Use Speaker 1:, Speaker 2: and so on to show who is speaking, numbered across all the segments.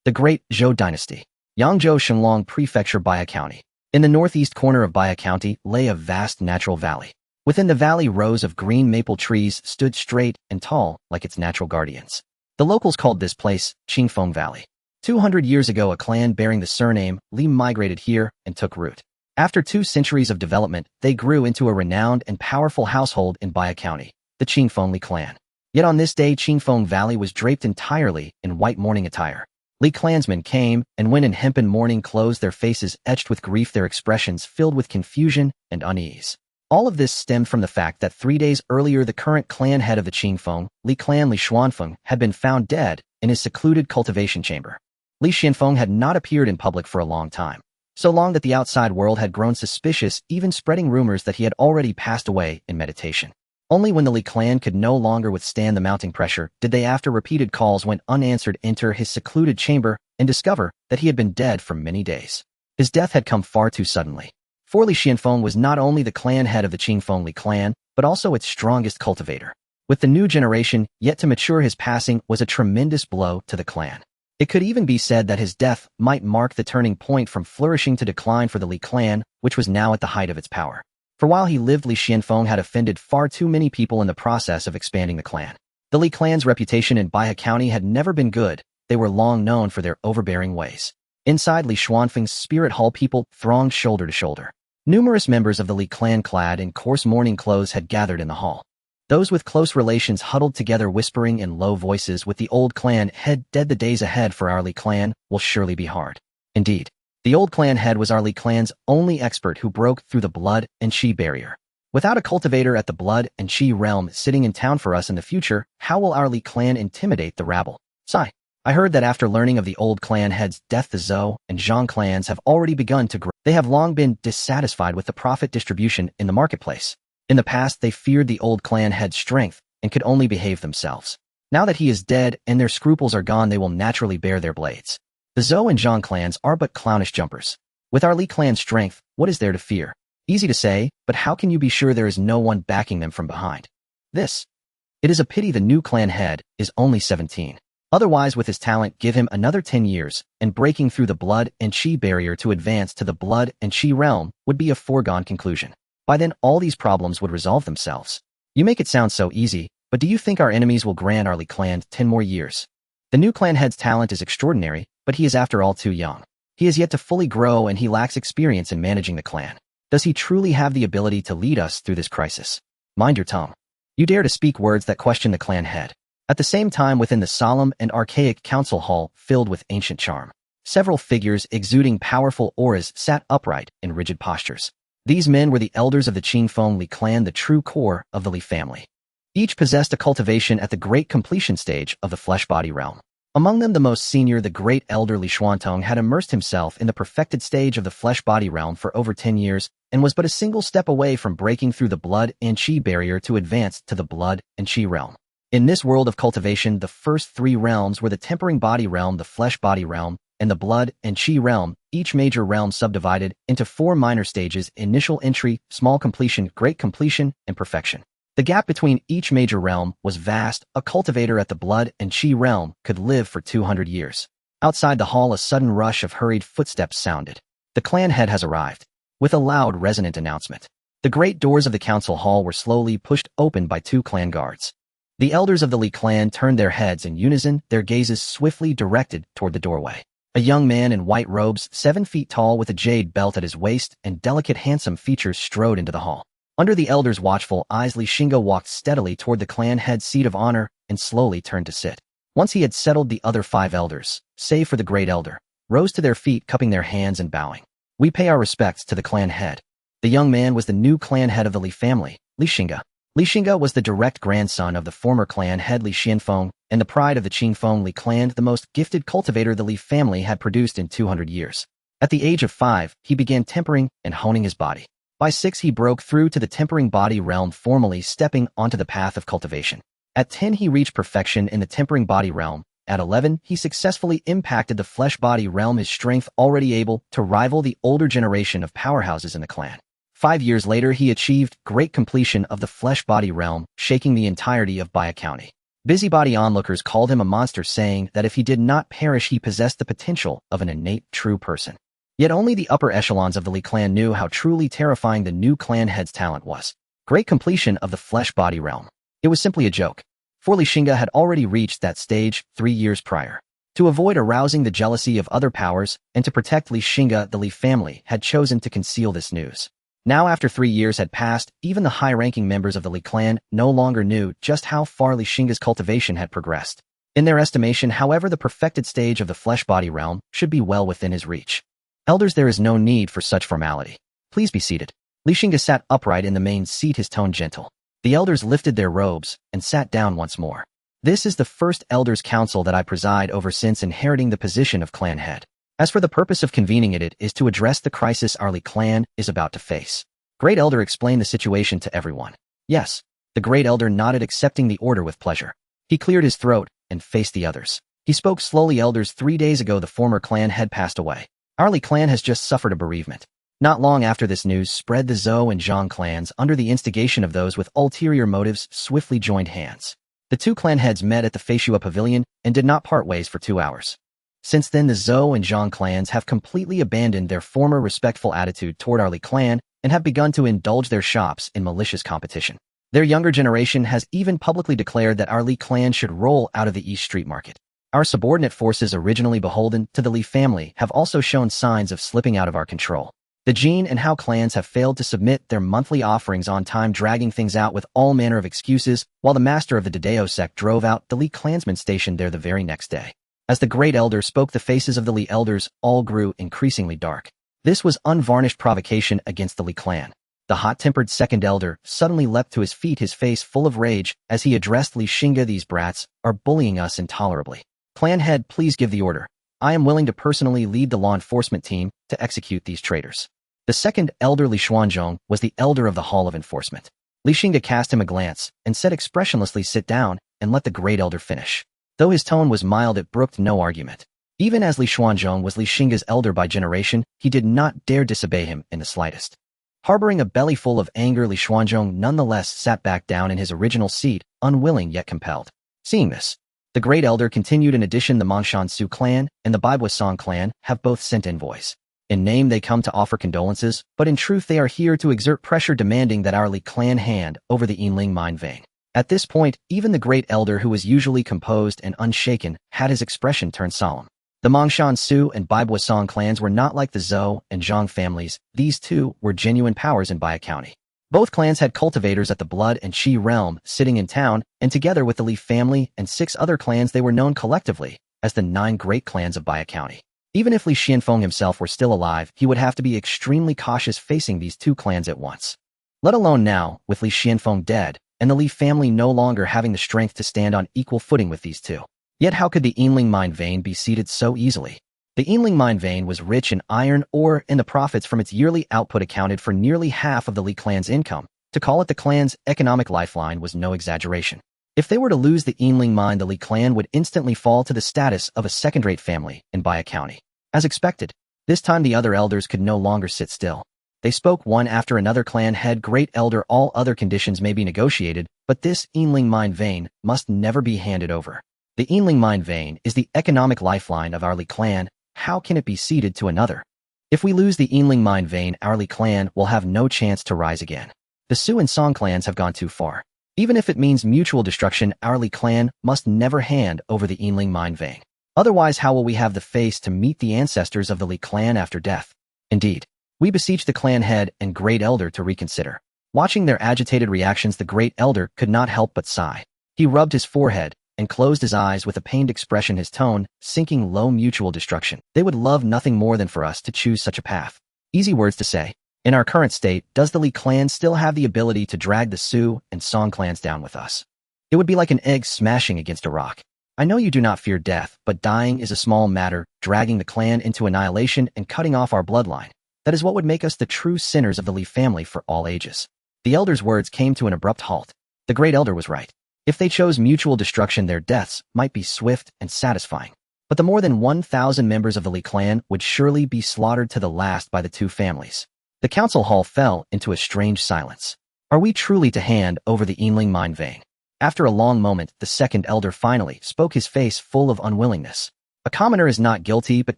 Speaker 1: The Great Zhou Dynasty. Yangzhou Shenlong Prefecture, Baya County. In the northeast corner of Baya County lay a vast natural valley. Within the valley, rows of green maple trees stood straight and tall like its natural guardians. The locals called this place Qingfeng Valley. 200 years ago, a clan bearing the surname Li migrated here and took root. After 2 centuries of development, they grew into a renowned and powerful household in Baya County, the Qingfeng Li clan. Yet on this day, Qingfeng Valley was draped entirely in white mourning attire. Li clansmen came and went in hempen mourning clothes, their faces etched with grief, their expressions filled with confusion and unease. All of this stemmed from the fact that 3 days earlier, the current clan head of the Qingfeng Li clan, Li Xuanfeng, had been found dead in his secluded cultivation chamber. Li Xuanfeng had not appeared in public for a long time, so long that the outside world had grown suspicious, even spreading rumors that he had already passed away in meditation. Only when the Li clan could no longer withstand the mounting pressure did they, after repeated calls went unanswered, enter his secluded chamber and discover that he had been dead for many days. His death had come far too suddenly. For Li Xuanfeng was not only the clan head of the Qingfeng Li clan, but also its strongest cultivator. With the new generation yet to mature, his passing was a tremendous blow to the clan. It could even be said that his death might mark the turning point from flourishing to decline for the Li clan, which was now at the height of its power. For while he lived, Li Xuanfeng had offended far too many people in the process of expanding the clan. The Li clan's reputation in Baya County had never been good. They were long known for their overbearing ways. Inside Li Xuanfeng's spirit hall, people thronged shoulder to shoulder. Numerous members of the Li clan clad in coarse mourning clothes had gathered in the hall. Those with close relations huddled together, whispering in low voices with the old clan head, "Dead, the days ahead for our Li clan will surely be hard." Indeed, the old clan head was our Li clan's only expert who broke through the blood and chi barrier. Without a cultivator at the blood and chi realm sitting in town for us in the future, how will our Li clan intimidate the rabble? Sigh. I heard that after learning of the old clan head's death, the Zhou and Zhang clans have already begun to grow. They have long been dissatisfied with the profit distribution in the marketplace. In the past, they feared the old clan head's strength and could only behave themselves. Now that he is dead and their scruples are gone, they will naturally bare their blades. The Zhou and Zhang clans are but clownish jumpers. With our Li clan's strength, what is there to fear? Easy to say, but how can you be sure there is no one backing them from behind? It is a pity the new clan head is only 17. Otherwise, with his talent, give him another 10 years, and breaking through the blood and chi barrier to advance to the blood and chi realm would be a foregone conclusion. By then, all these problems would resolve themselves. You make it sound so easy, but do you think our enemies will grant our Li clan 10 more years? The new clan head's talent is extraordinary, but he is after all too young. He is yet to fully grow and he lacks experience in managing the clan. Does he truly have the ability to lead us through this crisis? Mind your tongue. You dare to speak words that question the clan head. At the same time, within the solemn and archaic council hall filled with ancient charm, several figures exuding powerful auras sat upright in rigid postures. These men were the elders of the Qingfeng Li clan, the true core of the Li family. Each possessed a cultivation at the great completion stage of the flesh-body realm. Among them, the most senior, the great elder Li Xuantong, had immersed himself in the perfected stage of the flesh-body realm for over 10 years and was but a single step away from breaking through the blood and chi barrier to advance to the blood and chi realm. In this world of cultivation, the first 3 realms were the tempering body realm, the flesh body realm, and the blood and chi realm, each major realm subdivided into 4 minor stages: initial entry, small completion, great completion, and perfection. The gap between each major realm was vast. A cultivator at the blood and chi realm could live for 200 years. Outside the hall, a sudden rush of hurried footsteps sounded. The clan head has arrived. With a loud, resonant announcement, the great doors of the council hall were slowly pushed open by 2 clan guards. The elders of the Li clan turned their heads in unison, their gazes swiftly directed toward the doorway. A young man in white robes, 7 feet tall with a jade belt at his waist and delicate handsome features, strode into the hall. Under the elders' watchful eyes, Li Xingge walked steadily toward the clan head's seat of honor and slowly turned to sit. Once he had settled, the other 5 elders, save for the great elder, rose to their feet, cupping their hands and bowing. "We pay our respects to the clan head." The young man was the new clan head of the Li family, Li Xingge. Li Xingge was the direct grandson of the former clan head Li Xuanfeng and the pride of the Qingfeng Li clan, the most gifted cultivator the Li family had produced in 200 years. At the age of 5, he began tempering and honing his body. By 6, he broke through to the tempering body realm, formally stepping onto the path of cultivation. At 10, he reached perfection in the tempering body realm. At 11, he successfully impacted the flesh body realm, his strength already able to rival the older generation of powerhouses in the clan. 5 years later, he achieved great completion of the flesh body realm, shaking the entirety of Baya County. Busybody onlookers called him a monster, saying that if he did not perish he possessed the potential of an innate true person. Yet only the upper echelons of the Li clan knew how truly terrifying the new clan head's talent was. Great completion of the flesh-body realm. It was simply a joke. For Xingge had already reached that stage 3 years prior. To avoid arousing the jealousy of other powers and to protect Xingge, the Li family had chosen to conceal this news. Now after 3 years had passed, even the high-ranking members of the Li clan no longer knew just how far Xingge's cultivation had progressed. In their estimation, however, the perfected stage of the flesh-body realm should be well within his reach. Elders, there is no need for such formality. Please be seated. Xingge sat upright in the main seat, his tone gentle. The elders lifted their robes and sat down once more. This is the first elders' council that I preside over since inheriting the position of clan head. As for the purpose of convening it is to address the crisis our Li clan is about to face. Great Elder explained the situation to everyone. Yes, the Great Elder nodded, accepting the order with pleasure. He cleared his throat and faced the others. He spoke slowly. Elders, 3 days ago the former clan head passed away. Our Li clan has just suffered a bereavement. Not long after this news spread, the Zhou and Zhang clans, under the instigation of those with ulterior motives, swiftly joined hands. The two clan heads met at the Feishua Pavilion and did not part ways for 2 hours. Since then, the Zhou and Zhang clans have completely abandoned their former respectful attitude toward our Li clan and have begun to indulge their shops in malicious competition. Their younger generation has even publicly declared that our Li clan should roll out of the East Street Market. Our subordinate forces, originally beholden to the Li family, have also shown signs of slipping out of our control. The Jin and Hao clans have failed to submit their monthly offerings on time, dragging things out with all manner of excuses, while the master of the Dedeo sect drove out the Li clansmen stationed there the very next day. As the Great Elder spoke, the faces of the Li elders all grew increasingly dark. This was unvarnished provocation against the Li clan. The hot-tempered second elder suddenly leapt to his feet, his face full of rage, as he addressed Xingge. These brats are bullying us intolerably. Clan head, please give the order. I am willing to personally lead the law enforcement team to execute these traitors. The second elder, Li Xuanzhong, was the elder of the Hall of Enforcement. Xingge cast him a glance and said expressionlessly, sit down and let the Great Elder finish. Though his tone was mild, it brooked no argument. Even as Li Xuanzhong was Xingge's elder by generation, he did not dare disobey him in the slightest. Harboring a belly full of anger, Li Xuanzhong nonetheless sat back down in his original seat, unwilling yet compelled. Seeing this, the Great Elder continued, in addition, the Mongshan clan and the Baibuasong clan have both sent envoys. In name they come to offer condolences, but in truth they are here to exert pressure, demanding that our Li clan hand over the Yinling mine vein. At this point, even the Great Elder, who was usually composed and unshaken, had his expression turn solemn. The Mongshan and Baibuasong clans were not like the Zhou and Zhang families. These two were genuine powers in Baya County. Both clans had cultivators at the Blood and Qi realm sitting in town, and together with the Li family and 6 other clans, they were known collectively as the 9 great clans of Baya County. Even if Li Xianfeng himself were still alive, he would have to be extremely cautious facing these 2 clans at once. Let alone now, with Li Xianfeng dead, and the Li family no longer having the strength to stand on equal footing with these 2. Yet how could the Yinling mine vein be ceded so easily? The Yinling mine vein was rich in iron ore, and the profits from its yearly output accounted for nearly half of the Li clan's income. To call it the clan's economic lifeline was no exaggeration. If they were to lose the Yinling mine, the Li clan would instantly fall to the status of a second-rate family in Baya County. As expected, this time the other elders could no longer sit still. They spoke one after another. Clan head, Great Elder, all other conditions may be negotiated, but this Yinling mine vein must never be handed over. The Yinling mine vein is the economic lifeline of our Li clan. How can it be ceded to another? If we lose the Yinling mine vein, our Li clan will have no chance to rise again. The Su and Song clans have gone too far. Even if it means mutual destruction, our Li clan must never hand over the Yinling mine vein. Otherwise, how will we have the face to meet the ancestors of the Li clan after death? Indeed, we beseech the clan head and Great Elder to reconsider. Watching their agitated reactions, the Great Elder could not help but sigh. He rubbed his forehead and closed his eyes with a pained expression, his tone sinking low. Mutual destruction. They would love nothing more than for us to choose such a path. Easy words to say. In our current state, does the Li clan still have the ability to drag the Su and Song clans down with us? It would be like an egg smashing against a rock. I know you do not fear death, but dying is a small matter. Dragging the clan into annihilation and cutting off our bloodline, that is what would make us the true sinners of the Li family for all ages. The elder's words came to an abrupt halt. The Great Elder was right. If they chose mutual destruction, their deaths might be swift and satisfying. But the more than 1,000 members of the Li clan would surely be slaughtered to the last by the 2 families. The council hall fell into a strange silence. Are we truly to hand over the Yinling mine vein? After a long moment, the second elder finally spoke, his face full of unwillingness. A commoner is not guilty, but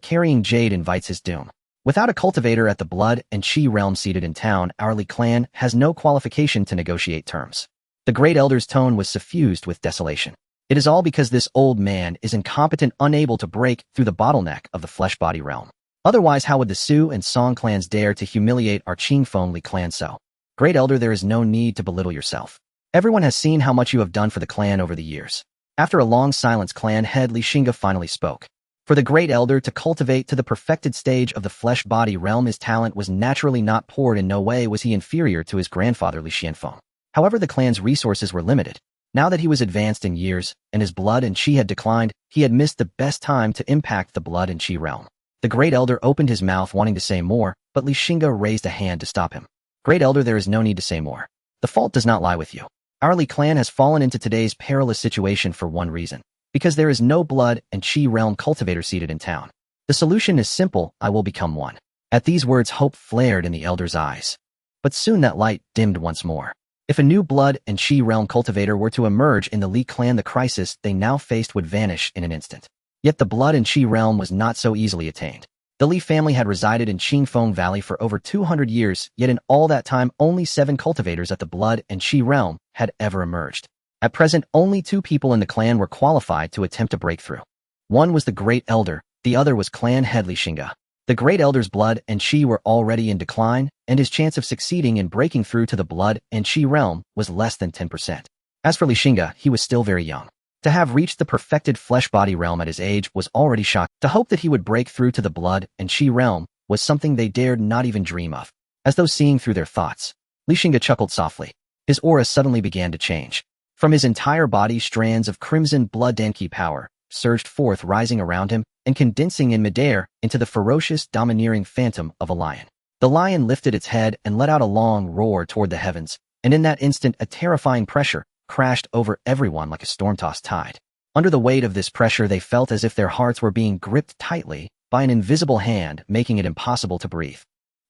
Speaker 1: carrying jade invites his doom. Without a cultivator at the blood and chi realm seated in town, our Li clan has no qualification to negotiate terms. The great elder's tone was suffused with desolation. It is all because this old man is incompetent, unable to break through the bottleneck of the flesh-body realm. Otherwise, how would the Su and Song clans dare to humiliate our Qingfeng Li clan so? Great elder, there is no need to belittle yourself. Everyone has seen how much you have done for the clan over the years. After a long silence, clan head Li Xingge finally spoke. For the great elder to cultivate to the perfected stage of the flesh-body realm, his talent was naturally not poor. In no way was he inferior to his grandfather Li Xianfeng. However, the clan's resources were limited. Now that he was advanced in years, and his blood and chi had declined, he had missed the best time to impact the blood and chi realm. The great elder opened his mouth wanting to say more, but Li Xingge raised a hand to stop him. Great elder, there is no need to say more. The fault does not lie with you. Our Li clan has fallen into today's perilous situation for one reason. Because there is no blood and chi realm cultivator seated in town. The solution is simple: I will become one. At these words, hope flared in the elder's eyes. But soon that light dimmed once more. If a new blood and chi realm cultivator were to emerge in the Li clan, the crisis they now faced would vanish in an instant. Yet the blood and chi realm was not so easily attained. The Li family had resided in Qingfeng Valley for over 200 years, yet in all that time only 7 cultivators at the blood and chi realm had ever emerged. At present, only 2 people in the clan were qualified to attempt a breakthrough. One was the great elder, the other was clan head Li Xingge. The great elder's blood and chi were already in decline, and his chance of succeeding in breaking through to the blood and chi realm was less than 10%. As for Li Xingge, he was still very young. To have reached the perfected flesh-body realm at his age was already shocking. To hope that he would break through to the blood and chi realm was something they dared not even dream of. As though seeing through their thoughts, Li Xingge chuckled softly. His aura suddenly began to change. From his entire body, strands of crimson blood and chi power surged forth, rising around him and condensing in midair into the ferocious, domineering phantom of a lion. The lion lifted its head and let out a long roar toward the heavens, and in that instant a terrifying pressure crashed over everyone like a storm-tossed tide. Under the weight of this pressure, they felt as if their hearts were being gripped tightly by an invisible hand, making it impossible to breathe.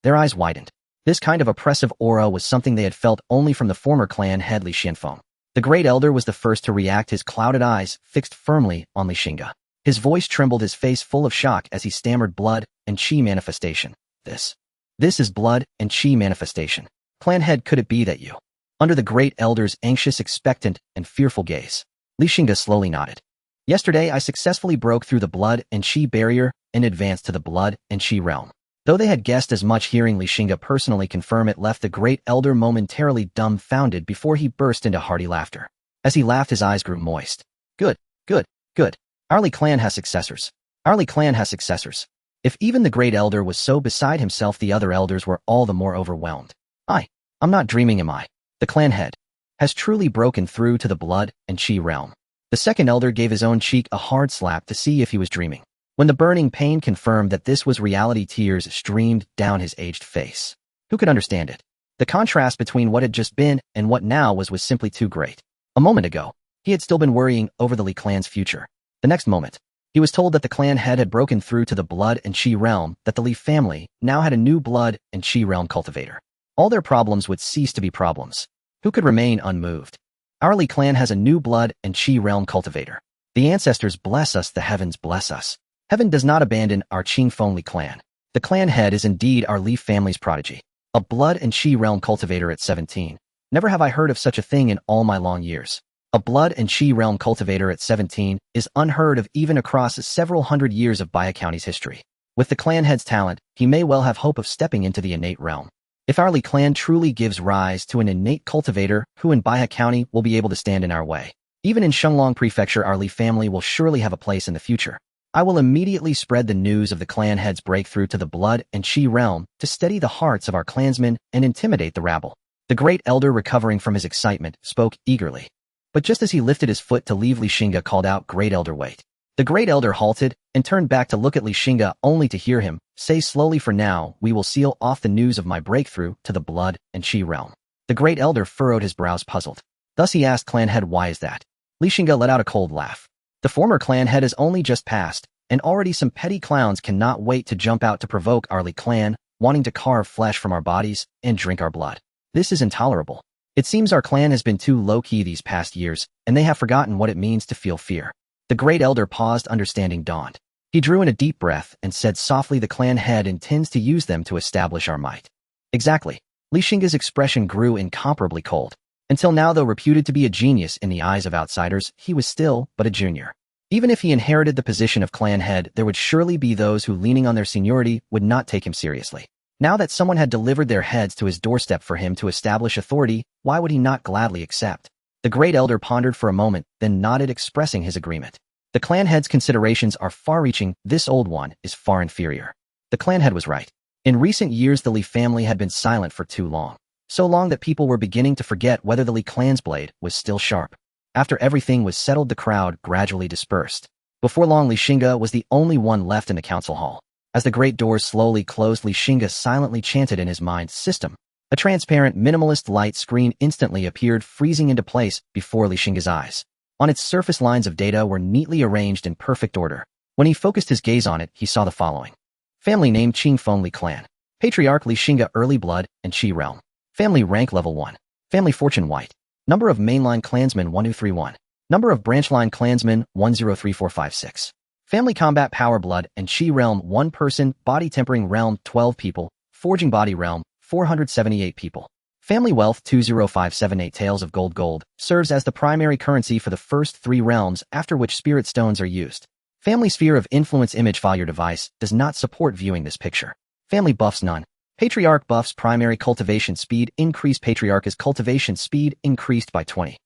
Speaker 1: Their eyes widened. This kind of oppressive aura was something they had felt only from the former clan head Li Xianfeng. The great elder was the first to react, his clouded eyes fixed firmly on Li Xingge. His voice trembled, his face full of shock as he stammered, blood and chi manifestation. This is blood and chi manifestation. Clan head, could it be that you? Under the great elder's anxious, expectant, and fearful gaze, Li Xingge slowly nodded. Yesterday, I successfully broke through the blood and chi barrier and advanced to the blood and chi realm. Though they had guessed as much, hearing Li Xingge personally confirm it left the great elder momentarily dumbfounded before he burst into hearty laughter. As he laughed, his eyes grew moist. Good, good, good. Our Li clan has successors. Our Li clan has successors. If even the great elder was so beside himself, the other elders were all the more overwhelmed. I'm not dreaming, am I? The clan head has truly broken through to the blood and chi realm. The second elder gave his own cheek a hard slap to see if he was dreaming. When the burning pain confirmed that this was reality, tears streamed down his aged face. Who could understand it? The contrast between what had just been and what now was simply too great. A moment ago, he had still been worrying over the Li clan's future. The next moment, he was told that the clan head had broken through to the blood and chi realm, that the Li family now had a new blood and chi realm cultivator. All their problems would cease to be problems. Who could remain unmoved? Our Li clan has a new blood and chi realm cultivator. The ancestors bless us, the heavens bless us. Heaven does not abandon our Qingfeng Li clan. The clan head is indeed our Li family's prodigy. A blood and chi realm cultivator at 17. Never have I heard of such a thing in all my long years. A blood and chi realm cultivator at 17 is unheard of even across several hundred years of Baya County's history. With the clan head's talent, he may well have hope of stepping into the innate realm. If our Li clan truly gives rise to an innate cultivator, who in Baya County will be able to stand in our way? Even in Shenglong Prefecture, our Li family will surely have a place in the future. I will immediately spread the news of the clan head's breakthrough to the blood and chi realm to steady the hearts of our clansmen and intimidate the rabble. The great elder, recovering from his excitement, spoke eagerly. But just as he lifted his foot to leave, Li Xingge called out, "Great elder, wait." The great elder halted and turned back to look at Li Xingge, only to hear him say slowly, "For now, we will seal off the news of my breakthrough to the blood and chi realm." The great elder furrowed his brows, puzzled. Thus he asked clan head, "Why is that?" Li Xingge let out a cold laugh. The former clan head has only just passed, and already some petty clowns cannot wait to jump out to provoke our Li clan, wanting to carve flesh from our bodies and drink our blood. This is intolerable. It seems our clan has been too low-key these past years, and they have forgotten what it means to feel fear. The great elder paused, understanding dawned. He drew in a deep breath and said softly, the clan head intends to use them to establish our might. Exactly. Xingge's expression grew incomparably cold. Until now, though reputed to be a genius in the eyes of outsiders, he was still but a junior. Even if he inherited the position of clan head, there would surely be those who, leaning on their seniority, would not take him seriously. Now that someone had delivered their heads to his doorstep for him to establish authority, why would he not gladly accept? The great elder pondered for a moment, then nodded, expressing his agreement. The clan head's considerations are far-reaching, this old one is far inferior. The clan head was right. In recent years, the Li family had been silent for too long. So long that people were beginning to forget whether the Li clan's blade was still sharp. After everything was settled, the crowd gradually dispersed. Before long, Xingge was the only one left in the council hall. As the great doors slowly closed, Xingge silently chanted in his mind, "System." A transparent, minimalist light screen instantly appeared, freezing into place before Xingge's eyes. On its surface, lines of data were neatly arranged in perfect order. When he focused his gaze on it, he saw the following. Family name: Qingfeng Li clan. Patriarch: Xingge, early blood and Qi realm. Family rank: level 1. Family fortune: white. Number of mainline clansmen: 1231. Number of branchline clansmen: 103456. Family combat power: blood and Qi realm: 1 person. Body tempering realm: 12 people. Forging body realm: 478 people. Family wealth: 20578. Tails of gold serves as the primary currency for the first 3 realms, after which spirit stones are used. Family sphere of influence: image file. Your device does not support viewing this picture. Family buffs: none. Patriarch buffs: primary cultivation speed increased. Patriarch's cultivation speed increased by 20.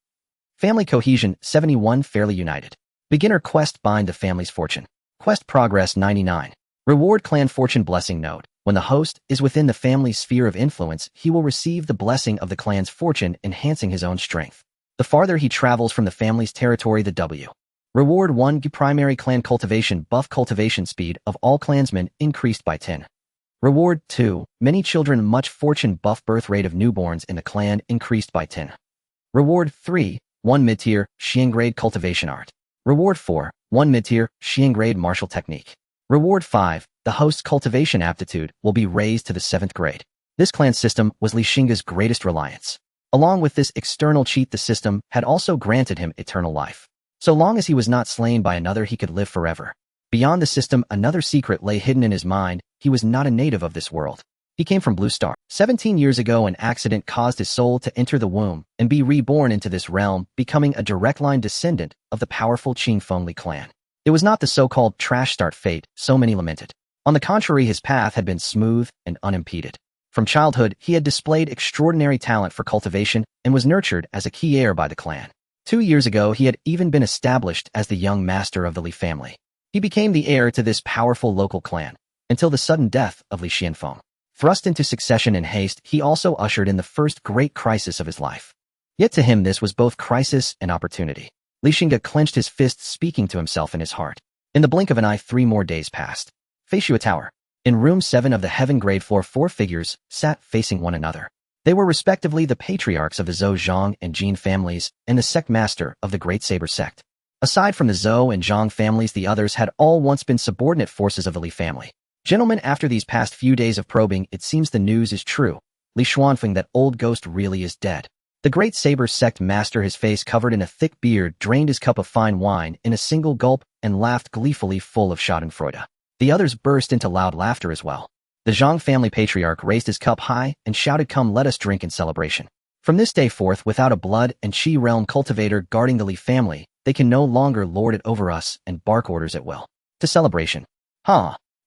Speaker 1: Family cohesion: 71. Fairly united. Beginner quest: bind the family's fortune. Quest progress: 99. Reward: clan fortune blessing node. When the host is within the family's sphere of influence, he will receive the blessing of the clan's fortune, enhancing his own strength. The farther he travels from the family's territory, the W. Reward: 1. Primary clan cultivation buff. Cultivation speed of all clansmen increased by 10. Reward: 2. Many children much fortune buff. Birth rate of newborns in the clan increased by 10. Reward: 3. 1 mid-tier Xingge cultivation art. Reward: 4. 1 mid-tier Xingge martial technique. Reward: 5. The host's cultivation aptitude will be raised to the 7th grade. This clan system was Xingge's greatest reliance. Along with this external cheat, the system had also granted him eternal life. So long as he was not slain by another, he could live forever. Beyond the system, another secret lay hidden in his mind. He was not a native of this world. He came from Blue Star. 17 years ago, an accident caused his soul to enter the womb and be reborn into this realm, becoming a direct line descendant of the powerful Qingfeng Li clan. It was not the so-called trash start fate so many lamented. On the contrary, his path had been smooth and unimpeded. From childhood, he had displayed extraordinary talent for cultivation and was nurtured as a key heir by the clan. 2 years ago, he had even been established as the young master of the Li family. He became the heir to this powerful local clan, until the sudden death of Li Xianfeng. Thrust into succession in haste, he also ushered in the first great crisis of his life. Yet to him this was both crisis and opportunity. Xingge clenched his fists, speaking to himself in his heart. In the blink of an eye, 3 more days passed. Feishua Tower. In room 7 of the heaven grade floor, 4 figures sat facing one another. They were respectively the patriarchs of the Zhou, Zhang, and Jin families, and the sect master of the Great Saber sect. Aside from the Zhou and Zhang families, the others had all once been subordinate forces of the Li family. Gentlemen, after these past few days of probing, it seems the news is true. Li Xuanfeng, that old ghost, really is dead. The Great Saber sect master, his face covered in a thick beard, drained his cup of fine wine in a single gulp and laughed gleefully, full of schadenfreude. The others burst into loud laughter as well. The Zhang family patriarch raised his cup high and shouted, "Come, let us drink in celebration." From this day forth, without a blood and Qi realm cultivator guarding the Li family, they can no longer lord it over us and bark orders at will. To celebration.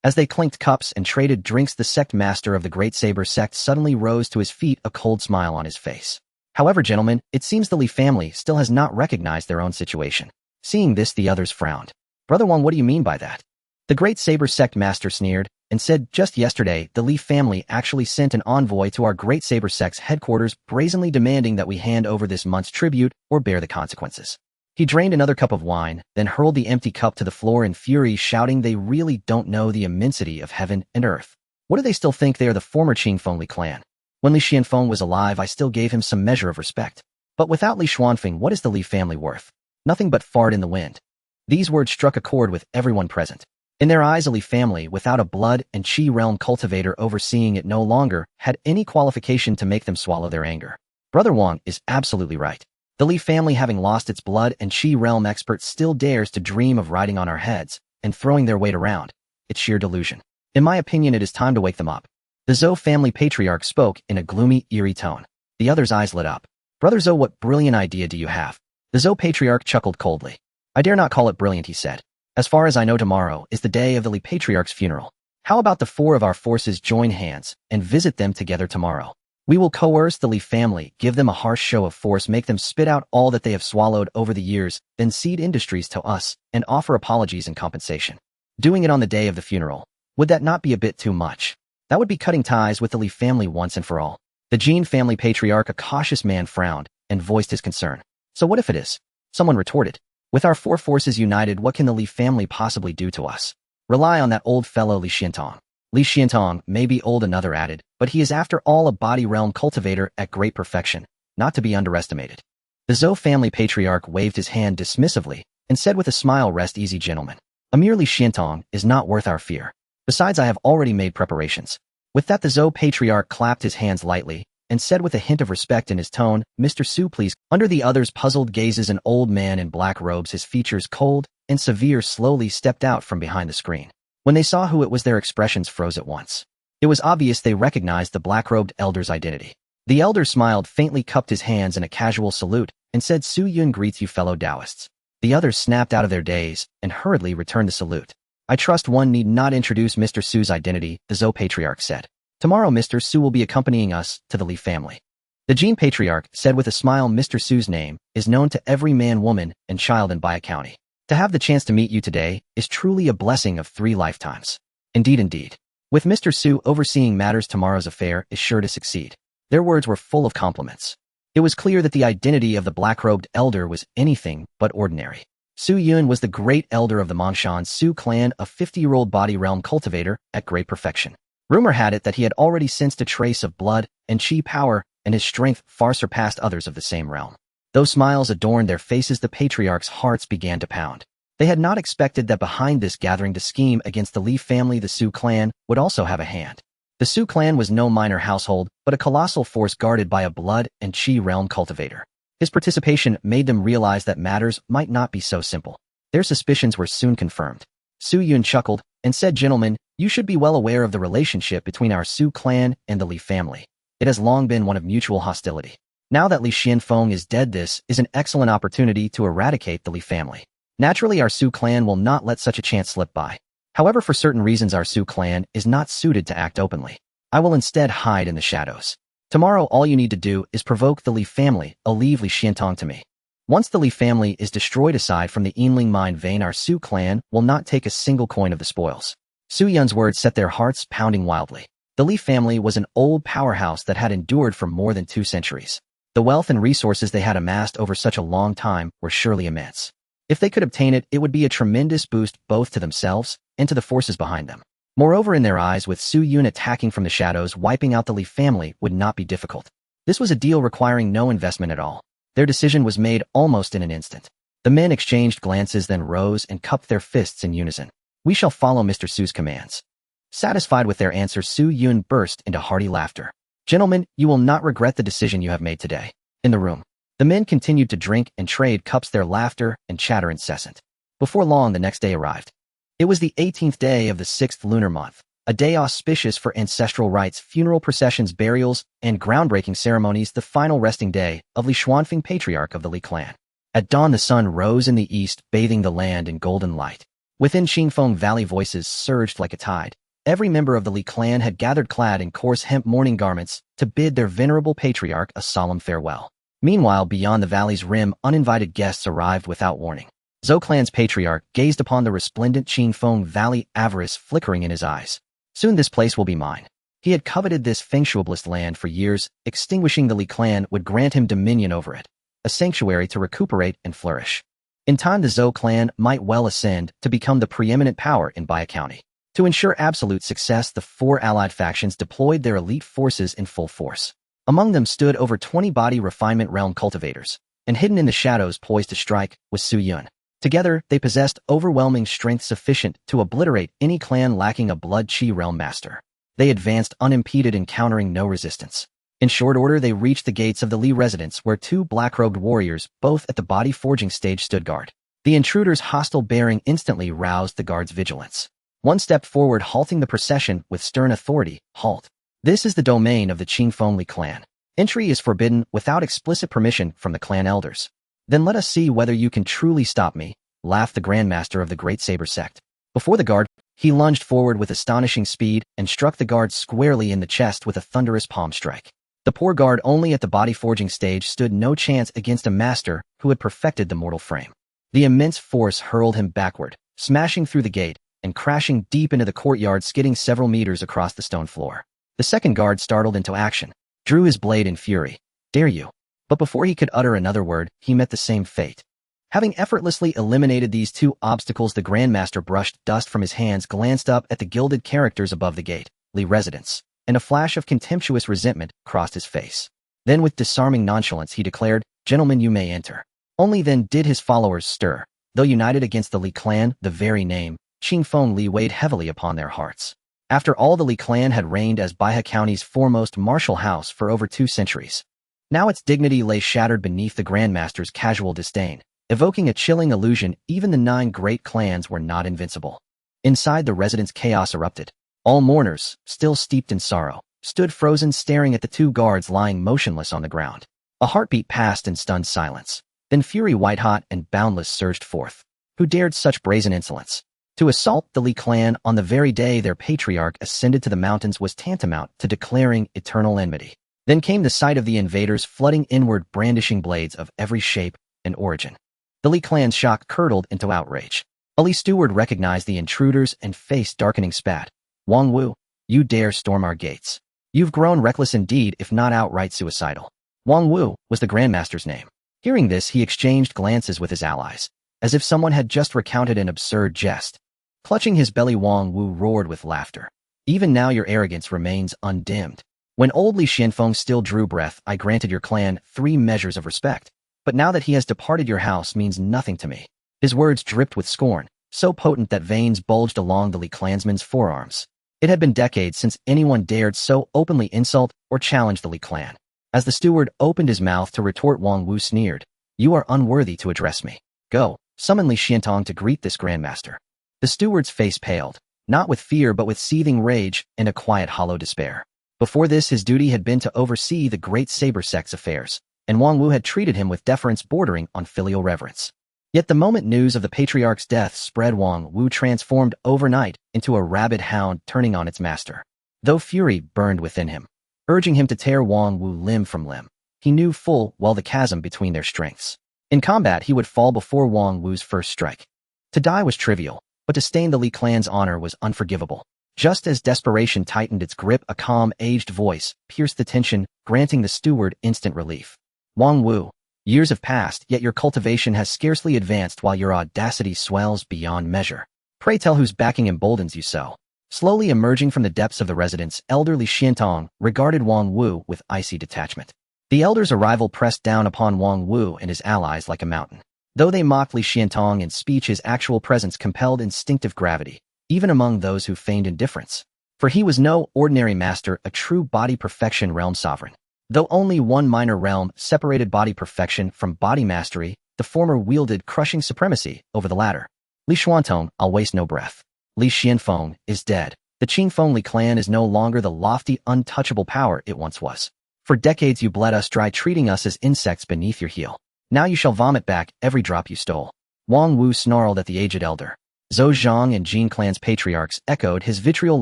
Speaker 1: As they clinked cups and traded drinks, the sect master of the Great Saber sect suddenly rose to his feet, a cold smile on his face. However, gentlemen, it seems the Li family still has not recognized their own situation. Seeing this, the others frowned. Brother Wang, what do you mean by that? The Great Saber sect master sneered and said, just yesterday, the Li family actually sent an envoy to our Great Saber sect's headquarters, brazenly demanding that we hand over this month's tribute or bear the consequences. He drained another cup of wine, then hurled the empty cup to the floor in fury, shouting, "They really don't know the immensity of heaven and earth. What do they still think they are the former Qingfeng Li clan? When Li Xianfeng was alive, I still gave him some measure of respect. But without Li Xuanfeng, what is the Li family worth? Nothing but fart in the wind." These words struck a chord with everyone present. In their eyes, a Li family without a blood and Qi realm cultivator overseeing it no longer had any qualification to make them swallow their anger. Brother Wang is absolutely right. The Li family, having lost its blood and Qi realm expert, still dares to dream of riding on our heads and throwing their weight around. It's sheer delusion. In my opinion, it is time to wake them up. The Zhou family patriarch spoke in a gloomy, eerie tone. The other's eyes lit up. Brother Zhou, what brilliant idea do you have? The Zhou patriarch chuckled coldly. I dare not call it brilliant, he said. As far as I know, tomorrow is the day of the Li patriarch's funeral. How about the four of our forces join hands and visit them together tomorrow? We will coerce the Li family, give them a harsh show of force, make them spit out all that they have swallowed over the years, then cede industries to us and offer apologies and compensation. Doing it on the day of the funeral. Would that not be a bit too much? That would be cutting ties with the Li family once and for all. The Jin family patriarch, a cautious man, frowned and voiced his concern. So what if it is? Someone retorted. With our four forces united, what can the Li family possibly do to us? Rely on that old fellow Li Xiantong. Li Xiantong may be old, another added, but he is after all a body realm cultivator at great perfection, not to be underestimated. The Zhou family patriarch waved his hand dismissively and said with a smile, rest easy, gentlemen. A mere Li Xiantong is not worth our fear. Besides, I have already made preparations. With that, the Zhou patriarch clapped his hands lightly and said with a hint of respect in his tone, Mr. Su, please. Under the others' puzzled gazes, an old man in black robes, his features cold and severe, slowly stepped out from behind the screen. When they saw who it was, their expressions froze at once. It was obvious they recognized the black-robed elder's identity. The elder smiled faintly, cupped his hands in a casual salute, and said, Su Yun greets you, fellow Taoists. The others snapped out of their daze and hurriedly returned the salute. I trust one need not introduce Mr. Su's identity, the Zhou patriarch said. Tomorrow Mr. Su will be accompanying us to the Li family. The Jin patriarch said with a smile, Mr. Su's name is known to every man, woman, and child in Baya County. To have the chance to meet you today is truly a blessing of 3 lifetimes. Indeed, indeed. With Mr. Su overseeing matters, tomorrow's affair is sure to succeed. Their words were full of compliments. It was clear that the identity of the black-robed elder was anything but ordinary. Su Yun was the great elder of the Mongshan Su clan, a 50-year-old body realm cultivator at great perfection. Rumor had it that he had already sensed a trace of blood and Qi power, and his strength far surpassed others of the same realm. Though smiles adorned their faces, the patriarch's hearts began to pound. They had not expected that behind this gathering to scheme against the Li family, the Su clan would also have a hand. The Su clan was no minor household, but a colossal force guarded by a blood and Qi realm cultivator. His participation made them realize that matters might not be so simple. Their suspicions were soon confirmed. Su Yun chuckled and said, Gentlemen, you should be well aware of the relationship between our Su clan and the Li family. It has long been one of mutual hostility. Now that Li Xianfeng is dead, this is an excellent opportunity to eradicate the Li family. Naturally, our Su clan will not let such a chance slip by. However, for certain reasons, our Su clan is not suited to act openly. I will instead hide in the shadows. Tomorrow, all you need to do is provoke the Li family, leave Li Xiantong to me. Once the Li family is destroyed, aside from the Yinling mine vein, our Su clan will not take a single coin of the spoils. Su Yun's words set their hearts pounding wildly. The Li family was an old powerhouse that had endured for more than 2 centuries. The wealth and resources they had amassed over such a long time were surely immense. If they could obtain it, it would be a tremendous boost both to themselves and to the forces behind them. Moreover, in their eyes, with Su Yun attacking from the shadows, wiping out the Li family would not be difficult. This was a deal requiring no investment at all. Their decision was made almost in an instant. The men exchanged glances, then rose and cupped their fists in unison. We shall follow Mr. Su's commands. Satisfied with their answer, Su Yun burst into hearty laughter. Gentlemen, you will not regret the decision you have made today. In the room, the men continued to drink and trade cups, their laughter and chatter incessant. Before long, the next day arrived. It was the 18th day of the 6th lunar month, a day auspicious for ancestral rites, funeral processions, burials, and groundbreaking ceremonies, the final resting day of Li Xuanfeng, patriarch of the Li clan. At dawn, the sun rose in the east, bathing the land in golden light. Within Xingfeng Valley, voices surged like a tide. Every member of the Li clan had gathered clad in coarse hemp mourning garments to bid their venerable patriarch a solemn farewell. Meanwhile, beyond the valley's rim, uninvited guests arrived without warning. Zhou clan's patriarch gazed upon the resplendent Xingfeng Valley, avarice flickering in his eyes. Soon this place will be mine. He had coveted this fengshuobless land for years. Extinguishing the Li clan would grant him dominion over it, a sanctuary to recuperate and flourish. In time, the Zhou clan might well ascend to become the preeminent power in Baya County. To ensure absolute success, the 4 allied factions deployed their elite forces in full force. Among them stood over 20 body refinement realm cultivators, and hidden in the shadows, poised to strike, was Su Yun. Together, they possessed overwhelming strength sufficient to obliterate any clan lacking a blood Qi realm master. They advanced unimpeded, encountering no resistance. In short order, they reached the gates of the Li residence where two black-robed warriors, both at the body forging stage, stood guard. The intruder's hostile bearing instantly roused the guard's vigilance. One stepped forward, halting the procession with stern authority. Halt. This is the domain of the Qingfeng Li clan. Entry is forbidden without explicit permission from the clan elders. Then let us see whether you can truly stop me, laughed the grandmaster of the Great Saber sect. Before the guard, he lunged forward with astonishing speed and struck the guard squarely in the chest with a thunderous palm strike. The poor guard, only at the body forging stage, stood no chance against a master who had perfected the mortal frame. The immense force hurled him backward, smashing through the gate and crashing deep into the courtyard, skidding several meters across the stone floor. The second guard, startled into action, drew his blade in fury. Dare you? But before he could utter another word, he met the same fate. Having effortlessly eliminated these two obstacles, the grandmaster brushed dust from his hands, glanced up at the gilded characters above the gate, Li residence, and a flash of contemptuous resentment crossed his face. Then with disarming nonchalance he declared, "Gentlemen, you may enter." Only then did his followers stir. Though united against the Li clan, the very name, Qingfeng Li, weighed heavily upon their hearts. After all, the Li clan had reigned as Baihe County's foremost martial house for over 2 centuries. Now its dignity lay shattered beneath the grandmaster's casual disdain, evoking a chilling illusion. Even the 9 great clans were not invincible. Inside the residence, chaos erupted. All mourners, still steeped in sorrow, stood frozen, staring at the 2 guards lying motionless on the ground. A heartbeat passed in stunned silence. Then fury, white-hot and boundless, surged forth. Who dared such brazen insolence? To assault the Li clan on the very day their patriarch ascended to the mountains was tantamount to declaring eternal enmity. Then came the sight of the invaders flooding inward, brandishing blades of every shape and origin. The Li clan's shock curdled into outrage. A Li steward recognized the intruders and faced darkening spat. "Wang Wu, you dare storm our gates? You've grown reckless indeed, if not outright suicidal." Wang Wu was the grandmaster's name. Hearing this, he exchanged glances with his allies, as if someone had just recounted an absurd jest. Clutching his belly, Wang Wu roared with laughter. "Even now your arrogance remains undimmed. When old Li Xianfeng still drew breath, I granted your clan 3 measures of respect. But now that he has departed, your house means nothing to me." His words dripped with scorn, so potent that veins bulged along the Li clansmen's forearms. It had been decades since anyone dared so openly insult or challenge the Li clan. As the steward opened his mouth to retort, Wang Wu sneered, "You are unworthy to address me. Go, summon Li Xiantong to greet this grandmaster." The steward's face paled, not with fear but with seething rage and a quiet, hollow despair. Before this, his duty had been to oversee the Great Saber sect's affairs, and Wang Wu had treated him with deference bordering on filial reverence. Yet the moment news of the patriarch's death spread, Wang Wu transformed overnight into a rabid hound turning on its master. Though fury burned within him, urging him to tear Wang Wu limb from limb, he knew full well the chasm between their strengths. In combat, he would fall before Wang Wu's first strike. To die was trivial, but to stain the Li clan's honor was unforgivable. Just as desperation tightened its grip, a calm, aged voice pierced the tension, granting the steward instant relief. "Wang Wu, years have passed, yet your cultivation has scarcely advanced while your audacity swells beyond measure. Pray tell whose backing emboldens you so." Slowly emerging from the depths of the residence, Elder Li Xiantong regarded Wang Wu with icy detachment. The elder's arrival pressed down upon Wang Wu and his allies like a mountain. Though they mocked Li Xiantong in speech, his actual presence compelled instinctive gravity, even among those who feigned indifference. For he was no ordinary master, a true body perfection realm sovereign. Though only one minor realm separated body perfection from body mastery, the former wielded crushing supremacy over the latter. "Li Xuantong, I'll waste no breath. Li Xianfeng is dead. The Qingfeng Li clan is no longer the lofty, untouchable power it once was. For decades you bled us dry, treating us as insects beneath your heel. Now you shall vomit back every drop you stole." Wang Wu snarled at the aged elder. Zhou Zhang and Jin clan's patriarchs echoed his vitriol,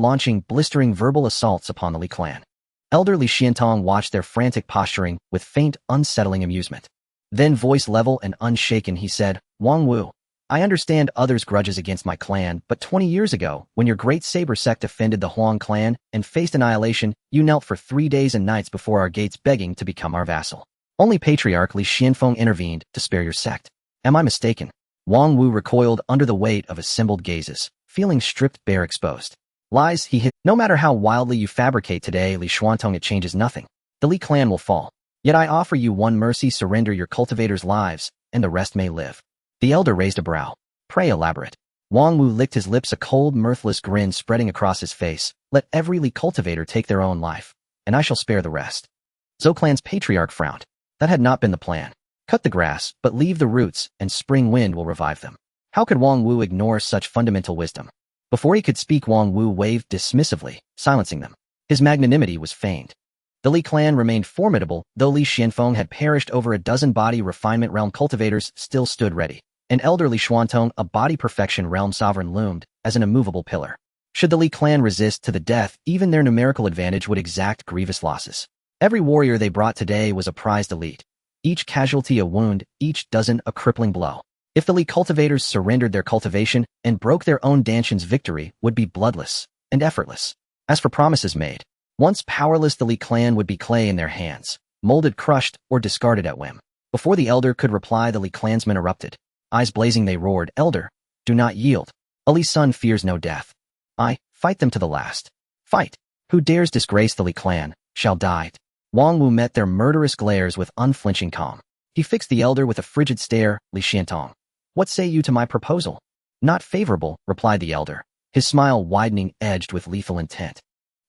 Speaker 1: launching blistering verbal assaults upon the Li clan. Elder Li Xiantong watched their frantic posturing with faint, unsettling amusement. Then, voice level and unshaken, he said, "Wang Wu, I understand others' grudges against my clan, but 20 years ago, when your Great Saber sect offended the Huang clan and faced annihilation, you knelt for 3 days and nights before our gates begging to become our vassal. Only Patriarch Li Xianfeng intervened to spare your sect. Am I mistaken?" Wang Wu recoiled under the weight of assembled gazes, feeling stripped bare, exposed. "Lies," he hit. "No matter how wildly you fabricate today, Li Xuantong, it changes nothing. The Li clan will fall. Yet I offer you one mercy: surrender your cultivators' lives, and the rest may live." The elder raised a brow. "Pray elaborate." Wang Wu licked his lips, a cold, mirthless grin spreading across his face. "Let every Li cultivator take their own life, and I shall spare the rest." Clan's patriarch frowned. That had not been the plan. Cut the grass, but leave the roots, and spring wind will revive them. How could Wang Wu ignore such fundamental wisdom? Before he could speak, Wang Wu waved dismissively, silencing them. His magnanimity was feigned. The Li clan remained formidable, though Li Xianfeng had perished. Over a dozen body refinement realm cultivators still stood ready. An elderly Xuantong, a body perfection realm sovereign, loomed as an immovable pillar. Should the Li clan resist to the death, even their numerical advantage would exact grievous losses. Every warrior they brought today was a prized elite. Each casualty a wound, each dozen a crippling blow. If the Li cultivators surrendered their cultivation and broke their own Danshan's, victory would be bloodless and effortless. As for promises made, once powerless, the Li clan would be clay in their hands, molded, crushed, or discarded at whim. Before the elder could reply, the Li clansmen erupted. Eyes blazing, they roared, "Elder, do not yield. A Li son fears no death. Fight them to the last. Fight. Who dares disgrace the Li clan shall die." Wang Wu met their murderous glares with unflinching calm. He fixed the elder with a frigid stare. "Li Xiantong, what say you to my proposal?" "Not favorable," replied the elder, his smile widening, edged with lethal intent.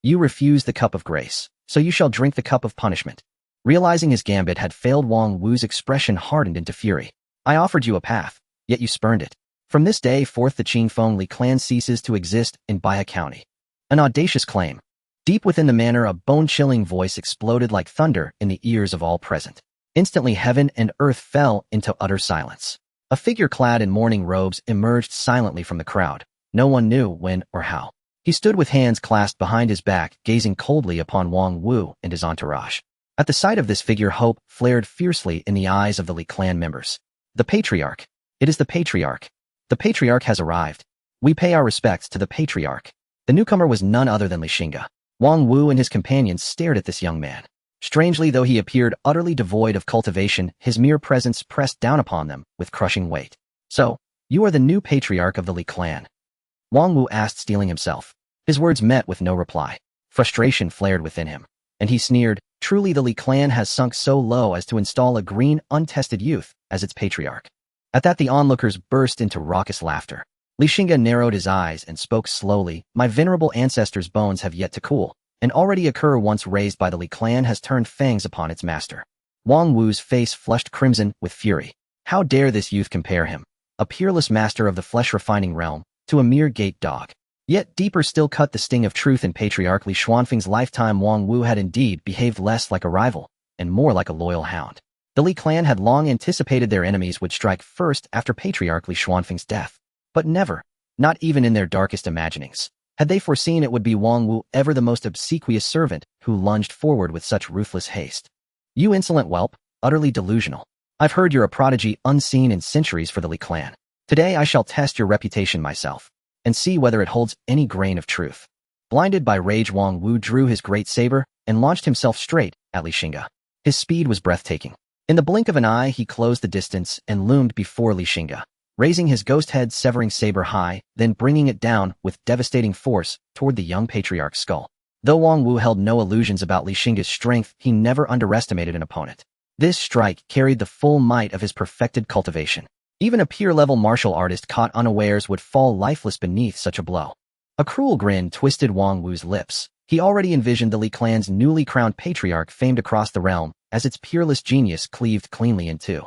Speaker 1: "You refuse the cup of grace, so you shall drink the cup of punishment." Realizing his gambit had failed, Wang Wu's expression hardened into fury. "I offered you a path, yet you spurned it. From this day forth the Qingfeng Li clan ceases to exist in Baya County." An audacious claim. Deep within the manor, a bone-chilling voice exploded like thunder in the ears of all present. Instantly, heaven and earth fell into utter silence. A figure clad in mourning robes emerged silently from the crowd. No one knew when or how. He stood with hands clasped behind his back, gazing coldly upon Wang Wu and his entourage. At the sight of this figure, hope flared fiercely in the eyes of the Li clan members. "The patriarch. It is the patriarch. The patriarch has arrived. We pay our respects to the patriarch." The newcomer was none other than Xingge. Wang Wu and his companions stared at this young man. Strangely, though he appeared utterly devoid of cultivation, his mere presence pressed down upon them with crushing weight. "So, you are the new patriarch of the Li clan?" Wang Wu asked, steeling himself. His words met with no reply. Frustration flared within him, and he sneered, "Truly the Li clan has sunk so low as to install a green, untested youth as its patriarch." At that, the onlookers burst into raucous laughter. Xingge narrowed his eyes and spoke slowly. "My venerable ancestors' bones have yet to cool. An already a cur once raised by the Li clan has turned fangs upon its master." Wang Wu's face flushed crimson with fury. How dare this youth compare him, a peerless master of the flesh-refining realm, to a mere gate dog? Yet deeper still cut the sting of truth. In Patriarch Li Xuanfeng's lifetime, Wang Wu had indeed behaved less like a rival and more like a loyal hound. The Li clan had long anticipated their enemies would strike first after Patriarch Li Xuanfeng's death. But never, not even in their darkest imaginings, had they foreseen it would be Wang Wu, ever the most obsequious servant, who lunged forward with such ruthless haste. "You insolent whelp, utterly delusional. I've heard you're a prodigy unseen in centuries for the Li clan. Today I shall test your reputation myself, and see whether it holds any grain of truth." Blinded by rage, Wang Wu drew his great saber and launched himself straight at Xingge. His speed was breathtaking. In the blink of an eye, he closed the distance and loomed before Xingge, raising his ghost head, severing saber high, then bringing it down with devastating force toward the young patriarch's skull. Though Wang Wu held no illusions about Xingge's strength, he never underestimated an opponent. This strike carried the full might of his perfected cultivation. Even a peer-level martial artist caught unawares would fall lifeless beneath such a blow. A cruel grin twisted Wang Wu's lips. He already envisioned the Li clan's newly crowned patriarch famed across the realm as its peerless genius cleaved cleanly in two.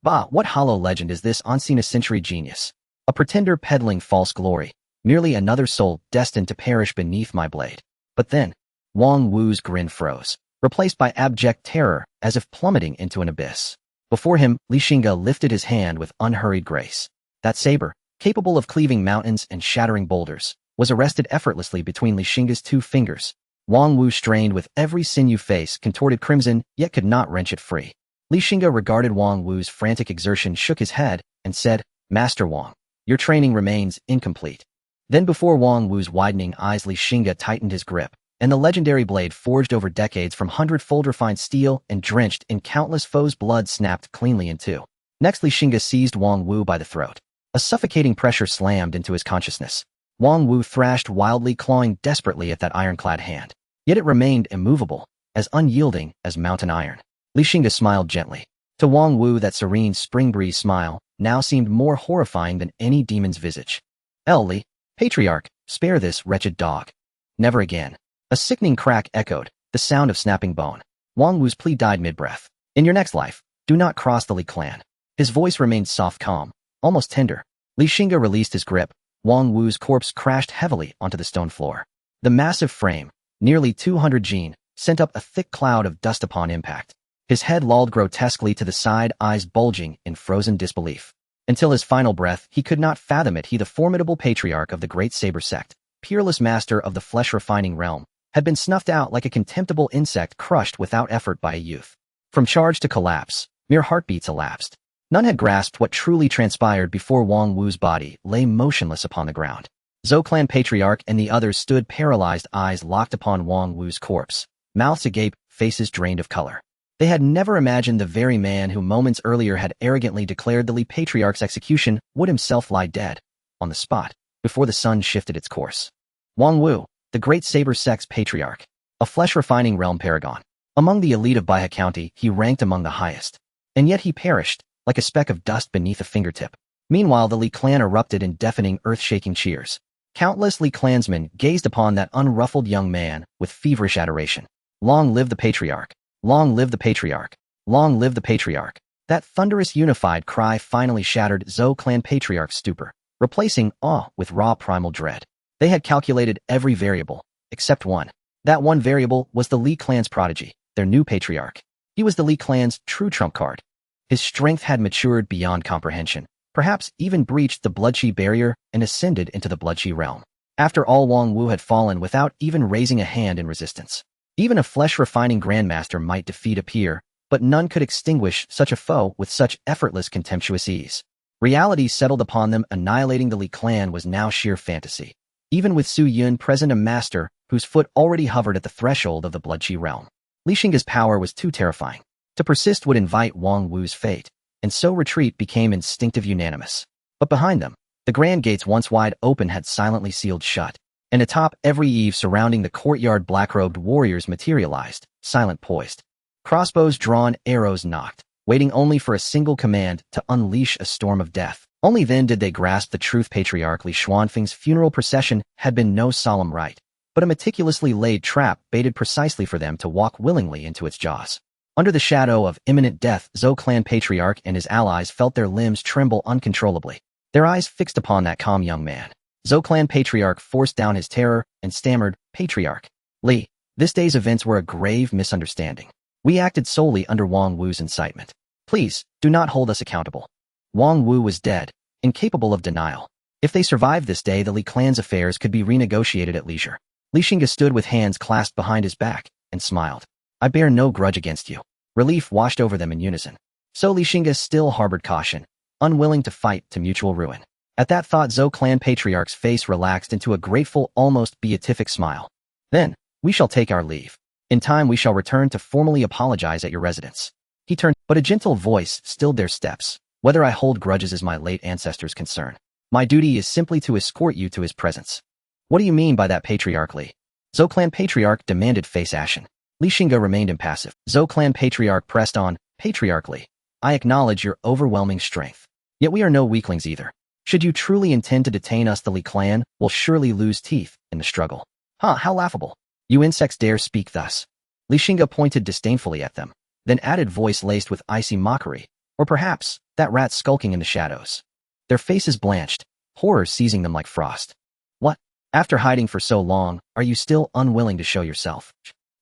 Speaker 1: Bah, what hollow legend is this unseen a century genius? A pretender peddling false glory, merely another soul destined to perish beneath my blade. But then, Wang Wu's grin froze, replaced by abject terror, as if plummeting into an abyss. Before him, Xingge lifted his hand with unhurried grace. That saber, capable of cleaving mountains and shattering boulders, was arrested effortlessly between Xingge's two fingers. Wang Wu strained with every sinew, face contorted crimson, yet could not wrench it free. Xingge regarded Wang Wu's frantic exertion, shook his head, and said, "Master Wang, your training remains incomplete." Then before Wang Wu's widening eyes, Xingge tightened his grip, and the legendary blade, forged over decades from hundredfold refined steel and drenched in countless foes' blood, snapped cleanly in two. Next, Xingge seized Wang Wu by the throat. A suffocating pressure slammed into his consciousness. Wang Wu thrashed wildly, clawing desperately at that ironclad hand. Yet it remained immovable, as unyielding as mountain iron. Xingge smiled gently. To Wang Wu, that serene spring breeze smile now seemed more horrifying than any demon's visage. "Li, patriarch, spare this wretched dog." "Never again." A sickening crack echoed, the sound of snapping bone. Wang Wu's plea died mid-breath. In your next life, do not cross the Li clan. His voice remained soft calm, almost tender. Li Xingge released his grip. Wang Wu's corpse crashed heavily onto the stone floor. The massive frame, nearly 200 jin, sent up a thick cloud of dust upon impact. His head lolled grotesquely to the side, eyes bulging in frozen disbelief. Until his final breath, he could not fathom it. He, the formidable patriarch of the great saber sect, peerless master of the flesh-refining realm, had been snuffed out like a contemptible insect crushed without effort by a youth. From charge to collapse, mere heartbeats elapsed. None had grasped what truly transpired before Wang Wu's body lay motionless upon the ground. Zhou clan patriarch and the others stood paralyzed, eyes locked upon Wang Wu's corpse, mouths agape, faces drained of color. They had never imagined the very man who moments earlier had arrogantly declared the Li patriarch's execution would himself lie dead, on the spot, before the sun shifted its course. Wang Wu, the great saber sect's patriarch, a flesh-refining realm paragon. Among the elite of Baihe County, he ranked among the highest. And yet he perished, like a speck of dust beneath a fingertip. Meanwhile, the Li clan erupted in deafening, earth-shaking cheers. Countless Li clansmen gazed upon that unruffled young man with feverish adoration. Long live the patriarch! Long live the patriarch! Long live the patriarch! That thunderous unified cry finally shattered Zhou clan patriarch's stupor, replacing awe with raw primal dread. They had calculated every variable, except one. That one variable was the Li clan's prodigy, their new patriarch. He was the Li clan's true trump card. His strength had matured beyond comprehension, perhaps even breached the blood-chi barrier and ascended into the blood-chi realm. After all, Wang Wu had fallen without even raising a hand in resistance. Even a flesh-refining grandmaster might defeat a peer, but none could extinguish such a foe with such effortless, contemptuous ease. Reality settled upon them. Annihilating the Li clan was now sheer fantasy. Even with Su Yun present, a master whose foot already hovered at the threshold of the blood-chi realm. Li Xingge's power was too terrifying. To persist would invite Wang Wu's fate, and so retreat became instinctive, unanimous. But behind them, the grand gates once wide open had silently sealed shut, and atop every eave surrounding the courtyard black-robed warriors materialized, silent poised. Crossbows drawn, arrows knocked, waiting only for a single command to unleash a storm of death. Only then did they grasp the truth. Patriarch Li Xuanfeng's funeral procession had been no solemn rite, but a meticulously laid trap baited precisely for them to walk willingly into its jaws. Under the shadow of imminent death, Zhou clan patriarch and his allies felt their limbs tremble uncontrollably, their eyes fixed upon that calm young man. Zhou clan patriarch forced down his terror and stammered, "Patriarch Li, this day's events were a grave misunderstanding. We acted solely under Wang Wu's incitement. Please, do not hold us accountable." Wang Wu was dead, incapable of denial. If they survived this day, the Li clan's affairs could be renegotiated at leisure. Li Xingge stood with hands clasped behind his back and smiled. "I bear no grudge against you." Relief washed over them in unison. So Li Xingge still harbored caution, unwilling to fight to mutual ruin. At that thought, Zhou clan patriarch's face relaxed into a grateful, almost beatific smile. "Then, we shall take our leave. In time we shall return to formally apologize at your residence." He turned, but a gentle voice stilled their steps. "Whether I hold grudges is my late ancestor's concern. My duty is simply to escort you to his presence." "What do you mean by that, Patriarch Li?" Zhou clan patriarch demanded, face ashen. Li Xingge remained impassive. Zhou clan patriarch pressed on, "Patriarch Li, I acknowledge your overwhelming strength. Yet we are no weaklings either. Should you truly intend to detain us, the Li clan will surely lose teeth in the struggle." How laughable. You insects dare speak thus." Li Xingge pointed disdainfully at them, then added, voice laced with icy mockery, "Or perhaps, that rat skulking in the shadows." Their faces blanched, horror seizing them like frost. "What? After hiding for so long, are you still unwilling to show yourself?"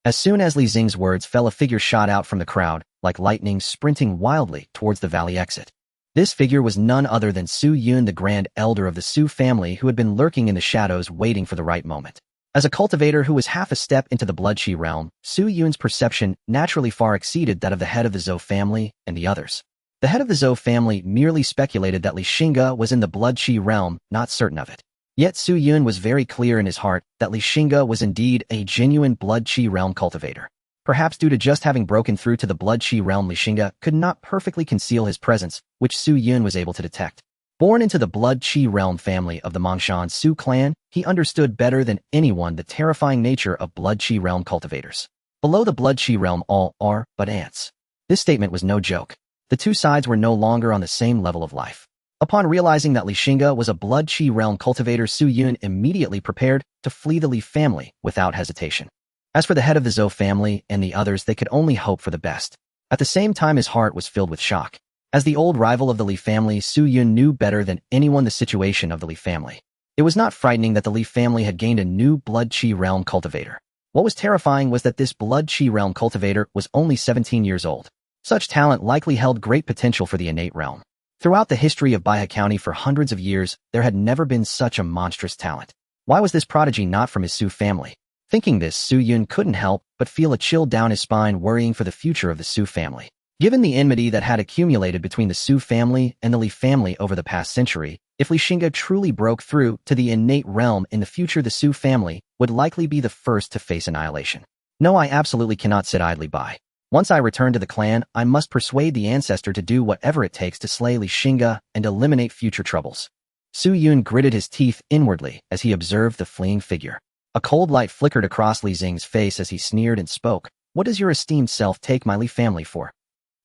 Speaker 1: As soon as Li Xing's words fell, a figure shot out from the crowd, like lightning, sprinting wildly towards the valley exit. This figure was none other than Su Yun, the grand elder of the Su family, who had been lurking in the shadows waiting for the right moment. As a cultivator who was half a step into the blood-chi realm, Su Yun's perception naturally far exceeded that of the head of the Zhou family and the others. The head of the Zhou family merely speculated that Li Xingge was in the blood-chi realm, not certain of it. Yet Su Yun was very clear in his heart that Li Xingge was indeed a genuine blood-chi realm cultivator. Perhaps due to just having broken through to the blood-chi realm, Li Xingge could not perfectly conceal his presence, which Su Yun was able to detect. Born into the blood-chi realm family of the Mongshan Su clan, he understood better than anyone the terrifying nature of blood-chi realm cultivators. Below the blood-chi realm, all are but ants. This statement was no joke. The two sides were no longer on the same level of life. Upon realizing that Li Xingge was a blood-chi realm cultivator, Su Yun immediately prepared to flee the Li family without hesitation. As for the head of the Zhou family and the others, they could only hope for the best. At the same time, his heart was filled with shock. As the old rival of the Li family, Su Yun knew better than anyone the situation of the Li family. It was not frightening that the Li family had gained a new blood chi realm cultivator. What was terrifying was that this blood chi realm cultivator was only 17 years old. Such talent likely held great potential for the innate realm. Throughout the history of Baihe County for hundreds of years, there had never been such a monstrous talent. Why was this prodigy not from his Su family? Thinking this, Su Yun couldn't help but feel a chill down his spine, worrying for the future of the Su family. Given the enmity that had accumulated between the Su family and the Li family over the past century, if Li Xingge truly broke through to the innate realm in the future, the Su family would likely be the first to face annihilation. No, I absolutely cannot sit idly by. Once I return to the clan, I must persuade the ancestor to do whatever it takes to slay Li Xingge and eliminate future troubles. Su Yun gritted his teeth inwardly as he observed the fleeing figure. A cold light flickered across Li Xing's face as he sneered and spoke. What does your esteemed self take my Li family for?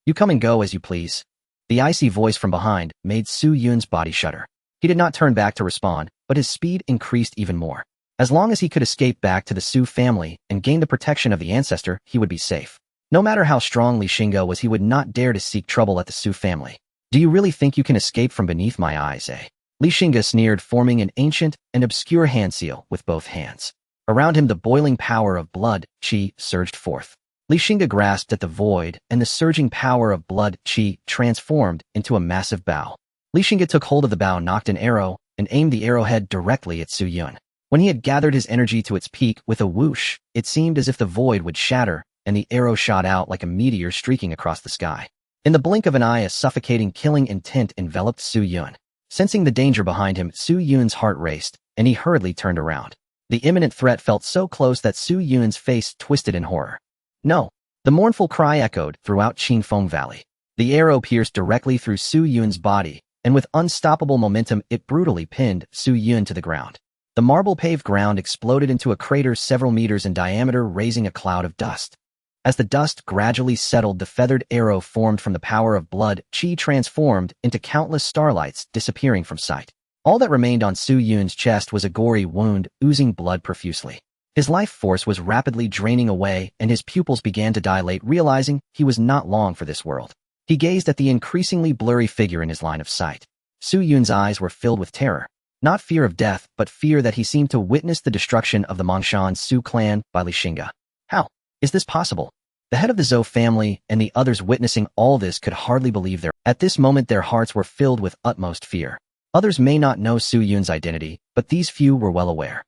Speaker 1: You come and go as you please. The icy voice from behind made Su Yun's body shudder. He did not turn back to respond, but his speed increased even more. As long as he could escape back to the Su family and gain the protection of the ancestor, he would be safe. No matter how strong Li Xingge was, he would not dare to seek trouble at the Su family. Do you really think you can escape from beneath my eyes, eh? Li Xingge sneered, forming an ancient and obscure hand seal with both hands. Around him, the boiling power of blood chi surged forth. Li Xingge grasped at the void, and the surging power of blood chi transformed into a massive bow. Li Xingge took hold of the bow, nocked an arrow, and aimed the arrowhead directly at Su Yun. When he had gathered his energy to its peak with a whoosh, it seemed as if the void would shatter, and the arrow shot out like a meteor streaking across the sky. In the blink of an eye, a suffocating, killing intent enveloped Su Yun. Sensing the danger behind him, Su Yun's heart raced, and he hurriedly turned around. The imminent threat felt so close that Su Yun's face twisted in horror. No! The mournful cry echoed throughout Qingfeng Valley. The arrow pierced directly through Su Yun's body, and with unstoppable momentum, it brutally pinned Su Yun to the ground. The marble-paved ground exploded into a crater several meters in diameter, raising a cloud of dust. As the dust gradually settled, the feathered arrow formed from the power of blood chi transformed into countless starlights, disappearing from sight. All that remained on Su Yun's chest was a gory wound, oozing blood profusely. His life force was rapidly draining away, and his pupils began to dilate, realizing he was not long for this world. He gazed at the increasingly blurry figure in his line of sight. Su Yun's eyes were filled with terror. Not fear of death, but fear that he seemed to witness the destruction of the Mongshan Su clan by Li Xingge. How is this possible? The head of the Zhou family and the others witnessing all this could hardly believe at this moment their hearts were filled with utmost fear. Others may not know Su Yun's identity, but these few were well aware.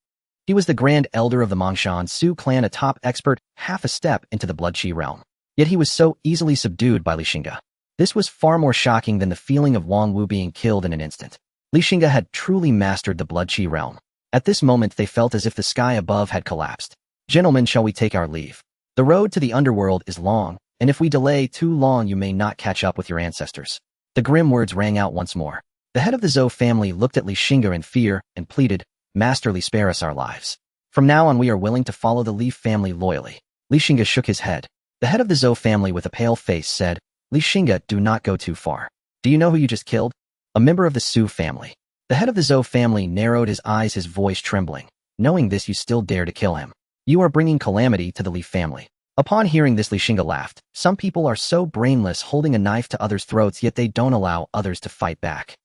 Speaker 1: He was the grand elder of the Mongshan Su clan, a top expert, half a step into the blood chi realm. Yet he was so easily subdued by Li Xingge. This was far more shocking than the feeling of Wang Wu being killed in an instant. Li Xingge had truly mastered the blood chi realm. At this moment they felt as if the sky above had collapsed. Gentlemen, shall we take our leave? The road to the underworld is long, and if we delay too long you may not catch up with your ancestors. The grim words rang out once more. The head of the Zhou family looked at Li Xingge in fear and pleaded, Masterly, spare us our lives. From now on we are willing to follow the Li family loyally. Li Xingge shook his head. The head of the Zhou family with a pale face said, Li Xingge, do not go too far. Do you know who you just killed? A member of the Su family. The head of the Zhou family narrowed his eyes, his voice trembling. Knowing this, you still dare to kill him. You are bringing calamity to the Li family. Upon hearing this, Li Xingge laughed. Some people are so brainless, holding a knife to others' throats, yet they don't allow others to fight back.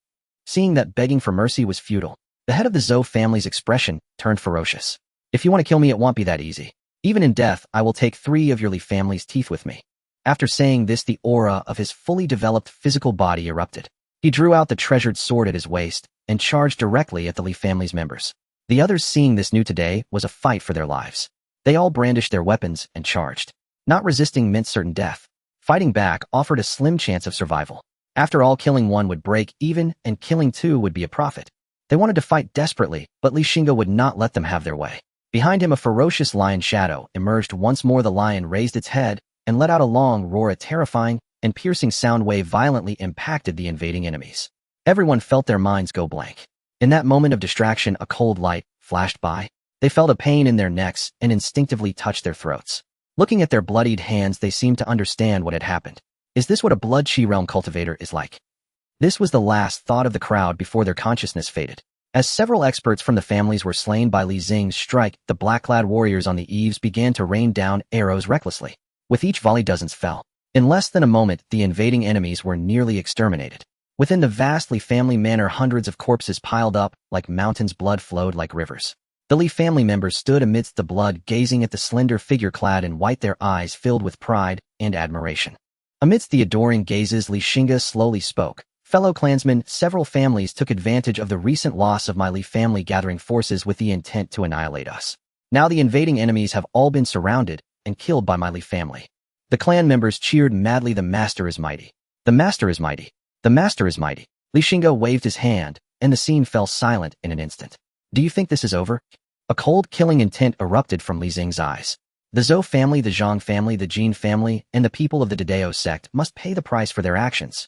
Speaker 1: Seeing that begging for mercy was futile, the head of the Zhou family's expression turned ferocious. If you want to kill me, it won't be that easy. Even in death, I will take 3 of your Li family's teeth with me. After saying this, the aura of his fully developed physical body erupted. He drew out the treasured sword at his waist and charged directly at the Li family's members. The others, seeing this, knew today was a fight for their lives. They all brandished their weapons and charged. Not resisting meant certain death. Fighting back offered a slim chance of survival. After all, killing one would break even, and killing 2 would be a profit. They wanted to fight desperately, but Li Xingge would not let them have their way. Behind him, a ferocious lion shadow emerged once more. The lion raised its head and let out a long roar. A terrifying and piercing sound wave violently impacted the invading enemies. Everyone felt their minds go blank. In that moment of distraction, a cold light flashed by. They felt a pain in their necks and instinctively touched their throats. Looking at their bloodied hands, they seemed to understand what had happened. Is this what a blood chi realm cultivator is like? This was the last thought of the crowd before their consciousness faded. As several experts from the families were slain by Li Xing's strike, the black-clad warriors on the eaves began to rain down arrows recklessly. With each volley, dozens fell. In less than a moment, the invading enemies were nearly exterminated. Within the vast Li family manor, hundreds of corpses piled up like mountains, blood flowed like rivers. The Li family members stood amidst the blood, gazing at the slender figure clad in white, their eyes filled with pride and admiration. Amidst the adoring gazes, Li Xingge slowly spoke. Fellow clansmen, several families took advantage of the recent loss of my Li family, gathering forces with the intent to annihilate us. Now the invading enemies have all been surrounded and killed by my Li family. The clan members cheered madly. The master is mighty. The master is mighty. The master is mighty. Li Xingge waved his hand, and the scene fell silent in an instant. Do you think this is over? A cold, killing intent erupted from Li Xing's eyes. The Zhou family, the Zhang family, the Jin family, and the people of the Dedeo sect must pay the price for their actions.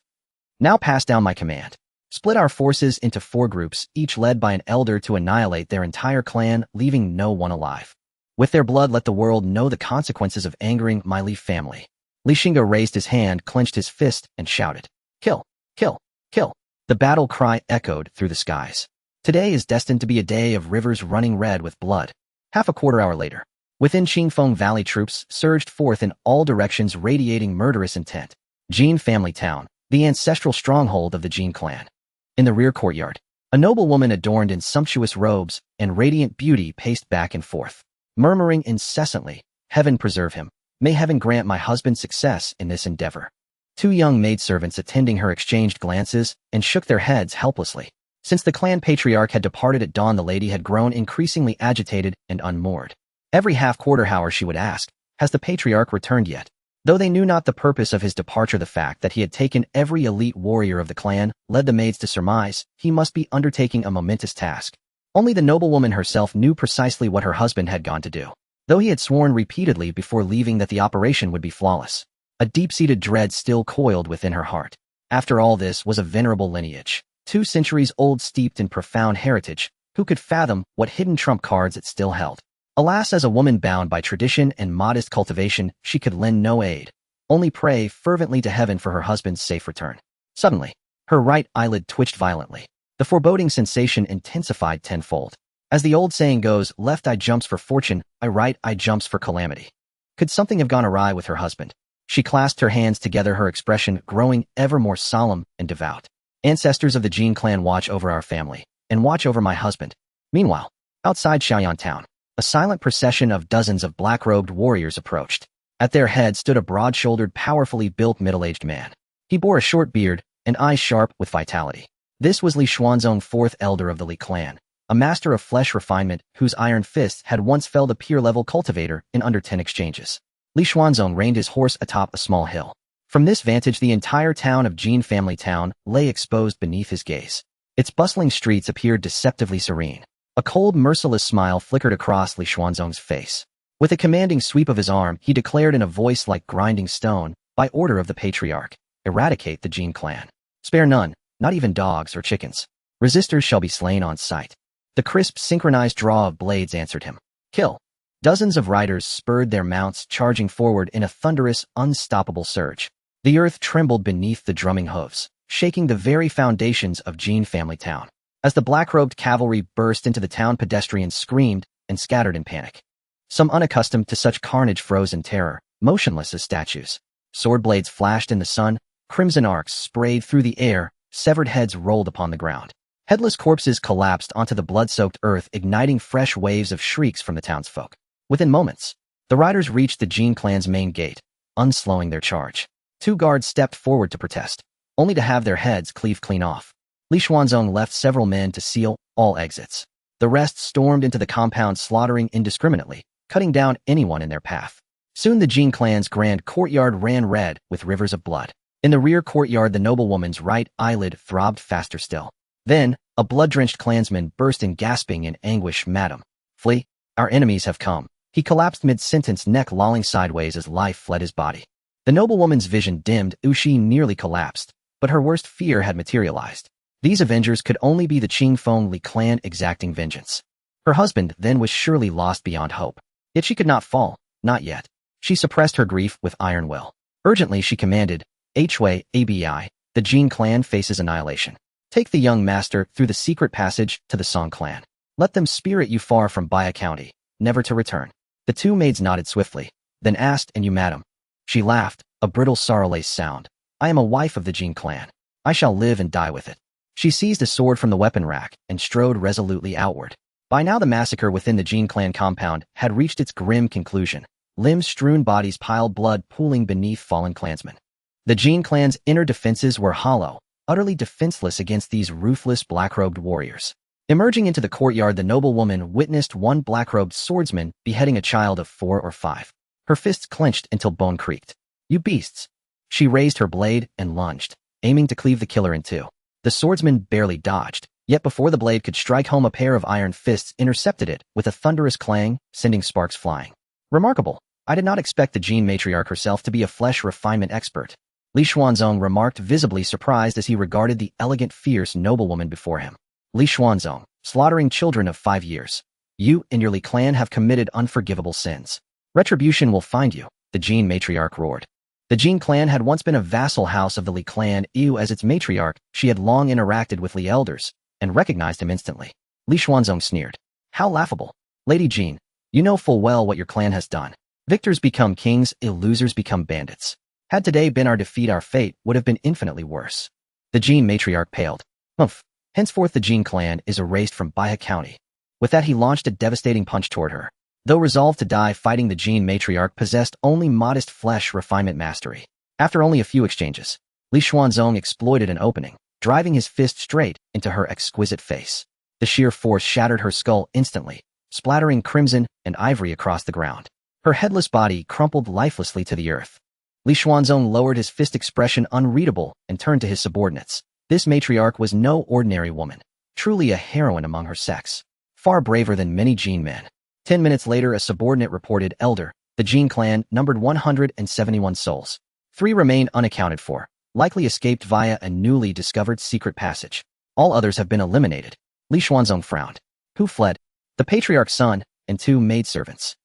Speaker 1: Now pass down my command. Split our forces into 4 groups, each led by an elder, to annihilate their entire clan, leaving no one alive. With their blood, let the world know the consequences of angering my Li family. Li Xingge raised his hand, clenched his fist, and shouted, "Kill! Kill! Kill!" The battle cry echoed through the skies. Today is destined to be a day of rivers running red with blood. Half a quarter hour later, within Qingfeng Valley, troops surged forth in all directions, radiating murderous intent. Jin Family Town, the ancestral stronghold of the Jin clan. In the rear courtyard, a noble woman adorned in sumptuous robes and radiant beauty paced back and forth, murmuring incessantly, "Heaven preserve him. May heaven grant my husband success in this endeavor." 2 young maidservants attending her exchanged glances and shook their heads helplessly. Since the clan patriarch had departed at dawn, the lady had grown increasingly agitated and unmoored. Every half-quarter hour she would ask, "Has the patriarch returned yet?" Though they knew not the purpose of his departure, the fact that he had taken every elite warrior of the clan led the maids to surmise he must be undertaking a momentous task. Only the noblewoman herself knew precisely what her husband had gone to do, though he had sworn repeatedly before leaving that the operation would be flawless. A deep-seated dread still coiled within her heart. After all, this was a venerable lineage, 2 centuries old, steeped in profound heritage. Who could fathom what hidden trump cards it still held? Alas, as a woman bound by tradition and modest cultivation, she could lend no aid, only pray fervently to heaven for her husband's safe return. Suddenly, her right eyelid twitched violently. The foreboding sensation intensified tenfold. As the old saying goes, left eye jumps for fortune, right eye jumps for calamity. Could something have gone awry with her husband? She clasped her hands together, her expression growing ever more solemn and devout. Ancestors of the Jin clan, watch over our family, and watch over my husband. Meanwhile, outside Xiaoyan town, a silent procession of dozens of black-robed warriors approached. At their head stood a broad-shouldered, powerfully built middle-aged man. He bore a short beard and eyes sharp with vitality. This was Li Xuanzong, 4th elder of the Li clan, a master of flesh refinement whose iron fist had once felled a peer-level cultivator in under 10 exchanges. Li Xuanzong reined his horse atop a small hill. From this vantage, the entire town of Jin Family Town lay exposed beneath his gaze. Its bustling streets appeared deceptively serene. A cold, merciless smile flickered across Li Xuanzong's face. With a commanding sweep of his arm, he declared in a voice like grinding stone, "By order of the patriarch, eradicate the Jin clan. Spare none, not even dogs or chickens. Resistors shall be slain on sight." The crisp, synchronized draw of blades answered him. "Kill." Dozens of riders spurred their mounts, charging forward in a thunderous, unstoppable surge. The earth trembled beneath the drumming hooves, shaking the very foundations of Jin Family Town. As the black-robed cavalry burst into the town, pedestrians screamed and scattered in panic. Some, unaccustomed to such carnage, froze in terror, motionless as statues. Sword blades flashed in the sun, crimson arcs sprayed through the air, severed heads rolled upon the ground. Headless corpses collapsed onto the blood-soaked earth, igniting fresh waves of shrieks from the townsfolk. Within moments, the riders reached the Jin clan's main gate, unslowing their charge. 2 guards stepped forward to protest, only to have their heads cleaved clean off. Li Xuanzong left several men to seal all exits. The rest stormed into the compound, slaughtering indiscriminately, cutting down anyone in their path. Soon the Jin clan's grand courtyard ran red with rivers of blood. In the rear courtyard, the noblewoman's right eyelid throbbed faster still. Then, a blood-drenched clansman burst in, gasping in anguish, "Madam, flee, our enemies have come." He collapsed mid-sentence, neck lolling sideways as life fled his body. The noblewoman's vision dimmed. She nearly collapsed, but her worst fear had materialized. These avengers could only be the Qingfeng Li clan exacting vengeance. Her husband, then, was surely lost beyond hope. Yet she could not fall, not yet. She suppressed her grief with iron will. Urgently she commanded, "Hway, Abi, the Jin clan faces annihilation. Take the young master through the secret passage to the Song clan. Let them spirit you far from Baya County, never to return. The two maids nodded swiftly, then asked, and you, madam? She laughed, a brittle sorrow-laced sound. I am a wife of the Xingge clan. I shall live and die with it. She seized a sword from the weapon rack and strode resolutely outward. By now the massacre within the Xingge clan compound had reached its grim conclusion. Limb-strewn bodies piled, blood pooling beneath fallen clansmen. The Xingge clan's inner defenses were hollow, utterly defenseless against these ruthless black-robed warriors. Emerging into the courtyard, the noblewoman witnessed one black-robed swordsman beheading a child of 4 or 5. Her fists clenched until bone creaked. You beasts! She raised her blade and lunged, aiming to cleave the killer in two. The swordsman barely dodged, yet before the blade could strike home, a pair of iron fists intercepted it with a thunderous clang, sending sparks flying. Remarkable. I did not expect the Xingge matriarch herself to be a flesh refinement expert. Li Xuanzong remarked, visibly surprised as he regarded the elegant, fierce noblewoman before him. Li Xuanzong, slaughtering children of 5 years. You and your Li clan have committed unforgivable sins. Retribution will find you, the Xingge matriarch roared. The Xingge clan had once been a vassal house of the Li clan. As its matriarch, she had long interacted with Li elders, and recognized him instantly. Li Xuanzong sneered. How laughable. Lady Xingge, you know full well what your clan has done. Victors become kings, losers become bandits. Had today been our defeat, our fate would have been infinitely worse. The Xingge matriarch paled. Humph. Henceforth the Xingge clan is erased from Baya County. With that he launched a devastating punch toward her. Though resolved to die fighting, the Xingge matriarch possessed only modest flesh refinement mastery. After only a few exchanges, Li Xuanzong exploited an opening, driving his fist straight into her exquisite face. The sheer force shattered her skull instantly, splattering crimson and ivory across the ground. Her headless body crumpled lifelessly to the earth. Li Xuanzong lowered his fist, expression unreadable, and turned to his subordinates. This matriarch was no ordinary woman, truly a heroine among her sex, far braver than many Xingge men. 10 minutes later, a subordinate reported, Elder, the Xingge clan numbered 171 souls. 3 remain unaccounted for, likely escaped via a newly discovered secret passage. All others have been eliminated. Li Xuanzong frowned. Who fled? The patriarch's son and 2 maidservants.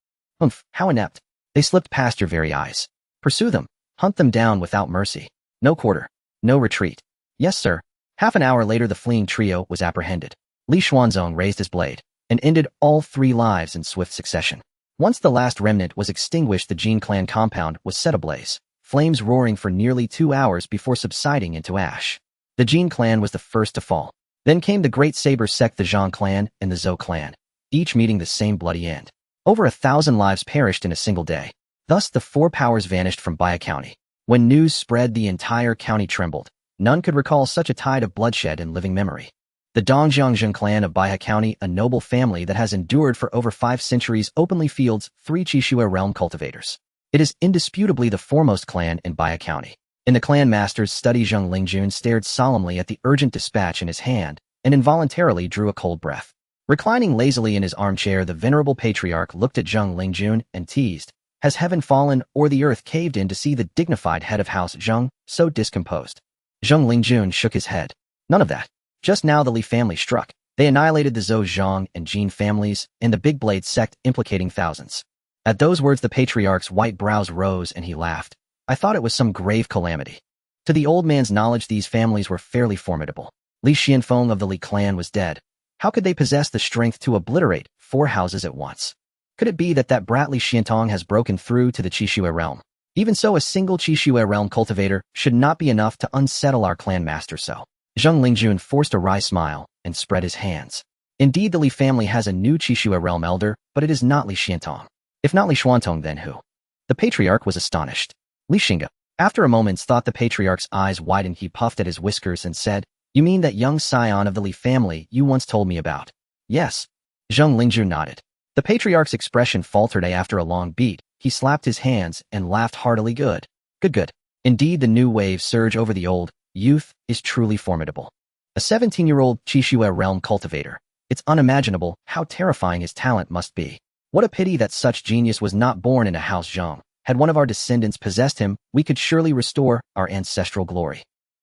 Speaker 1: Humph, how inept. They slipped past your very eyes. Pursue them. Hunt them down without mercy. No quarter. No retreat. Yes, sir. Half an hour later, the fleeing trio was apprehended. Li Xuanzong raised his blade and ended all 3 lives in swift succession. Once the last remnant was extinguished, the Xingge clan compound was set ablaze, flames roaring for nearly 2 hours before subsiding into ash. The Xingge clan was the first to fall. Then came the great saber sect, the Zhang clan and the Zhou clan, each meeting the same bloody end. Over 1,000 lives perished in a single day. Thus the 4 powers vanished from Baya County. When news spread, the entire county trembled. None could recall such a tide of bloodshed in living memory. The Dongjiangzhen clan of Baya County, a noble family that has endured for over 5 centuries, openly fields 3 Qixue realm cultivators. It is indisputably the foremost clan in Baya County. In the clan master's study, Zheng Lingjun stared solemnly at the urgent dispatch in his hand and involuntarily drew a cold breath. Reclining lazily in his armchair, the venerable patriarch looked at Zheng Lingjun and teased. Has heaven fallen or the earth caved in to see the dignified head of House Zheng so discomposed? Zheng Lingjun shook his head. None of that. Just now the Li family struck. They annihilated the Zhou Zhang and Jin families and the Big Blade sect, implicating thousands. At those words the patriarch's white brows rose and he laughed. I thought it was some grave calamity. To the old man's knowledge, these families were fairly formidable. Li Xianfeng of the Li clan was dead. How could they possess the strength to obliterate 4 houses at once? Could it be that brat Li Xiantong has broken through to the Qixue realm? Even so, a single Qixue realm cultivator should not be enough to unsettle our clan master. So Zheng Lingjun forced a wry smile and spread his hands. Indeed, the Li family has a new Qixue realm elder, but it is not Li Xiantong. If not Li Xuantong, then who? The patriarch was astonished. Li Xingge. After a moment's thought, the patriarch's eyes widened. He puffed at his whiskers and said, You mean that young scion of the Li family you once told me about? Yes. Zheng Lingjun nodded. The patriarch's expression faltered. After a long beat, he slapped his hands and laughed heartily. Good. Good. Indeed, the new wave surge over the old. Youth is truly formidable. A 17-year-old Qixue realm cultivator. It's unimaginable how terrifying his talent must be. What a pity that such genius was not born in a house Zhang. Had one of our descendants possessed him, we could surely restore our ancestral glory.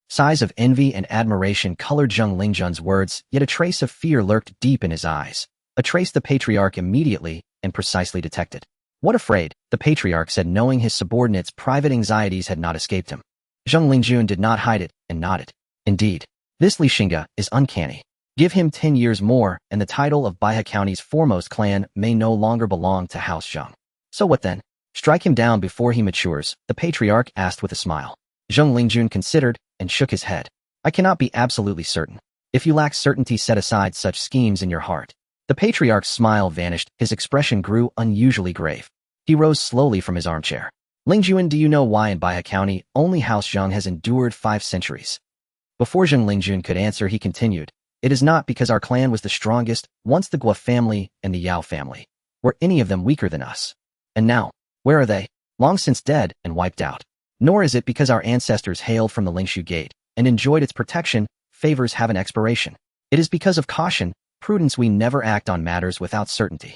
Speaker 1: Sighs of envy and admiration colored Zheng Lingjun's words, yet a trace of fear lurked deep in his eyes. A trace the patriarch immediately and precisely detected. What afraid, the patriarch said, knowing his subordinates' private anxieties had not escaped him. Zheng Lingjun did not hide it and nodded. Indeed. This Li Xingge is uncanny. Give him 10 years more, and the title of Baihe County's foremost clan may no longer belong to House Xingge. So what then? Strike him down before he matures, the patriarch asked with a smile. Zheng Lingjun considered and shook his head. I cannot be absolutely certain. If you lack certainty, set aside such schemes in your heart. The patriarch's smile vanished, his expression grew unusually grave. He rose slowly from his armchair. Lingjun, do you know why in Baihe County only House Xingge has endured 5 centuries? Before Zheng Lingjun could answer, he continued, it is not because our clan was the strongest, once the Gua family and the Yao family. Were any of them weaker than us? And now, where are they? Long since dead and wiped out. Nor is it because our ancestors hailed from the Lingshu Gate and enjoyed its protection, favors have an expiration. It is because of caution, prudence we never act on matters without certainty.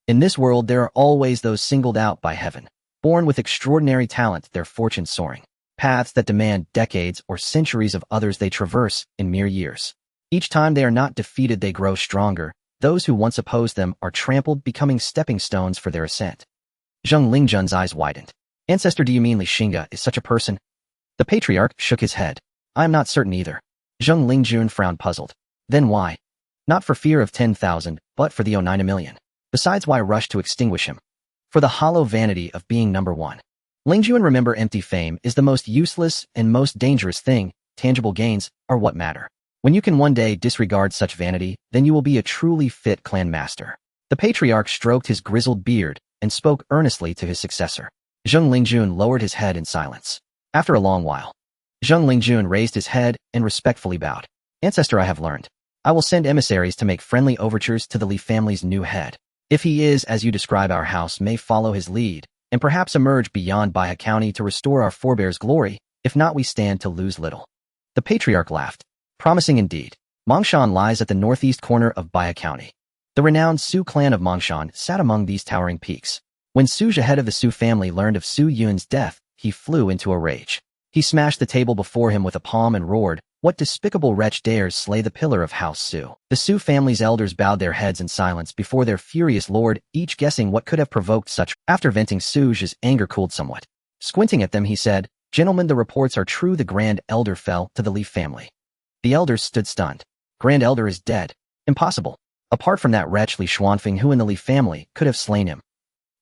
Speaker 1: In this world there are always those singled out by heaven, born with extraordinary talent, their fortune soaring. Paths that demand decades or centuries of others they traverse in mere years. Each time they are not defeated they grow stronger. Those who once opposed them are trampled, becoming stepping stones for their ascent. Zheng Lingjun's eyes widened. Ancestor, do you mean Li Xingge is such a person? The patriarch shook his head. I am not certain either. Zheng Lingjun frowned, puzzled. Then why? Not for fear of 10,000, but for the 9 million. Besides, why rush to extinguish him? For the hollow vanity of being number one. Lingjun, remember, empty fame is the most useless and most dangerous thing. Tangible gains are what matter. When you can one day disregard such vanity, then you will be a truly fit clan master. The patriarch stroked his grizzled beard and spoke earnestly to his successor. Zheng Lingjun lowered his head in silence. After a long while, Zheng Lingjun raised his head and respectfully bowed. Ancestor, I have learned. I will send emissaries to make friendly overtures to the Li family's new head. If he is, as you describe, our house may follow his lead, and perhaps emerge beyond Baihe County to restore our forebears' glory. If not, we stand to lose little. The patriarch laughed. Promising indeed. Mongshan lies at the northeast corner of Baihe County. The renowned Su clan of Mongshan sat among these towering peaks. When Xu, head of the Su family, learned of Su Yun's death, he flew into a rage. He smashed the table before him with a palm and roared, "What despicable wretch dares slay the pillar of House Su?" The Su family's elders bowed their heads in silence before their furious lord, each guessing what could have provoked such. After venting, Su's anger cooled somewhat. Squinting at them, he said, "Gentlemen, the reports are true. The Grand Elder fell to the Li family." The elders stood stunned. Grand Elder is dead. Impossible. Apart from that wretch Li Xuanfeng, who in the Li family could have slain him?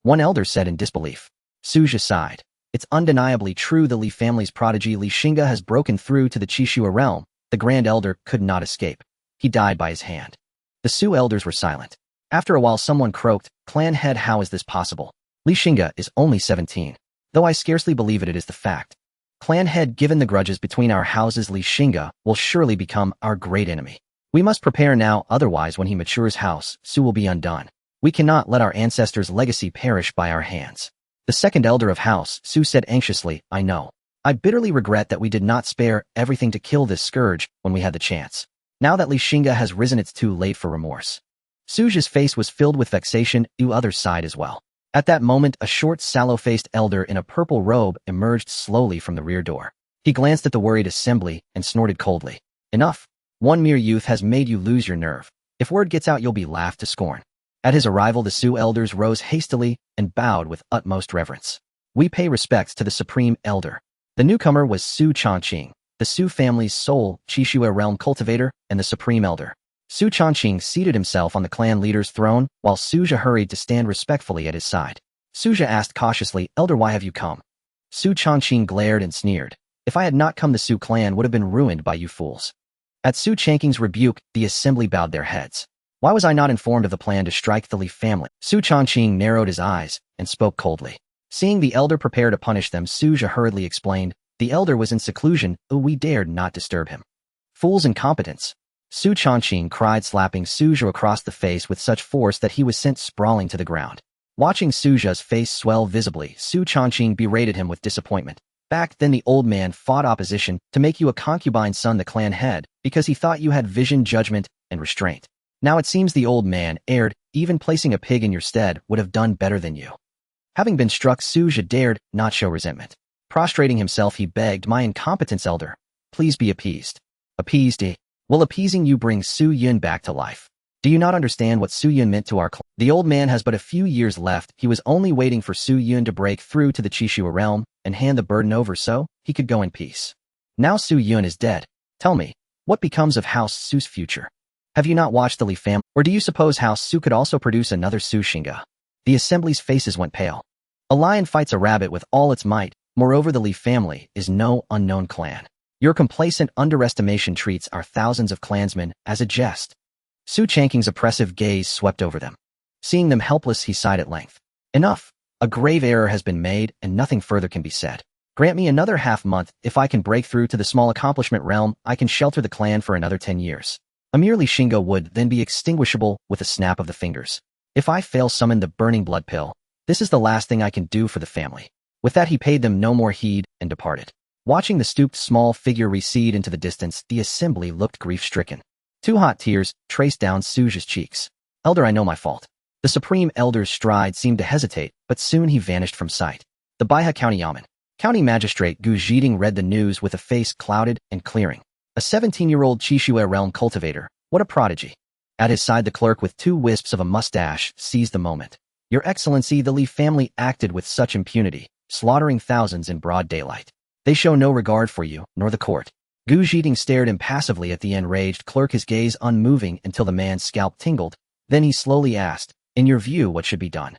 Speaker 1: One elder said in disbelief. Su sighed. It's undeniably true. The Li family's prodigy Li Xingge has broken through to the Qixue realm. The Grand Elder could not escape. He died by his hand. The Su elders were silent. After a while someone croaked, "Clan head, how is this possible? Li Xingge is only 17. Though I scarcely believe it is the fact. Clan head, given the grudges between our houses, Li Xingge will surely become our great enemy. We must prepare now, otherwise when he matures, House Su will be undone. We cannot let our ancestors' legacy perish by our hands." The second elder of House Su said anxiously, "I know. I bitterly regret that we did not spare everything to kill this scourge when we had the chance. Now that Li Xingge has risen, it's too late for remorse." Su's face was filled with vexation. The others sighed as well. At that moment, a short, sallow-faced elder in a purple robe emerged slowly from the rear door. He glanced at the worried assembly and snorted coldly. "Enough. One mere youth has made you lose your nerve. If word gets out, you'll be laughed to scorn." At his arrival, the Su elders rose hastily and bowed with utmost reverence. "We pay respects to the Supreme Elder." The newcomer was Su Chongqing, the Su family's sole Qixue realm cultivator and the Supreme Elder. Su Chongqing seated himself on the clan leader's throne, while Suja hurried to stand respectfully at his side. Suja asked cautiously, "Elder, why have you come?" Su Chongqing glared and sneered. "If I had not come, the Su clan would have been ruined by you fools." At Su Chongqing's rebuke, the assembly bowed their heads. "Why was I not informed of the plan to strike the Li family?" Su Chongqing narrowed his eyes and spoke coldly. Seeing the elder prepare to punish them, Suja hurriedly explained, "The elder was in seclusion, we dared not disturb him." "Fools, incompetents!" Su Chongqing cried, slapping Suja across the face with such force that he was sent sprawling to the ground. Watching Suja's face swell visibly, Su Chongqing berated him with disappointment. "Back then the old man fought opposition to make you a concubine son, the clan head, because he thought you had vision, judgment, and restraint. Now it seems the old man erred. Even placing a pig in your stead would have done better than you." Having been struck, Suja dared not show resentment. Prostrating himself, he begged, "My incompetence, elder. Please be appeased." "Appeased, eh? Will appeasing you bring Su Yun back to life? Do you not understand what Su Yun meant to our clan? The old man has but a few years left. He was only waiting for Su Yun to break through to the Qixue realm and hand the burden over so he could go in peace. Now Su Yun is dead. Tell me, What becomes of House Su's future? Have you not watched the Li family, or do you suppose House Su could also produce another Su Xingge? The assembly's faces went pale. A lion fights a rabbit with all its might. Moreover, the Li family is no unknown clan. Your complacent underestimation treats our thousands of clansmen as a jest. Su Changqing's oppressive gaze swept over them. Seeing them helpless, he sighed at length. Enough. A grave error has been made, and nothing further can be said. Grant me another half-month. If I can break through to the small accomplishment realm, I can shelter the clan for another 10 years. A merely Xingge would then be extinguishable with a snap of the fingers. If I fail summon the burning blood pill, this is the last thing I can do for the family. With that, he paid them no more heed and departed. Watching the stooped small figure recede into the distance, the assembly looked grief-stricken. 2 hot tears traced down Su's cheeks. Elder, I know my fault. The Supreme Elder's stride seemed to hesitate, but soon he vanished from sight. The Baihe County Yamen. County Magistrate Gu Zhiding read the news with a face clouded and clearing. A 17-year-old Qishue realm cultivator. What a prodigy. At his side, the clerk with 2 wisps of a mustache seized the moment. Your Excellency, the Li family acted with such impunity, slaughtering thousands in broad daylight. They show no regard for you, nor the court. Gu Zhiding stared impassively at the enraged clerk, his gaze unmoving until the man's scalp tingled. Then he slowly asked, in your view, what should be done?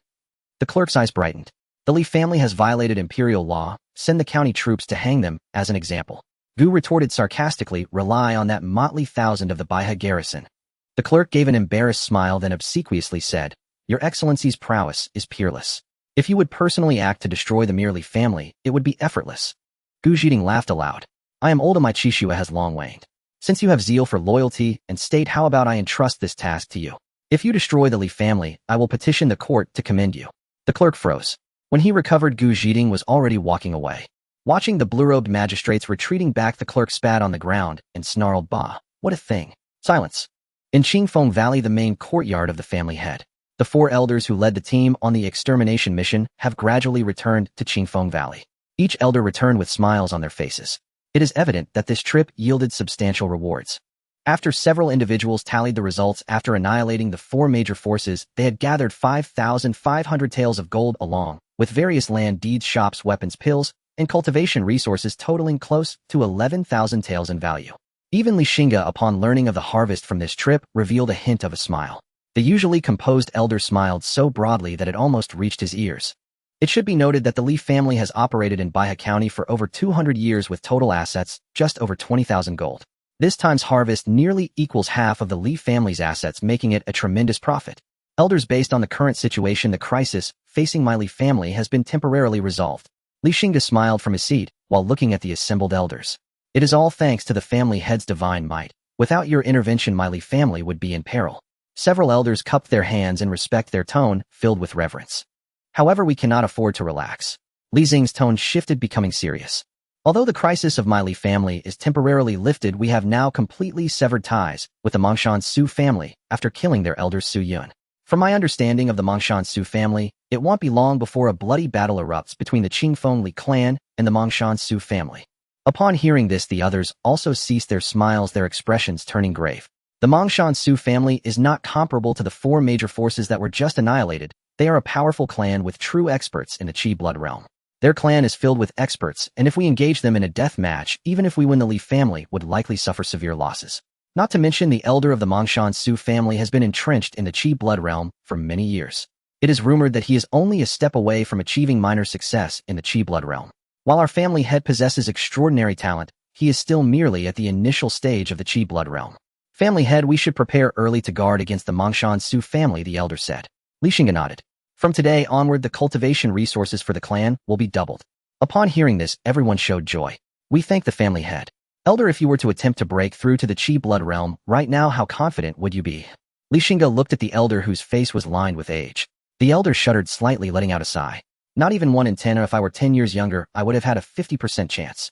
Speaker 1: The clerk's eyes brightened. The Li family has violated imperial law. Send the county troops to hang them, as an example. Gu retorted sarcastically, rely on that motley thousand of the Baihe garrison. The clerk gave an embarrassed smile, then obsequiously said, Your Excellency's prowess is peerless. If you would personally act to destroy the mere Li family, it would be effortless. Gu Zhiding laughed aloud. I am old and my Qishue has long waned. Since you have zeal for loyalty and state, how about I entrust this task to you? If you destroy the Li family, I will petition the court to commend you. The clerk froze. When he recovered, Gu Zhiding was already walking away. Watching the blue-robed magistrates retreating back, the clerk spat on the ground and snarled, Bah, what a thing. Silence. In Qingfeng Valley, the main courtyard of the family head, the 4 elders who led the team on the extermination mission have gradually returned to Qingfeng Valley. Each elder returned with smiles on their faces. It is evident that this trip yielded substantial rewards. After several individuals tallied the results after annihilating the 4 major forces, they had gathered 5,500 taels of gold along with various land deeds, shops, weapons, pills, and cultivation resources totaling close to 11,000 taels in value. Even Li Xingge, upon learning of the harvest from this trip, revealed a hint of a smile. The usually composed elder smiled so broadly that it almost reached his ears. It should be noted that the Li family has operated in Baihe County for over 200 years with total assets just over 20,000 gold. This time's harvest nearly equals half of the Li family's assets, making it a tremendous profit. Elders, based on the current situation, the crisis facing my Li family has been temporarily resolved. Li Xingge smiled from his seat while looking at the assembled elders. It is all thanks to the family head's divine might. Without your intervention, my Li family would be in peril. Several elders cupped their hands in respect, their tone filled with reverence. However, we cannot afford to relax. Li Xing's tone shifted, becoming serious. Although the crisis of my Li family is temporarily lifted, we have now completely severed ties with the Mongshan Su family after killing their elder Su Yun. From my understanding of the Mongshan Su family, it won't be long before a bloody battle erupts between the Qingfeng Li clan and the Mongshan Su family. Upon hearing this, the others also ceased their smiles, their expressions turning grave. The Mongshan Su family is not comparable to the 4 major forces that were just annihilated. They are a powerful clan with true experts in the Qi blood realm. Their clan is filled with experts, and if we engage them in a death match, even if we win, the Li family would likely suffer severe losses. Not to mention, the elder of the Mongshan Su family has been entrenched in the Qi blood realm for many years. It is rumored that he is only a step away from achieving minor success in the Qi blood realm. While our family head possesses extraordinary talent, he is still merely at the initial stage of the Qi blood realm. Family head, we should prepare early to guard against the Mongshan Su family, the elder said. Li Xingge nodded. From today onward, the cultivation resources for the clan will be doubled. Upon hearing this, everyone showed joy. We thank the family head. Elder, if you were to attempt to break through to the Qi blood realm right now, how confident would you be? Li Xingge looked at the elder, whose face was lined with age. The elder shuddered slightly, letting out a sigh. Not even 1 in 10, or if I were 10 years younger, I would have had a 50% chance.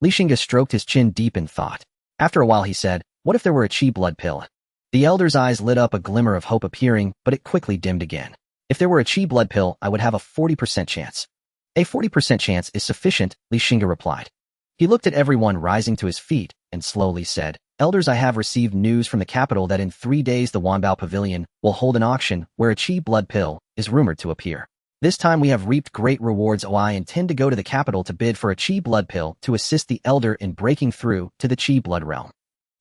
Speaker 1: Li Xingge stroked his chin deep in thought. After a while he said, what if there were a Qi blood pill? The elder's eyes lit up, a glimmer of hope appearing, but it quickly dimmed again. If there were a Qi blood pill, I would have a 40% chance. A 40% chance is sufficient, Li Xingge replied. He looked at everyone rising to his feet and slowly said, Elders, I have received news from the capital that in 3 days the Wanbao Pavilion will hold an auction where a Qi blood pill is rumored to appear. This time we have reaped great rewards. I intend to go to the capital to bid for a Qi blood pill to assist the elder in breaking through to the Qi blood realm.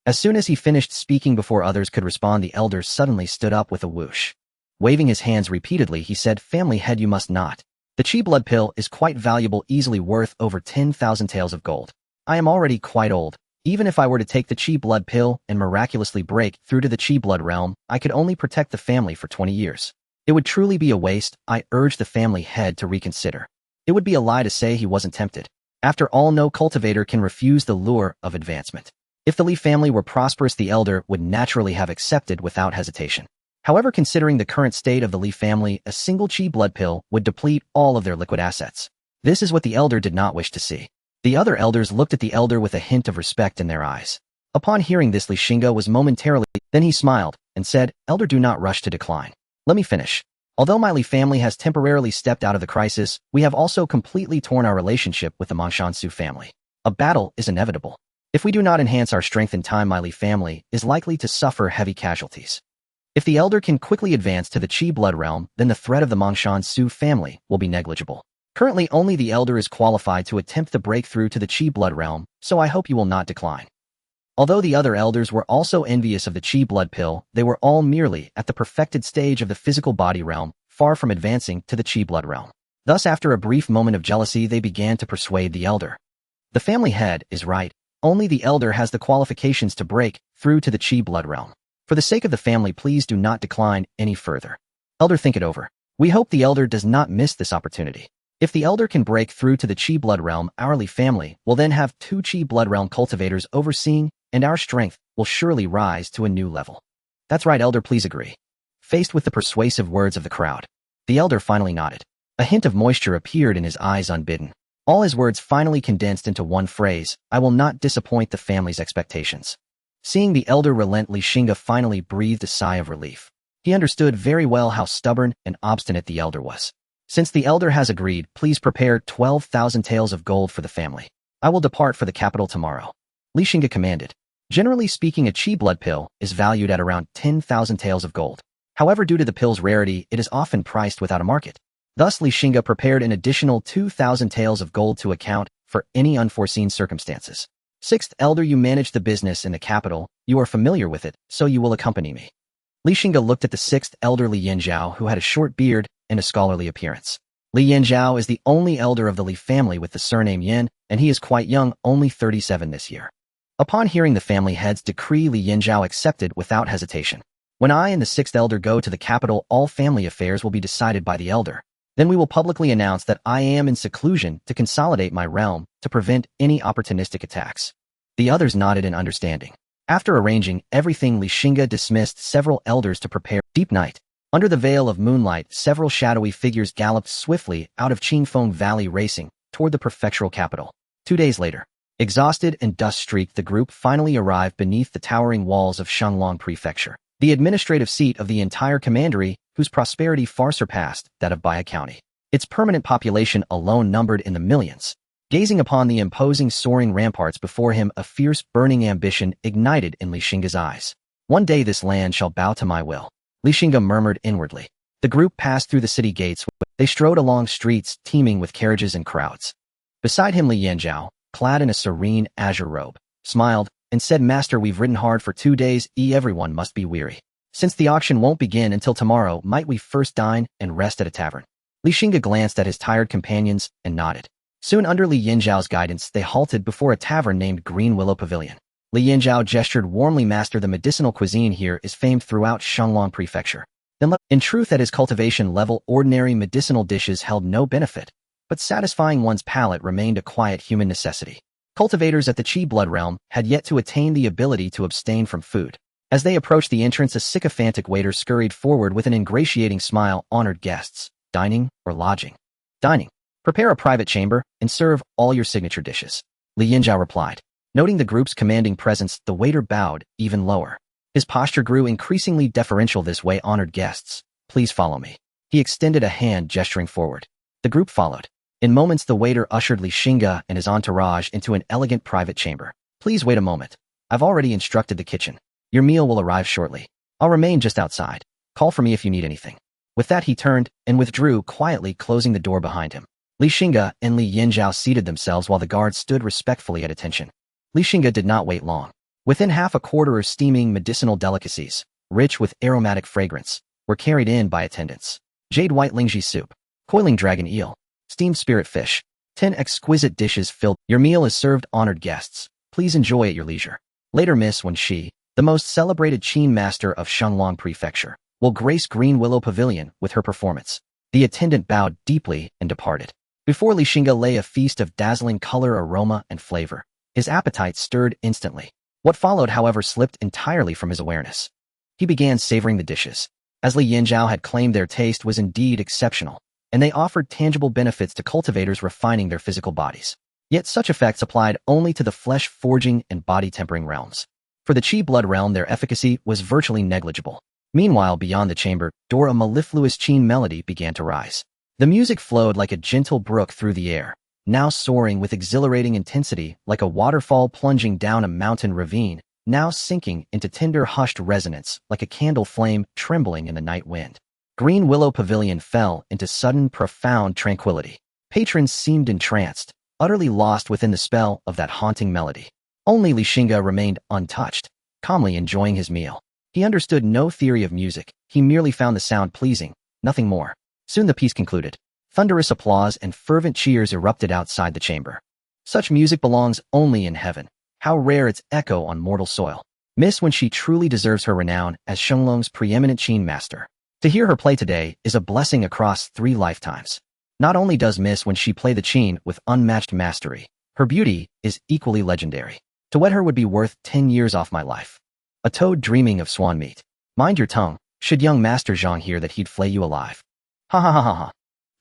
Speaker 1: As soon as he finished speaking before others could respond, the elder suddenly stood up with a whoosh. Waving his hands repeatedly, he said, "Family head, you must not. The chi blood pill is quite valuable, easily worth over 10,000 taels of gold. I am already quite old. Even if I were to take the chi blood pill and miraculously break through to the chi blood realm, I could only protect the family for 20 years. It would truly be a waste. I urge the family head to reconsider." It would be a lie to say he wasn't tempted. After all, no cultivator can refuse the lure of advancement. If the Li family were prosperous, the elder would naturally have accepted without hesitation. However, considering the current state of the Li family, a single chi blood pill would deplete all of their liquid assets. This is what the elder did not wish to see. The other elders looked at the elder with a hint of respect in their eyes. Upon hearing this, Xingge was momentarily, then he smiled and said, "Elder, do not rush to decline. Let me finish. Although my Li family has temporarily stepped out of the crisis, we have also completely torn our relationship with the Mongshansu family. A battle is inevitable. If we do not enhance our strength in time, my Li family is likely to suffer heavy casualties. If the elder can quickly advance to the Chi blood realm, then the threat of the Mongshansu family will be negligible. Currently, only the elder is qualified to attempt the breakthrough to the Chi blood realm, so I hope you will not decline." Although the other elders were also envious of the Chi blood pill, they were all merely at the perfected stage of the physical body realm, far from advancing to the Chi blood realm. Thus, after a brief moment of jealousy, they began to persuade the elder. The family head is right. Only the elder has the qualifications to break through to the Chi blood realm. For the sake of the family, please do not decline any further. Elder, think it over. We hope the elder does not miss this opportunity. If the elder can break through to the Chi blood realm, our Li family will then have 2 Chi blood realm cultivators overseeing, and our strength will surely rise to a new level. That's right, elder, please agree. Faced with the persuasive words of the crowd, the elder finally nodded. A hint of moisture appeared in his eyes unbidden. All his words finally condensed into one phrase: "I will not disappoint the family's expectations." Seeing the elder relent, Xingge finally breathed a sigh of relief. He understood very well how stubborn and obstinate the elder was. "Since the elder has agreed, please prepare 12,000 taels of gold for the family. I will depart for the capital tomorrow," Xingge commanded. Generally speaking, a chi blood pill is valued at around 10,000 taels of gold. However, due to the pill's rarity, it is often priced without a market. Thus, Xingge prepared an additional 2,000 taels of gold to account for any unforeseen circumstances. "Sixth elder, you manage the business in the capital. You are familiar with it, so you will accompany me." Xingge looked at the 6th elder, Li Yanzhao, who had a short beard and a scholarly appearance. Li Yanzhao is the only elder of the Li family with the surname Yan, and he is quite young, only 37 this year. Upon hearing the family head's decree, Li Yanzhao accepted without hesitation. "When I and the 6th elder go to the capital, all family affairs will be decided by the elder. Then we will publicly announce that I am in seclusion to consolidate my realm to prevent any opportunistic attacks." The others nodded in understanding. After arranging everything, Xingge dismissed several elders to prepare. Deep night. Under the veil of moonlight, several shadowy figures galloped swiftly out of Qingfeng Valley, racing toward the prefectural capital. 2 days later, exhausted and dust-streaked, the group finally arrived beneath the towering walls of Shanglong Prefecture, the administrative seat of the entire commandery, whose prosperity far surpassed that of Baya County. Its permanent population alone numbered in the millions. Gazing upon the imposing soaring ramparts before him, a fierce burning ambition ignited in Xingge's eyes. "One day this land shall bow to my will," Xingge murmured inwardly. The group passed through the city gates. They strode along streets teeming with carriages and crowds. Beside him, Li Yanzhao, clad in a serene azure robe, smiled and said, "Master, we've ridden hard for 2 days. Everyone must be weary. Since the auction won't begin until tomorrow, might we first dine and rest at a tavern?" Xingge glanced at his tired companions and nodded. Soon, under Li Yanzhao's guidance, they halted before a tavern named Green Willow Pavilion. Li Yanzhao gestured warmly. "Master, the medicinal cuisine here is famed throughout Shanglong Prefecture." In truth, at his cultivation level, ordinary medicinal dishes held no benefit, but satisfying one's palate remained a quiet human necessity. Cultivators at the Chi blood realm had yet to attain the ability to abstain from food. As they approached the entrance, a sycophantic waiter scurried forward with an ingratiating smile. "Honored guests, dining or lodging?" "Dining. Prepare a private chamber and serve all your signature dishes," Li Yanzhao replied. Noting the group's commanding presence, the waiter bowed even lower. His posture grew increasingly deferential. "This way, honored guests. Please follow me." He extended a hand, gesturing forward. The group followed. In moments, the waiter ushered Xingge and his entourage into an elegant private chamber. "Please wait a moment. I've already instructed the kitchen. Your meal will arrive shortly. I'll remain just outside. Call for me if you need anything." With that, he turned and withdrew quietly, closing the door behind him. Xingge and Li Yanzhao seated themselves while the guards stood respectfully at attention. Xingge did not wait long. Within half a quarter of steaming medicinal delicacies, rich with aromatic fragrance, were carried in by attendants. Jade white Xingge soup, coiling dragon eel, steamed spirit fish, 10 exquisite dishes filled. Your meal is served, honored guests. Please enjoy at your leisure. Later Miss when she, the most celebrated Qin master of Shenlong Prefecture, will grace Green Willow Pavilion with her performance. The attendant bowed deeply and departed. Before Xingge lay a feast of dazzling color, aroma, and flavor. His appetite stirred instantly. What followed, however, slipped entirely from his awareness. He began savoring the dishes. As Li Yanzhao had claimed, their taste was indeed exceptional, and they offered tangible benefits to cultivators refining their physical bodies. Yet such effects applied only to the flesh-forging and body-tempering realms. For the Qi blood realm, their efficacy was virtually negligible. Meanwhile, beyond the chamber, a mellifluous Qin melody began to rise. The music flowed like a gentle brook through the air, now soaring with exhilarating intensity like a waterfall plunging down a mountain ravine, now sinking into tender hushed resonance like a candle flame trembling in the night wind. Green Willow Pavilion fell into sudden, profound tranquility. Patrons seemed entranced, utterly lost within the spell of that haunting melody. Only Xingge remained untouched, calmly enjoying his meal. He understood no theory of music, he merely found the sound pleasing, nothing more. Soon the piece concluded. Thunderous applause and fervent cheers erupted outside the chamber. Such music belongs only in heaven. How rare its echo on mortal soil. Miss when she truly deserves her renown as Shenlong's preeminent Qin master. To hear her play today is a blessing across 3 lifetimes. Not only does Miss when she play the Qin with unmatched mastery, her beauty is equally legendary. To wed her would be worth 10 years off my life. A toad dreaming of swan meat. Mind your tongue, should young Master Zhang hear that, he'd flay you alive. Ha ha ha ha ha.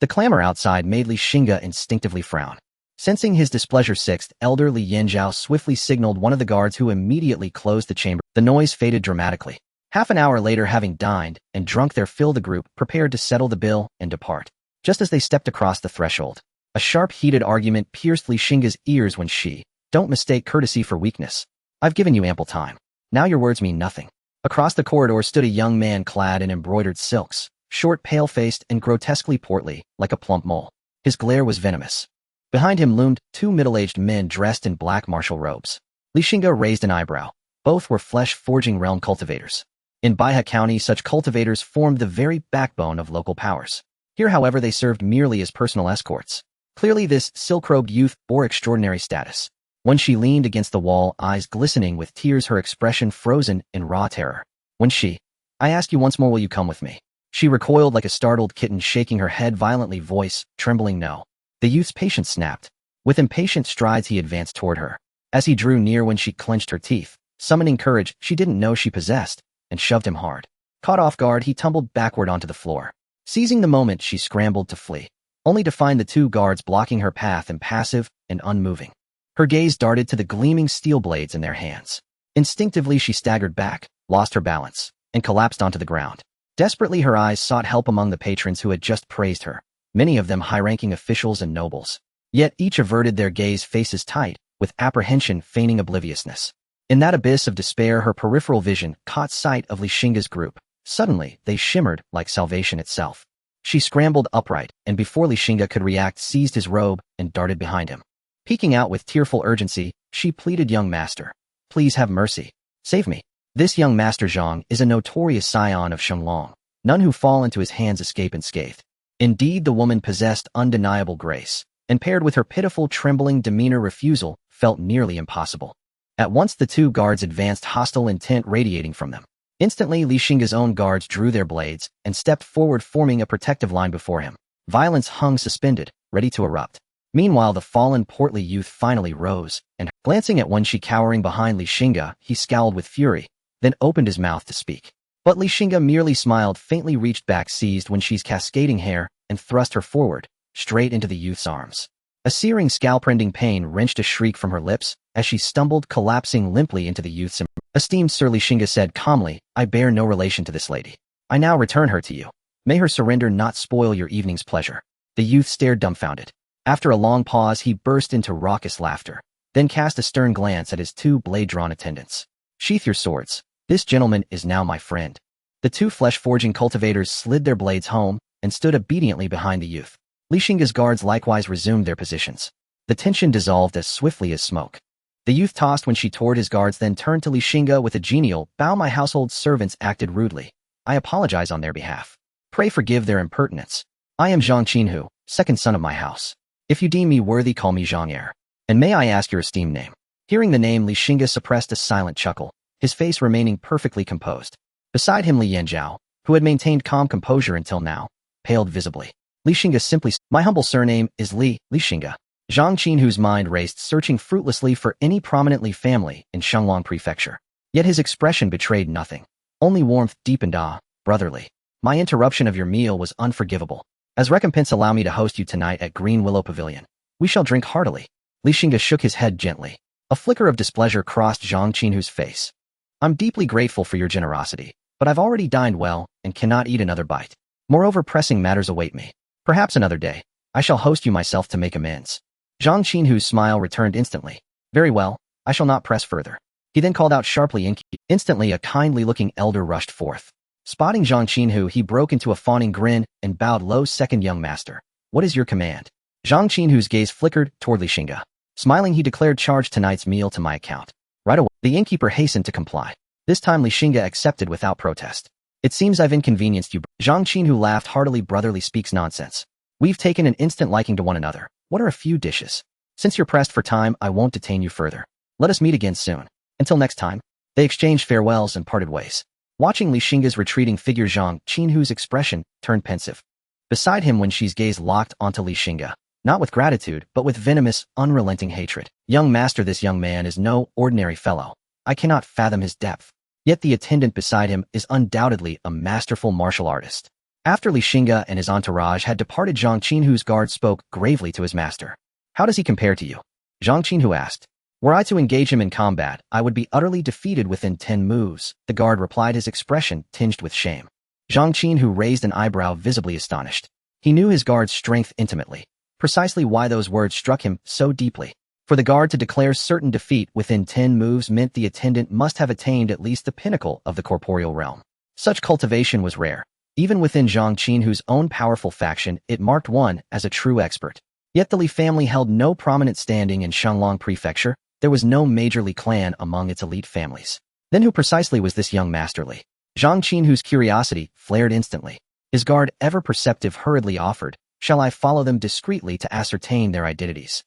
Speaker 1: The clamor outside made Xingge instinctively frown. Sensing his displeasure, 6th Elder Li Yanzhao swiftly signaled one of the guards, who immediately closed the chamber. The noise faded dramatically. Half an hour later, having dined and drunk their fill, the group prepared to settle the bill and depart. Just as they stepped across the threshold, a sharp, heated argument pierced Xingge's ears when she, "Don't mistake courtesy for weakness. I've given you ample time. Now your words mean nothing." Across the corridor stood a young man clad in embroidered silks, short, pale-faced, and grotesquely portly, like a plump mole. His glare was venomous. Behind him loomed 2 middle-aged men dressed in black martial robes. Xingge raised an eyebrow. Both were flesh-forging realm cultivators. In Baihe County, such cultivators formed the very backbone of local powers. Here, however, they served merely as personal escorts. Clearly, this silk-robed youth bore extraordinary status. When she leaned against the wall, eyes glistening with tears, her expression frozen in raw terror. When she, "I ask you once more, will you come with me?" She recoiled like a startled kitten, shaking her head violently, voice trembling. "No." The youth's patience snapped. With impatient strides, he advanced toward her. As he drew near, when she clenched her teeth, summoning courage she didn't know she possessed, and shoved him hard. Caught off guard, he tumbled backward onto the floor. Seizing the moment, she scrambled to flee, only to find the 2 guards blocking her path, impassive and unmoving. Her gaze darted to the gleaming steel blades in their hands. Instinctively, she staggered back, lost her balance, and collapsed onto the ground. Desperately, her eyes sought help among the patrons who had just praised her, many of them high-ranking officials and nobles. Yet each averted their gaze, faces tight, with apprehension feigning obliviousness. In that abyss of despair, her peripheral vision caught sight of Xingge's group. Suddenly, they shimmered like salvation itself. She scrambled upright, and before Xingge could react, seized his robe and darted behind him. Peeking out with tearful urgency, she pleaded, "Young master, please have mercy. Save me. This young Master Zhang is a notorious scion of Shenlong. None who fall into his hands escape unscathed." Indeed, the woman possessed undeniable grace, and paired with her pitiful, trembling demeanor, refusal felt nearly impossible. At once the 2 guards advanced, hostile intent radiating from them. Instantly, Xingge's own guards drew their blades and stepped forward, forming a protective line before him. Violence hung suspended, ready to erupt. Meanwhile, the fallen portly youth finally rose, and glancing at one she cowering behind Xingge, he scowled with fury, then opened his mouth to speak. But Xingge merely smiled faintly, reached back, seized when she's cascading hair, and thrust her forward, straight into the youth's arms. A searing, scalp-rending pain wrenched a shriek from her lips as she stumbled, collapsing limply into the youth's embrace. "Esteemed Sir," Xingge said calmly, "I bear no relation to this lady. I now return her to you. May her surrender not spoil your evening's pleasure." The youth stared dumbfounded. After a long pause, he burst into raucous laughter, then cast a stern glance at his 2 blade-drawn attendants. "Sheath your swords. This gentleman is now my friend." The 2 flesh-forging cultivators slid their blades home and stood obediently behind the youth. Xingge's guards likewise resumed their positions. The tension dissolved as swiftly as smoke. The youth tossed when she toward his guards, then turned to Xingge with a genial bow. My household servants acted rudely. I apologize on their behalf. Pray forgive their impertinence. I am Zhang Qinhu, second son of my house. If you deem me worthy, call me Zhang Er. And may I ask your esteemed name? Hearing the name, Xingge suppressed a silent chuckle, his face remaining perfectly composed. Beside him, Li Yanzhao, who had maintained calm composure until now, paled visibly. Xingge simply, my humble surname is Xingge. Zhang Qinhu's mind raced, searching fruitlessly for any prominent Li family in Shenglong Prefecture. Yet his expression betrayed nothing. Only warmth deepened. Ah, brotherly. My interruption of your meal was unforgivable. As recompense, allow me to host you tonight at Green Willow Pavilion. We shall drink heartily. Xingge shook his head gently. A flicker of displeasure crossed Zhang Qinhu's face. I'm deeply grateful for your generosity, but I've already dined well and cannot eat another bite. Moreover, pressing matters await me. Perhaps another day, I shall host you myself to make amends. Zhang Qinhu's smile returned instantly. Very well, I shall not press further. He then called out sharply. Instantly, a kindly-looking elder rushed forth. Spotting Zhang Qinhu, he broke into a fawning grin and bowed low. Second young master, what is your command? Zhang Qinhu's gaze flickered toward Xingge. Smiling, he declared, charge tonight's meal to my account. Right away, the innkeeper hastened to comply. This time Xingge accepted without protest. It seems I've inconvenienced you. Zhang Qinhu laughed heartily. Brotherly speaks nonsense. We've taken an instant liking to one another. What are a few dishes? Since you're pressed for time, I won't detain you further. Let us meet again soon. Until next time. They exchanged farewells and parted ways. Watching Xingge's retreating figure, Zhang Qinhu's expression turned pensive. Beside him, Wenxi's gaze locked onto Xingge, not with gratitude, but with venomous, unrelenting hatred. Young master, this young man is no ordinary fellow. I cannot fathom his depth. Yet the attendant beside him is undoubtedly a masterful martial artist. After Xingge and his entourage had departed, Zhang Qinhu's guard spoke gravely to his master. How does he compare to you? Zhang Qinhu asked. Were I to engage him in combat, I would be utterly defeated within 10 moves, the guard replied, his expression tinged with shame. Zhang Qinhu raised an eyebrow, visibly astonished. He knew his guard's strength intimately, precisely why those words struck him so deeply. For the guard to declare certain defeat within 10 moves meant the attendant must have attained at least the pinnacle of the corporeal realm. Such cultivation was rare. Even within Zhang Qinhu's own powerful faction, it marked one as a true expert. Yet the Li family held no prominent standing in Shenglong Prefecture. There was no major Li clan among its elite families. Then who precisely was this young master Li? Zhang Qinhu's curiosity flared instantly. His guard, ever perceptive, hurriedly offered, shall I follow them discreetly to ascertain their identities?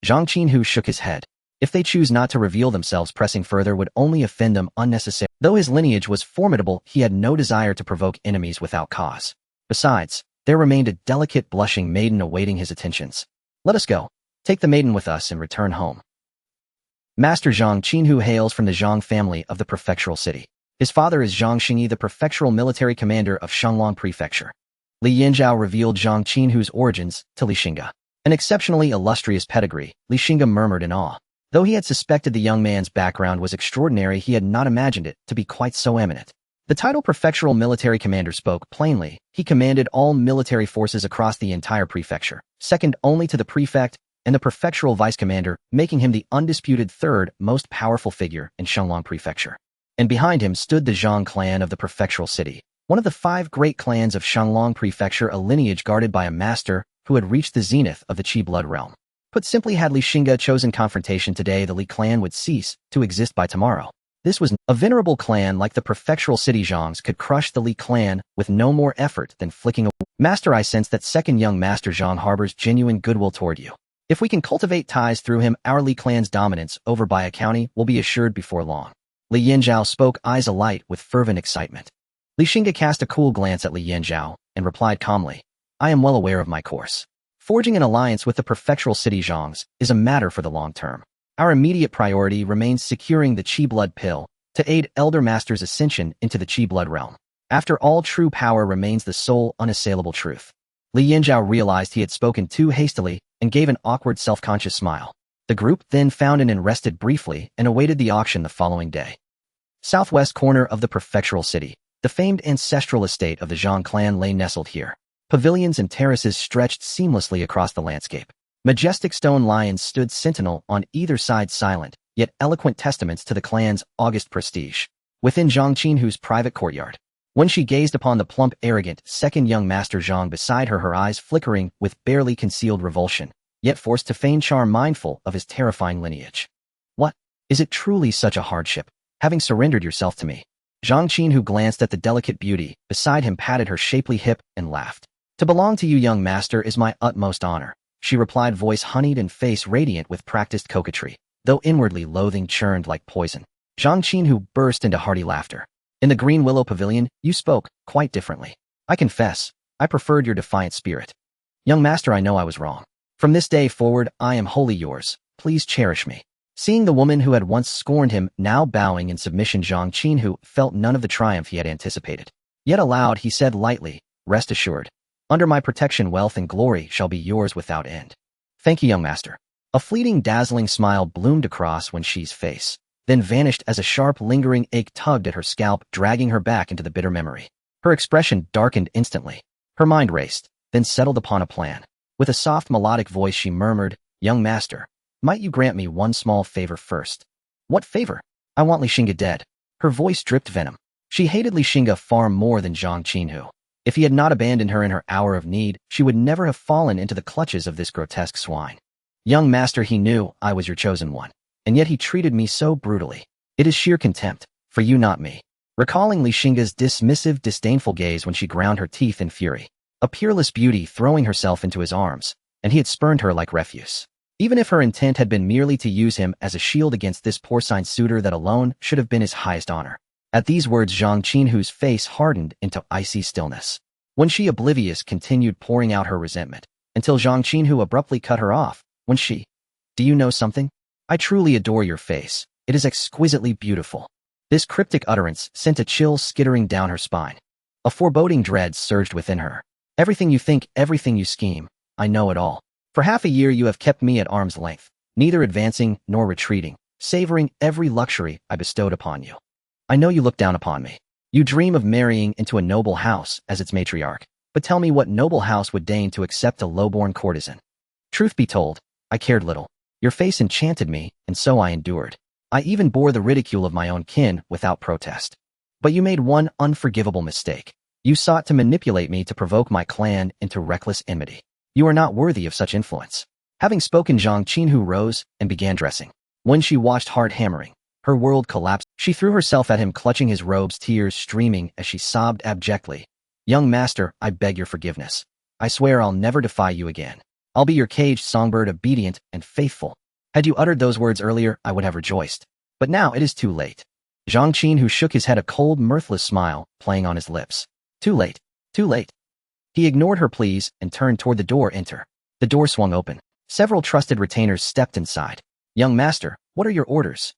Speaker 1: Zhang Qinhu shook his head. If they choose not to reveal themselves, pressing further would only offend them unnecessarily. Though his lineage was formidable, he had no desire to provoke enemies without cause. Besides, there remained a delicate, blushing maiden awaiting his attentions. Let us go. Take the maiden with us and return home. Master Zhang Qinhu hails from the Zhang family of the prefectural city. His father is Zhang Xingge, the prefectural military commander of Shenglong Prefecture. Li Yanzhao revealed Zhang Qinhu's origins to Xingge. An exceptionally illustrious pedigree, Xingge murmured in awe. Though he had suspected the young man's background was extraordinary, he had not imagined it to be quite so eminent. The title prefectural military commander spoke plainly. He commanded all military forces across the entire prefecture, second only to the prefect and the prefectural vice commander, making him the undisputed third most powerful figure in Shenglong Prefecture. And behind him stood the Zhang clan of the prefectural city, one of the 5 great clans of Shenglong Prefecture, a lineage guarded by a master who had reached the zenith of the Qi blood realm. Put simply, had Xingge chosen confrontation today, the Li clan would cease to exist by tomorrow. This was a venerable clan like the prefectural city Zhangs could crush the Li clan with no more effort than flicking a Master, I sense that second young master Zhang harbors genuine goodwill toward you. If we can cultivate ties through him, our Li clan's dominance over Baya County will be assured before long. Li Yanzhao spoke, eyes alight with fervent excitement. Xingge cast a cool glance at Li Yanzhao and replied calmly, I am well aware of my course. Forging an alliance with the prefectural city Zhangs is a matter for the long term. Our immediate priority remains securing the Qi blood pill to aid Elder Master's ascension into the Qi blood realm. After all, true power remains the sole unassailable truth. Li Yanzhao realized he had spoken too hastily and gave an awkward self-conscious smile. The group then found and rested briefly and awaited the auction the following day. Southwest corner of the prefectural city, the famed ancestral estate of the Zhang clan lay nestled here. Pavilions and terraces stretched seamlessly across the landscape. Majestic stone lions stood sentinel on either side, silent, yet eloquent testaments to the clan's august prestige. Within Zhang Qinhu's private courtyard, when she gazed upon the plump, arrogant, second young master Zhang beside her, her eyes flickering with barely concealed revulsion, yet forced to feign charm, mindful of his terrifying lineage. What? Is it truly such a hardship, having surrendered yourself to me? Zhang Qin, who glanced at the delicate beauty beside him, patted her shapely hip and laughed. To belong to you, young master, is my utmost honor, she replied, voice honeyed and face radiant with practiced coquetry, though inwardly loathing churned like poison. Zhang Qin, who burst into hearty laughter. In the Green Willow Pavilion, you spoke quite differently. I confess, I preferred your defiant spirit. Young master, I know I was wrong. From this day forward, I am wholly yours. Please cherish me. Seeing the woman who had once scorned him now bowing in submission, Zhang Qin, who felt none of the triumph he had anticipated. Yet aloud he said lightly, rest assured. Under my protection, wealth and glory shall be yours without end. Thank you, young master. A fleeting, dazzling smile bloomed across Wen Shi's face, then vanished as a sharp, lingering ache tugged at her scalp, dragging her back into the bitter memory. Her expression darkened instantly. Her mind raced, then settled upon a plan. With a soft, melodic voice she murmured, young master, might you grant me one small favor first? What favor? I want Li Xingge dead. Her voice dripped venom. She hated Li Xingge far more than Zhang Qin, who, if he had not abandoned her in her hour of need, she would never have fallen into the clutches of this grotesque swine. Young master, he knew I was your chosen one, and yet he treated me so brutally. It is sheer contempt, for you, not me. Recalling Li Xingge's dismissive, disdainful gaze when she ground her teeth in fury, a peerless beauty throwing herself into his arms, and he had spurned her like refuse. Even if her intent had been merely to use him as a shield against this porcine suitor, that alone should have been his highest honor. At these words, Zhang Qin, whose face hardened into icy stillness. Wen Shi, oblivious, continued pouring out her resentment, until Zhang Qin, who abruptly cut her off. Wen Shi, do you know something? I truly adore your face. It is exquisitely beautiful. This cryptic utterance sent a chill skittering down her spine. A foreboding dread surged within her. Everything you think, everything you scheme, I know it all. For half a year you have kept me at arm's length, neither advancing nor retreating, savoring every luxury I bestowed upon you. I know you look down upon me. You dream of marrying into a noble house as its matriarch, but tell me what noble house would deign to accept a lowborn courtesan? Truth be told, I cared little. Your face enchanted me, and so I endured. I even bore the ridicule of my own kin without protest. But you made one unforgivable mistake. You sought to manipulate me to provoke my clan into reckless enmity. You are not worthy of such influence. Having spoken, Zhang Qin, who rose and began dressing. When she watched, heart hammering, her world collapsed. She threw herself at him, clutching his robes, tears streaming as she sobbed abjectly. Young master, I beg your forgiveness. I swear I'll never defy you again. I'll be your caged songbird, obedient and faithful. Had you uttered those words earlier, I would have rejoiced. But now it is too late. Zhang Qin, who shook his head, a cold, mirthless smile playing on his lips. Too late. Too late. He ignored her pleas and turned toward the door. Enter. The door swung open. Several trusted retainers stepped inside. Young master, what are your orders?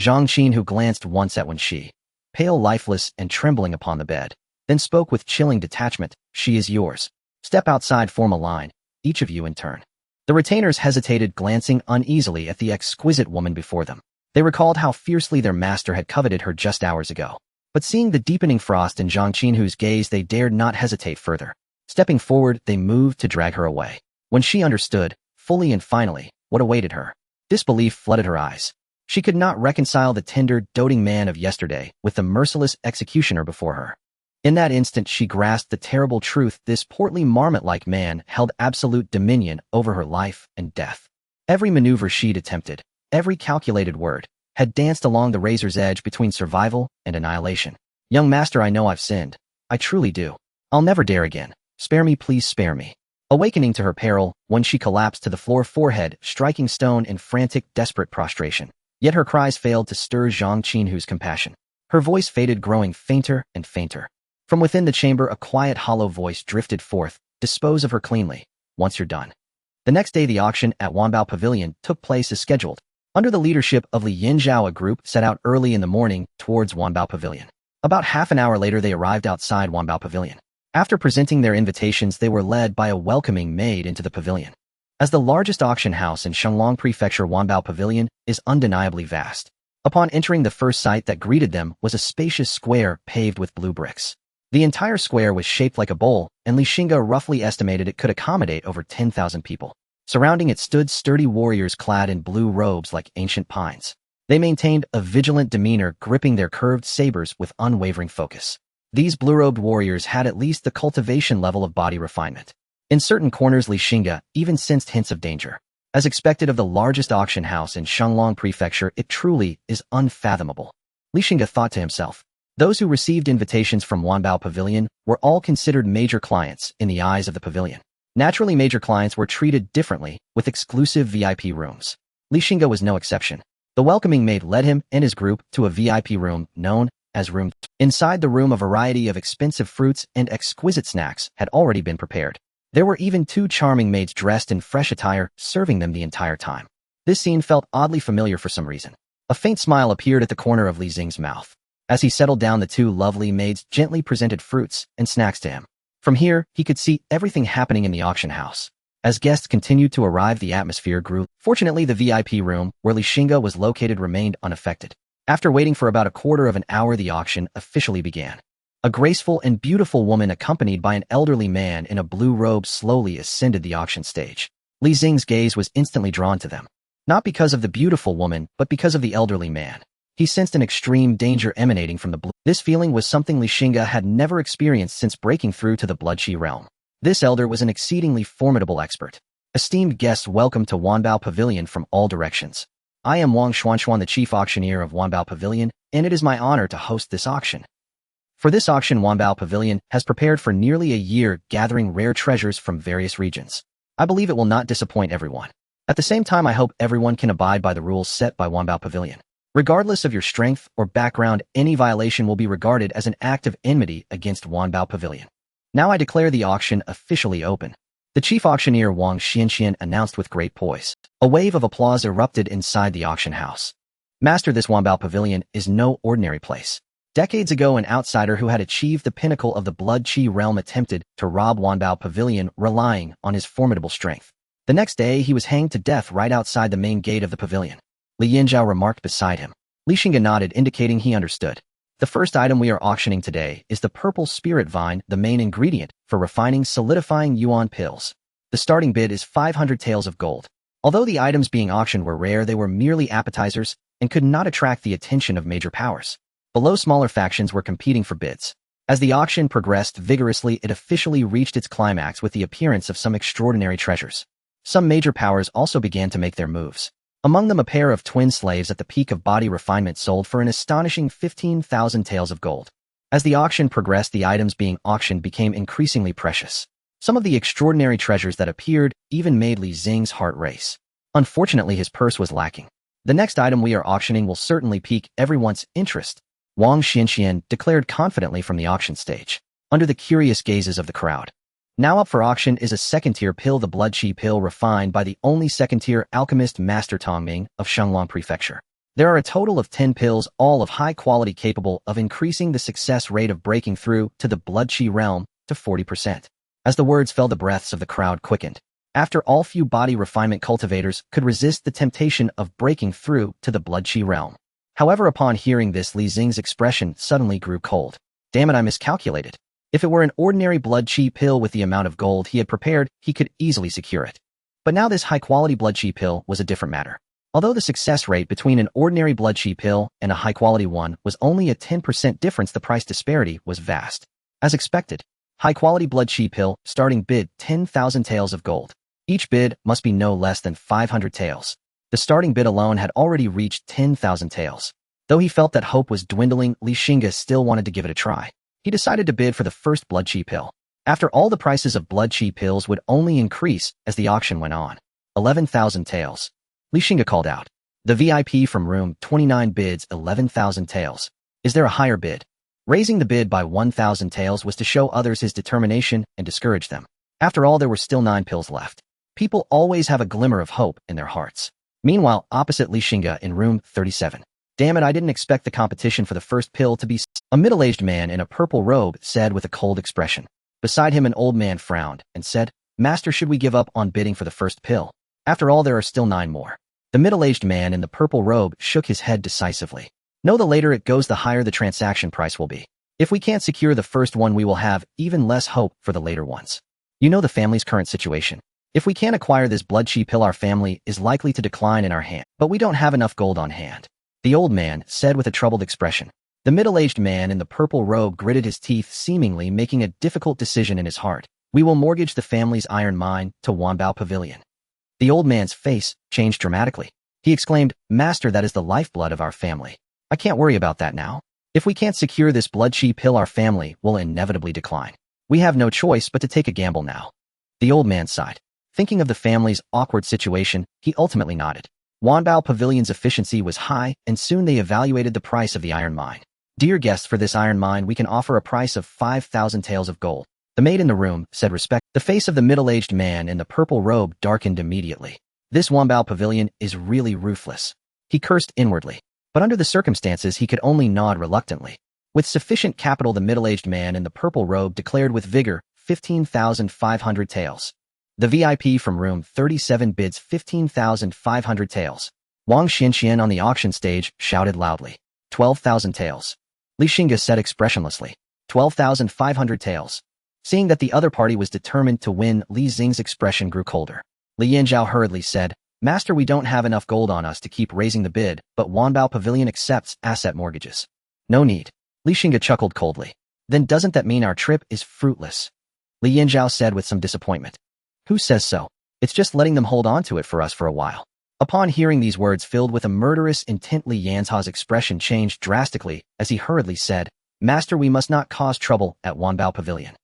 Speaker 1: Zhang Qin, who glanced once at Wen Shi, pale, lifeless, and trembling upon the bed, then spoke with chilling detachment. She is yours. Step outside, form a line, each of you in turn. The retainers hesitated, glancing uneasily at the exquisite woman before them. They recalled how fiercely their master had coveted her just hours ago. But seeing the deepening frost in Zhang Qin, whose gaze, they dared not hesitate further. Stepping forward, they moved to drag her away. When she understood, fully and finally, what awaited her, disbelief flooded her eyes. She could not reconcile the tender, doting man of yesterday with the merciless executioner before her. In that instant, she grasped the terrible truth. This portly, marmot-like man held absolute dominion over her life and death. Every maneuver she'd attempted, every calculated word, had danced along the razor's edge between survival and annihilation. Young master, I know I've sinned. I truly do. I'll never dare again. Spare me, please spare me. Awakening to her peril, when she collapsed to the floor, forehead striking stone in frantic, desperate prostration. Yet her cries failed to stir Zhang Qin, whose compassion. Her voice faded, growing fainter and fainter. From within the chamber, a quiet, hollow voice drifted forth. Dispose of her cleanly, once you're done. The next day, the auction at Wanbao Pavilion took place as scheduled. Under the leadership of Li Yinzhao, a group set out early in the morning towards Wanbao Pavilion. About half an hour later, they arrived outside Wanbao Pavilion. After presenting their invitations, they were led by a welcoming maid into the pavilion. As the largest auction house in Shenglong Prefecture, Wanbao Pavilion is undeniably vast. Upon entering, the first sight that greeted them was a spacious square paved with blue bricks. The entire square was shaped like a bowl, and Li Xingge roughly estimated it could accommodate over 10,000 people. Surrounding it stood sturdy warriors clad in blue robes like ancient pines. They maintained a vigilant demeanor, gripping their curved sabers with unwavering focus. These blue-robed warriors had at least the cultivation level of body refinement. In certain corners, Li Xingge even sensed hints of danger. As expected of the largest auction house in Shenglong Prefecture, it truly is unfathomable. Li Xingge thought to himself. Those who received invitations from Wanbao Pavilion were all considered major clients in the eyes of the pavilion. Naturally, major clients were treated differently, with exclusive VIP rooms. Li Xingge was no exception. The welcoming maid led him and his group to a VIP room known as Room 2. Inside the room, a variety of expensive fruits and exquisite snacks had already been prepared. There were even 2 charming maids dressed in fresh attire serving them the entire time. This scene felt oddly familiar for some reason. A faint smile appeared at the corner of Li Xing's mouth. As he settled down, the 2 lovely maids gently presented fruits and snacks to him. From here, he could see everything happening in the auction house. As guests continued to arrive, the atmosphere grew. Fortunately, the VIP room, where Li Xingge was located, remained unaffected. After waiting for about a quarter of an hour, the auction officially began. A graceful and beautiful woman accompanied by an elderly man in a blue robe slowly ascended the auction stage. Li Xing's gaze was instantly drawn to them. Not because of the beautiful woman, but because of the elderly man. He sensed an extreme danger emanating from the blue. This feeling was something Li Xingge had never experienced since breaking through to the Bloodchi realm. This elder was an exceedingly formidable expert. Esteemed guests welcome to Wanbao Pavilion from all directions. I am Wang Xuanxuan, the chief auctioneer of Wanbao Pavilion, and it is my honor to host this auction. For this auction, Wanbao Pavilion has prepared for nearly a year, gathering rare treasures from various regions. I believe it will not disappoint everyone. At the same time, I hope everyone can abide by the rules set by Wanbao Pavilion. Regardless of your strength or background, any violation will be regarded as an act of enmity against Wanbao Pavilion. Now I declare the auction officially open. The chief auctioneer Wang Xianxian announced with great poise. A wave of applause erupted inside the auction house. Master, this Wanbao Pavilion is no ordinary place. Decades ago, an outsider who had achieved the pinnacle of the Blood Qi realm attempted to rob Wanbao Pavilion, relying on his formidable strength. The next day, he was hanged to death right outside the main gate of the pavilion. Li Yanzhao remarked beside him. Li Xingge nodded, indicating he understood. The first item we are auctioning today is the purple spirit vine, the main ingredient for refining solidifying yuan pills. The starting bid is 500 taels of gold. Although the items being auctioned were rare, they were merely appetizers and could not attract the attention of major powers. Below, smaller factions were competing for bids. As the auction progressed vigorously, it officially reached its climax with the appearance of some extraordinary treasures. Some major powers also began to make their moves. Among them, a pair of twin slaves at the peak of body refinement sold for an astonishing 15,000 taels of gold. As the auction progressed, the items being auctioned became increasingly precious. Some of the extraordinary treasures that appeared even made Li Xing's heart race. Unfortunately, his purse was lacking. The next item we are auctioning will certainly pique everyone's interest, Wang Xianxian declared confidently from the auction stage, under the curious gazes of the crowd. Now up for auction is a second-tier pill, the Blood Qi pill, refined by the only second-tier alchemist Master Tongming of Shenglong Prefecture. There are a total of 10 pills, all of high quality, capable of increasing the success rate of breaking through to the Blood Qi realm to 40%. As the words fell, the breaths of the crowd quickened. After all, few body refinement cultivators could resist the temptation of breaking through to the Blood Qi realm. However, upon hearing this, Li Xing's expression suddenly grew cold. Damn it, I miscalculated. If it were an ordinary Blood Qi pill with the amount of gold he had prepared, he could easily secure it. But now this high-quality Blood Qi pill was a different matter. Although the success rate between an ordinary Blood Qi pill and a high-quality one was only a 10% difference, the price disparity was vast. As expected, high-quality Blood Qi pill starting bid 10,000 taels of gold. Each bid must be no less than 500 taels. The starting bid alone had already reached 10,000 taels. Though he felt that hope was dwindling, Li Xingge still wanted to give it a try. He decided to bid for the first Blood Qi pill. After all, the prices of Blood Qi pills would only increase as the auction went on. 11,000 taels. Li Xingge called out. The VIP from room 29 bids 11,000 taels. Is there a higher bid? Raising the bid by 1,000 taels was to show others his determination and discourage them. After all, there were still 9 pills left. People always have a glimmer of hope in their hearts. Meanwhile, opposite Li Xingge in room 37. Damn it, I didn't expect the competition for the first pill to be... A middle-aged man in a purple robe said with a cold expression. Beside him, an old man frowned and said, Master, should we give up on bidding for the first pill? After all, there are still 9 more. The middle-aged man in the purple robe shook his head decisively. No, the later it goes, the higher the transaction price will be. If we can't secure the first one, we will have even less hope for the later ones. You know the family's current situation. If we can't acquire this Blood Qi pill, our family is likely to decline in our hand. But we don't have enough gold on hand. The old man said with a troubled expression. The middle-aged man in the purple robe gritted his teeth, seemingly making a difficult decision in his heart. We will mortgage the family's iron mine to Wanbao Pavilion. The old man's face changed dramatically. He exclaimed, "Master, that is the lifeblood of our family. I can't worry about that now. If we can't secure this blood chi pill, our family will inevitably decline. We have no choice but to take a gamble now." The old man sighed. Thinking of the family's awkward situation, he ultimately nodded. Wanbao Pavilion's efficiency was high, and soon they evaluated the price of the iron mine. "Dear guests, for this iron mine we can offer a price of 5,000 taels of gold." The maid in the room said respect. The face of the middle-aged man in the purple robe darkened immediately. This Wanbao Pavilion is really ruthless. He cursed inwardly. But under the circumstances he could only nod reluctantly. With sufficient capital, the middle-aged man in the purple robe declared with vigor, 15,500 taels. The VIP from room 37 bids 15,500 taels. Wang Xianxian on the auction stage shouted loudly, 12,000 taels. Li Xingge said expressionlessly, 12,500 taels. Seeing that the other party was determined to win, Li Xing's expression grew colder. Li Yanzhao hurriedly said, "Master, we don't have enough gold on us to keep raising the bid, but Wanbao Pavilion accepts asset mortgages." "No need." Li Xingge chuckled coldly. "Then doesn't that mean our trip is fruitless?" Li Yanzhao said with some disappointment. "Who says so? It's just letting them hold on to it for us for a while." Upon hearing these words filled with a murderous intent, Li Yanzhao's expression changed drastically as he hurriedly said, "Master, we must not cause trouble at Wanbao Pavilion."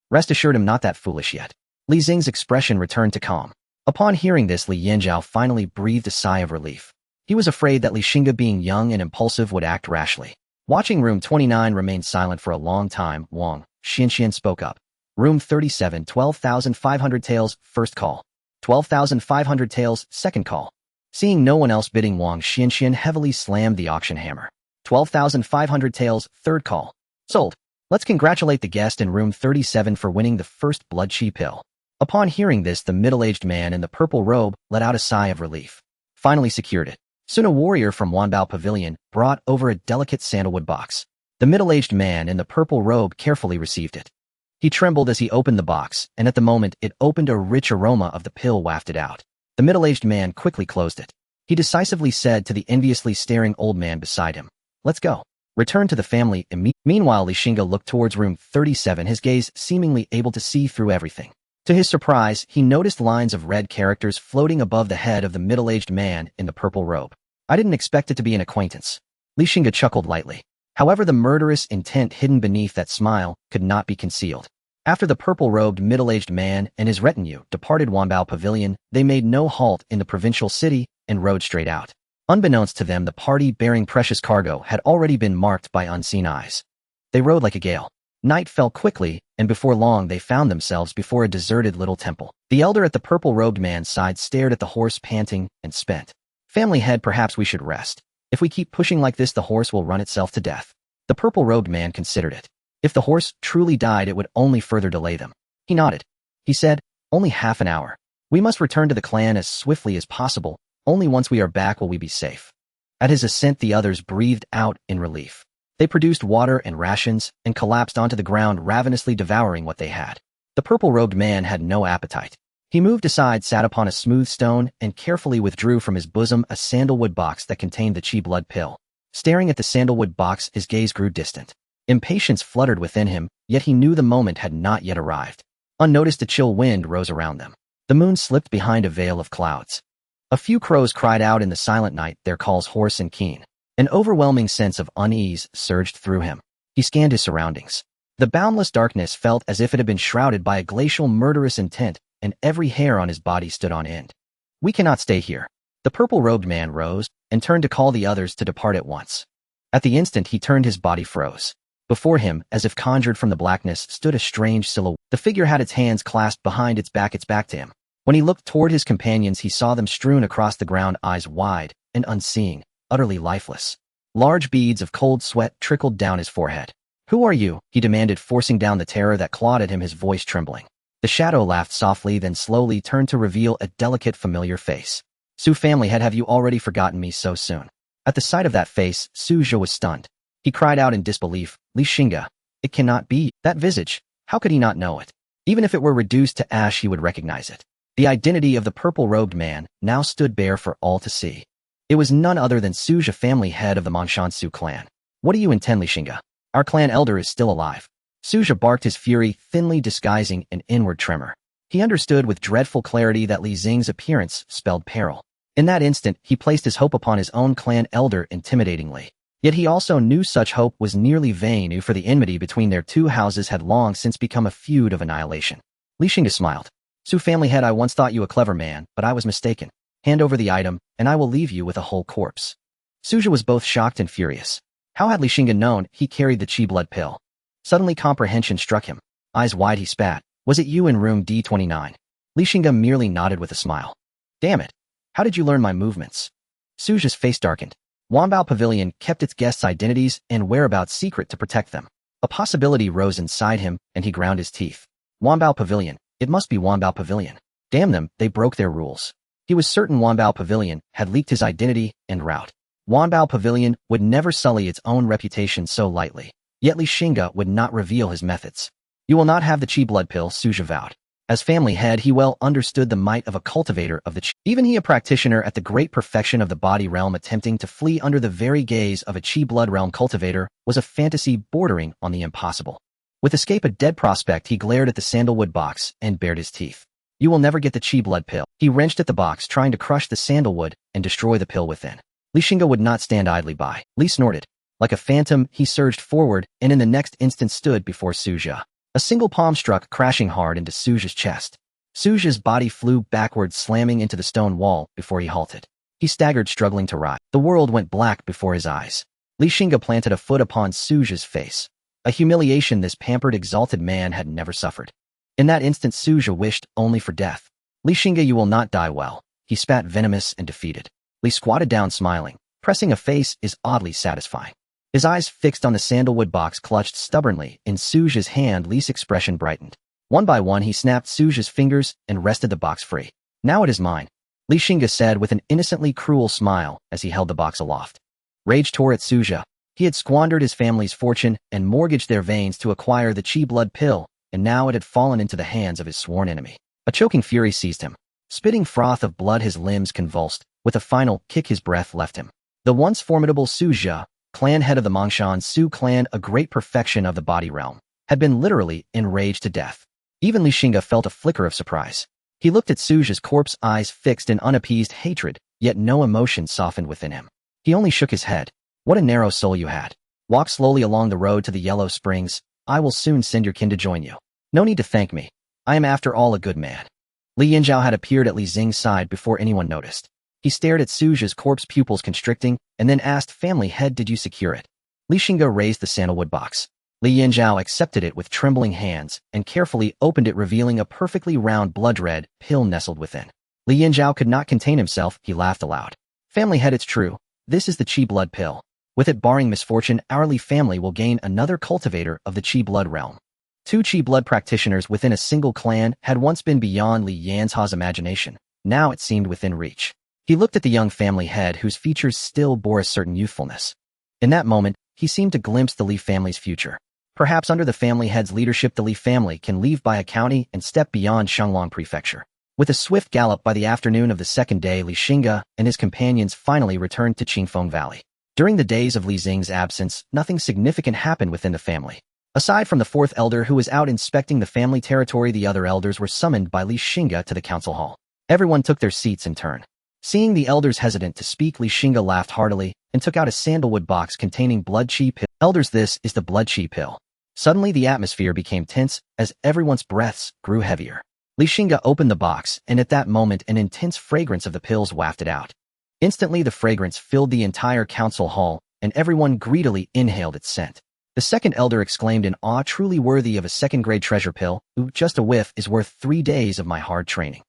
Speaker 1: "Rest assured, I'm not that foolish yet." Li Xing's expression returned to calm. Upon hearing this, Li Yanzhao finally breathed a sigh of relief. He was afraid that Li Xingge, being young and impulsive, would act rashly. Watching room 29 remain silent for a long time, Wang Xianxian spoke up. "Room 37, 12,500 taels, first call. 12,500 taels, second call." Seeing no one else bidding, Wang Xianxian heavily slammed the auction hammer. 12,500 taels, third call. "Sold. Let's congratulate the guest in room 37 for winning the first blood chi pill." Upon hearing this, the middle-aged man in the purple robe let out a sigh of relief. Finally secured it. Soon a warrior from Wanbao Pavilion brought over a delicate sandalwood box. The middle-aged man in the purple robe carefully received it. He trembled as he opened the box, and at the moment it opened, a rich aroma of the pill wafted out. The middle-aged man quickly closed it. He decisively said to the enviously staring old man beside him, "Let's go. Return to the family immediately." Meanwhile, Li Xingge looked towards room 37, his gaze seemingly able to see through everything. To his surprise, he noticed lines of red characters floating above the head of the middle-aged man in the purple robe. "I didn't expect it to be an acquaintance." Li Xingge chuckled lightly. However, the murderous intent hidden beneath that smile could not be concealed. After the purple-robed middle-aged man and his retinue departed Wanbao Pavilion, they made no halt in the provincial city and rode straight out. Unbeknownst to them, the party bearing precious cargo had already been marked by unseen eyes. They rode like a gale. Night fell quickly, and before long they found themselves before a deserted little temple. The elder at the purple-robed man's side stared at the horse, panting and spent. "Family head, perhaps we should rest. If we keep pushing like this, the horse will run itself to death." The purple-robed man considered it. If the horse truly died, it would only further delay them. He nodded. He said, "Only half an hour. We must return to the clan as swiftly as possible. Only once we are back will we be safe." At his assent, the others breathed out in relief. They produced water and rations and collapsed onto the ground, ravenously devouring what they had. The purple-robed man had no appetite. He moved aside, sat upon a smooth stone, and carefully withdrew from his bosom a sandalwood box that contained the chi blood pill. Staring at the sandalwood box, his gaze grew distant. Impatience fluttered within him, yet he knew the moment had not yet arrived. Unnoticed, a chill wind rose around them. The moon slipped behind a veil of clouds. A few crows cried out in the silent night, their calls hoarse and keen. An overwhelming sense of unease surged through him. He scanned his surroundings. The boundless darkness felt as if it had been shrouded by a glacial, murderous intent, and every hair on his body stood on end. "We cannot stay here." The purple-robed man rose and turned to call the others to depart at once. At the instant he turned, his body froze. Before him, as if conjured from the blackness, stood a strange silhouette. The figure had its hands clasped behind its back to him. When he looked toward his companions, he saw them strewn across the ground, eyes wide and unseeing, utterly lifeless. Large beads of cold sweat trickled down his forehead. "Who are you?" he demanded, forcing down the terror that clawed at him, his voice trembling. The shadow laughed softly, then slowly turned to reveal a delicate, familiar face. "Su family head, have you already forgotten me so soon?" At the sight of that face, Su Zhe was stunned. He cried out in disbelief, "Li Xingge, it cannot be. That visage, how could he not know it? Even if it were reduced to ash, he would recognize it." The identity of the purple-robed man now stood bare for all to see. It was none other than Su Zhe, family head of the Manshansu clan. "What do you intend, Li Xingge? Our clan elder is still alive." Su Zhe barked, his fury thinly disguising an inward tremor. He understood with dreadful clarity that Li Xing's appearance spelled peril. In that instant, he placed his hope upon his own clan elder intimidatingly. Yet he also knew such hope was nearly vain, for the enmity between their two houses had long since become a feud of annihilation. Li Xingge smiled. Su family head, I once thought you a clever man, but I was mistaken. Hand over the item, and I will leave you with a whole corpse. Suja was both shocked and furious. How had Li Xingge known he carried the chi blood pill? Suddenly comprehension struck him. Eyes wide he spat. Was it you in room D29? Li Xingge merely nodded with a smile. Damn it. How did you learn my movements? Suja's face darkened. Wanbao Pavilion kept its guests' identities and whereabouts secret to protect them. A possibility rose inside him, and he ground his teeth. Wanbao Pavilion. It must be Wanbao Pavilion. Damn them, they broke their rules. He was certain Wanbao Pavilion had leaked his identity and route. Wanbao Pavilion would never sully its own reputation so lightly. Yet Li Xingge would not reveal his methods. You will not have the chi blood pill, Suja vowed. As family head, he well understood the might of a cultivator of the chi. Even he, a practitioner at the great perfection of the body realm, attempting to flee under the very gaze of a chi blood realm cultivator was a fantasy bordering on the impossible. With escape a dead prospect, he glared at the sandalwood box and bared his teeth. You will never get the chi blood pill. He wrenched at the box, trying to crush the sandalwood and destroy the pill within. Li Xingge would not stand idly by. Li snorted. Like a phantom, he surged forward and in the next instant stood before Suja. A single palm struck crashing hard into Suja's chest. Suja's body flew backward, slamming into the stone wall before he halted. He staggered, struggling to rise. The world went black before his eyes. Li Xingge planted a foot upon Suja's face. A humiliation this pampered, exalted man had never suffered. In that instant, Suja wished only for death. Li Xingge, you will not die well. He spat, venomous and defeated. Li squatted down, smiling. Pressing a face is oddly satisfying. His eyes fixed on the sandalwood box clutched stubbornly in Suja's hand. Li's expression brightened. One by one, he snapped Suja's fingers and wrested the box free. Now it is mine, Li Xingge said with an innocently cruel smile as he held the box aloft. Rage tore at Suja. He had squandered his family's fortune and mortgaged their veins to acquire the chi blood pill, and now it had fallen into the hands of his sworn enemy. A choking fury seized him. Spitting froth of blood, his limbs convulsed. With a final kick, his breath left him. The once formidable Suja, clan head of the Mongshan Su clan, a great perfection of the body realm, had been literally enraged to death. Even Li Xingge felt a flicker of surprise. He looked at Suja's corpse, eyes fixed in unappeased hatred, yet no emotion softened within him. He only shook his head. What a narrow soul you had. Walk slowly along the road to the Yellow Springs. I will soon send your kin to join you. No need to thank me. I am after all a good man. Li Yinzhao had appeared at Li Xing's side before anyone noticed. He stared at Suja's corpse, pupils constricting, and then asked, family head, did you secure it? Li Xingge raised the sandalwood box. Li Yinzhao accepted it with trembling hands and carefully opened it, revealing a perfectly round blood-red pill nestled within. Li Yinzhao could not contain himself. He laughed aloud. Family head, it's true. This is the chi blood pill. With it, barring misfortune, our Li family will gain another cultivator of the chi blood realm. 2 chi blood practitioners within a single clan had once been beyond Li Yanzha's imagination. Now it seemed within reach. He looked at the young family head, whose features still bore a certain youthfulness. In that moment, he seemed to glimpse the Li family's future. Perhaps under the family head's leadership, the Li family can leave Baya County and step beyond Shenglong Prefecture. With a swift gallop, by the afternoon of the second day, Li Xingge and his companions finally returned to Qingfeng Valley. During the days of Li Xing's absence, nothing significant happened within the family. Aside from the 4th elder who was out inspecting the family territory, the other elders were summoned by Li Xingge to the council hall. Everyone took their seats in turn. Seeing the elders hesitant to speak, Li Xingge laughed heartily and took out a sandalwood box containing blood chi pill. Elders, this is the blood chi pill. Suddenly the atmosphere became tense as everyone's breaths grew heavier. Li Xingge opened the box, and at that moment an intense fragrance of the pills wafted out. Instantly the fragrance filled the entire council hall, and everyone greedily inhaled its scent. The 2nd elder exclaimed in awe, truly worthy of a 2nd-grade treasure pill. Ooh, just a whiff is worth 3 days of my hard training.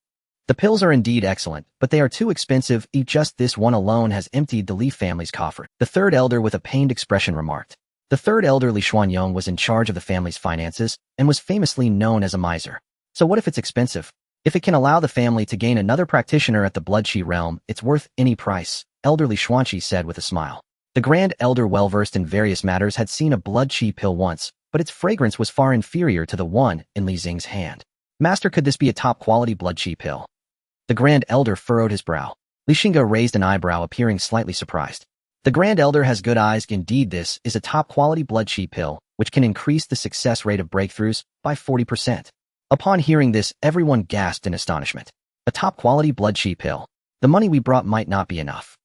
Speaker 1: The pills are indeed excellent, but they are too expensive. Just this one alone has emptied the Li family's coffer. The 3rd elder with a pained expression remarked. The 3rd elder, Li Xuanyong, was in charge of the family's finances and was famously known as a miser. So what if it's expensive? If it can allow the family to gain another practitioner at the blood chi realm, it's worth any price, Elder Li Xuanqi said with a smile. The Grand Elder, well-versed in various matters, had seen a blood chi pill once, but its fragrance was far inferior to the one in Li Xing's hand. Master, could this be a top-quality blood chi pill? The Grand Elder furrowed his brow. Li Xingge raised an eyebrow, appearing slightly surprised. The Grand Elder has good eyes. Indeed, this is a top-quality blood chi pill, which can increase the success rate of breakthroughs by 40%. Upon hearing this, everyone gasped in astonishment. A top-quality blood chi pill. The money we brought might not be enough.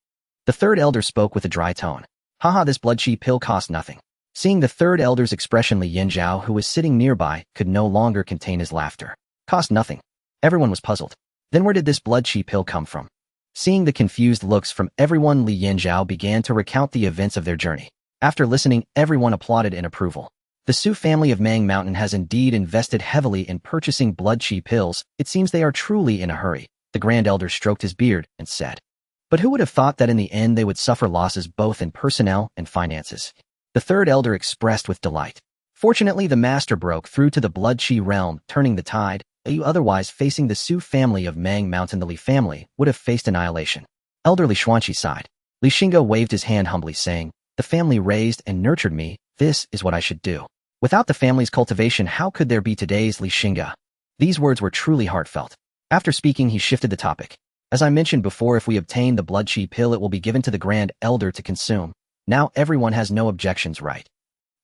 Speaker 1: The third elder spoke with a dry tone. Haha, this blood chi pill cost nothing. Seeing the third elder's expression, Li Yinzhao, who was sitting nearby, could no longer contain his laughter. Cost nothing. Everyone was puzzled. Then where did this blood chi pill come from? Seeing the confused looks from everyone, Li Yinzhao began to recount the events of their journey. After listening, everyone applauded in approval. The Su family of Mang Mountain has indeed invested heavily in purchasing blood chi pills. It seems they are truly in a hurry. The Grand Elder stroked his beard and said. But who would have thought that in the end they would suffer losses both in personnel and finances? The third elder expressed with delight. Fortunately, the master broke through to the blood chi realm, turning the tide. Otherwise, facing the Su family of Mang Mountain, the Li family would have faced annihilation. Elder Li Xuanqi sighed. Li Xingge waved his hand humbly, saying, the family raised and nurtured me. This is what I should do. Without the family's cultivation, how could there be today's Li Xingge? These words were truly heartfelt. After speaking, he shifted the topic. As I mentioned before, if we obtain the blood chi pill, it will be given to the Grand Elder to consume. Now everyone has no objections, right?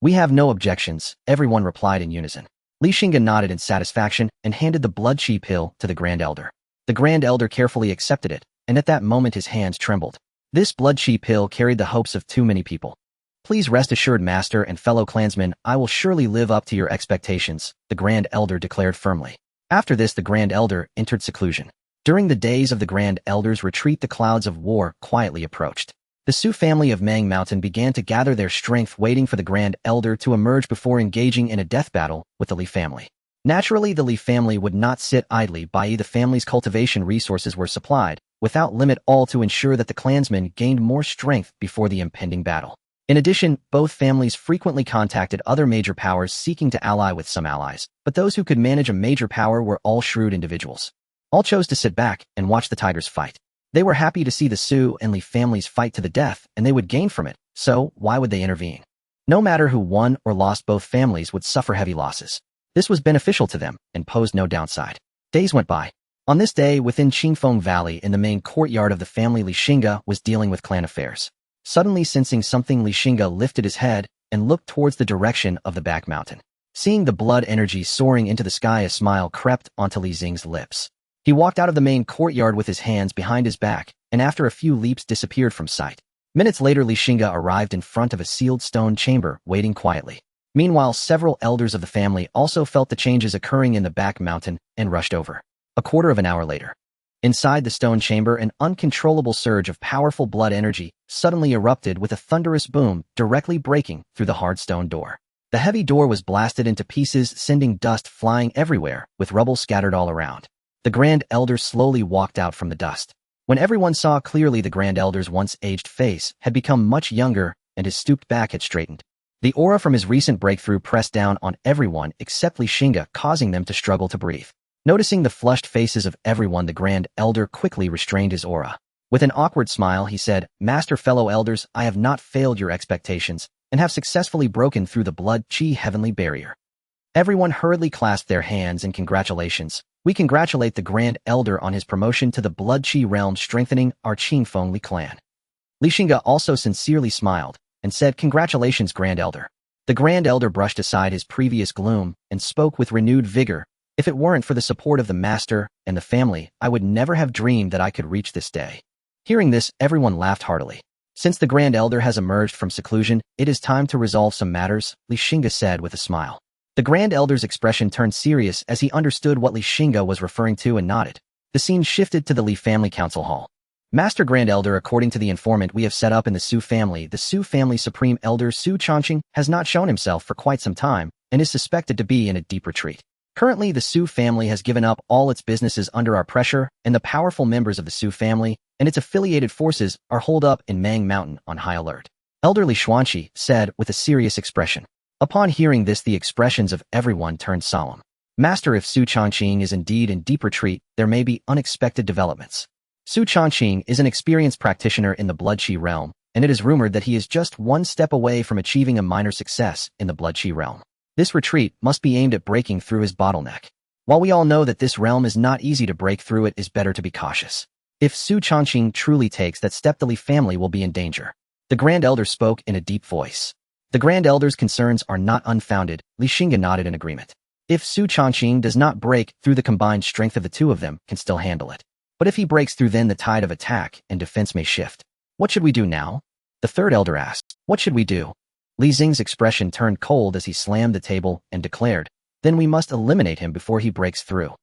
Speaker 1: We have no objections, everyone replied in unison. Li Xingge nodded in satisfaction and handed the blood chi pill to the Grand Elder. The Grand Elder carefully accepted it, and at that moment his hands trembled. This blood chi pill carried the hopes of too many people. Please rest assured, Master and fellow clansmen, I will surely live up to your expectations, the Grand Elder declared firmly. After this, the Grand Elder entered seclusion. During the days of the Grand Elder's retreat, the clouds of war quietly approached. The Su family of Mang Mountain began to gather their strength, waiting for the Grand Elder to emerge before engaging in a death battle with the Li family. Naturally, the Li family would not sit idly by. The family's cultivation resources were supplied, without limit, all to ensure that the clansmen gained more strength before the impending battle. In addition, both families frequently contacted other major powers seeking to ally with some allies, but those who could manage a major power were all shrewd individuals. All chose to sit back and watch the tigers fight. They were happy to see the Su and Li families fight to the death, and they would gain from it, so why would they intervene? No matter who won or lost, both families would suffer heavy losses. This was beneficial to them and posed no downside. Days went by. On this day, within Qingfeng Valley, in the main courtyard of the family, Li Xingge was dealing with clan affairs. Suddenly sensing something, Li Xingge lifted his head and looked towards the direction of the back mountain. Seeing the blood energy soaring into the sky, a smile crept onto Li Xing's lips. He walked out of the main courtyard with his hands behind his back, and after a few leaps disappeared from sight. Minutes later, Li Xingge arrived in front of a sealed stone chamber, waiting quietly. Meanwhile, several elders of the family also felt the changes occurring in the back mountain and rushed over. A quarter of an hour later, inside the stone chamber, an uncontrollable surge of powerful blood energy suddenly erupted with a thunderous boom, directly breaking through the hard stone door. The heavy door was blasted into pieces, sending dust flying everywhere, with rubble scattered all around. The Grand Elder slowly walked out from the dust. When everyone saw clearly, the Grand Elder's once aged face had become much younger, and his stooped back had straightened. The aura from his recent breakthrough pressed down on everyone except Li Xingge, causing them to struggle to breathe. Noticing the flushed faces of everyone, the Grand Elder quickly restrained his aura. With an awkward smile, he said, Master, fellow elders, I have not failed your expectations, and have successfully broken through the blood chi heavenly barrier. Everyone hurriedly clasped their hands in congratulations. We congratulate the Grand Elder on his promotion to the blood chi realm, strengthening our Qingfeng Li clan. Li Xingge also sincerely smiled and said, Congratulations, Grand Elder. The Grand Elder brushed aside his previous gloom and spoke with renewed vigor. If it weren't for the support of the Master and the family, I would never have dreamed that I could reach this day. Hearing this, everyone laughed heartily. Since the Grand Elder has emerged from seclusion, it is time to resolve some matters, Li Xingge said with a smile. The Grand Elder's expression turned serious as he understood what Li Xingge was referring to and nodded. The scene shifted to the Li family council hall. Master Grand Elder, according to the informant we have set up in the Su family, Supreme Elder Su Changqing has not shown himself for quite some time and is suspected to be in a deep retreat. Currently, the Su family has given up all its businesses under our pressure, and the powerful members of the Su family and its affiliated forces are holed up in Mang Mountain on high alert. Elder Li Xuanqi said with a serious expression. Upon hearing this, the expressions of everyone turned solemn. Master, if Su Changqing is indeed in deep retreat, there may be unexpected developments. Su Changqing is an experienced practitioner in the blood chi realm, and it is rumored that he is just one step away from achieving a minor success in the blood chi realm. This retreat must be aimed at breaking through his bottleneck. While we all know that this realm is not easy to break through, it is better to be cautious. If Su Changqing truly takes that step, the Li family will be in danger. The Grand Elder spoke in a deep voice. The Grand Elder's concerns are not unfounded. Li Xingge nodded in agreement. If Su Changqing does not break through, the combined strength of the two of them can still handle it. But if he breaks through, then the tide of attack and defense may shift. What should we do now? The third elder asked. What should we do? Li Xing's expression turned cold as he slammed the table and declared, then we must eliminate him before he breaks through.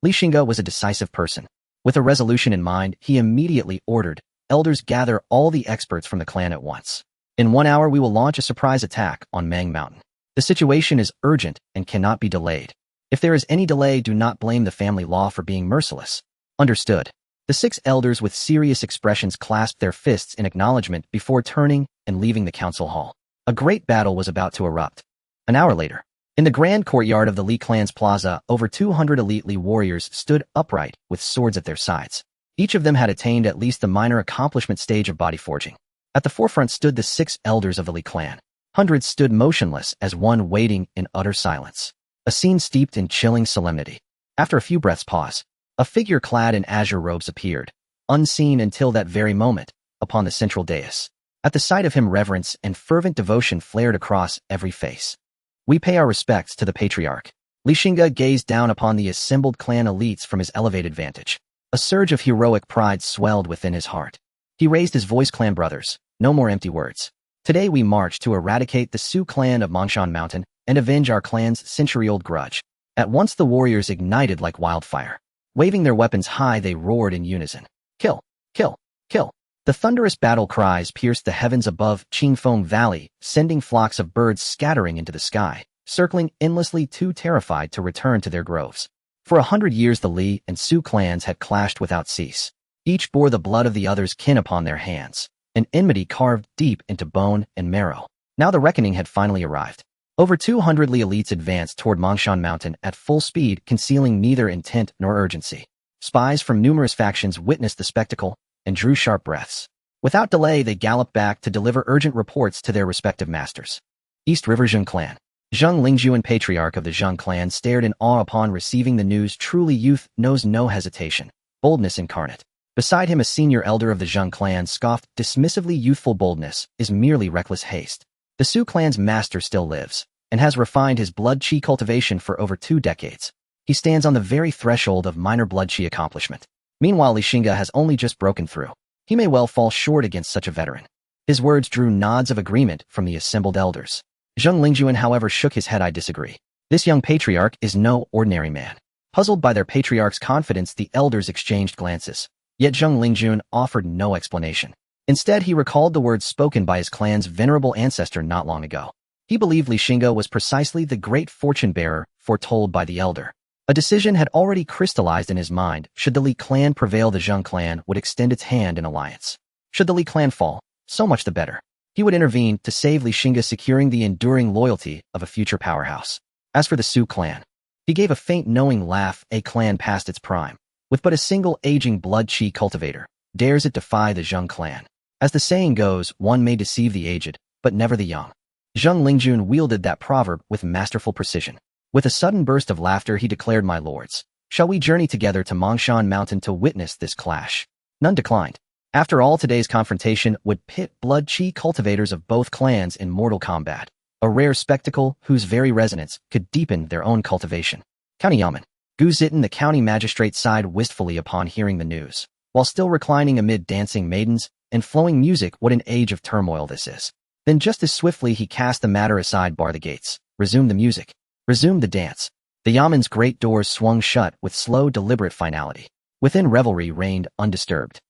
Speaker 1: Li Xingge was a decisive person. With a resolution in mind, he immediately ordered, elders, gather all the experts from the clan at once. In 1 hour we will launch a surprise attack on Mang Mountain. The situation is urgent and cannot be delayed. If there is any delay, do not blame the family law for being merciless. Understood. The 6 elders with serious expressions clasped their fists in acknowledgement before turning and leaving the council hall. A great battle was about to erupt. An hour later, in the grand courtyard of the Li clan's plaza, over 200 elite Li warriors stood upright with swords at their sides. Each of them had attained at least the minor accomplishment stage of body forging. At the forefront stood the 6 elders of the Li clan. Hundreds stood motionless as one, waiting in utter silence. A scene steeped in chilling solemnity. After a few breaths' pause, a figure clad in azure robes appeared, unseen until that very moment, upon the central dais. At the sight of him, reverence and fervent devotion flared across every face. We pay our respects to the patriarch. Li Xingge gazed down upon the assembled clan elites from his elevated vantage. A surge of heroic pride swelled within his heart. He raised his voice, clan brothers, no more empty words. Today we march to eradicate the Su clan of Mongshan Mountain and avenge our clan's century-old grudge. At once the warriors ignited like wildfire. Waving their weapons high, they roared in unison. Kill! Kill! Kill! The thunderous battle cries pierced the heavens above Qingfeng Valley, sending flocks of birds scattering into the sky, circling endlessly, too terrified to return to their groves. For 100 years the Li and Su clans had clashed without cease. Each bore the blood of the other's kin upon their hands, an enmity carved deep into bone and marrow. Now the reckoning had finally arrived. Over 200 Li elites advanced toward Mongshan Mountain at full speed, concealing neither intent nor urgency. Spies from numerous factions witnessed the spectacle and drew sharp breaths. Without delay, they galloped back to deliver urgent reports to their respective masters. East River Xingge clan. Zheng Lingjuan, patriarch of the Xingge clan, stared in awe upon receiving the news. Truly, youth knows no hesitation, boldness incarnate. Beside him, a senior elder of the Xingge clan scoffed dismissively. Youthful boldness is merely reckless haste. The Su clan's master still lives, and has refined his blood qi cultivation for over 2 decades. He stands on the very threshold of minor blood qi accomplishment. Meanwhile, Li Xingge has only just broken through. He may well fall short against such a veteran. His words drew nods of agreement from the assembled elders. Zheng Lingjuan, however, shook his head. I disagree. This young patriarch is no ordinary man. Puzzled by their patriarch's confidence, the elders exchanged glances. Yet Zheng Lingjuan offered no explanation. Instead, he recalled the words spoken by his clan's venerable ancestor not long ago. He believed Li Xingge was precisely the great fortune-bearer foretold by the elder. A decision had already crystallized in his mind. Should the Li clan prevail, the Xingge clan would extend its hand in alliance. Should the Li clan fall, so much the better. He would intervene to save Li Xingge, securing the enduring loyalty of a future powerhouse. As for the Su clan, he gave a faint knowing laugh. A clan past its prime, with but a single aging blood qi cultivator, dares it defy the Xingge clan? As the saying goes, one may deceive the aged, but never the young. Zheng Lingjuan wielded that proverb with masterful precision. With a sudden burst of laughter, he declared, my lords, shall we journey together to Mongshan Mountain to witness this clash? None declined. After all, today's confrontation would pit blood qi cultivators of both clans in mortal combat, a rare spectacle whose very resonance could deepen their own cultivation. County Yamen. Gu Zitten, the county magistrate, sighed wistfully upon hearing the news. While still reclining amid dancing maidens and flowing music, what an age of turmoil this is. Then just as swiftly he cast the matter aside. Bar the gates. Resume the music. Resume the dance. The Yamen's great doors swung shut with slow, deliberate finality. Within, revelry reigned undisturbed.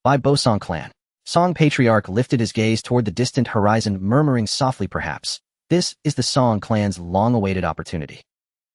Speaker 1: By Bosong clan. Song patriarch lifted his gaze toward the distant horizon, murmuring softly, perhaps this is the Song clan's long-awaited opportunity.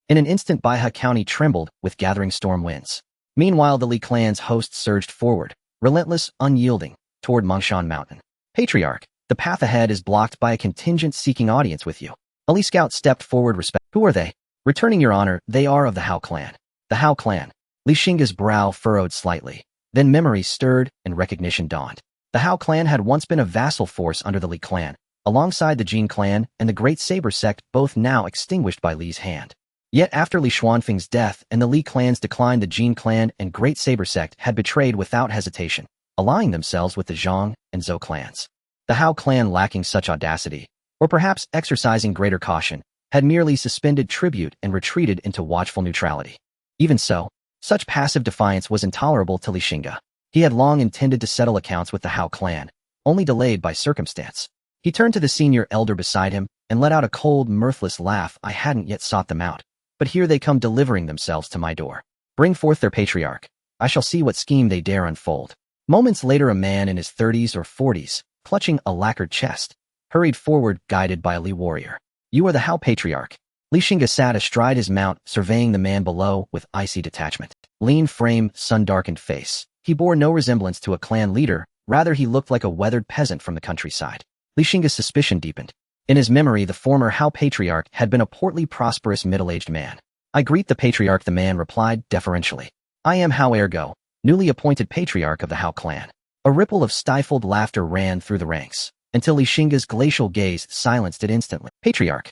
Speaker 1: In an instant, Baiha County trembled with gathering storm winds. Meanwhile, the Li clan's host surged forward, relentless, unyielding, toward Mongshan Mountain. Patriarch, the path ahead is blocked by a contingent seeking audience with you. A Li scout stepped forward. Who are they? Returning your honor, they are of the Hao clan. The Hao clan. Li Xingge's brow furrowed slightly. Then memory stirred and recognition dawned. The Hao clan had once been a vassal force under the Li clan, alongside the Jin clan and the Great Saber sect, both now extinguished by Li's hand. Yet after Li Xuanfeng's death and the Li clan's decline, the Jin clan and Great Saber sect had betrayed without hesitation, allying themselves with the Zhang and Zhou clans. The Hao clan, lacking such audacity, or perhaps exercising greater caution, had merely suspended tribute and retreated into watchful neutrality. Even so, such passive defiance was intolerable to Xingge. He had long intended to settle accounts with the Hao clan, only delayed by circumstance. He turned to the senior elder beside him and let out a cold, mirthless laugh. I hadn't yet sought them out, but here they come delivering themselves to my door. Bring forth their patriarch. I shall see what scheme they dare unfold. Moments later, a man in his 30s or 40s, clutching a lacquered chest, hurried forward, guided by a Li warrior. You are the Hao patriarch. Xingge sat astride his mount, surveying the man below with icy detachment. Lean frame, sun-darkened face. He bore no resemblance to a clan leader, rather he looked like a weathered peasant from the countryside. Xingge's suspicion deepened. In his memory, the former Hao patriarch had been a portly, prosperous, middle-aged man. I greet the patriarch, the man replied deferentially. I am Hao Ergo, newly appointed patriarch of the Hao clan. A ripple of stifled laughter ran through the ranks, until Xingge's glacial gaze silenced it instantly. Patriarch?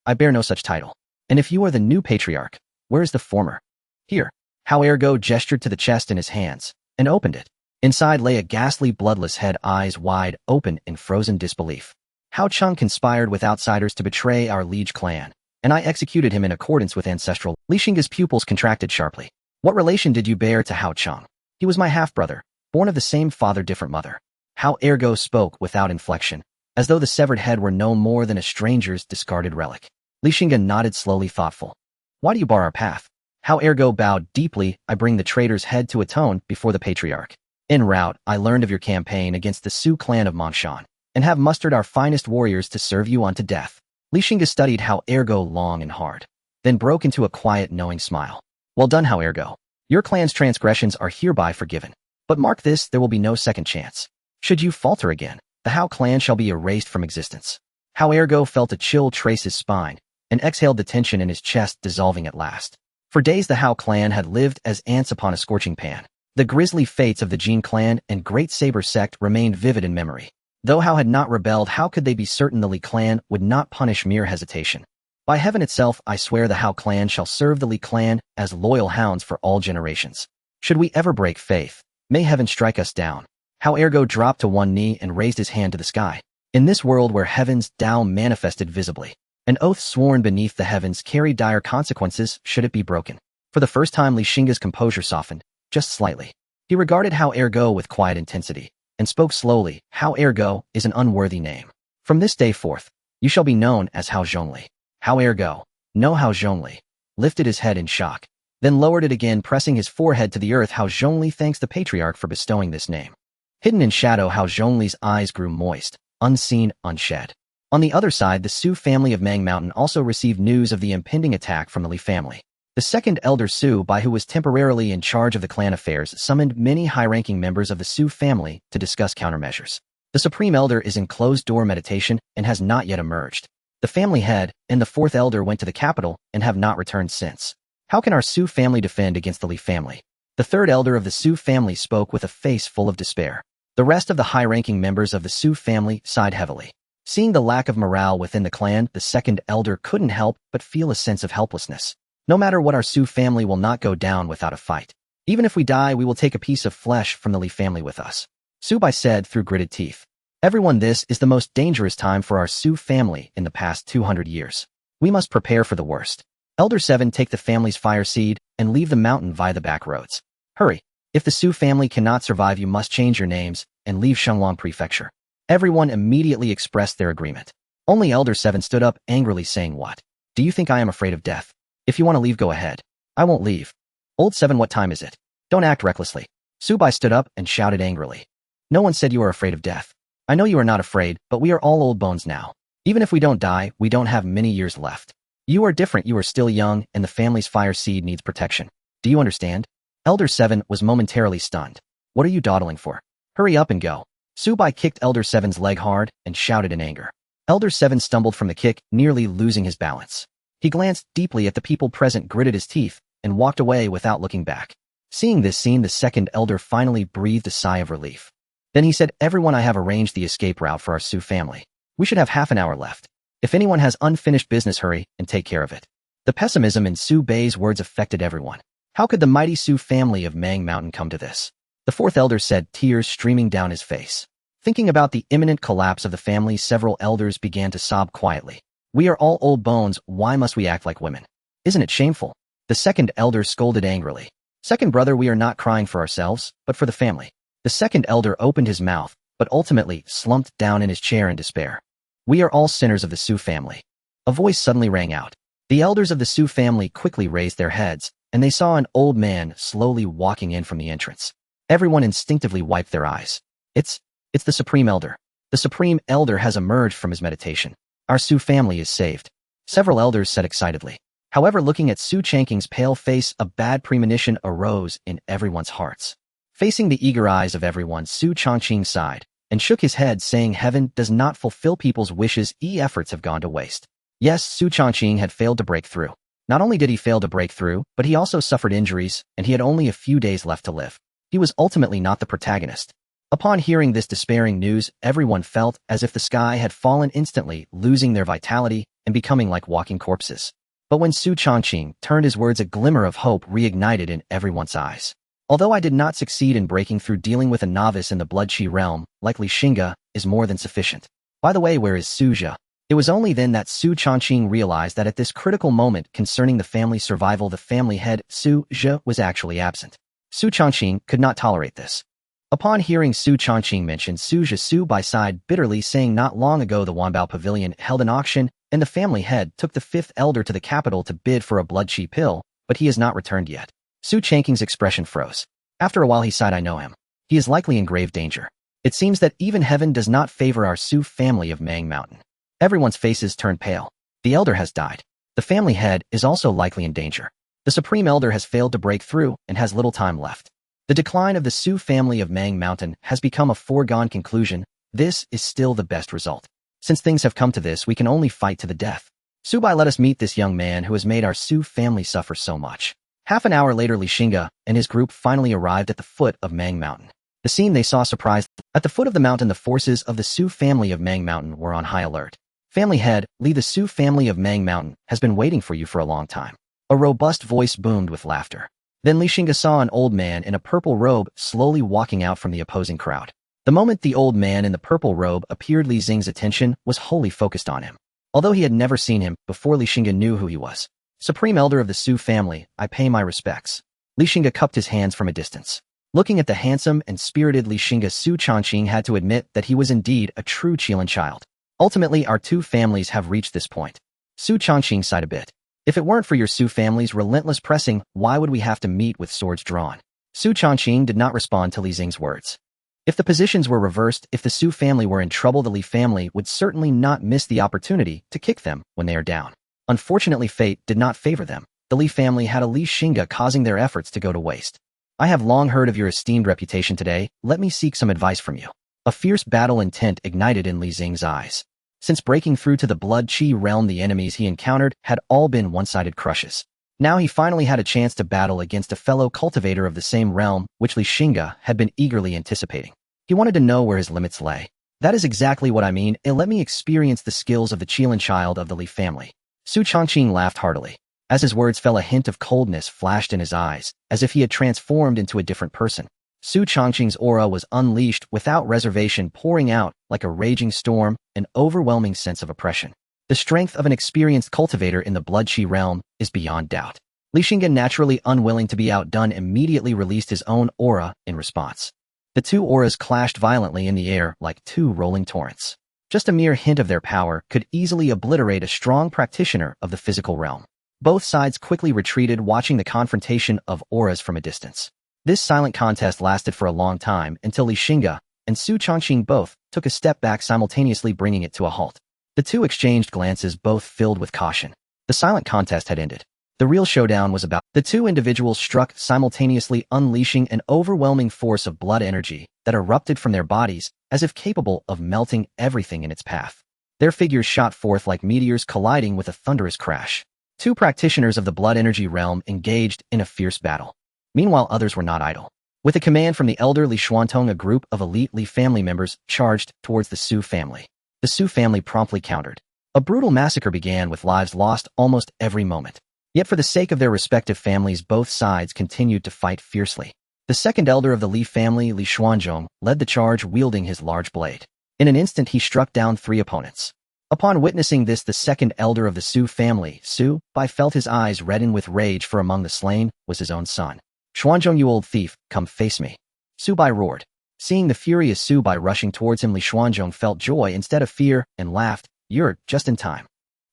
Speaker 1: I bear no such title. And if you are the new patriarch, where is the former? Here. Hao Ergo gestured to the chest in his hands, and opened it. Inside lay a ghastly, bloodless head, eyes wide open in frozen disbelief. Hao Cheng conspired with outsiders to betray our liege clan, and I executed him in accordance with ancestral. Xingge's pupils contracted sharply. What relation did you bear to Hao Cheng? He was my half-brother, born of the same father, different mother. Hao Ergo spoke without inflection, as though the severed head were no more than a stranger's discarded relic. Xingge nodded slowly, thoughtful. Why do you bar our path? Hao Ergo bowed deeply. I bring the traitor's head to atone before the patriarch. En route, I learned of your campaign against the Sioux clan of Mongshan, and have mustered our finest warriors to serve you unto death. Xingge studied Hao Ergo long and hard, then broke into a quiet, knowing smile. Well done, Hao Ergo. Your clan's transgressions are hereby forgiven. But mark this, there will be no second chance. Should you falter again, the Hao clan shall be erased from existence. Hao Ergo felt a chill trace his spine, and exhaled the tension in his chest, dissolving at last. For days the Hao clan had lived as ants upon a scorching pan. The grisly fates of the Jin clan and Great Saber sect remained vivid in memory. Though Hao had not rebelled, how could they be certain the Li clan would not punish mere hesitation? By heaven itself, I swear the Hao clan shall serve the Li clan as loyal hounds for all generations. Should we ever break faith, may heaven strike us down. Hao Ergo dropped to one knee and raised his hand to the sky. In this world where heaven's Tao manifested visibly, an oath sworn beneath the heavens carried dire consequences should it be broken. For the first time, Xingge's composure softened, just slightly. He regarded Hao Ergo with quiet intensity, and spoke slowly. Hao Ergo is an unworthy name. From this day forth, you shall be known as Hao Zhongli. Hao Ergo, no Hao Zhongli, lifted his head in shock, then lowered it again, pressing his forehead to the earth. Hao Zhongli thanks the patriarch for bestowing this name. Hidden in shadow, Hao Zhongli's eyes grew moist, unseen, unshed. On the other side, the Su family of Mang Mountain also received news of the impending attack from the Li family. The second elder Su, who was temporarily in charge of the clan affairs, summoned many high-ranking members of the Su family to discuss countermeasures. The supreme elder is in closed-door meditation and has not yet emerged. The family head and the fourth elder went to the capital and have not returned since. How can our Su family defend against the Li family? The third elder of the Su family spoke with a face full of despair. The rest of the high-ranking members of the Su family sighed heavily. Seeing the lack of morale within the clan, the second elder couldn't help but feel a sense of helplessness. No matter what, our Su family will not go down without a fight. Even if we die, we will take a piece of flesh from the Li family with us. Su Bai said through gritted teeth. Everyone, this is the most dangerous time for our Su family in the past 200 years. We must prepare for the worst. Elder 7, take the family's fire seed and leave the mountain via the back roads. Hurry. If the Su family cannot survive, you must change your names and leave Shenglong Prefecture. Everyone immediately expressed their agreement. Only Elder 7 stood up angrily, saying, What? Do you think I am afraid of death? If you want to leave, go ahead. I won't leave. Old 7, what time is it? Don't act recklessly. Su Bai stood up and shouted angrily. No one said you are afraid of death. I know you are not afraid, but we are all old bones now. Even if we don't die, we don't have many years left. You are different, you are still young, and the family's fire seed needs protection. Do you understand? Elder 7 was momentarily stunned. What are you dawdling for? Hurry up and go. Su Bai kicked Elder 7's leg hard and shouted in anger. Elder 7 stumbled from the kick, nearly losing his balance. He glanced deeply at the people present, gritted his teeth, and walked away without looking back. Seeing this scene, the second elder finally breathed a sigh of relief. Then he said, Everyone, I have arranged the escape route for our Su family. We should have half an hour left. If anyone has unfinished business, hurry and take care of it. The pessimism in Su Bai's words affected everyone. How could the mighty Su family of Mang Mountain come to this? The fourth elder said, tears streaming down his face. Thinking about the imminent collapse of the family, several elders began to sob quietly. We are all old bones, why must we act like women? Isn't it shameful? The second elder scolded angrily. Second brother, we are not crying for ourselves, but for the family. The second elder opened his mouth, but ultimately slumped down in his chair in despair. We are all sinners of the Su family. A voice suddenly rang out. The elders of the Su family quickly raised their heads, and they saw an old man slowly walking in from the entrance. Everyone instinctively wiped their eyes. It's the Supreme Elder. The Supreme Elder has emerged from his meditation. Our Su family is saved. Several elders said excitedly. However, looking at Su Changqing's pale face, a bad premonition arose in everyone's hearts. Facing the eager eyes of everyone, Su Changqing sighed and shook his head, saying, heaven does not fulfill people's wishes, efforts have gone to waste. Yes, Su Changqing had failed to break through. Not only did he fail to break through, but he also suffered injuries, and he had only a few days left to live. He was ultimately not the protagonist. Upon hearing this despairing news, everyone felt as if the sky had fallen instantly, losing their vitality and becoming like walking corpses. But when Su Changqing turned his words, a glimmer of hope reignited in everyone's eyes. Although I did not succeed in breaking through, dealing with a novice in the blood chi realm, likely Xingge, is more than sufficient. By the way, where is Suzhe? It was only then that Su Changqing realized that at this critical moment concerning the family's survival, the family head, Suzhe, was actually absent. Su Changqing could not tolerate this. Upon hearing Su Changqing mention Suzhe, Su Bai sighed bitterly, saying, not long ago the Wanbao Pavilion held an auction, and the family head took the fifth elder to the capital to bid for a blood chi pill, but he has not returned yet. Su Changqing's expression froze. After a while he sighed, I know him. He is likely in grave danger. It seems that even heaven does not favor our Su family of Mang Mountain. Everyone's faces turned pale. The elder has died. The family head is also likely in danger. The Supreme Elder has failed to break through and has little time left. The decline of the Su family of Mang Mountain has become a foregone conclusion. This is still the best result. Since things have come to this, we can only fight to the death. Su Bai, let us meet this young man who has made our Su family suffer so much. Half an hour later, Xingge and his group finally arrived at the foot of Mang Mountain. The scene they saw surprised them. At the foot of the mountain, the forces of the Su family of Mang Mountain were on high alert. Family head, Li, the Su family of Mang Mountain has been waiting for you for a long time. A robust voice boomed with laughter. Then Xingge saw an old man in a purple robe slowly walking out from the opposing crowd. The moment the old man in the purple robe appeared, Li Xing's attention was wholly focused on him. Although he had never seen him before, Xingge knew who he was. Supreme Elder of the Su family, I pay my respects. Xingge cupped his hands from a distance. Looking at the handsome and spirited Xingge, Su Changqing had to admit that he was indeed a true Qilin child. Ultimately, our two families have reached this point. Su Changqing sighed a bit. If it weren't for your Su family's relentless pressing, why would we have to meet with swords drawn? Su Changqing did not respond to Li Xing's words. If the positions were reversed, if the Su family were in trouble, the Li family would certainly not miss the opportunity to kick them when they are down. Unfortunately, fate did not favor them. The Li family had a Li Xingge, causing their efforts to go to waste. I have long heard of your esteemed reputation today. Let me seek some advice from you. A fierce battle intent ignited in Li Xing's eyes. Since breaking through to the blood chi realm, the enemies he encountered had all been one-sided crushes. Now he finally had a chance to battle against a fellow cultivator of the same realm, which Li Xingge had been eagerly anticipating. He wanted to know where his limits lay. That is exactly what I mean, and let me experience the skills of the Qilin child of the Li family. Su Changqing laughed heartily. As his words fell, a hint of coldness flashed in his eyes, as if he had transformed into a different person. Su Changqing's aura was unleashed without reservation, pouring out like a raging storm, an overwhelming sense of oppression. The strength of an experienced cultivator in the blood chi realm is beyond doubt. Li Xingge, naturally unwilling to be outdone, immediately released his own aura in response. The two auras clashed violently in the air like two rolling torrents. Just a mere hint of their power could easily obliterate a strong practitioner of the physical realm. Both sides quickly retreated, watching the confrontation of auras from a distance. This silent contest lasted for a long time until Li Xingge and Su Changqing both took a step back, simultaneously bringing it to a halt. The two exchanged glances, both filled with caution. The silent contest had ended. The real showdown was about. The two individuals struck simultaneously, unleashing an overwhelming force of blood energy that erupted from their bodies as if capable of melting everything in its path. Their figures shot forth like meteors, colliding with a thunderous crash. Two practitioners of the blood energy realm engaged in a fierce battle. Meanwhile, others were not idle. With a command from the elder Li Xuantong, a group of elite Li family members charged towards the Su family. The Su family promptly countered. A brutal massacre began, with lives lost almost every moment. Yet for the sake of their respective families, both sides continued to fight fiercely. The second elder of the Li family, Li Xuanzhong, led the charge, wielding his large blade. In an instant, he struck down three opponents. Upon witnessing this, the second elder of the Su family, Su Bai, felt his eyes redden with rage, for among the slain was his own son. Xuanzhong, you old thief, come face me. Su Bai roared. Seeing the furious Su Bai rushing towards him, Li Xuanzhong felt joy instead of fear and laughed. You're just in time.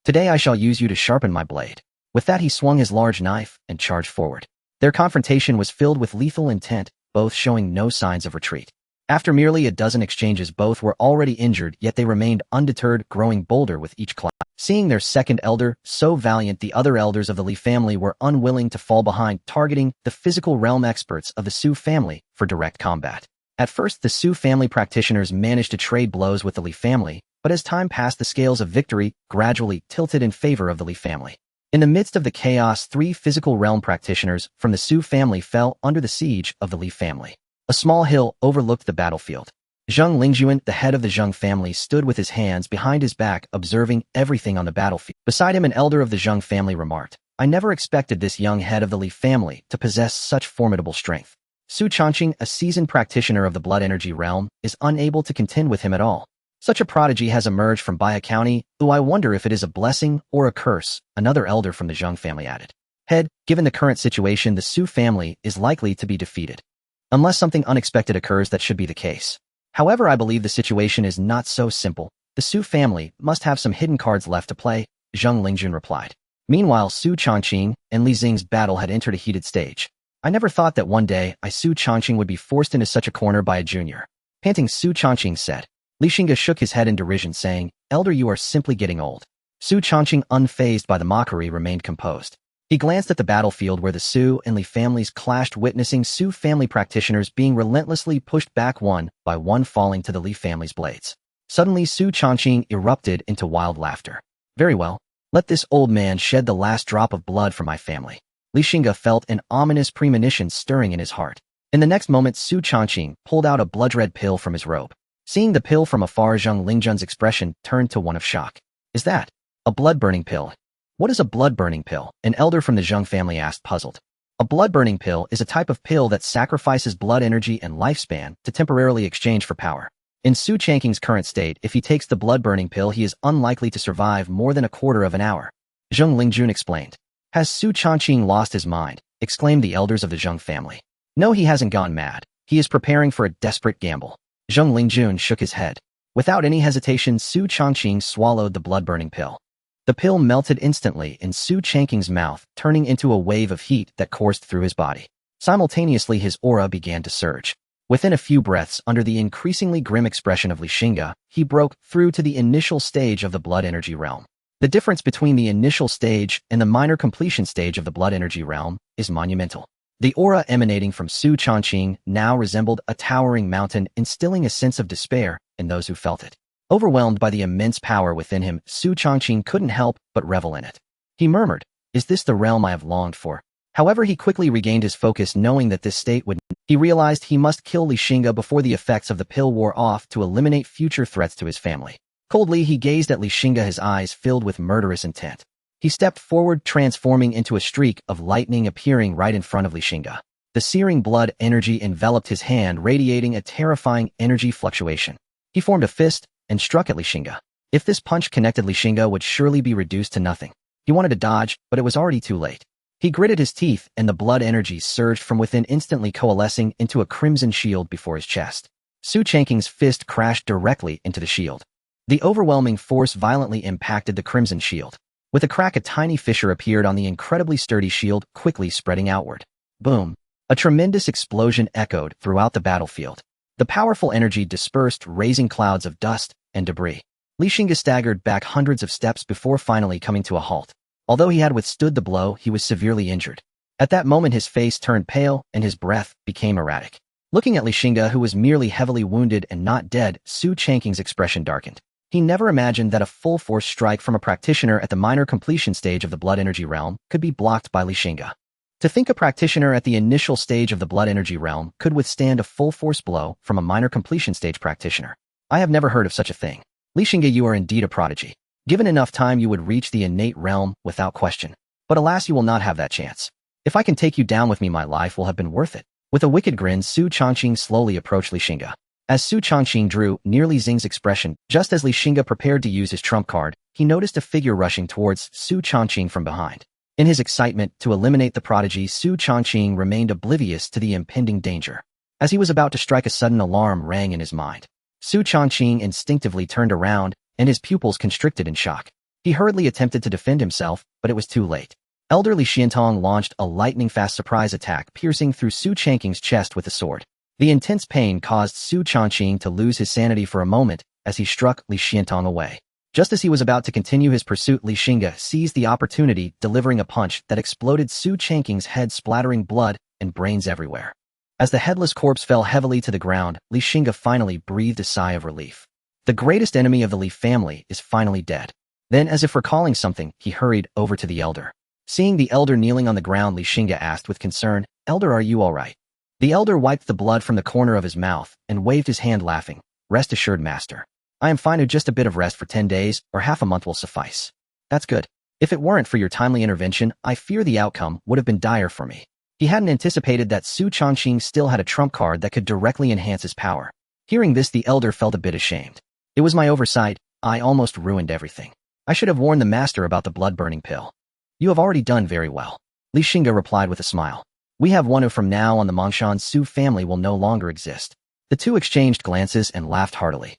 Speaker 1: Today I shall use you to sharpen my blade. With that, he swung his large knife and charged forward. Their confrontation was filled with lethal intent, both showing no signs of retreat. After merely a dozen exchanges, both were already injured, yet they remained undeterred, growing bolder with each clash. Seeing their second elder so valiant, the other elders of the Li family were unwilling to fall behind, targeting the physical realm experts of the Su family for direct combat. At first, the Su family practitioners managed to trade blows with the Li family, but as time passed, the scales of victory gradually tilted in favor of the Li family. In the midst of the chaos, 3 physical realm practitioners from the Su family fell under the siege of the Li family. A small hill overlooked the battlefield. Zheng Lingjuan, the head of the Zheng family, stood with his hands behind his back, observing everything on the battlefield. Beside him, an elder of the Zheng family remarked, I never expected this young head of the Li family to possess such formidable strength. Su Changqing, a seasoned practitioner of the blood energy realm, is unable to contend with him at all. Such a prodigy has emerged from Baya County, though I wonder if it is a blessing or a curse, another elder from the Zheng family added. Head, given the current situation, the Su family is likely to be defeated. Unless something unexpected occurs, that should be the case. However, I believe the situation is not so simple. The Su family must have some hidden cards left to play, Zheng Lingjun replied. Meanwhile, Su Changqing and Li Xing's battle had entered a heated stage. I never thought that one day Su Changqing would be forced into such a corner by a junior. Panting, Su Changqing said. Li Xingge shook his head in derision, saying, Elder, you are simply getting old. Su Changqing, unfazed by the mockery, remained composed. He glanced at the battlefield where the Su and Li families clashed, witnessing Su family practitioners being relentlessly pushed back one by one, falling to the Li family's blades. Suddenly, Su Changqing erupted into wild laughter. Very well. Let this old man shed the last drop of blood for my family. Li Xingge felt an ominous premonition stirring in his heart. In the next moment, Su Changqing pulled out a blood-red pill from his robe. Seeing the pill from afar, Zheng Lingjun's expression turned to one of shock. Is that a blood-burning pill? What is a blood-burning pill? An elder from the Zheng family asked, puzzled. A blood-burning pill is a type of pill that sacrifices blood energy and lifespan to temporarily exchange for power. In Su Changqing's current state, if he takes the blood-burning pill, he is unlikely to survive more than a quarter of an hour. Zheng Lingjun explained. Has Su Changqing lost his mind? Exclaimed the elders of the Zheng family. No, he hasn't gone mad. He is preparing for a desperate gamble. Zheng Lingjun shook his head. Without any hesitation, Su Changqing swallowed the blood-burning pill. The pill melted instantly in Su Changqing's mouth, turning into a wave of heat that coursed through his body. Simultaneously, his aura began to surge. Within a few breaths, under the increasingly grim expression of Li Xingge, he broke through to the initial stage of the blood energy realm. The difference between the initial stage and the minor completion stage of the blood energy realm is monumental. The aura emanating from Su Changqing now resembled a towering mountain, instilling a sense of despair in those who felt it. Overwhelmed by the immense power within him, Su Changqing couldn't help but revel in it. He murmured, Is this the realm I have longed for? However, he quickly regained his focus, knowing that this state would... He realized he must kill Li Xingge before the effects of the pill wore off to eliminate future threats to his family. Coldly, he gazed at Li Xingge, his eyes filled with murderous intent. He stepped forward, transforming into a streak of lightning, appearing right in front of Li Xingge. The searing blood energy enveloped his hand, radiating a terrifying energy fluctuation. He formed a fist and struck at Li Xingge. If this punch connected, Li Xingge would surely be reduced to nothing. He wanted to dodge, but it was already too late. He gritted his teeth, and the blood energy surged from within, instantly coalescing into a crimson shield before his chest. Su Changqing's fist crashed directly into the shield. The overwhelming force violently impacted the crimson shield. With a crack, a tiny fissure appeared on the incredibly sturdy shield, quickly spreading outward. Boom! A tremendous explosion echoed throughout the battlefield. The powerful energy dispersed, raising clouds of dust and debris. Li Xingge staggered back hundreds of steps before finally coming to a halt. Although he had withstood the blow, he was severely injured. At that moment, his face turned pale and his breath became erratic. Looking at Li Xingge, who was merely heavily wounded and not dead, Su Changqing's expression darkened. He never imagined that a full-force strike from a practitioner at the minor completion stage of the blood energy realm could be blocked by Li Xingge. To think a practitioner at the initial stage of the blood energy realm could withstand a full-force blow from a minor completion stage practitioner. I have never heard of such a thing. Li Xingge, you are indeed a prodigy. Given enough time, you would reach the innate realm without question. But alas, you will not have that chance. If I can take you down with me, my life will have been worth it. With a wicked grin, Su Changqing slowly approached Li Xingge. As Su Changqing drew nearly Xingge's expression, just as Li Xingge prepared to use his trump card, he noticed a figure rushing towards Su Changqing from behind. In his excitement to eliminate the prodigy, Su Changqing remained oblivious to the impending danger. As he was about to strike, a sudden alarm rang in his mind. Su Changqing instinctively turned around, and his pupils constricted in shock. He hurriedly attempted to defend himself, but it was too late. Elder Li Xiantong launched a lightning-fast surprise attack, piercing through Su Changqing's chest with a sword. The intense pain caused Su Changqing to lose his sanity for a moment as he struck Li Xiantong away. Just as he was about to continue his pursuit, Li Xingge seized the opportunity, delivering a punch that exploded Su Changqing's head, splattering blood and brains everywhere. As the headless corpse fell heavily to the ground, Li Xingge finally breathed a sigh of relief. The greatest enemy of the Li family is finally dead. Then, as if recalling something, he hurried over to the elder. Seeing the elder kneeling on the ground, Li Xingge asked with concern, "Elder, are you all right?" The elder wiped the blood from the corner of his mouth and waved his hand, laughing. "Rest assured, master. I am fine. Just a bit of rest for 10 days or half a month will suffice." "That's good. If it weren't for your timely intervention, I fear the outcome would have been dire for me." He hadn't anticipated that Su Changqing still had a trump card that could directly enhance his power. Hearing this, the elder felt a bit ashamed. "It was my oversight. I almost ruined everything. I should have warned the master about the blood-burning pill." "You have already done very well," Li Xingge replied with a smile. "We have one who from now on the Mongshan Su family will no longer exist." The two exchanged glances and laughed heartily.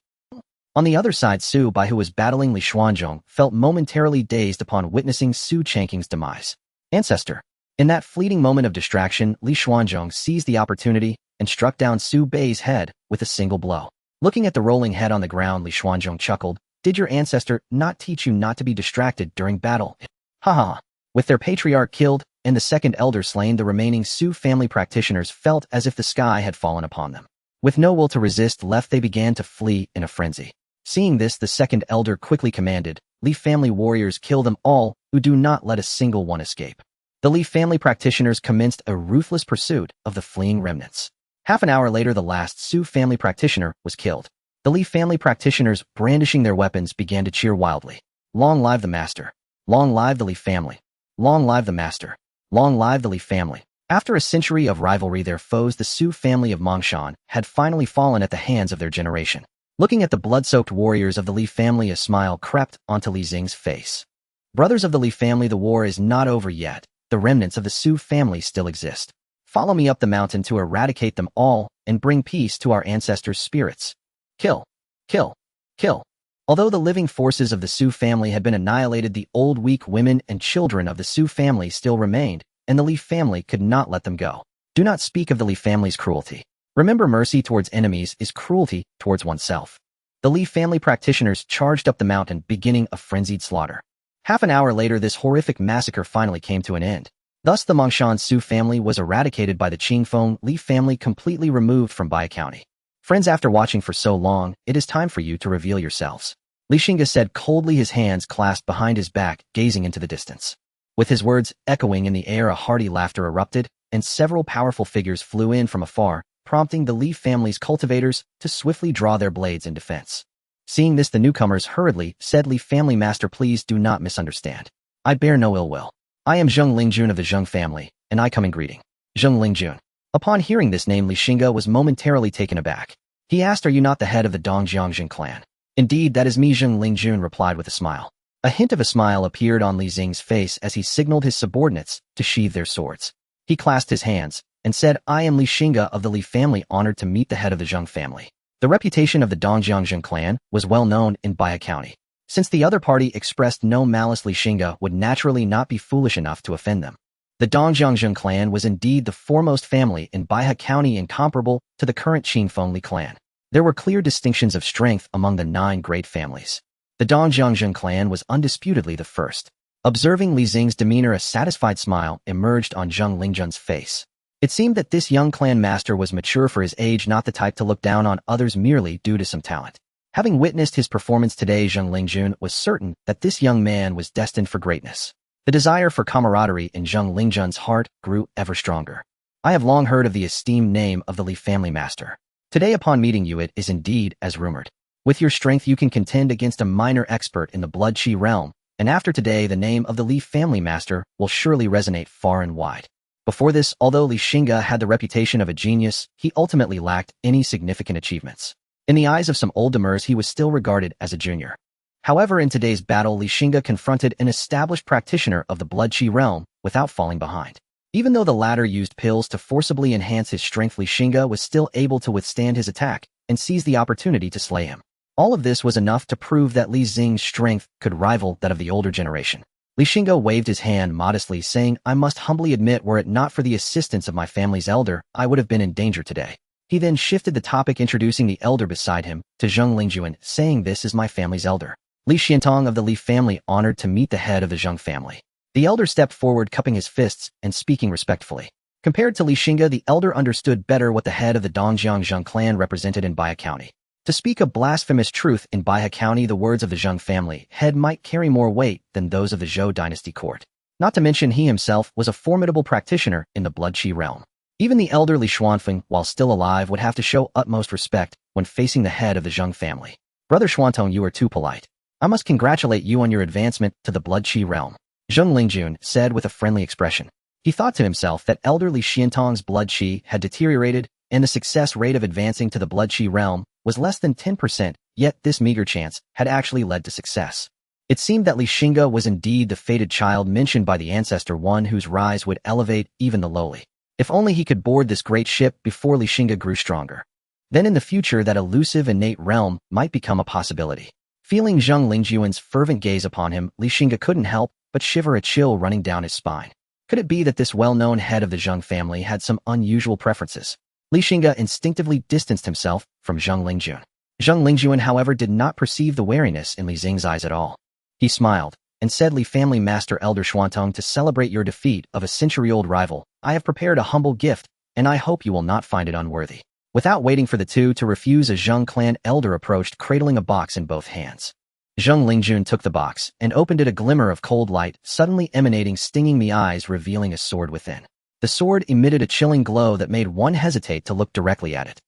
Speaker 1: On the other side, Su Bai, who was battling Li Xuanzhong, felt momentarily dazed upon witnessing Su Changqing's demise. "Ancestor." In that fleeting moment of distraction, Li Xuanzhong seized the opportunity and struck down Su Bai's head with a single blow. Looking at the rolling head on the ground, Li Xuanzhong chuckled. "Did your ancestor not teach you not to be distracted during battle?" "Ha ha." With their patriarch killed and the second elder slain, the remaining Su family practitioners felt as if the sky had fallen upon them. With no will to resist left, they began to flee in a frenzy. Seeing this, the second elder quickly commanded, "Li family warriors, kill them all, who do not let a single one escape." The Li family practitioners commenced a ruthless pursuit of the fleeing remnants. Half an hour later, the last Su family practitioner was killed. The Li family practitioners, brandishing their weapons, began to cheer wildly. "Long live the master! Long live the Li family! Long live the master! Long live the Li family!" After a century of rivalry, their foes, the Su family of Mongshan, had finally fallen at the hands of their generation. Looking at the blood-soaked warriors of the Li family, a smile crept onto Li Xing's face. "Brothers of the Li family, the war is not over yet. The remnants of the Su family still exist. Follow me up the mountain to eradicate them all and bring peace to our ancestors' spirits. Kill, kill, kill." Although the living forces of the Su family had been annihilated, the old, weak women and children of the Su family still remained, and the Li family could not let them go. Do not speak of the Li family's cruelty. Remember, mercy towards enemies is cruelty towards oneself. The Li family practitioners charged up the mountain, beginning a frenzied slaughter. Half an hour later, this horrific massacre finally came to an end. Thus, the Mongshan Su family was eradicated by the Qingfeng Li family, completely removed from Bai County. Friends, after watching for so long, it is time for you to reveal yourselves. Li Xingge said coldly, his hands clasped behind his back, gazing into the distance. With his words echoing in the air, a hearty laughter erupted, and several powerful figures flew in from afar, prompting the Li family's cultivators to swiftly draw their blades in defense. Seeing this, the newcomers hurriedly said, "Li family master, please do not misunderstand. I bear no ill will. I am Zheng Lingjun of the Xingge family, and I come in greeting." Zheng Lingjun. Upon hearing this name, Li Xingge was momentarily taken aback. He asked, "Are you not the head of the Dongjiangjin clan?" "Indeed, that is me," Zheng Lingjun replied with a smile. A hint of a smile appeared on Li Xing's face as he signaled his subordinates to sheathe their swords. He clasped his hands and said, "I am Li Xingge of the Li family, honored to meet the head of the Zheng family." The reputation of the Dongjiangjin clan was well known in Bai County. Since the other party expressed no malice, Li Xingge would naturally not be foolish enough to offend them. The Dongjiangjin clan was indeed the foremost family in Bai County, incomparable to the current Qingfeng Li clan. There were clear distinctions of strength among the 9 great families. The Dongjiangjin clan was undisputedly the first. Observing Li Xing's demeanor, a satisfied smile emerged on Zheng Lingjun's face. It seemed that this young clan master was mature for his age, not the type to look down on others merely due to some talent. Having witnessed his performance today, Zheng Lingjun was certain that this young man was destined for greatness. The desire for camaraderie in Zheng Lingjun's heart grew ever stronger. "I have long heard of the esteemed name of the Li family master. Today, upon meeting you, it is indeed as rumored. With your strength, you can contend against a minor expert in the blood chi realm, and after today, the name of the Li family master will surely resonate far and wide." Before this, although Li Xingge had the reputation of a genius, he ultimately lacked any significant achievements. In the eyes of some old-timers, he was still regarded as a junior. However, in today's battle, Xingge confronted an established practitioner of the blood chi realm without falling behind. Even though the latter used pills to forcibly enhance his strength, Xingge was still able to withstand his attack and seize the opportunity to slay him. All of this was enough to prove that Li Xing's strength could rival that of the older generation. Xingge waved his hand modestly, saying, "I must humbly admit, were it not for the assistance of my family's elder, I would have been in danger today." He then shifted the topic, introducing the elder beside him to Zheng Lingjuan, saying, "This is my family's elder, Li Xiantong of the Li family, honored to meet the head of the Zheng family." The elder stepped forward, cupping his fists and speaking respectfully. Compared to Li Xingge, the elder understood better what the head of the Dongjiang Zheng clan represented in Baihe County. To speak a blasphemous truth, in Baihe County, the words of the Zheng family head might carry more weight than those of the Zhou dynasty court. Not to mention, he himself was a formidable practitioner in the blood chi realm. Even the elder Li Xuanfeng, while still alive, would have to show utmost respect when facing the head of the Zheng family. "Brother Xuantong, you are too polite. I must congratulate you on your advancement to the blood chi realm," Zheng Lingjun said with a friendly expression. He thought to himself that elder Li Xiantong's blood chi had deteriorated, and the success rate of advancing to the blood chi realm was less than 10%, yet this meager chance had actually led to success. It seemed that Li Xingge was indeed the fated child mentioned by the ancestor, one whose rise would elevate even the lowly. If only he could board this great ship before Li Xingge grew stronger. Then in the future, that elusive innate realm might become a possibility. Feeling Zheng Lingjuan's fervent gaze upon him, Li Xingge couldn't help but shiver, a chill running down his spine. Could it be that this well-known head of the Zheng family had some unusual preferences? Li Xingge instinctively distanced himself from Zheng Lingjuan. Zheng Lingjuan, however, did not perceive the wariness in Li Xing's eyes at all. He smiled and said, "Li family master elder Xuantong, to celebrate your defeat of a century-old rival, I have prepared a humble gift, and I hope you will not find it unworthy." Without waiting for the two to refuse, a Zheng clan elder approached, cradling a box in both hands. Zheng Lingjun took the box and opened it. A glimmer of cold light suddenly emanating, stinging the eyes, revealing a sword within. The sword emitted a chilling glow that made one hesitate to look directly at it.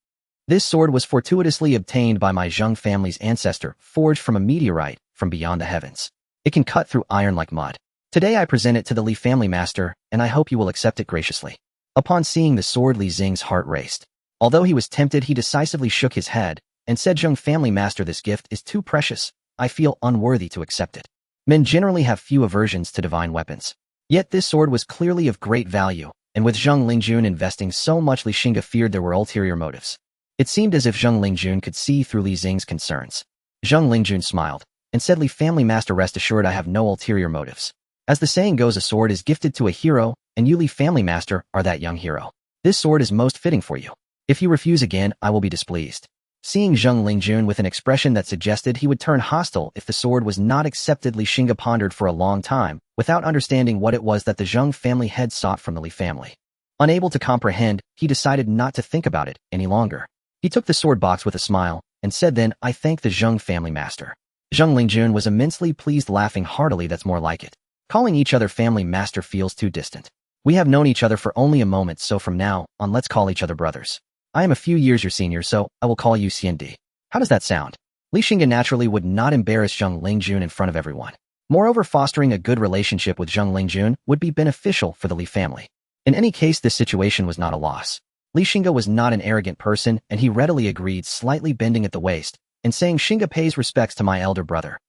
Speaker 1: This sword was fortuitously obtained by my Zheng family's ancestor, forged from a meteorite from beyond the heavens. It can cut through iron like mud. Today I present it to the Li family master, and I hope you will accept it graciously. Upon seeing the sword, Li Xing's heart raced. Although he was tempted, he decisively shook his head and said, "Zheng family master, this gift is too precious. I feel unworthy to accept it." Men generally have few aversions to divine weapons. Yet this sword was clearly of great value, and with Zheng Lingjun investing so much, Li Xingge feared there were ulterior motives. It seemed as if Zheng Lingjun could see through Li Xing's concerns. Zheng Lingjun smiled and said, "Li family master, rest assured I have no ulterior motives. As the saying goes, a sword is gifted to a hero, and you, Li family master, are that young hero. This sword is most fitting for you. If you refuse again, I will be displeased." Seeing Zheng Lingjun with an expression that suggested he would turn hostile if the sword was not accepted, Li Xingge pondered for a long time, without understanding what it was that the Zheng family had sought from the Li family. Unable to comprehend, he decided not to think about it any longer. He took the sword box with a smile, and said, "Then, I thank the Zheng family master." Zheng Lingjun was immensely pleased, laughing heartily. "That's more like it. Calling each other family master feels too distant. We have known each other for only a moment, so from now on let's call each other brothers. I am a few years your senior, so I will call you Xingge. How does that sound?" Li Xingge naturally would not embarrass Zheng Lingjun in front of everyone. Moreover, fostering a good relationship with Zheng Lingjun would be beneficial for the Li family. In any case, this situation was not a loss. Li Xingge was not an arrogant person, and he readily agreed, slightly bending at the waist and saying, "Xingge pays respects to my elder brother."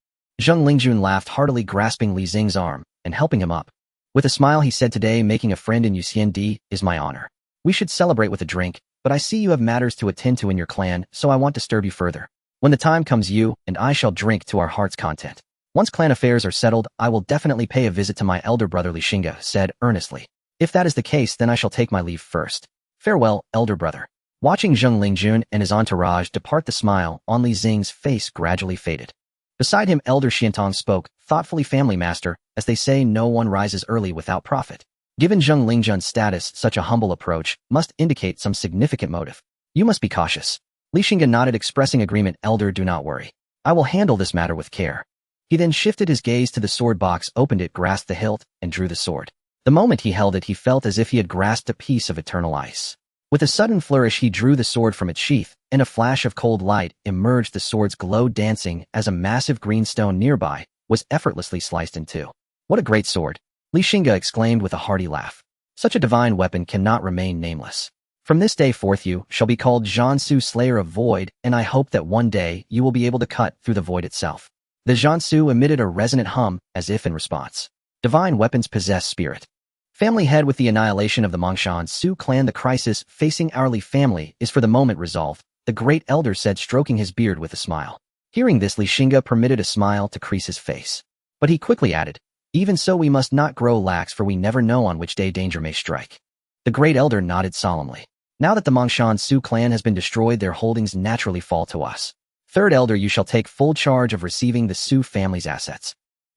Speaker 1: Zheng Lingjun laughed heartily, grasping Li Xing's arm and helping him up. With a smile, he said, "Today, making a friend in you Xingge is my honor. We should celebrate with a drink, but I see you have matters to attend to in your clan, so I won't disturb you further. When the time comes, you and I shall drink to our heart's content. Once clan affairs are settled, I will definitely pay a visit to my elder brother," Li Xingge said earnestly. "If that is the case, then I shall take my leave first. Farewell, elder brother." Watching Zheng Lingjun and his entourage depart, the smile on Li Xing's face gradually faded. Beside him, elder Xiantong spoke, thoughtfully, "Family master, as they say, no one rises early without profit. Given Zheng Lingjun's status, such a humble approach must indicate some significant motive. You must be cautious." Li Xingge nodded, expressing agreement. "Elder, do not worry. I will handle this matter with care." He then shifted his gaze to the sword box, opened it, grasped the hilt, and drew the sword. The moment he held it, he felt as if he had grasped a piece of eternal ice. With a sudden flourish, he drew the sword from its sheath. In a flash of cold light emerged, the sword's glow dancing as a massive green stone nearby was effortlessly sliced in two. "What a great sword!" Li Xingge exclaimed with a hearty laugh. "Such a divine weapon cannot remain nameless. From this day forth you shall be called Jiansu, Slayer of Void, and I hope that one day you will be able to cut through the void itself. The Jiansu emitted a resonant hum, as if in response. Divine weapons possess spirit. Family head. With the annihilation of the Mongshan Su clan, the crisis facing our Li family is for the moment resolved, the great elder said, stroking his beard with a smile. Hearing this, Xingge permitted a smile to crease his face. But he quickly added, even so we must not grow lax, for we never know on which day danger may strike. The great elder nodded solemnly. Now that the Mongshan Su clan has been destroyed, their holdings naturally fall to us. Third elder, you shall take full charge of receiving the Su family's assets.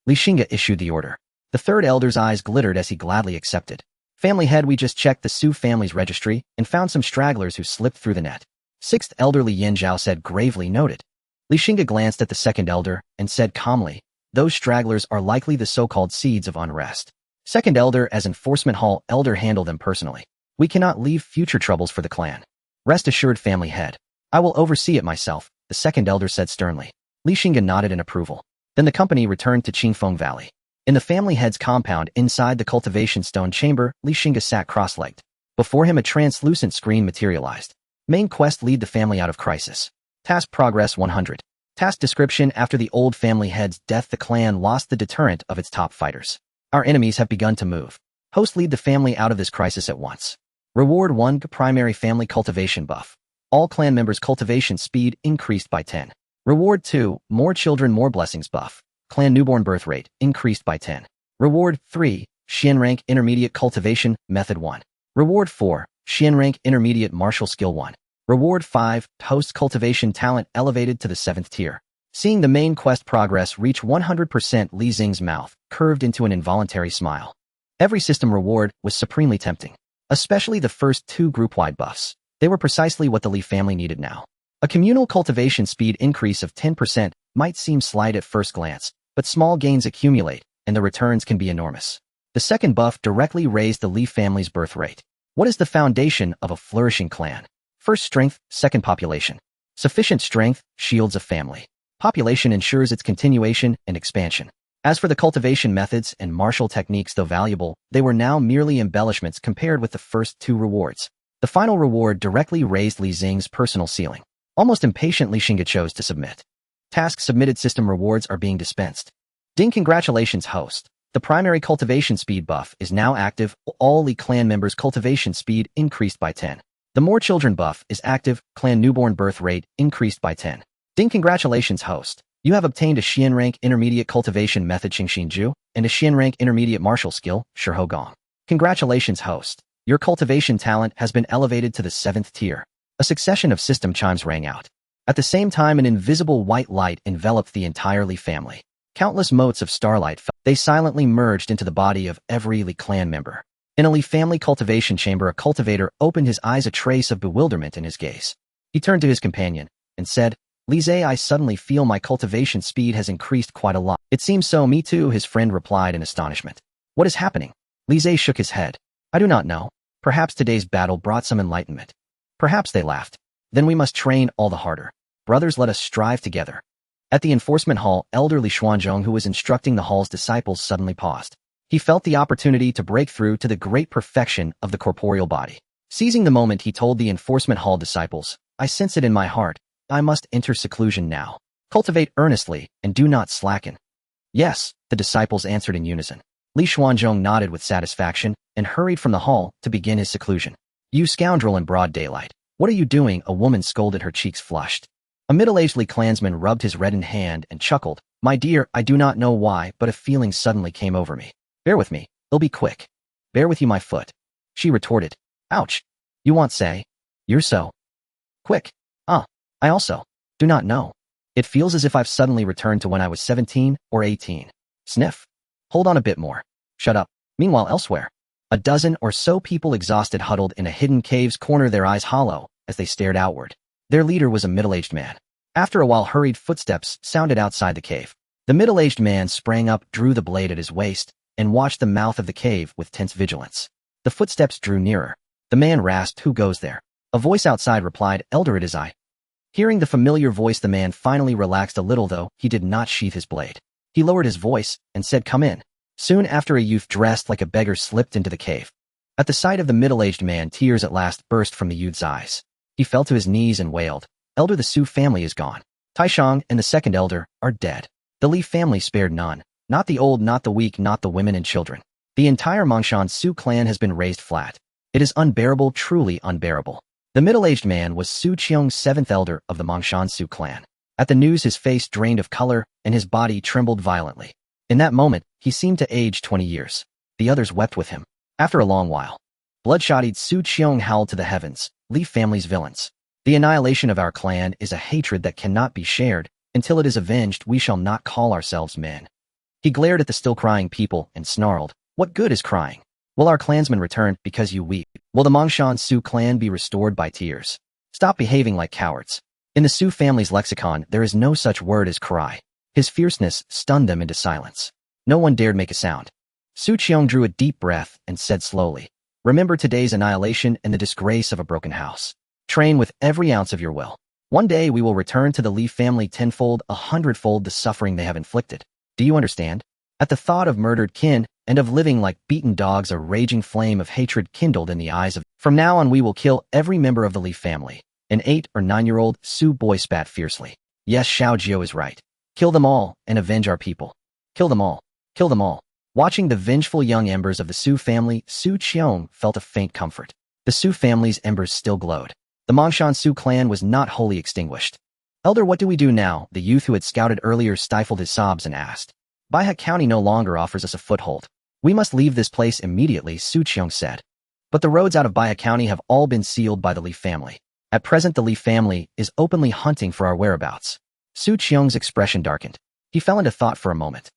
Speaker 1: Xingge issued the order. The third elder's eyes glittered as he gladly accepted. Family head, we just checked the Su family's registry and found some stragglers who slipped through the net. Sixth elder Li Yanzhao said, gravely noted. Xingge glanced at the second elder and said calmly, those stragglers are likely the so-called seeds of unrest. Second elder, as enforcement hall elder, handle them personally. We cannot leave future troubles for the clan. Rest assured, family head. I will oversee it myself, the second elder said sternly. Xingge nodded in approval. Then the company returned to Qingfeng Valley. In the family head's compound inside the cultivation stone chamber, Xingge sat cross-legged. Before him a translucent screen materialized. Main quest: lead the family out of crisis. Task progress 100. Task description: after the old family head's death, the clan lost the deterrent of its top fighters. Our enemies have begun to move. Host: lead the family out of this crisis at once. Reward 1: primary family cultivation buff. All clan members' cultivation speed increased by 10. Reward 2: more children, more blessings buff. Clan newborn birth rate increased by 10. Reward 3: Xian rank intermediate cultivation method 1. Reward 4: Xian rank intermediate martial skill 1. Reward 5: host cultivation talent elevated to the 7th tier. Seeing the main quest progress reach 100%, Li Xing's mouth curved into an involuntary smile. Every system reward was supremely tempting. Especially the first 2 group-wide buffs. They were precisely what the Li family needed now. A communal cultivation speed increase of 10% might seem slight at first glance, but small gains accumulate, and the returns can be enormous. The second buff directly raised the Li family's birth rate. What is the foundation of a flourishing clan? First, strength. Second, population. Sufficient strength shields a family. Population ensures its continuation and expansion. As for the cultivation methods and martial techniques, though valuable, they were now merely embellishments compared with the first 2 rewards. The final reward directly raised Li Xing's personal ceiling. Almost impatiently, Xingge chose to submit. Task submitted. System rewards are being dispensed. Ding, congratulations, host. The primary cultivation speed buff is now active. All Li clan members' cultivation speed increased by 10. The more children buff is active. Clan newborn birth rate increased by 10. Ding, congratulations, host. You have obtained a Xian rank intermediate cultivation method Qingxinju and a Xian rank intermediate martial skill Shihou Gong. Congratulations, host. Your cultivation talent has been elevated to the 7th tier. A succession of system chimes rang out. At the same time, an invisible white light enveloped the entire Li family. Countless motes of starlight fell. They silently merged into the body of every Li clan member. In a Li family cultivation chamber, a cultivator opened his eyes, a trace of bewilderment in his gaze. He turned to his companion and said, Li Zhe, I suddenly feel my cultivation speed has increased quite a lot. It seems so. Me too, his friend replied in astonishment. What is happening? Li Zhe shook his head. I do not know. Perhaps today's battle brought some enlightenment. Perhaps, they laughed. Then we must train all the harder. Brothers, let us strive together. At the enforcement hall, elder Li Xuanzhong, who was instructing the hall's disciples, suddenly paused. He felt the opportunity to break through to the great perfection of the corporeal body. Seizing the moment, he told the enforcement hall disciples, I sense it in my heart. I must enter seclusion now. Cultivate earnestly, and do not slacken. Yes, the disciples answered in unison. Li Xuanzhong nodded with satisfaction and hurried from the hall to begin his seclusion. You scoundrel, in broad daylight. What are you doing? A woman scolded, her cheeks flushed. A middle-aged Li clansman rubbed his reddened hand and chuckled. My dear, I do not know why, but a feeling suddenly came over me. Bear with me. It'll be quick. Bear with you, my foot. She retorted. Ouch. You want say? You're so quick. I also do not know. It feels as if I've suddenly returned to when I was 17 or 18. Sniff. Hold on a bit more. Shut up. Meanwhile, elsewhere, a dozen or so people exhausted huddled in a hidden cave's corner, their eyes hollow as they stared outward. Their leader was a middle-aged man. After a while, hurried footsteps sounded outside the cave. The middle-aged man sprang up, drew the blade at his waist, and watched the mouth of the cave with tense vigilance. The footsteps drew nearer. The man rasped, Who goes there? A voice outside replied, Elder, it is I. Hearing the familiar voice, the man finally relaxed a little, though he did not sheath his blade. He lowered his voice and said, Come in. Soon after, a youth dressed like a beggar slipped into the cave. At the sight of the middle-aged man, tears at last burst from the youth's eyes. He fell to his knees and wailed, "Elder, the Su family is gone. Taishang and the second elder are dead. The Li family spared none. Not the old, not the weak, not the women and children. The entire Mongshan Su clan has been razed flat. It is unbearable, truly unbearable." The middle-aged man was Su Qiong's seventh elder of the Mongshan Su clan. At the news, his face drained of color and his body trembled violently. In that moment, he seemed to age 20 years. The others wept with him. After a long while, bloodshot-eyed Su Qiong howled to the heavens, "Li family's villains. The annihilation of our clan is a hatred that cannot be shared. Until it is avenged, we shall not call ourselves men." He glared at the still crying people and snarled, "What good is crying? Will our clansmen return because you weep? Will the Mongshan Su clan be restored by tears? Stop behaving like cowards." In the Su family's lexicon, there is no such word as cry. His fierceness stunned them into silence. No one dared make a sound. Su Qiong drew a deep breath and said slowly, "Remember today's annihilation and the disgrace of a broken house. Train with every ounce of your will. One day we will return to the Li family tenfold, 100-fold the suffering they have inflicted. Do you understand?" At the thought of murdered kin and of living like beaten dogs, a raging flame of hatred kindled in the eyes of. "From now on we will kill every member of the Li family." An 8 or 9-year-old Su boy spat fiercely. "Yes, Xiao Jiao is right. Kill them all and avenge our people. Kill them all. Kill them all." Watching the vengeful young embers of the Su family, Su Qiong felt a faint comfort. The Su family's embers still glowed. The Mongshan Su clan was not wholly extinguished. "Elder, what do we do now?" The youth who had scouted earlier stifled his sobs and asked. "Baihe County no longer offers us a foothold. We must leave this place immediately," Su Qiong said. "But the roads out of Baihe County have all been sealed by the Li family. At present, the Li family is openly hunting for our whereabouts." Su Qiong's expression darkened. He fell into thought for a moment.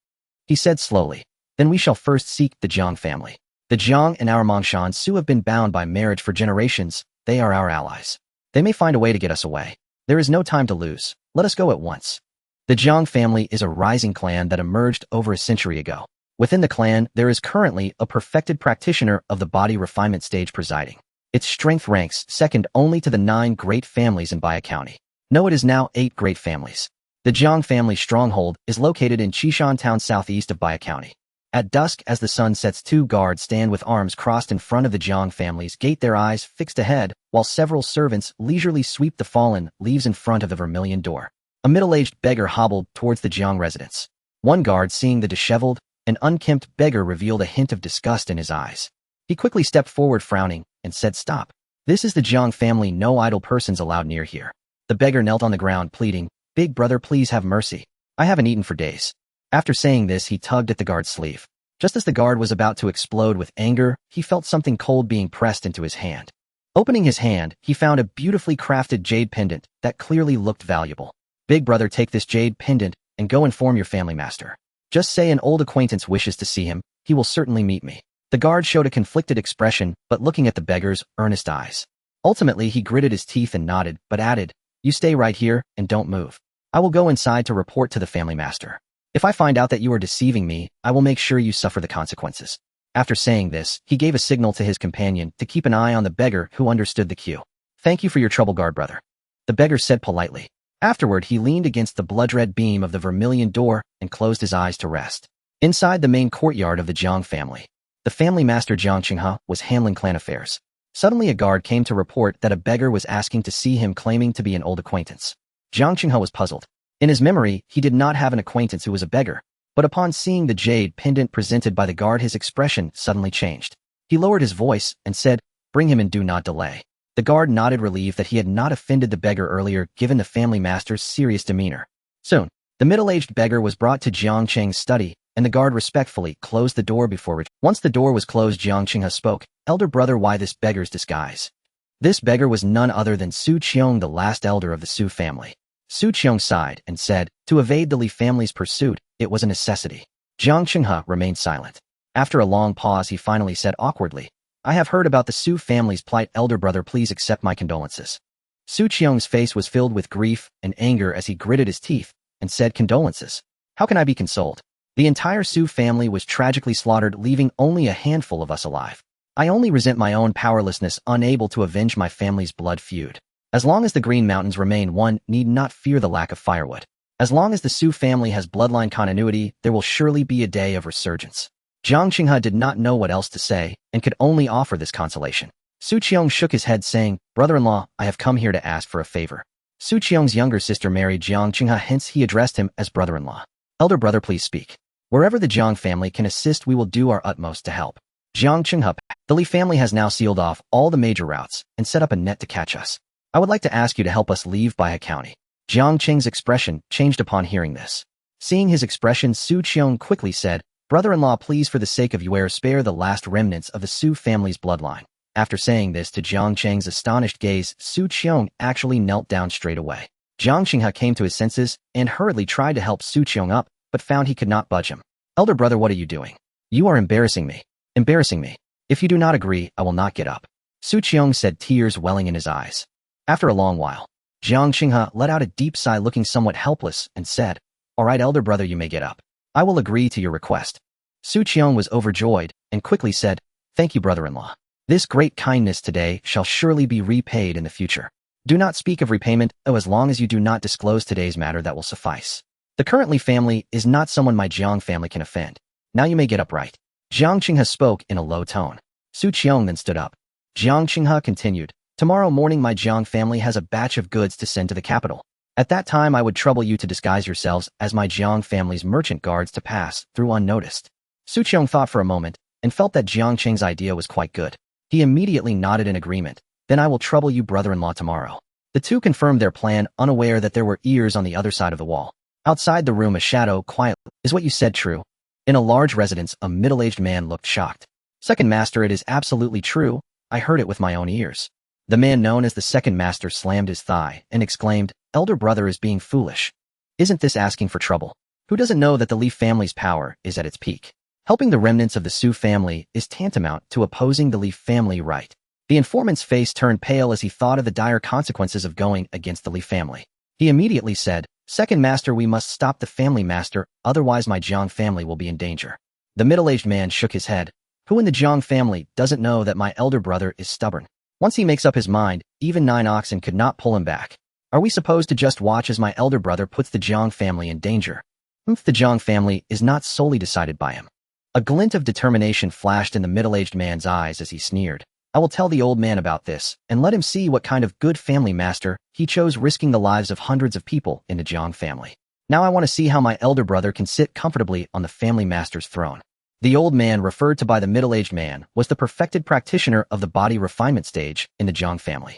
Speaker 1: He said slowly, "Then we shall first seek the Jiang family. The Jiang and our Mongshan Su have been bound by marriage for generations. They are our allies. They may find a way to get us away. There is no time to lose. Let us go at once." The Jiang family is a rising clan that emerged over a century ago. Within the clan, there is currently a perfected practitioner of the body refinement stage presiding. Its strength ranks second only to the 9 great families in Baihe County. No, it is now 8 great families. The Jiang family stronghold is located in Qishan town southeast of Baihe County. At dusk, as the sun sets, 2 guards stand with arms crossed in front of the Jiang family's gate, their eyes fixed ahead, while several servants leisurely sweep the fallen leaves in front of the vermilion door. A middle-aged beggar hobbled towards the Jiang residence. One guard, seeing the disheveled and unkempt beggar, revealed a hint of disgust in his eyes. He quickly stepped forward, frowning, and said, "Stop. This is the Jiang family. No idle persons allowed near here." The beggar knelt on the ground, pleading, "Big brother, please have mercy. I haven't eaten for days." After saying this, he tugged at the guard's sleeve. Just as the guard was about to explode with anger, he felt something cold being pressed into his hand. Opening his hand, he found a beautifully crafted jade pendant that clearly looked valuable. "Big brother, take this jade pendant and go inform your family master. Just say an old acquaintance wishes to see him. He will certainly meet me." The guard showed a conflicted expression, but looking at the beggar's earnest eyes. Ultimately, he gritted his teeth and nodded, but added, "You stay right here and don't move. I will go inside to report to the family master. If I find out that you are deceiving me, I will make sure you suffer the consequences." After saying this, he gave a signal to his companion to keep an eye on the beggar, who understood the cue. "Thank you for your trouble, guard brother," the beggar said politely. Afterward, he leaned against the blood-red beam of the vermilion door and closed his eyes to rest. Inside the main courtyard of the Jiang family, the family master Jiang Qinghe was handling clan affairs. Suddenly, a guard came to report that a beggar was asking to see him, claiming to be an old acquaintance. Jiang Qinghe was puzzled. In his memory, he did not have an acquaintance who was a beggar, but upon seeing the jade pendant presented by the guard, his expression suddenly changed. He lowered his voice and said, "Bring him and do not delay." The guard nodded, relieved that he had not offended the beggar earlier, given the family master's serious demeanor. Soon, the middle-aged beggar was brought to Jiang Cheng's study, and the guard respectfully closed the door before it. Once the door was closed, Jiang Qinghe spoke, "Elder brother, why this beggar's disguise?" This beggar was none other than Su Qiong, the last elder of the Su family. Su Qiong sighed and said, "To evade the Li family's pursuit, it was a necessity." Jiang Qinghe remained silent. After a long pause, he finally said awkwardly, "I have heard about the Su family's plight. Elder brother, please accept my condolences." Su Qiong's face was filled with grief and anger as he gritted his teeth and said, "Condolences? How can I be consoled? The entire Su family was tragically slaughtered, leaving only a handful of us alive. I only resent my own powerlessness, unable to avenge my family's blood feud. As long as the Green Mountains remain, one need not fear the lack of firewood. As long as the Su family has bloodline continuity, there will surely be a day of resurgence." Jiang Qinghe did not know what else to say and could only offer this consolation. Su Qiong shook his head saying, "Brother-in-law, I have come here to ask for a favor." Su Qiong's younger sister married Jiang Qinghe, hence he addressed him as brother-in-law. "Elder brother, please speak. Wherever the Jiang family can assist, we will do our utmost to help." Jiang Qinghe, "The Li family has now sealed off all the major routes and set up a net to catch us. I would like to ask you to help us leave Baya County." Jiang Qing's expression changed upon hearing this. Seeing his expression, Su Qiong quickly said, "Brother-in-law, please, for the sake of Yuer, spare the last remnants of the Su family's bloodline." After saying this to Jiang Qing's astonished gaze, Su Qiong actually knelt down straight away. Jiang Qinghe came to his senses and hurriedly tried to help Su Qiong up, but found he could not budge him. "Elder brother, what are you doing? You are embarrassing me. Embarrassing me. If you do not agree, I will not get up." Su Qiong said, tears welling in his eyes. After a long while, Jiang Qinghe let out a deep sigh, looking somewhat helpless, and said, "All right, elder brother, you may get up. I will agree to your request." Su Qiong was overjoyed and quickly said, "Thank you, brother-in-law. This great kindness today shall surely be repaid in the future. Do not speak of repayment, as long as you do not disclose today's matter, that will suffice. The current Li family is not someone my Jiang family can offend. Now you may get upright." Jiang Qinghe spoke in a low tone. Su Qiong then stood up. Jiang Qinghe continued, "Tomorrow morning my Jiang family has a batch of goods to send to the capital. At that time I would trouble you to disguise yourselves as my Jiang family's merchant guards to pass through unnoticed." Su Qiong thought for a moment and felt that Jiang Qing's idea was quite good. He immediately nodded in agreement. "Then I will trouble you, brother-in-law, tomorrow." The two confirmed their plan, unaware that there were ears on the other side of the wall. Outside the room, a shadow quietly, "Is what you said true?" In a large residence, a middle-aged man looked shocked. "Second master, it is absolutely true. I heard it with my own ears." The man known as the second master slammed his thigh and exclaimed, "Elder brother is being foolish. Isn't this asking for trouble? Who doesn't know that the Li family's power is at its peak? Helping the remnants of the Su family is tantamount to opposing the Li family, right?" The informant's face turned pale as he thought of the dire consequences of going against the Li family. He immediately said, "Second master, we must stop the family master, otherwise my Jiang family will be in danger." The middle-aged man shook his head. "Who in the Jiang family doesn't know that my elder brother is stubborn? Once he makes up his mind, even 9 oxen could not pull him back. Are we supposed to just watch as my elder brother puts the Jiang family in danger? The Jiang family is not solely decided by him." A glint of determination flashed in the middle-aged man's eyes as he sneered. "I will tell the old man about this, and let him see what kind of good family master he chose, risking the lives of hundreds of people in the Jiang family. Now I want to see how my elder brother can sit comfortably on the family master's throne." The old man referred to by the middle-aged man was the perfected practitioner of the body refinement stage in the Jiang family.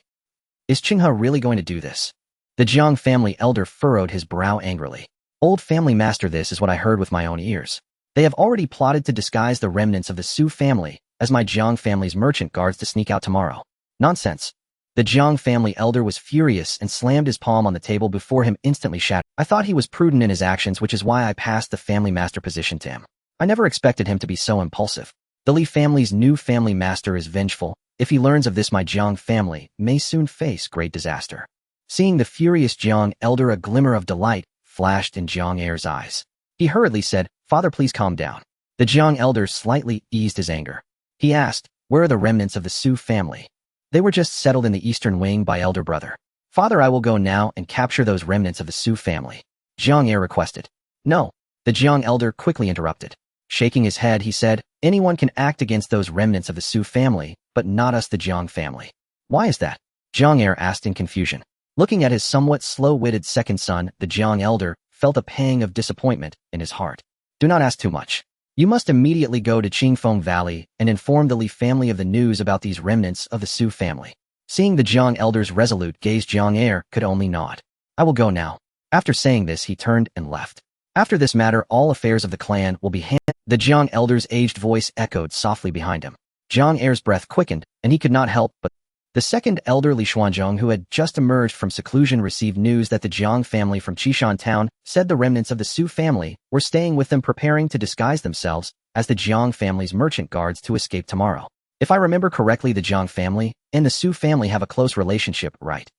Speaker 1: Is Qinghe really going to do this? The Jiang family elder furrowed his brow angrily. "Old family master, this is what I heard with my own ears. They have already plotted to disguise the remnants of the Su family as my Jiang family's merchant guards to sneak out tomorrow." "Nonsense." The Jiang family elder was furious and slammed his palm on the table before him, instantly shattered. "I thought he was prudent in his actions, which is why I passed the family master position to him. I never expected him to be so impulsive. The Li family's new family master is vengeful. If he learns of this, my Jiang family may soon face great disaster." Seeing the furious Jiang elder, a glimmer of delight flashed in Jiang Heir's eyes. He hurriedly said, "Father, please calm down." The Jiang elder slightly eased his anger. He asked, "Where are the remnants of the Su family?" "They were just settled in the eastern wing by elder brother." "Father, I will go now and capture those remnants of the Su family," Jiang Heir requested. "No," the Jiang elder quickly interrupted. Shaking his head, he said, "Anyone can act against those remnants of the Su family, but not us, the Jiang family." "Why is that?" Jiang Heir asked in confusion. Looking at his somewhat slow-witted second son, the Jiang elder felt a pang of disappointment in his heart. "Do not ask too much. You must immediately go to Qingfeng Valley and inform the Li family of the news about these remnants of the Su family." Seeing the Jiang elder's resolute gaze, Jiang Heir could only nod. "I will go now." After saying this, he turned and left. "After this matter, all affairs of the clan will be handled." The Jiang elder's aged voice echoed softly behind him. Jiang Heir's breath quickened, and he could not help but. The second elder, Li Xuanzhong, who had just emerged from seclusion, received news that the Jiang family from Qishan town said the remnants of the Su family were staying with them, preparing to disguise themselves as the Jiang family's merchant guards to escape tomorrow. If I remember correctly, the Jiang family and the Su family have a close relationship, right?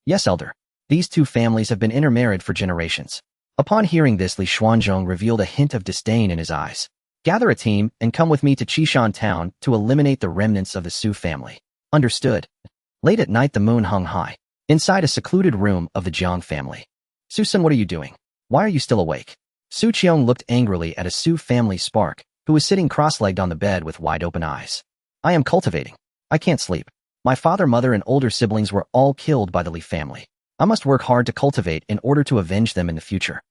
Speaker 1: "Yes, elder. These two families have been intermarried for generations." Upon hearing this, Li Xuanzhong revealed a hint of disdain in his eyes. "Gather a team and come with me to Qishan town to eliminate the remnants of the Su family." "Understood." Late at night, the moon hung high. Inside a secluded room of the Jiang family. "Su-san, what are you doing? Why are you still awake?" Su Qiong looked angrily at a Su family spark who was sitting cross-legged on the bed with wide-open eyes. I am cultivating. I can't sleep. My father, mother, and older siblings were all killed by the Li family. I must work hard to cultivate in order to avenge them in the future.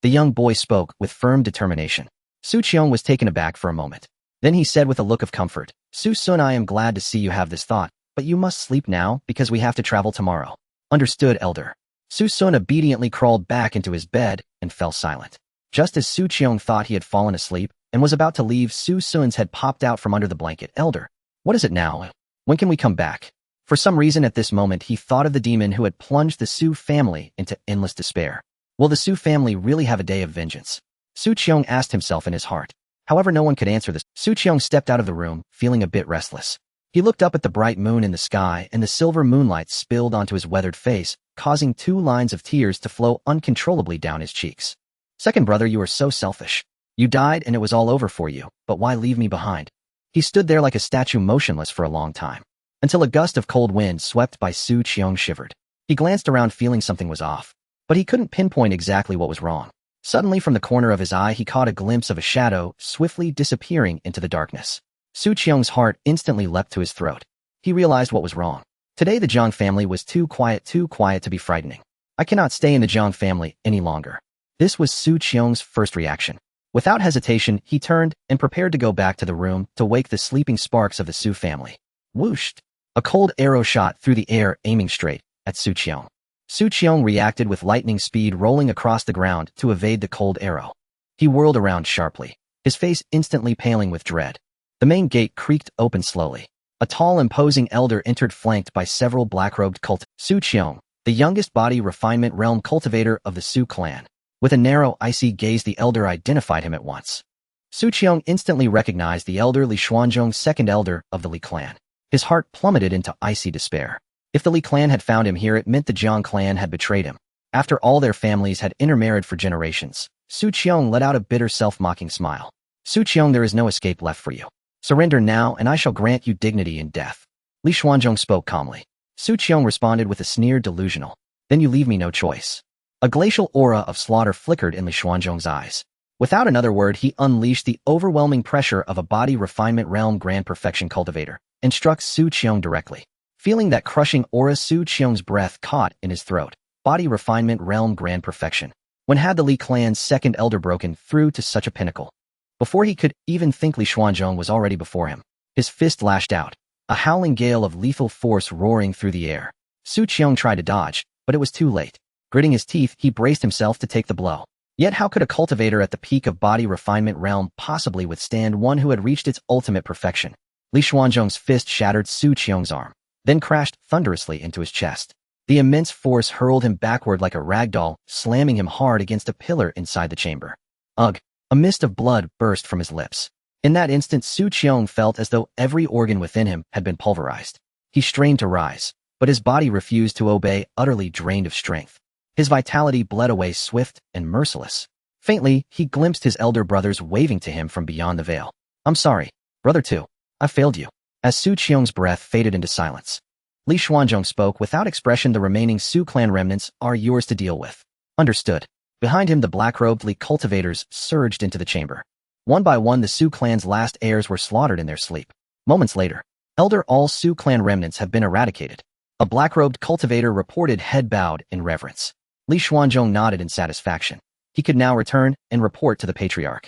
Speaker 1: The young boy spoke with firm determination. Su Qiong was taken aback for a moment. Then he said with a look of comfort, Su Sun, I am glad to see you have this thought, but you must sleep now because we have to travel tomorrow. Understood, elder. Su Sun obediently crawled back into his bed and fell silent. Just as Su Qiong thought he had fallen asleep and was about to leave, Su Sun's head popped out from under the blanket. Elder, what is it now? When can we come back? For some reason at this moment he thought of the demon who had plunged the Su family into endless despair. Will the Su family really have a day of vengeance? Su Qiong asked himself in his heart. However, no one could answer this. Su Qiong stepped out of the room, feeling a bit restless. He looked up at the bright moon in the sky, and the silver moonlight spilled onto his weathered face, causing 2 lines of tears to flow uncontrollably down his cheeks. Second brother, you are so selfish. You died and it was all over for you, but why leave me behind? He stood there like a statue, motionless for a long time, until a gust of cold wind swept by. Su Qiong shivered. He glanced around, feeling something was off, but he couldn't pinpoint exactly what was wrong. Suddenly, from the corner of his eye, he caught a glimpse of a shadow swiftly disappearing into the darkness. Su Qiong's heart instantly leapt to his throat. He realized what was wrong. Today the Zhang family was too quiet to be frightening. I cannot stay in the Zhang family any longer. This was Su Qiong's first reaction. Without hesitation, he turned and prepared to go back to the room to wake the sleeping sparks of the Su family. Whooshed! A cold arrow shot through the air, aiming straight at Su Qiong. Su Qiong reacted with lightning speed, rolling across the ground to evade the cold arrow. He whirled around sharply, his face instantly paling with dread. The main gate creaked open slowly. A tall, imposing elder entered, flanked by several black-robed Su Qiong, the youngest body refinement realm cultivator of the Su clan. With a narrow, icy gaze, the elder identified him at once. Su Qiong instantly recognized the elder Li Xuanzhong, second elder of the Li clan. His heart plummeted into icy despair. If the Li clan had found him here, it meant the Zhang clan had betrayed him. After all their families had intermarried for generations, Su Qiong let out a bitter, self-mocking smile. Su Qiong, there is no escape left for you. Surrender now, and I shall grant you dignity in death. Li Xuanzhong spoke calmly. Su Qiong responded with a sneer, delusional. Then you leave me no choice. A glacial aura of slaughter flickered in Li Xuanzhong's eyes. Without another word, he unleashed the overwhelming pressure of a body refinement realm grand perfection cultivator and struck Su Qiong directly. Feeling that crushing aura, Su Qiong's breath caught in his throat. Body refinement realm grand perfection. When had the Li clan's second elder broken through to such a pinnacle? Before he could even think, Li Xuanzhong was already before him. His fist lashed out, a howling gale of lethal force roaring through the air. Su Qiong tried to dodge, but it was too late. Gritting his teeth, he braced himself to take the blow. Yet how could a cultivator at the peak of body refinement realm possibly withstand one who had reached its ultimate perfection? Li Xuanzhong's fist shattered Su Qiong's arm, then crashed thunderously into his chest. The immense force hurled him backward like a rag doll, slamming him hard against a pillar inside the chamber. Ugh! A mist of blood burst from his lips. In that instant, Su Qiong felt as though every organ within him had been pulverized. He strained to rise, but his body refused to obey, utterly drained of strength. His vitality bled away, swift and merciless. Faintly, he glimpsed his elder brothers waving to him from beyond the veil. I'm sorry, brother two. I failed you. As Su Qiong's breath faded into silence, Li Xuanzhong spoke without expression. The remaining Su clan remnants are yours to deal with. Understood. Behind him, the black-robed Li cultivators surged into the chamber. One by one, the Su clan's last heirs were slaughtered in their sleep. Moments later, all Su clan remnants have been eradicated. A black-robed cultivator reported, head bowed in reverence. Li Xuanzhong nodded in satisfaction. He could now return and report to the patriarch.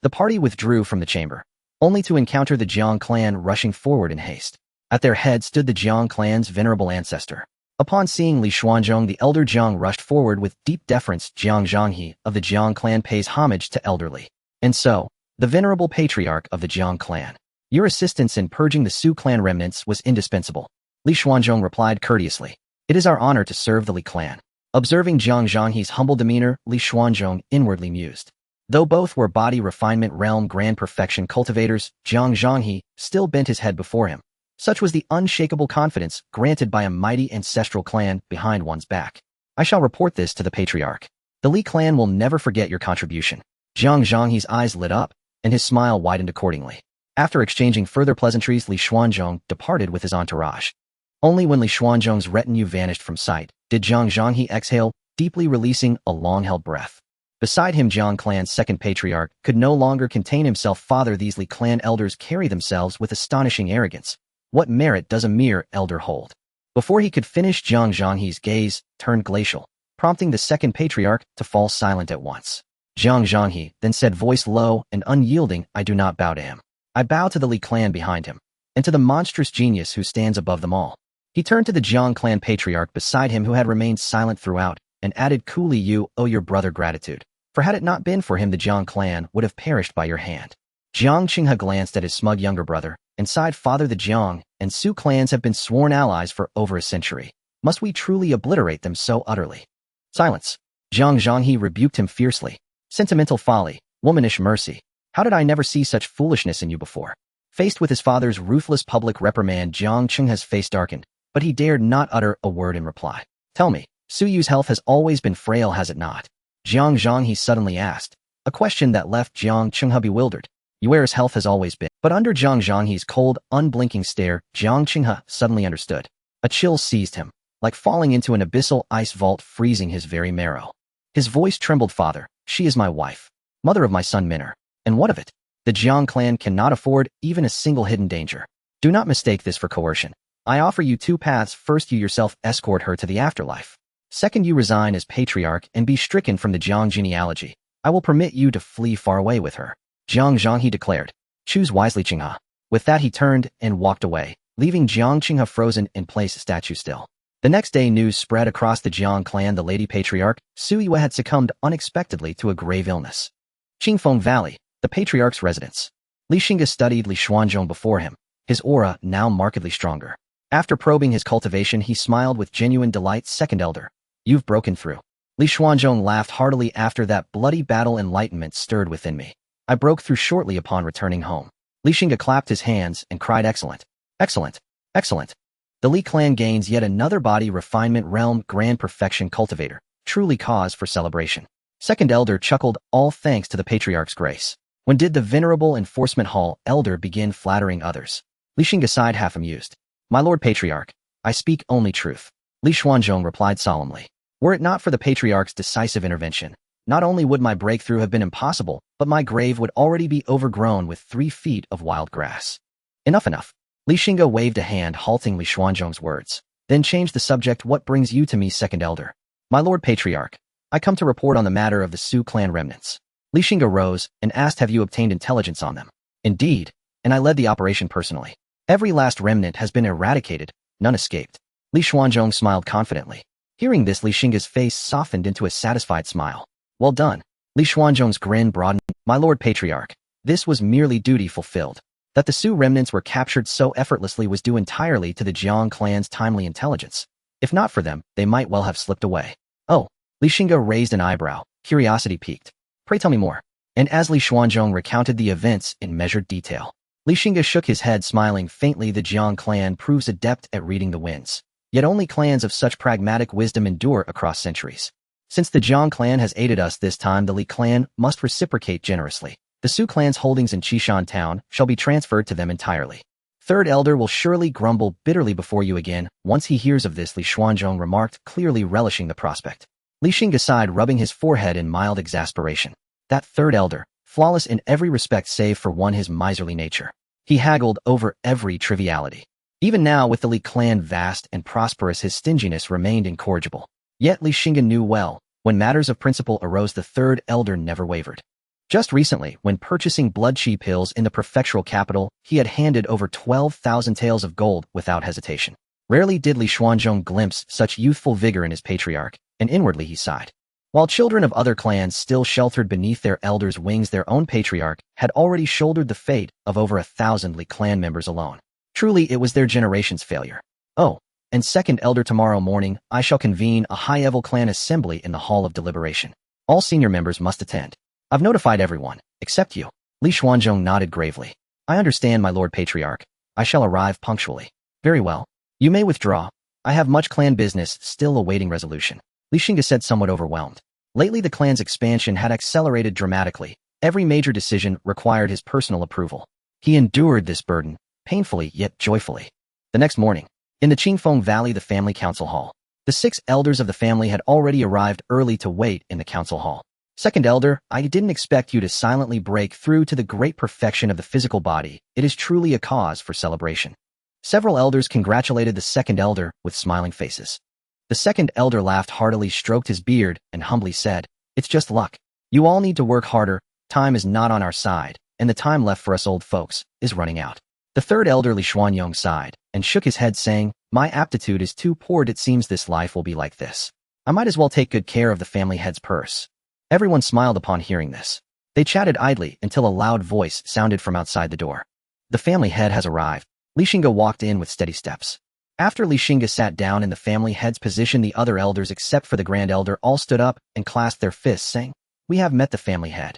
Speaker 1: The party withdrew from the chamber, only to encounter the Jiang clan rushing forward in haste. At their head stood the Jiang clan's venerable ancestor. Upon seeing Li Xuanzhong, the elder Jiang rushed forward with deep deference. Jiang Zhanghe of the Jiang clan pays homage to elder Li. And so, the venerable patriarch of the Jiang clan, your assistance in purging the Su clan remnants was indispensable. Li Xuanzhong replied courteously. It is our honor to serve the Li clan. Observing Jiang Zhanghe's humble demeanor, Li Xuanzhong inwardly mused. Though both were body refinement realm grand perfection cultivators, Jiang Zhanghe still bent his head before him. Such was the unshakable confidence granted by a mighty ancestral clan behind one's back. I shall report this to the patriarch. The Li clan will never forget your contribution. Jiang Zhanghe's eyes lit up, and his smile widened accordingly. After exchanging further pleasantries, Li Xuanzhong departed with his entourage. Only when Li Xuanzhong's retinue vanished from sight did Jiang Zhanghe exhale, deeply releasing a long-held breath. Beside him, Jiang clan's second patriarch could no longer contain himself. Father, these Li clan elders carry themselves with astonishing arrogance. What merit does a mere elder hold? Before he could finish, Jiang Zhanghe's gaze turned glacial, prompting the second patriarch to fall silent at once. Jiang Zhanghe then said, voice low and unyielding, I do not bow to him. I bow to the Li clan behind him, and to the monstrous genius who stands above them all. He turned to the Jiang clan patriarch beside him, who had remained silent throughout, and added coolly, you owe your brother gratitude, for had it not been for him the Jiang clan would have perished by your hand. Jiang Xingge glanced at his smug younger brother, and sighed, Father, the Jiang and Su clans have been sworn allies for over a century. Must we truly obliterate them so utterly? Silence. Jiang Zhanghe rebuked him fiercely. Sentimental folly, womanish mercy. How did I never see such foolishness in you before? Faced with his father's ruthless public reprimand, Jiang Xinghe's face darkened, but he dared not utter a word in reply. Tell me, Su Yu's health has always been frail, has it not? Jiang Zhanghe suddenly asked, a question that left Jiang Xinghe bewildered. Yuer's health has always been. But under Jiang Zhanghe's cold, unblinking stare, Jiang Xinghe suddenly understood. A chill seized him, like falling into an abyssal ice vault, freezing his very marrow. His voice trembled. Father, she is my wife, mother of my son Minner. And what of it? The Jiang clan cannot afford even a single hidden danger. Do not mistake this for coercion. I offer you two paths. First, you yourself escort her to the afterlife. Second, you resign as patriarch and be stricken from the Jiang genealogy. I will permit you to flee far away with her. Jiang Zhanghe declared. Choose wisely, Xingge. With that, he turned and walked away, leaving Jiang Xinghe frozen in place, statue still. The next day, news spread across the Jiang clan. The lady patriarch, Su Yue, had succumbed unexpectedly to a grave illness. Qingfeng Valley, the patriarch's residence. Li Xingge studied Li Xuanzhong before him, his aura now markedly stronger. After probing his cultivation, he smiled with genuine delight. Second elder, you've broken through. Li Xuanzhong laughed heartily. After that bloody battle, enlightenment stirred within me. I broke through shortly upon returning home. Li Xingge clapped his hands and cried, excellent, excellent, excellent. The Li clan gains yet another body, refinement realm, grand perfection, cultivator. Truly cause for celebration. Second elder chuckled, all thanks to the patriarch's grace. When did the venerable enforcement hall elder begin flattering others? Li Xingge sighed, half amused. My lord patriarch, I speak only truth. Li Xuanzhong replied solemnly. Were it not for the patriarch's decisive intervention, not only would my breakthrough have been impossible, but my grave would already be overgrown with 3 feet of wild grass. Enough, enough. Li Xingge waved a hand, halting Li Xuanzhong's words, then changed the subject. What brings you to me, second elder? My lord patriarch, I come to report on the matter of the Su clan remnants. Li Xingge rose and asked, have you obtained intelligence on them? Indeed, and I led the operation personally. Every last remnant has been eradicated, none escaped. Li Xuanzhong smiled confidently. Hearing this, Li Xingge's face softened into a satisfied smile. Well done. Li Xuanzhong's grin broadened. My lord patriarch, this was merely duty fulfilled. That the Su remnants were captured so effortlessly was due entirely to the Jiang clan's timely intelligence. If not for them, they might well have slipped away. Oh, Li Xingge raised an eyebrow, curiosity piqued. Pray tell me more. And as Li Xuanzhong recounted the events in measured detail, Li Xingge shook his head, smiling faintly. The Jiang clan proves adept at reading the winds. Yet only clans of such pragmatic wisdom endure across centuries. Since the Jiang clan has aided us this time, the Li clan must reciprocate generously. The Su clan's holdings in Qishan town shall be transferred to them entirely. Third elder will surely grumble bitterly before you again once he hears of this, Li Xuanzhong remarked, clearly relishing the prospect. Li Xingge sighed, rubbing his forehead in mild exasperation. That third elder, flawless in every respect save for one, his miserly nature. He haggled over every triviality. Even now, with the Li clan vast and prosperous, his stinginess remained incorrigible. Yet Li Xingge knew well, when matters of principle arose, the third elder never wavered. Just recently, when purchasing blood chi pills in the prefectural capital, he had handed over 12,000 taels of gold without hesitation. Rarely did Li Xuanzhong glimpse such youthful vigor in his patriarch, and inwardly he sighed. While children of other clans still sheltered beneath their elders' wings, their own patriarch had already shouldered the fate of over 1,000 Li clan members alone. Truly, it was their generation's failure. Oh, and second elder, tomorrow morning, I shall convene a high-level clan assembly in the Hall of Deliberation. All senior members must attend. I've notified everyone, except you. Li Xuanzhong nodded gravely. I understand, my lord patriarch. I shall arrive punctually. Very well. You may withdraw. I have much clan business still awaiting resolution. Li Xingge said, somewhat overwhelmed. Lately, the clan's expansion had accelerated dramatically. Every major decision required his personal approval. He endured this burden, painfully yet joyfully. The next morning, in the Qingfeng Valley, the family council hall, the 6 elders of the family had already arrived early to wait in the council hall. Second elder, I didn't expect you to silently break through to the great perfection of the physical body. It is truly a cause for celebration. Several elders congratulated the second elder with smiling faces. The second elder laughed heartily, stroked his beard, and humbly said, "It's just luck. You all need to work harder. Time is not on our side, and the time left for us old folks is running out." The third elder Li Xuanyong sighed and shook his head, saying, "My aptitude is too poor. It seems this life will be like this. I might as well take good care of the family head's purse." Everyone smiled upon hearing this. They chatted idly until a loud voice sounded from outside the door. "The family head has arrived." Li Xingge walked in with steady steps. After Li Xingge sat down in the family head's position, the other elders except for the grand elder all stood up and clasped their fists, saying, "We have met the family head."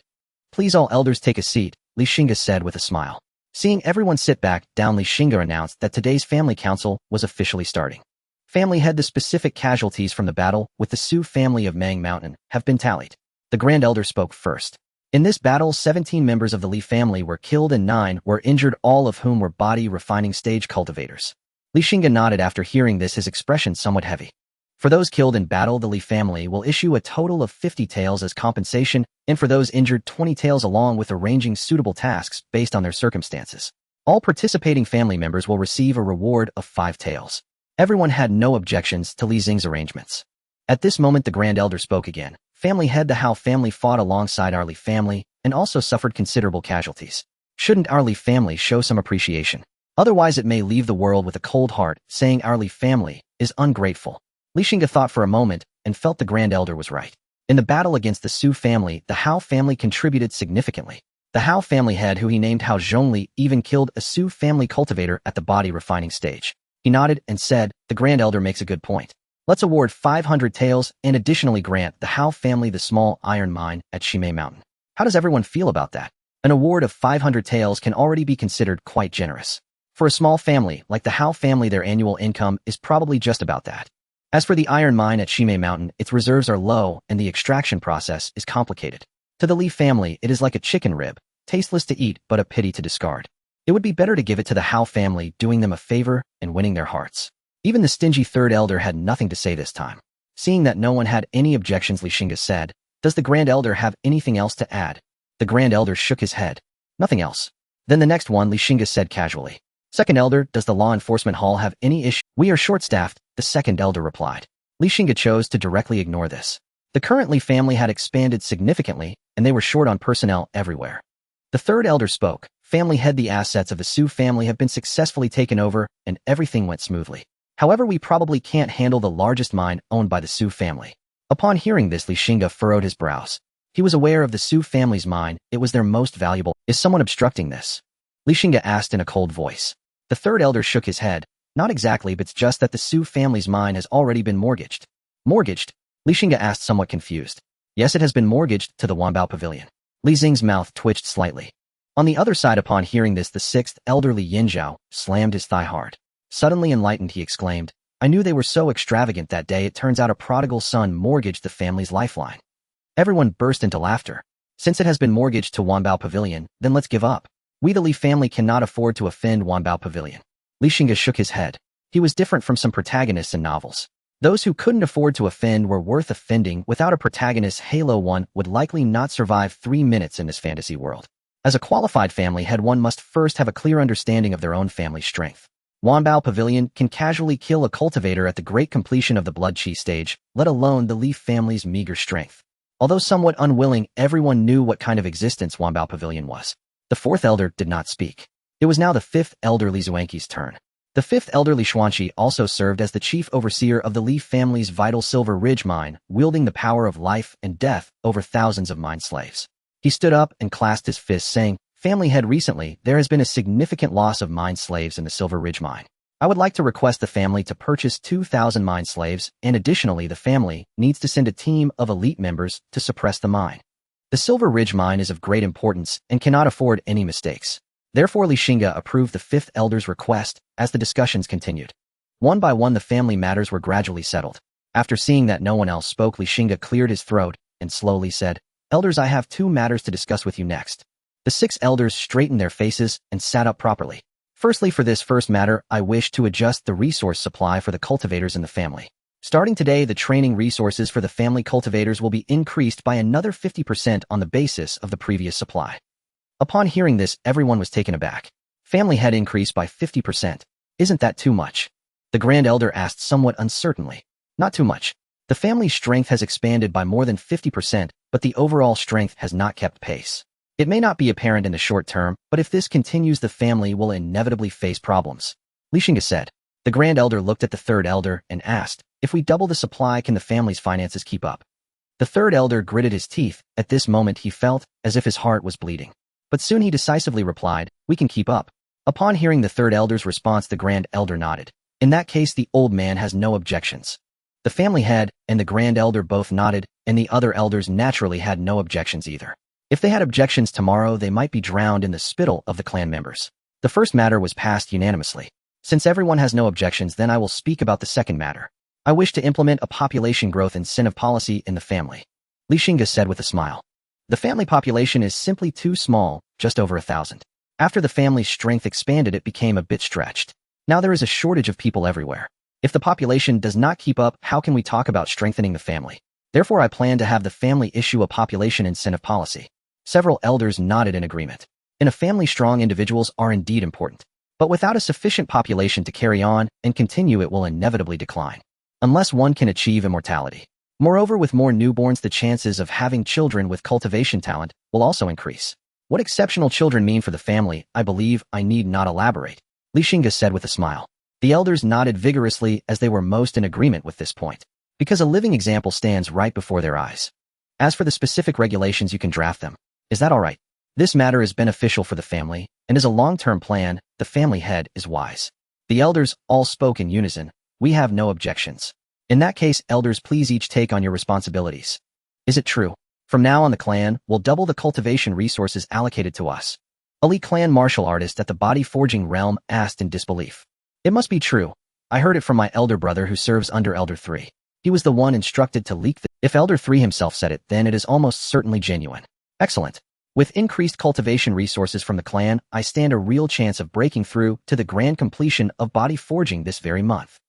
Speaker 1: "Please all elders take a seat," Li Xingge said with a smile. Seeing everyone sit back down, Li Xingge announced that today's family council was officially starting. Family head, the specific casualties from the battle with the Su family of Mang Mountain have been tallied. The grand elder spoke first. In this battle, 17 members of the Li family were killed and 9 were injured, all of whom were body refining stage cultivators. Li Xingge nodded after hearing this, his expression somewhat heavy. For those killed in battle, the Li family will issue a total of 50 taels as compensation, and for those injured, 20 taels, along with arranging suitable tasks based on their circumstances. All participating family members will receive a reward of 5 taels. Everyone had no objections to Li Xing's arrangements. At this moment, the grand elder spoke again. "Family head, the Hao family fought alongside our Li family and also suffered considerable casualties. Shouldn't our Li family show some appreciation? Otherwise it may leave the world with a cold heart, saying our Li family is ungrateful." Li Xingge thought for a moment and felt the grand elder was right. In the battle against the Su family, the Hao family contributed significantly. The Hao family head, who he named Hao Zhongli, even killed a Su family cultivator at the body refining stage. He nodded and said, "The grand elder makes a good point. Let's award 500 taels and additionally grant the Hao family the small iron mine at Xingge Mountain." How does everyone feel about that? An award of 500 taels can already be considered quite generous. For a small family like the Hao family, their annual income is probably just about that. As for the iron mine at Xingge Mountain, its reserves are low and the extraction process is complicated. To the Li family, it is like a chicken rib, tasteless to eat but a pity to discard. It would be better to give it to the Hao family, doing them a favor and winning their hearts. Even the stingy third elder had nothing to say this time. Seeing that no one had any objections, Li Xingge said, "Does the grand elder have anything else to add?" The grand elder shook his head. "Nothing else." Then the next one, Li Xingge said casually. "Second elder, does the law enforcement hall have any issue?" "We are short-staffed," the second elder replied. Li Xingge chose to directly ignore this. The current Li family had expanded significantly, and they were short on personnel everywhere. The third elder spoke. "Family head, the assets of the Su family have been successfully taken over, and everything went smoothly. However, we probably can't handle the largest mine owned by the Su family." Upon hearing this, Li Xingge furrowed his brows. He was aware of the Su family's mine. It was their most valuable. "Is someone obstructing this?" Li Xingge asked in a cold voice. The third elder shook his head. "Not exactly, but it's just that the Su family's mine has already been mortgaged." "Mortgaged?" Li Xingge asked, somewhat confused. "Yes, it has been mortgaged to the Wanbao Pavilion." Li Xing's mouth twitched slightly. On the other side, upon hearing this, the sixth elder Li Yinzhao slammed his thigh hard. Suddenly enlightened, he exclaimed, "I knew they were so extravagant that day. It turns out a prodigal son mortgaged the family's lifeline." Everyone burst into laughter. "Since it has been mortgaged to Wanbao Pavilion, then let's give up. We the Li family cannot afford to offend Wanbao Pavilion." Li Xingge shook his head. He was different from some protagonists in novels. Those who couldn't afford to offend were worth offending. Without a protagonist, Halo 1 would likely not survive 3 minutes in this fantasy world. As a qualified family head, one must first have a clear understanding of their own family's strength. Wanbao Pavilion can casually kill a cultivator at the great completion of the blood chi stage, let alone the Li family's meager strength. Although somewhat unwilling, everyone knew what kind of existence Wanbao Pavilion was. The fourth elder did not speak. It was now the fifth elder Li Zuanqi's turn. The fifth elder Li Xuanqi also served as the chief overseer of the Li family's vital Silver Ridge mine, wielding the power of life and death over thousands of mine slaves. He stood up and clasped his fists, saying, "Family head, recently, there has been a significant loss of mine slaves in the Silver Ridge mine. I would like to request the family to purchase 2,000 mine slaves, and additionally the family needs to send a team of elite members to suppress the mine. The Silver Ridge mine is of great importance and cannot afford any mistakes." Therefore, Li Xingge approved the fifth elder's request as the discussions continued. One by one, the family matters were gradually settled. After seeing that no one else spoke, Li Xingge cleared his throat and slowly said, "Elders, I have 2 matters to discuss with you next." The 6 elders straightened their faces and sat up properly. "Firstly, for this first matter, I wish to adjust the resource supply for the cultivators in the family. Starting today, the training resources for the family cultivators will be increased by another 50% on the basis of the previous supply. Upon hearing this, everyone was taken aback. Family head increased by 50%. Isn't that too much? The Grand Elder asked somewhat uncertainly. Not too much. The family's strength has expanded by more than 50%, but the overall strength has not kept pace. It may not be apparent in the short term, but if this continues, the family will inevitably face problems. Xingge said. The Grand Elder looked at the Third Elder and asked, if we double the supply, can the family's finances keep up? The Third Elder gritted his teeth. At this moment he felt as if his heart was bleeding. But soon he decisively replied, we can keep up. Upon hearing the Third Elder's response, the Grand Elder nodded. In that case, the old man has no objections. The family head and the Grand Elder both nodded, and the other elders naturally had no objections either. If they had objections tomorrow, they might be drowned in the spittle of the clan members. The first matter was passed unanimously. Since everyone has no objections, then I will speak about the second matter. I wish to implement a population growth incentive policy in the family. Xingge said with a smile. The family population is simply too small, just over 1,000. After the family's strength expanded, it became a bit stretched. Now there is a shortage of people everywhere. If the population does not keep up, how can we talk about strengthening the family? Therefore, I plan to have the family issue a population incentive policy. Several elders nodded in agreement. In a family, strong individuals are indeed important. But without a sufficient population to carry on and continue, it will inevitably decline. Unless one can achieve immortality. Moreover, with more newborns, the chances of having children with cultivation talent will also increase. What exceptional children mean for the family, I believe I need not elaborate. Xingge said with a smile. The elders nodded vigorously as they were most in agreement with this point, because a living example stands right before their eyes. As for the specific regulations, you can draft them. Is that all right? This matter is beneficial for the family, and as a long-term plan, the family head is wise. The elders all spoke in unison. We have no objections. In that case, elders, please each take on your responsibilities. Is it true? From now on, the clan will double the cultivation resources allocated to us. Elite clan martial artist at the body forging realm asked in disbelief. It must be true. I heard it from my elder brother who serves under Elder 3. He was the one instructed to leak If Elder 3 himself said it, then it is almost certainly genuine. Excellent. With increased cultivation resources from the clan, I stand a real chance of breaking through to the grand completion of body forging this very month.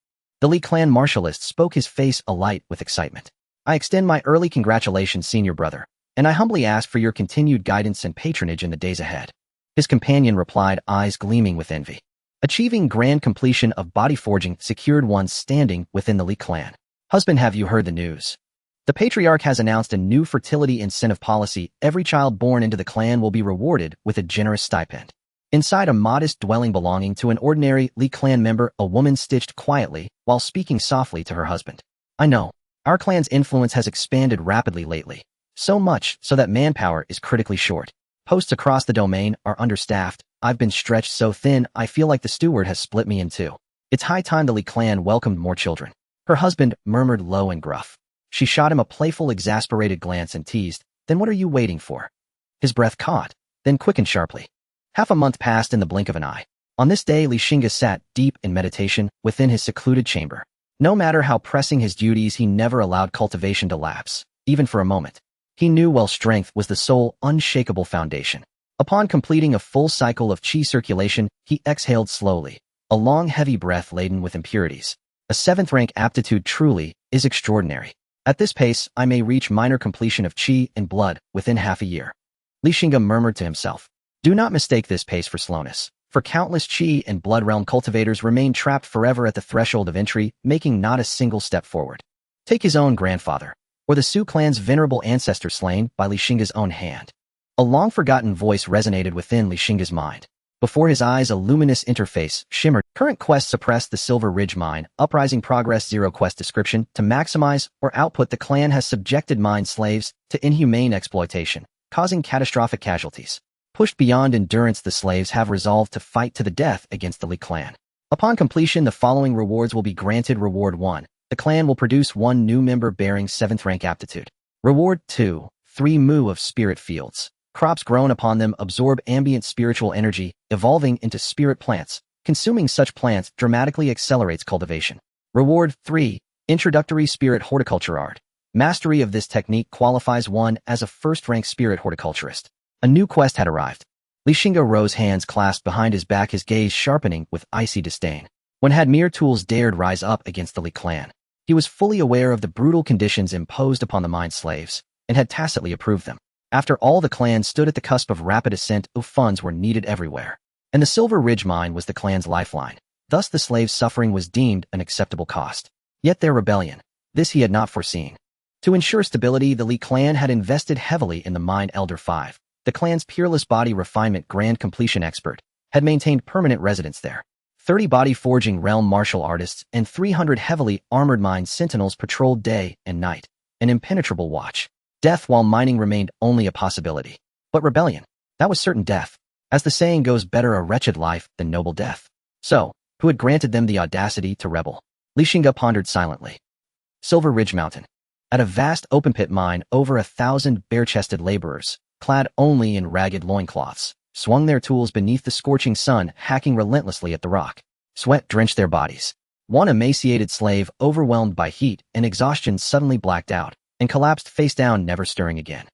Speaker 1: The Li clan martialist spoke, his face alight with excitement. I extend my early congratulations, senior brother, and I humbly ask for your continued guidance and patronage in the days ahead. His companion replied, eyes gleaming with envy. Achieving grand completion of body forging secured one's standing within the Li clan. Husband, have you heard the news? The patriarch has announced a new fertility incentive policy. Every child born into the clan will be rewarded with a generous stipend. Inside a modest dwelling belonging to an ordinary Li clan member, a woman stitched quietly while speaking softly to her husband. I know. Our clan's influence has expanded rapidly lately. So much so that manpower is critically short. Posts across the domain are understaffed. I've been stretched so thin, I feel like the steward has split me in two. It's high time the Li clan welcomed more children. Her husband murmured low and gruff. She shot him a playful, exasperated glance and teased, then what are you waiting for? His breath caught, then quickened sharply. Half a month passed in the blink of an eye. On this day, Xingge sat deep in meditation within his secluded chamber. No matter how pressing his duties, he never allowed cultivation to lapse, even for a moment. He knew well strength was the sole, unshakable foundation. Upon completing a full cycle of qi circulation, he exhaled slowly, a long, heavy breath laden with impurities. A 7th-rank aptitude truly is extraordinary. At this pace, I may reach minor completion of qi and blood within half a year. Xingge murmured to himself. Do not mistake this pace for slowness, for countless qi and blood realm cultivators remain trapped forever at the threshold of entry, making not a single step forward. Take his own grandfather, or the Su clan's venerable ancestor slain by Xingge's own hand. A long-forgotten voice resonated within Xingge's mind. Before his eyes, a luminous interface shimmered. Current quest: suppress the Silver Ridge Mine. Uprising progress 0. Quest description: to maximize or output, the clan has subjected mine slaves to inhumane exploitation, causing catastrophic casualties. Pushed beyond endurance, the slaves have resolved to fight to the death against the Li clan. Upon completion, the following rewards will be granted. Reward 1. The clan will produce 1 new member bearing 7th-rank aptitude. Reward 2. 3 mu of spirit fields. Crops grown upon them absorb ambient spiritual energy, evolving into spirit plants. Consuming such plants dramatically accelerates cultivation. Reward 3. Introductory spirit horticulture art. Mastery of this technique qualifies one as a 1st-rank spirit horticulturist. A new quest had arrived. Xingge rose, hands clasped behind his back, his gaze sharpening with icy disdain. When had mere tools dared rise up against the Li clan? He was fully aware of the brutal conditions imposed upon the mine slaves, and had tacitly approved them. After all, the clan stood at the cusp of rapid ascent, funds were needed everywhere. And the Silver Ridge mine was the clan's lifeline. Thus the slaves' suffering was deemed an acceptable cost. Yet their rebellion, this he had not foreseen. To ensure stability, the Li clan had invested heavily in the mine. Elder 5, the clan's peerless body refinement grand completion expert, had maintained permanent residence there. 30 body forging realm martial artists and 300 heavily armored mine sentinels patrolled day and night, an impenetrable watch. Death while mining remained only a possibility. But rebellion, that was certain death. As the saying goes, better a wretched life than noble death. So, who had granted them the audacity to rebel? Xingge pondered silently. Silver Ridge Mountain. At a vast open-pit mine, over 1,000 bare-chested laborers, clad only in ragged loincloths, swung their tools beneath the scorching sun, hacking relentlessly at the rock. Sweat drenched their bodies. One emaciated slave, overwhelmed by heat and exhaustion, suddenly blacked out and collapsed face down, never stirring again.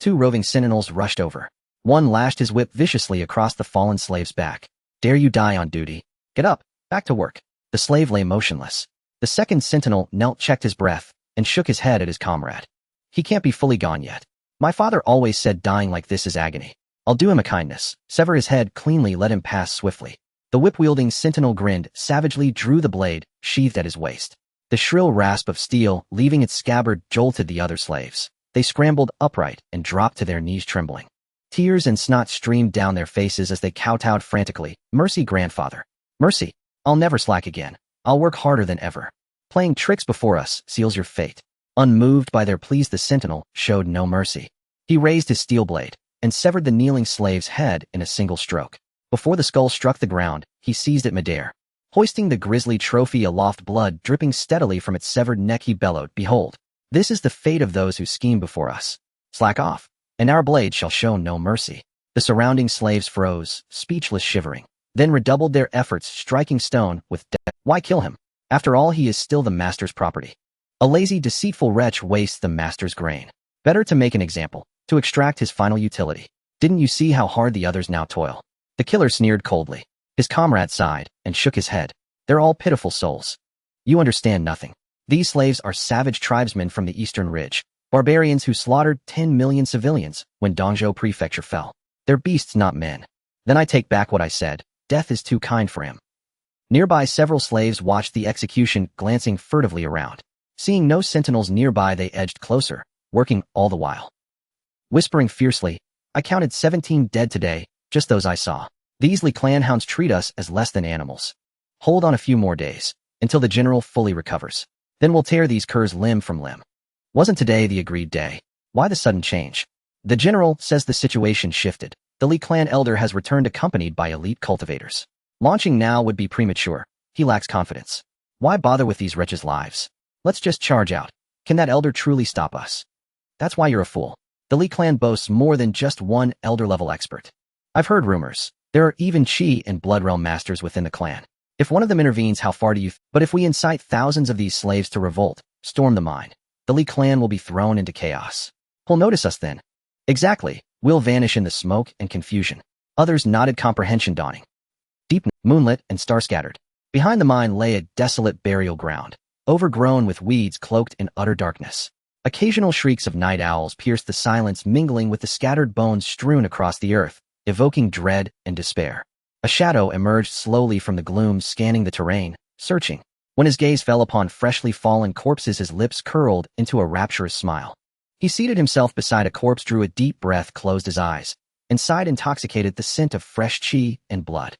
Speaker 1: 2 roving sentinels rushed over. One lashed his whip viciously across the fallen slave's back. Dare you die on duty? Get up, back to work. The slave lay motionless. The second sentinel knelt, checked his breath, and shook his head at his comrade. He can't be fully gone yet. My father always said dying like this is agony. I'll do him a kindness. Sever his head cleanly, let him pass swiftly. The whip-wielding sentinel grinned, savagely drew the blade, sheathed at his waist. The shrill rasp of steel, leaving its scabbard, jolted the other slaves. They scrambled upright and dropped to their knees trembling. Tears and snot streamed down their faces as they kowtowed frantically. Mercy, grandfather. Mercy. I'll never slack again. I'll work harder than ever. Playing tricks before us seals your fate. Unmoved by their pleas, the sentinel showed no mercy. He raised his steel blade and severed the kneeling slave's head in a single stroke. Before the skull struck the ground, he seized it midair. Hoisting the grisly trophy aloft, blood dripping steadily from its severed neck, he bellowed, "Behold, this is the fate of those who scheme before us. Slack off, and our blade shall show no mercy." The surrounding slaves froze, speechless, shivering, then redoubled their efforts, striking stone with death. Why kill him? After all, he is still the master's property. A lazy, deceitful wretch wastes the master's grain. Better to make an example, to extract his final utility. Didn't you see how hard the others now toil? The killer sneered coldly. His comrade sighed and shook his head. They're all pitiful souls. You understand nothing. These slaves are savage tribesmen from the Eastern Ridge, barbarians who slaughtered 10 million civilians when Dongzhou Prefecture fell. They're beasts, not men. Then I take back what I said. Death is too kind for him. Nearby, several slaves watched the execution, glancing furtively around. Seeing no sentinels nearby, they edged closer, working all the while. Whispering fiercely, I counted 17 dead today, just those I saw. These Li clan hounds treat us as less than animals. Hold on a few more days, until the general fully recovers. Then we'll tear these curs limb from limb. Wasn't today the agreed day? Why the sudden change? The general says the situation shifted. The Li clan elder has returned accompanied by elite cultivators. Launching now would be premature. He lacks confidence. Why bother with these wretches' lives? Let's just charge out. Can that elder truly stop us? That's why you're a fool. The Li clan boasts more than just one elder-level expert. I've heard rumors. There are even Qi and Blood Realm masters within the clan. If one of them intervenes, how far do you but if we incite thousands of these slaves to revolt, storm the mine, the Li clan will be thrown into chaos. Who'll notice us then? Exactly. We'll vanish in the smoke and confusion. Others nodded, comprehension dawning. Deep, moonlit, and star-scattered. Behind the mine lay a desolate burial ground, overgrown with weeds cloaked in utter darkness. Occasional shrieks of night owls pierced the silence, mingling with the scattered bones strewn across the earth, evoking dread and despair. A shadow emerged slowly from the gloom, scanning the terrain, searching. When his gaze fell upon freshly fallen corpses, his lips curled into a rapturous smile. He seated himself beside a corpse, drew a deep breath, closed his eyes, and sighed, intoxicated the scent of fresh qi and blood.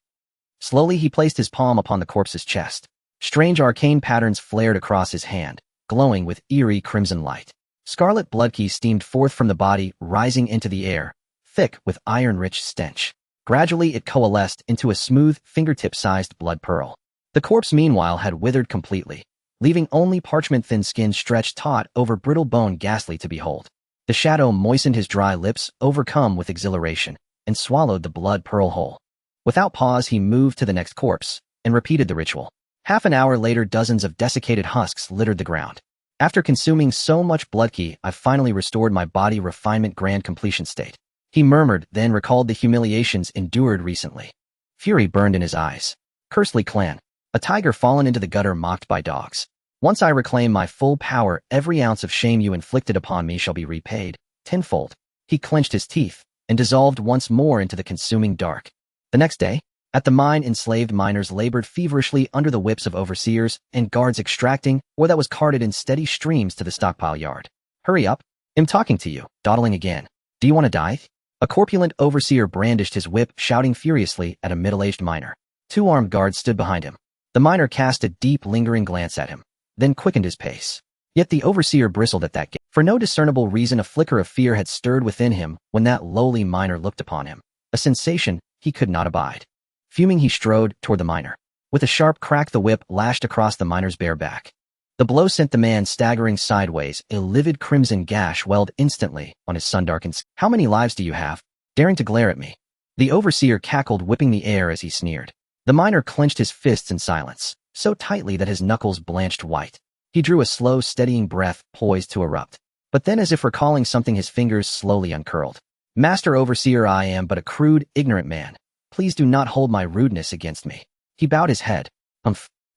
Speaker 1: Slowly he placed his palm upon the corpse's chest. Strange arcane patterns flared across his hand, glowing with eerie crimson light. Scarlet blood qi steamed forth from the body, rising into the air, thick with iron-rich stench. Gradually it coalesced into a smooth, fingertip-sized blood pearl. The corpse, meanwhile, had withered completely, leaving only parchment-thin skin stretched taut over brittle bone, ghastly to behold. The shadow moistened his dry lips, overcome with exhilaration, and swallowed the blood pearl whole. Without pause, he moved to the next corpse and repeated the ritual. Half an hour later, dozens of desiccated husks littered the ground. After consuming so much blood qi, I've finally restored my body refinement grand completion state. He murmured, then recalled the humiliations endured recently. Fury burned in his eyes. Cursed Li clan. A tiger fallen into the gutter, mocked by dogs. Once I reclaim my full power, every ounce of shame you inflicted upon me shall be repaid, tenfold. He clenched his teeth and dissolved once more into the consuming dark. The next day, at the mine, enslaved miners labored feverishly under the whips of overseers and guards extracting ore that was carted in steady streams to the stockpile yard. Hurry up. I'm talking to you, dawdling again. Do you want to die? A corpulent overseer brandished his whip, shouting furiously at a middle-aged miner. Two armed guards stood behind him. The miner cast a deep, lingering glance at him, then quickened his pace. Yet the overseer bristled at that. For no discernible reason, a flicker of fear had stirred within him when that lowly miner looked upon him, a sensation he could not abide. Fuming, he strode toward the miner. With a sharp crack, the whip lashed across the miner's bare back. The blow sent the man staggering sideways. A livid crimson gash welled instantly on his sun-darkened skin. How many lives do you have? Daring to glare at me? The overseer cackled, whipping the air as he sneered. The miner clenched his fists in silence, so tightly that his knuckles blanched white. He drew a slow, steadying breath, poised to erupt. But then, as if recalling something, his fingers slowly uncurled. Master Overseer, I am but a crude, ignorant man. Please do not hold my rudeness against me. He bowed his head.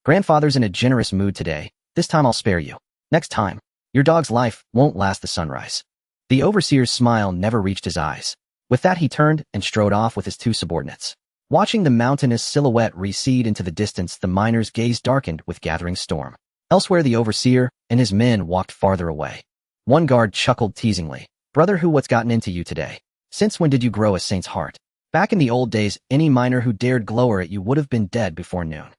Speaker 1: Grandfather's in a generous mood today. This time I'll spare you. Next time, your dog's life won't last the sunrise. The overseer's smile never reached his eyes. With that, he turned and strode off with his two subordinates. Watching the mountainous silhouette recede into the distance, the miner's gaze darkened with gathering storm. Elsewhere, the overseer and his men walked farther away. One guard chuckled teasingly. Brother, what's gotten into you today? Since when did you grow a saint's heart? Back in the old days, any miner who dared glower at you would have been dead before noon.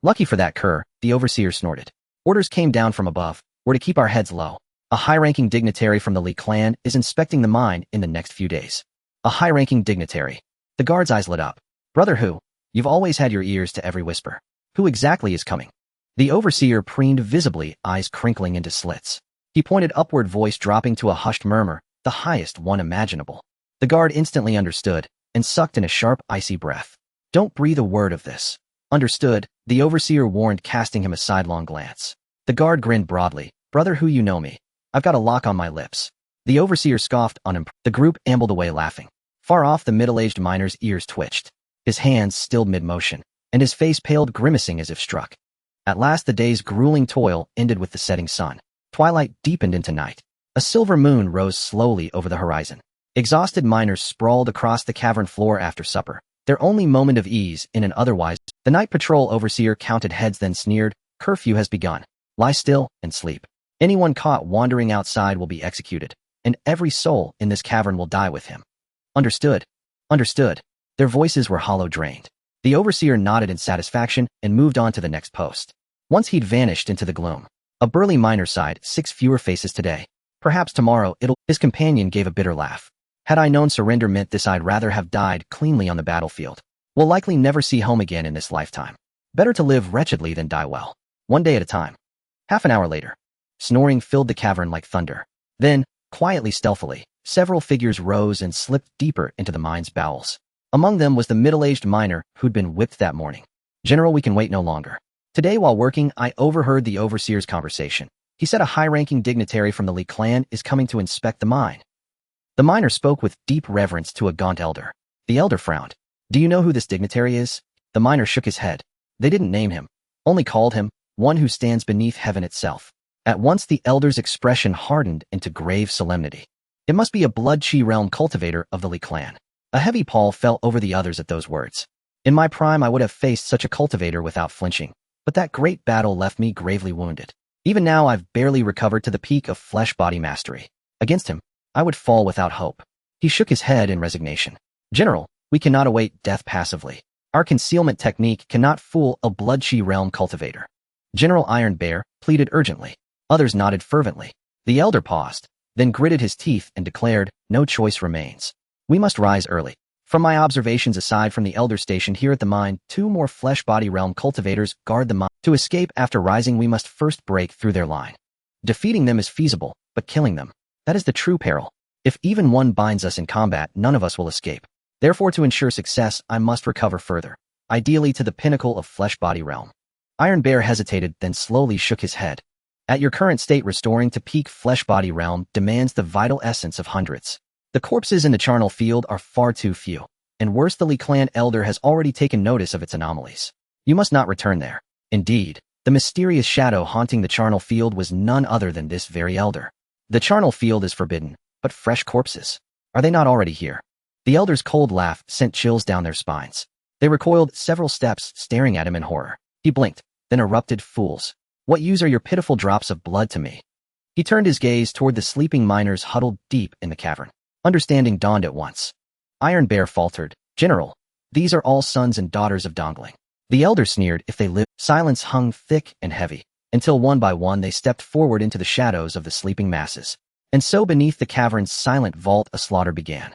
Speaker 1: Lucky for that cur, the overseer snorted. Orders came down from above. We're to keep our heads low. A high-ranking dignitary from the Li clan is inspecting the mine in the next few days. A high-ranking dignitary. The guard's eyes lit up. Brother who? You've always had your ears to every whisper. Who exactly is coming? The overseer preened visibly, eyes crinkling into slits. He pointed upward, voice dropping to a hushed murmur, the highest one imaginable. The guard instantly understood and sucked in a sharp, icy breath. Don't breathe a word of this. Understood, the overseer warned, casting him a sidelong glance. The guard grinned broadly. Brother who, you know me. I've got a lock on my lips. The overseer scoffed on him. The group ambled away laughing. Far off, the middle-aged miner's ears twitched. His hands stilled mid-motion, and his face paled, grimacing as if struck. At last, the day's grueling toil ended with the setting sun. Twilight deepened into night. A silver moon rose slowly over the horizon. Exhausted miners sprawled across the cavern floor after supper, their only moment of ease in an otherwise. The night patrol overseer counted heads, then sneered. Curfew has begun. Lie still and sleep. Anyone caught wandering outside will be executed, and every soul in this cavern will die with him. Understood. Understood. Their voices were hollow, drained. The overseer nodded in satisfaction and moved on to the next post. Once he'd vanished into the gloom, a burly miner sighed. 6 fewer faces today. Perhaps tomorrow it'll. His companion gave a bitter laugh. Had I known surrender meant this, I'd rather have died cleanly on the battlefield. We'll likely never see home again in this lifetime. Better to live wretchedly than die well. One day at a time. Half an hour later, snoring filled the cavern like thunder. Then, quietly, stealthily, several figures rose and slipped deeper into the mine's bowels. Among them was the middle-aged miner who'd been whipped that morning. General, we can wait no longer. Today, while working, I overheard the overseer's conversation. He said a high-ranking dignitary from the Li clan is coming to inspect the mine. The miner spoke with deep reverence to a gaunt elder. The elder frowned. Do you know who this dignitary is? The miner shook his head. They didn't name him, only called him one who stands beneath heaven itself. At once the elder's expression hardened into grave solemnity. It must be a blood-chi realm cultivator of the Li clan. A heavy pall fell over the others at those words. In my prime, I would have faced such a cultivator without flinching, but that great battle left me gravely wounded. Even now, I've barely recovered to the peak of flesh-body mastery. Against him, I would fall without hope. He shook his head in resignation. General, we cannot await death passively. Our concealment technique cannot fool a blood-chi realm cultivator. General Iron Bear pleaded urgently. Others nodded fervently. The elder paused, then gritted his teeth and declared, no choice remains. We must rise early. From my observations, aside from the elder stationed here at the mine, 2 more flesh-body realm cultivators guard the mine. To escape after rising, we must first break through their line. Defeating them is feasible, but killing them, that is the true peril. If even one binds us in combat, none of us will escape. Therefore, to ensure success, I must recover further, ideally to the pinnacle of flesh-body realm. Iron Bear hesitated, then slowly shook his head. At your current state, restoring to peak flesh-body realm demands the vital essence of hundreds. The corpses in the charnel field are far too few, and worse, the Li clan elder has already taken notice of its anomalies. You must not return there. Indeed, The mysterious shadow haunting the charnel field was none other than this very elder. The charnel field is forbidden, but fresh corpses. Are they not already here? The elder's cold laugh sent chills down their spines. They recoiled several steps, staring at him in horror. He blinked, then erupted, "Fools! What use are your pitiful drops of blood to me?" He turned his gaze toward the sleeping miners huddled deep in the cavern. Understanding dawned at once. Iron Bear faltered, "General, these are all sons and daughters of Dongling." The elder sneered, "If they live." Silence hung thick and heavy, until one by one they stepped forward into the shadows of the sleeping masses. And so beneath the cavern's silent vault a slaughter began.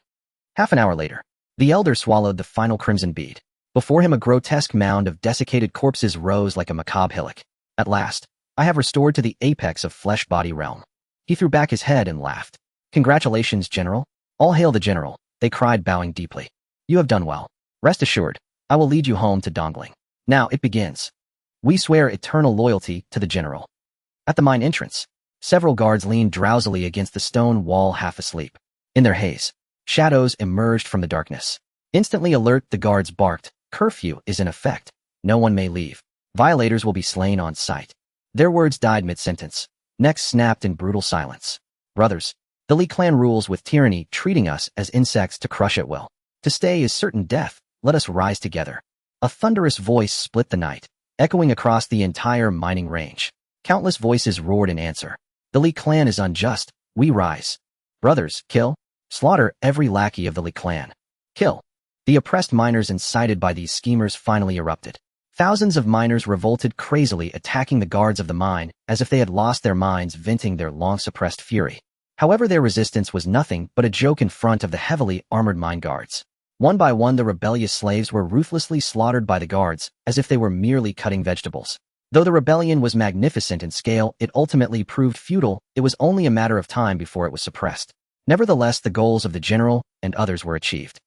Speaker 1: Half an hour later, the elder swallowed the final crimson bead. Before him a grotesque mound of desiccated corpses rose like a macabre hillock. "At last, I have restored to the apex of flesh-body realm." He threw back his head and laughed. "Congratulations, General." "All hail the General," they cried, bowing deeply. "You have done well. Rest assured, I will lead you home to Dongling. Now it begins. We swear eternal loyalty to the General." At the mine entrance, several guards leaned drowsily against the stone wall, half asleep. In their haze, shadows emerged from the darkness. Instantly alert, the guards barked. "Curfew is in effect. No one may leave. Violators will be slain on sight." Their words died mid-sentence. Necks snapped in brutal silence. "Brothers, the Li clan rules with tyranny, treating us as insects to crush at will. To stay is certain death. Let us rise together." A thunderous voice split the night, echoing across the entire mining range. Countless voices roared in answer. "The Li clan is unjust. We rise. Brothers, kill. Slaughter every lackey of the Li clan. Kill." The oppressed miners, incited by these schemers, finally erupted. Thousands of miners revolted crazily, attacking the guards of the mine as if they had lost their minds, venting their long-suppressed fury. However, their resistance was nothing but a joke in front of the heavily armored mine guards. One by one, the rebellious slaves were ruthlessly slaughtered by the guards, as if they were merely cutting vegetables. Though the rebellion was magnificent in scale, it ultimately proved futile. It was only a matter of time before it was suppressed. Nevertheless, the goals of the general and others were achieved.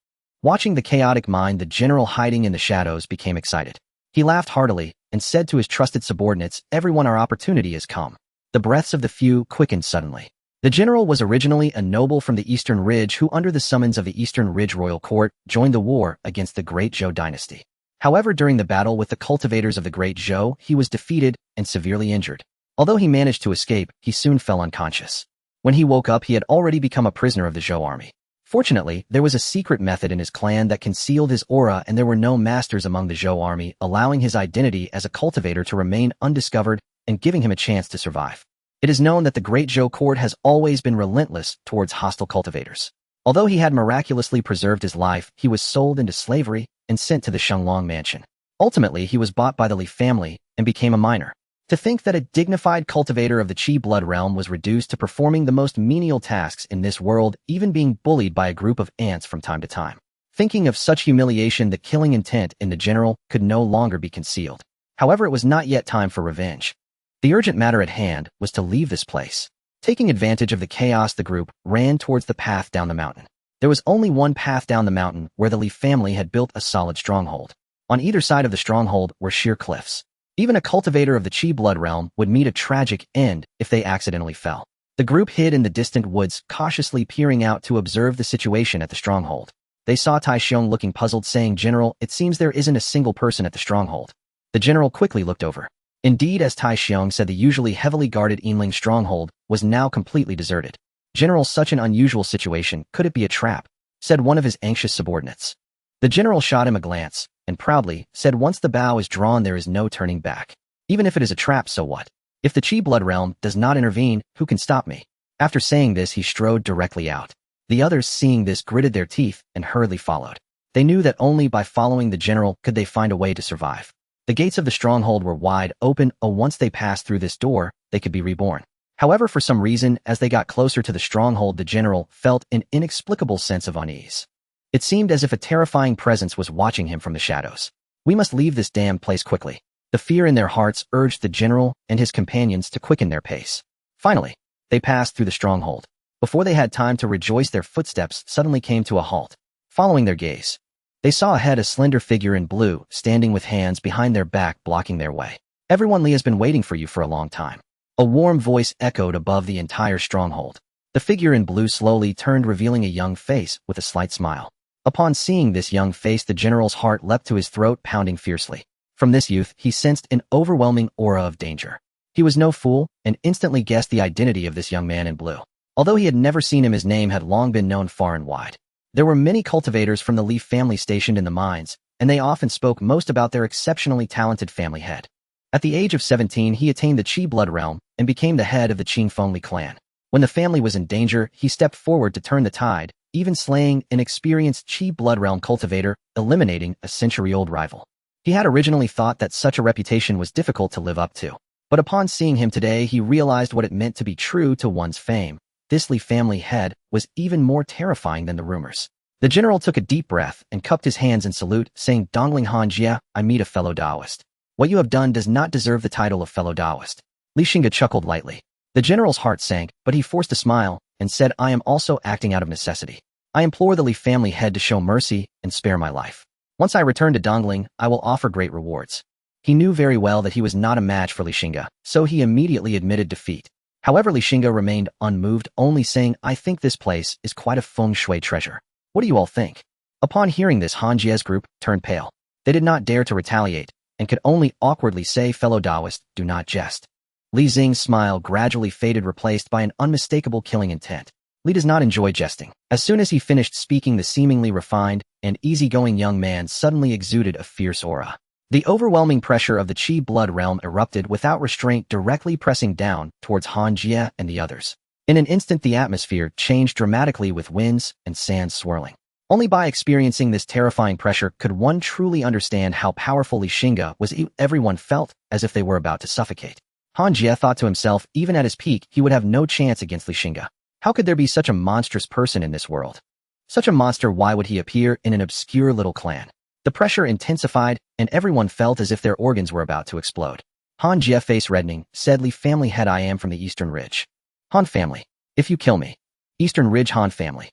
Speaker 1: Watching the chaotic mine, the general hiding in the shadows became excited. He laughed heartily and said to his trusted subordinates, "Everyone, our opportunity has come." The breaths of the few quickened suddenly. The general was originally a noble from the Eastern Ridge who, under the summons of the Eastern Ridge royal court, joined the war against the Great Zhou dynasty. However, during the battle with the cultivators of the Great Zhou, he was defeated and severely injured. Although he managed to escape, he soon fell unconscious. When he woke up, he had already become a prisoner of the Zhou army. Fortunately, there was a secret method in his clan that concealed his aura, and there were no masters among the Zhou army, allowing his identity as a cultivator to remain undiscovered and giving him a chance to survive. It is known that the Great Zhou court has always been relentless towards hostile cultivators. Although he had miraculously preserved his life, he was sold into slavery and sent to the Shenglong mansion. Ultimately, he was bought by the Li family and became a miner. To think that a dignified cultivator of the Qi blood realm was reduced to performing the most menial tasks in this world, even being bullied by a group of ants from time to time. Thinking of such humiliation, the killing intent in the general could no longer be concealed. However, it was not yet time for revenge. The urgent matter at hand was to leave this place. Taking advantage of the chaos, the group ran towards the path down the mountain. There was only one path down the mountain, where the Li family had built a solid stronghold. On either side of the stronghold were sheer cliffs. Even a cultivator of the Qi blood realm would meet a tragic end if they accidentally fell. The group hid in the distant woods, cautiously peering out to observe the situation at the stronghold. They saw Tai Xiong looking puzzled, saying, "General, it seems there isn't a single person at the stronghold." The general quickly looked over. Indeed, as Tai Xiong said, the usually heavily guarded Yinling stronghold was now completely deserted. "General, such an unusual situation. Could it be a trap?" said one of his anxious subordinates. The general shot him a glance and proudly said, "Once the bow is drawn, there is no turning back. Even if it is a trap, so what? If the Qi blood realm does not intervene, who can stop me?" After saying this, he strode directly out. The others, seeing this, gritted their teeth and hurriedly followed. They knew that only by following the general could they find a way to survive. The gates of the stronghold were wide open. Once they passed through this door, they could be reborn. However, for some reason, as they got closer to the stronghold, the general felt an inexplicable sense of unease. It seemed as if a terrifying presence was watching him from the shadows. "We must leave this damned place quickly." The fear in their hearts urged the general and his companions to quicken their pace. Finally, they passed through the stronghold. Before they had time to rejoice, their footsteps suddenly came to a halt. Following their gaze, they saw ahead a slender figure in blue, standing with hands behind their back, blocking their way. "Everyone, Li has been waiting for you for a long time." A warm voice echoed above the entire stronghold. The figure in blue slowly turned, revealing a young face with a slight smile. Upon seeing this young face, the general's heart leapt to his throat, pounding fiercely. From this youth, he sensed an overwhelming aura of danger. He was no fool and instantly guessed the identity of this young man in blue. Although he had never seen him, his name had long been known far and wide. There were many cultivators from the Leaf family stationed in the mines, and they often spoke most about their exceptionally talented family head. At the age of 17, he attained the Qi blood realm and became the head of the Qingfengli clan. When the family was in danger, he stepped forward to turn the tide, even slaying an experienced Qi blood realm cultivator, eliminating a century-old rival. He had originally thought that such a reputation was difficult to live up to. But upon seeing him today, he realized what it meant to be true to one's fame. This Li family head was even more terrifying than the rumors. The general took a deep breath and cupped his hands in salute, saying, "Dongling Han Jie, I meet a fellow Taoist. What you have done does not deserve the title of fellow Taoist." Li Xingge chuckled lightly. The general's heart sank, but he forced a smile and said, "I am also acting out of necessity. I implore the Li family head to show mercy and spare my life. Once I return to Dongling, I will offer great rewards." He knew very well that he was not a match for Li Xingge, so he immediately admitted defeat. However, Li Xingge remained unmoved, only saying, "I think this place is quite a feng shui treasure. What do you all think?" Upon hearing this, Han Jie's group turned pale. They did not dare to retaliate, and could only awkwardly say, "Fellow Taoist, do not jest." Li Xing's smile gradually faded, replaced by an unmistakable killing intent. Li does not enjoy jesting. As soon as he finished speaking, the seemingly refined and easygoing young man suddenly exuded a fierce aura. The overwhelming pressure of the Qi blood realm erupted without restraint, directly pressing down towards Han Jie and the others. In an instant, the atmosphere changed dramatically, with winds and sands swirling. Only by experiencing this terrifying pressure could one truly understand how powerful Li Xingge was. Everyone felt as if they were about to suffocate. Han Jie thought to himself, even at his peak, he would have no chance against Li Xingge. How could there be such a monstrous person in this world? Such a monster, why would he appear in an obscure little clan? The pressure intensified, and everyone felt as if their organs were about to explode. Han Jie, face reddening, said, "Li family head, I am from the Eastern Ridge. Han family, if you kill me." Eastern Ridge Han family.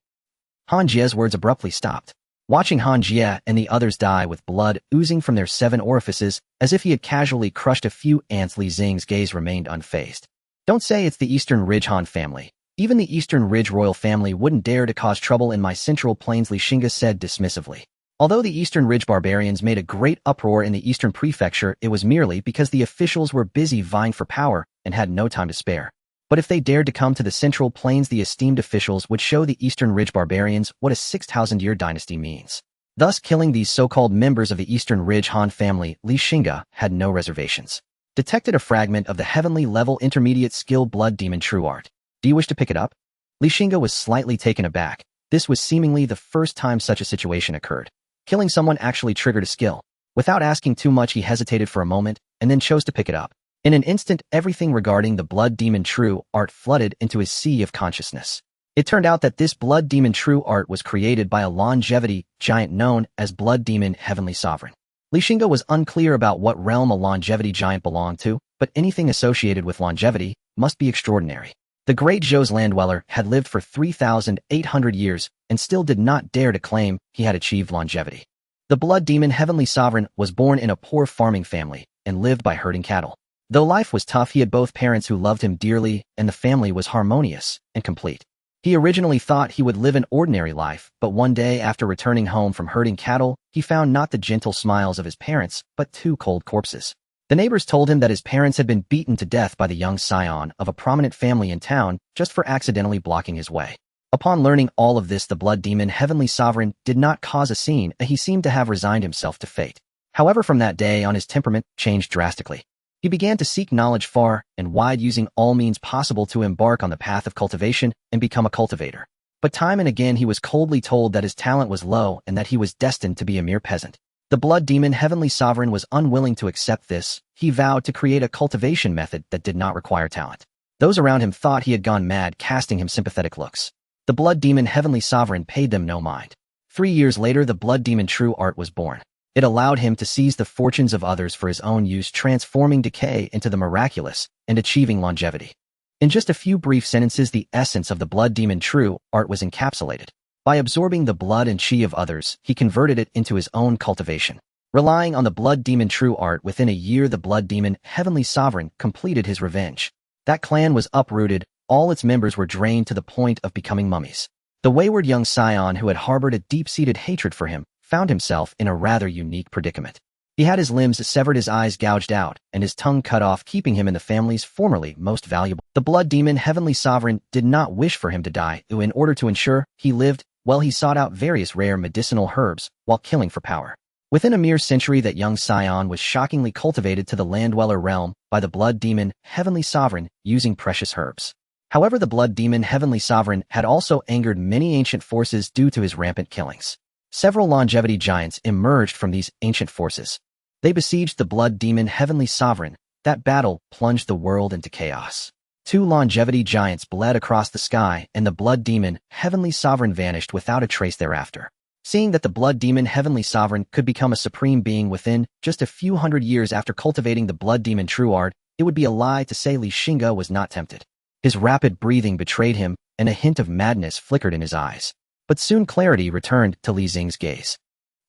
Speaker 1: Han Jie's words abruptly stopped. Watching Han Jie and the others die with blood oozing from their 7 orifices, as if he had casually crushed a few ants, Li Xing's gaze remained unfazed. "Don't say it's the Eastern Ridge Han family. Even the Eastern Ridge royal family wouldn't dare to cause trouble in my Central Plains," Li Xingge said dismissively. Although the Eastern Ridge barbarians made a great uproar in the Eastern Prefecture, it was merely because the officials were busy vying for power and had no time to spare. But if they dared to come to the Central Plains, the esteemed officials would show the Eastern Ridge barbarians what a 6,000-year dynasty means. Thus, killing these so-called members of the Eastern Ridge Han family, Li Xingge had no reservations. Detected a fragment of the heavenly level intermediate skill blood demon true art. "Do you wish to pick it up?" Li Xingge was slightly taken aback. This was seemingly the first time such a situation occurred. Killing someone actually triggered a skill. Without asking too much, he hesitated for a moment and then chose to pick it up. In an instant, everything regarding the blood demon true art flooded into his sea of consciousness. It turned out that this blood demon true art was created by a longevity giant known as blood demon heavenly sovereign. Li Xingge was unclear about what realm a longevity giant belonged to, but anything associated with longevity must be extraordinary. The great Zhou's landdweller had lived for 3,800 years and still did not dare to claim he had achieved longevity. The blood demon heavenly sovereign was born in a poor farming family and lived by herding cattle. Though life was tough, he had both parents who loved him dearly, and the family was harmonious and complete. He originally thought he would live an ordinary life, but one day after returning home from herding cattle, he found not the gentle smiles of his parents, but 2 cold corpses. The neighbors told him that his parents had been beaten to death by the young scion of a prominent family in town just for accidentally blocking his way. Upon learning all of this, the blood demon heavenly sovereign did not cause a scene, and he seemed to have resigned himself to fate. However, from that day on, his temperament changed drastically. He began to seek knowledge far and wide, using all means possible to embark on the path of cultivation and become a cultivator. But time and again he was coldly told that his talent was low and that he was destined to be a mere peasant. The blood demon heavenly sovereign was unwilling to accept this. He vowed to create a cultivation method that did not require talent. Those around him thought he had gone mad, casting him sympathetic looks. The blood demon heavenly sovereign paid them no mind. 3 years later, the blood demon true art was born. It allowed him to seize the fortunes of others for his own use, transforming decay into the miraculous and achieving longevity. In just a few brief sentences, the essence of the blood demon true art was encapsulated. By absorbing the blood and chi of others, he converted it into his own cultivation. Relying on the blood demon true art, within a year the blood demon heavenly sovereign completed his revenge. That clan was uprooted, all its members were drained to the point of becoming mummies. The wayward young scion who had harbored a deep-seated hatred for him found himself in a rather unique predicament. He had his limbs severed, his eyes gouged out, and his tongue cut off, keeping him in the family's formerly most valuable. The blood demon heavenly sovereign did not wish for him to die. In order to ensure he lived, he sought out various rare medicinal herbs while killing for power. Within a mere century, that young scion was shockingly cultivated to the land-dweller realm by the blood demon heavenly sovereign using precious herbs. However, the blood demon heavenly sovereign had also angered many ancient forces due to his rampant killings. Several longevity giants emerged from these ancient forces. They besieged the blood demon heavenly sovereign. That battle plunged the world into chaos. 2 longevity giants bled across the sky, and the blood demon heavenly sovereign vanished without a trace thereafter. Seeing that the blood demon heavenly sovereign could become a supreme being within just a few hundred years after cultivating the blood demon true art, it would be a lie to say Xingge was not tempted. His rapid breathing betrayed him, and a hint of madness flickered in his eyes. But soon clarity returned to Xingge's gaze.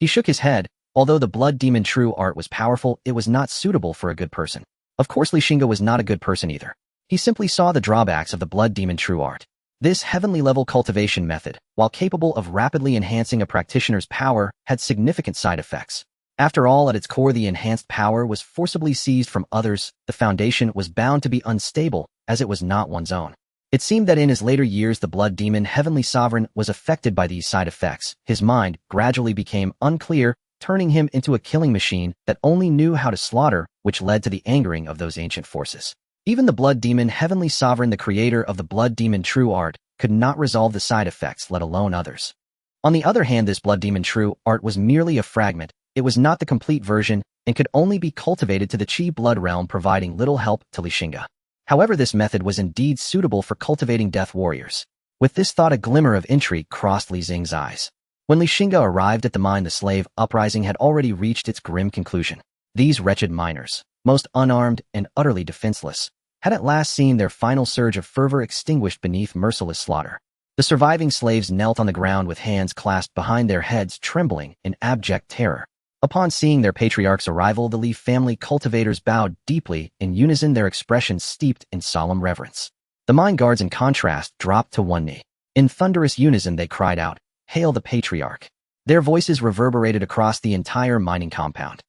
Speaker 1: He shook his head. Although the blood demon true art was powerful, it was not suitable for a good person. Of course, Xingge was not a good person either. He simply saw the drawbacks of the blood demon true art. This heavenly-level cultivation method, while capable of rapidly enhancing a practitioner's power, had significant side effects. After all, at its core, the enhanced power was forcibly seized from others. The foundation was bound to be unstable, as it was not one's own. It seemed that in his later years, the blood demon heavenly sovereign was affected by these side effects. His mind gradually became unclear, turning him into a killing machine that only knew how to slaughter, which led to the angering of those ancient forces. Even the blood demon heavenly sovereign, the creator of the blood demon true art, could not resolve the side effects, let alone others. On the other hand, this blood demon true art was merely a fragment. It was not the complete version and could only be cultivated to the Qi blood realm, providing little help to Xingge. However, this method was indeed suitable for cultivating death warriors. With this thought, a glimmer of intrigue crossed Xingge's eyes. When Xingge arrived at the mine, the slave uprising had already reached its grim conclusion. These wretched miners, most unarmed and utterly defenseless, had at last seen their final surge of fervor extinguished beneath merciless slaughter. The surviving slaves knelt on the ground with hands clasped behind their heads, trembling in abject terror. Upon seeing their patriarch's arrival, the Li family cultivators bowed deeply in unison, their expressions steeped in solemn reverence. The mine guards, in contrast, dropped to one knee. In thunderous unison, they cried out, "Hail the patriarch!" Their voices reverberated across the entire mining compound.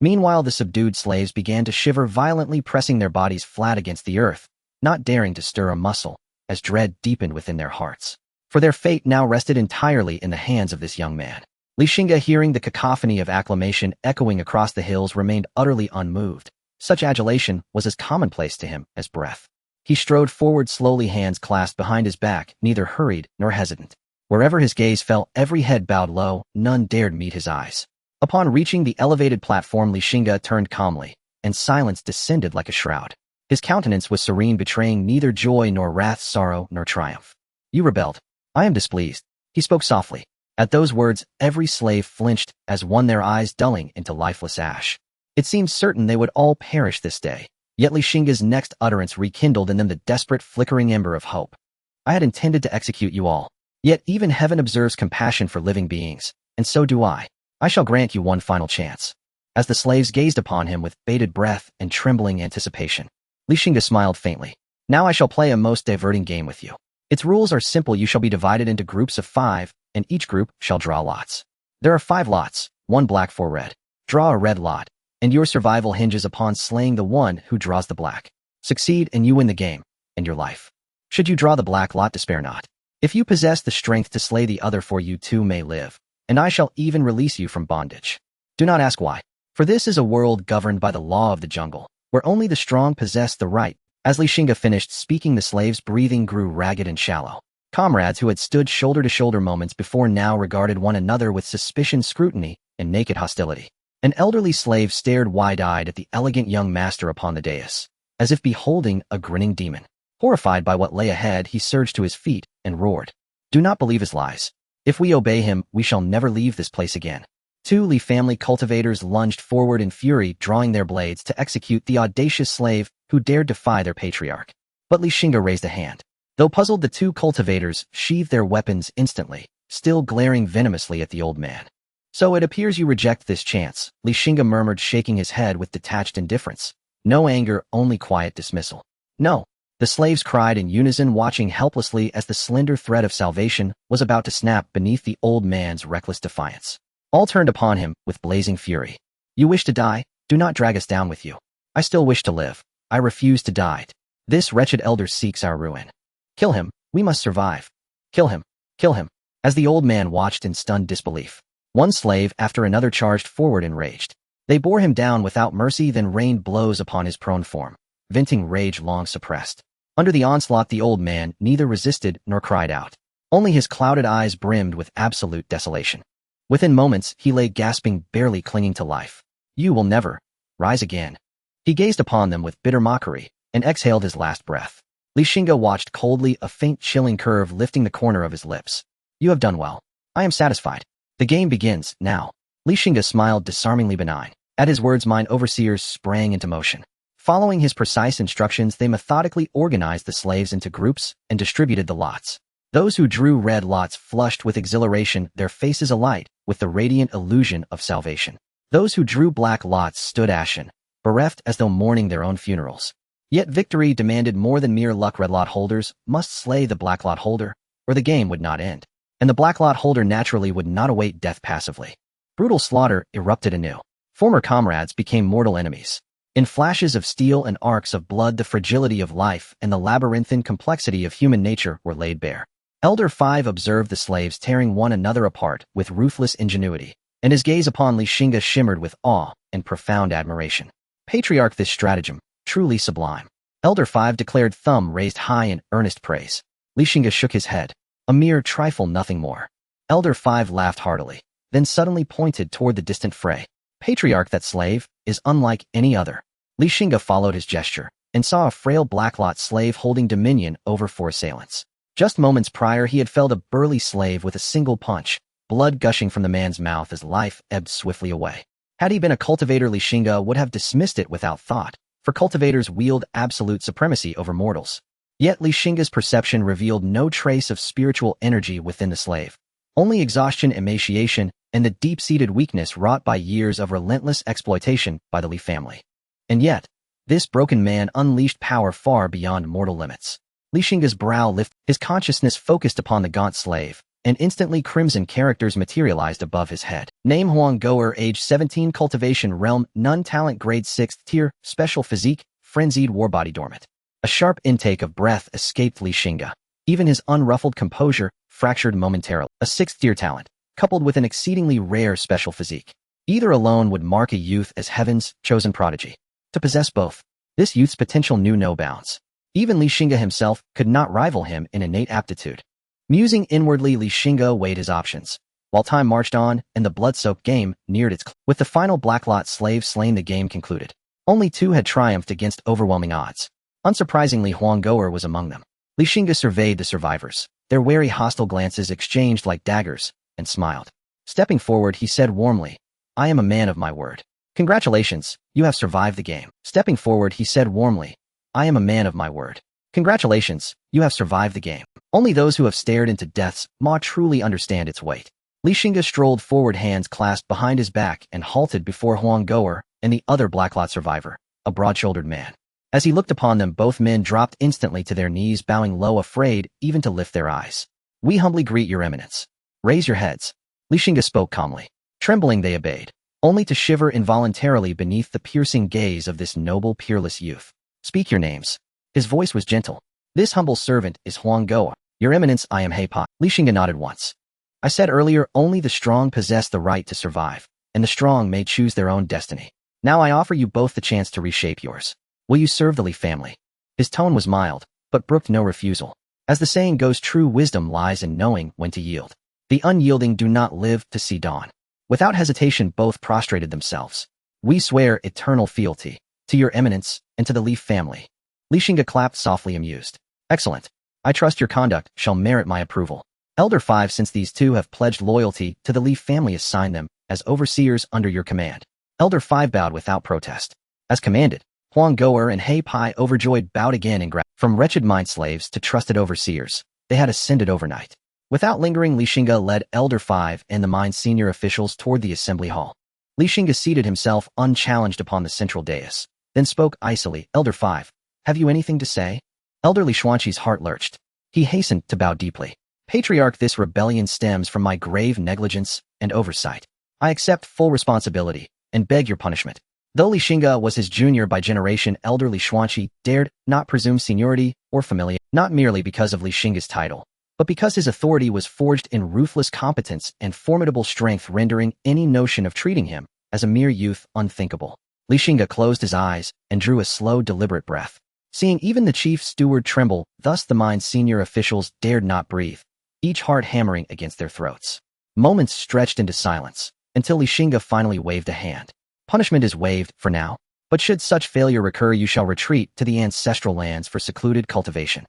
Speaker 1: Meanwhile, the subdued slaves began to shiver violently, pressing their bodies flat against the earth, not daring to stir a muscle, as dread deepened within their hearts. For their fate now rested entirely in the hands of this young man. Xingge, hearing the cacophony of acclamation echoing across the hills, remained utterly unmoved. Such adulation was as commonplace to him as breath. He strode forward slowly, hands clasped behind his back, neither hurried nor hesitant. Wherever his gaze fell, every head bowed low, none dared meet his eyes. Upon reaching the elevated platform, Xingge turned calmly, and silence descended like a shroud. His countenance was serene, betraying neither joy nor wrath, sorrow nor triumph. "You rebelled. I am displeased," he spoke softly. At those words, every slave flinched as one, their eyes dulling into lifeless ash. It seemed certain they would all perish this day. Yet Xingge's next utterance rekindled in them the desperate flickering ember of hope. "I had intended to execute you all. Yet even heaven observes compassion for living beings, and so do I. I shall grant you one final chance." As the slaves gazed upon him with bated breath and trembling anticipation, Xingge smiled faintly. "Now I shall play a most diverting game with you. Its rules are simple. You shall be divided into groups of 5, and each group shall draw lots. There are 5 lots, 1 black, 4 red. Draw a red lot, and your survival hinges upon slaying the one who draws the black. Succeed, and you win the game, and your life. Should you draw the black lot, despair not. If you possess the strength to slay the other, for you too may live, and I shall even release you from bondage. Do not ask why, for this is a world governed by the law of the jungle, where only the strong possess the right." As Xingge finished speaking, the slaves' breathing grew ragged and shallow. Comrades who had stood shoulder to shoulder moments before now regarded one another with suspicion, scrutiny, and naked hostility. An elderly slave stared wide-eyed at the elegant young master upon the dais, as if beholding a grinning demon. Horrified by what lay ahead, he surged to his feet and roared, "Do not believe his lies. If we obey him, we shall never leave this place again." 2 Li family cultivators lunged forward in fury, drawing their blades to execute the audacious slave who dared defy their patriarch. But Xingge raised a hand. Though puzzled, the 2 cultivators sheathed their weapons instantly, still glaring venomously at the old man. "So it appears you reject this chance," Xingge murmured, shaking his head with detached indifference. No anger, only quiet dismissal. "No," the slaves cried in unison, watching helplessly as the slender thread of salvation was about to snap beneath the old man's reckless defiance. All turned upon him with blazing fury. You wish to die? Do not drag us down with you. I still wish to live. I refuse to die. This wretched elder seeks our ruin. Kill him. We must survive. Kill him. Kill him. As the old man watched in stunned disbelief, one slave after another charged forward enraged. They bore him down without mercy, then rained blows upon his prone form, venting rage long suppressed. Under the onslaught, the old man neither resisted nor cried out. Only his clouded eyes brimmed with absolute desolation. Within moments, he lay gasping, barely clinging to life. You will never rise again. He gazed upon them with bitter mockery and exhaled his last breath. Xingge watched coldly, a faint chilling curve lifting the corner of his lips. You have done well. I am satisfied. The game begins now. Xingge smiled disarmingly benign. At his words, mine overseers sprang into motion. Following his precise instructions, they methodically organized the slaves into groups and distributed the lots. Those who drew red lots flushed with exhilaration, their faces alight with the radiant illusion of salvation. Those who drew black lots stood ashen, bereft as though mourning their own funerals. Yet victory demanded more than mere luck. Red lot holders must slay the black lot holder, or the game would not end. And the black lot holder naturally would not await death passively. Brutal slaughter erupted anew. Former comrades became mortal enemies. In flashes of steel and arcs of blood, the fragility of life and the labyrinthine complexity of human nature were laid bare. Elder 5 observed the slaves tearing one another apart with ruthless ingenuity, and his gaze upon Xingge shimmered with awe and profound admiration. Patriarch, this stratagem, truly sublime. Elder 5 declared, thumb raised high in earnest praise. Xingge shook his head. A mere trifle, nothing more. Elder 5 laughed heartily, then suddenly pointed toward the distant fray. Patriarch, that slave is unlike any other. Xingge followed his gesture and saw a frail blacklot slave holding dominion over 4 assailants. Just moments prior, he had felled a burly slave with a single punch, blood gushing from the man's mouth as life ebbed swiftly away. Had he been a cultivator, Xingge would have dismissed it without thought, for cultivators wield absolute supremacy over mortals. Yet Xingge's perception revealed no trace of spiritual energy within the slave. Only exhaustion, emaciation, and the deep-seated weakness wrought by years of relentless exploitation by the Li family. And yet, this broken man unleashed power far beyond mortal limits. Xingge's brow lifted, his consciousness focused upon the gaunt slave, and instantly crimson characters materialized above his head. Name Huanggoer, age 17, cultivation realm, none, talent grade 6th tier, special physique, frenzied warbody dormant. A sharp intake of breath escaped Xingge. Even his unruffled composure fractured momentarily. A 6th tier talent, coupled with an exceedingly rare special physique. Either alone would mark a youth as heaven's chosen prodigy. To possess both, this youth's potential knew no bounds. Even Xingge himself could not rival him in innate aptitude. Musing inwardly, Xingge weighed his options, while time marched on and the blood-soaked game neared its close. With the final blacklot slave slain, the game concluded. Only 2 had triumphed against overwhelming odds. Unsurprisingly, Huanggoer was among them. Xingge surveyed the survivors, their wary hostile glances exchanged like daggers, and smiled. Stepping forward, he said warmly, I am a man of my word. Congratulations, you have survived the game. Stepping forward, he said warmly, I am a man of my word. Congratulations, you have survived the game. Only those who have stared into death's maw truly understand its weight. Xingge strolled forward, hands clasped behind his back, and halted before Huanggoer and the other blacklot survivor, a broad-shouldered man. As he looked upon them, both men dropped instantly to their knees, bowing low, afraid even to lift their eyes. We humbly greet your eminence. Raise your heads. Xingge spoke calmly. Trembling, they obeyed, only to shiver involuntarily beneath the piercing gaze of this noble, peerless youth. Speak your names. His voice was gentle. This humble servant is Huanggoer. Your eminence, I am Heipai. Xingge nodded once. I said earlier, only the strong possess the right to survive, and the strong may choose their own destiny. Now I offer you both the chance to reshape yours. Will you serve the Li family? His tone was mild, but brooked no refusal. As the saying goes, true wisdom lies in knowing when to yield. The unyielding do not live to see dawn. Without hesitation, both prostrated themselves. We swear eternal fealty to your eminence and to the Li family. Xingge clapped softly, amused. Excellent. I trust your conduct shall merit my approval. Elder 5, since these 2 have pledged loyalty to the Li family, assign them as overseers under your command. Elder 5 bowed without protest. As commanded, Huanggoer and Heipai, overjoyed, bowed again and from wretched mind slaves to trusted overseers, they had ascended overnight. Without lingering, Xingge led Elder 5 and the mine's senior officials toward the assembly hall. Xingge seated himself unchallenged upon the central dais, then spoke icily. Elder 5, have you anything to say? Elderly Xuanqi's heart lurched. He hastened to bow deeply. Patriarch, this rebellion stems from my grave negligence and oversight. I accept full responsibility and beg your punishment. Though Xingge was his junior by generation, elder Li Xuanqi dared not presume seniority or familiarity, not merely because of Xingge's title, but because his authority was forged in ruthless competence and formidable strength, rendering any notion of treating him as a mere youth unthinkable. Xingge closed his eyes and drew a slow, deliberate breath. Seeing even the chief steward tremble, thus the mine's senior officials dared not breathe, each heart hammering against their throats. Moments stretched into silence, until Xingge finally waved a hand. Punishment is waived, for now, but should such failure recur, you shall retreat to the ancestral lands for secluded cultivation.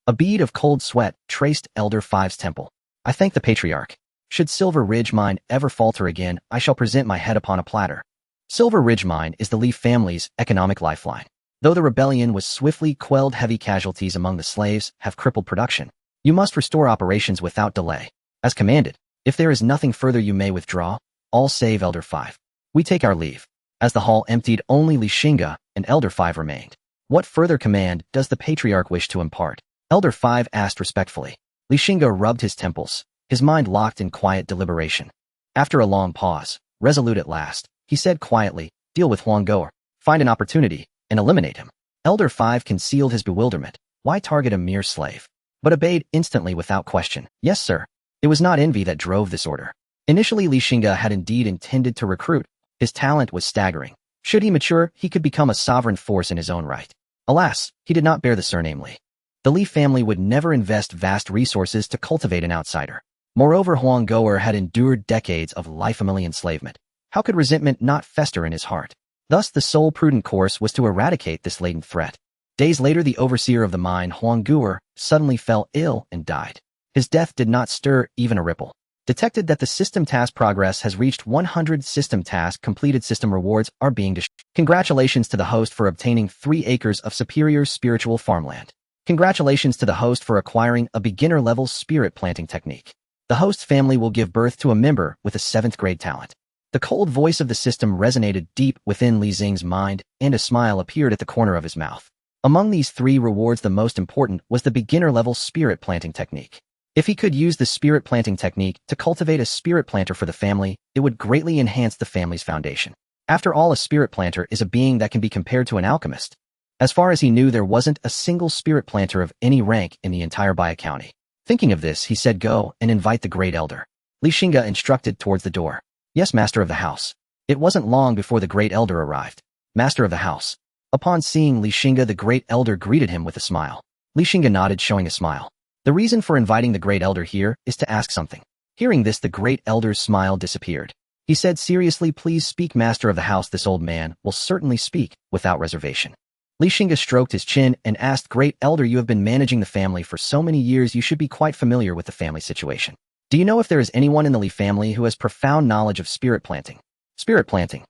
Speaker 1: A bead of cold sweat traced Elder Five's temple. I thank the patriarch. Should Silver Ridge Mine ever falter again, I shall present my head upon a platter. Silver Ridge Mine is the Li family's economic lifeline. Though the rebellion was swiftly quelled, heavy casualties among the slaves have crippled production. You must restore operations without delay. As commanded, if there is nothing further you may withdraw, all save Elder Five. We take our leave. As the hall emptied, only Xingge and Elder Five remained. What further command does the patriarch wish to impart? Elder Five asked respectfully. Xingge rubbed his temples, his mind locked in quiet deliberation. After a long pause, resolute at last, he said quietly, deal with Huanggoer. Find an opportunity and eliminate him. Elder Five concealed his bewilderment. Why target a mere slave? But obeyed instantly without question. Yes, sir. It was not envy that drove this order. Initially, Xingge had indeed intended to recruit. His talent was staggering. Should he mature, he could become a sovereign force in his own right. Alas, he did not bear the surname Li. The Li family would never invest vast resources to cultivate an outsider. Moreover, Huanggoer had endured decades of life-family enslavement. How could resentment not fester in his heart? Thus, the sole prudent course was to eradicate this latent threat. Days later, the overseer of the mine, Huanggoer, suddenly fell ill and died. His death did not stir even a ripple. Detected that the system task progress has reached 100. System task completed. System rewards are being distributed. Congratulations to the host for obtaining 3 acres of superior spiritual farmland. Congratulations to the host for acquiring a beginner-level spirit planting technique. The host's family will give birth to a member with a 7th grade talent. The cold voice of the system resonated deep within Li Xing's mind, and a smile appeared at the corner of his mouth. Among these 3 rewards, the most important was the beginner-level spirit planting technique. If he could use the spirit planting technique to cultivate a spirit planter for the family, it would greatly enhance the family's foundation. After all, a spirit planter is a being that can be compared to an alchemist. As far as he knew, there wasn't a single spirit planter of any rank in the entire Baya County. Thinking of this, he said, "Go and invite the great elder." Xingge instructed towards the door. Yes, master of the house. It wasn't long before the great elder arrived. Master of the house. Upon seeing Xingge, the great elder greeted him with a smile. Xingge nodded, showing a smile. The reason for inviting the great elder here is to ask something. Hearing this, the great elder's smile disappeared. He said seriously, "Please speak, master of the house." This old man will certainly speak, without reservation. Xingge stroked his chin and asked, "Great elder, you have been managing the family for so many years, you should be quite familiar with the family situation. Do you know if there is anyone in the Li family who has profound knowledge of spirit planting?" Spirit planting.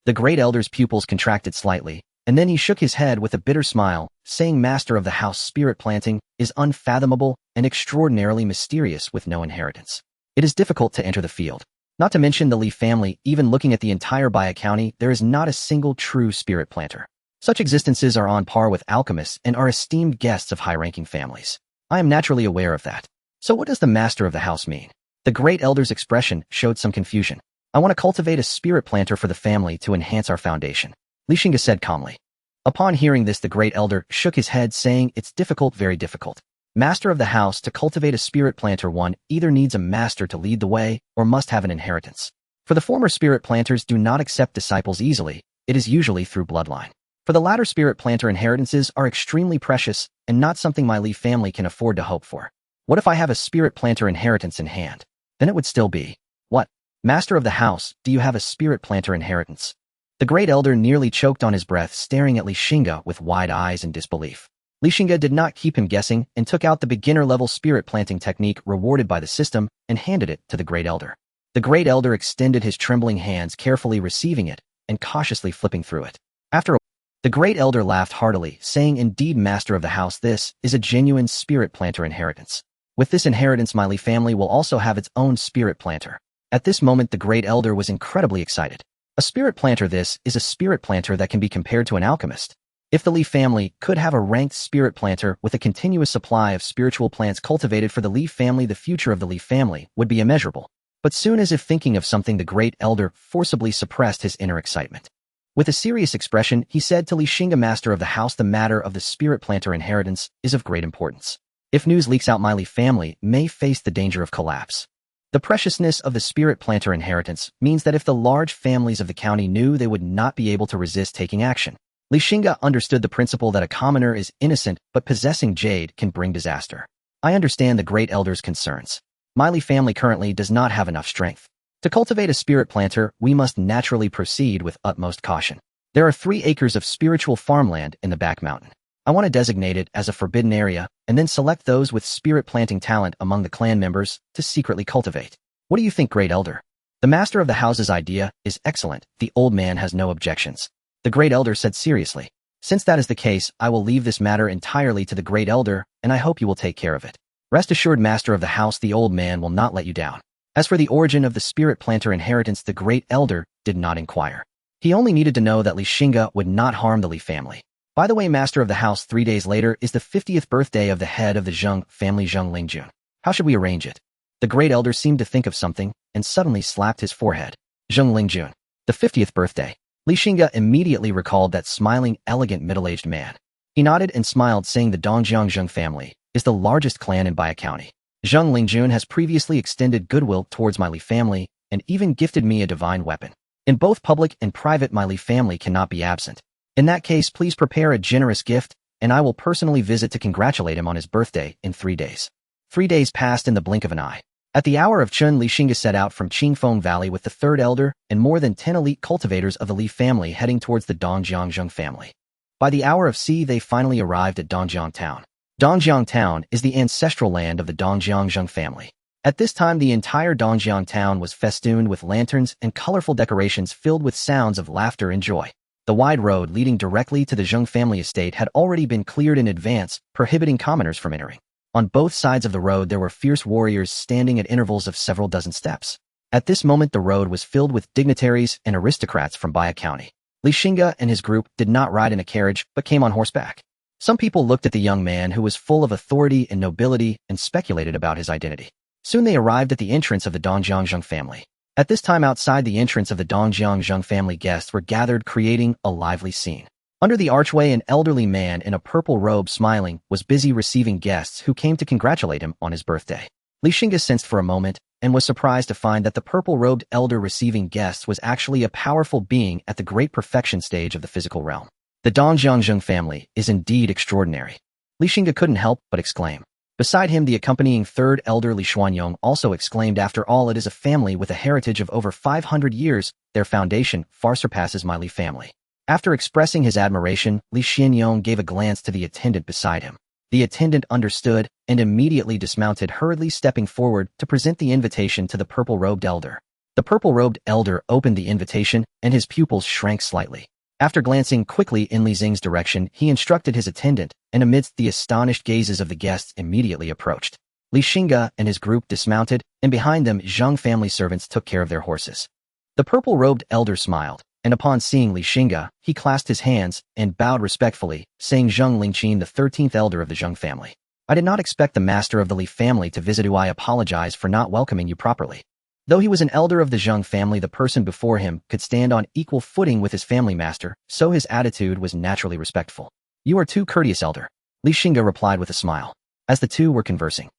Speaker 1: The great elder's pupils contracted slightly, and then he shook his head with a bitter smile, saying, "Master of the house, spirit planting is unfathomable and extraordinarily mysterious with no inheritance. It is difficult to enter the field. Not to mention the Li family, even looking at the entire Baya County, there is not a single true spirit planter. Such existences are on par with alchemists and are esteemed guests of high-ranking families. I am naturally aware of that. So what does the master of the house mean?" The great elder's expression showed some confusion. "I want to cultivate a spirit planter for the family to enhance our foundation," Xingge said calmly. Upon hearing this, the great elder shook his head, saying, "It's difficult, very difficult. Master of the house, to cultivate a spirit planter, one either needs a master to lead the way or must have an inheritance. For the former, spirit planters do not accept disciples easily. It is usually through bloodline. For the latter, spirit planter inheritances are extremely precious and not something my Li family can afford to hope for. What if I have a spirit planter inheritance in hand? Then it would still be, what? Master of the house, do you have a spirit planter inheritance?" The great elder nearly choked on his breath, staring at Xingge with wide eyes in disbelief. Xingge did not keep him guessing and took out the beginner-level spirit planting technique rewarded by the system and handed it to the great elder. The great elder extended his trembling hands, carefully receiving it and cautiously flipping through it. The great elder laughed heartily, saying, "Indeed, master of the house, this is a genuine spirit planter inheritance. With this inheritance, my Li family will also have its own spirit planter." At this moment, the great elder was incredibly excited. A spirit planter, this is a spirit planter that can be compared to an alchemist. If the Li family could have a ranked spirit planter with a continuous supply of spiritual plants cultivated for the Li family, the future of the Li family would be immeasurable. But soon, as if thinking of something, the great elder forcibly suppressed his inner excitement. With a serious expression, he said to Xingge, master of the house, the matter of the spirit planter inheritance is of great importance. If news leaks out, my family may face the danger of collapse. The preciousness of the spirit planter inheritance means that if the large families of the county knew, they would not be able to resist taking action. Xingge understood the principle that a commoner is innocent, but possessing jade can bring disaster. I understand the great elder's concerns. My family currently does not have enough strength. To cultivate a spirit planter, we must naturally proceed with utmost caution. There are 3 acres of spiritual farmland in the back mountain. I want to designate it as a forbidden area, and then select those with spirit planting talent among the clan members to secretly cultivate. What do you think, great elder? The master of the house's idea is excellent. The old man has no objections. The great elder said seriously. Since that is the case, I will leave this matter entirely to the great elder, and I hope you will take care of it. Rest assured, master of the house, the old man will not let you down. As for the origin of the spirit planter inheritance, the great elder did not inquire. He only needed to know that Xingge would not harm the Li family. By the way, master of the house, 3 days later is the 50th birthday of the head of the Xingge family, Zheng Lingjun. How should we arrange it? The great elder seemed to think of something and suddenly slapped his forehead. Zheng Lingjun. The 50th birthday. Xingge immediately recalled that smiling, elegant, middle-aged man. He nodded and smiled, saying the Dongjiang Zheng family is the largest clan in Baya County. Zheng Lingjun has previously extended goodwill towards my Li family and even gifted me a divine weapon. In both public and private, my Li family cannot be absent. In that case, please prepare a generous gift, and I will personally visit to congratulate him on his birthday in 3 days. 3 days passed in the blink of an eye. At the hour of Chun, Xingge set out from Qingfeng Valley with the 3rd elder and more than 10 elite cultivators of the Li family, heading towards the Dongjiang Zheng family. By the hour of C, they finally arrived at Dongjiang Town. Dongjiang Town is the ancestral land of the Dongjiang Zheng family. At this time, the entire Dongjiang Town was festooned with lanterns and colorful decorations filled with sounds of laughter and joy. The wide road leading directly to the Zheng family estate had already been cleared in advance, prohibiting commoners from entering. On both sides of the road, there were fierce warriors standing at intervals of several dozen steps. At this moment, the road was filled with dignitaries and aristocrats from Baya County. Xingge and his group did not ride in a carriage, but came on horseback. Some people looked at the young man, who was full of authority and nobility, and speculated about his identity. Soon they arrived at the entrance of the Dongjiang Zheng family. At this time, outside the entrance of the Dongjiang Zheng family, guests were gathered, creating a lively scene. Under the archway, an elderly man in a purple robe, smiling, was busy receiving guests who came to congratulate him on his birthday. Xingge sensed for a moment and was surprised to find that the purple-robed elder receiving guests was actually a powerful being at the great perfection stage of the physical realm. The Dongjiang Zheng family is indeed extraordinary. Xingge couldn't help but exclaim. Beside him, the accompanying 3rd elder Li Xuanyong also exclaimed, after all, it is a family with a heritage of over 500 years. Their foundation far surpasses my Li family. After expressing his admiration, Li Xuanyong gave a glance to the attendant beside him. The attendant understood and immediately dismounted, hurriedly stepping forward to present the invitation to the purple-robed elder. The purple-robed elder opened the invitation, and his pupils shrank slightly. After glancing quickly in Li Xing's direction, he instructed his attendant, and amidst the astonished gazes of the guests, immediately approached. Li Xingge and his group dismounted, and behind them, Zheng family servants took care of their horses. The purple-robed elder smiled, and upon seeing Li Xingge, he clasped his hands and bowed respectfully, saying, Zheng Lingqin, the 13th elder of the Zheng family. I did not expect the master of the Li family to visit you. I apologize for not welcoming you properly. Though he was an elder of the Zheng family, the person before him could stand on equal footing with his family master, so his attitude was naturally respectful. You are too courteous, elder, Li Xingge replied with a smile. As the two were conversing,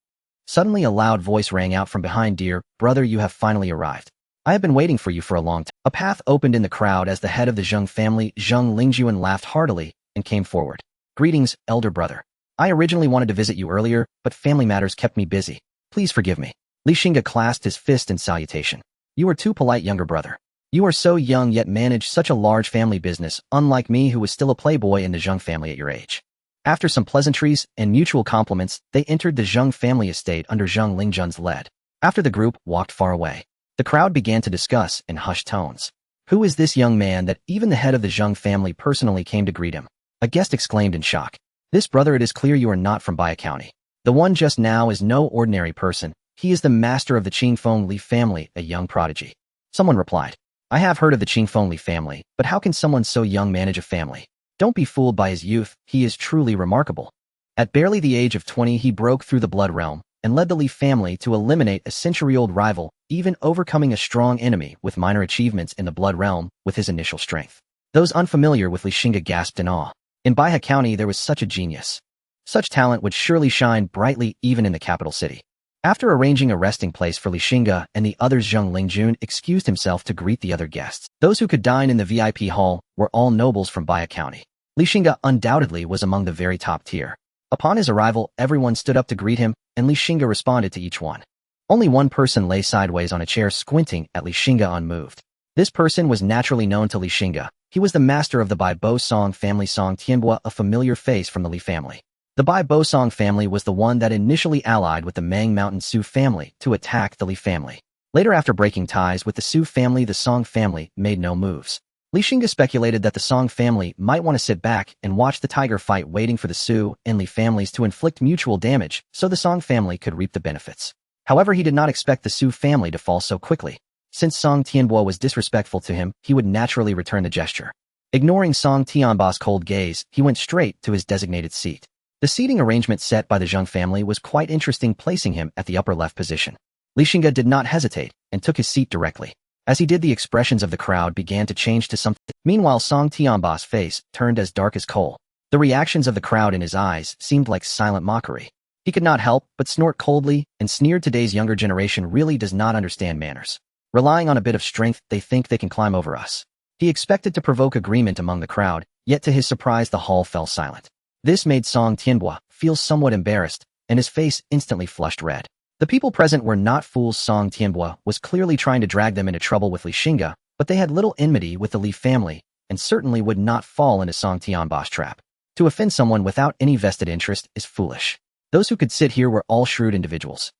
Speaker 1: suddenly a loud voice rang out from behind. Dear brother, you have finally arrived. I have been waiting for you for a long time. A path opened in the crowd as the head of the Zheng family, Zheng Lingjun, laughed heartily and came forward. Greetings, elder brother. I originally wanted to visit you earlier, but family matters kept me busy. Please forgive me. Li Xingge clasped his fist in salutation. You are too polite, younger brother. You are so young yet manage such a large family business, unlike me who was still a playboy in the Zheng family at your age. After some pleasantries and mutual compliments, they entered the Zheng family estate under Zheng Lingjun's lead. After the group walked far away, the crowd began to discuss in hushed tones. Who is this young man that even the head of the Zheng family personally came to greet him? A guest exclaimed in shock. This brother, it is clear you are not from Baya County. The one just now is no ordinary person. He is the master of the Qingfeng Li family, a young prodigy. Someone replied. I have heard of the Qingfeng Li family, but how can someone so young manage a family? Don't be fooled by his youth, he is truly remarkable. At barely the age of 20, he broke through the blood realm, and led the Li family to eliminate a century-old rival, even overcoming a strong enemy with minor achievements in the Blood Realm with his initial strength. Those unfamiliar with Xingge gasped in awe. In Baihe County there was such a genius. Such talent would surely shine brightly even in the capital city. After arranging a resting place for Xingge and the others, Zheng Lingjun excused himself to greet the other guests. Those who could dine in the VIP hall were all nobles from Baihe County. Xingge undoubtedly was among the very top tier. Upon his arrival, everyone stood up to greet him, and Xingge responded to each one. Only one person lay sideways on a chair squinting at Xingge unmoved. This person was naturally known to Xingge. He was the master of the Bai Bo Song family, Song Tianbo, a familiar face from the Li family. The Bai Bo Song family was the one that initially allied with the Mang Mountain Su family to attack the Li family. Later, after breaking ties with the Su family, the Song family made no moves. Xingge speculated that the Song family might want to sit back and watch the tiger fight, waiting for the Su and Li families to inflict mutual damage so the Song family could reap the benefits. However, he did not expect the Su family to fall so quickly. Since Song Tianbo was disrespectful to him, he would naturally return the gesture. Ignoring Song Tianbo's cold gaze, he went straight to his designated seat. The seating arrangement set by the Zheng family was quite interesting, placing him at the upper left position. Xingge did not hesitate and took his seat directly. As he did, the expressions of the crowd began to change to something. Meanwhile, Song Tianbo's face turned as dark as coal. The reactions of the crowd in his eyes seemed like silent mockery. He could not help but snort coldly and sneered. Today's younger generation really does not understand manners. Relying on a bit of strength, they think they can climb over us. He expected to provoke agreement among the crowd, yet to his surprise the hall fell silent. This made Song Tianbo feel somewhat embarrassed, and his face instantly flushed red. The people present were not fools. Song Tianbo was clearly trying to drag them into trouble with Xingge, but they had little enmity with the Li family, and certainly would not fall into Song Tianbo's trap. To offend someone without any vested interest is foolish. Those who could sit here were all shrewd individuals.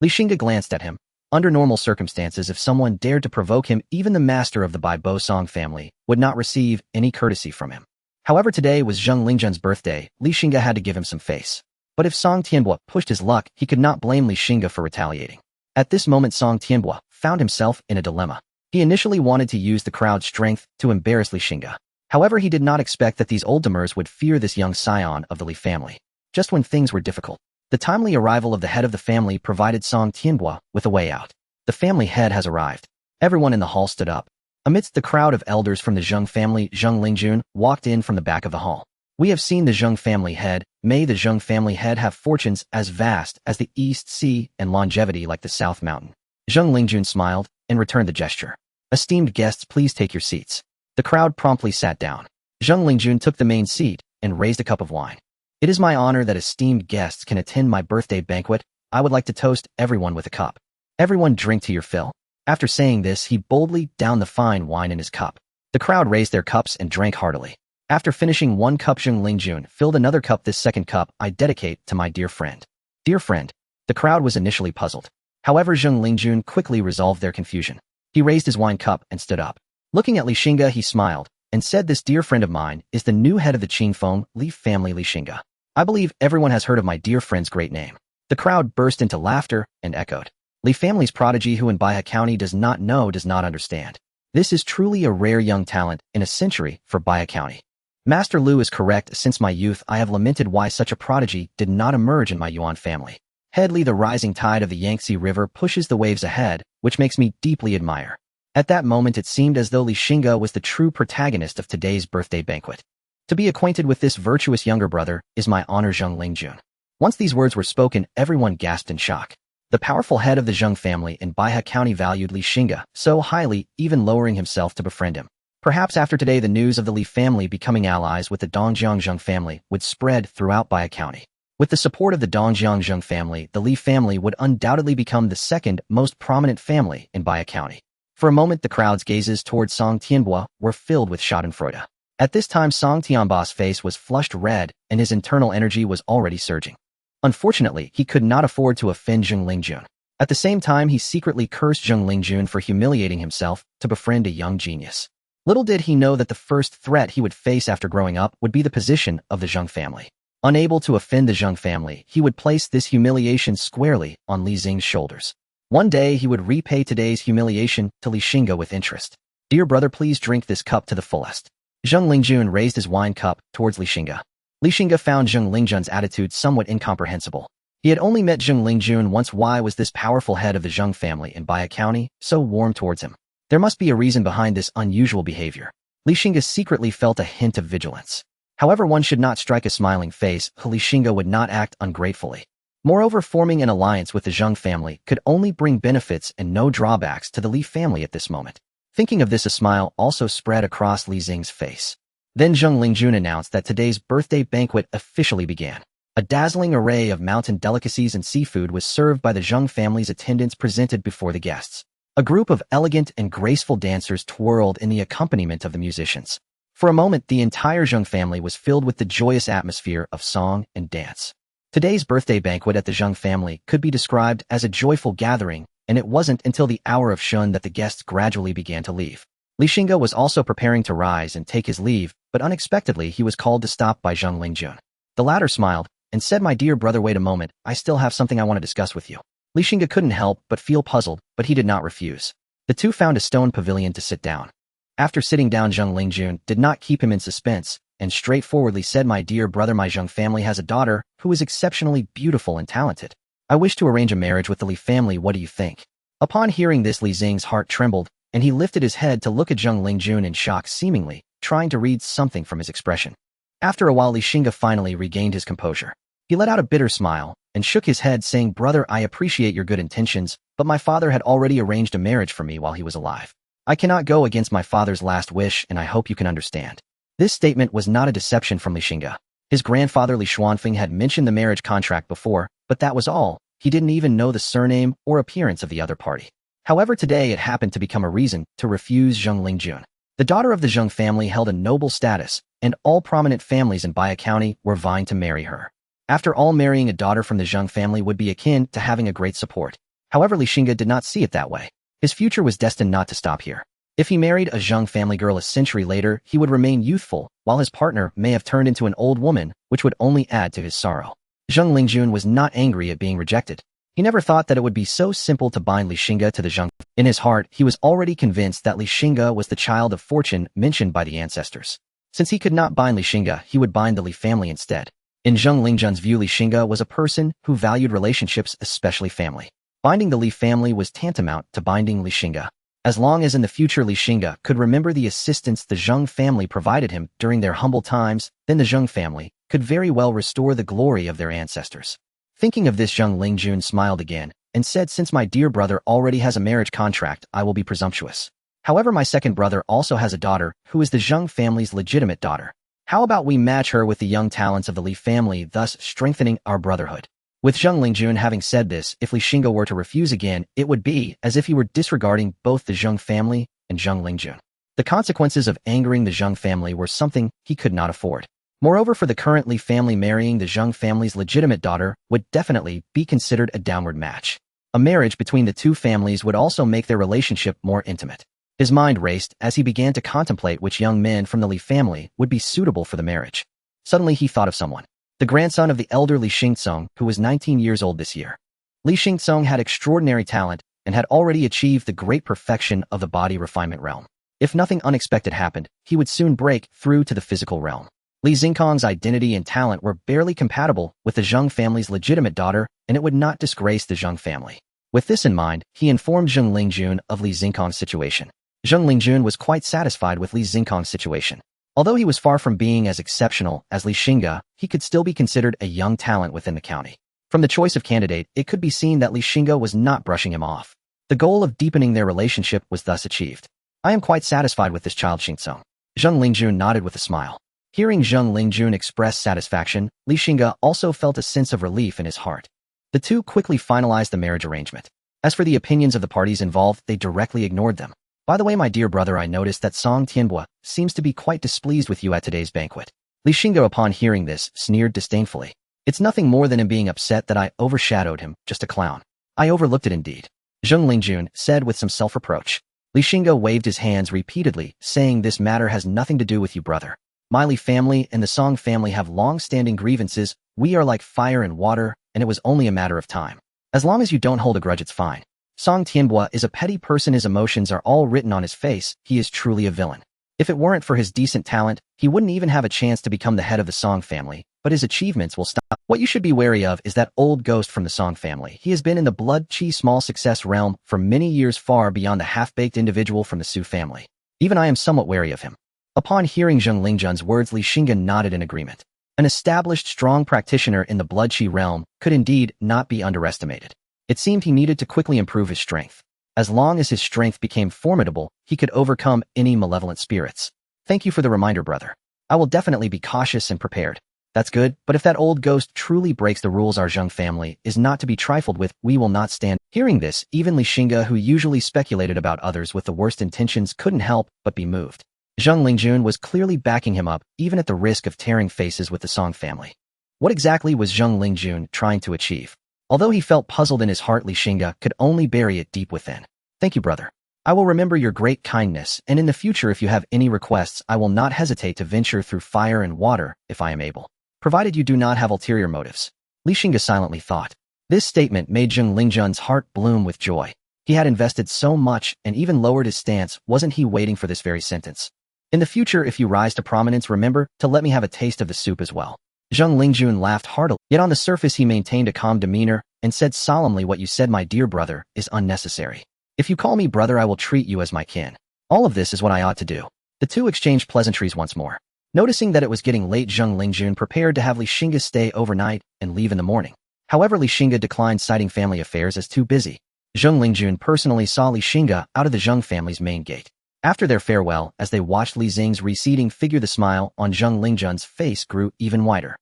Speaker 1: Xingge glanced at him. Under normal circumstances, if someone dared to provoke him, even the master of the Bai Bo Song family would not receive any courtesy from him. However, today was Zheng Lingjun's birthday. Xingge had to give him some face. But if Song Tianbo pushed his luck, he could not blame Xingge for retaliating. At this moment, Song Tianbo found himself in a dilemma. He initially wanted to use the crowd's strength to embarrass Xingge. However, he did not expect that these oldtimers would fear this young scion of the Li family. Just when things were difficult, the timely arrival of the head of the family provided Song Tianbo with a way out. The family head has arrived. Everyone in the hall stood up. Amidst the crowd of elders from the Zheng family, Zheng Lingjun walked in from the back of the hall. We have seen the Zheng family head. May the Zheng family head have fortunes as vast as the East Sea and longevity like the South Mountain. Zheng Lingjun smiled and returned the gesture. Esteemed guests, please take your seats. The crowd promptly sat down. Zheng Lingjun took the main seat and raised a cup of wine. It is my honor that esteemed guests can attend my birthday banquet. I would like to toast everyone with a cup. Everyone drink to your fill. After saying this, he boldly downed the fine wine in his cup. The crowd raised their cups and drank heartily. After finishing one cup, Zheng Lingjun filled another cup. This second cup I dedicate to my dear friend. Dear friend. The crowd was initially puzzled. However, Zheng Lingjun quickly resolved their confusion. He raised his wine cup and stood up. Looking at Xingge, he smiled and said, "This dear friend of mine is the new head of the Qingfeng Li family, Xingge. I believe everyone has heard of my dear friend's great name." The crowd burst into laughter and echoed. Li family's prodigy, who in Baihe County does not know, does not understand. This is truly a rare young talent in a century for Baihe County. Master Lu is correct. Since my youth, I have lamented why such a prodigy did not emerge in my Yuan family. Head Li, the rising tide of the Yangtze River pushes the waves ahead, which makes me deeply admire. At that moment, it seemed as though Xingge was the true protagonist of today's birthday banquet. To be acquainted with this virtuous younger brother is my honor, Zheng Lingjun. Once these words were spoken, everyone gasped in shock. The powerful head of the Zheng family in Baihe County valued Xingge so highly, even lowering himself to befriend him. Perhaps after today, the news of the Li family becoming allies with the Dongjiang Zheng family would spread throughout Baihe County. With the support of the Dongjiang Zheng family, the Li family would undoubtedly become the second most prominent family in Baihe County. For a moment, the crowd's gazes towards Song Tianbo were filled with schadenfreude. At this time, Song Tianbo's face was flushed red, and his internal energy was already surging. Unfortunately, he could not afford to offend Zheng Lingjun. At the same time, he secretly cursed Zheng Lingjun for humiliating himself to befriend a young genius. Little did he know that the first threat he would face after growing up would be the position of the Zheng family. Unable to offend the Zheng family, he would place this humiliation squarely on Li Xing's shoulders. One day, he would repay today's humiliation to Xingge with interest. Dear brother, please drink this cup to the fullest. Zheng Lingjun raised his wine cup towards Xingge. Xingge found Zheng Lingjun's attitude somewhat incomprehensible. He had only met Zheng Lingjun once. Why was this powerful head of the Xingge family in Baya County so warm towards him? There must be a reason behind this unusual behavior. Li Xingge secretly felt a hint of vigilance. However, one should not strike a smiling face. Li Xingge would not act ungratefully. Moreover, forming an alliance with the Xingge family could only bring benefits and no drawbacks to the Li family at this moment. Thinking of this, a smile also spread across Li Xing's face. Then Zheng Lingjun announced that today's birthday banquet officially began. A dazzling array of mountain delicacies and seafood was served by the Xingge family's attendants presented before the guests. A group of elegant and graceful dancers twirled in the accompaniment of the musicians. For a moment, the entire Xingge family was filled with the joyous atmosphere of song and dance. Today's birthday banquet at the Xingge family could be described as a joyful gathering, and it wasn't until the hour of Shun that the guests gradually began to leave. Li Xingge was also preparing to rise and take his leave, but unexpectedly he was called to stop by Zheng Lingjun. The latter smiled and said, "My dear brother, wait a moment, I still have something I want to discuss with you." Li Xingge couldn't help but feel puzzled, but he did not refuse. The two found a stone pavilion to sit down. After sitting down, Zheng Lingjun did not keep him in suspense, and straightforwardly said, "My dear brother, my Xingge family has a daughter who is exceptionally beautiful and talented. I wish to arrange a marriage with the Li family. What do you think?" Upon hearing this, Li Xing's heart trembled, and he lifted his head to look at Zheng Lingjun in shock, seemingly trying to read something from his expression. After a while, Li Xingge finally regained his composure. He let out a bitter smile and shook his head, saying, "Brother, I appreciate your good intentions, but my father had already arranged a marriage for me while he was alive. I cannot go against my father's last wish, and I hope you can understand." This statement was not a deception from Li Xingge. His grandfather Li Xuanfeng had mentioned the marriage contract before, but that was all. He didn't even know the surname or appearance of the other party. However, today it happened to become a reason to refuse Zheng Lingjun. The daughter of the Xingge family held a noble status, and all prominent families in Baya County were vying to marry her. After all, marrying a daughter from the Xingge family would be akin to having a great support. However, Li Xingge did not see it that way. His future was destined not to stop here. If he married a Xingge family girl a century later, he would remain youthful, while his partner may have turned into an old woman, which would only add to his sorrow. Zheng Lingjun was not angry at being rejected. He never thought that it would be so simple to bind Li Xingge to the Xingge. In his heart, he was already convinced that Li Xingge was the child of fortune mentioned by the ancestors. Since he could not bind Li Xingge, he would bind the Li family instead. In Zheng Lingjun's view, Li Xingge was a person who valued relationships, especially family. Binding the Li family was tantamount to binding Li Xingge. As long as in the future Li Xingge could remember the assistance the Xingge family provided him during their humble times, then the Xingge family could very well restore the glory of their ancestors. Thinking of this, Zheng Lingjun smiled again and said, "Since my dear brother already has a marriage contract, I will be presumptuous. However, my second brother also has a daughter who is the Xingge family's legitimate daughter. How about we match her with the young talents of the Li family, thus strengthening our brotherhood?" With Zheng Lingjun having said this, if Li Xingge were to refuse again, it would be as if he were disregarding both the Xingge family and Zheng Lingjun. The consequences of angering the Xingge family were something he could not afford. Moreover, for the current Li family, marrying the Xingge family's legitimate daughter would definitely be considered a downward match. A marriage between the two families would also make their relationship more intimate. His mind raced as he began to contemplate which young men from the Li family would be suitable for the marriage. Suddenly he thought of someone. The grandson of the elder Li Xingtsong, who was 19 years old this year. Li Xingtsong had extraordinary talent and had already achieved the great perfection of the body refinement realm. If nothing unexpected happened, he would soon break through to the physical realm. Li Xingtong's identity and talent were barely compatible with the Xingge family's legitimate daughter, and it would not disgrace the Xingge family. With this in mind, he informed Zheng Lingjun of Li Xingtong's situation. Zheng Lingjun was quite satisfied with Li Xingtong's situation. Although he was far from being as exceptional as Li Xingge, he could still be considered a young talent within the county. From the choice of candidate, it could be seen that Li Xingge was not brushing him off. The goal of deepening their relationship was thus achieved. "I am quite satisfied with this child, Xingtsong." Zheng Lingjun nodded with a smile. Hearing Zheng Lingjun express satisfaction, Li Xingge also felt a sense of relief in his heart. The two quickly finalized the marriage arrangement. As for the opinions of the parties involved, they directly ignored them. "By the way, my dear brother, I noticed that Song Tianbua seems to be quite displeased with you at today's banquet." Li Xingge, upon hearing this, sneered disdainfully. "It's nothing more than him being upset that I overshadowed him, just a clown. I overlooked it indeed," Zheng Lingjun said with some self-reproach. Li Xingge waved his hands repeatedly, saying, "This matter has nothing to do with you, brother. My Li family and the Song family have long-standing grievances. We are like fire and water, and it was only a matter of time. As long as you don't hold a grudge, it's fine. Song Tianbua is a petty person. His emotions are all written on his face. He is truly a villain." If it weren't for his decent talent, he wouldn't even have a chance to become the head of the Song family, but his achievements will stop. What you should be wary of is that old ghost from the Song family. He has been in the blood-chi small success realm for many years, far beyond the half-baked individual from the Su family. Even I am somewhat wary of him. Upon hearing Zheng Lingjun's words, Li Xingge nodded in agreement. An established, strong practitioner in the blood-chi realm could indeed not be underestimated. It seemed he needed to quickly improve his strength. As long as his strength became formidable, he could overcome any malevolent spirits. Thank you for the reminder, brother. I will definitely be cautious and prepared. That's good, but if that old ghost truly breaks the rules our Zheng family is not to be trifled with, we will not stand. Hearing this, even Li Xingge, who usually speculated about others with the worst intentions, couldn't help but be moved. Zheng Lingjun was clearly backing him up, even at the risk of tearing faces with the Song family. What exactly was Zheng Lingjun trying to achieve? Although he felt puzzled in his heart, Li Xingge could only bury it deep within. Thank you, brother. I will remember your great kindness, and in the future, if you have any requests, I will not hesitate to venture through fire and water if I am able. Provided you do not have ulterior motives. Li Xingge silently thought. This statement made Zheng Lingjun's heart bloom with joy. He had invested so much and even lowered his stance. Wasn't he waiting for this very sentence? In the future, if you rise to prominence, remember to let me have a taste of the soup as well. Zheng Lingjun laughed heartily, yet on the surface he maintained a calm demeanor and said solemnly, what you said, my dear brother, is unnecessary. If you call me brother, I will treat you as my kin. All of this is what I ought to do. The two exchanged pleasantries once more. Noticing that it was getting late, Zheng Lingjun prepared to have Li Xingge stay overnight and leave in the morning. However, Li Xingge declined, citing family affairs as too busy. Zheng Lingjun personally saw Li Xingge out of the Zheng family's main gate. After their farewell, as they watched Li Xing's receding figure, the smile on Zheng Lingjun's face grew even wider.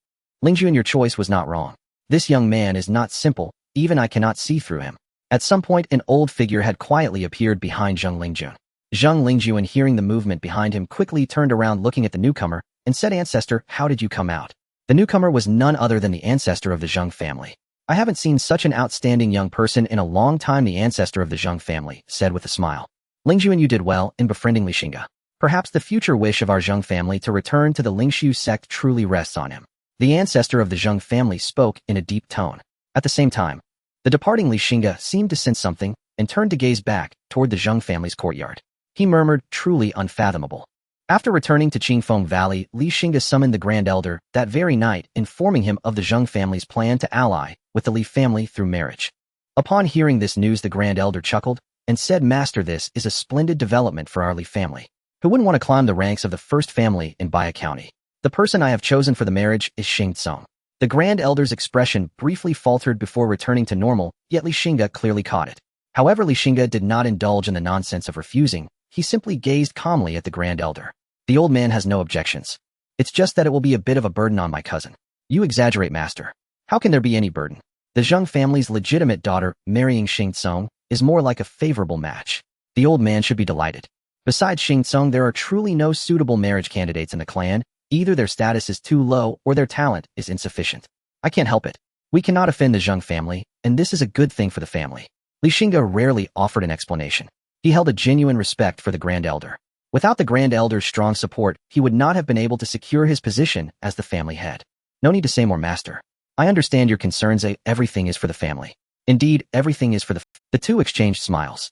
Speaker 1: Lingjun, your choice was not wrong. This young man is not simple, even I cannot see through him. At some point, an old figure had quietly appeared behind Zheng Lingjun. Zheng Lingjun, hearing the movement behind him, quickly turned around looking at the newcomer and said, Ancestor, how did you come out? The newcomer was none other than the ancestor of the Zheng family. I haven't seen such an outstanding young person in a long time. The ancestor of the Zheng family said with a smile. Lingjun, you did well in befriending Li Xingge. Perhaps the future wish of our Zheng family to return to the Lingshu sect truly rests on him. The ancestor of the Zheng family spoke in a deep tone. At the same time, the departing Li Xingge seemed to sense something and turned to gaze back toward the Zheng family's courtyard. He murmured, truly unfathomable. After returning to Qingfeng Valley, Li Xingge summoned the Grand Elder that very night, informing him of the Zheng family's plan to ally with the Li family through marriage. Upon hearing this news, the Grand Elder chuckled and said, Master, this is a splendid development for our Li family. Who wouldn't want to climb the ranks of the first family in Baya County? The person I have chosen for the marriage is Xingge. The Grand Elder's expression briefly faltered before returning to normal, yet Li Xingge clearly caught it. However, Li Xingge did not indulge in the nonsense of refusing. He simply gazed calmly at the Grand Elder. The old man has no objections. It's just that it will be a bit of a burden on my cousin. You exaggerate, Master. How can there be any burden? The Zheng family's legitimate daughter marrying Xingge is more like a favorable match. The old man should be delighted. Besides Xingge, there are truly no suitable marriage candidates in the clan. Either their status is too low or their talent is insufficient. I can't help it. We cannot offend the Zheng family, and this is a good thing for the family. Li Xingge rarely offered an explanation. He held a genuine respect for the Grand Elder. Without the Grand Elder's strong support, he would not have been able to secure his position as the family head. No need to say more, Master. I understand your concerns. Everything is for the family. Indeed, everything is for the two exchanged smiles.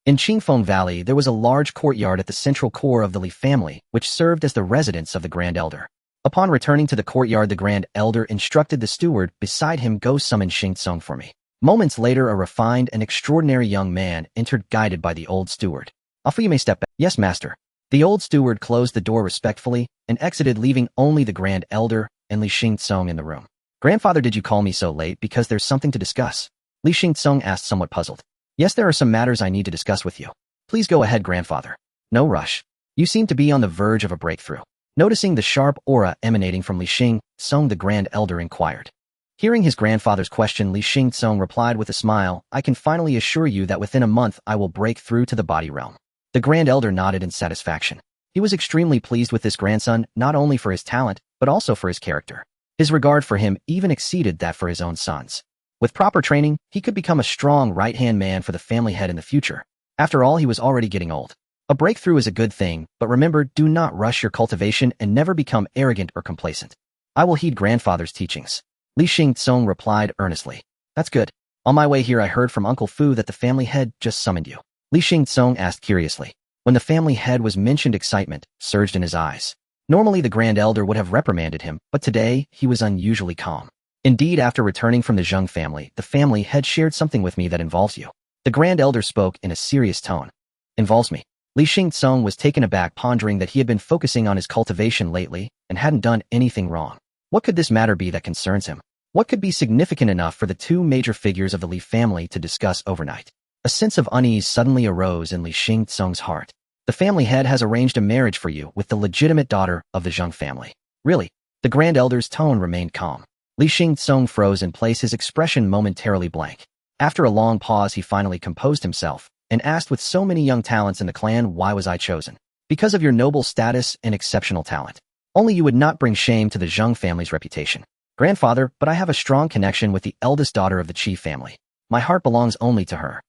Speaker 1: In Qingfeng Valley, there was a large courtyard at the central core of the Li family, which served as the residence of the Grand Elder. Upon returning to the courtyard, the Grand Elder instructed the steward beside him, go summon Xingge for me. Moments later, a refined and extraordinary young man entered, guided by the old steward. Offer, you may step back. Yes, Master. The old steward closed the door respectfully and exited, leaving only the Grand Elder and Li Xingge in the room. Grandfather, did you call me so late? Because there's something to discuss. Li Xingge asked, somewhat puzzled. Yes, there are some matters I need to discuss with you. Please go ahead, Grandfather. No rush. You seem to be on the verge of a breakthrough. Noticing the sharp aura emanating from Li Xingge, the Grand Elder inquired. Hearing his grandfather's question, Li Xingge replied with a smile, I can finally assure you that within a month I will break through to the body realm. The Grand Elder nodded in satisfaction. He was extremely pleased with this grandson, not only for his talent, but also for his character. His regard for him even exceeded that for his own sons. With proper training, he could become a strong right-hand man for the family head in the future. After all, he was already getting old. A breakthrough is a good thing, but remember, do not rush your cultivation and never become arrogant or complacent. I will heed grandfather's teachings. Li Xingge replied earnestly. That's good. On my way here, I heard from Uncle Fu that the family head just summoned you. Li Xingge asked curiously. When the family head was mentioned, excitement surged in his eyes. Normally the Grand Elder would have reprimanded him, but today he was unusually calm. Indeed, after returning from the Xingge family, the family head shared something with me that involves you. The Grand Elder spoke in a serious tone. Involves me? Li Xingtsong was taken aback, pondering that he had been focusing on his cultivation lately and hadn't done anything wrong. What could this matter be that concerns him? What could be significant enough for the two major figures of the Li family to discuss overnight? A sense of unease suddenly arose in Li Xingtsong's heart. The family head has arranged a marriage for you with the legitimate daughter of the Xingge family. Really? The Grand Elder's tone remained calm. Li Xingtsong froze in place, his expression momentarily blank. After a long pause, he finally composed himself and asked, with so many young talents in the clan, why was I chosen? Because of your noble status and exceptional talent. Only you would not bring shame to the Xingge family's reputation. Grandfather, but I have a strong connection with the eldest daughter of the chief family. My heart belongs only to her.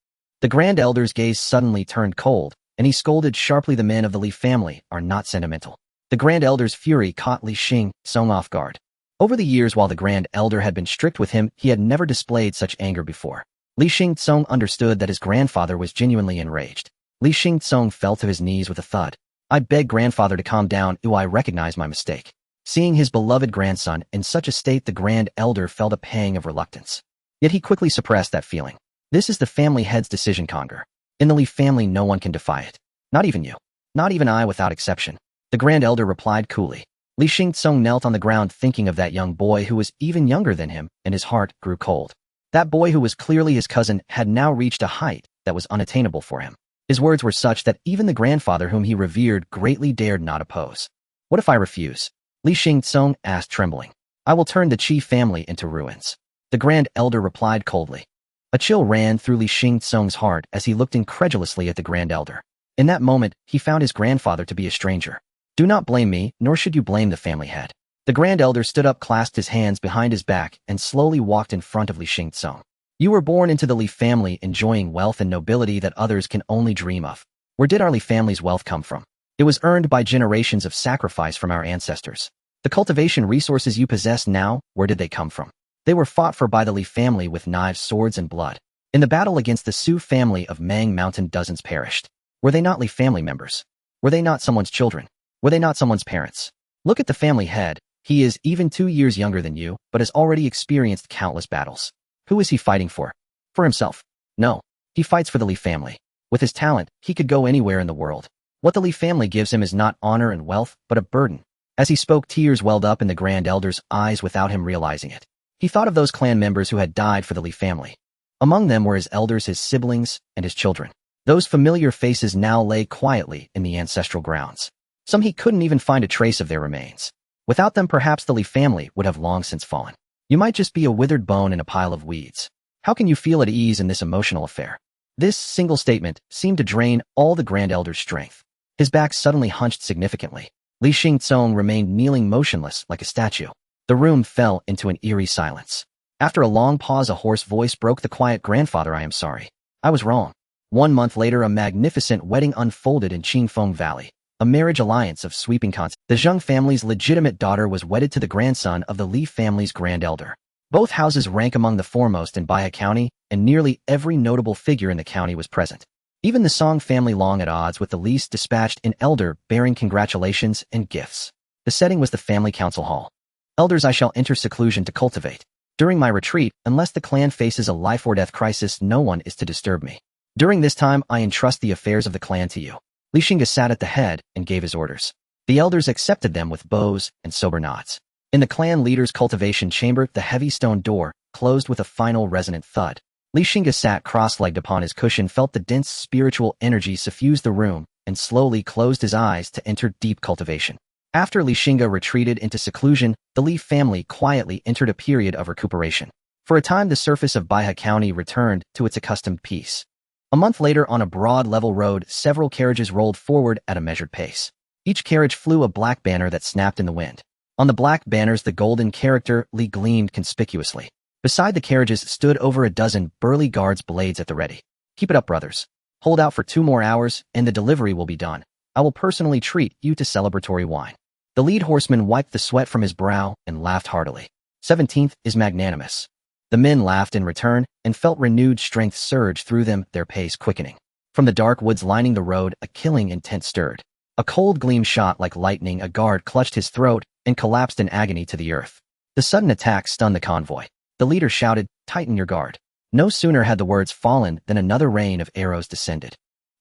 Speaker 1: The Grand Elder's gaze suddenly turned cold, and he scolded sharply. The men of the Li family are not sentimental. The Grand Elder's fury caught Li Xingtsong off guard. Over the years, while the Grand Elder had been strict with him, he had never displayed such anger before. Li Xingtsong understood that his grandfather was genuinely enraged. Li Xingtsong fell to his knees with a thud. I beg grandfather to calm down. I recognize my mistake. Seeing his beloved grandson in such a state, the Grand Elder felt a pang of reluctance. Yet he quickly suppressed that feeling. This is the family head's decision, Conger. In the Li family, no one can defy it. Not even you. Not even I, without exception. The Grand Elder replied coolly. Li Xingtsong knelt on the ground, thinking of that young boy who was even younger than him, and his heart grew cold. That boy, who was clearly his cousin, had now reached a height that was unattainable for him. His words were such that even the grandfather whom he revered greatly dared not oppose. What if I refuse? Li Xingtsong asked, trembling. I will turn the chief family into ruins. The Grand Elder replied coldly. A chill ran through Li Xingtsong's heart as he looked incredulously at the Grand Elder. In that moment, he found his grandfather to be a stranger. Do not blame me, nor should you blame the family head. The Grand Elder stood up, clasped his hands behind his back, and slowly walked in front of Li Xingtsong. You were born into the Li family, enjoying wealth and nobility that others can only dream of. Where did our Li family's wealth come from? It was earned by generations of sacrifice from our ancestors. The cultivation resources you possess now, where did they come from? They were fought for by the Li family with knives, swords, and blood. In the battle against the Sioux family of Mang Mountain, dozens perished. Were they not Li family members? Were they not someone's children? Were they not someone's parents? Look at the family head. He is even 2 years younger than you, but has already experienced countless battles. Who is he fighting for? For himself? No. He fights for the Li family. With his talent, he could go anywhere in the world. What the Li family gives him is not honor and wealth, but a burden. As he spoke, tears welled up in the Grand Elder's eyes without him realizing it. He thought of those clan members who had died for the Li family. Among them were his elders, his siblings, and his children. Those familiar faces now lay quietly in the ancestral grounds. Some he couldn't even find a trace of their remains. Without them, perhaps the Li family would have long since fallen. You might just be a withered bone in a pile of weeds. How can you feel at ease in this emotional affair? This single statement seemed to drain all the Grand Elder's strength. His back suddenly hunched significantly. Li Xingtsong remained kneeling motionless like a statue. The room fell into an eerie silence. After a long pause, a hoarse voice broke the quiet. Grandfather, I am sorry. I was wrong. 1 month later, a magnificent wedding unfolded in Qingfeng Valley. A marriage alliance of sweeping consequences. The Xingge family's legitimate daughter was wedded to the grandson of the Li family's Grand Elder. Both houses rank among the foremost in Baya County, and nearly every notable figure in the county was present. Even the Song family, long at odds with the Li's, dispatched an elder bearing congratulations and gifts. The setting was the family council hall. Elders, I shall enter seclusion to cultivate. During my retreat, unless the clan faces a life-or-death crisis, no one is to disturb me. During this time, I entrust the affairs of the clan to you. Li Xingge sat at the head and gave his orders. The elders accepted them with bows and sober nods. In the clan leader's cultivation chamber, the heavy stone door closed with a final resonant thud. Li Xingge sat cross-legged upon his cushion, felt the dense spiritual energy suffuse the room, and slowly closed his eyes to enter deep cultivation. After Li Xingge retreated into seclusion, the Li family quietly entered a period of recuperation. For a time, the surface of Baihe County returned to its accustomed peace. A month later, on a broad level road, several carriages rolled forward at a measured pace. Each carriage flew a black banner that snapped in the wind. On the black banners, the golden character Li gleamed conspicuously. Beside the carriages stood over a dozen burly guards, blades at the ready. Keep it up, brothers. Hold out for 2 more hours, and the delivery will be done. I will personally treat you to celebratory wine. The lead horseman wiped the sweat from his brow and laughed heartily. 17th is magnanimous. The men laughed in return and felt renewed strength surge through them, their pace quickening. From the dark woods lining the road, a killing intent stirred. A cold gleam shot like lightning. A guard clutched his throat and collapsed in agony to the earth. The sudden attack stunned the convoy. The leader shouted, "Tighten your guard." No sooner had the words fallen than another rain of arrows descended.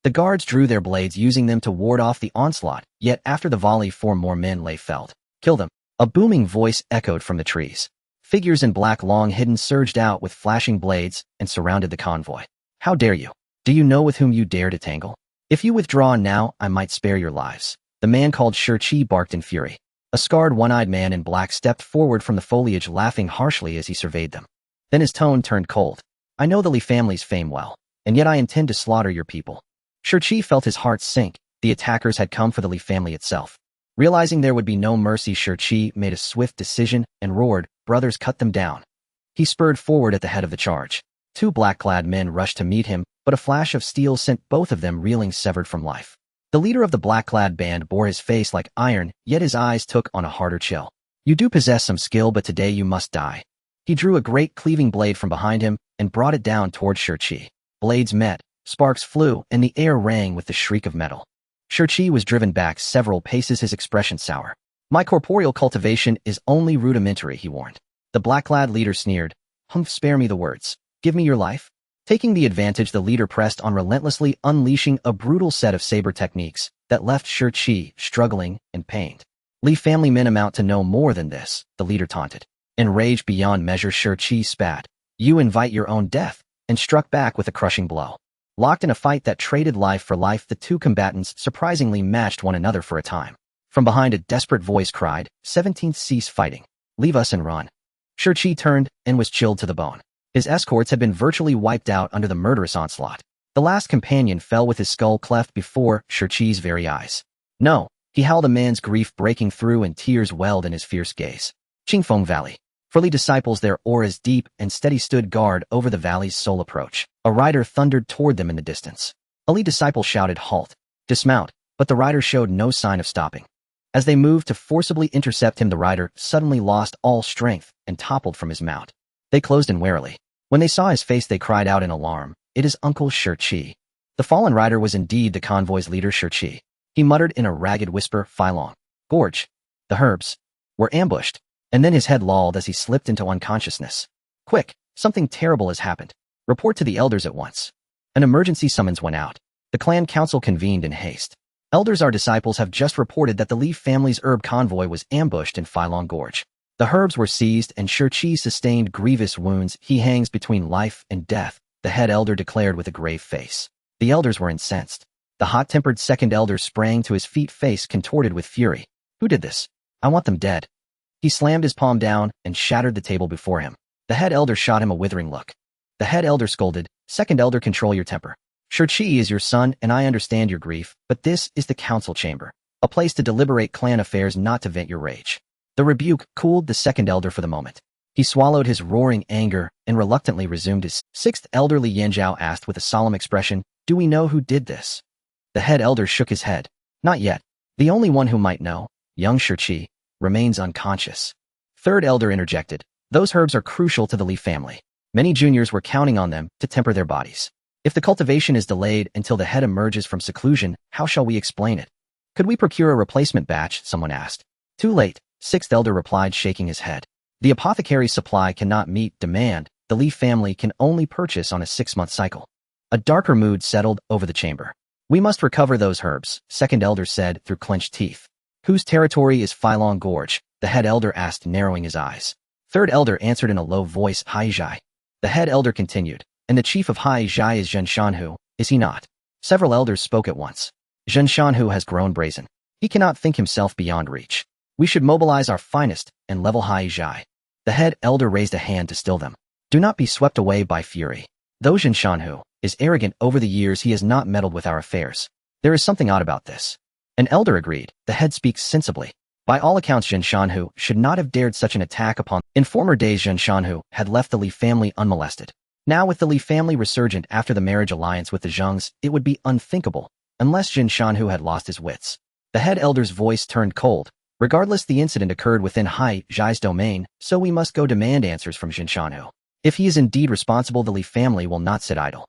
Speaker 1: The guards drew their blades, using them to ward off the onslaught, yet after the volley 4 more men lay felled. "Kill them." A booming voice echoed from the trees. Figures in black long hidden surged out with flashing blades and surrounded the convoy. "How dare you? Do you know with whom you dare to tangle? If you withdraw now, I might spare your lives." The man called Xingge barked in fury. A scarred, one-eyed man in black stepped forward from the foliage, laughing harshly as he surveyed them. Then his tone turned cold. "I know the Li family's fame well, and yet I intend to slaughter your people." Xingge felt his heart sink. The attackers had come for the Li family itself. Realizing there would be no mercy, Xingge made a swift decision and roared, "Brothers, cut them down." He spurred forward at the head of the charge. 2 black-clad men rushed to meet him, but a flash of steel sent both of them reeling, severed from life. The leader of the black-clad band bore his face like iron, yet his eyes took on a harder chill. "You do possess some skill, but today you must die." He drew a great cleaving blade from behind him and brought it down toward Xingge. Blades met, sparks flew, and the air rang with the shriek of metal. Xingge was driven back several paces, his expression sour. "My corporeal cultivation is only rudimentary," he warned. The black-clad leader sneered, "Spare me the words. Give me your life." Taking the advantage, the leader pressed on relentlessly, unleashing a brutal set of saber techniques that left Xingge struggling and pained. "Li family men amount to no more than this," the leader taunted. Enraged beyond measure, Xingge spat, "You invite your own death," and struck back with a crushing blow. Locked in a fight that traded life for life, the 2 combatants surprisingly matched one another for a time. From behind, a desperate voice cried, "17th, cease fighting. Leave us and run." Xingge turned and was chilled to the bone. His escorts had been virtually wiped out under the murderous onslaught. The last companion fell with his skull cleft before Xingge's very eyes. "No," he howled, a man's grief breaking through, and tears welled in his fierce gaze. "Qingfeng Valley." For Li disciples, their auras deep and steady stood guard over the valley's sole approach. A rider thundered toward them in the distance. A Li disciple shouted, "Halt! Dismount!" But the rider showed no sign of stopping. As they moved to forcibly intercept him, the rider suddenly lost all strength and toppled from his mount. They closed in warily. When they saw his face, they cried out in alarm, "It is Uncle Xingge." The fallen rider was indeed the convoy's leader, Xingge. He muttered in a ragged whisper, "Filong Gorge. The herbs were ambushed." And then his head lolled as he slipped into unconsciousness. "Quick, something terrible has happened. Report to the elders at once." An emergency summons went out. The clan council convened in haste. "Elders, our disciples have just reported that the Li family's herb convoy was ambushed in Filong Gorge. The herbs were seized and Xingge sustained grievous wounds. He hangs between life and death," the head elder declared with a grave face. The elders were incensed. The hot-tempered second elder sprang to his feet, face contorted with fury. "Who did this? I want them dead." He slammed his palm down and shattered the table before him. The head elder shot him a withering look. The head elder scolded, "Second elder, control your temper. Xingge is your son, and I understand your grief, but this is the council chamber, a place to deliberate clan affairs, not to vent your rage." The rebuke cooled the second elder for the moment. He swallowed his roaring anger and reluctantly resumed his. Sixth elder Li Yanzhao asked with a solemn expression, "Do we know who did this?" The head elder shook his head. "Not yet. The only one who might know, young Xingge, remains unconscious." Third elder interjected, "Those herbs are crucial to the Li family. Many juniors were counting on them to temper their bodies. If the cultivation is delayed until the head emerges from seclusion, how shall we explain it?" "Could we procure a replacement batch?" someone asked. "Too late," sixth elder replied, shaking his head. "The apothecary's supply cannot meet demand. The Li family can only purchase on a 6-month cycle." A darker mood settled over the chamber. "We must recover those herbs," second elder said through clenched teeth. "Whose territory is Filong Gorge?" the head elder asked, narrowing his eyes. Third elder answered in a low voice, "Haizhai." The head elder continued, "And the chief of Haizhai is Zhenshanhu, is he not?" Several elders spoke at once. "Zhenshanhu has grown brazen. He cannot think himself beyond reach. We should mobilize our finest and level Haizhai." The head elder raised a hand to still them. "Do not be swept away by fury. Though Zhenshanhu is arrogant, over the years he has not meddled with our affairs. There is something odd about this." An elder agreed. "The head speaks sensibly. By all accounts, Zhenshanhu should not have dared such an attack upon." In former days, Zhenshanhu had left the Li family unmolested. Now, with the Li family resurgent after the marriage alliance with the Xingges, it would be unthinkable, unless Zhenshanhu had lost his wits. The head elder's voice turned cold. "Regardless, the incident occurred within Haizhai's domain, so we must go demand answers from Zhenshanhu. If he is indeed responsible, the Li family will not sit idle."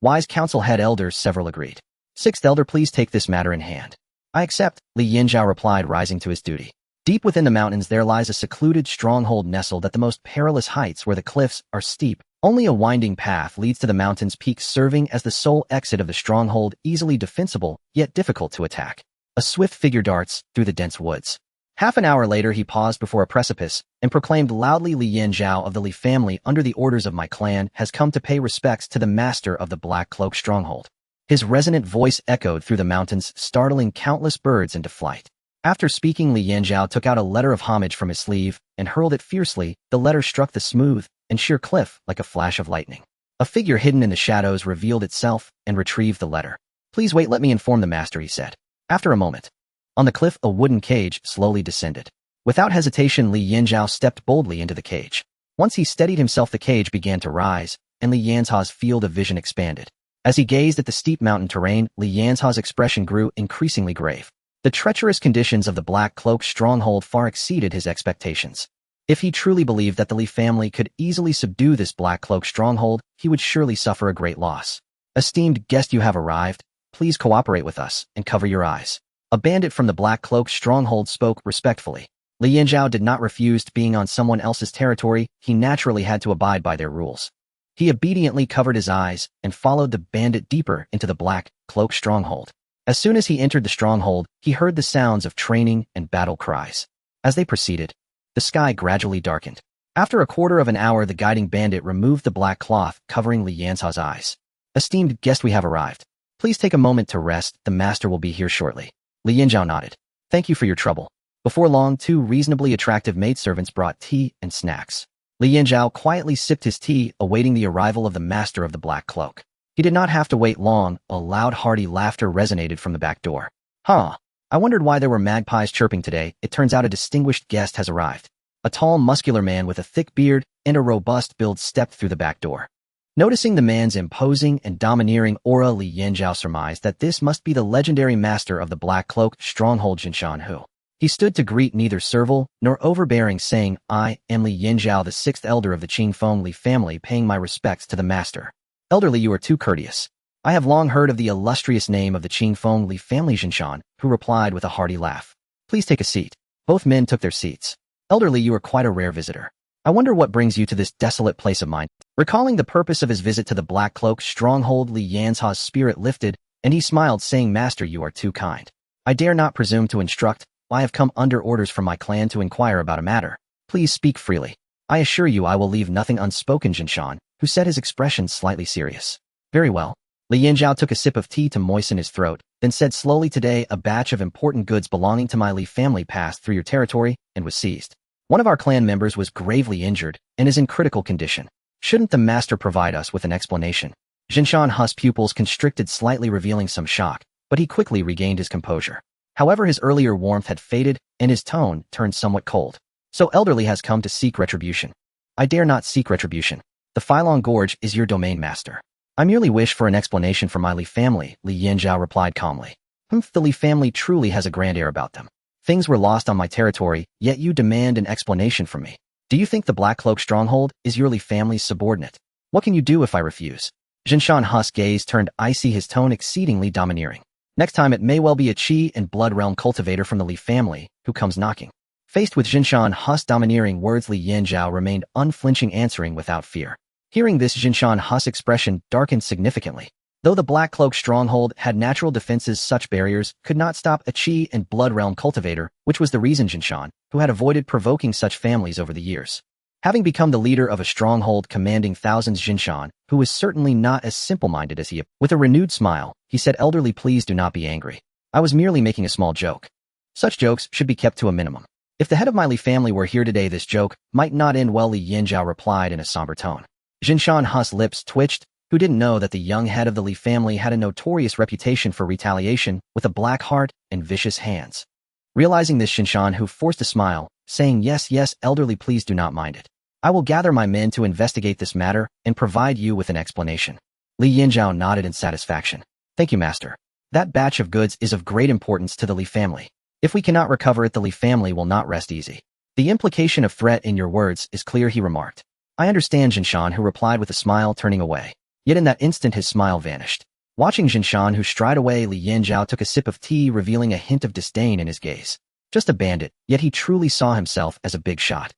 Speaker 1: Wise council head elders several agreed. Sixth elder, please take this matter in hand. I accept, Li Yinzhao replied, rising to his duty. Deep within the mountains there lies a secluded stronghold nestled at the most perilous heights where the cliffs are steep. Only a winding path leads to the mountain's peaks, serving as the sole exit of the stronghold, easily defensible, yet difficult to attack. A swift figure darts through the dense woods. Half an hour later he paused before a precipice and proclaimed loudly, Li Yinzhao of the Li family, under the orders of my clan, has come to pay respects to the master of the Black Cloak stronghold. His resonant voice echoed through the mountains, startling countless birds into flight. After speaking, Li Yinzhao took out a letter of homage from his sleeve and hurled it fiercely. The letter struck the smooth and sheer cliff like a flash of lightning. A figure hidden in the shadows revealed itself and retrieved the letter. Please wait, let me inform the master, he said. After a moment, on the cliff, a wooden cage slowly descended. Without hesitation, Li Yinzhao stepped boldly into the cage. Once he steadied himself, the cage began to rise, and Li Yinzhao's field of vision expanded. As he gazed at the steep mountain terrain, Li Yinzhao's expression grew increasingly grave. The treacherous conditions of the Black Cloak stronghold far exceeded his expectations. If he truly believed that the Li family could easily subdue this Black Cloak stronghold, he would surely suffer a great loss. Esteemed guest, you have arrived. Please cooperate with us and cover your eyes. A bandit from the Black Cloak stronghold spoke respectfully. Li Yinzhao did not refuse being on someone else's territory. He naturally had to abide by their rules. He obediently covered his eyes and followed the bandit deeper into the Black Cloak stronghold. As soon as he entered the stronghold, he heard the sounds of training and battle cries. As they proceeded, the sky gradually darkened. After a quarter of an hour, the guiding bandit removed the black cloth covering Li Yinzhao's eyes. Esteemed guest, we have arrived. Please take a moment to rest. The master will be here shortly. Li Yinzhao nodded. Thank you for your trouble. Before long, two reasonably attractive maidservants brought tea and snacks. Li Yinzhao quietly sipped his tea, awaiting the arrival of the master of the Black Cloak. He did not have to wait long. A loud, hearty laughter resonated from the back door. Huh. I wondered why there were magpies chirping today. It turns out a distinguished guest has arrived. A tall, muscular man with a thick beard and a robust build stepped through the back door. Noticing the man's imposing and domineering aura, Li Yinzhao surmised that this must be the legendary master of the Black Cloak stronghold, Xingge Hu. He stood to greet, neither servile nor overbearing, saying, I am Li Yinzhao, the sixth elder of the Qingfeng Li family, paying my respects to the master. Elderly, you are too courteous. I have long heard of the illustrious name of the Qingfeng Li family, Xingge Hu replied with a hearty laugh. Please take a seat. Both men took their seats. Elderly, you are quite a rare visitor. I wonder what brings you to this desolate place of mine. Recalling the purpose of his visit to the Black Cloak stronghold, Li Yinzhao's spirit lifted, and he smiled, saying, Master, you are too kind. I dare not presume to instruct. I have come under orders from my clan to inquire about a matter. Please speak freely. I assure you I will leave nothing unspoken, Xingge, who said, his expression slightly serious. Very well. Li Yinzhao took a sip of tea to moisten his throat, then said slowly, today a batch of important goods belonging to my Li family passed through your territory and was seized. One of our clan members was gravely injured and is in critical condition. Shouldn't the master provide us with an explanation? Xingge Hu's pupils constricted slightly, revealing some shock, but he quickly regained his composure. However, his earlier warmth had faded and his tone turned somewhat cold. So elderly has come to seek retribution. I dare not seek retribution. The Filong Gorge is your domain, master. I merely wish for an explanation for my Li family, Li Yinzhao replied calmly. The Li family truly has a grand air about them. Things were lost on my territory, yet you demand an explanation from me. Do you think the Black Cloak stronghold is your Li family's subordinate? What can you do if I refuse? Xingge Hu's gaze turned icy, his tone exceedingly domineering. Next time it may well be a Qi and Blood Realm cultivator from the Li family who comes knocking. Faced with Xingge Hu's domineering words, Li Yinzhao remained unflinching, answering without fear. Hearing this, Xingge Hu's expression darkened significantly. Though the Black Cloak stronghold had natural defenses, such barriers could not stop a Qi and Blood Realm cultivator, which was the reason Xingge, who had avoided provoking such families over the years. Having become the leader of a stronghold commanding thousands, Xingge, who was certainly not as simple-minded as he appeared. With a renewed smile, he said, Elderly, please do not be angry. I was merely making a small joke. Such jokes should be kept to a minimum. If the head of my Li family were here today, this joke might not end well, Li Yinzhao replied in a somber tone. Xingge Hu's lips twitched, who didn't know that the young head of the Li family had a notorious reputation for retaliation, with a black heart and vicious hands. Realizing this, Xingge Hu forced a smile, saying, Yes, elderly, please do not mind it. I will gather my men to investigate this matter and provide you with an explanation. Li Yinzhao nodded in satisfaction. Thank you, master. That batch of goods is of great importance to the Li family. If we cannot recover it, the Li family will not rest easy. The implication of threat in your words is clear, he remarked. I understand, Xingge Hu replied with a smile, turning away. Yet in that instant his smile vanished. Watching Jinshan who stride away, Li Yanzhao took a sip of tea, revealing a hint of disdain in his gaze. Just a bandit, yet he truly saw himself as a big shot.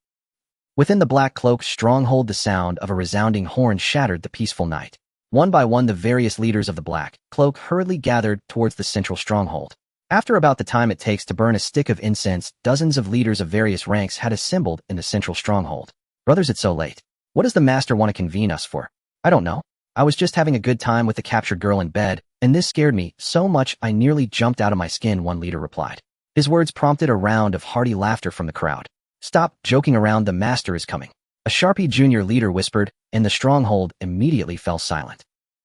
Speaker 1: Within the Black Cloak's stronghold, the sound of a resounding horn shattered the peaceful night. One by one, the various leaders of the Black Cloak hurriedly gathered towards the central stronghold. After about the time it takes to burn a stick of incense, dozens of leaders of various ranks had assembled in the central stronghold. Brothers, it's so late. What does the master want to convene us for? I don't know. I was just having a good time with the captured girl in bed, and this scared me so much I nearly jumped out of my skin, one leader replied. His words prompted a round of hearty laughter from the crowd. Stop joking around, the master is coming. A Sharpie junior leader whispered, and the stronghold immediately fell silent.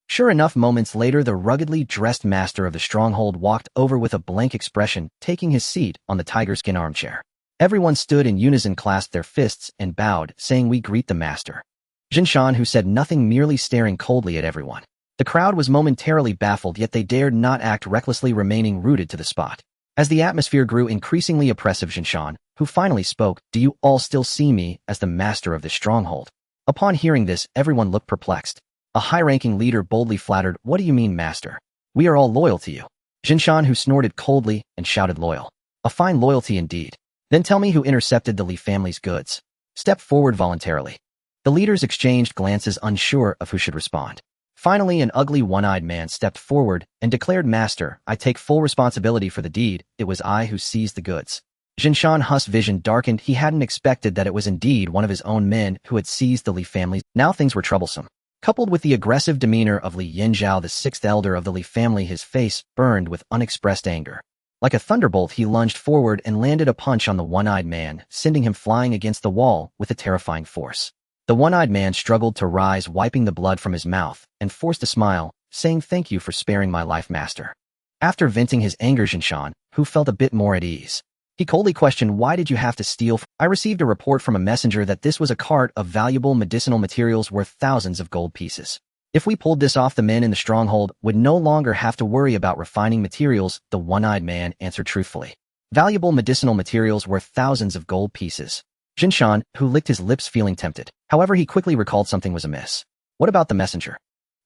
Speaker 1: Sure enough, moments later, the ruggedly dressed master of the stronghold walked over with a blank expression, taking his seat on the tiger-skin armchair. Everyone stood in unison, clasped their fists, and bowed, saying, "We greet the master." Jinshan, who said nothing, merely staring coldly at everyone. The crowd was momentarily baffled, yet they dared not act recklessly, remaining rooted to the spot. As the atmosphere grew increasingly oppressive, Jinshan, who finally spoke, "Do you all still see me as the master of this stronghold?" Upon hearing this, everyone looked perplexed. A high-ranking leader boldly flattered, "What do you mean, master? We are all loyal to you." Jinshan, who snorted coldly and shouted, "Loyal. A fine loyalty indeed. Then tell me who intercepted the Li family's goods. Step forward voluntarily." The leaders exchanged glances, unsure of who should respond. Finally, an ugly one-eyed man stepped forward and declared, "Master, I take full responsibility for the deed. It was I who seized the goods." Jinshan Hu's vision darkened. He hadn't expected that it was indeed one of his own men who had seized the Li family. Now things were troublesome. Coupled with the aggressive demeanor of Li Yanzhao, the sixth elder of the Li family, his face burned with unexpressed anger. Like a thunderbolt, he lunged forward and landed a punch on the one-eyed man, sending him flying against the wall with a terrifying force. The one-eyed man struggled to rise, wiping the blood from his mouth, and forced a smile, saying, "Thank you for sparing my life, master." After venting his anger, Jinshan, who felt a bit more at ease, he coldly questioned, "Why did you have to steal?" "I received a report from a messenger that this was a cart of valuable medicinal materials worth thousands of gold pieces. If we pulled this off, the men in the stronghold would no longer have to worry about refining materials," the one-eyed man answered truthfully. Valuable medicinal materials worth thousands of gold pieces. Jinshan, who licked his lips, feeling tempted. However, he quickly recalled something was amiss. "What about the messenger?"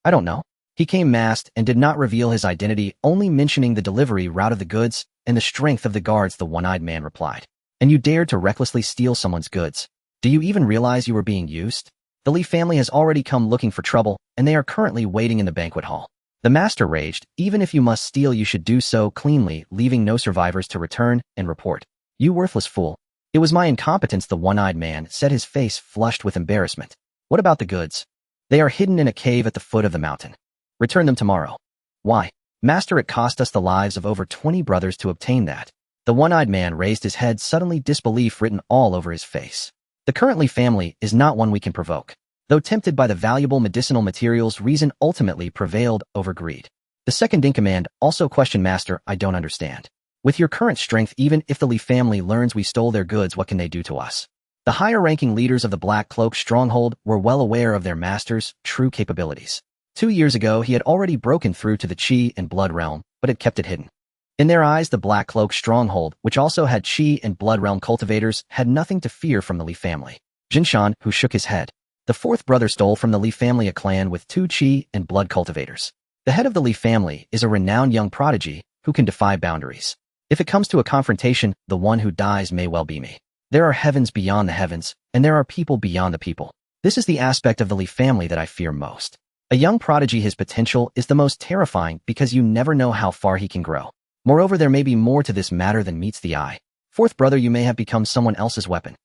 Speaker 1: "I don't know. He came masked and did not reveal his identity, only mentioning the delivery route of the goods and the strength of the guards," the one-eyed man replied. "And you dared to recklessly steal someone's goods? Do you even realize you were being used? The Li family has already come looking for trouble, and they are currently waiting in the banquet hall." The master raged, "Even if you must steal, you should do so cleanly, leaving no survivors to return and report. You worthless fool." "It was my incompetence," the one-eyed man said, his face flushed with embarrassment. "What about the goods?" "They are hidden in a cave at the foot of the mountain. Return them tomorrow." "Why?" "Master, it cost us the lives of over 20 brothers to obtain that." The one-eyed man raised his head, suddenly, disbelief written all over his face. "The current Li family is not one we can provoke." Though tempted by the valuable medicinal materials, reason ultimately prevailed over greed. The second-in-command also questioned, "Master, I don't understand. With your current strength, even if the Li family learns we stole their goods, what can they do to us?" The higher-ranking leaders of the Black Cloak stronghold were well aware of their master's true capabilities. 2 years ago, he had already broken through to the Qi and Blood realm, but had kept it hidden. In their eyes, the Black Cloak stronghold, which also had Qi and Blood realm cultivators, had nothing to fear from the Li family. Jinshan, who shook his head. The fourth brother stole from the Li family a clan with 2 Qi and Blood cultivators. The head of the Li family is a renowned young prodigy who can defy boundaries. If it comes to a confrontation, the one who dies may well be me. There are heavens beyond the heavens, and there are people beyond the people. This is the aspect of the Li family that I fear most. A young prodigy, his potential is the most terrifying because you never know how far he can grow. Moreover, there may be more to this matter than meets the eye. Fourth brother, you may have become someone else's weapon.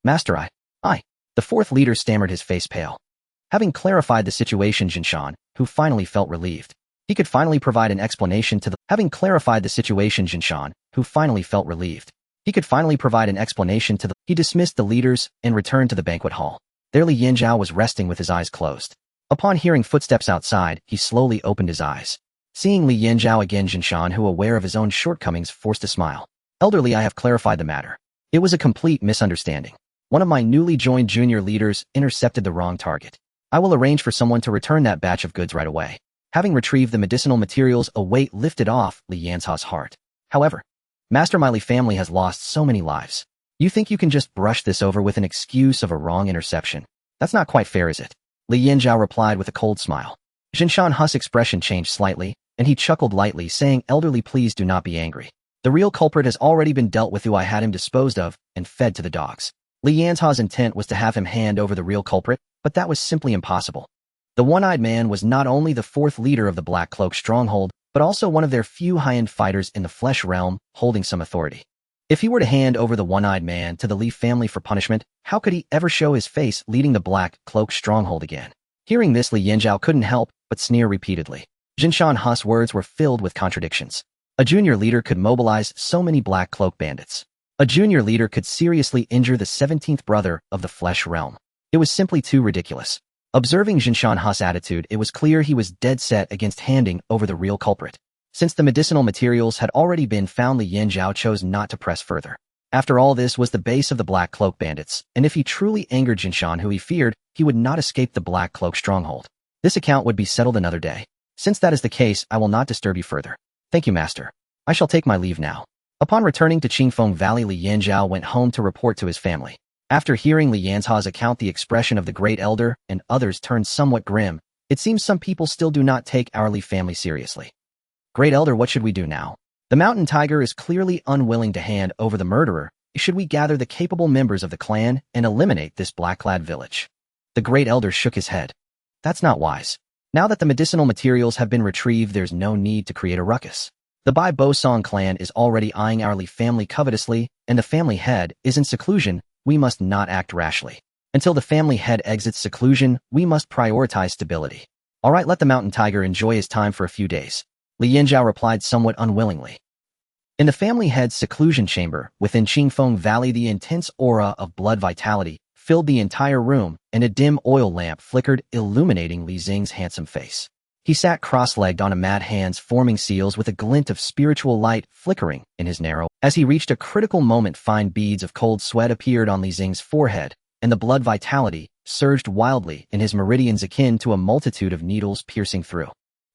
Speaker 1: Master, I. The fourth leader stammered, his face pale. Having clarified the situation, Jinshan, who finally felt relieved. He could finally provide an explanation to the— Having clarified the situation, Jinshan, who finally felt relieved. He could finally provide an explanation to the— He dismissed the leaders and returned to the banquet hall. There Li Yanzhao was resting with his eyes closed. Upon hearing footsteps outside, he slowly opened his eyes. Seeing Li Yanzhao again, Jinshan, who aware of his own shortcomings, forced a smile. "Elderly, I have clarified the matter. It was a complete misunderstanding. One of my newly joined junior leaders intercepted the wrong target. I will arrange for someone to return that batch of goods right away." Having retrieved the medicinal materials, a weight lifted off Li Yanzhao's heart. "However, Master, my Li family has lost so many lives. You think you can just brush this over with an excuse of a wrong interception? That's not quite fair, is it?" Li Yanzhao replied with a cold smile. Jinshan Hu's expression changed slightly, and he chuckled lightly, saying, "Elderly, please do not be angry. The real culprit has already been dealt with. I had him disposed of and fed to the dogs." Li Yanzha's intent was to have him hand over the real culprit, but that was simply impossible. The one-eyed man was not only the fourth leader of the Black Cloak stronghold, but also one of their few high-end fighters in the flesh realm, holding some authority. If he were to hand over the one-eyed man to the Li family for punishment, how could he ever show his face leading the Black Cloak stronghold again? Hearing this, Li Yanzhao couldn't help but sneer repeatedly. Jinshan Hu's words were filled with contradictions. A junior leader could mobilize so many Black Cloak bandits. A junior leader could seriously injure the 17th brother of the flesh realm. It was simply too ridiculous. Observing Jinshan Hu's attitude, it was clear he was dead set against handing over the real culprit. Since the medicinal materials had already been found, Li Yanzhao chose not to press further. After all, this was the base of the Black Cloak bandits, and if he truly angered Jinshan, who he feared, he would not escape the Black Cloak stronghold. This account would be settled another day. Since that is the case, I will not disturb you further. Thank you, master. I shall take my leave now. Upon returning to Qingfeng Valley, Li Yanzhao went home to report to his family. After hearing Li Yanzha's account, the expression of the Great Elder and others turned somewhat grim. It seems some people still do not take our Li family seriously. Great Elder, what should we do now? The Mountain Tiger is clearly unwilling to hand over the murderer. Should we gather the capable members of the clan and eliminate this black-clad village? The Great Elder shook his head. That's not wise. Now that the medicinal materials have been retrieved, there's no need to create a ruckus. The Bai Bo Song clan is already eyeing our Li family covetously, and the family head is in seclusion. We must not act rashly. Until the family head exits seclusion, we must prioritize stability. All right, let the Mountain Tiger enjoy his time for a few days. Li Yanzhao replied somewhat unwillingly. In the family head's seclusion chamber, within Qingfeng Valley, the intense aura of blood vitality filled the entire room, and a dim oil lamp flickered, illuminating Li Xing's handsome face. He sat cross-legged on a mat, hands forming seals with a glint of spiritual light flickering in his narrow. As he reached a critical moment, fine beads of cold sweat appeared on Li Xing's forehead, and the blood vitality surged wildly in his meridians, akin to a multitude of needles piercing through.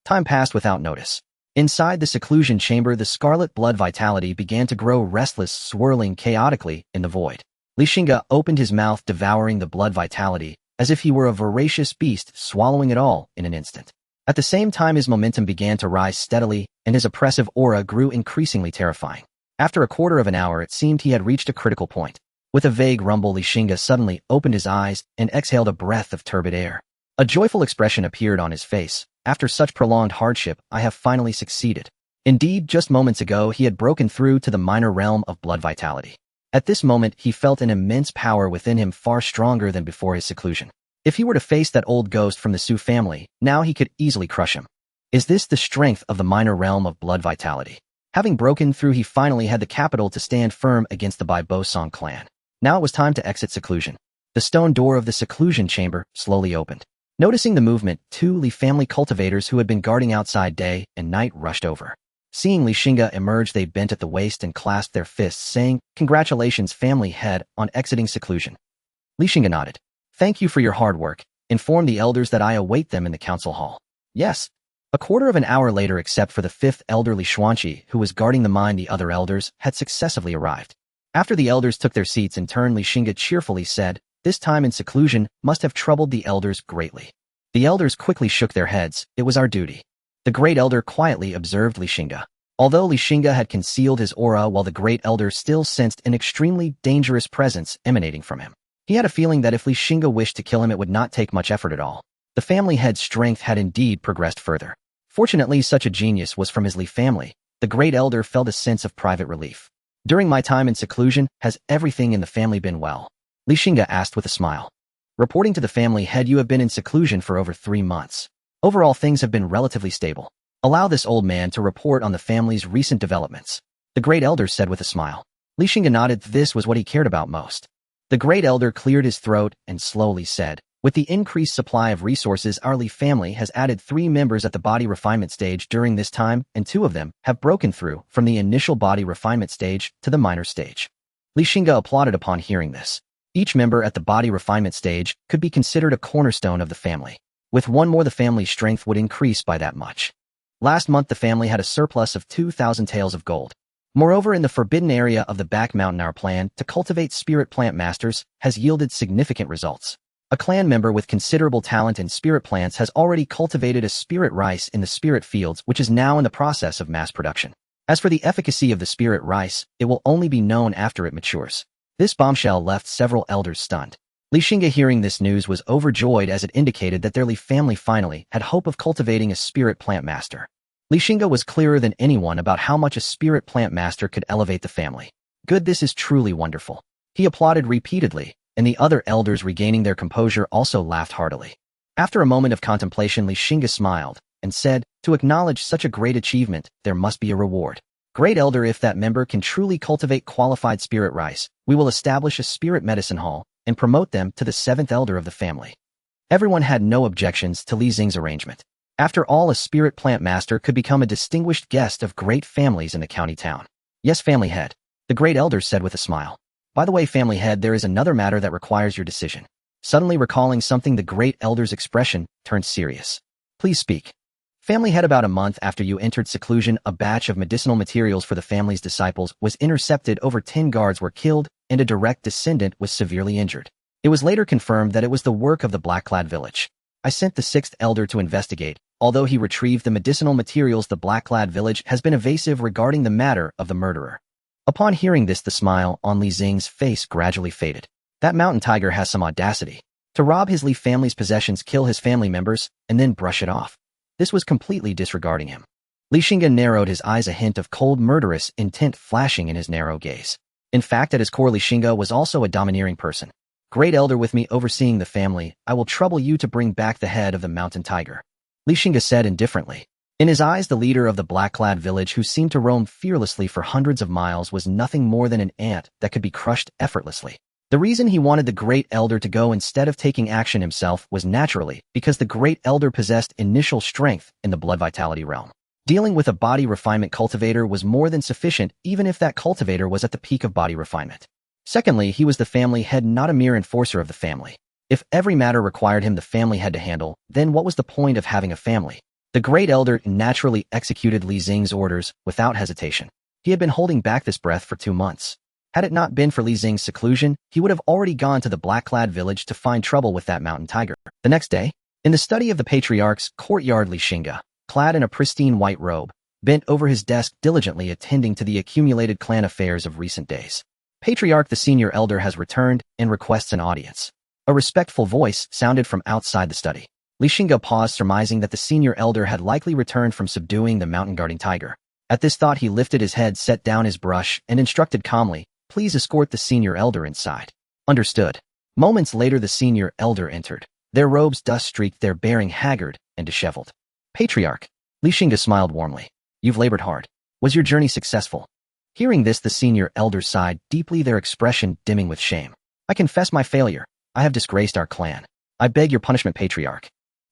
Speaker 1: Time passed without notice. Inside the seclusion chamber, the scarlet blood vitality began to grow restless, swirling chaotically in the void. Li Xingge opened his mouth, devouring the blood vitality, as if he were a voracious beast, swallowing it all in an instant. At the same time, his momentum began to rise steadily, and his oppressive aura grew increasingly terrifying. After a quarter of an hour, it seemed he had reached a critical point. With a vague rumble, Li Xingge suddenly opened his eyes and exhaled a breath of turbid air. A joyful expression appeared on his face. After such prolonged hardship, I have finally succeeded. Indeed, just moments ago, he had broken through to the minor realm of blood vitality. At this moment, he felt an immense power within him, far stronger than before his seclusion. If he were to face that old ghost from the Su family, now he could easily crush him. Is this the strength of the minor realm of blood vitality? Having broken through, he finally had the capital to stand firm against the Bai Bo Song clan. Now it was time to exit seclusion. The stone door of the seclusion chamber slowly opened. Noticing the movement, two Li family cultivators who had been guarding outside day and night rushed over. Seeing Li Xingge emerge, they bent at the waist and clasped their fists, saying, "Congratulations, family head, on exiting seclusion." Li Xingge nodded. "Thank you for your hard work. Inform the elders that I await them in the council hall." Yes. A quarter of an hour later, except for the fifth elder Li Xuanqi, who was guarding the mine, the other elders had successively arrived. After the elders took their seats in turn, Li Xingge cheerfully said, "This time in seclusion must have troubled the elders greatly." The elders quickly shook their heads. "It was our duty." The great elder quietly observed Li Xingge. Although Li Xingge had concealed his aura, while the great elder still sensed an extremely dangerous presence emanating from him. He had a feeling that if Li Xingge wished to kill him, it would not take much effort at all. The family head's strength had indeed progressed further. Fortunately, such a genius was from his Li family. The great elder felt a sense of private relief. "During my time in seclusion, has everything in the family been well?" Li Xingge asked with a smile. Reporting to the family head, "You have been in seclusion for over 3 months. Overall, things have been relatively stable. Allow this old man to report on the family's recent developments," the great elder said with a smile. Li Xingge nodded. This was what he cared about most. The great elder cleared his throat and slowly said, "With the increased supply of resources, our Li family has added 3 members at the body refinement stage during this time, and 2 of them have broken through from the initial body refinement stage to the minor stage." Li Xingge applauded upon hearing this. Each member at the body refinement stage could be considered a cornerstone of the family. With one more, the family's strength would increase by that much. Last month, the family had a surplus of 2,000 taels of gold. Moreover, in the forbidden area of the back mountain, our plan to cultivate spirit plant masters has yielded significant results. A clan member with considerable talent in spirit plants has already cultivated a spirit rice in the spirit fields, which is now in the process of mass production. As for the efficacy of the spirit rice, it will only be known after it matures. This bombshell left several elders stunned. Xingge, hearing this news, was overjoyed as it indicated that their family finally had hope of cultivating a spirit plant master. Xingge was clearer than anyone about how much a spirit plant master could elevate the family. Good, this is truly wonderful. He applauded repeatedly, and the other elders, regaining their composure, also laughed heartily. After a moment of contemplation, Xingge smiled and said, "To acknowledge such a great achievement, there must be a reward. Great Elder, if that member can truly cultivate qualified spirit rice, we will establish a spirit medicine hall and promote them to the 7th elder of the family." Everyone had no objections to Li Xingge's arrangement. After all, a spirit plant master could become a distinguished guest of great families in the county town. "Yes, family head," the great elder said with a smile. "By the way, family head, there is another matter that requires your decision." Suddenly recalling something, the great elder's expression turned serious. "Please speak." Family head, about a month after you entered seclusion, a batch of medicinal materials for the family's disciples was intercepted. Over 10 guards were killed, and a direct descendant was severely injured. It was later confirmed that it was the work of the Black-clad village. I sent the 6th elder to investigate. Although he retrieved the medicinal materials, the Black-clad village has been evasive regarding the matter of the murderer. Upon hearing this, the smile on Li Xingge's face gradually faded. That mountain tiger has some audacity. To rob his Li family's possessions, kill his family members, and then brush it off. This was completely disregarding him. Xingge narrowed his eyes, a hint of cold, murderous intent flashing in his narrow gaze. In fact, at his core, Xingge was also a domineering person. "Great elder, with me overseeing the family, I will trouble you to bring back the head of the mountain tiger," Xingge said indifferently. In his eyes, the leader of the black-clad village, who seemed to roam fearlessly for hundreds of miles, was nothing more than an ant that could be crushed effortlessly. The reason he wanted the Great Elder to go instead of taking action himself was naturally because the Great Elder possessed initial strength in the blood vitality realm. Dealing with a body refinement cultivator was more than sufficient, even if that cultivator was at the peak of body refinement. Secondly, he was the family head, not a mere enforcer of the family. If every matter required him the family head to handle, then what was the point of having a family? The Great Elder naturally executed Li Xingge's orders without hesitation. He had been holding back this breath for 2 months. Had it not been for Li Xingge's seclusion, he would have already gone to the black-clad village to find trouble with that mountain tiger. The next day, in the study of the patriarch's courtyard, Xingge, clad in a pristine white robe, bent over his desk diligently attending to the accumulated clan affairs of recent days. "Patriarch, the senior elder has returned and requests an audience." A respectful voice sounded from outside the study. Xingge paused, surmising that the senior elder had likely returned from subduing the mountain-guarding tiger. At this thought, he lifted his head, set down his brush, and instructed calmly, "Please escort the senior elder inside." "Understood." Moments later, the senior elder entered. Their robes dust-streaked, their bearing haggard and disheveled. "Patriarch," Xingge smiled warmly. "You've labored hard. Was your journey successful?" Hearing this, the senior elder sighed deeply, their expression dimming with shame. "I confess my failure. I have disgraced our clan. I beg your punishment, Patriarch."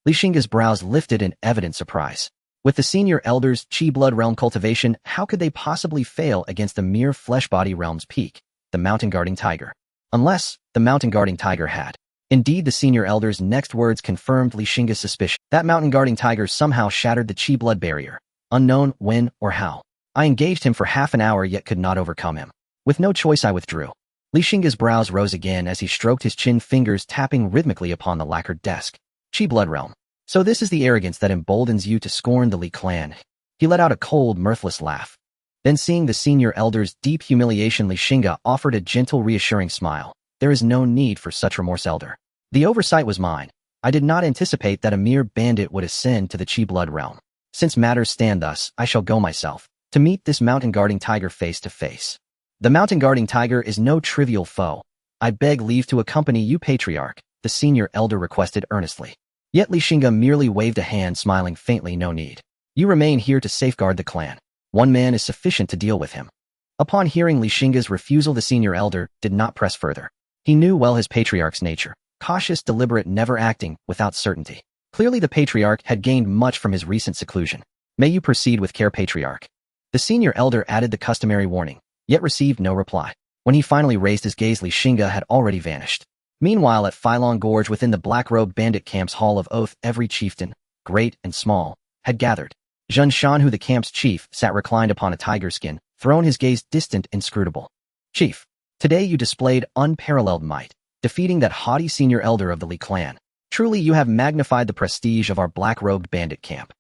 Speaker 1: Xingge's brows lifted in evident surprise. With the senior elder's chi blood realm cultivation, how could they possibly fail against the mere flesh-body realm's peak, the mountain-guarding tiger? Unless the mountain-guarding tiger had. Indeed, the senior elder's next words confirmed Xingge's suspicion. That mountain-guarding tiger somehow shattered the chi blood barrier. Unknown when or how. "I engaged him for half an hour, yet could not overcome him. With no choice, I withdrew." Xingge's brows rose again as he stroked his chin, fingers tapping rhythmically upon the lacquered desk. "Chi blood realm. So this is the arrogance that emboldens you to scorn the Li clan." He let out a cold, mirthless laugh. Then, seeing the senior elder's deep humiliation, Xingge offered a gentle, reassuring smile. "There is no need for such remorse, elder. The oversight was mine. I did not anticipate that a mere bandit would ascend to the chi blood realm. Since matters stand thus, I shall go myself, to meet this mountain-guarding tiger face to face. The mountain-guarding tiger is no trivial foe. I beg leave to accompany you, Patriarch," the senior elder requested earnestly. Yet Xingge merely waved a hand, smiling faintly. "No need. You remain here to safeguard the clan. One man is sufficient to deal with him." Upon hearing Xingge's refusal, the senior elder did not press further. He knew well his patriarch's nature. Cautious, deliberate, never acting without certainty. Clearly the patriarch had gained much from his recent seclusion. "May you proceed with care, Patriarch." The senior elder added the customary warning, yet received no reply. When he finally raised his gaze, Xingge had already vanished. Meanwhile, at Phylon Gorge, within the black-robed bandit camp's Hall of Oath, every chieftain, great and small, had gathered. Zhen Shan, who the camp's chief, sat reclined upon a tiger skin, throne, his gaze distant, inscrutable. "Chief, today you displayed unparalleled might. defeating that haughty senior elder of the Li clan. Truly you have magnified the prestige of our black-robed bandit camp.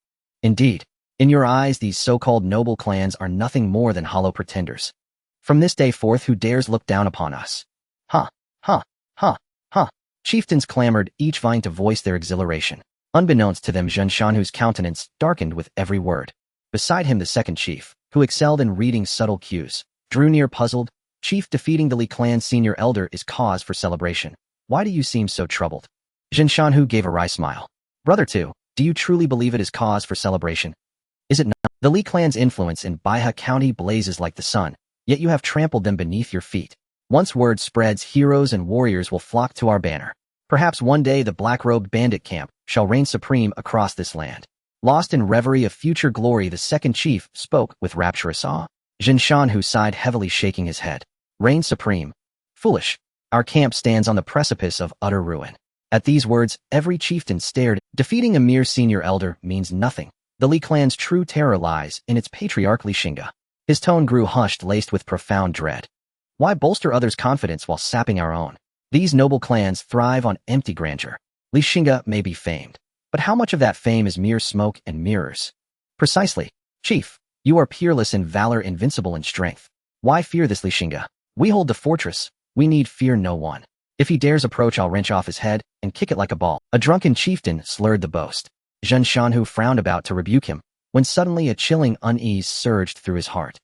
Speaker 1: Indeed, in your eyes these so-called noble clans are nothing more than hollow pretenders. From this day forth who dares look down upon us? Ha, ha, ha, ha. Chieftains clamored, each vying to voice their exhilaration. Unbeknownst to them, Zhenshanhu's countenance darkened with every word. Beside him the second chief, who excelled in reading subtle cues, drew near puzzled. Chief, defeating the Li clan senior elder is cause for celebration. Why do you seem so troubled? Zhenshanhu gave a wry smile. Brother two, do you truly believe it is cause for celebration? Is it not? The Li clan's influence in Baiha County blazes like the sun, yet you have trampled them beneath your feet. Once word spreads, heroes and warriors will flock to our banner. Perhaps one day the black-robed bandit camp shall reign supreme across this land. Lost in reverie of future glory, the second chief spoke with rapturous awe. Zhenshanhu sighed heavily, shaking his head. Reign supreme? Foolish. Our camp stands on the precipice of utter ruin. At these words, every chieftain stared. Defeating a mere senior elder means nothing. The Li clan's true terror lies in its patriarch Xingge. His tone grew hushed, laced with profound dread. Why bolster others' confidence while sapping our own? These noble clans thrive on empty grandeur. Xingge may be famed, but how much of that fame is mere smoke and mirrors? Precisely. Chief, you are peerless in valor, invincible in strength. Why fear this Xingge? We hold the fortress. We need fear no one. If he dares approach, I'll wrench off his head and kick it like a ball. A drunken chieftain slurred the boast. Zhenshanhu frowned about to rebuke him, when suddenly a chilling unease surged through his heart.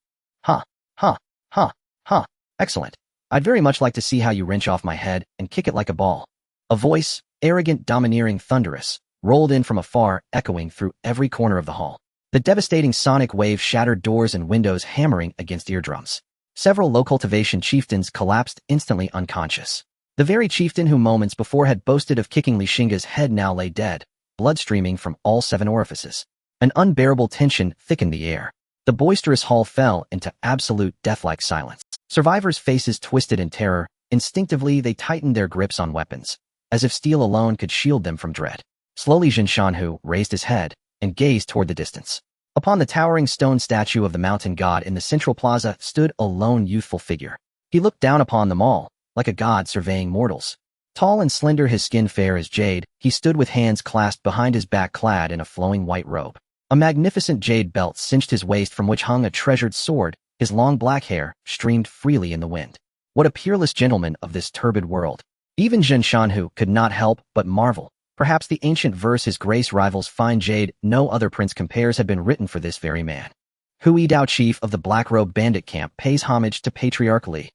Speaker 1: Ha, ha, ha, ha. Excellent. I'd very much like to see how you wrench off my head and kick it like a ball. A voice, arrogant, domineering, thunderous, rolled in from afar, echoing through every corner of the hall. The devastating sonic wave shattered doors and windows, hammering against eardrums. Several low cultivation chieftains collapsed instantly unconscious. The very chieftain who moments before had boasted of kicking Xingge's head now lay dead, blood streaming from all 7 orifices. An unbearable tension thickened the air. The boisterous hall fell into absolute death-like silence. Survivors' faces twisted in terror. Instinctively, they tightened their grips on weapons, as if steel alone could shield them from dread. Slowly Zhenshanhu raised his head and gazed toward the distance. Upon the towering stone statue of the mountain god in the central plaza stood a lone youthful figure. He looked down upon them all, like a god surveying mortals. Tall and slender, his skin fair as jade, he stood with hands clasped behind his back, clad in a flowing white robe. A magnificent jade belt cinched his waist, from which hung a treasured sword. His long black hair streamed freely in the wind. What a peerless gentleman of this turbid world! Even Zhenshanhu could not help but marvel. Perhaps the ancient verse, his grace rivals fine jade, no other prince compares, had been written for this very man. Hui Dao, chief of the black-robed bandit camp, pays homage to Patriarch Li.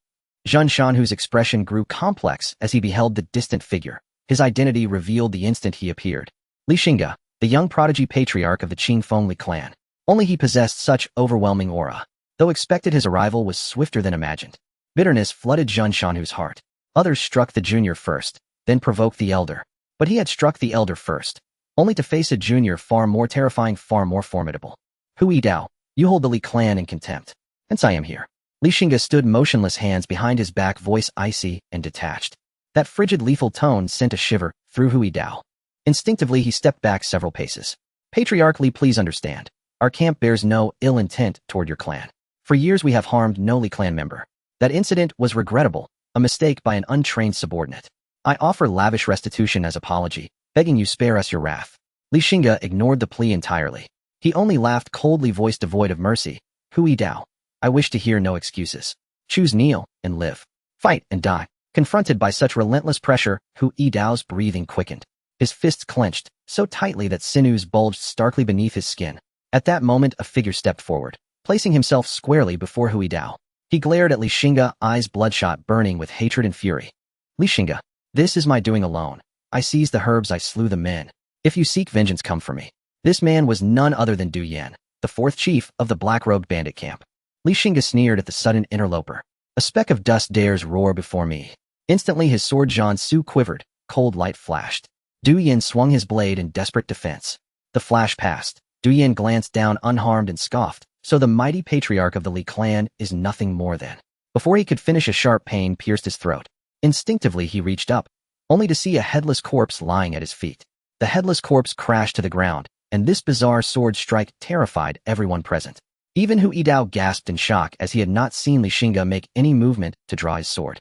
Speaker 1: Zhenshanhu's expression grew complex as he beheld the distant figure. His identity revealed the instant he appeared. Xingge, the young prodigy patriarch of the Qingfeng Li clan. Only he possessed such overwhelming aura. Though expected, his arrival was swifter than imagined. Bitterness flooded Zhenshanhu's heart. Others struck the junior first, then provoked the elder. But he had struck the elder first, only to face a junior far more terrifying, far more formidable. Hui Dao, you hold the Li clan in contempt. Hence I am here. Xingge stood motionless, hands behind his back, voice icy and detached. That frigid, lethal tone sent a shiver through Hui Dao. Instinctively, he stepped back several paces. Patriarch Li, please understand. Our camp bears no ill intent toward your clan. For years we have harmed no Li clan member. That incident was regrettable, a mistake by an untrained subordinate. I offer lavish restitution as apology, begging you spare us your wrath. Xingge ignored the plea entirely. He only laughed coldly, voice devoid of mercy. Hui Dao, I wish to hear no excuses. Choose kneel and live. Fight and die. Confronted by such relentless pressure, Hui Dao's breathing quickened. His fists clenched, so tightly that sinews bulged starkly beneath his skin. At that moment, a figure stepped forward, placing himself squarely before Hui Dao. He glared at Xingge, eyes bloodshot, burning with hatred and fury. Xingge, this is my doing alone. I seized the herbs, I slew the men. If you seek vengeance, come for me. This man was none other than Du Yan, the 4th chief of the black-robed bandit camp. Xingge sneered at the sudden interloper. A speck of dust dares roar before me. Instantly his sword Jiangsu quivered, cold light flashed. Du Yan swung his blade in desperate defense. The flash passed. Du Yan glanced down unharmed and scoffed. So the mighty patriarch of the Li clan is nothing more than. Before he could finish, a sharp pain pierced his throat. Instinctively he reached up, only to see a headless corpse lying at his feet. The headless corpse crashed to the ground, and this bizarre sword strike terrified everyone present. Even Hui Dao gasped in shock, as he had not seen Xingge make any movement to draw his sword.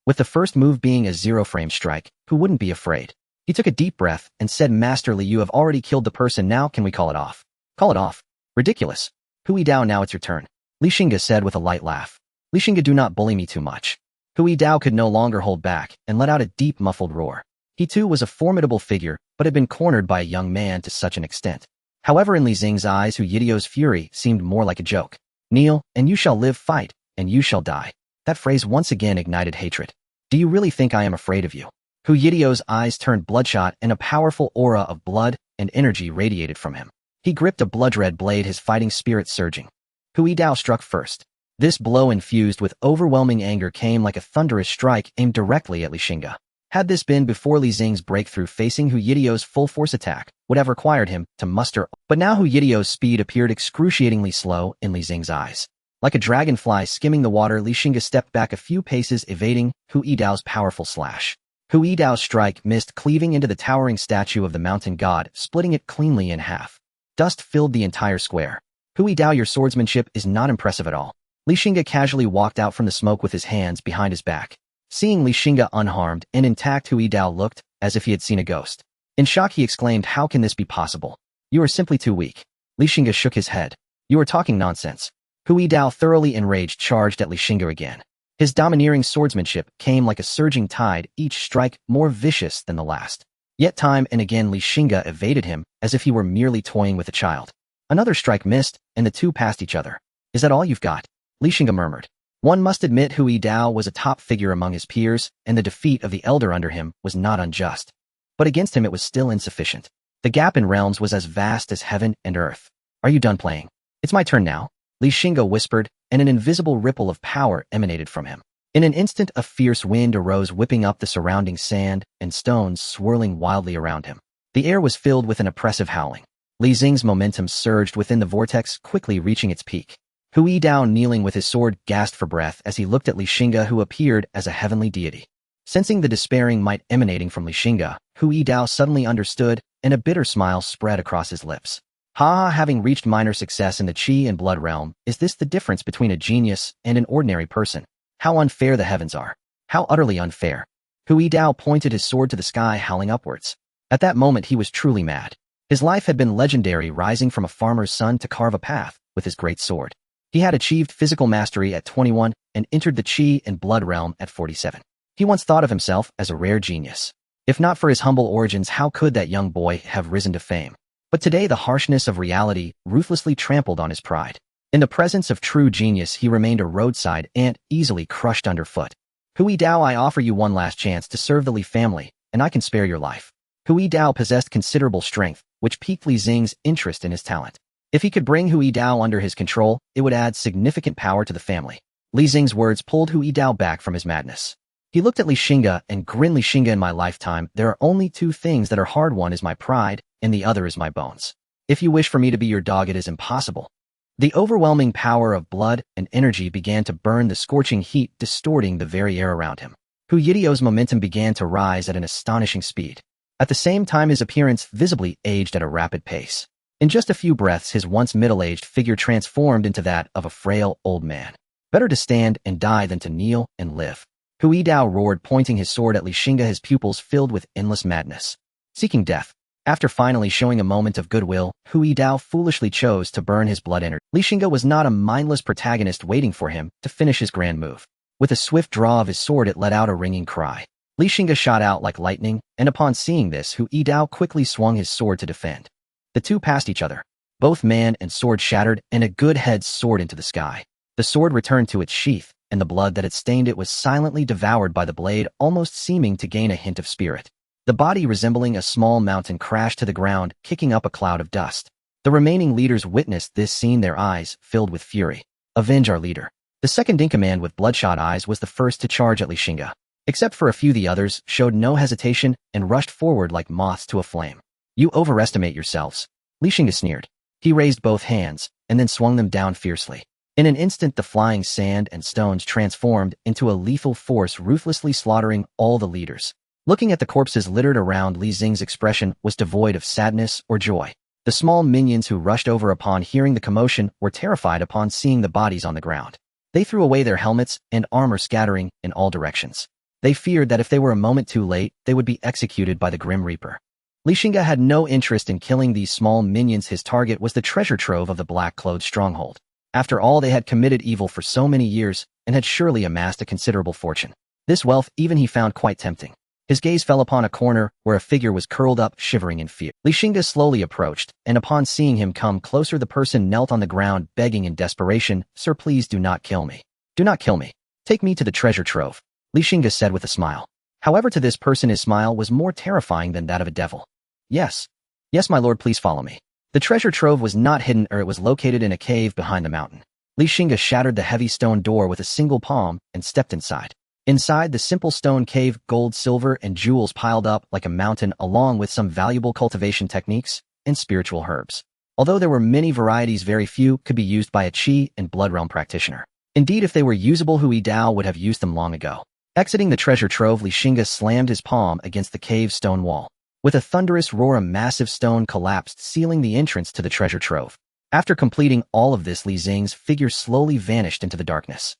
Speaker 1: with the first move being a zero-frame strike. Who wouldn't be afraid? He took a deep breath and said masterly, "You have already killed the person, now can we call it off?" "Call it off? Ridiculous. Hui Dao, now it's your turn," Xingge said with a light laugh. "Xingge, do not bully me too much." Hui Dao could no longer hold back and let out a deep muffled roar. He too was a formidable figure, but had been cornered by a young man to such an extent. However, in Xingge's eyes, Hu Yidao's fury seemed more like a joke. "Kneel, and you shall live, fight, and you shall die." That phrase once again ignited hatred. "Do you really think I am afraid of you?" Hu Yidao's eyes turned bloodshot and a powerful aura of blood and energy radiated from him. He gripped a blood-red blade, his fighting spirit surging. Hui Dao struck first. This blow, infused with overwhelming anger, came like a thunderous strike aimed directly at Xingge. Had this been before Li Xing's breakthrough, facing Hu Yidao's full-force attack would have required him to muster, but now Hu Yidao's speed appeared excruciatingly slow in Li Xing's eyes. Like a dragonfly skimming the water, Xingge stepped back a few paces, evading Hu Yidao's powerful slash. Hu Yidao's strike missed, cleaving into the towering statue of the mountain god, splitting it cleanly in half. Dust filled the entire square. "Hu Yidao, your swordsmanship is not impressive at all." Xingge casually walked out from the smoke with his hands behind his back. Seeing Xingge unharmed and intact, Hu Yidao looked as if he had seen a ghost. In shock, he exclaimed, "How can this be possible? You are simply too weak." Xingge shook his head. "You are talking nonsense." Hu Yidao, thoroughly enraged, charged at Xingge again. His domineering swordsmanship came like a surging tide, each strike more vicious than the last. Yet time and again Xingge evaded him as if he were merely toying with a child. Another strike missed, and the two passed each other. "Is that all you've got?" Xingge murmured. One must admit Hu Yidao was a top figure among his peers, and the defeat of the elder under him was not unjust. But against him it was still insufficient. The gap in realms was as vast as heaven and earth. "Are you done playing? It's my turn now," Xingge whispered, and an invisible ripple of power emanated from him. In an instant, a fierce wind arose, whipping up the surrounding sand and stones, swirling wildly around him. The air was filled with an oppressive howling. Li Xing's momentum surged within the vortex, quickly reaching its peak. Hu Yidao, kneeling with his sword, gasped for breath as he looked at Xingge, who appeared as a heavenly deity. Sensing the despairing might emanating from Xingge, Hu Yidao suddenly understood, and a bitter smile spread across his lips. "Ha ha, having reached minor success in the Qi and Blood realm, is this the difference between a genius and an ordinary person? How unfair the heavens are. How utterly unfair." Hu Yidao pointed his sword to the sky, howling upwards. At that moment he was truly mad. His life had been legendary, rising from a farmer's son to carve a path with his great sword. He had achieved physical mastery at 21 and entered the Qi and Blood realm at 47. He once thought of himself as a rare genius. If not for his humble origins, how could that young boy have risen to fame? But today the harshness of reality ruthlessly trampled on his pride. In the presence of true genius, he remained a roadside ant, easily crushed underfoot. "Hu Yidao, I offer you one last chance to serve the Li family, and I can spare your life." Hu Yidao possessed considerable strength, which piqued Li Xing's interest in his talent. If he could bring Hu Yidao under his control, it would add significant power to the family. Li Xing's words pulled Hu Yidao back from his madness. He looked at Xingge and grinned. "Xingge, in my lifetime, there are only two things that are hard. One is my pride, and the other is my bones. If you wish for me to be your dog, it is impossible." The overwhelming power of blood and energy began to burn, the scorching heat distorting the very air around him. Hu Yidao's momentum began to rise at an astonishing speed. At the same time, his appearance visibly aged at a rapid pace. In just a few breaths, his once middle-aged figure transformed into that of a frail old man. "Better to stand and die than to kneel and live." Hu Yidao roared, pointing his sword at Xingge, his pupils filled with endless madness. Seeking death. After finally showing a moment of goodwill, Hu Yidao foolishly chose to burn his blood energy. Xingge was not a mindless protagonist waiting for him to finish his grand move. With a swift draw of his sword, it let out a ringing cry. Xingge shot out like lightning, and upon seeing this, Hu Yidao quickly swung his sword to defend. The two passed each other. Both man and sword shattered, and a good head soared into the sky. The sword returned to its sheath, and the blood that had stained it was silently devoured by the blade, almost seeming to gain a hint of spirit. The body, resembling a small mountain, crashed to the ground, kicking up a cloud of dust. The remaining leaders witnessed this scene, their eyes filled with fury. "Avenge our leader." The second in command, with bloodshot eyes, was the first to charge at Xingge. Except for a few, the others showed no hesitation and rushed forward like moths to a flame. "You overestimate yourselves," Xingge sneered. He raised both hands, and then swung them down fiercely. In an instant, the flying sand and stones transformed into a lethal force, ruthlessly slaughtering all the leaders. Looking at the corpses littered around, Li Xing's expression was devoid of sadness or joy. The small minions who rushed over upon hearing the commotion were terrified upon seeing the bodies on the ground. They threw away their helmets and armor, scattering in all directions. They feared that if they were a moment too late, they would be executed by the Grim Reaper. Xingge had no interest in killing these small minions. His target was the treasure trove of the black-clothed stronghold. After all, they had committed evil for so many years and had surely amassed a considerable fortune. This wealth even he found quite tempting. His gaze fell upon a corner where a figure was curled up, shivering in fear. Xingge slowly approached, and upon seeing him come closer, the person knelt on the ground, begging in desperation, "Sir, please do not kill me. Do not kill me. Take me to the treasure trove," Xingge said with a smile. However, to this person his smile was more terrifying than that of a devil. Yes. Yes, my lord, please follow me. The treasure trove was not hidden, or it was located in a cave behind the mountain. Xingge shattered the heavy stone door with a single palm and stepped inside. Inside the simple stone cave, gold, silver, and jewels piled up like a mountain, along with some valuable cultivation techniques and spiritual herbs. Although there were many varieties, very few could be used by a Qi and Blood Realm practitioner. Indeed, if they were usable, Hui Dao would have used them long ago. Exiting the treasure trove, Xingge slammed his palm against the cave's stone wall. With a thunderous roar, a massive stone collapsed, sealing the entrance to the treasure trove. After completing all of this, Li Xing's figure slowly vanished into the darkness.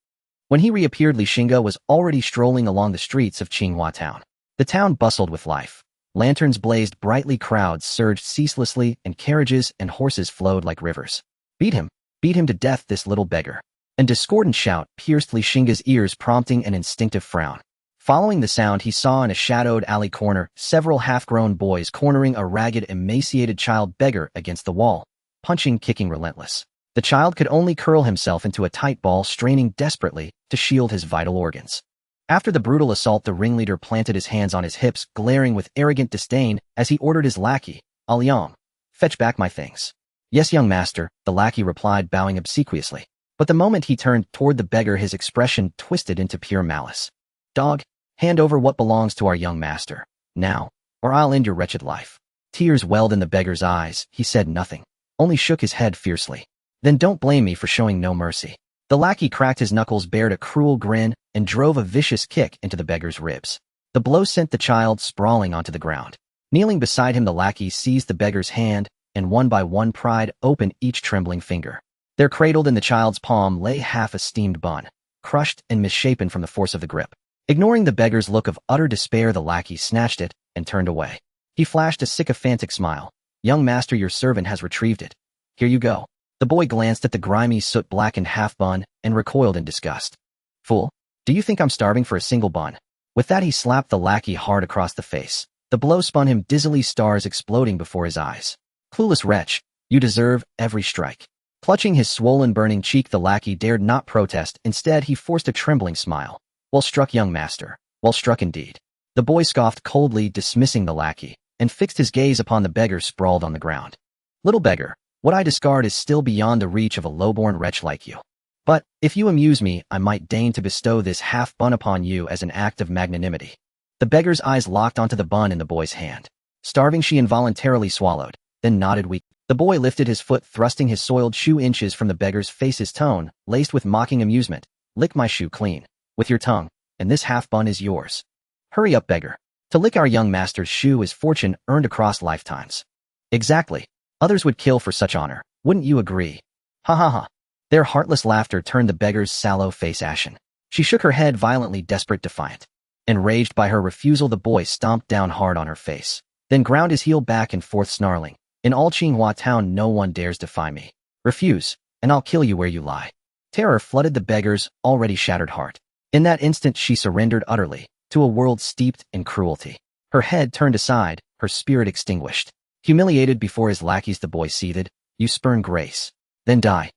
Speaker 1: When he reappeared, Xingge was already strolling along the streets of Qinghua town. The town bustled with life. Lanterns blazed brightly, crowds surged ceaselessly, and carriages and horses flowed like rivers. Beat him to death, this little beggar." A discordant shout pierced Xingge's ears, prompting an instinctive frown. Following the sound, he saw in a shadowed alley corner several half-grown boys cornering a ragged, emaciated child beggar against the wall, punching, kicking, relentless. The child could only curl himself into a tight ball, straining desperately to shield his vital organs. After the brutal assault, the ringleader planted his hands on his hips, glaring with arrogant disdain as he ordered his lackey, Aliang, "Fetch back my things." "Yes, young master," the lackey replied, bowing obsequiously. But the moment he turned toward the beggar, his expression twisted into pure malice. "Dog, hand over what belongs to our young master, now, or I'll end your wretched life." Tears welled in the beggar's eyes. He said nothing, only shook his head fiercely. "Then don't blame me for showing no mercy." The lackey cracked his knuckles, bared a cruel grin, and drove a vicious kick into the beggar's ribs. The blow sent the child sprawling onto the ground. Kneeling beside him, the lackey seized the beggar's hand and one by one pried open each trembling finger. There, cradled in the child's palm, lay half a steamed bun, crushed and misshapen from the force of the grip. Ignoring the beggar's look of utter despair, the lackey snatched it and turned away. He flashed a sycophantic smile. "Young master, your servant has retrieved it. Here you go." The boy glanced at the grimy, soot-blackened half-bun and recoiled in disgust. "Fool, do you think I'm starving for a single bun?" With that, he slapped the lackey hard across the face. The blow spun him dizzily, stars exploding before his eyes. "Clueless wretch, you deserve every strike." Clutching his swollen, burning cheek, the lackey dared not protest. Instead, he forced a trembling smile. "Well struck, young master. Well struck indeed." The boy scoffed coldly, dismissing the lackey, and fixed his gaze upon the beggar sprawled on the ground. "Little beggar, what I discard is still beyond the reach of a low-born wretch like you. But, if you amuse me, I might deign to bestow this half-bun upon you as an act of magnanimity." The beggar's eyes locked onto the bun in the boy's hand. Starving, she involuntarily swallowed, then nodded weakly. The boy lifted his foot, thrusting his soiled shoe inches from the beggar's face, his tone laced with mocking amusement. "Lick my shoe clean with your tongue, and this half-bun is yours. Hurry up, beggar. To lick our young master's shoe is fortune earned across lifetimes." "Exactly. Others would kill for such honor. Wouldn't you agree?" "Ha ha ha." Their heartless laughter turned the beggar's sallow face ashen. She shook her head violently, desperate, defiant. Enraged by her refusal, the boy stomped down hard on her face, then ground his heel back and forth, snarling, "In all Qinghua town no one dares defy me. Refuse, and I'll kill you where you lie." Terror flooded the beggar's already shattered heart. In that instant, she surrendered utterly to a world steeped in cruelty. Her head turned aside, her spirit extinguished. Humiliated before his lackeys, the boy seethed, "You spurn grace. Then die."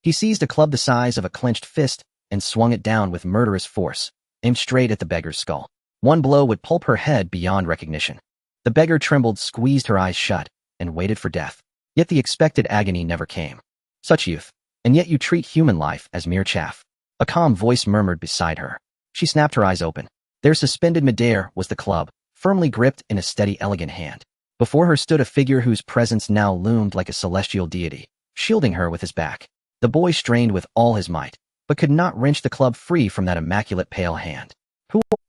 Speaker 1: He seized a club the size of a clenched fist and swung it down with murderous force, aimed straight at the beggar's skull. One blow would pulp her head beyond recognition. The beggar trembled, squeezed her eyes shut, and waited for death. Yet the expected agony never came. "Such youth, and yet you treat human life as mere chaff," a calm voice murmured beside her. She snapped her eyes open. There, suspended midair, was the club, firmly gripped in a steady, elegant hand. Before her stood a figure whose presence now loomed like a celestial deity, shielding her with his back. The boy strained with all his might, but could not wrench the club free from that immaculate pale hand.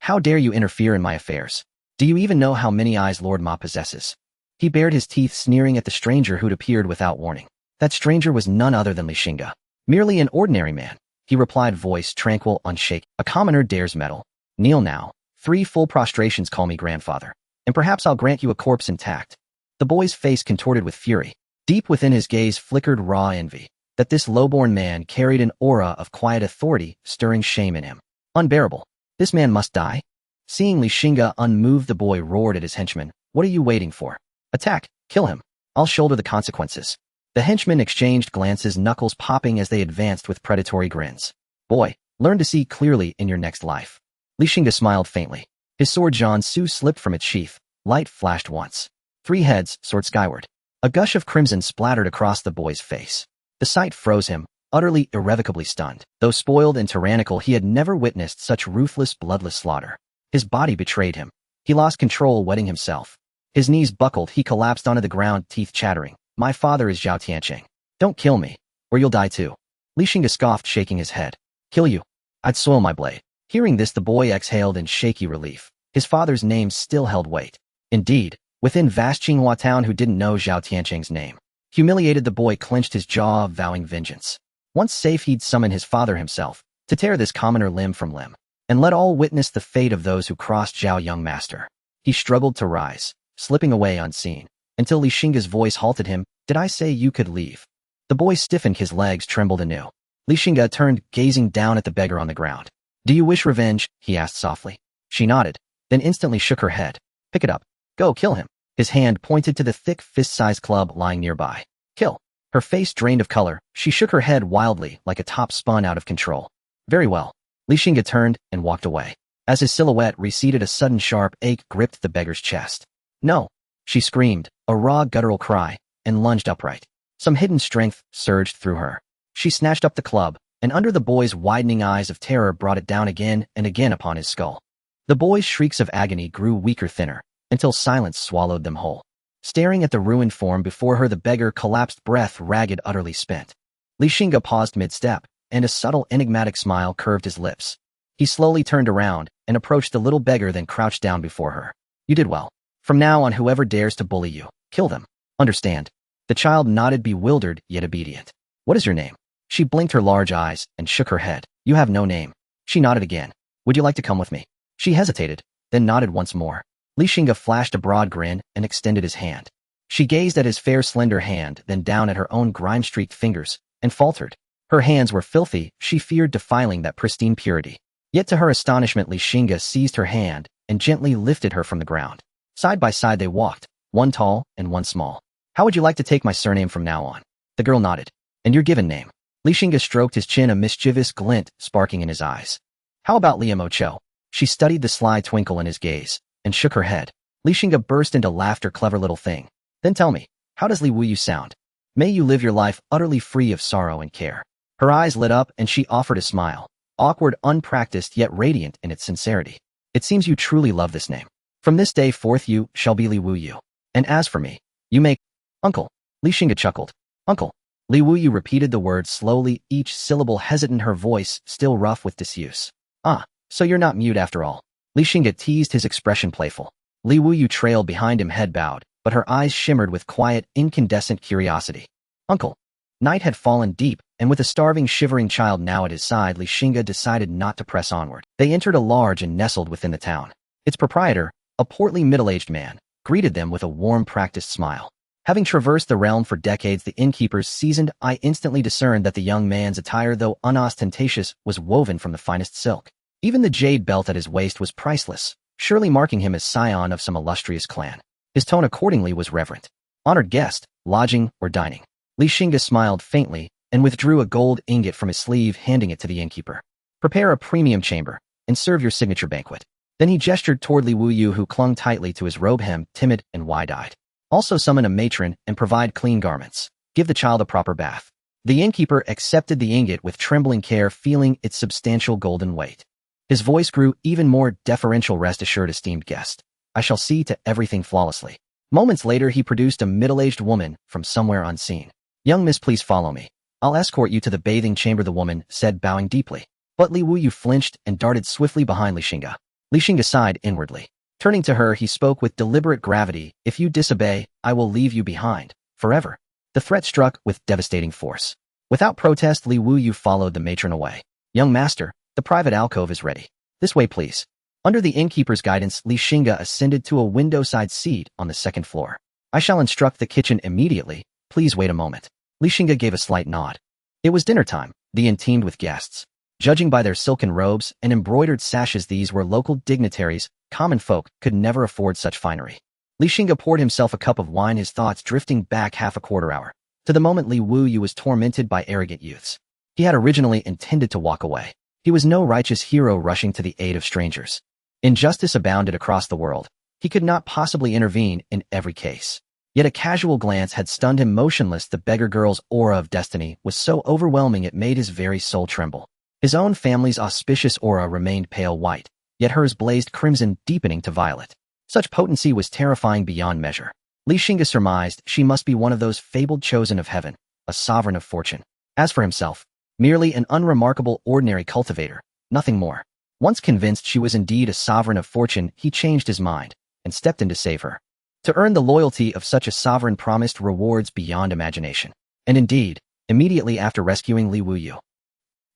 Speaker 1: How dare you interfere in my affairs? Do you even know how many eyes Lord Ma possesses?" He bared his teeth, sneering at the stranger who'd appeared without warning. That stranger was none other than Xingge. "Merely an ordinary man," he replied, voice tranquil, unshaken. "A commoner dares meddle. Kneel now, 3 full prostrations call me grandfather, and perhaps I'll grant you a corpse intact. The boy's face contorted with fury. Deep within his gaze flickered raw envy, that this lowborn man carried an aura of quiet authority, stirring shame in him. Unbearable. This man must die. Seeing Xingge unmoved, the boy roared at his henchman. What are you waiting for? Attack. Kill him. I'll shoulder the consequences. The henchmen exchanged glances, knuckles popping as they advanced with predatory grins. Boy, learn to see clearly in your next life. Xingge smiled faintly. His sword Jiangsu slipped from its sheath. Light flashed once. 3 heads soared skyward. A gush of crimson splattered across the boy's face. The sight froze him, utterly irrevocably stunned. Though spoiled and tyrannical, he had never witnessed such ruthless, bloodless slaughter. His body betrayed him. He lost control, wetting himself. His knees buckled, he collapsed onto the ground, teeth chattering. My father is Zhao Tianqing. Don't kill me, or you'll die too. Xingge scoffed, shaking his head. Kill you? I'd soil my blade. Hearing this, the boy exhaled in shaky relief. His father's name still held weight. Indeed, within vast Qinghua town, who didn't know Zhao Tianqing's name? Humiliated, the boy clenched his jaw, vowing vengeance. Once safe, he'd summon his father himself, to tear this commoner limb from limb, and let all witness the fate of those who crossed Zhao young master. He struggled to rise, slipping away unseen, until Xingge's voice halted him. Did I say you could leave? The boy stiffened, his legs trembled anew. Xingge turned, gazing down at the beggar on the ground. Do you wish revenge? He asked softly. She nodded, then instantly shook her head. Pick it up. Go, kill him. His hand pointed to the thick, fist-sized club lying nearby. Kill. Her face drained of color. She shook her head wildly, like a top spun out of control. Very well. Xingge turned and walked away. As his silhouette receded, a sudden sharp ache gripped the beggar's chest. No. She screamed, a raw guttural cry, and lunged upright. Some hidden strength surged through her. She snatched up the club, and under the boy's widening eyes of terror brought it down again and again upon his skull. The boy's shrieks of agony grew weaker, thinner, until silence swallowed them whole. Staring at the ruined form before her, the beggar collapsed, breath ragged, utterly spent. Xingge paused mid-step, and a subtle, enigmatic smile curved his lips. He slowly turned around and approached the little beggar, then crouched down before her. You did well. From now on, whoever dares to bully you, kill them. Understand? The child nodded, bewildered yet obedient. What is your name? She blinked her large eyes and shook her head. You have no name. She nodded again. Would you like to come with me? She hesitated, then nodded once more. Xingge flashed a broad grin and extended his hand. She gazed at his fair, slender hand, then down at her own grime-streaked fingers, and faltered. Her hands were filthy. She feared defiling that pristine purity. Yet to her astonishment, Xingge seized her hand and gently lifted her from the ground. Side by side they walked, one tall and one small. How would you like to take my surname from now on? The girl nodded. And your given name? Xingge stroked his chin, a mischievous glint sparking in his eyes. How about Liam Ocho? She studied the sly twinkle in his gaze, and shook her head. Xingge burst into laughter. Clever little thing. Then tell me, how does Li Wuyu sound? May you live your life utterly free of sorrow and care. Her eyes lit up, and she offered a smile, awkward, unpracticed, yet radiant in its sincerity. It seems you truly love this name. From this day forth you shall be Li Wuyu. And as for me, you may... Uncle. Xingge chuckled. Uncle. Li Wuyu repeated the word slowly, each syllable hesitant, her voice still rough with disuse. Ah, so you're not mute after all. Xingge teased, his expression playful. Li Wuyu trailed behind him, head bowed, but her eyes shimmered with quiet, incandescent curiosity. Uncle. Night had fallen deep, and with a starving, shivering child now at his side, Xingge decided not to press onward. They entered a large and nestled within the town. Its proprietor, a portly middle-aged man, greeted them with a warm, practiced smile. Having traversed the realm for decades, the innkeeper's seasoned eye instantly discerned that the young man's attire, though unostentatious, was woven from the finest silk. Even the jade belt at his waist was priceless, surely marking him as scion of some illustrious clan. His tone accordingly was reverent. Honored guest, lodging or dining? Xingge smiled faintly and withdrew a gold ingot from his sleeve, handing it to the innkeeper. Prepare a premium chamber and serve your signature banquet. Then he gestured toward Li Wuyu, who clung tightly to his robe hem, timid and wide-eyed. Also summon a matron and provide clean garments. Give the child a proper bath. The innkeeper accepted the ingot with trembling care, feeling its substantial golden weight. His voice grew even more deferential. Rest assured, esteemed guest. I shall see to everything flawlessly. Moments later, he produced a middle-aged woman from somewhere unseen. Young miss, please follow me. I'll escort you to the bathing chamber, the woman said, bowing deeply. But Li Wuyu flinched and darted swiftly behind Xingge. Xingge sighed inwardly. Turning to her, he spoke with deliberate gravity. If you disobey, I will leave you behind, forever. The threat struck with devastating force. Without protest, Li Wuyu followed the matron away. Young master, the private alcove is ready. This way, please. Under the innkeeper's guidance, Xingge ascended to a window-side seat on the second floor. I shall instruct the kitchen immediately. Please wait a moment. Xingge gave a slight nod. It was dinner time. The inn teemed with guests. Judging by their silken robes and embroidered sashes, these were local dignitaries. Common folk could never afford such finery. Xingge poured himself a cup of wine, his thoughts drifting back half a quarter hour to the moment Li Wuyu was tormented by arrogant youths. He had originally intended to walk away. He was no righteous hero rushing to the aid of strangers. Injustice abounded across the world. He could not possibly intervene in every case. Yet a casual glance had stunned him motionless. The beggar girl's aura of destiny was so overwhelming it made his very soul tremble. His own family's auspicious aura remained pale white, yet hers blazed crimson, deepening to violet. Such potency was terrifying beyond measure. Xingge surmised she must be one of those fabled chosen of heaven, a sovereign of fortune. As for himself, merely an unremarkable ordinary cultivator, nothing more. Once convinced she was indeed a sovereign of fortune, he changed his mind and stepped in to save her. To earn the loyalty of such a sovereign promised rewards beyond imagination. And indeed, immediately after rescuing Li Wuyu,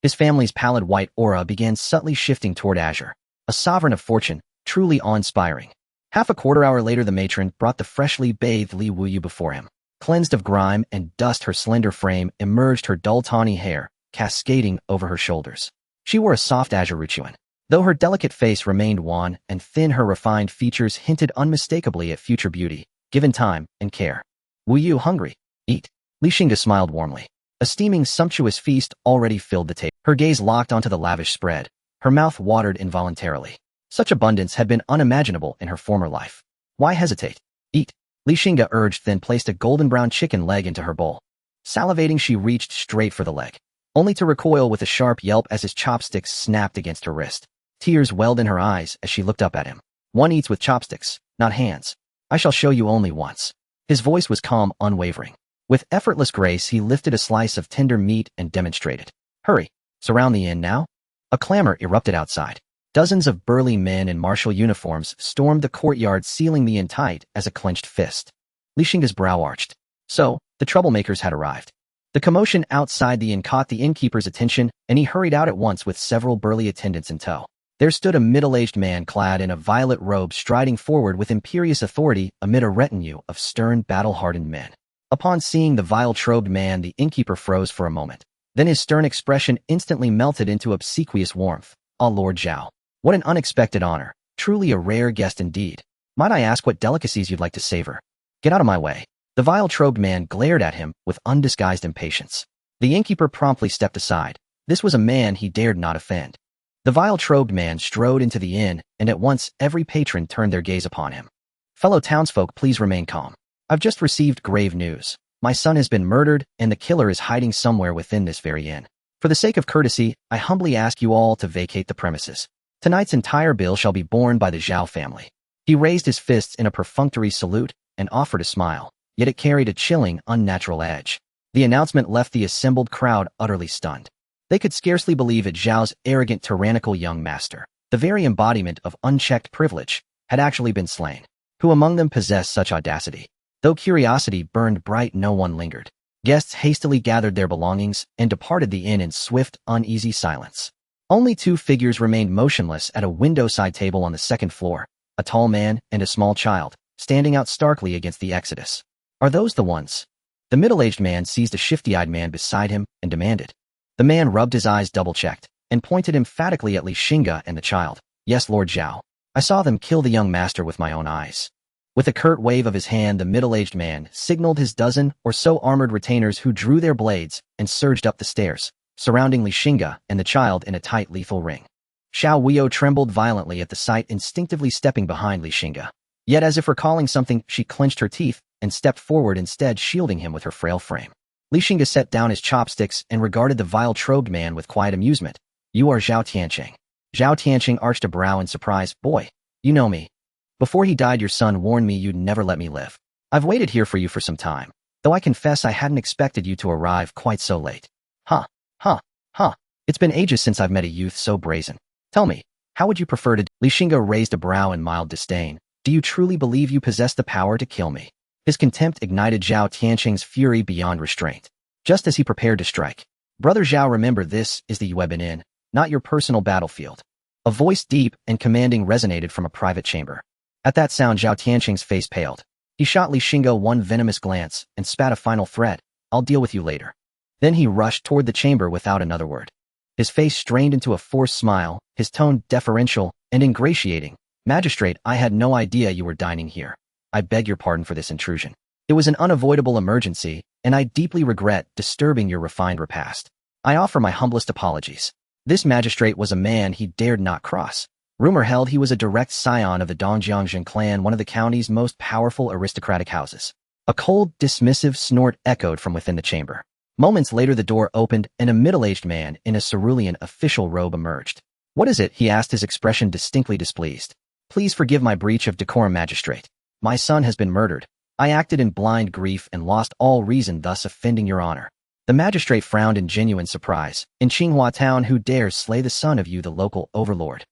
Speaker 1: his family's pallid white aura began subtly shifting toward azure. A sovereign of fortune, truly awe-inspiring. Half a quarter hour later, the matron brought the freshly bathed Li Wuyu before him. Cleansed of grime and dust, her slender frame emerged, her dull tawny hair cascading over her shoulders. She wore a soft azure ruchuan. Though her delicate face remained wan and thin, her refined features hinted unmistakably at future beauty, given time and care. Wuyu, hungry? Eat. Xingge smiled warmly. A steaming, sumptuous feast already filled the table. Her gaze locked onto the lavish spread. Her mouth watered involuntarily. Such abundance had been unimaginable in her former life. Why hesitate? Eat. Xingge urged, then placed a golden-brown chicken leg into her bowl. Salivating, she reached straight for the leg, only to recoil with a sharp yelp as his chopsticks snapped against her wrist. Tears welled in her eyes as she looked up at him. One eats with chopsticks, not hands. I shall show you only once. His voice was calm, unwavering. With effortless grace, he lifted a slice of tender meat and demonstrated. Hurry, surround the inn now. A clamor erupted outside. Dozens of burly men in martial uniforms stormed the courtyard, sealing the inn tight as a clenched fist. Xingge's brow arched. So, the troublemakers had arrived. The commotion outside the inn caught the innkeeper's attention, and he hurried out at once with several burly attendants in tow. There stood a middle-aged man clad in a violet robe, striding forward with imperious authority amid a retinue of stern, battle-hardened men. Upon seeing the vile-robed man, the innkeeper froze for a moment. Then his stern expression instantly melted into obsequious warmth. Ah, Lord Zhao. What an unexpected honor. Truly a rare guest indeed. Might I ask what delicacies you'd like to savor? Get out of my way. The vile-robed man glared at him with undisguised impatience. The innkeeper promptly stepped aside. This was a man he dared not offend. The vile-robed man strode into the inn, and at once every patron turned their gaze upon him. Fellow townsfolk, please remain calm. I've just received grave news. My son has been murdered, and the killer is hiding somewhere within this very inn. For the sake of courtesy, I humbly ask you all to vacate the premises. Tonight's entire bill shall be borne by the Zhao family. He raised his fists in a perfunctory salute and offered a smile, yet it carried a chilling, unnatural edge. The announcement left the assembled crowd utterly stunned. They could scarcely believe it. Zhao's arrogant, tyrannical young master, the very embodiment of unchecked privilege, had actually been slain. Who among them possessed such audacity? Though curiosity burned bright, no one lingered. Guests hastily gathered their belongings and departed the inn in swift, uneasy silence. Only two figures remained motionless at a window-side table on the second floor, a tall man and a small child, standing out starkly against the exodus. Are those the ones? The middle-aged man seized a shifty-eyed man beside him and demanded. The man rubbed his eyes, double-checked, and pointed emphatically at Xingge and the child. Yes, Lord Zhao. I saw them kill the young master with my own eyes. With a curt wave of his hand, the middle-aged man signaled his dozen or so armored retainers, who drew their blades and surged up the stairs, surrounding Xingge and the child in a tight, lethal ring. Xiao Wuyo trembled violently at the sight, instinctively stepping behind Xingge. Yet as if recalling something, she clenched her teeth and stepped forward, instead shielding him with her frail frame. Xingge set down his chopsticks and regarded the vile-robed man with quiet amusement. You are Zhao Tianqing. Zhao Tianqing arched a brow in surprise. Boy, you know me. Before he died, your son warned me you'd never let me live. I've waited here for you for some time, though I confess I hadn't expected you to arrive quite so late. It's been ages since I've met a youth so brazen. Tell me, how would you prefer to— Xingge raised a brow in mild disdain. Do you truly believe you possess the power to kill me? His contempt ignited Zhao Tianqing's fury beyond restraint. Just as he prepared to strike. Brother Zhao, remember, this is the Yuebin Inn, not your personal battlefield. A voice deep and commanding resonated from a private chamber. At that sound, Zhao Tianqing's face paled. He shot Li Xingge one venomous glance and spat a final threat. I'll deal with you later. Then he rushed toward the chamber without another word. His face strained into a forced smile, his tone deferential and ingratiating. Magistrate, I had no idea you were dining here. I beg your pardon for this intrusion. It was an unavoidable emergency, and I deeply regret disturbing your refined repast. I offer my humblest apologies. This magistrate was a man he dared not cross. Rumor held he was a direct scion of the Dongjiangjin clan, one of the county's most powerful aristocratic houses. A cold, dismissive snort echoed from within the chamber. Moments later, the door opened, and a middle-aged man in a cerulean official robe emerged. What is it? He asked, his expression distinctly displeased. Please forgive my breach of decorum, magistrate. My son has been murdered. I acted in blind grief and lost all reason, thus offending your honor. The magistrate frowned in genuine surprise. In Qinghua town, who dares slay the son of you, the local overlord?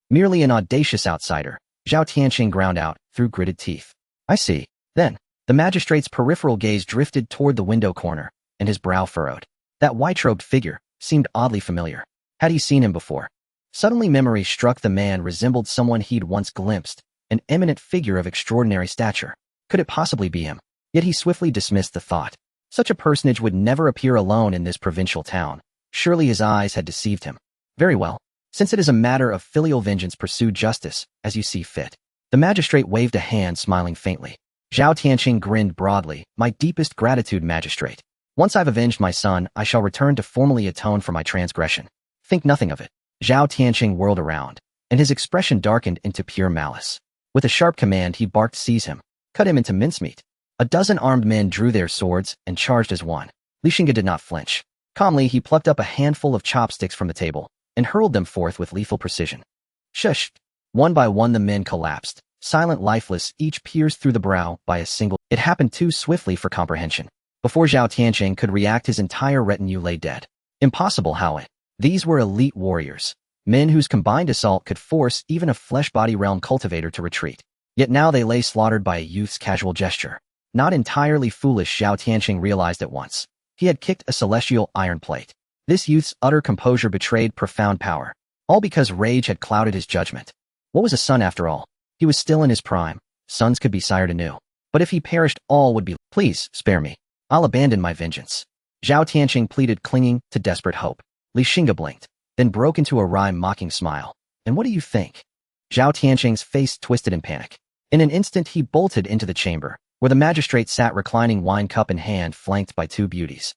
Speaker 1: Merely an audacious outsider, Zhao Tianqing ground out, through gritted teeth. I see. Then, the magistrate's peripheral gaze drifted toward the window corner, and his brow furrowed. That white-robed figure seemed oddly familiar. Had he seen him before? Suddenly memory struck. The man resembled someone he'd once glimpsed, an eminent figure of extraordinary stature. Could it possibly be him? Yet he swiftly dismissed the thought. Such a personage would never appear alone in this provincial town. Surely his eyes had deceived him. Very well. Since it is a matter of filial vengeance, pursue justice as you see fit. The magistrate waved a hand, smiling faintly. Zhao Tianqing grinned broadly. My deepest gratitude, magistrate. Once I've avenged my son, I shall return to formally atone for my transgression. Think nothing of it. Zhao Tianqing whirled around, and his expression darkened into pure malice. With a sharp command, he barked, seize him. Cut him into mincemeat. A dozen armed men drew their swords and charged as one. Li Xingge did not flinch. Calmly, he plucked up a handful of chopsticks from the table and hurled them forth with lethal precision. Shush! One by one the men collapsed, silent, lifeless, each pierced through the brow by a single. It happened too swiftly for comprehension. Before Zhao Tianqing could react, his entire retinue lay dead. Impossible, how it? These were elite warriors, men whose combined assault could force even a flesh-body realm cultivator to retreat. Yet now they lay slaughtered by a youth's casual gesture. Not entirely foolish, Zhao Tianqing realized at once. He had kicked a celestial iron plate. This youth's utter composure betrayed profound power, all because rage had clouded his judgment. What was a son after all? He was still in his prime. Sons could be sired anew. But if he perished, all would be. Please, spare me. I'll abandon my vengeance. Zhao Tianqing pleaded, clinging to desperate hope. Li Xingge blinked, then broke into a wry, mocking smile. And what do you think? Zhao Tianqing's face twisted in panic. In an instant, he bolted into the chamber, where the magistrate sat, reclining, wine cup in hand, flanked by two beauties.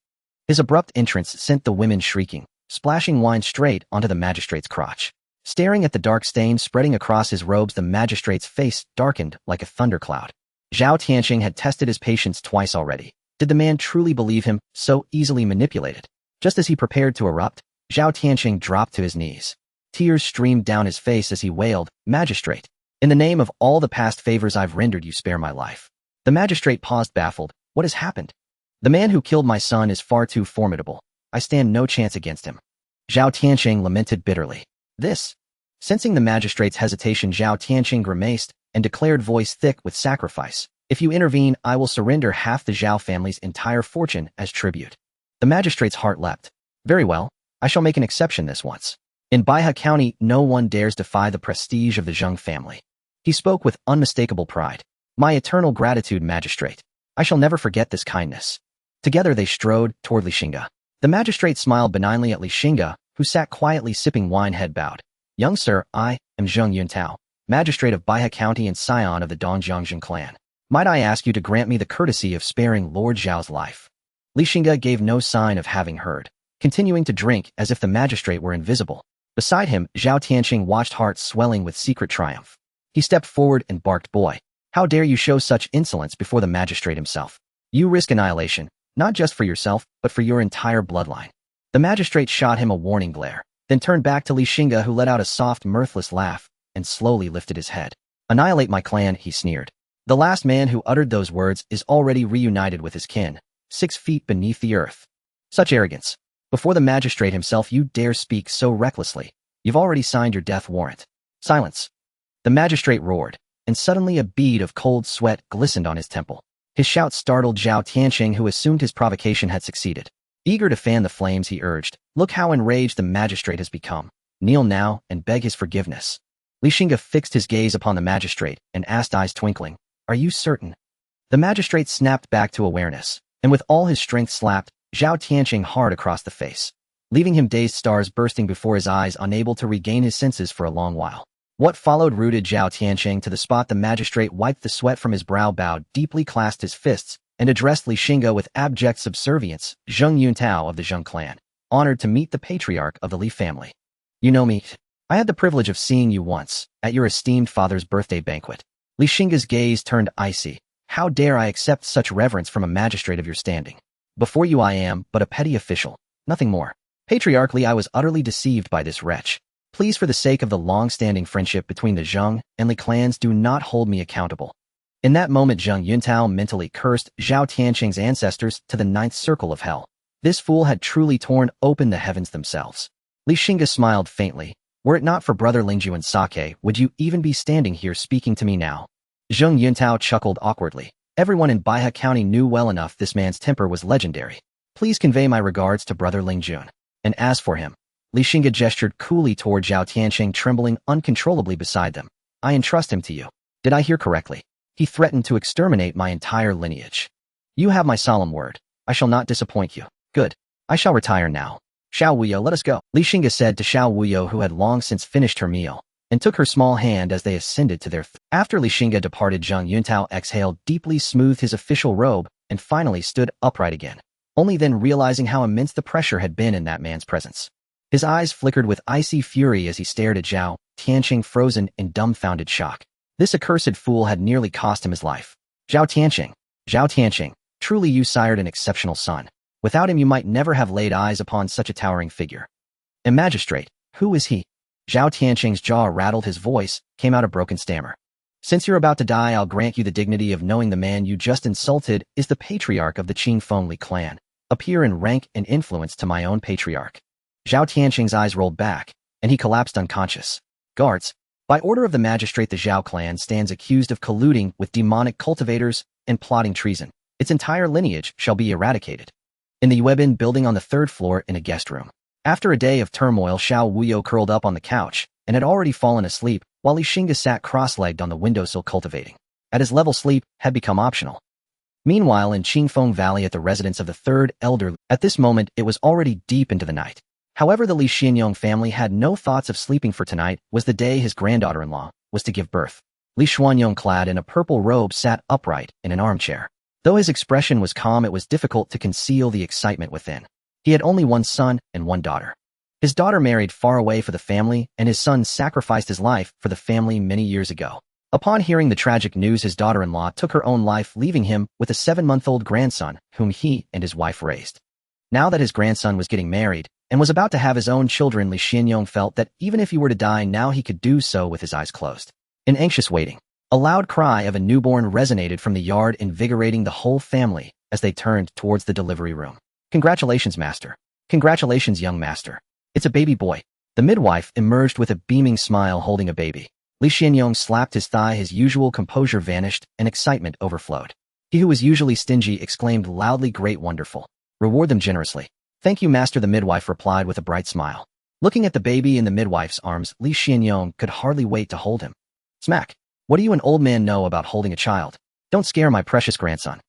Speaker 1: His abrupt entrance sent the women shrieking, splashing wine straight onto the magistrate's crotch. Staring at the dark stain spreading across his robes, the magistrate's face darkened like a thundercloud. Zhao Tianqing had tested his patience twice already. Did the man truly believe him, so easily manipulated? Just as he prepared to erupt, Zhao Tianqing dropped to his knees. Tears streamed down his face as he wailed, Magistrate, in the name of all the past favors I've rendered you, spare my life. The magistrate paused, baffled. What has happened? The man who killed my son is far too formidable. I stand no chance against him. Zhao Tianqing lamented bitterly. This. Sensing the magistrate's hesitation, Zhao Tianqing grimaced and declared, voice thick with sacrifice. If you intervene, I will surrender half the Zhao family's entire fortune as tribute. The magistrate's heart leapt. Very well, I shall make an exception this once. In Baihe County, no one dares defy the prestige of the Xingge family. He spoke with unmistakable pride. My eternal gratitude, magistrate. I shall never forget this kindness. Together they strode toward Li Xingge. The magistrate smiled benignly at Li Xingge, who sat quietly sipping wine, head bowed. Young sir, I am Zheng Yuntao, magistrate of Baihe County and scion of the Dongjiangjin clan. Might I ask you to grant me the courtesy of sparing Lord Zhao's life? Li Xingge gave no sign of having heard, continuing to drink as if the magistrate were invisible. Beside him, Zhao Tianqing watched, heart swelling with secret triumph. He stepped forward and barked, boy, how dare you show such insolence before the magistrate himself? You risk annihilation, not just for yourself, but for your entire bloodline. The magistrate shot him a warning glare, then turned back to Li Xingge, who let out a soft, mirthless laugh and slowly lifted his head. Annihilate my clan, he sneered. The last man who uttered those words is already reunited with his kin, 6 feet beneath the earth. Such arrogance. Before the magistrate himself, you dare speak so recklessly. You've already signed your death warrant. Silence. The magistrate roared, and suddenly a bead of cold sweat glistened on his temple. His shout startled Zhao Tianqing, who assumed his provocation had succeeded. Eager to fan the flames, he urged, look how enraged the magistrate has become. Kneel now and beg his forgiveness. Li Xingge fixed his gaze upon the magistrate and asked, eyes twinkling, "Are you certain?" The magistrate snapped back to awareness, and with all his strength slapped Zhao Tianqing hard across the face, leaving him dazed, stars bursting before his eyes, unable to regain his senses for a long while. What followed rooted Zhao Tianqing to the spot. The magistrate wiped the sweat from his brow, bowed, deeply clasped his fists, and addressed Li Xingge with abject subservience. "Zheng Yuntao of the Zheng clan, honored to meet the patriarch of the Li family. You know me. I had the privilege of seeing you once, at your esteemed father's birthday banquet." Li Xingge's gaze turned icy. "How dare I accept such reverence from a magistrate of your standing? Before you I am but a petty official, nothing more. Patriarch Li, I was utterly deceived by this wretch. Please, for the sake of the long-standing friendship between the Zheng and Li clans, do not hold me accountable." In that moment, Zheng Yuntao mentally cursed Zhao Tianqing's ancestors to the ninth circle of hell. This fool had truly torn open the heavens themselves. Li Xingge smiled faintly. "Were it not for brother Lingju and Sake, would you even be standing here speaking to me now?" Zheng Yuntao chuckled awkwardly. Everyone in Baihe County knew well enough this man's temper was legendary. "Please convey my regards to brother Lingjun. And as for him," Li Xingge gestured coolly toward Zhao Tianqing, trembling uncontrollably beside them, "I entrust him to you. Did I hear correctly? He threatened to exterminate my entire lineage. You have my solemn word. I shall not disappoint you. Good. I shall retire now. Xiao Wuyo, let us go," Li Xingge said to Xiao Wuyo, who had long since finished her meal, and took her small hand as they ascended to their After Li Xingge departed, Zheng Yuntao exhaled deeply, smoothed his official robe, and finally stood upright again, only then realizing how immense the pressure had been in that man's presence. His eyes flickered with icy fury as he stared at Zhao Tianqing, frozen in dumbfounded shock. This accursed fool had nearly cost him his life. Zhao Tianqing, truly you sired an exceptional son. Without him you might never have laid eyes upon such a towering figure. And magistrate, who is he? Zhao Tianqing's jaw rattled, his voice came out a broken stammer. "Since you're about to die, I'll grant you the dignity of knowing the man you just insulted is the patriarch of the Qingfeng Li clan, a peer in rank and influence to my own patriarch." Zhao Tianqing's eyes rolled back, and he collapsed unconscious. "Guards, by order of the magistrate, the Zhao clan stands accused of colluding with demonic cultivators and plotting treason. Its entire lineage shall be eradicated." In the Yuebin building on the third floor in a guest room. After a day of turmoil, Xiao Wuyo curled up on the couch and had already fallen asleep, while Li Xingge sat cross-legged on the windowsill cultivating. At his level, sleep had become optional. Meanwhile, in Qingfeng Valley at the residence of the third elder, at this moment it was already deep into the night. However, the Li Xianyong family had no thoughts of sleeping, for tonight was the day his granddaughter-in-law was to give birth. Li Xuanyong, clad in a purple robe, sat upright in an armchair. Though his expression was calm, it was difficult to conceal the excitement within. He had only one son and one daughter. His daughter married far away for the family, and his son sacrificed his life for the family many years ago. Upon hearing the tragic news, his daughter-in-law took her own life, leaving him with a 7-month-old grandson, whom he and his wife raised. Now that his grandson was getting married and was about to have his own children, Li Xianyong felt that even if he were to die now, he could do so with his eyes closed. In anxious waiting, a loud cry of a newborn resonated from the yard, invigorating the whole family as they turned towards the delivery room. "Congratulations, master. Congratulations, young master. It's a baby boy." The midwife emerged with a beaming smile, holding a baby. Li Xianyong slapped his thigh, his usual composure vanished, and excitement overflowed. He who was usually stingy exclaimed loudly, "Great, wonderful. Reward them generously." "Thank you, master," the midwife replied with a bright smile. Looking at the baby in the midwife's arms, Li Xianyong could hardly wait to hold him. Smack. "What do you, an old man, know about holding a child? Don't scare my precious grandson."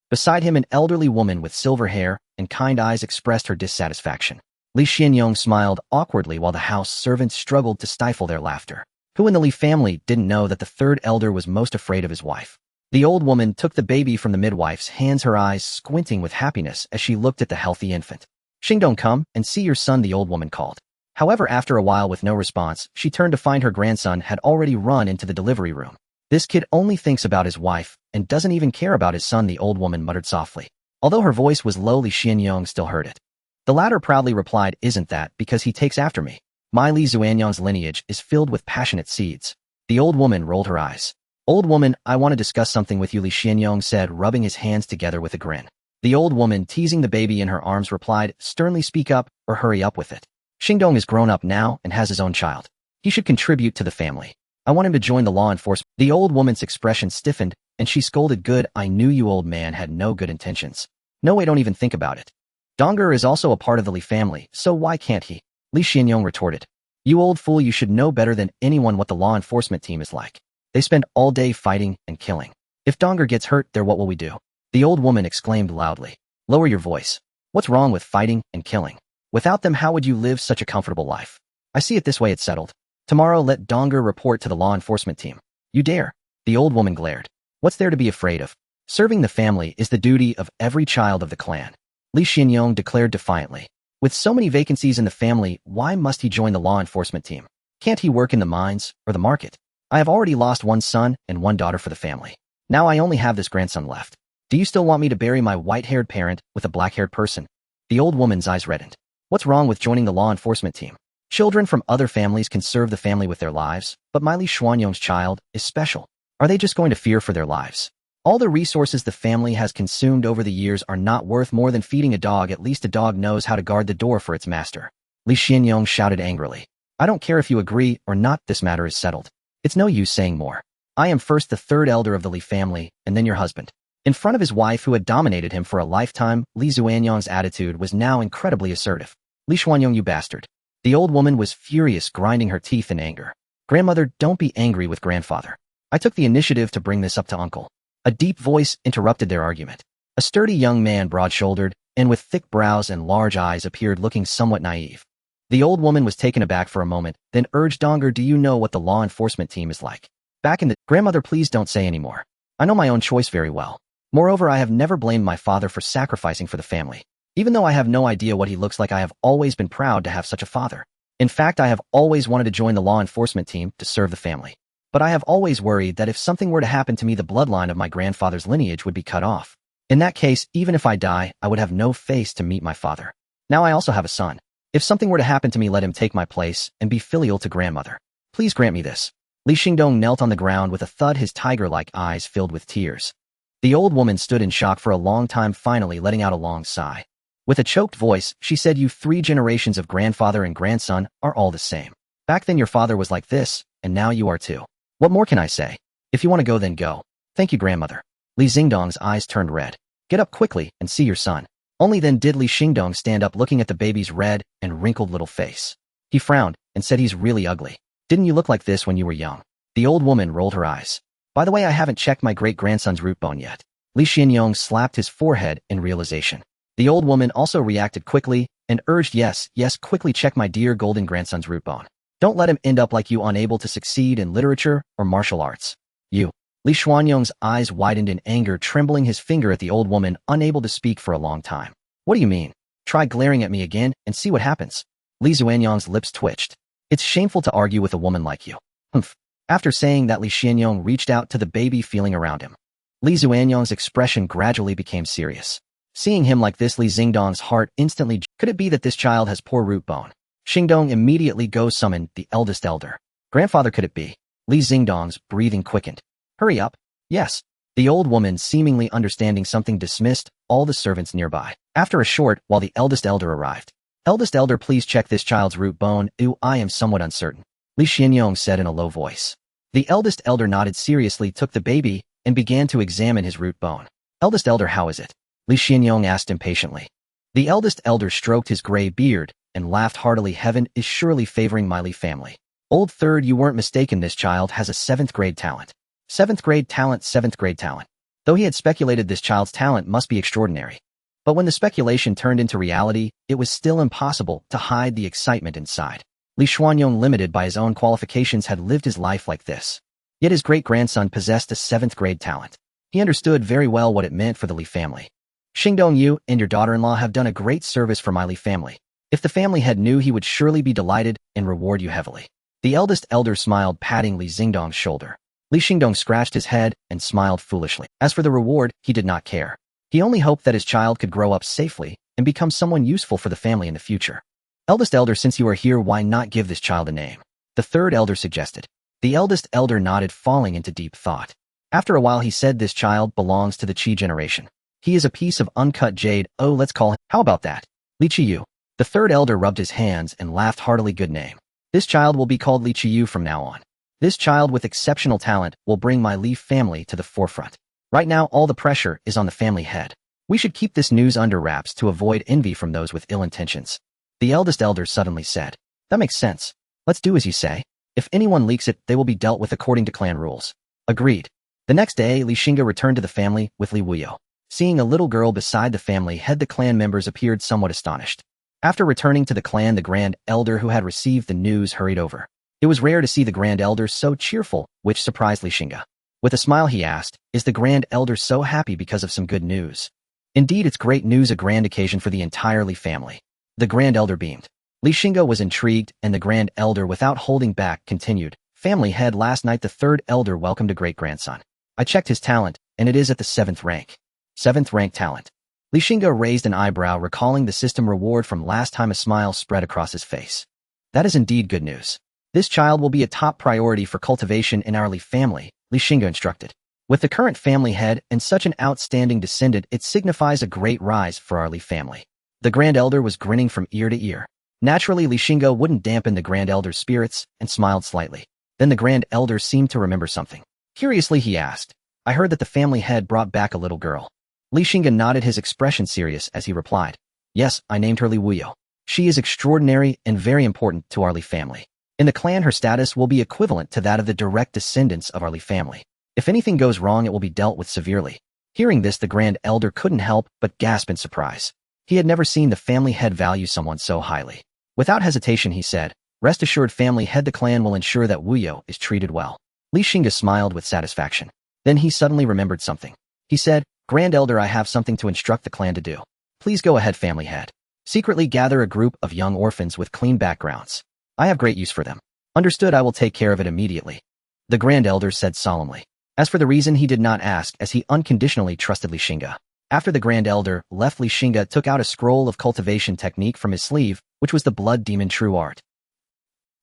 Speaker 1: Beside him, an elderly woman with silver hair and kind eyes expressed her dissatisfaction. Li Xianyong smiled awkwardly while the house servants struggled to stifle their laughter. Who in the Li family didn't know that the third elder was most afraid of his wife? The old woman took the baby from the midwife's hands, her eyes squinting with happiness as she looked at the healthy infant. "Xingdong, come and see your son," the old woman called. However, after a while, with no response, she turned to find her grandson had already run into the delivery room. "This kid only thinks about his wife and doesn't even care about his son," the old woman muttered softly. Although her voice was low, Li Xianyong still heard it. The latter proudly replied, "Isn't that because he takes after me? My Li Zuanyang's lineage is filled with passionate seeds." The old woman rolled her eyes. "Old woman, I want to discuss something with you," Li Xianyong said, rubbing his hands together with a grin. The old woman, teasing the baby in her arms, replied, "Sternly speak up or hurry up with it. Xingdong is grown up now and has his own child. He should contribute to the family. I want him to join the law enforcement." The old woman's expression stiffened, and she scolded, "Good, I knew you old man had no good intentions. No way, don't even think about it. Donger is also a part of the Li family, so why can't he?" Li Xianyong retorted. You old fool, you should know better than anyone what the law enforcement team is like. They spend all day fighting and killing. If Donger gets hurt there, what will we do? The old woman exclaimed loudly. Lower your voice. What's wrong with fighting and killing? Without them, how would you live such a comfortable life? I see it this way, it's settled. Tomorrow let Donger report to the law enforcement team. You dare? The old woman glared. What's there to be afraid of? Serving the family is the duty of every child of the clan. Li Xianyong declared defiantly. With so many vacancies in the family, why must he join the law enforcement team? Can't he work in the mines or the market? I have already lost one son and one daughter for the family. Now I only have this grandson left. Do you still want me to bury my white-haired parent with a black-haired person? The old woman's eyes reddened. What's wrong with joining the law enforcement team? Children from other families can serve the family with their lives, but my Li Xuanyong's child is special. Are they just going to fear for their lives? All the resources the family has consumed over the years are not worth more than feeding a dog. At least a dog knows how to guard the door for its master. Li Xianyong shouted angrily. I don't care if you agree or not, this matter is settled. It's no use saying more. I am first the third elder of the Li family, and then your husband. In front of his wife who had dominated him for a lifetime, Li Xuanyong's attitude was now incredibly assertive. Li Xuanyong, you bastard. The old woman was furious, grinding her teeth in anger. Grandmother, don't be angry with grandfather. I took the initiative to bring this up to uncle. A deep voice interrupted their argument. A sturdy young man, broad-shouldered, and with thick brows and large eyes, appeared looking somewhat naive. The old woman was taken aback for a moment, then urged Donger, do you know what the law enforcement team is like? Back in the— Grandmother, please don't say any more. I know my own choice very well. Moreover, I have never blamed my father for sacrificing for the family. Even though I have no idea what he looks like, I have always been proud to have such a father. In fact, I have always wanted to join the law enforcement team to serve the family. But I have always worried that if something were to happen to me, the bloodline of my grandfather's lineage would be cut off. In that case, even if I die, I would have no face to meet my father. Now I also have a son. If something were to happen to me, let him take my place and be filial to grandmother. Please grant me this. Li Xingdong knelt on the ground with a thud, his tiger-like eyes filled with tears. The old woman stood in shock for a long time, finally letting out a long sigh. With a choked voice, she said, you 3 generations of grandfather and grandson are all the same. Back then your father was like this, and now you are too. What more can I say? If you want to go, then go. Thank you, grandmother. Li Xingdong's eyes turned red. Get up quickly and see your son. Only then did Li Xingdong stand up, looking at the baby's red and wrinkled little face. He frowned and said, he's really ugly. Didn't you look like this when you were young? The old woman rolled her eyes. By the way, I haven't checked my great-grandson's root bone yet. Li Xianyong slapped his forehead in realization. The old woman also reacted quickly and urged, yes, quickly check my dear golden grandson's root bone. Don't let him end up like you, unable to succeed in literature or martial arts. You. Li Xuanyong's eyes widened in anger, trembling his finger at the old woman, unable to speak for a long time. What do you mean? Try glaring at me again and see what happens. Li Xuanyong's lips twitched. It's shameful to argue with a woman like you. Humph. After saying that, Li Xianyong reached out to the baby, feeling around him. Li Xuanyong's expression gradually became serious. Seeing him like this, Li Xingdong's heart instantly— could it be that this child has poor root bone? Xingdong immediately go summon the eldest elder. Grandfather, could it be? Li Xingdong's breathing quickened. Hurry up. Yes. The old woman, seemingly understanding something, dismissed all the servants nearby. After a short while, the eldest elder arrived. Eldest elder, please check this child's root bone. I am somewhat uncertain. Li Xianyong said in a low voice. The eldest elder nodded seriously, took the baby, and began to examine his root bone. Eldest elder, how is it? Li Xianyong asked impatiently. The eldest elder stroked his gray beard and laughed heartily. Heaven is surely favoring my Li family. Old third, you weren't mistaken. This child has a 7th grade talent. 7th grade talent, 7th grade talent. Though he had speculated this child's talent must be extraordinary. But when the speculation turned into reality, it was still impossible to hide the excitement inside. Li Xuanyong, limited by his own qualifications, had lived his life like this. Yet his great-grandson possessed a 7th grade talent. He understood very well what it meant for the Li family. Xingdong, you and your daughter-in-law have done a great service for my Li family. If the family head knew, he would surely be delighted and reward you heavily. The eldest elder smiled, patting Li Xingdong's shoulder. Li Xingdong scratched his head and smiled foolishly. As for the reward, he did not care. He only hoped that his child could grow up safely and become someone useful for the family in the future. Eldest elder, since you are here, why not give this child a name? The third elder suggested. The eldest elder nodded, falling into deep thought. After a while, he said, this child belongs to the Qi generation. He is a piece of uncut jade. Oh, let's call him— how about that? Li Qiyu. The third elder rubbed his hands and laughed heartily. Good name. This child will be called Li Qiyu from now on. This child with exceptional talent will bring my Li family to the forefront. Right now, all the pressure is on the family head. We should keep this news under wraps to avoid envy from those with ill intentions. The eldest elder suddenly said. That makes sense. Let's do as you say. If anyone leaks it, they will be dealt with according to clan rules. Agreed. The next day, Xingge returned to the family with Li Wuyo. Seeing a little girl beside the family head, the clan members appeared somewhat astonished. After returning to the clan, the Grand Elder who had received the news hurried over. It was rare to see the Grand Elder so cheerful, which surprised Xingge. With a smile he asked, "Is the Grand Elder so happy because of some good news?" "Indeed, it's great news, a grand occasion for the entire Li family." The Grand Elder beamed. Xingge was intrigued, and the Grand Elder, without holding back, continued, "Family head, last night the third Elder welcomed a great-grandson. I checked his talent, and it is at the 7th rank. 7th rank talent." Xingge raised an eyebrow, recalling the system reward from last time. A smile spread across his face. "That is indeed good news. This child will be a top priority for cultivation in our Li family," Xingge instructed. "With the current family head and such an outstanding descendant, it signifies a great rise for our Li family." The Grand Elder was grinning from ear to ear. Naturally, Xingge wouldn't dampen the Grand Elder's spirits and smiled slightly. Then the Grand Elder seemed to remember something. Curiously, he asked, "I heard that the family head brought back a little girl." Xingge nodded, his expression serious as he replied, "Yes, I named her Li Wuyo. She is extraordinary and very important to our Li family. In the clan, her status will be equivalent to that of the direct descendants of our Li family. If anything goes wrong, it will be dealt with severely." Hearing this, the Grand Elder couldn't help but gasp in surprise. He had never seen the family head value someone so highly. Without hesitation, he said, "Rest assured, family head, the clan will ensure that Wuyo is treated well." Xingge smiled with satisfaction. Then he suddenly remembered something. He said, "Grand Elder, I have something to instruct the clan to do. Please go ahead, family head. Secretly gather a group of young orphans with clean backgrounds. I have great use for them." "Understood, I will take care of it immediately," the Grand Elder said solemnly. As for the reason, he did not ask, as he unconditionally trusted Xingge. After the Grand Elder left, Xingge took out a scroll of cultivation technique from his sleeve, which was the Blood Demon True Art.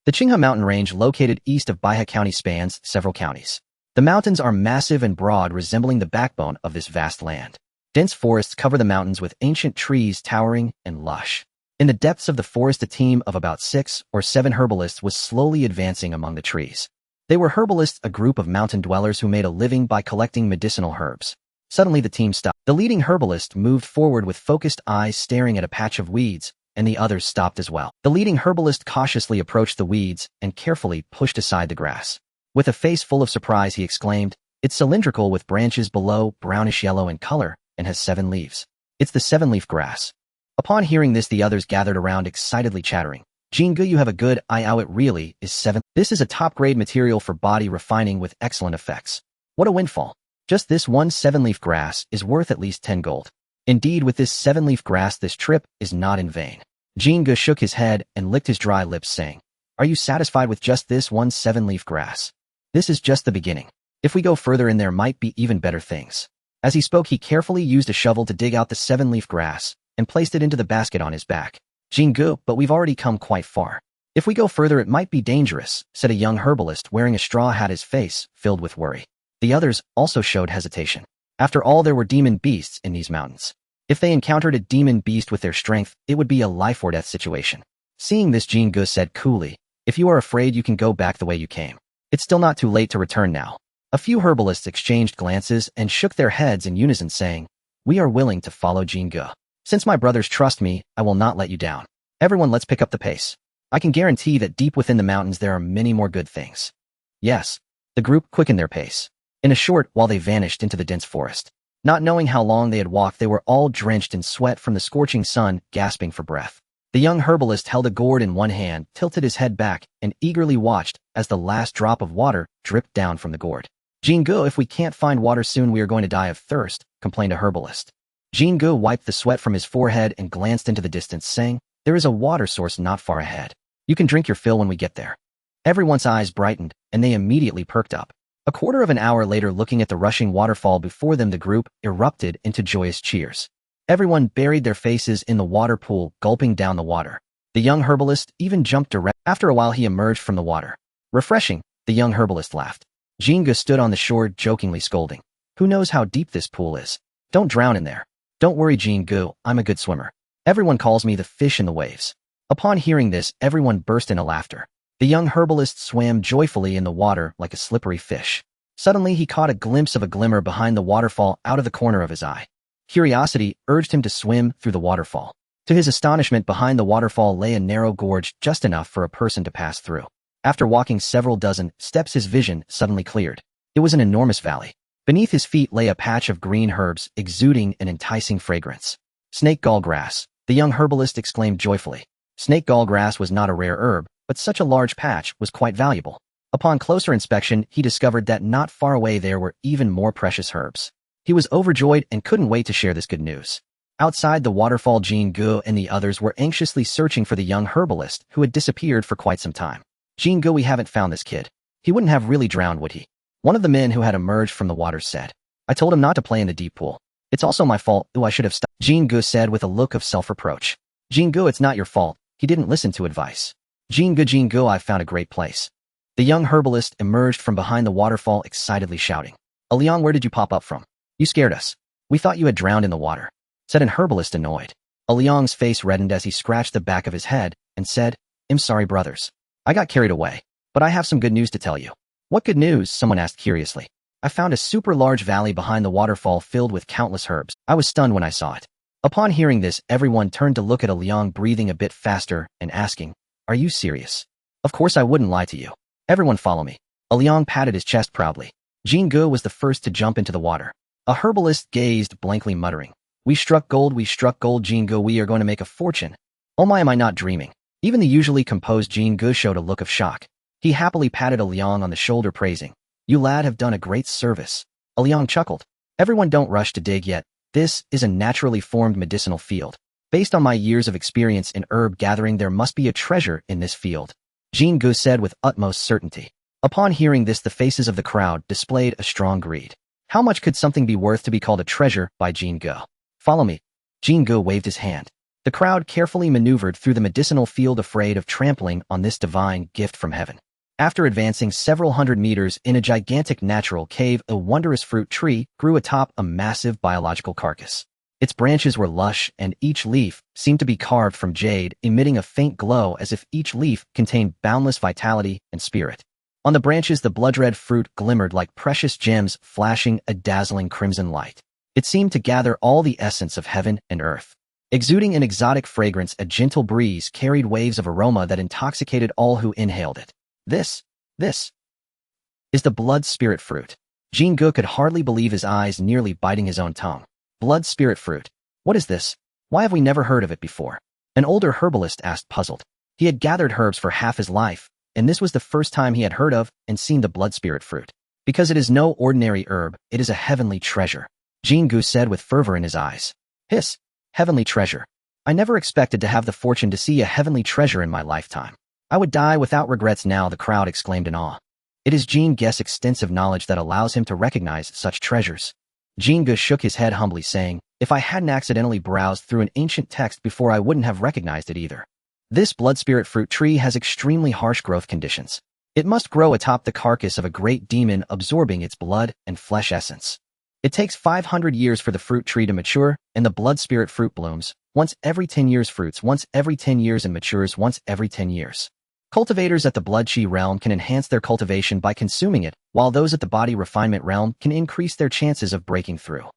Speaker 1: The Xingge mountain range, located east of Baihe County, spans several counties. The mountains are massive and broad, resembling the backbone of this vast land. Dense forests cover the mountains with ancient trees towering and lush. In the depths of the forest, a team of about 6 or 7 herbalists was slowly advancing among the trees. They were herbalists, a group of mountain dwellers who made a living by collecting medicinal herbs. Suddenly the team stopped. The leading herbalist moved forward with focused eyes, staring at a patch of weeds, and the others stopped as well. The leading herbalist cautiously approached the weeds and carefully pushed aside the grass. With a face full of surprise, he exclaimed, "It's cylindrical with branches below, brownish yellow in color, and has 7 leaves. It's the 7-leaf grass." Upon hearing this, the others gathered around, excitedly chattering. "Xingge, you have a good eye. How it really is 7. This is a top-grade material for body refining with excellent effects. What a windfall. Just this one 7-leaf grass is worth at least 10 gold. Indeed, with this 7-leaf grass, this trip is not in vain." Xingge shook his head and licked his dry lips, saying, "Are you satisfied with just this one 7-leaf grass? This is just the beginning. If we go further in, there might be even better things." As he spoke, he carefully used a shovel to dig out the 7-leaf grass and placed it into the basket on his back. "Xingge, but we've already come quite far. If we go further, it might be dangerous," said a young herbalist wearing a straw hat, his face filled with worry. The others also showed hesitation. After all, there were demon beasts in these mountains. If they encountered a demon beast with their strength, it would be a life-or-death situation. Seeing this, Xingge said coolly, "If you are afraid, you can go back the way you came. It's still not too late to return now." A few herbalists exchanged glances and shook their heads in unison, saying, "We are willing to follow Xingge. Since my brothers trust me, I will not let you down. Everyone, let's pick up the pace. I can guarantee that deep within the mountains there are many more good things." Yes, the group quickened their pace. In a short while they vanished into the dense forest. Not knowing how long they had walked, they were all drenched in sweat from the scorching sun, gasping for breath. The young herbalist held a gourd in one hand, tilted his head back, and eagerly watched as the last drop of water dripped down from the gourd. "Xingge, if we can't find water soon, we are going to die of thirst," complained a herbalist. Xingge wiped the sweat from his forehead and glanced into the distance, saying, "There is a water source not far ahead. You can drink your fill when we get there." Everyone's eyes brightened, and they immediately perked up. A quarter of an hour later, looking at the rushing waterfall before them, the group erupted into joyous cheers. Everyone buried their faces in the water pool, gulping down the water. The young herbalist even jumped direct. After a while, he emerged from the water. "Refreshing," the young herbalist laughed. Xingge stood on the shore, jokingly scolding, "Who knows how deep this pool is? Don't drown in there." "Don't worry, Xingge, I'm a good swimmer. Everyone calls me the fish in the waves." Upon hearing this, everyone burst into laughter. The young herbalist swam joyfully in the water like a slippery fish. Suddenly, he caught a glimpse of a glimmer behind the waterfall out of the corner of his eye. Curiosity urged him to swim through the waterfall. To his astonishment, behind the waterfall lay a narrow gorge, just enough for a person to pass through. After walking several dozen steps, his vision suddenly cleared. It was an enormous valley. Beneath his feet lay a patch of green herbs exuding an enticing fragrance. Snake gall grass, the young herbalist exclaimed joyfully. Snake gall grass was not a rare herb, but such a large patch was quite valuable. Upon closer inspection, he discovered that not far away there were even more precious herbs. He was overjoyed and couldn't wait to share this good news. Outside the waterfall, Xingge and the others were anxiously searching for the young herbalist who had disappeared for quite some time. Xingge, we haven't found this kid. He wouldn't have really drowned, would he? One of the men who had emerged from the waters said. I told him not to play in the deep pool. It's also my fault. I should have stopped, Xingge said with a look of self-reproach. Xingge, it's not your fault. He didn't listen to advice. Xingge, I've found a great place. The young herbalist emerged from behind the waterfall excitedly shouting. Liang, where did you pop up from? You scared us. We thought you had drowned in the water, said an herbalist annoyed. Liang's face reddened as he scratched the back of his head and said, I'm sorry, brothers. I got carried away, but I have some good news to tell you. What good news? Someone asked curiously. I found a super large valley behind the waterfall filled with countless herbs. I was stunned when I saw it. Upon hearing this, everyone turned to look at Liang, breathing a bit faster and asking, Are you serious? Of course I wouldn't lie to you. Everyone follow me. Liang patted his chest proudly. Xingge was the first to jump into the water. A herbalist gazed blankly, muttering, We struck gold, Xingge, we are going to make a fortune. Oh my, am I not dreaming? Even the usually composed Xingge showed a look of shock. He happily patted Liang on the shoulder, praising, You lad have done a great service. Liang chuckled. Everyone don't rush to dig yet. This is a naturally formed medicinal field. Based on my years of experience in herb gathering, there must be a treasure in this field, Xingge said with utmost certainty. Upon hearing this, the faces of the crowd displayed a strong greed. How much could something be worth to be called a treasure by Xingge? Follow me. Xingge waved his hand. The crowd carefully maneuvered through the medicinal field, afraid of trampling on this divine gift from heaven. After advancing several hundred meters in a gigantic natural cave, a wondrous fruit tree grew atop a massive biological carcass. Its branches were lush, and each leaf seemed to be carved from jade, emitting a faint glow as if each leaf contained boundless vitality and spirit. On the branches, the blood-red fruit glimmered like precious gems, flashing a dazzling crimson light. It seemed to gather all the essence of heaven and earth. Exuding an exotic fragrance, a gentle breeze carried waves of aroma that intoxicated all who inhaled it. This is the blood spirit fruit. Xingge could hardly believe his eyes, nearly biting his own tongue. Blood spirit fruit. What is this? Why have we never heard of it before? An older herbalist asked, puzzled. He had gathered herbs for half his life, and this was the first time he had heard of and seen the blood spirit fruit. Because it is no ordinary herb, it is a heavenly treasure, Xingge said with fervor in his eyes. Hiss, heavenly treasure. I never expected to have the fortune to see a heavenly treasure in my lifetime. I would die without regrets now, the crowd exclaimed in awe. It is Xingge's extensive knowledge that allows him to recognize such treasures. Xingge shook his head humbly, saying, If I hadn't accidentally browsed through an ancient text before, I wouldn't have recognized it either. This blood spirit fruit tree has extremely harsh growth conditions. It must grow atop the carcass of a great demon, absorbing its blood and flesh essence. It takes 500 years for the fruit tree to mature, and the blood spirit fruit blooms once every 10 years, fruits once every 10 years, and matures once every 10 years. Cultivators at the blood chi realm can enhance their cultivation by consuming it, while those at the body refinement realm can increase their chances of breaking through.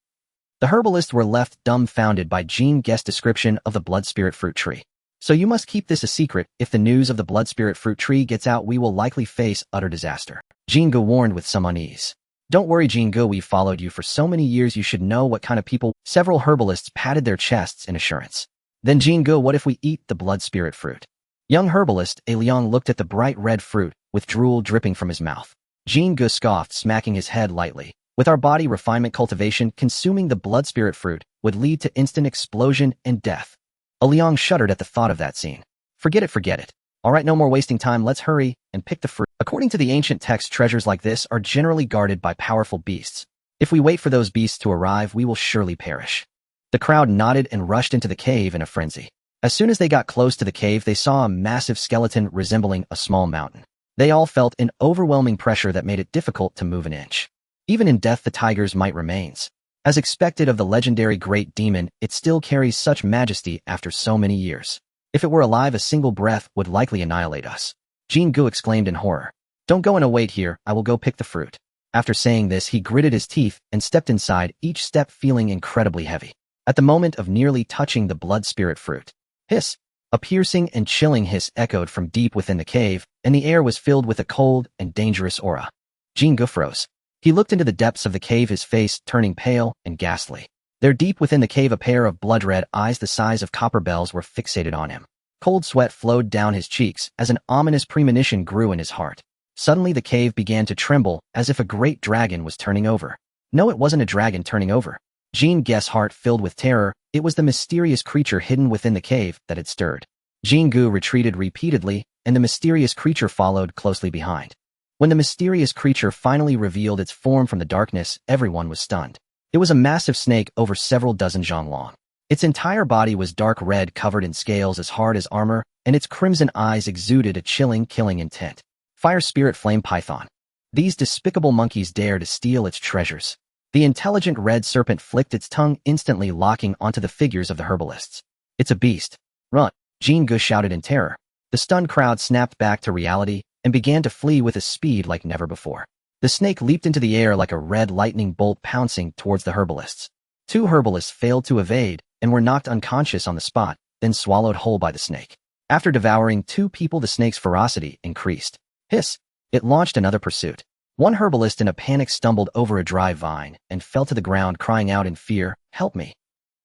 Speaker 1: The herbalists were left dumbfounded by Xingge's description of the blood spirit fruit tree. So you must keep this a secret. If the news of the blood spirit fruit tree gets out, we will likely face utter disaster, Xingge warned with some unease. Don't worry, Xingge, we've followed you for so many years, you should know what kind of people. Several herbalists patted their chests in assurance. Then Xingge, what if we eat the blood spirit fruit? Young herbalist Liang looked at the bright red fruit, with drool dripping from his mouth. Xingge scoffed, smacking his head lightly. With our body refinement cultivation, consuming the blood spirit fruit would lead to instant explosion and death. Liang shuddered at the thought of that scene. Forget it. All right, no more wasting time, let's hurry and pick the fruit. According to the ancient text, treasures like this are generally guarded by powerful beasts. If we wait for those beasts to arrive, we will surely perish. The crowd nodded and rushed into the cave in a frenzy. As soon as they got close to the cave, they saw a massive skeleton resembling a small mountain. They all felt an overwhelming pressure that made it difficult to move an inch. Even in death, the tigers might remains. As expected of the legendary great demon, it still carries such majesty after so many years. If it were alive, a single breath would likely annihilate us. Xingge exclaimed in horror. Don't go and wait here, I will go pick the fruit. After saying this, he gritted his teeth and stepped inside, each step feeling incredibly heavy. At the moment of nearly touching the blood spirit fruit, hiss, A piercing and chilling hiss echoed from deep within the cave, and the air was filled with a cold and dangerous aura. Xingge froze. He looked into the depths of the cave, his face turning pale and ghastly. There deep within the cave, a pair of blood-red eyes the size of copper bells were fixated on him. Cold sweat flowed down his cheeks as an ominous premonition grew in his heart. Suddenly the cave began to tremble as if a great dragon was turning over. No, it wasn't a dragon turning over. Xingge's heart filled with terror. It was the mysterious creature hidden within the cave that had stirred. Xingge retreated repeatedly, and the mysterious creature followed closely behind. When the mysterious creature finally revealed its form from the darkness, everyone was stunned. It was a massive snake over several dozen zhang long. Its entire body was dark red, covered in scales as hard as armor, and its crimson eyes exuded a chilling, killing intent. Fire spirit flame python. These despicable monkeys dare to steal its treasures. The intelligent red serpent flicked its tongue, instantly locking onto the figures of the herbalists. It's a beast. Run! Xingge shouted in terror. The stunned crowd snapped back to reality and began to flee with a speed like never before. The snake leaped into the air like a red lightning bolt, pouncing towards the herbalists. 2 herbalists failed to evade and were knocked unconscious on the spot, then swallowed whole by the snake. After devouring 2 people, the snake's ferocity increased. Hiss! It launched another pursuit. One herbalist in a panic stumbled over a dry vine and fell to the ground, crying out in fear, "Help me!"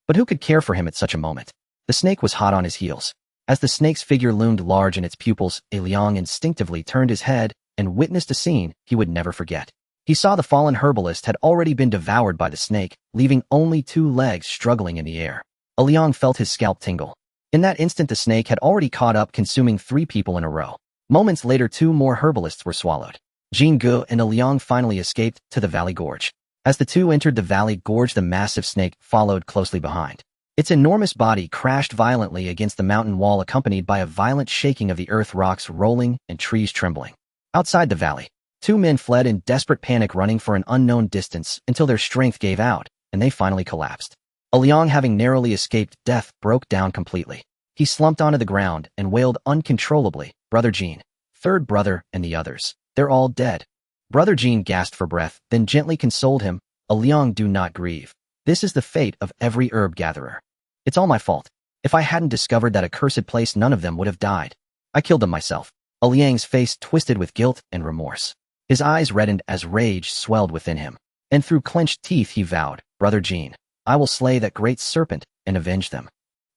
Speaker 1: But who could care for him at such a moment? The snake was hot on his heels. As the snake's figure loomed large in its pupils, Liang instinctively turned his head and witnessed a scene he would never forget. He saw the fallen herbalist had already been devoured by the snake, leaving only 2 legs struggling in the air. Liang felt his scalp tingle. In that instant, the snake had already caught up, consuming 3 people in a row. Moments later, 2 more herbalists were swallowed. Xingge and Liang finally escaped to the valley gorge. As the 2 entered the valley gorge, the massive snake followed closely behind. Its enormous body crashed violently against the mountain wall, accompanied by a violent shaking of the earth, rocks rolling and trees trembling. Outside the valley, 2 men fled in desperate panic, running for an unknown distance until their strength gave out and they finally collapsed. Liang, having narrowly escaped death, broke down completely. He slumped onto the ground and wailed uncontrollably, "Brother Jean, 3rd brother, and the others. They're all dead." Brother Jean gasped for breath, then gently consoled him, "Liang, do not grieve. This is the fate of every herb gatherer. It's all my fault. If I hadn't discovered that accursed place, none of them would have died. I killed them myself." Liang's face twisted with guilt and remorse. His eyes reddened as rage swelled within him. And through clenched teeth he vowed, "Brother Jean, I will slay that great serpent and avenge them."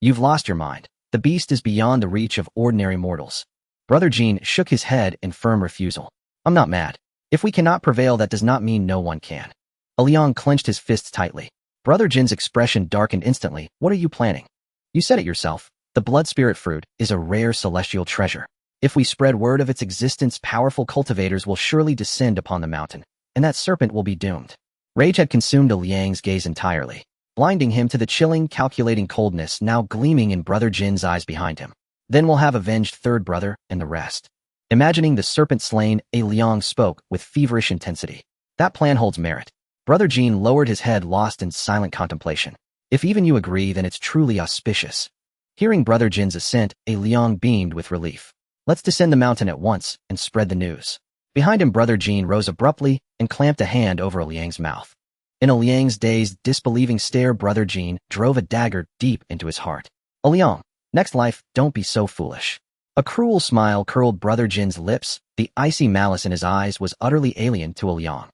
Speaker 1: "You've lost your mind. The beast is beyond the reach of ordinary mortals." Brother Jean shook his head in firm refusal. "I'm not mad. If we cannot prevail, that does not mean no one can." Liang clenched his fists tightly. Brother Jin's expression darkened instantly. "What are you planning? You said it yourself. The blood spirit fruit is a rare celestial treasure. If we spread word of its existence, powerful cultivators will surely descend upon the mountain, and that serpent will be doomed." Rage had consumed Liang's gaze entirely, blinding him to the chilling, calculating coldness now gleaming in Brother Jin's eyes behind him. "Then we'll have avenged 3rd brother and the rest." Imagining the serpent slain, Liang spoke with feverish intensity. "That plan holds merit." Brother Jean lowered his head, lost in silent contemplation. "If even you agree, then it's truly auspicious." Hearing Brother Jin's assent, Liang beamed with relief. "Let's descend the mountain at once and spread the news." Behind him, Brother Jean rose abruptly and clamped a hand over Liang's mouth. In Liang's dazed, disbelieving stare, Brother Jean drove a dagger deep into his heart. "Liang, next life, don't be so foolish." A cruel smile curled Brother Jin's lips. The icy malice in his eyes was utterly alien to Liang.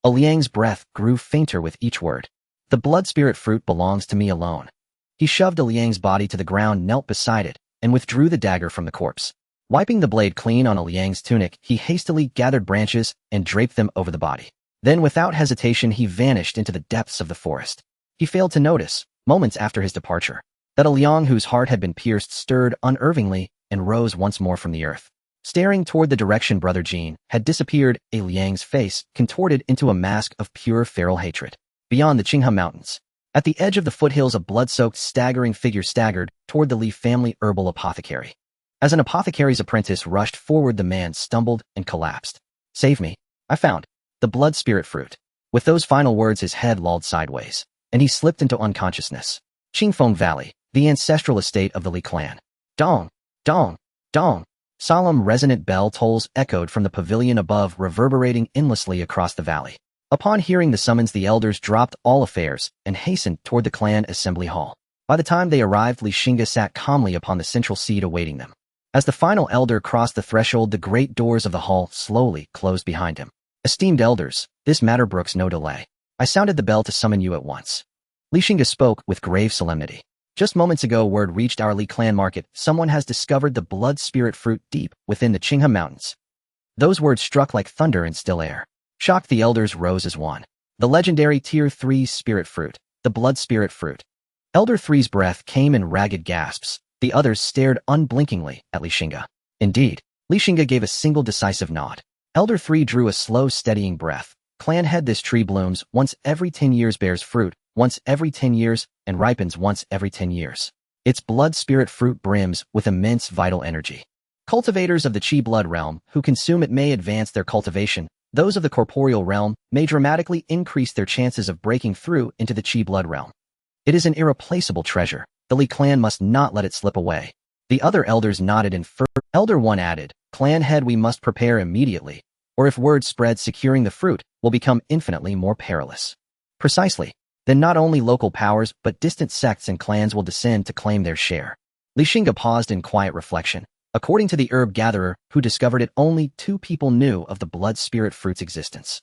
Speaker 1: Liang's breath grew fainter with each word. "The blood spirit fruit belongs to me alone." He shoved Liang's body to the ground, knelt beside it, and withdrew the dagger from the corpse. Wiping the blade clean on Liang's tunic, he hastily gathered branches and draped them over the body. Then, without hesitation, he vanished into the depths of the forest. He failed to notice, moments after his departure, that Liang, whose heart had been pierced, stirred unnervingly and rose once more from the earth. Staring toward the direction Brother Jean had disappeared, Liang's face contorted into a mask of pure feral hatred. Beyond the Xinghe Mountains, at the edge of the foothills, a blood-soaked, staggering figure staggered toward the Li family herbal apothecary. As an apothecary's apprentice rushed forward, the man stumbled and collapsed. "Save me. I found the blood spirit fruit." With those final words, his head lolled sideways, and he slipped into unconsciousness. Qingfeng Valley, the ancestral estate of the Li clan. Dong! Dong! Dong! Solemn, resonant bell tolls echoed from the pavilion above, reverberating endlessly across the valley. Upon hearing the summons, the elders dropped all affairs and hastened toward the clan assembly hall. By the time they arrived, Xingge sat calmly upon the central seat awaiting them. As the final elder crossed the threshold, the great doors of the hall slowly closed behind him. Esteemed elders, this matter brooks no delay. I sounded the bell to summon you at once. Xingge spoke with grave solemnity. Just moments ago, word reached our Li clan market. Someone has discovered the blood spirit fruit deep within the Xinghe mountains. Those words struck like thunder in still air. Shocked, the elders rose as one. The legendary Tier 3 spirit fruit, the blood spirit fruit. Elder 3's breath came in ragged gasps. The others stared unblinkingly at Xingge. Indeed, Xingge gave a single decisive nod. Elder 3 drew a slow, steadying breath. Clan head, this tree blooms once every 10 years, bears fruit once every 10 years, and ripens once every 10 years. Its blood spirit fruit brims with immense vital energy. Cultivators of the Qi blood realm who consume it may advance their cultivation. Those of the corporeal realm may dramatically increase their chances of breaking through into the Qi blood realm. It is an irreplaceable treasure. The Li clan must not let it slip away. The other elders nodded in fervor. Elder 1 added, Clan head, we must prepare immediately, or if word spreads, securing the fruit will become infinitely more perilous. Precisely. Then not only local powers but distant sects and clans will descend to claim their share. Xingge paused in quiet reflection. According to the herb gatherer who discovered it, only 2 people knew of the blood spirit fruit's existence.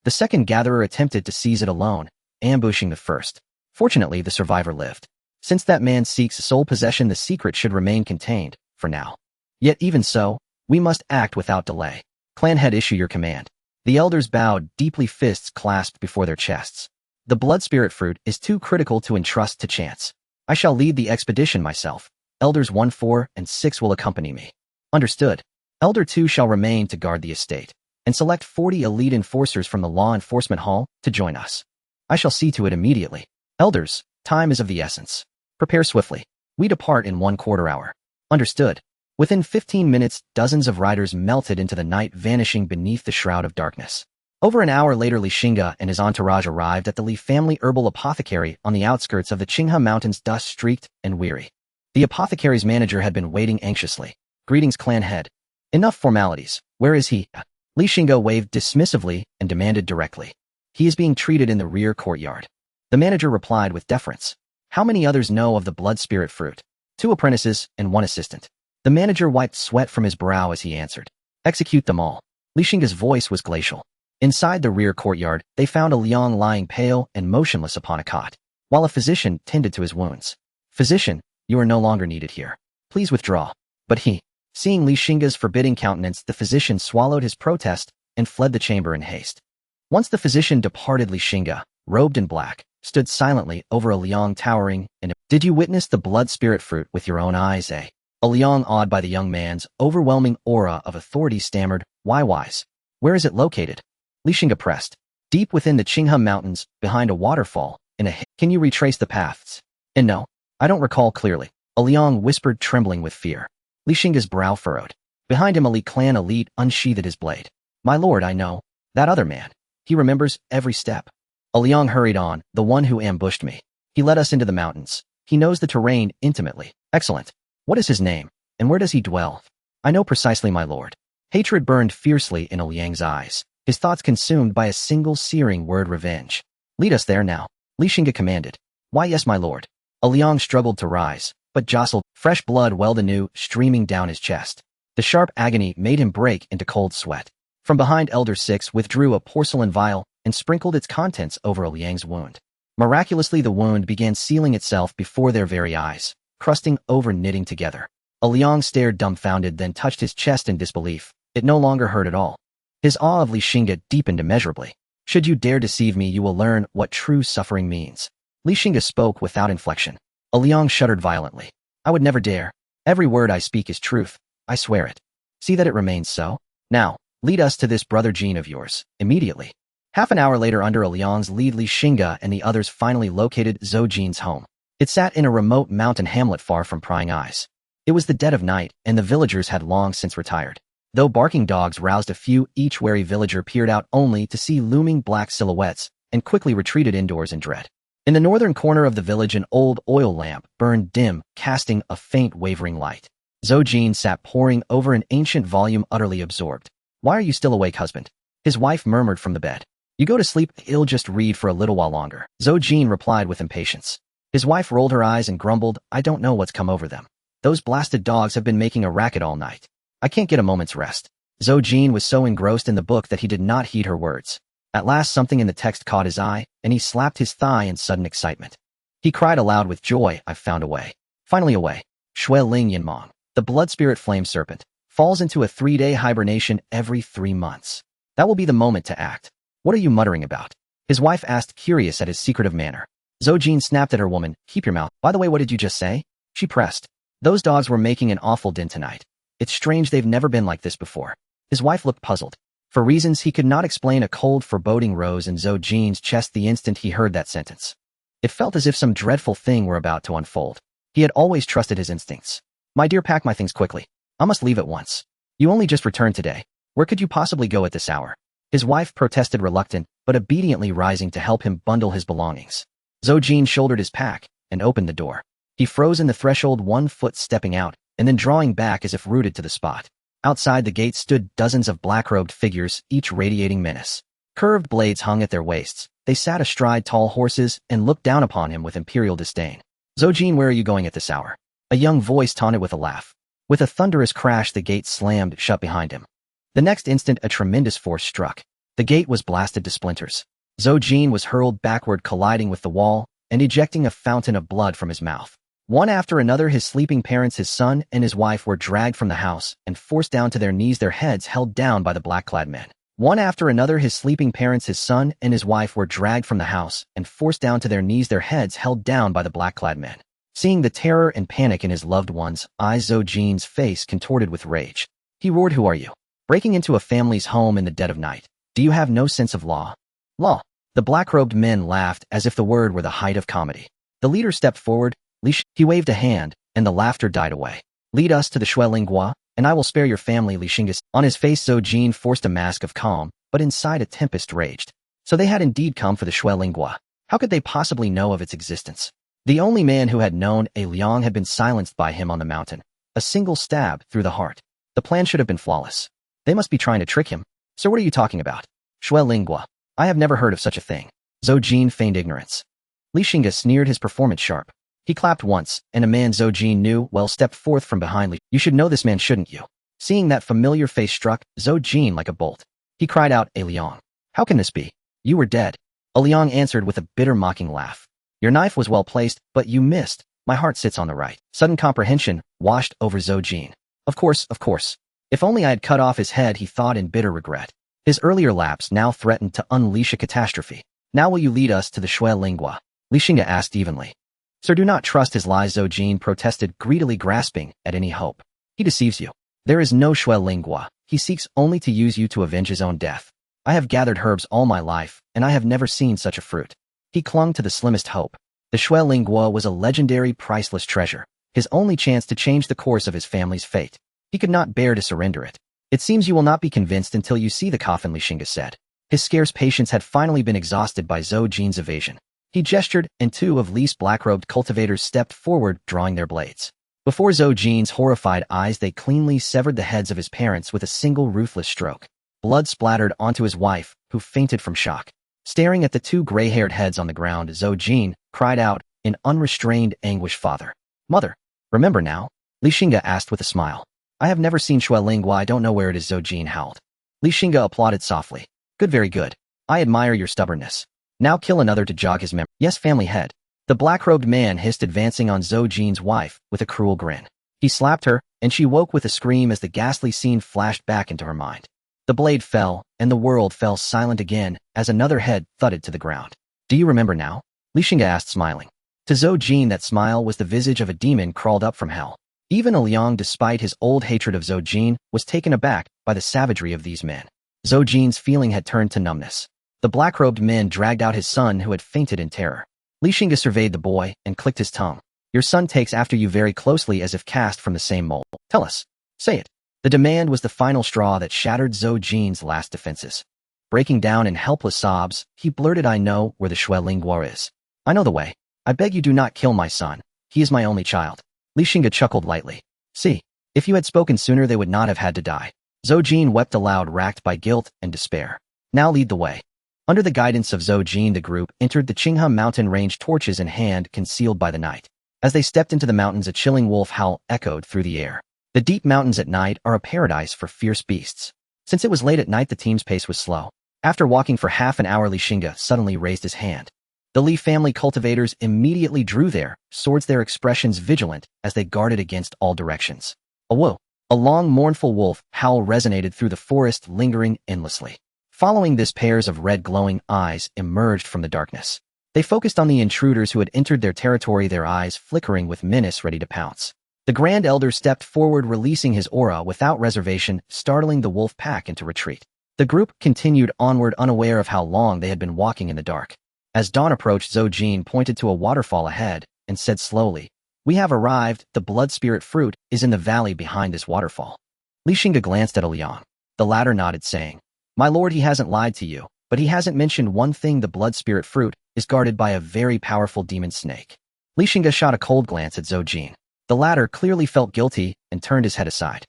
Speaker 1: The second gatherer attempted to seize it alone, ambushing the first. Fortunately, the survivor lived. Since that man seeks sole possession, the secret should remain contained, for now. Yet even so, we must act without delay. Clan head, issue your command. The elders bowed, deeply, fists clasped before their chests. The blood spirit fruit is too critical to entrust to chance. I shall lead the expedition myself. Elders 1, 4, and 6 will accompany me. Understood. Elder 2 shall remain to guard the estate, and select 40 elite enforcers from the law enforcement hall to join us. I shall see to it immediately. Elders, time is of the essence. Prepare swiftly. We depart in 1/4 hour. Understood. Within 15 minutes, dozens of riders melted into the night, vanishing beneath the shroud of darkness. Over an hour later, Xingge and his entourage arrived at the Li family herbal apothecary on the outskirts of the Xinghe mountains, dust-streaked and weary. The apothecary's manager had been waiting anxiously. Greetings, clan head. Enough formalities. Where is he? Xingge waved dismissively and demanded directly. He is being treated in the rear courtyard. The manager replied with deference. How many others know of the blood spirit fruit? 2 apprentices and 1 assistant. The manager wiped sweat from his brow as he answered. Execute them all. Xingge's voice was glacial. Inside the rear courtyard, they found a Liang lying pale and motionless upon a cot, while a physician tended to his wounds. Physician, you are no longer needed here. Please withdraw. But he, seeing Xingge's forbidding countenance, the physician swallowed his protest and fled the chamber in haste. Once the physician departed, Xingge, robed in black, stood silently over a Liang towering and did you witness the blood spirit fruit with your own eyes, eh? A Liang, awed by the young man's overwhelming aura of authority, stammered, why? Where is it located? Xingge pressed. Deep within the Xinghe mountains, behind a waterfall, can you retrace the paths? And no, I don't recall clearly. A Liang whispered, trembling with fear. Xingge's brow furrowed. Behind him, a Li clan elite unsheathed his blade. My lord, I know. That other man. He remembers every step. A Liang hurried on, the one who ambushed me. He led us into the mountains. He knows the terrain intimately. Excellent. What is his name? And where does he dwell? I know precisely, my lord. Hatred burned fiercely in a Liang's eyes, his thoughts consumed by a single searing word, revenge. Lead us there now. Xingge commanded. Why, yes, my lord. A Liang struggled to rise, but jostled. Fresh blood welled anew, streaming down his chest. The sharp agony made him break into cold sweat. From behind, Elder 6 withdrew a porcelain vial and sprinkled its contents over a Liang's wound. Miraculously, the wound began sealing itself before their very eyes, crusting over, knitting together. A Liang stared dumbfounded, then touched his chest in disbelief. It no longer hurt at all. His awe of Xingge deepened immeasurably. Should you dare deceive me, you will learn what true suffering means. Xingge spoke without inflection. A Liang shuddered violently. I would never dare. Every word I speak is truth. I swear it. See that it remains so. Now, lead us to this brother Jean of yours, immediately. Half an hour later, under a Liang's lead, Xingge and the others finally located Zhou Jin's home. It sat in a remote mountain hamlet far from prying eyes. It was the dead of night, and the villagers had long since retired. Though barking dogs roused a few, each wary villager peered out only to see looming black silhouettes and quickly retreated indoors in dread. In the northern corner of the village, an old oil lamp burned dim, casting a faint wavering light. Zhou Jin sat poring over an ancient volume, utterly absorbed. Why are you still awake, husband? His wife murmured from the bed. You go to sleep, I'll just read for a little while longer. Zhou Jin replied with impatience. His wife rolled her eyes and grumbled, I don't know what's come over them. Those blasted dogs have been making a racket all night. I can't get a moment's rest. Xingge was so engrossed in the book that he did not heed her words. At last something in the text caught his eye, and he slapped his thigh in sudden excitement. He cried aloud with joy, I've found a way. Finally a way. Shui Ling Yanmong, the blood spirit flame serpent, falls into a 3-day hibernation every 3 months. That will be the moment to act. What are you muttering about? His wife asked, curious at his secretive manner. Xingge snapped at her, woman, keep your mouth. By the way, what did you just say? She pressed. Those dogs were making an awful din tonight. It's strange they've never been like this before. His wife looked puzzled. For reasons he could not explain, a cold foreboding rose in Xingge's chest the instant he heard that sentence. It felt as if some dreadful thing were about to unfold. He had always trusted his instincts. My dear, pack my things quickly. I must leave at once. You only just returned today. Where could you possibly go at this hour? His wife protested, reluctant, but obediently rising to help him bundle his belongings. Xingge shouldered his pack and opened the door. He froze in the threshold, 1 foot stepping out, and then drawing back as if rooted to the spot. Outside the gate stood dozens of black-robed figures, each radiating menace. Curved blades hung at their waists. They sat astride tall horses and looked down upon him with imperial disdain. Xingge, where are you going at this hour? A young voice taunted with a laugh. With a thunderous crash, the gate slammed shut behind him. The next instant, a tremendous force struck. The gate was blasted to splinters. Xingge was hurled backward, colliding with the wall and ejecting a fountain of blood from his mouth. One after another, his sleeping parents, his son, and his wife were dragged from the house and forced down to their knees, their heads held down by the black-clad men. One after another, his sleeping parents, his son, and his wife were dragged from the house and forced down to their knees, their heads held down by the black-clad men. Seeing the terror and panic in his loved one's eyes, Xingge's face contorted with rage. He roared, who are you? Breaking into a family's home in the dead of night. Do you have no sense of law? Law. The black-robed men laughed as if the word were the height of comedy. The leader stepped forward. He waved a hand, and the laughter died away. Lead us to the Shui Lingua, and I will spare your family, Xingge. On his face, Xingge forced a mask of calm, but inside a tempest raged. So they had indeed come for the Shui Lingua. How could they possibly know of its existence? The only man who had known A Liang had been silenced by him on the mountain. A single stab through the heart. The plan should have been flawless. They must be trying to trick him. So what are you talking about? Shui Lingua. I have never heard of such a thing. Xingge feigned ignorance. Xingge sneered, his performance sharp. He clapped once, and a man Xingge knew well stepped forth from behind. You should know this man, shouldn't you? Seeing that familiar face struck Xingge like a bolt. He cried out, A Liang. How can this be? You were dead. A Liang answered with a bitter mocking laugh. Your knife was well placed, but you missed. My heart sits on the right. Sudden comprehension washed over Xingge. Of course. If only I had cut off his head, he thought in bitter regret. His earlier lapse now threatened to unleash a catastrophe. Now will you lead us to the Shui Lingua? Xingge asked evenly. Sir, do not trust his lies, Xingge protested, greedily grasping at any hope. He deceives you. There is no Shui Lingua. He seeks only to use you to avenge his own death. I have gathered herbs all my life, and I have never seen such a fruit. He clung to the slimmest hope. The Shui Lingua was a legendary, priceless treasure, his only chance to change the course of his family's fate. He could not bear to surrender it. It seems you will not be convinced until you see the coffin, Xingge said. His scarce patience had finally been exhausted by Xingge's evasion. He gestured, and 2 of Li's black-robed cultivators stepped forward, drawing their blades. Before Xingge's horrified eyes, they cleanly severed the heads of his parents with a single ruthless stroke. Blood splattered onto his wife, who fainted from shock. Staring at the 2 gray-haired heads on the ground, Xingge cried out in unrestrained anguish, Father, Mother, remember now? Xingge asked with a smile. I have never seen Shui Lingua. I don't know where it is, Xingge howled. Xingge applauded softly. Good, very good. I admire your stubbornness. Now kill another to jog his memory. Yes, family head. The black-robed man hissed, advancing on Xingge's wife with a cruel grin. He slapped her, and she woke with a scream as the ghastly scene flashed back into her mind. The blade fell, and the world fell silent again as another head thudded to the ground. Do you remember now? Xingge asked, smiling. To Xingge, that smile was the visage of a demon crawled up from hell. Even A Liang, despite his old hatred of Xingge, was taken aback by the savagery of these men. Xingge's feeling had turned to numbness. The black-robed men dragged out his son, who had fainted in terror. Xingge surveyed the boy and clicked his tongue. Your son takes after you very closely, as if cast from the same mold. Tell us. Say it. The demand was the final straw that shattered Xingge's last defenses. Breaking down in helpless sobs, he blurted, I know where the Shui Lingua is. I know the way. I beg you, do not kill my son. He is my only child. Xingge chuckled lightly. See, if you had spoken sooner, they would not have had to die. Xingge wept aloud, racked by guilt and despair. Now lead the way. Under the guidance of Zhou Jin, the group entered the Xinghe mountain range, torches in hand, concealed by the night. As they stepped into the mountains, a chilling wolf howl echoed through the air. The deep mountains at night are a paradise for fierce beasts. Since it was late at night, the team's pace was slow. After walking for half an hour, Xingge suddenly raised his hand. The Li family cultivators immediately drew their swords, their expressions vigilant as they guarded against all directions. Whoa! A long, mournful wolf howl resonated through the forest, lingering endlessly. Following this, pairs of red glowing eyes emerged from the darkness. They focused on the intruders who had entered their territory, their eyes flickering with menace, ready to pounce. The Grand Elder stepped forward, releasing his aura without reservation, startling the wolf pack into retreat. The group continued onward, unaware of how long they had been walking in the dark. As dawn approached, Zhou Jin pointed to a waterfall ahead and said slowly, "We have arrived. The blood spirit fruit is in the valley behind this waterfall." Xingge glanced at Liang. The latter nodded, saying, "My lord, he hasn't lied to you, but he hasn't mentioned one thing: the blood spirit fruit is guarded by a very powerful demon snake." Xingge shot a cold glance at Zhou Jin. The latter clearly felt guilty and turned his head aside.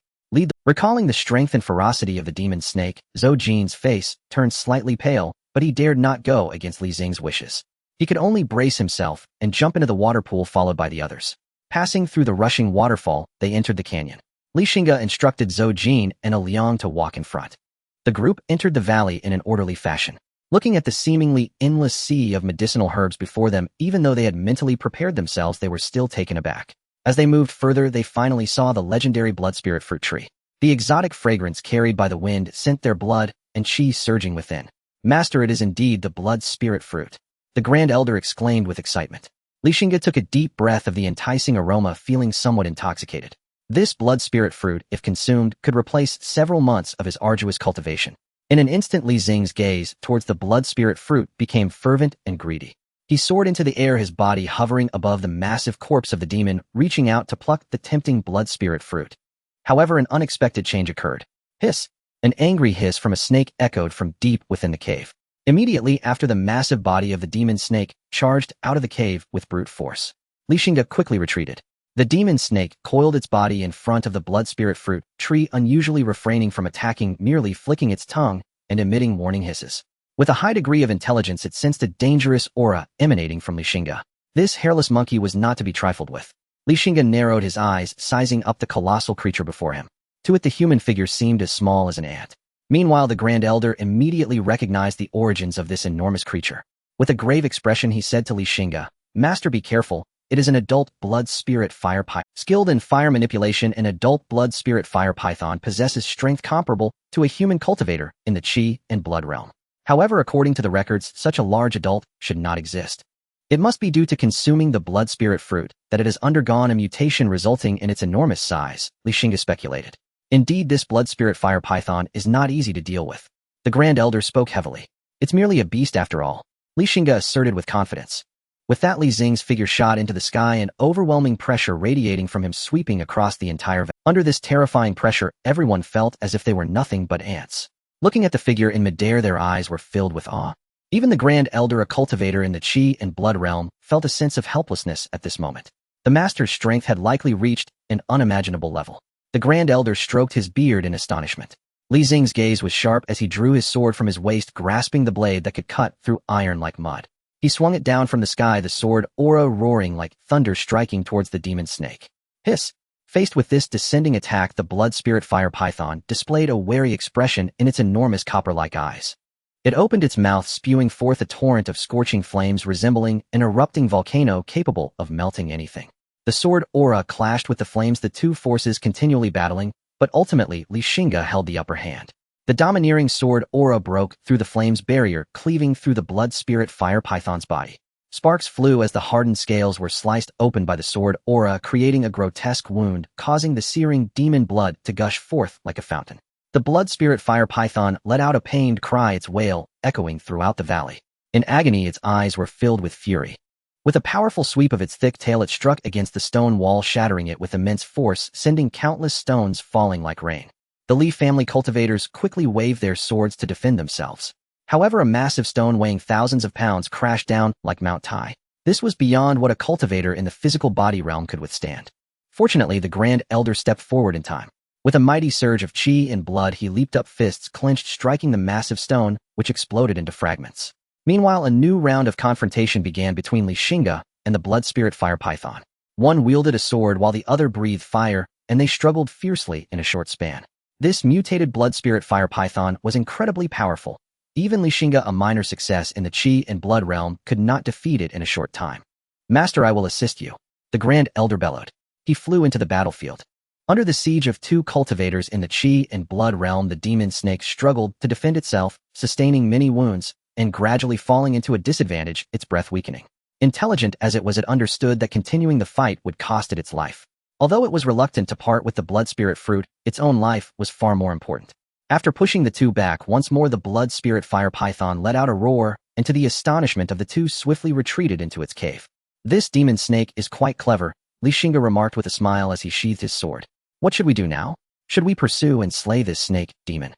Speaker 1: Recalling the strength and ferocity of the demon snake, Zhou Jin's face turned slightly pale, but he dared not go against Li Xing's wishes. He could only brace himself and jump into the water pool, followed by the others. Passing through the rushing waterfall, they entered the canyon. Xingge instructed Zhou Jin and Liang to walk in front. The group entered the valley in an orderly fashion. Looking at the seemingly endless sea of medicinal herbs before them, even though they had mentally prepared themselves, they were still taken aback. As they moved further, they finally saw the legendary blood spirit fruit tree. The exotic fragrance carried by the wind sent their blood and chi surging within. "Master, it is indeed the blood spirit fruit," the Grand Elder exclaimed with excitement. Xingge took a deep breath of the enticing aroma, feeling somewhat intoxicated. This blood spirit fruit, if consumed, could replace several months of his arduous cultivation. In an instant, Li Xing's gaze towards the blood spirit fruit became fervent and greedy. He soared into the air, his body hovering above the massive corpse of the demon, reaching out to pluck the tempting blood spirit fruit. However, an unexpected change occurred. Hiss! An angry hiss from a snake echoed from deep within the cave. Immediately after, the massive body of the demon snake charged out of the cave with brute force. Xingge quickly retreated. The demon snake coiled its body in front of the blood spirit fruit tree, unusually refraining from attacking, merely flicking its tongue and emitting warning hisses. With a high degree of intelligence, it sensed a dangerous aura emanating from Xingge. This hairless monkey was not to be trifled with. Xingge narrowed his eyes, sizing up the colossal creature before him. To it, the human figure seemed as small as an ant. Meanwhile, the Grand Elder immediately recognized the origins of this enormous creature. With a grave expression, he said to Xingge, "Master, be careful. It is an adult blood spirit fire python. Skilled in fire manipulation, an adult blood spirit fire python possesses strength comparable to a human cultivator in the chi and blood realm. However, according to the records, such a large adult should not exist. It must be due to consuming the blood spirit fruit that it has undergone a mutation resulting in its enormous size," Xingge speculated. "Indeed, this blood spirit fire python is not easy to deal with." The Grand Elder spoke heavily. "It's merely a beast after all," Xingge asserted with confidence. With that, Li Xing's figure shot into the sky, an overwhelming pressure radiating from him, sweeping across the entire valley. Under this terrifying pressure, everyone felt as if they were nothing but ants. Looking at the figure in midair, their eyes were filled with awe. Even the Grand Elder, a cultivator in the chi and blood realm, felt a sense of helplessness at this moment. The master's strength had likely reached an unimaginable level. The Grand Elder stroked his beard in astonishment. Li Xing's gaze was sharp as he drew his sword from his waist, grasping the blade that could cut through iron like mud. He swung it down from the sky, the sword aura roaring like thunder, striking towards the demon snake. Hiss! Faced with this descending attack, the blood spirit fire python displayed a wary expression in its enormous copper-like eyes. It opened its mouth, spewing forth a torrent of scorching flames resembling an erupting volcano capable of melting anything. The sword aura clashed with the flames, the two forces continually battling, but ultimately Xingge held the upper hand. The domineering sword aura broke through the flames barrier, cleaving through the blood spirit fire python's body. Sparks flew as the hardened scales were sliced open by the sword aura, creating a grotesque wound, causing the searing demon blood to gush forth like a fountain. The blood spirit fire python let out a pained cry, its wail echoing throughout the valley. In agony, its eyes were filled with fury. With a powerful sweep of its thick tail, it struck against the stone wall, shattering it with immense force, sending countless stones falling like rain. The Li family cultivators quickly waved their swords to defend themselves. However, a massive stone weighing thousands of pounds crashed down like Mount Tai. This was beyond what a cultivator in the physical body realm could withstand. Fortunately, the Grand Elder stepped forward in time. With a mighty surge of chi and blood, he leaped up, fists clenched, striking the massive stone with which exploded into fragments. Meanwhile, a new round of confrontation began between Xingge and the blood spirit fire python. One wielded a sword while the other breathed fire, and they struggled fiercely in a short span. This mutated blood spirit fire python was incredibly powerful. Even Xingge, a minor success in the Qi and blood realm, could not defeat it in a short time. Master, I will assist you, the Grand Elder bellowed. He flew into the battlefield. Under the siege of two cultivators in the Qi and blood realm, the demon snake struggled to defend itself, sustaining many wounds, and gradually falling into a disadvantage, its breath weakening. Intelligent as it was, it understood that continuing the fight would cost it its life. Although it was reluctant to part with the blood spirit fruit, its own life was far more important. After pushing the two back once more, the blood spirit fire python let out a roar, and to the astonishment of the two, swiftly retreated into its cave. This demon snake is quite clever, Xingge remarked with a smile as he sheathed his sword. What should we do now? Should we pursue and slay this snake, demon?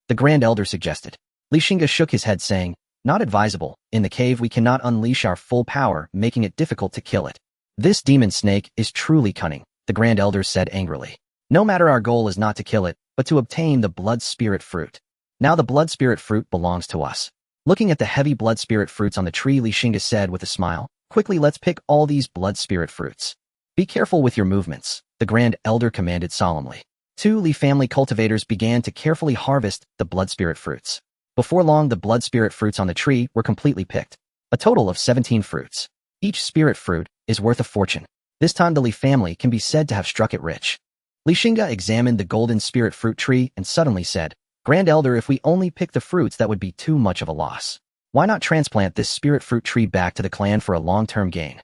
Speaker 1: The Grand Elder suggested. Xingge shook his head, saying, not advisable. In the cave we cannot unleash our full power, making it difficult to kill it. This demon snake is truly cunning, the Grand Elder said angrily. No matter, our goal is not to kill it, but to obtain the blood spirit fruit. Now the blood spirit fruit belongs to us. Looking at the heavy blood spirit fruits on the tree, Xingge said with a smile, quickly, let's pick all these blood spirit fruits. Be careful with your movements, the Grand Elder commanded solemnly. Two Li family cultivators began to carefully harvest the blood spirit fruits. Before long, the blood spirit fruits on the tree were completely picked. A total of 17 fruits. Each spirit fruit is worth a fortune. This time the Li family can be said to have struck it rich. Xingge examined the golden spirit fruit tree and suddenly said, Grand Elder, if we only pick the fruits, that would be too much of a loss. Why not transplant this spirit fruit tree back to the clan for a long-term gain?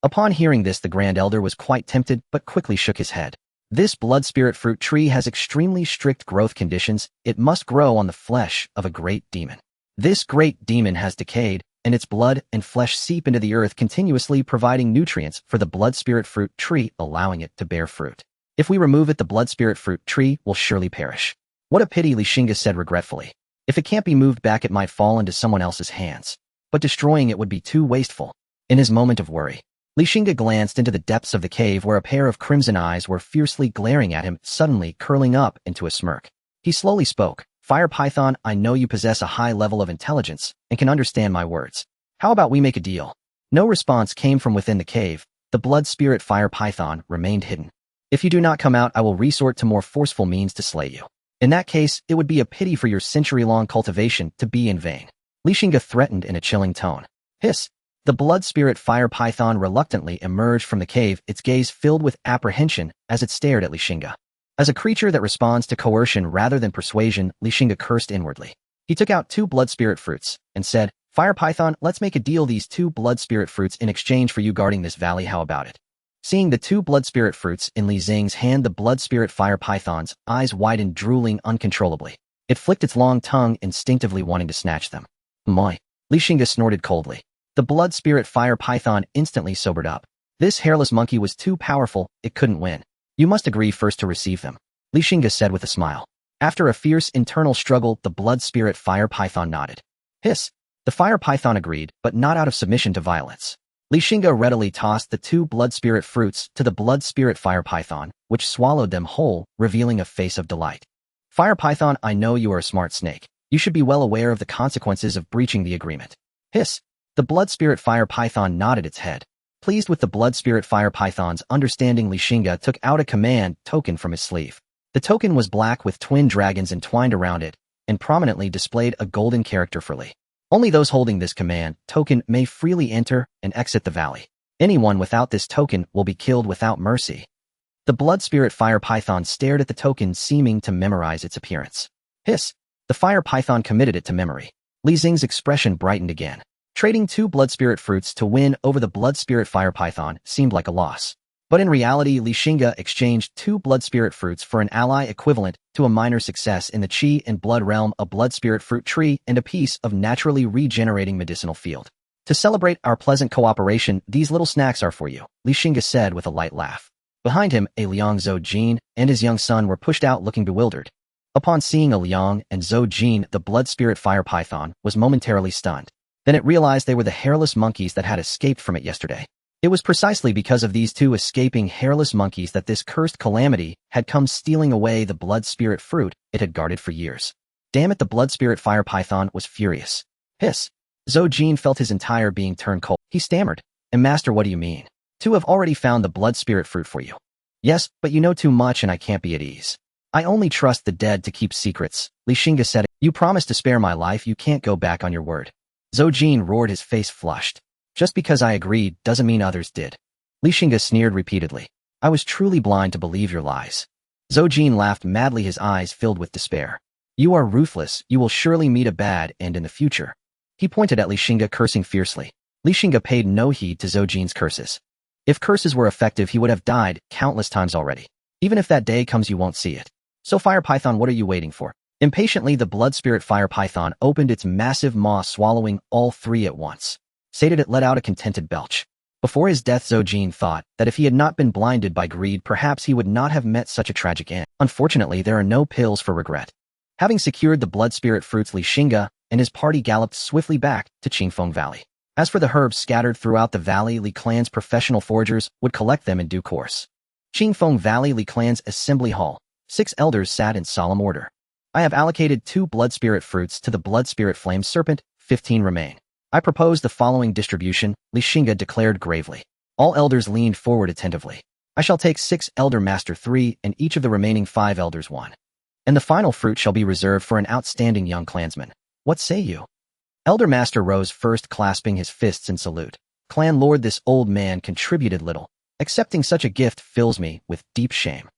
Speaker 1: Upon hearing this, the Grand Elder was quite tempted, but quickly shook his head. This blood spirit fruit tree has extremely strict growth conditions. It must grow on the flesh of a great demon. This great demon has decayed, and its blood and flesh seep into the earth, continuously providing nutrients for the blood spirit fruit tree, allowing it to bear fruit. If we remove it, the blood spirit fruit tree will surely perish. What a pity, Xingge said regretfully. If it can't be moved back, it might fall into someone else's hands. But destroying it would be too wasteful. In his moment of worry, Xingge glanced into the depths of the cave, where a pair of crimson eyes were fiercely glaring at him, suddenly curling up into a smirk. He slowly spoke, Fire Python, I know you possess a high level of intelligence and can understand my words. How about we make a deal? No response came from within the cave. The blood spirit Fire Python remained hidden. If you do not come out, I will resort to more forceful means to slay you. In that case, it would be a pity for your century-long cultivation to be in vain. Xingge threatened in a chilling tone. Hiss! The blood spirit fire python reluctantly emerged from the cave, its gaze filled with apprehension as it stared at Xingge. As a creature that responds to coercion rather than persuasion, Xingge cursed inwardly. He took out 2 blood spirit fruits and said, Fire Python, let's make a deal. These 2 blood spirit fruits in exchange for you guarding this valley. How about it? Seeing the 2 blood spirit fruits in Li Xingge's hand, the blood spirit fire python's eyes widened, drooling uncontrollably. It flicked its long tongue, instinctively wanting to snatch them. Moi! Xingge snorted coldly. The blood spirit fire python instantly sobered up. This hairless monkey was too powerful, it couldn't win. You must agree first to receive them, Xingge said with a smile. After a fierce internal struggle, the blood spirit fire python nodded. Hiss! The fire python agreed, but not out of submission to violence. Xingge readily tossed the 2 blood spirit fruits to the blood spirit fire python, which swallowed them whole, revealing a face of delight. Fire Python, I know you are a smart snake. You should be well aware of the consequences of breaching the agreement. Hiss! The blood spirit fire python nodded its head. Pleased with the blood spirit fire python's understanding, Xingge took out a command token from his sleeve. The token was black with twin dragons entwined around it, and prominently displayed a golden character for Li. Only those holding this command token may freely enter and exit the valley. Anyone without this token will be killed without mercy. The blood spirit fire python stared at the token, seeming to memorize its appearance. Hiss! The fire python committed it to memory. Li Xingge's expression brightened again. Trading 2 blood spirit fruits to win over the blood spirit fire python seemed like a loss. But in reality, Xingge exchanged 2 blood spirit fruits for an ally equivalent to a minor success in the Qi and blood realm, a blood spirit fruit tree, and a piece of naturally regenerating medicinal field. To celebrate our pleasant cooperation, these little snacks are for you, Xingge said with a light laugh. Behind him, a Liang Zhou Jin and his young son were pushed out, looking bewildered. Upon seeing a Liang and Zhou Jin, the blood spirit fire python was momentarily stunned. Then it realized they were the hairless monkeys that had escaped from it yesterday. It was precisely because of these 2 escaping hairless monkeys that this cursed calamity had come stealing away the blood spirit fruit it had guarded for years. Damn it, the blood spirit fire python was furious. Hiss. Zhou Jin felt his entire being turn cold. He stammered. And master, what do you mean? To have already found the blood spirit fruit for you. Yes, but you know too much and I can't be at ease. I only trust the dead to keep secrets, Li Xingge said. You promised to spare my life, you can't go back on your word. Zhou Jin roared, his face flushed. Just because I agreed doesn't mean others did. Li Xingge sneered repeatedly. I was truly blind to believe your lies. Zhou Jin laughed madly, his eyes filled with despair. You are ruthless, you will surely meet a bad end in the future. He pointed at Li Xingge, cursing fiercely. Li Xingge paid no heed to Zhou Jin's curses. If curses were effective, he would have died countless times already. Even if that day comes, you won't see it. So fire python, what are you waiting for? Impatiently, the blood spirit fire python opened its massive maw, swallowing all three at once. Sated, it let out a contented belch. Before his death, Zhou Jin thought that if he had not been blinded by greed, perhaps he would not have met such a tragic end. Unfortunately, there are no pills for regret. Having secured the blood spirit fruits, Li Xingge and his party galloped swiftly back to Qingfeng Valley. As for the herbs scattered throughout the valley, Li clan's professional foragers would collect them in due course. Qingfeng Valley, Li clan's assembly hall. 6 elders sat in solemn order. I have allocated 2 blood spirit fruits to the blood spirit flame serpent, 15 remain. I propose the following distribution, Li Xingge declared gravely. All elders leaned forward attentively. I shall take 6 elder master 3 and each of the remaining 5 elders 1. And the final fruit shall be reserved for an outstanding young clansman. What say you? Elder master rose first, clasping his fists in salute. Clan lord, this old man contributed little. Accepting such a gift fills me with deep shame.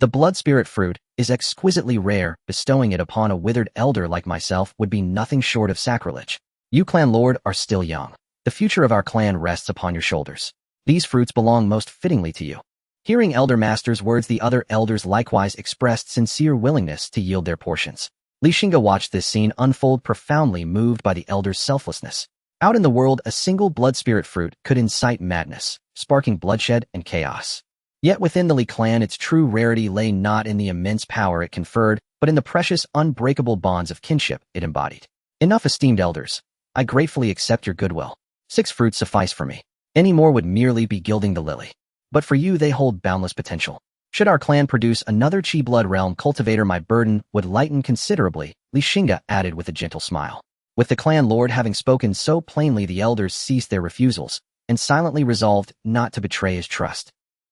Speaker 1: The blood spirit fruit is exquisitely rare. Bestowing it upon a withered elder like myself would be nothing short of sacrilege. You, clan lord, are still young. The future of our clan rests upon your shoulders. These fruits belong most fittingly to you. Hearing elder master's words, the other elders likewise expressed sincere willingness to yield their portions. Li Xingge watched this scene unfold, profoundly moved by the elders' selflessness. Out in the world, a single blood spirit fruit could incite madness, sparking bloodshed and chaos. Yet within the Li clan, its true rarity lay not in the immense power it conferred, but in the precious, unbreakable bonds of kinship it embodied. Enough, esteemed elders. I gratefully accept your goodwill. 6 fruits suffice for me. Any more would merely be gilding the lily. But for you, they hold boundless potential. Should our clan produce another Qi blood realm cultivator, my burden would lighten considerably, Li Xingge added with a gentle smile. With the clan lord having spoken so plainly, the elders ceased their refusals and silently resolved not to betray his trust.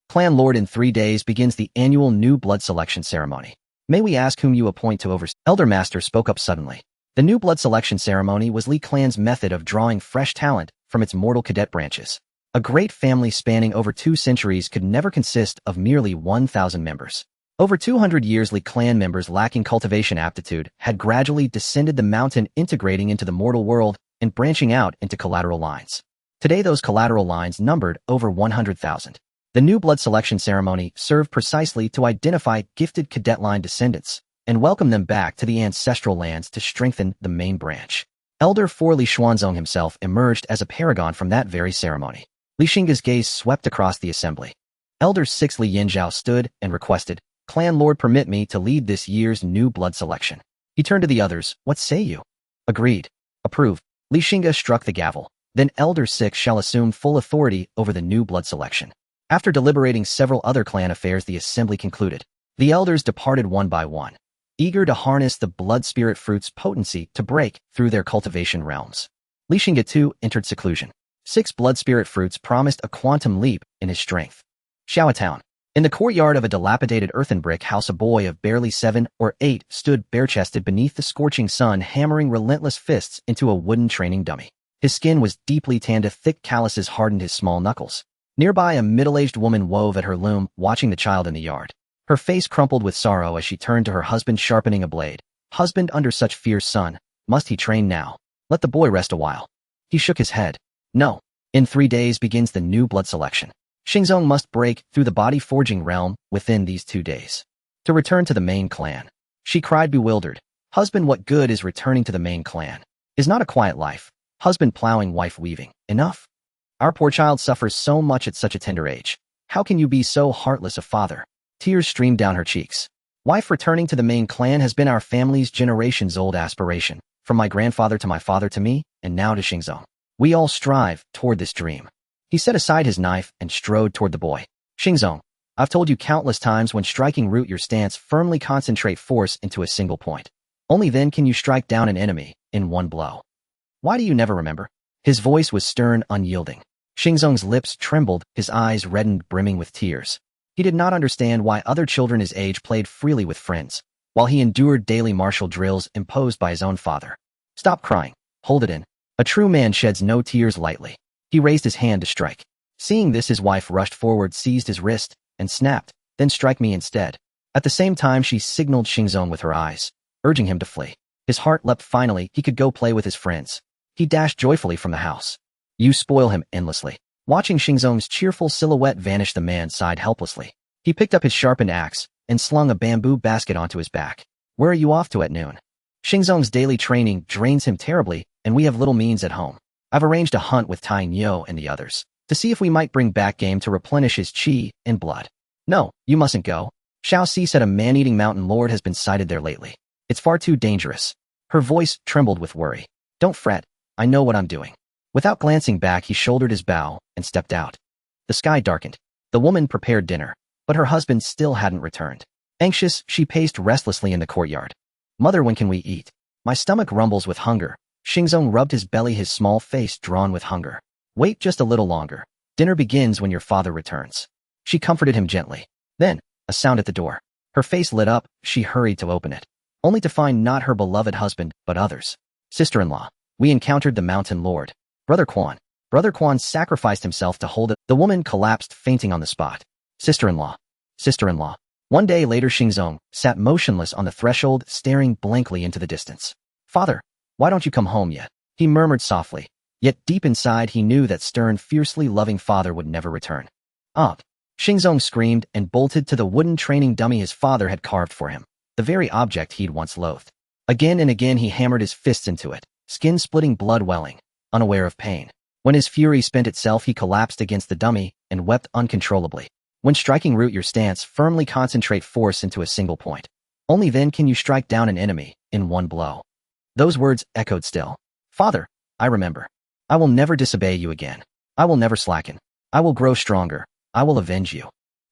Speaker 1: Clan lord, in 3 days begins the annual new blood selection ceremony. May we ask whom you appoint to oversee? Elder master spoke up suddenly. The new blood selection ceremony was Li clan's method of drawing fresh talent from its mortal cadet branches. A great family spanning over 2 centuries could never consist of merely 1,000 members. Over 200 years, Li clan members lacking cultivation aptitude had gradually descended the mountain, integrating into the mortal world and branching out into collateral lines. Today, those collateral lines numbered over 100,000. The new blood selection ceremony served precisely to identify gifted cadet line descendants and welcome them back to the ancestral lands to strengthen the main branch. Elder 4 Li Xuanzong himself emerged as a paragon from that very ceremony. Li Xingge's gaze swept across the assembly. Elder 6 Li Yinzhao stood and requested, Clan Lord, permit me to lead this year's new blood selection. He turned to the others. What say you? Agreed. Approved. Li Xingge struck the gavel. Then Elder 6 shall assume full authority over the new blood selection. After deliberating several other clan affairs, the assembly concluded. The elders departed one by one, eager to harness the blood spirit fruit's potency to break through their cultivation realms. Li Xingge too entered seclusion. 6 blood spirit fruits promised a quantum leap in his strength. Xiaotown. In the courtyard of a dilapidated earthen brick house, a boy of barely 7 or 8 stood bare-chested beneath the scorching sun, hammering relentless fists into a wooden training dummy. His skin was deeply tanned, thick calluses hardened his small knuckles. Nearby, a middle-aged woman wove at her loom, watching the child in the yard. Her face crumpled with sorrow as she turned to her husband, sharpening a blade. Husband, under such fierce sun, must he train now? Let the boy rest a while. He shook his head. No. In 3 days begins the new blood selection. Xingzong must break through the body forging realm within these 2 days. To return to the main clan. She cried, bewildered. Husband, what good is returning to the main clan? Is not a quiet life. Husband plowing, wife weaving. Enough? Our poor child suffers so much at such a tender age. How can you be so heartless a father? Tears streamed down her cheeks. Wife, returning to the main clan has been our family's generations-old aspiration, from my grandfather to my father to me, and now to Xingzong. We all strive toward this dream. He set aside his knife and strode toward the boy. Xingzong, I've told you countless times, when striking root your stance, firmly concentrate force into a single point. Only then can you strike down an enemy in one blow. Why do you never remember? His voice was stern, unyielding. Xingzong's lips trembled, his eyes reddened, brimming with tears. He did not understand why other children his age played freely with friends, while he endured daily martial drills imposed by his own father. Stop crying. Hold it in. A true man sheds no tears lightly. He raised his hand to strike. Seeing this, his wife rushed forward, seized his wrist, and snapped, then strike me instead. At the same time, she signaled Xingzong with her eyes, urging him to flee. His heart leapt. Finally, he could go play with his friends. He dashed joyfully from the house. You spoil him endlessly. Watching Xingzong's cheerful silhouette vanish, the man sighed helplessly. He picked up his sharpened axe and slung a bamboo basket onto his back. Where are you off to at noon? Xingzong's daily training drains him terribly, and we have little means at home. I've arranged a hunt with Tying Yo and the others, to see if we might bring back game to replenish his qi and blood. No, you mustn't go. Xiao Si said a man-eating mountain lord has been sighted there lately. It's far too dangerous. Her voice trembled with worry. Don't fret. I know what I'm doing. Without glancing back, he shouldered his bow and stepped out. The sky darkened. The woman prepared dinner, but her husband still hadn't returned. Anxious, she paced restlessly in the courtyard. Mother, when can we eat? My stomach rumbles with hunger. Xingzong rubbed his belly, his small face drawn with hunger. Wait just a little longer. Dinner begins when your father returns. She comforted him gently. Then, a sound at the door. Her face lit up. She hurried to open it, only to find not her beloved husband, but others. Sister-in-law. We encountered the mountain lord. Brother Quan. Brother Quan sacrificed himself to hold it. The woman collapsed, fainting on the spot. Sister-in-law. Sister-in-law. One day later, Xingzong sat motionless on the threshold, staring blankly into the distance. Father, why don't you come home yet? He murmured softly. Yet deep inside, he knew that stern, fiercely loving father would never return. Up. Xingzong screamed and bolted to the wooden training dummy his father had carved for him, the very object he'd once loathed. Again and again he hammered his fists into it, skin splitting, blood welling, unaware of pain. When his fury spent itself, he collapsed against the dummy and wept uncontrollably. When striking, root your stance, firmly concentrate force into a single point. Only then can you strike down an enemy in one blow. Those words echoed still. Father, I remember. I will never disobey you again. I will never slacken. I will grow stronger. I will avenge you.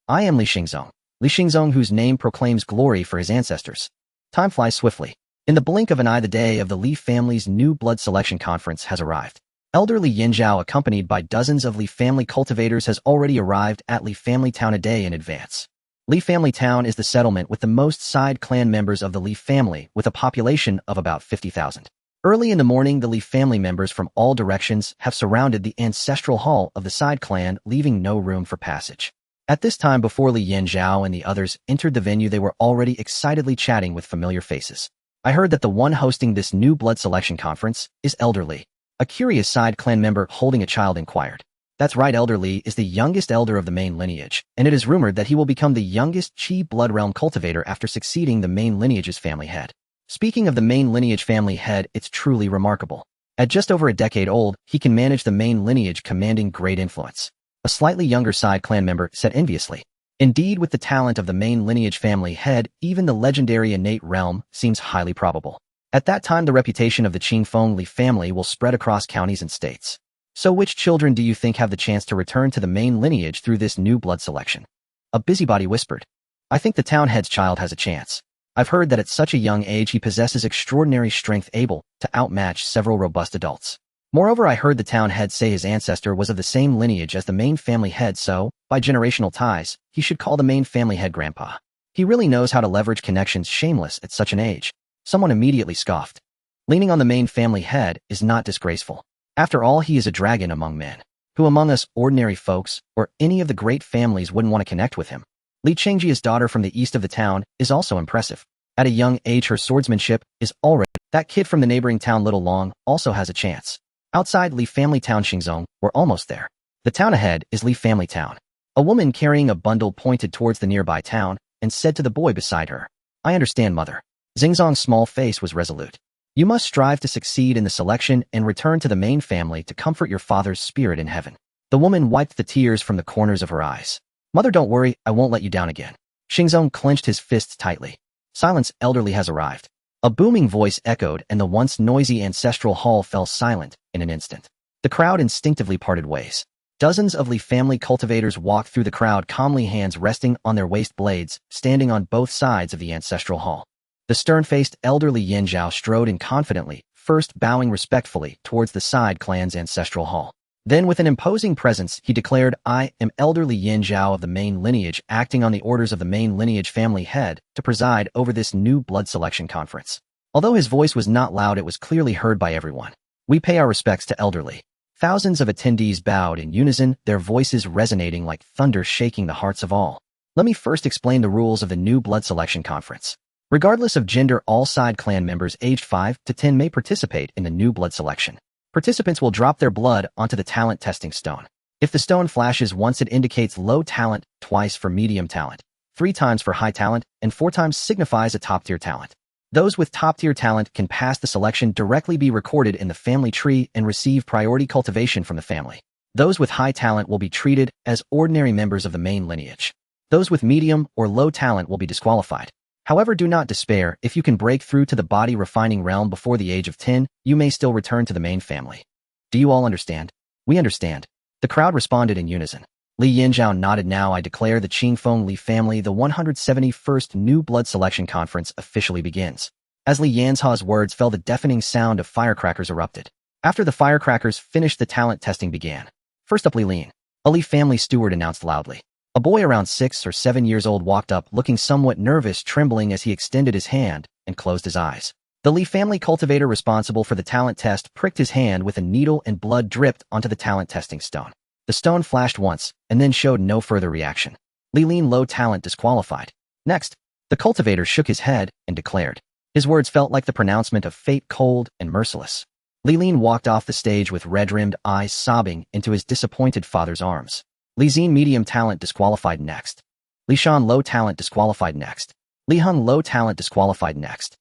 Speaker 1: I am Li Xingzong, whose name proclaims glory for his ancestors. Time flies swiftly. In the blink of an eye, the day of the Li family's new blood selection conference has arrived. Elder Li Yanzhao, accompanied by dozens of Li family cultivators, has already arrived at Li family town a day in advance. Li family town is the settlement with the most side clan members of the Li family, with a population of about 50,000. Early in the morning, the Li family members from all directions have surrounded the ancestral hall of the side clan, leaving no room for passage. At this time, before Li Yanzhao and the others entered the venue, they were already excitedly chatting with familiar faces. I heard that the one hosting this new blood selection conference is Elder Li. A curious side clan member holding a child inquired. That's right, Elder Li is the youngest elder of the main lineage, and it is rumored that he will become the youngest Qi blood realm cultivator after succeeding the main lineage's family head. Speaking of the main lineage family head, it's truly remarkable. At just over a decade old, he can manage the main lineage, commanding great influence. A slightly younger side clan member said enviously. Indeed, with the talent of the main lineage family head, even the legendary innate realm seems highly probable. At that time, the reputation of the Qingfeng Li family will spread across counties and states. So which children do you think have the chance to return to the main lineage through this new blood selection? A busybody whispered. I think the town head's child has a chance. I've heard that at such a young age he possesses extraordinary strength, able to outmatch several robust adults. Moreover, I heard the town head say his ancestor was of the same lineage as the main family head, so, by generational ties, he should call the main family head grandpa. He really knows how to leverage connections, shameless at such an age. Someone immediately scoffed. Leaning on the main family head is not disgraceful. After all, he is a dragon among men. Who among us ordinary folks, or any of the great families, wouldn't want to connect with him? Li Chengjia's daughter from the east of the town is also impressive. At a young age, her swordsmanship is already. That kid from the neighboring town, Little Long, also has a chance. Outside Li family town, Xingzong, we're almost there. The town ahead is Li family town. A woman carrying a bundle pointed towards the nearby town and said to the boy beside her, I understand, mother. Xingzong's small face was resolute. You must strive to succeed in the selection and return to the main family to comfort your father's spirit in heaven. The woman wiped the tears from the corners of her eyes. Mother, don't worry, I won't let you down again. Xingzong clenched his fists tightly. Silence, Elder Li has arrived. A booming voice echoed, and the once noisy ancestral hall fell silent in an instant. The crowd instinctively parted ways. Dozens of Li family cultivators walked through the crowd, calmly, hands resting on their waist blades, standing on both sides of the ancestral hall. The stern-faced elderly Yin Zhao strode in confidently, first bowing respectfully towards the side clan's ancestral hall. Then with an imposing presence, he declared, "I am elderly Yin Zhao of the main lineage, acting on the orders of the main lineage family head to preside over this new blood selection conference." Although his voice was not loud, it was clearly heard by everyone. "We pay our respects to elderly." Thousands of attendees bowed in unison, their voices resonating like thunder, shaking the hearts of all. Let me first explain the rules of the new blood selection conference. Regardless of gender, all side clan members aged 5 to 10 may participate in the new blood selection. Participants will drop their blood onto the talent testing stone. If the stone flashes once, it indicates low talent, twice for medium talent, 3 times for high talent, and 4 times signifies a top-tier talent. Those with top-tier talent can pass the selection, directly be recorded in the family tree, and receive priority cultivation from the family. Those with high talent will be treated as ordinary members of the main lineage. Those with medium or low talent will be disqualified. However, do not despair. If you can break through to the body refining realm before the age of 10, you may still return to the main family. Do you all understand? We understand. The crowd responded in unison. Li Yinzhao nodded. Now I declare the Qingfeng Li family, the 171st New Blood Selection Conference officially begins. As Li Yanzha's words fell, the deafening sound of firecrackers erupted. After the firecrackers finished, the talent testing began. First up, Li Lin, a Li family steward announced loudly. A boy around 6 or 7 years old walked up, looking somewhat nervous, trembling as he extended his hand and closed his eyes. The Li family cultivator responsible for the talent test pricked his hand with a needle, and blood dripped onto the talent testing stone. The stone flashed once and then showed no further reaction. Li Lin, low talent, disqualified. Next, the cultivator shook his head and declared. His words felt like the pronouncement of fate, cold and merciless. Li Lin walked off the stage with red-rimmed eyes, sobbing into his disappointed father's arms. Li Xin, medium talent, disqualified. Next. Li Shan, low talent, disqualified. Next. Li Heng, low talent, disqualified. Next.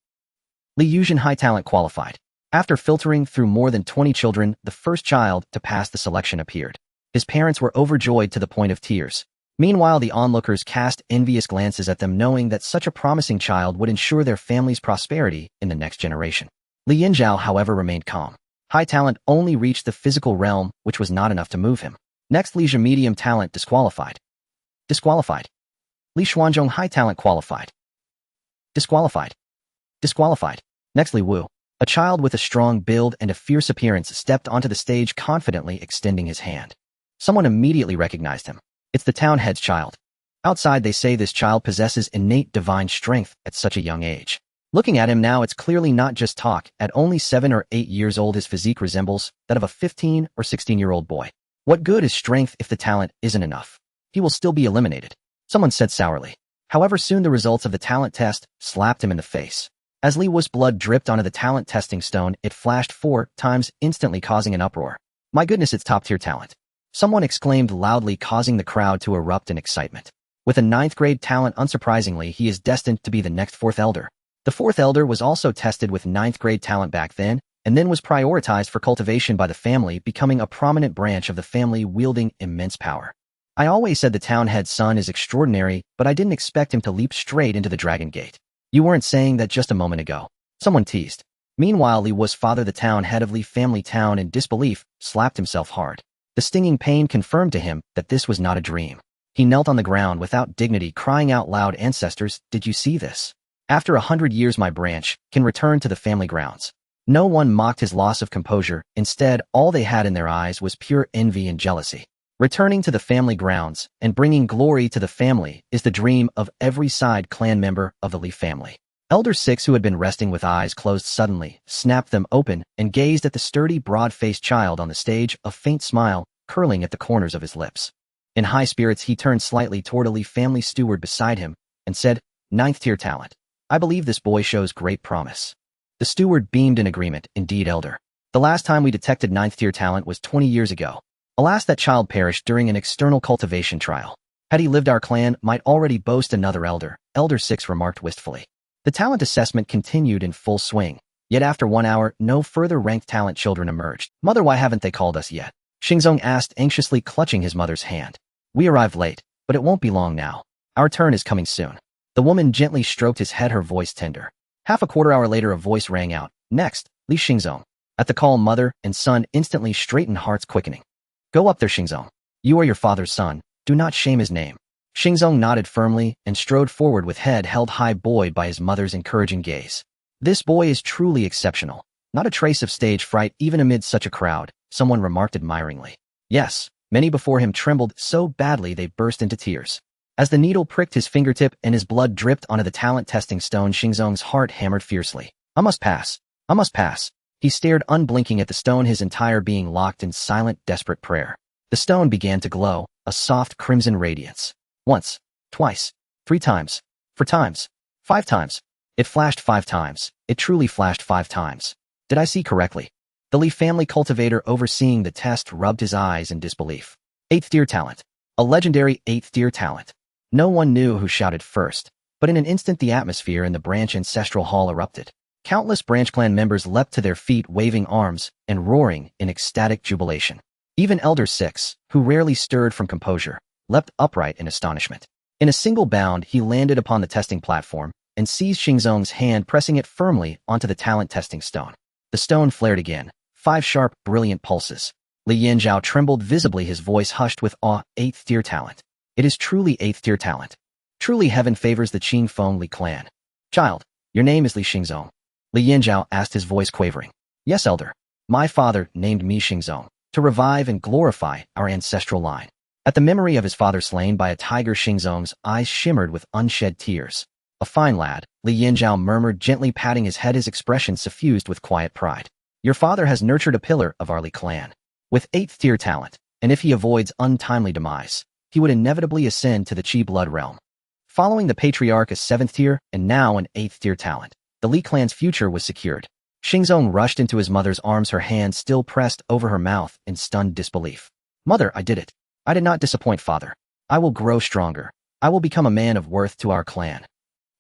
Speaker 1: Li Yuzhen, high talent, qualified. After filtering through more than 20 children, the first child to pass the selection appeared. His parents were overjoyed to the point of tears. Meanwhile, the onlookers cast envious glances at them, knowing that such a promising child would ensure their family's prosperity in the next generation. Li Yinzhao, however, remained calm. High talent only reached the physical realm, which was not enough to move him. Next, Li Zhe, medium talent, disqualified. Disqualified. Li Xuanzhong, high talent, qualified. Disqualified. Disqualified. Next, Li Wu, a child with a strong build and a fierce appearance, stepped onto the stage, confidently extending his hand. Someone immediately recognized him. It's the town head's child. Outside, they say this child possesses innate divine strength at such a young age. Looking at him now, it's clearly not just talk. At only 7 or 8 years old, his physique resembles that of a 15 or 16-year-old boy. What good is strength if the talent isn't enough? He will still be eliminated, someone said sourly. However, soon the results of the talent test slapped him in the face. As Li Wu's blood dripped onto the talent testing stone, it flashed 4 times, instantly causing an uproar. My goodness, it's top-tier talent. Someone exclaimed loudly, causing the crowd to erupt in excitement. With a 9th grade talent, unsurprisingly, he is destined to be the next 4th elder. The 4th elder was also tested with 9th grade talent back then, and then was prioritized for cultivation by the family, becoming a prominent branch of the family, wielding immense power. I always said the town head's son is extraordinary, but I didn't expect him to leap straight into the Dragon Gate. You weren't saying that just a moment ago, someone teased. Meanwhile, Li Wu's father, the town head of Li family town, in disbelief, slapped himself hard. The stinging pain confirmed to him that this was not a dream. He knelt on the ground without dignity, crying out loud, "Ancestors, did you see this? After 100 years, my branch can return to the family grounds." No one mocked his loss of composure. Instead, all they had in their eyes was pure envy and jealousy. Returning to the family grounds and bringing glory to the family is the dream of every side clan member of the Li family. Elder 6, who had been resting with eyes closed, suddenly snapped them open and gazed at the sturdy, broad-faced child on the stage, a faint smile curling at the corners of his lips. In high spirits, he turned slightly toward a Li family steward beside him and said, "9th tier talent. I believe this boy shows great promise." The steward beamed in agreement. "Indeed, elder. The last time we detected 9th tier talent was 20 years ago. Alas, that child perished during an external cultivation trial. Had he lived, our clan might already boast another elder," Elder 6 remarked wistfully. The talent assessment continued in full swing. Yet after 1 hour, no further ranked talent children emerged. "Mother, why haven't they called us yet?" Xingzong asked, anxiously clutching his mother's hand. "We arrived late, but it won't be long now. Our turn is coming soon." The woman gently stroked his head, her voice tender. Half a quarter hour later, a voice rang out. "Next, Li Xingzong." At the call, mother and son instantly straightened, hearts quickening. "Go up there, Xingzong. You are your father's son. Do not shame his name." Xingzong nodded firmly and strode forward with head held high, buoyed by his mother's encouraging gaze. This boy is truly exceptional. Not a trace of stage fright even amid such a crowd, someone remarked admiringly. Yes, many before him trembled so badly they burst into tears. As the needle pricked his fingertip and his blood dripped onto the talent testing stone, Xingzong's heart hammered fiercely. I must pass. I must pass. He stared unblinking at the stone, his entire being locked in silent, desperate prayer. The stone began to glow, a soft crimson radiance. Once, twice, 3 times, 4 times, 5 times. It flashed 5 times. It truly flashed 5 times. Did I see correctly? The Li family cultivator overseeing the test rubbed his eyes in disbelief. 8th tier talent. A legendary 8th tier talent. No one knew who shouted first, but in an instant the atmosphere in the branch ancestral hall erupted. Countless branch clan members leapt to their feet, waving arms and roaring in ecstatic jubilation. Even Elder 6, who rarely stirred from composure, leapt upright in astonishment. In a single bound, he landed upon the testing platform and seized Xingzong's hand, pressing it firmly onto the talent testing stone. The stone flared again, 5 sharp, brilliant pulses. Li Yanzhao trembled visibly, his voice hushed with awe. 8th tier talent. It is truly 8th tier talent. Truly heaven favors the Qingfeng Li clan. Child, your name is Li Xingzong. Li Yanzhao asked, his voice quavering. Yes, elder. My father named me Xingzong to revive and glorify our ancestral line. At the memory of his father slain by a tiger, Xingzong's eyes shimmered with unshed tears. A fine lad, Li Yanzhao murmured, gently patting his head, his expression suffused with quiet pride. Your father has nurtured a pillar of our Li clan with 8th tier talent, and if he avoids untimely demise, he would inevitably ascend to the Qi blood realm. Following the patriarch, a 7th tier and now an 8th tier talent, the Li clan's future was secured. Xingzong rushed into his mother's arms, her hand still pressed over her mouth in stunned disbelief. Mother, I did it. I did not disappoint, father. I will grow stronger. I will become a man of worth to our clan.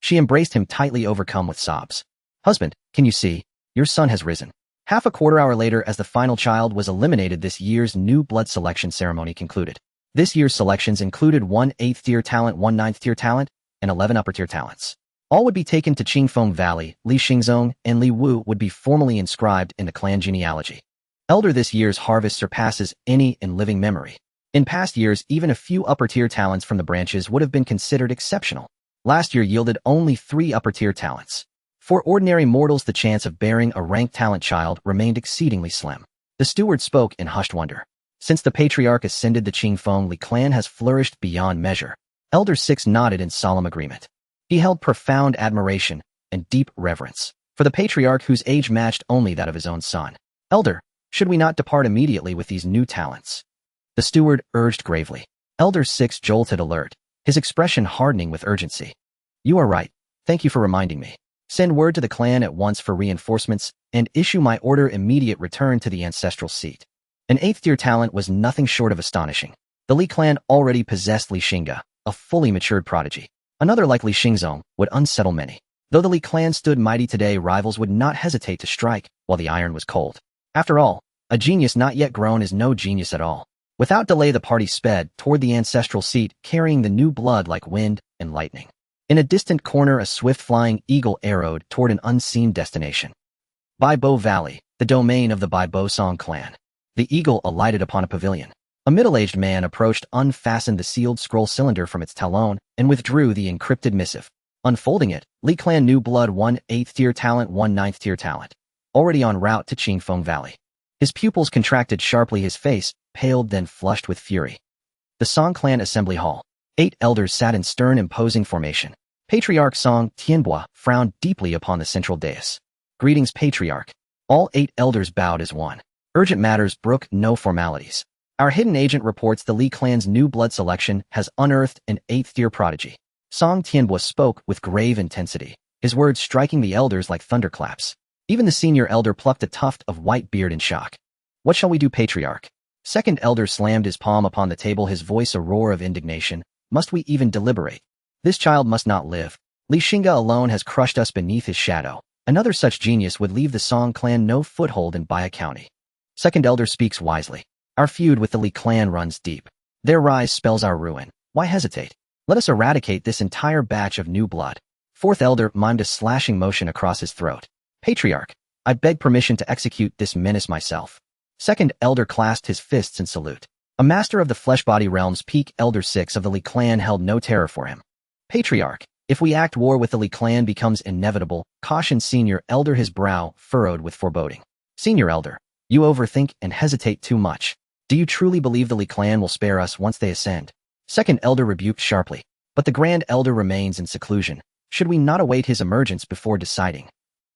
Speaker 1: She embraced him tightly, overcome with sobs. Husband, can you see? Your son has risen. Half a quarter hour later, as the final child was eliminated, this year's new blood selection ceremony concluded. This year's selections included 1 8th tier talent, 1 9th tier talent, and 11 upper tier talents. All would be taken to Qingfeng Valley. Li Xingzong and Li Wu would be formally inscribed in the clan genealogy. Elder, this year's harvest surpasses any in living memory. In past years, even a few upper-tier talents from the branches would have been considered exceptional. Last year yielded only 3 upper-tier talents. For ordinary mortals, the chance of bearing a ranked talent child remained exceedingly slim. The steward spoke in hushed wonder. Since the patriarch ascended, the Qingfeng Li clan has flourished beyond measure. Elder 6 nodded in solemn agreement. He held profound admiration and deep reverence for the patriarch, whose age matched only that of his own son. Elder, should we not depart immediately with these new talents? The steward urged gravely. Elder 6 jolted alert, his expression hardening with urgency. You are right. Thank you for reminding me. Send word to the clan at once for reinforcements and issue my order immediate return to the ancestral seat. An 8th tier talent was nothing short of astonishing. The Li clan already possessed Li Xingge, a fully matured prodigy. Another like Li Xingzong would unsettle many. Though the Li clan stood mighty today, rivals would not hesitate to strike while the iron was cold. After all, a genius not yet grown is no genius at all. Without delay, the party sped toward the ancestral seat, carrying the new blood like wind and lightning. In a distant corner, a swift flying eagle arrowed toward an unseen destination. Baibo Valley, the domain of the Baibo Song clan. The eagle alighted upon a pavilion. A middle-aged man approached, unfastened the sealed scroll cylinder from its talon, and withdrew the encrypted missive. Unfolding it, Li clan new blood, 1 8th tier talent, 1 9th tier talent. Already en route to Qingfeng Valley. His pupils contracted sharply, his face paled, then flushed with fury. The Song clan assembly hall. 8 elders sat in stern, imposing formation. Patriarch Song Tianbua frowned deeply upon the central dais. Greetings, Patriarch. All 8 elders bowed as one. Urgent matters brook no formalities. Our hidden agent reports the Li clan's new blood selection has unearthed an 8th tier prodigy. Song Tianbua spoke with grave intensity, his words striking the elders like thunderclaps. Even the senior elder plucked a tuft of white beard in shock. What shall we do, Patriarch? Second elder slammed his palm upon the table, his voice a roar of indignation. Must we even deliberate? This child must not live. Li Xingge alone has crushed us beneath his shadow. Another such genius would leave the Song clan no foothold in Baya County. Second elder speaks wisely. Our feud with the Li clan runs deep. Their rise spells our ruin. Why hesitate? Let us eradicate this entire batch of new blood. Fourth elder mimed a slashing motion across his throat. Patriarch, I beg permission to execute this menace myself. Second elder clasped his fists in salute. A master of the flesh-body realm's peak Elder 6 of the Li clan held no terror for him. Patriarch, if we act war with the Li clan becomes inevitable, cautioned Senior Elder, his brow furrowed with foreboding. Senior Elder, you overthink and hesitate too much. Do you truly believe the Li clan will spare us once they ascend? Second Elder rebuked sharply. But the Grand Elder remains in seclusion. Should we not await his emergence before deciding?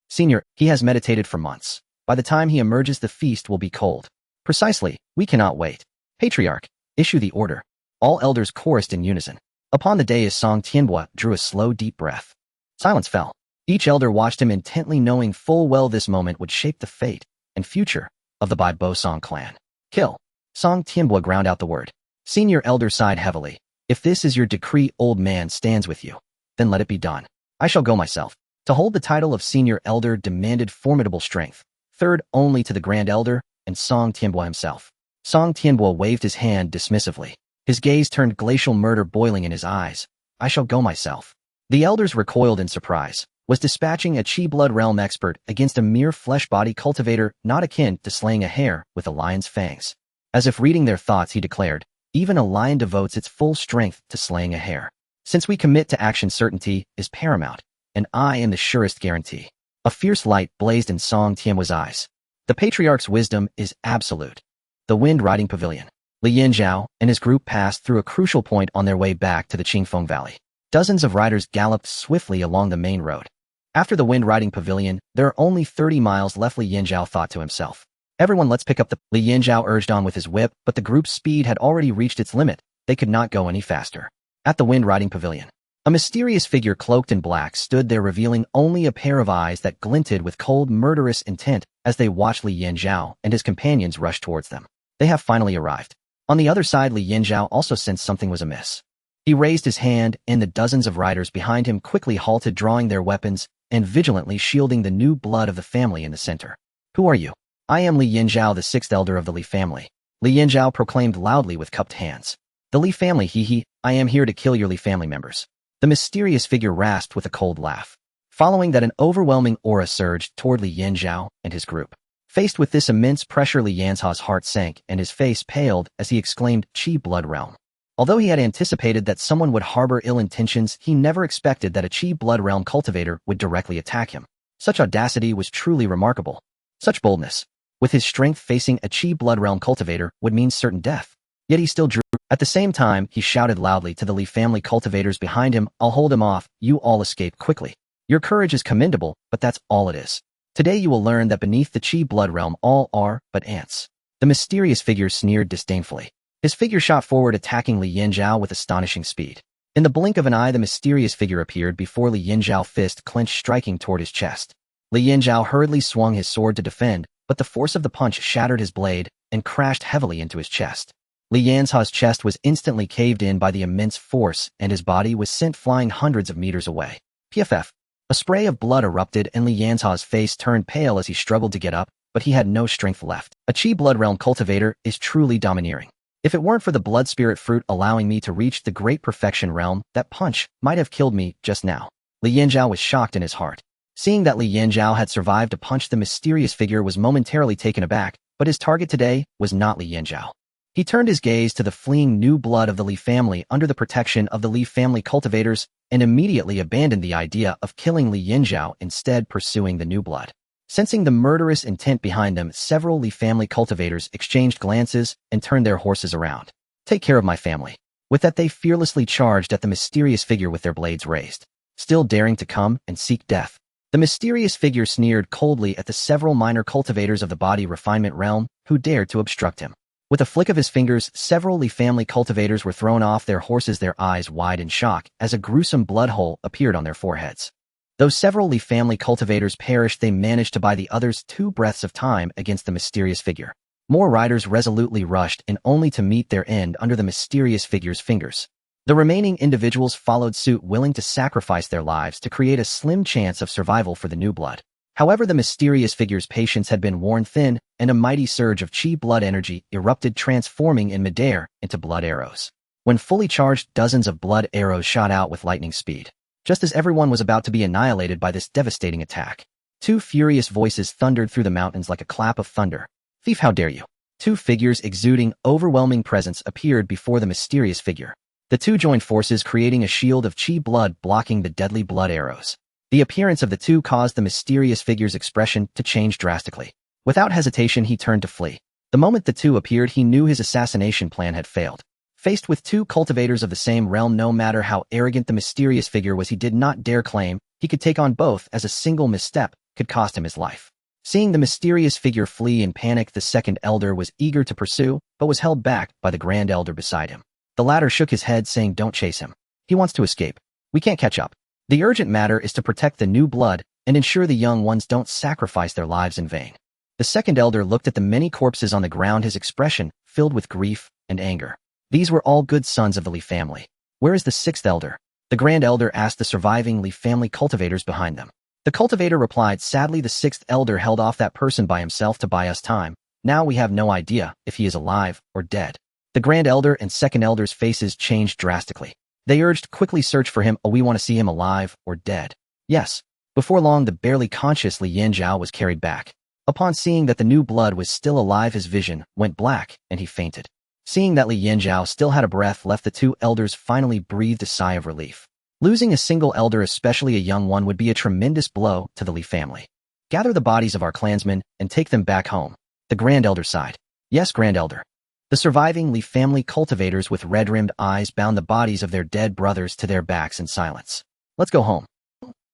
Speaker 1: Senior, he has meditated for months. By the time he emerges, the feast will be cold. Precisely, we cannot wait. Patriarch, issue the order. All elders chorused in unison. Upon the dais, Song Tianbua drew a slow, deep breath. Silence fell. Each elder watched him intently, knowing full well this moment would shape the fate and future of the Bai Bo Song clan. Kill. Song Tianbua ground out the word. Senior Elder sighed heavily. If this is your decree, old man stands with you. Then let it be done. I shall go myself. To hold the title of Senior Elder demanded formidable strength, third only to the Grand Elder and Song Tianbua himself. Song Tianbua waved his hand dismissively. His gaze turned glacial, murder boiling in his eyes. I shall go myself. The elders recoiled in surprise. Was dispatching a Qi blood realm expert against a mere flesh-body cultivator not akin to slaying a hare with a lion's fangs? As if reading their thoughts, he declared, even a lion devotes its full strength to slaying a hare. Since we commit to action, certainty is paramount, and I am the surest guarantee. A fierce light blazed in Song Tianbua's eyes. The Patriarch's wisdom is absolute. The Wind Riding Pavilion. Li Yanzhao and his group passed through a crucial point on their way back to the Qingfeng Valley. Dozens of riders galloped swiftly along the main road. After the Wind Riding Pavilion, there are only 30 miles left, Li Yanzhao thought to himself. Everyone, let's pick up the... Li Yanzhao urged on with his whip, but the group's speed had already reached its limit. They could not go any faster. At the Wind Riding Pavilion, a mysterious figure cloaked in black stood there, revealing only a pair of eyes that glinted with cold, murderous intent as they watched Li Yanzhao and his companions rush towards them. They have finally arrived. On the other side, Li Yanzhao also sensed something was amiss. He raised his hand, and the dozens of riders behind him quickly halted, drawing their weapons and vigilantly shielding the new blood of the family in the center. Who are you? I am Li Yanzhao, the sixth elder of the Li family. Li Yanzhao proclaimed loudly with cupped hands. The Li family, hee, I am here to kill your Li family members. The mysterious figure rasped with a cold laugh. Following that, an overwhelming aura surged toward Li Yanzhao and his group. Faced with this immense pressure, Li Yanzhao's heart sank and his face paled as he exclaimed, Qi blood realm. Although he had anticipated that someone would harbor ill intentions, he never expected that a Qi blood realm cultivator would directly attack him. Such audacity was truly remarkable. Such boldness, with his strength, facing a Qi blood realm cultivator would mean certain death. Yet he still drew. At the same time, he shouted loudly to the Li family cultivators behind him, I'll hold him off, you all escape quickly. Your courage is commendable, but that's all it is. Today you will learn that beneath the Qi blood realm all are but ants. The mysterious figure sneered disdainfully. His figure shot forward, attacking Li Yanzhao with astonishing speed. In the blink of an eye, the mysterious figure appeared before Li Yanzhao, fist clenched, striking toward his chest. Li Yanzhao hurriedly swung his sword to defend, but the force of the punch shattered his blade and crashed heavily into his chest. Li Yanzhao's chest was instantly caved in by the immense force, and his body was sent flying hundreds of meters away. PFF. A spray of blood erupted, and Li Yanzhao's face turned pale as he struggled to get up, but he had no strength left. A Qi blood realm cultivator is truly domineering. If it weren't for the blood spirit fruit allowing me to reach the great perfection realm, that punch might have killed me just now. Li Yanzhao was shocked in his heart. Seeing that Li Yanzhao had survived a punch, the mysterious figure was momentarily taken aback, but his target today was not Li Yanzhao. He turned his gaze to the fleeing new blood of the Li family under the protection of the Li family cultivators and immediately abandoned the idea of killing Li Yanzhao, instead pursuing the new blood. Sensing the murderous intent behind them, several Li family cultivators exchanged glances and turned their horses around. Take care of my family. With that, they fearlessly charged at the mysterious figure with their blades raised, still daring to come and seek death. The mysterious figure sneered coldly at the several minor cultivators of the body refinement realm who dared to obstruct him. With a flick of his fingers, several Li family cultivators were thrown off their horses, their eyes wide in shock as a gruesome blood hole appeared on their foreheads. Though several Li family cultivators perished, they managed to buy the others 2 breaths of time against the mysterious figure. More riders resolutely rushed in, only to meet their end under the mysterious figure's fingers. The remaining individuals followed suit, willing to sacrifice their lives to create a slim chance of survival for the new blood. However, the mysterious figure's patience had been worn thin, and a mighty surge of Qi blood energy erupted, transforming in midair into blood arrows. When fully charged, dozens of blood arrows shot out with lightning speed. Just as everyone was about to be annihilated by this devastating attack, 2 furious voices thundered through the mountains like a clap of thunder. Thief, how dare you? Two figures exuding overwhelming presence appeared before the mysterious figure. The two joined forces, creating a shield of chi blood blocking the deadly blood arrows. The appearance of the two caused the mysterious figure's expression to change drastically. Without hesitation, he turned to flee. The moment the two appeared, he knew his assassination plan had failed. Faced with two cultivators of the same realm, no matter how arrogant the mysterious figure was, he did not dare claim he could take on both, as a single misstep could cost him his life. Seeing the mysterious figure flee in panic, the second elder was eager to pursue, but was held back by the grand elder beside him. The latter shook his head, saying, "Don't chase him. He wants to escape. We can't catch up. The urgent matter is to protect the new blood and ensure the young ones don't sacrifice their lives in vain." The second elder looked at the many corpses on the ground, his expression filled with grief and anger. These were all good sons of the Li family. "Where is the sixth elder?" the grand elder asked the surviving Li family cultivators behind them. The cultivator replied, "Sadly, the sixth elder held off that person by himself to buy us time. Now we have no idea if he is alive or dead." The grand elder and second elder's faces changed drastically. They urged, "Quickly search for him. Oh, we want to see him alive or dead." Yes. Before long, the barely conscious Li Yanjiao was carried back. Upon seeing that the new blood was still alive, his vision went black and he fainted. Seeing that Li Yanjiao still had a breath left, the two elders finally breathed a sigh of relief. Losing a single elder, especially a young one, would be a tremendous blow to the Li family. "Gather the bodies of our clansmen and take them back home," the grand elder sighed. "Yes, grand elder." The surviving Li family cultivators with red-rimmed eyes bound the bodies of their dead brothers to their backs in silence. "Let's go home."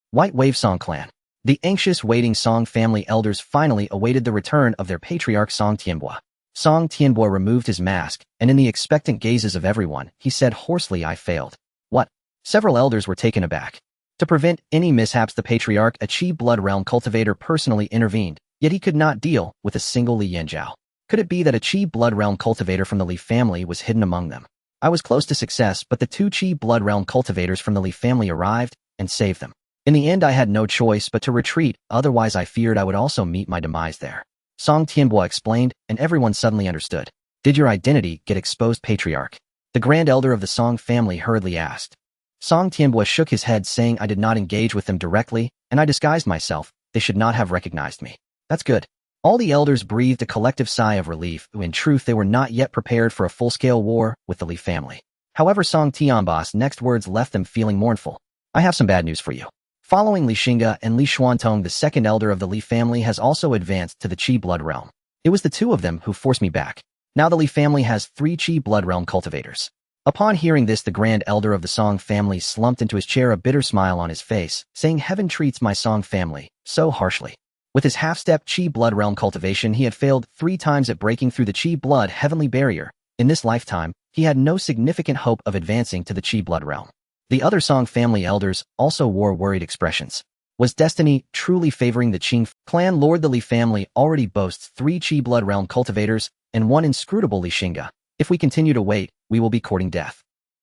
Speaker 1: White Wave Song Clan. The anxious waiting Song family elders finally awaited the return of their patriarch Song Tianbo. Song Tianbo removed his mask, and in the expectant gazes of everyone, he said hoarsely, "I failed." "What?" Several elders were taken aback. To prevent any mishaps, the patriarch, a Chi blood realm cultivator, personally intervened, yet he could not deal with a single Li Yanjiao. Could it be that a Chi blood realm cultivator from the Li family was hidden among them? I was close to success, but the two Chi blood realm cultivators from the Li family arrived and saved them. In the end, I had no choice but to retreat, otherwise I feared I would also meet my demise there. Song Tianbo explained, and everyone suddenly understood. "Did your identity get exposed, patriarch?" the grand elder of the Song family hurriedly asked. Song Tianbo shook his head, saying, "I did not engage with them directly, and I disguised myself. They should not have recognized me." "That's good." All the elders breathed a collective sigh of relief. In truth, they were not yet prepared for a full-scale war with the Li family. However, Song Tianbo's next words left them feeling mournful. "I have some bad news for you. Following Li Xingge and Li Xuantong, the second elder of the Li family has also advanced to the Qi blood realm. It was the two of them who forced me back. Now the Li family has 3 Qi blood realm cultivators." Upon hearing this, the grand elder of the Song family slumped into his chair, a bitter smile on his face, saying, "Heaven treats my Song family so harshly." With his half-step Qi blood realm cultivation, he had failed 3 times at breaking through the Qi blood heavenly barrier. In this lifetime, he had no significant hope of advancing to the Qi blood realm. The other Song family elders also wore worried expressions. Was destiny truly favoring the Qing clan? Lord, the Li family already boasts 3 Qi blood realm cultivators and 1 inscrutable Li Xingge. If we continue to wait, we will be courting death.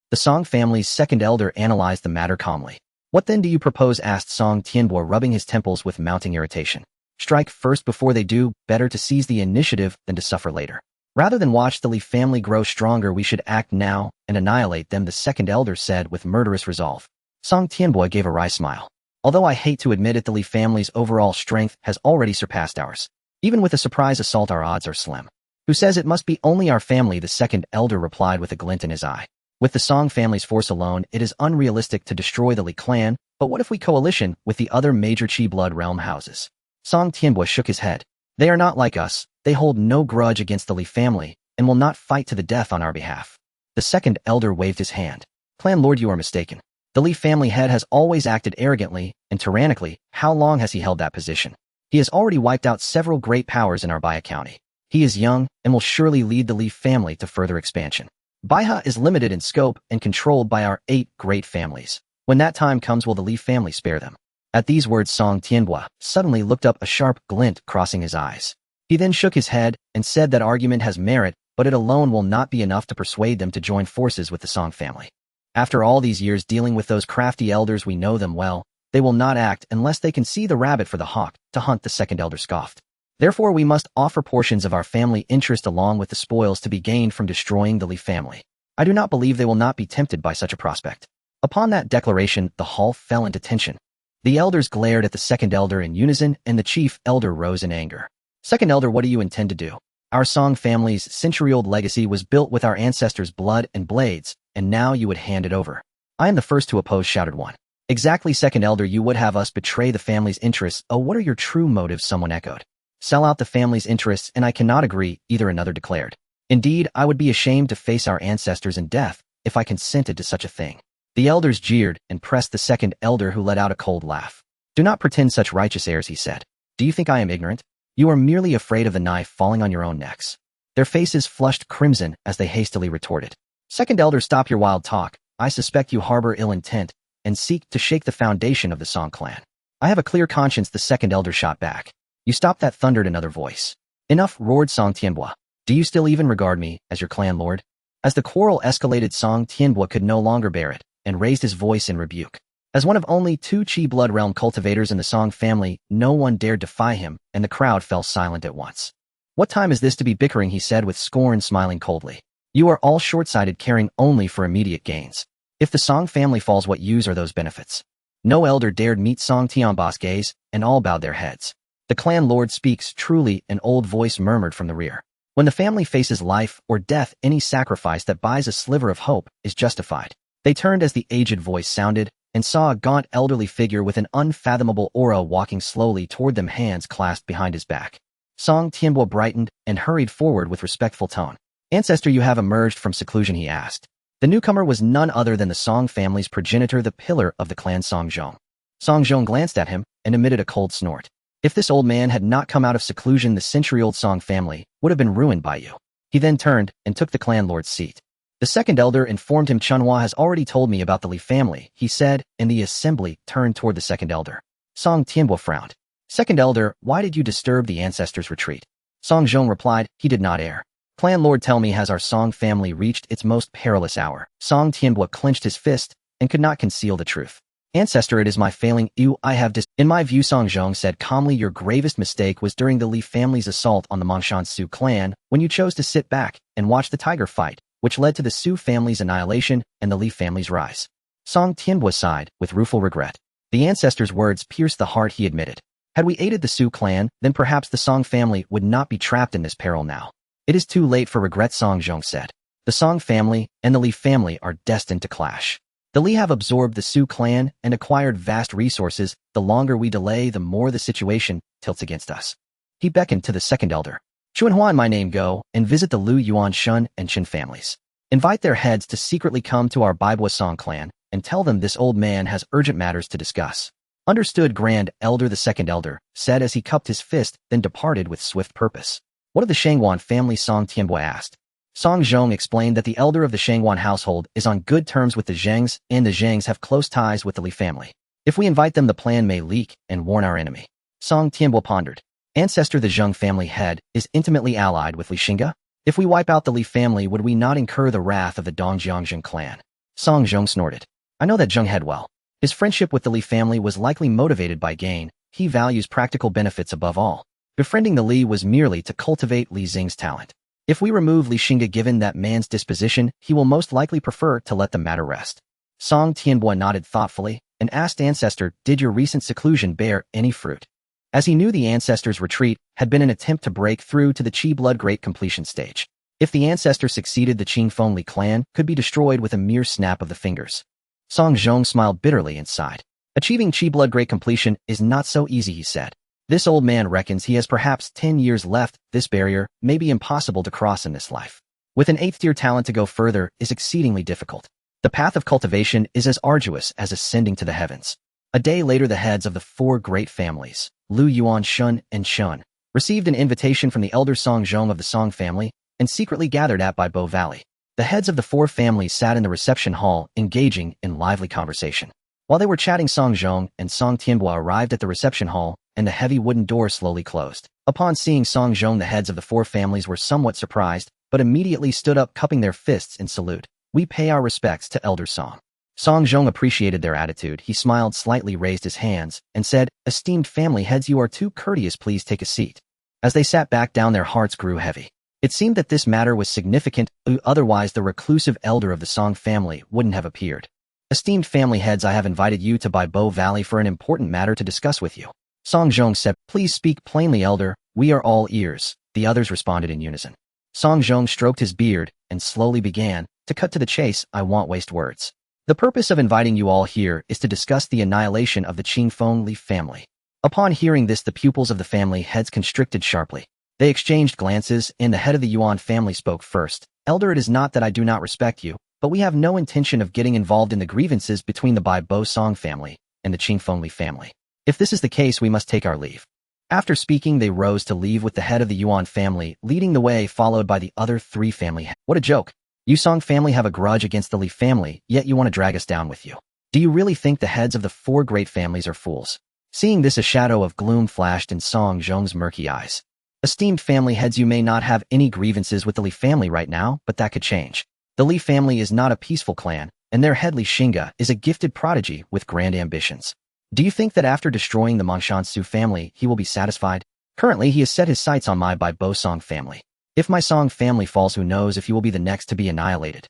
Speaker 1: The Song family's second elder analyzed the matter calmly. "What then do you propose?" asked Song Tianbo, rubbing his temples with mounting irritation. "Strike first before they do. Better to seize the initiative than to suffer later. Rather than watch the Li family grow stronger, we should act now and annihilate them," the second elder said with murderous resolve. Song Tianbo gave a wry smile. "Although I hate to admit it, the Li family's overall strength has already surpassed ours. Even with a surprise assault, our odds are slim." "Who says it must be only our family?" the second elder replied with a glint in his eye. "With the Song family's force alone, it is unrealistic to destroy the Li clan, but what if we coalition with the other major Qi blood realm houses?" Song Tianbo shook his head. "They are not like us. They hold no grudge against the Li family and will not fight to the death on our behalf." The second elder waved his hand. "Clan Lord, you are mistaken. The Li family head has always acted arrogantly and tyrannically. How long has he held that position? He has already wiped out several great powers in our Baya County. He is young and will surely lead the Li family to further expansion. Baya is limited in scope and controlled by our 8 great families. When that time comes, will the Li family spare them?" At these words, Song Tianbo suddenly looked up, a sharp glint crossing his eyes. He then shook his head and said, "That argument has merit, but it alone will not be enough to persuade them to join forces with the Song family. After all these years dealing with those crafty elders, we know them well. They will not act unless they can see the rabbit for the hawk to hunt," the second elder scoffed. "Therefore, we must offer portions of our family interest along with the spoils to be gained from destroying the Li family. I do not believe they will not be tempted by such a prospect." Upon that declaration, the hall fell into tension. The elders glared at the second elder in unison, and the chief elder rose in anger. "Second elder, what do you intend to do?" Our Song family's century-old legacy was built with our ancestors' blood and blades, and now you would hand it over. I am the first to oppose, shouted one. Exactly, second elder, you would have us betray the family's interests. Oh, what are your true motives? Someone echoed. Sell out the family's interests, and I cannot agree, either, another declared. Indeed, I would be ashamed to face our ancestors in death if I consented to such a thing. The elders jeered and pressed the second elder, who let out a cold laugh. Do not pretend such righteous airs, he said. Do you think I am ignorant? You are merely afraid of the knife falling on your own necks. Their faces flushed crimson as they hastily retorted. Second elder, stop your wild talk. I suspect you harbor ill intent and seek to shake the foundation of the Song clan. I have a clear conscience, the second elder shot back. You stop that, thundered another voice. Enough, roared Song Tianbua. Do you still even regard me as your clan lord? As the quarrel escalated, Song Tianbua could no longer bear it and raised his voice in rebuke. As one of only 2 Qi blood realm cultivators in the Song family, no one dared defy him, and the crowd fell silent at once. What time is this to be bickering, he said with scorn, smiling coldly. You are all short-sighted, caring only for immediate gains. If the Song family falls, what use are those benefits? No elder dared meet Song Tianbua's gaze, and all bowed their heads. The clan lord speaks truly, an old voice murmured from the rear. When the family faces life or death, any sacrifice that buys a sliver of hope is justified. They turned as the aged voice sounded, and saw a gaunt elderly figure with an unfathomable aura walking slowly toward them, hands clasped behind his back. Song Tianbua brightened and hurried forward with respectful tone. Ancestor, you have emerged from seclusion, he asked. The newcomer was none other than the Song family's progenitor, the pillar of the clan Song Zhong. Song Zhong glanced at him and emitted a cold snort. If this old man had not come out of seclusion, the century-old Song family would have been ruined by you. He then turned and took the clan lord's seat. The second elder informed him, Chunhua has already told me about the Li family, he said, and the assembly turned toward the second elder. Song Tianbua frowned. Second elder, why did you disturb the ancestors' retreat? Song Zhong replied, he did not err. Clan lord, tell me, has our Song family reached its most perilous hour? Song Tianbua clenched his fist and could not conceal the truth. Ancestor, it is my failing. In my view, Song Zhong said calmly, your gravest mistake was during the Li family's assault on the Mongshan Su clan, when you chose to sit back and watch the tiger fight, which led to the Su family's annihilation and the Li family's rise. Song Tianbua sighed with rueful regret. The ancestor's words pierced the heart, he admitted. Had we aided the Su clan, then perhaps the Song family would not be trapped in this peril now. It is too late for regret, Song Zhong said. The Song family and the Li family are destined to clash. The Li have absorbed the Su clan and acquired vast resources. The longer we delay, the more the situation tilts against us. He beckoned to the second elder. Chunhua and my name, go and visit the Lu Yuan Shun and Qin families. Invite their heads to secretly come to our Baibua Song clan and tell them this old man has urgent matters to discuss. Understood, Grand Elder, the second elder said as he cupped his fist, then departed with swift purpose. What of the Shangwan family? Song Tianbua asked. Song Zhong explained that the elder of the Shangwan household is on good terms with the Zhengs, and the Zhengs have close ties with the Li family. If we invite them, the plan may leak and warn our enemy. Song Tianbua pondered. Ancestor, the Zheng family head is intimately allied with Li Xingge. If we wipe out the Li family, would we not incur the wrath of the Dongjiangzhen clan? Song Zhong snorted. I know that Zheng head well. His friendship with the Li family was likely motivated by gain. He values practical benefits above all. Befriending the Li was merely to cultivate Li Xing's talent. If we remove Li Xingge, given that man's disposition, he will most likely prefer to let the matter rest. Song Tianbua nodded thoughtfully and asked Ancestor, did your recent seclusion bear any fruit? As he knew, the Ancestor's retreat had been an attempt to break through to the Qi blood great completion stage. If the Ancestor succeeded, the Qingfeng Li clan could be destroyed with a mere snap of the fingers. Song Zhong smiled bitterly and sighed. Achieving Qi blood great completion is not so easy, he said. This old man reckons he has perhaps 10 years left. This barrier may be impossible to cross in this life. With an 8th tier talent, to go further is exceedingly difficult. The path of cultivation is as arduous as ascending to the heavens. A day later, the heads of the 4 great families, Lu Yuan Shun and Shun, received an invitation from the elder Song Zhong of the Song family and secretly gathered at Baibo Valley. The heads of the 4 families sat in the reception hall, engaging in lively conversation. While they were chatting, Song Zhong and Song Tianbua arrived at the reception hall, and the heavy wooden door slowly closed. Upon seeing Song Zhong, the heads of the 4 families were somewhat surprised, but immediately stood up, cupping their fists in salute. We pay our respects to Elder Song. Song Zhong appreciated their attitude. He smiled slightly, raised his hands, and said, esteemed family heads, you are too courteous. Please take a seat. As they sat back down, their hearts grew heavy. It seemed that this matter was significant, otherwise the reclusive elder of the Song family wouldn't have appeared. Esteemed family heads, I have invited you to Baibo Valley for an important matter to discuss with you. Song Zhong said, please speak plainly, elder. We are all ears. the others responded in unison. Song Zhong stroked his beard and slowly began, to cut to the chase, I won't waste words. The purpose of inviting you all here is to discuss the annihilation of the Qingfeng Li family. Upon hearing this, the pupils of the family heads constricted sharply. They exchanged glances, and the head of the Yuan family spoke first. Elder, it is not that I do not respect you, but we have no intention of getting involved in the grievances between the Bai Bo Song family and the Qingfeng Li family. If this is the case, we must take our leave. After speaking, they rose to leave with the head of the Yuan family leading the way, followed by the other three family heads. What a joke. You Song family have a grudge against the Li family, yet you want to drag us down with you. Do you really think the heads of the four great families are fools? Seeing this, a shadow of gloom flashed in Song Zhong's murky eyes. Esteemed family heads, you may not have any grievances with the Li family right now, but that could change. The Li family is not a peaceful clan, and their head Li Xingge is a gifted prodigy with grand ambitions. Do you think that after destroying the Mongshansu family, he will be satisfied? Currently, he has set his sights on my Bai Bo Song family. If my Song family falls, who knows if you will be the next to be annihilated.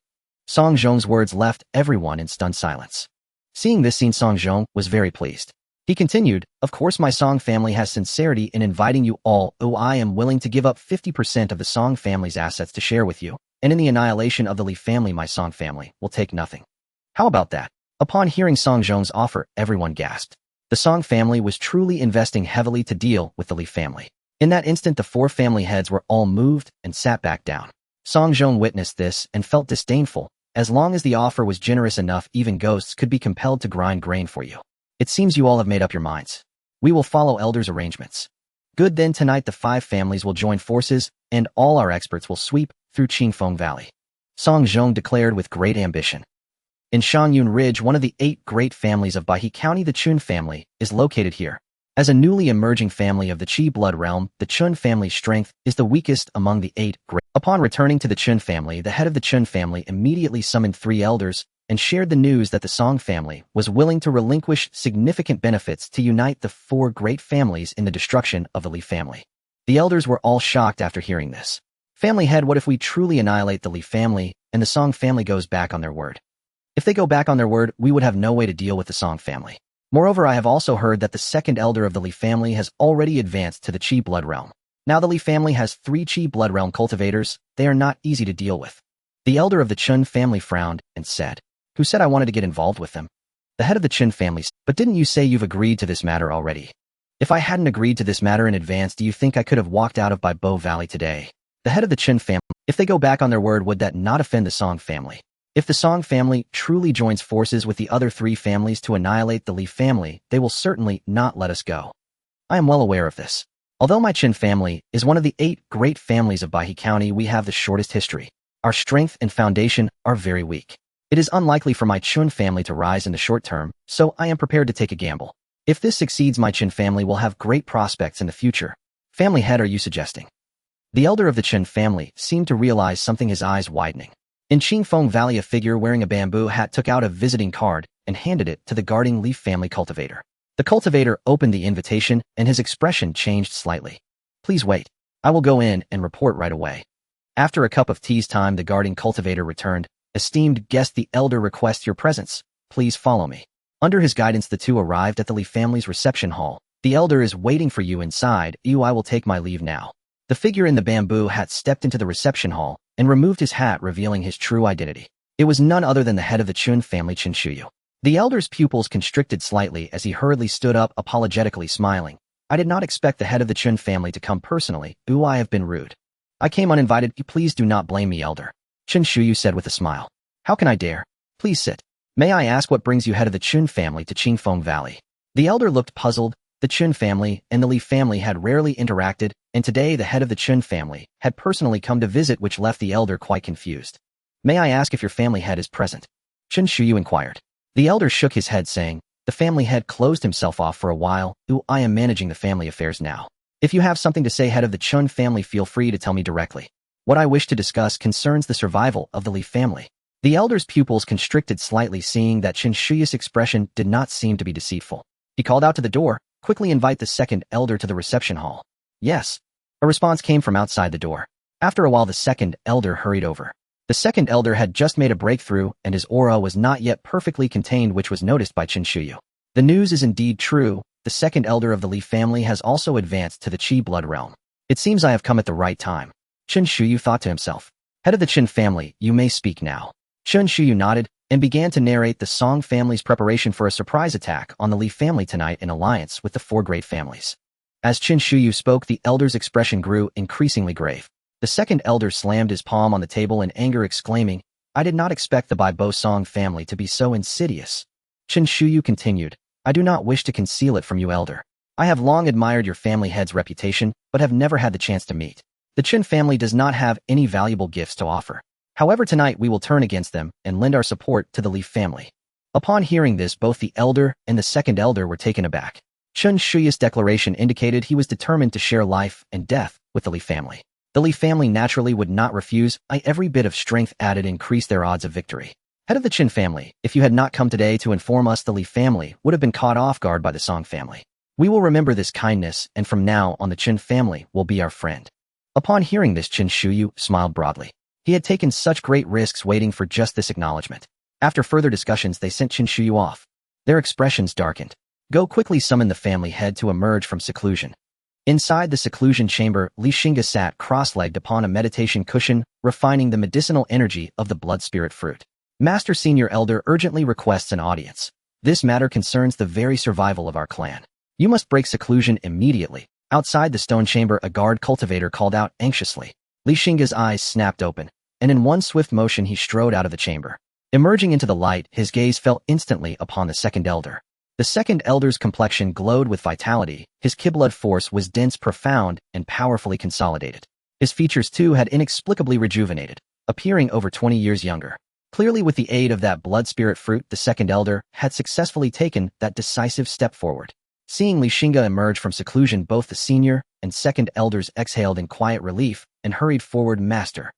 Speaker 1: Song Zhong's words left everyone in stunned silence. Seeing this scene, Song Zhong was very pleased. He continued, of course my Song family has sincerity in inviting you all. Oh, I am willing to give up 50% of the Song family's assets to share with you, and in the annihilation of the Li family, my Song family will take nothing. How about that? Upon hearing Song Zhong's offer, everyone gasped. The Song family was truly investing heavily to deal with the Li family. In that instant, the four family heads were all moved and sat back down. Song Zhong witnessed this and felt disdainful. As long as the offer was generous enough, even ghosts could be compelled to grind grain for you. It seems you all have made up your minds. We will follow Elder's arrangements. Good, then tonight the five families will join forces, and all our experts will sweep through Qingfeng Valley. Song Zhong declared with great ambition. In Shangyun Ridge, one of the 8 great families of Baihe County, the Chun family, is located here. As a newly emerging family of the Qi blood realm, the Chun family's strength is the weakest among the 8 great. Upon returning to the Chun family, the head of the Chun family immediately summoned 3 elders and shared the news that the Song family was willing to relinquish significant benefits to unite the 4 great families in the destruction of the Li family. The elders were all shocked after hearing this. Family head, what if we truly annihilate the Li family and the Song family goes back on their word? If they go back on their word, we would have no way to deal with the Song family. Moreover, I have also heard that the second elder of the Li family has already advanced to the Qi blood realm. Now the Li family has 3 Qi blood realm cultivators. They are not easy to deal with. The elder of the Chun family frowned and said, who said I wanted to get involved with them? The head of the Chun family said, but didn't you say you've agreed to this matter already? If I hadn't agreed to this matter in advance, do you think I could have walked out of Bai Bo Valley today? The head of the Chun family, if they go back on their word, would that not offend the Song family? If the Song family truly joins forces with the other 3 families to annihilate the Li family, they will certainly not let us go. I am well aware of this. Although my Qin family is one of the 8 great families of Baihe County, we have the shortest history. Our strength and foundation are very weak. It is unlikely for my Chun family to rise in the short term, so I am prepared to take a gamble. If this succeeds, my Qin family will have great prospects in the future. Family head, are you suggesting? The elder of the Qin family seemed to realize something, his eyes widening. In Qingfeng Valley, a figure wearing a bamboo hat took out a visiting card and handed it to the guarding Li family cultivator. The cultivator opened the invitation and his expression changed slightly. Please wait. I will go in and report right away. After a cup of tea's time, the guarding cultivator returned. Esteemed guest, the elder requests your presence. Please follow me. Under his guidance, the 2 arrived at the Li family's reception hall. The elder is waiting for you inside. I will take my leave now. The figure in the bamboo hat stepped into the reception hall and removed his hat, revealing his true identity. It was none other than the head of the Chun family, Qin Shuyu. The elder's pupils constricted slightly as he hurriedly stood up, apologetically smiling. I did not expect the head of the Chun family to come personally. I have been rude. I came uninvited. Please do not blame me, elder. Qin Shuyu said with a smile. How can I dare? Please sit. May I ask what brings you head of the Chun family to Qingfeng Valley? The elder looked puzzled. The Chun family and the Li family had rarely interacted, and today the head of the Chun family had personally come to visit, which left the elder quite confused. May I ask if your family head is present? Qin Shuyu inquired. The elder shook his head, saying, the family head closed himself off for a while. I am managing the family affairs now. If you have something to say, head of the Chun family, feel free to tell me directly. What I wish to discuss concerns the survival of the Li family. The elder's pupils constricted slightly, seeing that Qin Shuyu's expression did not seem to be deceitful. He called out to the door, quickly invite the second elder to the reception hall. Yes. A response came from outside the door. After a while, the second elder hurried over. The second elder had just made a breakthrough, and his aura was not yet perfectly contained, which was noticed by Qin Shuyu. The news is indeed true. The second elder of the Li family has also advanced to the Qi blood realm. It seems I have come at the right time. Chen Shuyu thought to himself. Head of the Chen family, you may speak now. Chen Shuyu nodded and began to narrate the Song family's preparation for a surprise attack on the Li family tonight in alliance with the four great families. As Chen Shuyu spoke, the elder's expression grew increasingly grave. The second elder slammed his palm on the table in anger, exclaiming, I did not expect the Bai Bo Song family to be so insidious. Chen Shuyu continued, I do not wish to conceal it from you, elder. I have long admired your family head's reputation, but have never had the chance to meet. The Chen family does not have any valuable gifts to offer. However, tonight we will turn against them and lend our support to the Li family. Upon hearing this, both the elder and the second elder were taken aback. Chen Shuyu's declaration indicated he was determined to share life and death with the Li family. The Li family naturally would not refuse. Every bit of strength added increased their odds of victory. Head of the Chen family, if you had not come today to inform us, the Li family would have been caught off guard by the Song family. We will remember this kindness, and from now on the Chen family will be our friend. Upon hearing this, Chen Shuyu smiled broadly. He had taken such great risks waiting for just this acknowledgement. After further discussions, they sent Chen Shuyu off. Their expressions darkened. Go quickly summon the family head to emerge from seclusion. Inside the seclusion chamber, Li Xingge sat cross-legged upon a meditation cushion, refining the medicinal energy of the blood spirit fruit. Master Senior Elder urgently requests an audience. This matter concerns the very survival of our clan. You must break seclusion immediately. Outside the stone chamber, a guard cultivator called out anxiously. Li Xingge's eyes snapped open, and in one swift motion he strode out of the chamber. Emerging into the light, his gaze fell instantly upon the second elder. The second elder's complexion glowed with vitality, his Ki-blood force was dense, profound, and powerfully consolidated. His features too had inexplicably rejuvenated, appearing over 20 years younger. Clearly, with the aid of that blood spirit fruit, the second elder had successfully taken that decisive step forward. Seeing Li Xingge emerge from seclusion, both the senior and second elders exhaled in quiet relief and hurried forward. Master,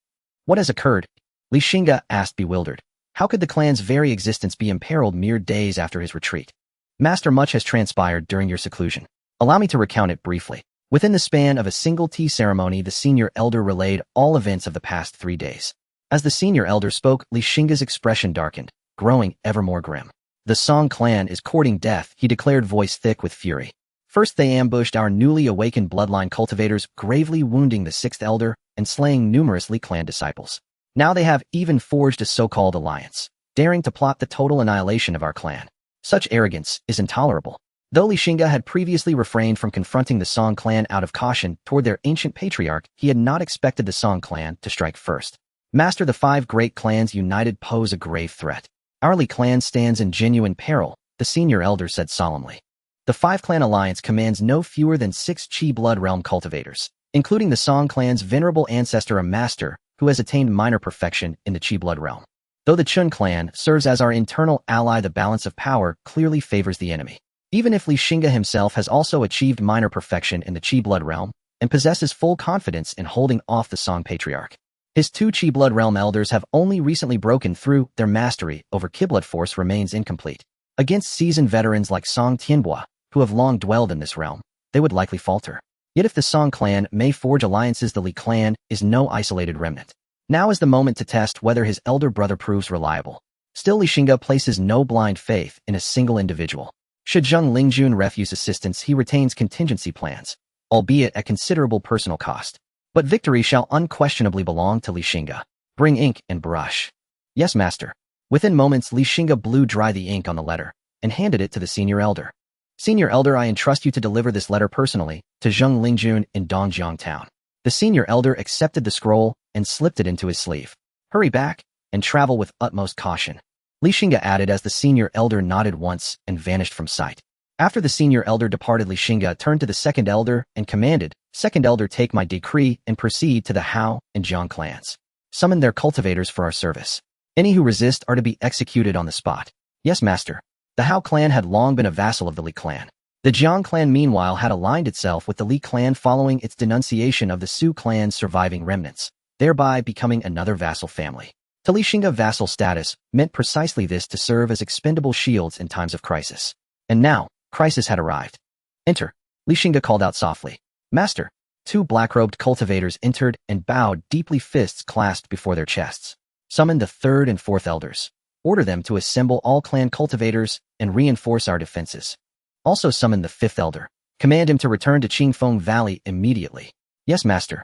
Speaker 1: what has occurred? Li Xingge asked, bewildered. How could the clan's very existence be imperiled mere days after his retreat? Master, much has transpired during your seclusion. Allow me to recount it briefly. Within the span of a single tea ceremony, the senior elder relayed all events of the past 3 days. As the senior elder spoke, Li Xingge's expression darkened, growing ever more grim. The Song clan is courting death, he declared, voice thick with fury. First they ambushed our newly awakened bloodline cultivators, gravely wounding the sixth elder and slaying numerous Li clan disciples. Now they have even forged a so-called alliance, daring to plot the total annihilation of our clan. Such arrogance is intolerable. Though Li Xingge had previously refrained from confronting the Song clan out of caution toward their ancient patriarch, he had not expected the Song clan to strike first. Master, the 5 great clans united pose a grave threat. Our Li clan stands in genuine peril, the senior elder said solemnly. The 5-clan alliance commands no fewer than 6 Qi blood realm cultivators, including the Song clan's venerable ancestor, a master who has attained minor perfection in the Qi blood realm. Though the Chun clan serves as our internal ally, the balance of power clearly favors the enemy. Even if Li Xingge himself has also achieved minor perfection in the Qi blood realm and possesses full confidence in holding off the Song patriarch, his 2 Qi blood realm elders have only recently broken through. Their mastery over Ki-blood force remains incomplete. Against seasoned veterans like Song Tianbua, who have long dwelled in this realm, they would likely falter. Yet if the Song clan may forge alliances, the Li clan is no isolated remnant. Now is the moment to test whether his elder brother proves reliable. Still, Li Xingge places no blind faith in a single individual. Should Zheng Lingjun refuse assistance, he retains contingency plans, albeit at considerable personal cost. But victory shall unquestionably belong to Li Xingge. Bring ink and brush. Yes, master. Within moments, Li Xingge blew dry the ink on the letter and handed it to the senior elder. Senior elder, I entrust you to deliver this letter personally to Zheng Lingjun in Dongjiang town. The senior elder accepted the scroll and slipped it into his sleeve. Hurry back and travel with utmost caution, Li Xingge added as the senior elder nodded once and vanished from sight. After the senior elder departed, Li Xingge turned to the second elder and commanded, Second elder, take my decree and proceed to the Hao and Jiang clans. Summon their cultivators for our service. Any who resist are to be executed on the spot. Yes, master. The Hao clan had long been a vassal of the Li clan. The Jiang clan, meanwhile, had aligned itself with the Li clan following its denunciation of the Su clan's surviving remnants, thereby becoming another vassal family. To Li Xingge, vassal status meant precisely this, to serve as expendable shields in times of crisis. And now, crisis had arrived. Enter, Li Xingge called out softly. Master. 2 black-robed cultivators entered and bowed deeply, fists clasped before their chests. Summon the 3rd and 4th elders. Order them to assemble all clan cultivators and reinforce our defenses. Also summon the 5th elder. Command him to return to Qingfeng Valley immediately. Yes, master.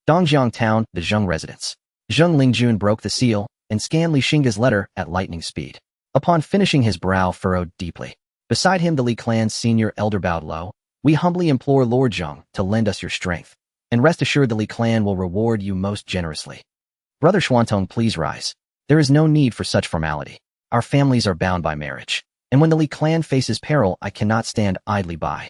Speaker 1: Dongjiang Town, the Xingge residence. Zheng Lingjun broke the seal and scanned Li Xingge's letter at lightning speed. Upon finishing, his brow furrowed deeply. Beside him, the Li clan's senior elder bowed low. We humbly implore Lord Zheng to lend us your strength, and rest assured the Li clan will reward you most generously. Brother Xuantong, please rise. There is no need for such formality. Our families are bound by marriage, and when the Li clan faces peril, I cannot stand idly by.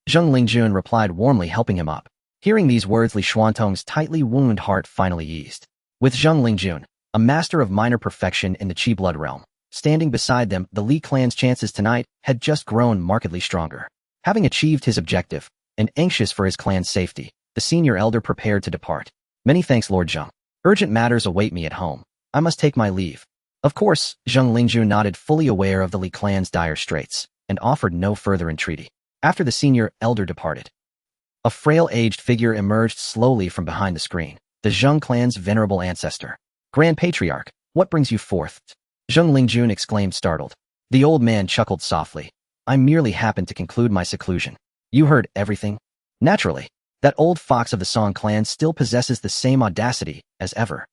Speaker 1: Zheng Lingjun replied warmly, helping him up. Hearing these words, Li Xuantong's tightly wounded heart finally eased. With Zheng Lingjun, a master of minor perfection in the Qi blood realm, standing beside them, the Li clan's chances tonight had just grown markedly stronger. Having achieved his objective, and anxious for his clan's safety, the senior elder prepared to depart. Many thanks, Lord Zheng. Urgent matters await me at home. I must take my leave. Of course, Zheng Lingjun nodded, fully aware of the Li clan's dire straits, and offered no further entreaty. After the senior elder departed, a frail aged figure emerged slowly from behind the screen. The Zheng clan's venerable ancestor. Grand Patriarch, what brings you forth? Zheng Lingjun exclaimed, startled. The old man chuckled softly. I merely happened to conclude my seclusion. You heard everything? Naturally. That old fox of the Song clan still possesses the same audacity as ever.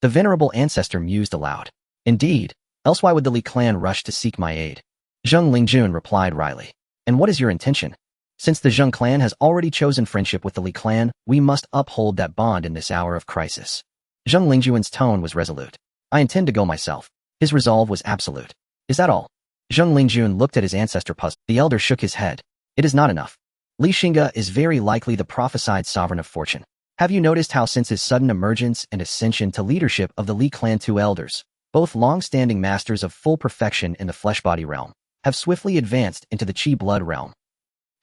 Speaker 1: The venerable ancestor mused aloud. Indeed, else why would the Li clan rush to seek my aid? Zheng Lingjun replied wryly. And what is your intention? Since the Zheng clan has already chosen friendship with the Li clan, we must uphold that bond in this hour of crisis. Zheng Lingjun's tone was resolute. I intend to go myself. His resolve was absolute. Is that all? Zheng Lingjun looked at his ancestor puzzled. The elder shook his head. It is not enough. Li Xingge is very likely the prophesied sovereign of fortune. Have you noticed how since his sudden emergence and ascension to leadership of the Li clan, two elders, both long-standing masters of full perfection in the flesh-body realm, have swiftly advanced into the Qi blood realm?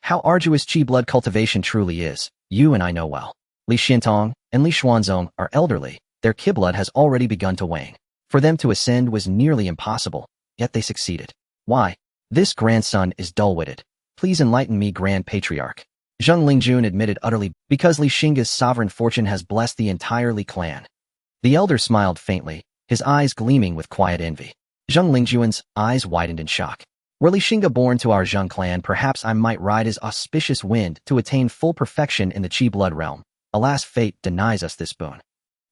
Speaker 1: How arduous Qi blood cultivation truly is, you and I know well. Li Xiantong and Li Xuanzong are elderly. Their Qi blood has already begun to wane. For them to ascend was nearly impossible, yet they succeeded. Why? This grandson is dull-witted. Please enlighten me, Grand Patriarch. Zheng Lingjun admitted utterly, because Li Xingge's sovereign fortune has blessed the entire Li clan. The elder smiled faintly, his eyes gleaming with quiet envy. Zheng Lingjun's eyes widened in shock. Were Li Xingge born to our Zheng clan, perhaps I might ride his auspicious wind to attain full perfection in the Qi blood realm. Alas, fate denies us this boon.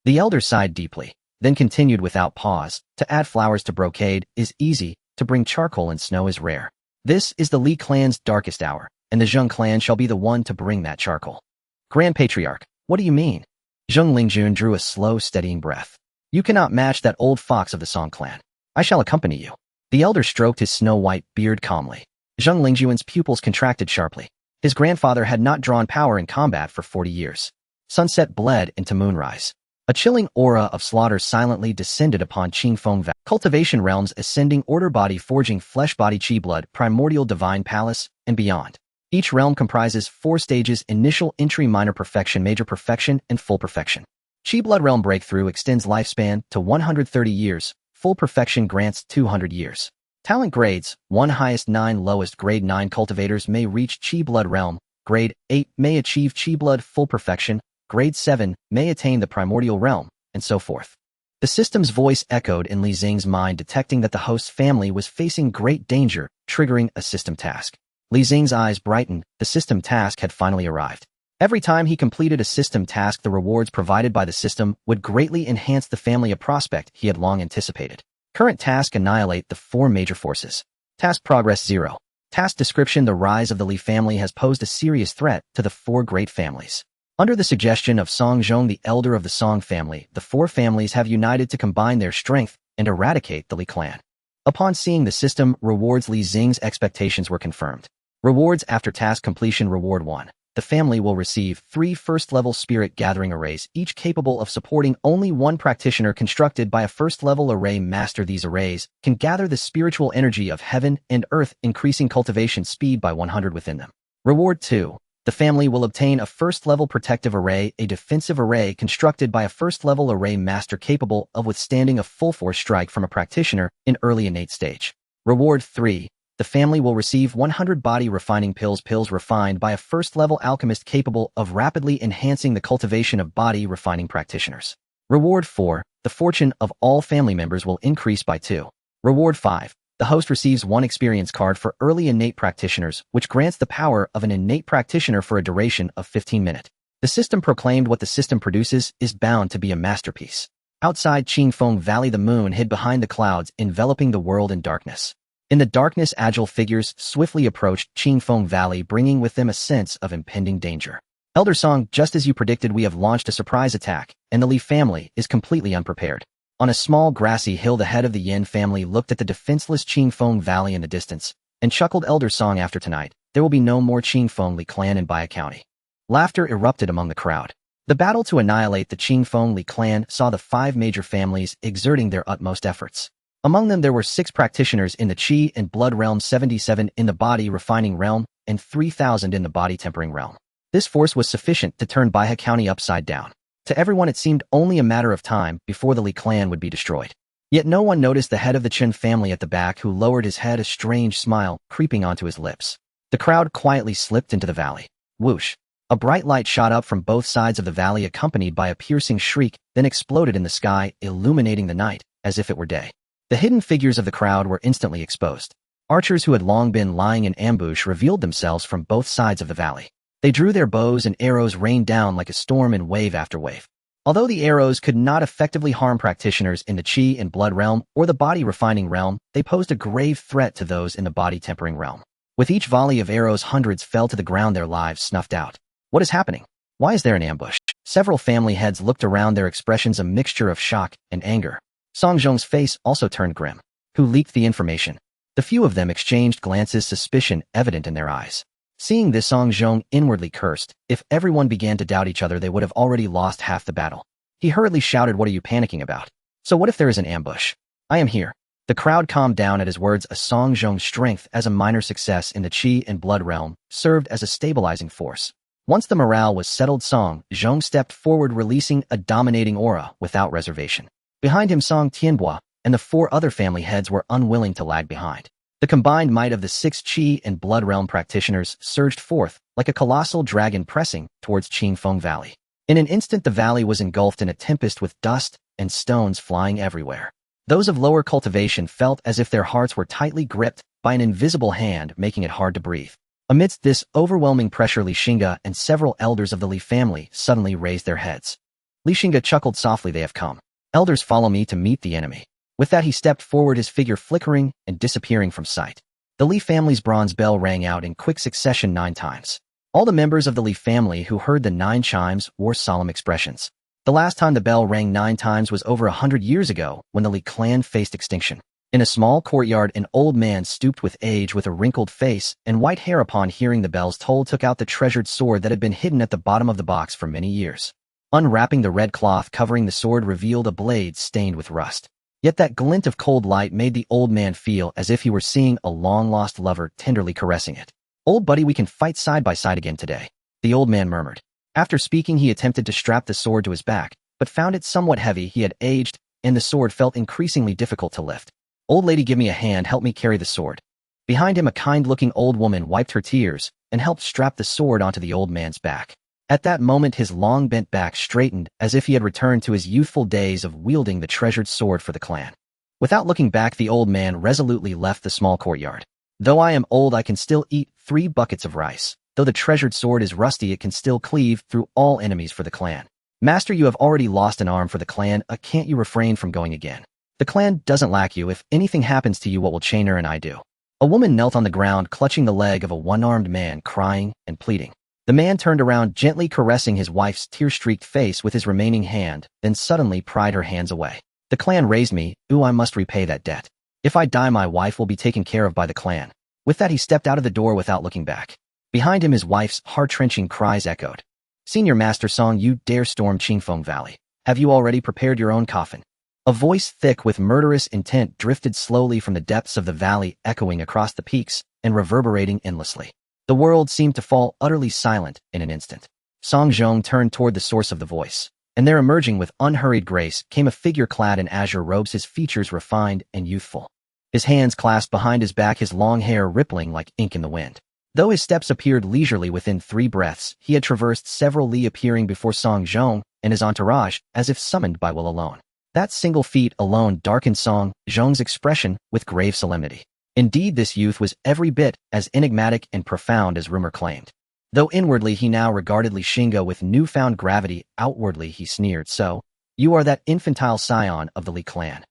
Speaker 1: The elder sighed deeply, then continued without pause. To add flowers to brocade is easy, to bring charcoal and snow is rare. This is the Li clan's darkest hour, and the Zheng clan shall be the one to bring that charcoal. Grand Patriarch, what do you mean? Zheng Lingjun drew a slow, steadying breath. You cannot match that old fox of the Song clan. I shall accompany you. The elder stroked his snow-white beard calmly. Zheng Lingjun's pupils contracted sharply. His grandfather had not drawn power in combat for 40 years. Sunset bled into moonrise. A chilling aura of slaughter silently descended upon Qingfeng Valley. Cultivation realms, ascending order, body forging, flesh body, Qi blood, primordial divine palace, and beyond. Each realm comprises 4 stages: initial entry, minor perfection, major perfection, and full perfection. Qi blood realm breakthrough extends lifespan to 130 years. Full perfection grants 200 years. Talent grades: 1 highest, 9 lowest. Grade 9 cultivators may reach Qi blood realm. Grade 8 may achieve Qi blood full perfection. Grade 7 may attain the primordial realm, and so forth. The system's voice echoed in Li Xing's mind, detecting that the host's family was facing great danger, triggering a system task. Li Xing's eyes brightened. The system task had finally arrived. Every time he completed a system task, the rewards provided by the system would greatly enhance the family, a prospect he had long anticipated. Current task: annihilate the 4 major forces. Task progress 0. Task description: the rise of the Li family has posed a serious threat to the 4 great families. Under the suggestion of Song Zhong, the elder of the Song family, the 4 families have united to combine their strength and eradicate the Li clan. Upon seeing the system rewards, Li Xing's expectations were confirmed. Rewards after task completion: Reward 1. The family will receive 3 first-level spirit gathering arrays, each capable of supporting only 1 practitioner, constructed by a first-level array master. These arrays can gather the spiritual energy of heaven and earth, increasing cultivation speed by 100 within them. Reward 2. The family will obtain a first-level protective array, a defensive array constructed by a first-level array master capable of withstanding a full-force strike from a practitioner in early innate stage. Reward 3. The family will receive 100 body refining pills, pills refined by a first-level alchemist capable of rapidly enhancing the cultivation of body refining practitioners. Reward 4. The fortune of all family members will increase by 2. Reward 5. The host receives 1 experience card for early innate practitioners, which grants the power of an innate practitioner for a duration of 15 minutes. The system proclaimed what the system produces is bound to be a masterpiece. Outside Qingfeng Valley, the moon hid behind the clouds, enveloping the world in darkness. In the darkness, agile figures swiftly approached Qingfeng Valley, bringing with them a sense of impending danger. Elder Song, just as you predicted, we have launched a surprise attack, and the Li family is completely unprepared. On a small grassy hill, the head of the Yin family looked at the defenseless Qingfeng Valley in the distance, and chuckled. Elder Song, after tonight, there will be no more Qingfeng Li clan in Baya County. Laughter erupted among the crowd. The battle to annihilate the Qingfeng Li clan saw the 5 major families exerting their utmost efforts. Among them there were 6 practitioners in the Qi and Blood realm, 77 in the body refining realm, and 3,000 in the body tempering realm. This force was sufficient to turn Baya County upside down. To everyone it seemed only a matter of time before the Li clan would be destroyed. Yet no one noticed the head of the Chen family at the back, who lowered his head, a strange smile creeping onto his lips. The crowd quietly slipped into the valley. Whoosh! A bright light shot up from both sides of the valley, accompanied by a piercing shriek, then exploded in the sky, illuminating the night as if it were day. The hidden figures of the crowd were instantly exposed. Archers who had long been lying in ambush revealed themselves from both sides of the valley. They drew their bows, and arrows rained down like a storm in wave after wave. Although the arrows could not effectively harm practitioners in the Qi and Blood realm or the body refining realm, they posed a grave threat to those in the body tempering realm. With each volley of arrows, hundreds fell to the ground, their lives snuffed out. What is happening? Why is there an ambush? Several family heads looked around, their expressions a mixture of shock and anger. Song Zhong's face also turned grim. Who leaked the information? The few of them exchanged glances, suspicion evident in their eyes. Seeing this, Song Zhong inwardly cursed. If everyone began to doubt each other, they would have already lost half the battle. He hurriedly shouted, "What are you panicking about? So what if there is an ambush? I am here." The crowd calmed down at his words. A Song Zhong's strength as a minor success in the Qi and Blood realm served as a stabilizing force. Once the morale was settled, Song Zhong stepped forward, releasing a dominating aura without reservation. Behind him, Song Tianhua and the 4 other family heads were unwilling to lag behind. The combined might of the 6 Qi and Blood realm practitioners surged forth like a colossal dragon pressing towards Qingfeng Valley. In an instant, the valley was engulfed in a tempest, with dust and stones flying everywhere. Those of lower cultivation felt as if their hearts were tightly gripped by an invisible hand, making it hard to breathe. Amidst this overwhelming pressure, Li Xingge and several elders of the Li family suddenly raised their heads. Li Xingge chuckled softly. "They have come. Elders, follow me to meet the enemy." With that, he stepped forward, his figure flickering and disappearing from sight. The Li family's bronze bell rang out in quick succession 9 times. All the members of the Li family who heard the 9 chimes wore solemn expressions. The last time the bell rang 9 times was over 100 years ago, when the Li clan faced extinction. In a small courtyard, an old man stooped with age, with a wrinkled face and white hair. Upon hearing the bell's toll, took out the treasured sword that had been hidden at the bottom of the box for many years. Unwrapping the red cloth covering the sword revealed a blade stained with rust. Yet that glint of cold light made the old man feel as if he were seeing a long-lost lover tenderly caressing it. "Old buddy, we can fight side by side again today," the old man murmured. After speaking, he attempted to strap the sword to his back, but found it somewhat heavy. He had aged, and the sword felt increasingly difficult to lift. "Old lady, give me a hand, help me carry the sword." Behind him, a kind-looking old woman wiped her tears and helped strap the sword onto the old man's back. At that moment, his long bent back straightened, as if he had returned to his youthful days of wielding the treasured sword for the clan. Without looking back, the old man resolutely left the small courtyard. "Though I am old, I can still eat 3 buckets of rice. Though the treasured sword is rusty, it can still cleave through all enemies for the clan. Master, you have already lost an arm for the clan. Can't you refrain from going again? The clan doesn't lack you. If anything happens to you, what will Chainer and I do?" A woman knelt on the ground, clutching the leg of a one-armed man, crying and pleading. The man turned around, gently caressing his wife's tear-streaked face with his remaining hand, then suddenly pried her hands away. "The clan raised me. I must repay that debt. If I die, my wife will be taken care of by the clan." With that, he stepped out of the door without looking back. Behind him, his wife's heart-wrenching cries echoed. "Senior Master Song, you dare storm Qingfeng Valley. Have you already prepared your own coffin?" A voice thick with murderous intent drifted slowly from the depths of the valley, echoing across the peaks and reverberating endlessly. The world seemed to fall utterly silent in an instant. Song Zhong turned toward the source of the voice, and there, emerging with unhurried grace, came a figure clad in azure robes, his features refined and youthful. His hands clasped behind his back, his long hair rippling like ink in the wind. Though his steps appeared leisurely, within 3 breaths, he had traversed several li, appearing before Song Zhong and his entourage as if summoned by will alone. That single feat alone darkened Song Zhong's expression with grave solemnity. Indeed, this youth was every bit as enigmatic and profound as rumor claimed. Though inwardly he now regarded Xingge with newfound gravity, outwardly he sneered, "So, you are that infantile scion of the Li clan."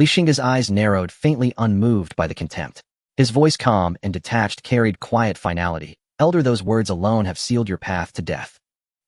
Speaker 1: Xingge's eyes narrowed, faintly unmoved by the contempt. His voice, calm and detached, carried quiet finality. "Elder, those words alone have sealed your path to death."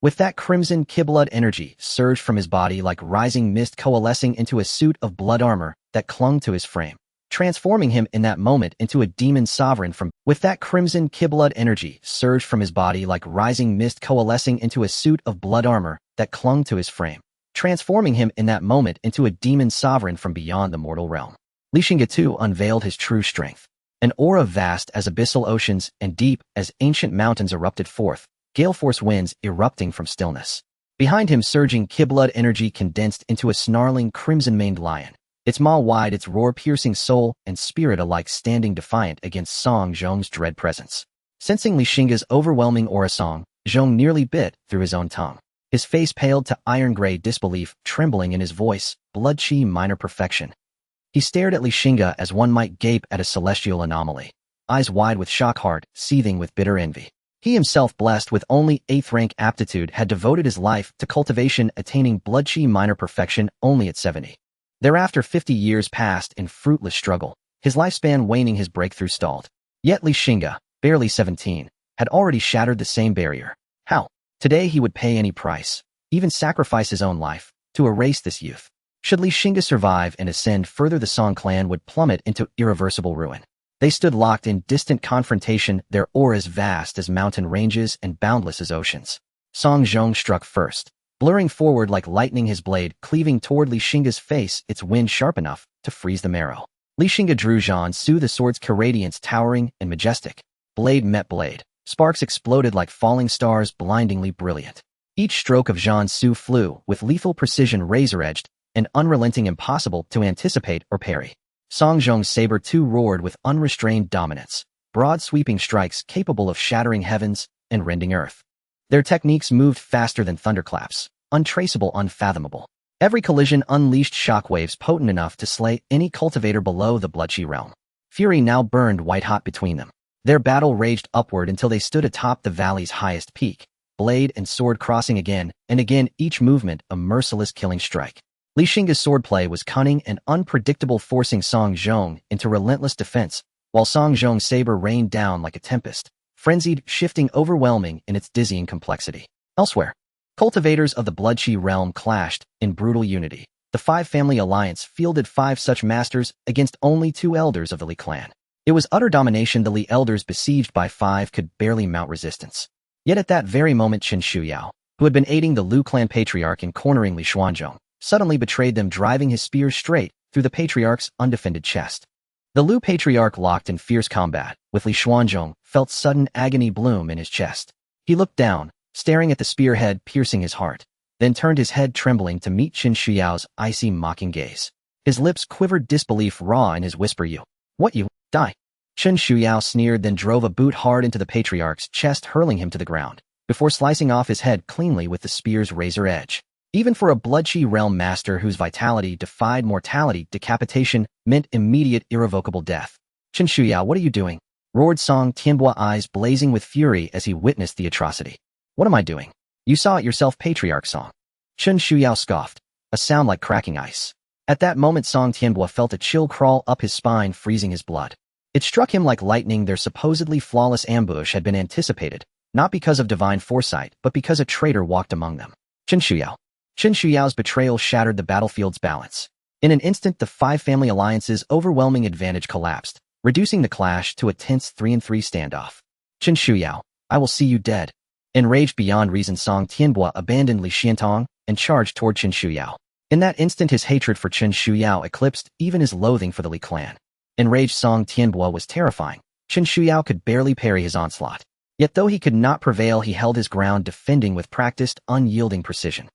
Speaker 1: With that crimson blood energy surged from his body like rising mist, coalescing into a suit of blood armor that clung to his frame, transforming him in that moment into a demon sovereign from— With that crimson blood energy surged from his body like rising mist, coalescing into a suit of blood armor that clung to his frame, transforming him in that moment into a demon sovereign from beyond the mortal realm. Xingge too unveiled his true strength. An aura vast as abyssal oceans and deep as ancient mountains erupted forth, gale-force winds erupting from stillness. Behind him, surging blood energy condensed into a snarling crimson-maned lion, its maw wide, its roar piercing soul and spirit alike standing defiant against Song Zhong's dread presence. Sensing Xingge's overwhelming aura, Song Zhong nearly bit through his own tongue. His face paled to iron-gray, disbelief trembling in his voice, blood chi minor perfection. He stared at Xingge as one might gape at a celestial anomaly, eyes wide with shock, heart seething with bitter envy. He himself, blessed with only 8th rank aptitude, had devoted his life to cultivation, attaining blood chi minor perfection only at 70. Thereafter 50 years passed in fruitless struggle, his lifespan waning, his breakthrough stalled. Yet Xingge, barely 17, had already shattered the same barrier. How? Today he would pay any price, even sacrifice his own life, to erase this youth. Should Xingge survive and ascend further, the Song clan would plummet into irreversible ruin. They stood locked in distant confrontation, their auras vast as mountain ranges and boundless as oceans. Song Zhong struck first, blurring forward like lightning, his blade cleaving toward Xingge's face, its wind sharp enough to freeze the marrow. Xingge drew Zhan Su, the sword's radiance towering and majestic. Blade met blade. Sparks exploded like falling stars, blindingly brilliant. Each stroke of Zhan Su flew with lethal precision, razor-edged and unrelenting, impossible to anticipate or parry. Song Zhong's saber too roared with unrestrained dominance, broad sweeping strikes capable of shattering heavens and rending earth. Their techniques moved faster than thunderclaps, untraceable, unfathomable. Every collision unleashed shockwaves potent enough to slay any cultivator below the blood chi realm. Fury now burned white-hot between them. Their battle raged upward until they stood atop the valley's highest peak, blade and sword crossing again and again, each movement a merciless killing strike. Xingge's swordplay was cunning and unpredictable, forcing Song Zhong into relentless defense, while Song Zhong's saber rained down like a tempest, frenzied, shifting, overwhelming in its dizzying complexity. Elsewhere, cultivators of the blood chi realm clashed in brutal unity. The five-family alliance fielded 5 such masters against only 2 elders of the Li clan. It was utter domination. The Li elders, besieged by 5, could barely mount resistance. Yet at that very moment, Chen Shuyao, who had been aiding the Lu clan patriarch in cornering Li Xuanzhong, suddenly betrayed them, driving his spear straight through the patriarch's undefended chest. The Lu patriarch, locked in fierce combat with Li Xuanzhong, felt sudden agony bloom in his chest. He looked down, staring at the spearhead piercing his heart, then turned his head trembling to meet Chen Shuyao's icy, mocking gaze. His lips quivered, disbelief raw in his whisper. "You? What, you? Die?" Chen Shuyao sneered, then drove a boot hard into the patriarch's chest, hurling him to the ground, before slicing off his head cleanly with the spear's razor edge. Even for a blood chi realm master whose vitality defied mortality, decapitation meant immediate, irrevocable death. "Chen Shuyao, what are you doing?" roared Song Tianbo, eyes blazing with fury as he witnessed the atrocity. "What am I doing? You saw it yourself, Patriarch Song." Chen Shuyao scoffed, a sound like cracking ice. At that moment, Song Tianbo felt a chill crawl up his spine, freezing his blood. It struck him like lightning. Their supposedly flawless ambush had been anticipated, not because of divine foresight, but because a traitor walked among them. Chen Shuyao. Chen Shuyao's betrayal shattered the battlefield's balance. In an instant, the 5-family alliance's overwhelming advantage collapsed, reducing the clash to a tense 3-3 standoff. "Chen Shuyao, I will see you dead." Enraged beyond reason, Song Tianbo abandoned Li Xiantong and charged toward Chen Shuyao. In that instant, his hatred for Chen Shuyao eclipsed even his loathing for the Li clan. Enraged, Song Tianbo was terrifying. Chen Shuyao could barely parry his onslaught. Yet though he could not prevail, he held his ground, defending with practiced, unyielding precision.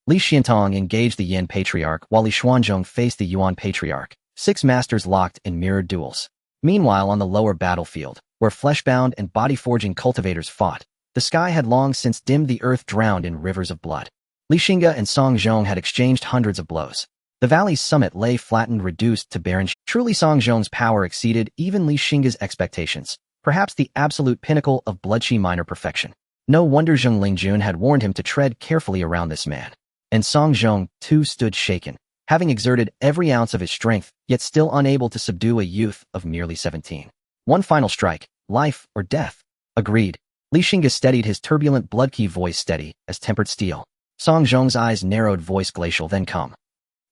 Speaker 1: Li Xiantong engaged the Yin patriarch while Li Xuanzhong faced the Yuan patriarch, 6 masters locked in mirrored duels. Meanwhile, on the lower battlefield, where fleshbound and body-forging cultivators fought, the sky had long since dimmed, the earth drowned in rivers of blood. Xingge and Song Zhong had exchanged hundreds of blows. The valley's summit lay flattened, reduced to barren. Truly, Song Zhong's power exceeded even Xingge's expectations, perhaps the absolute pinnacle of blood chi minor perfection. No wonder Zheng Lingjun had warned him to tread carefully around this man. And Song Zhong, too, stood shaken, having exerted every ounce of his strength, yet still unable to subdue a youth of merely 17. One final strike, life or death. Agreed. Li Xingge steadied his turbulent blood-key voice steady as tempered steel. Song Zhong's eyes narrowed, voice glacial, then come.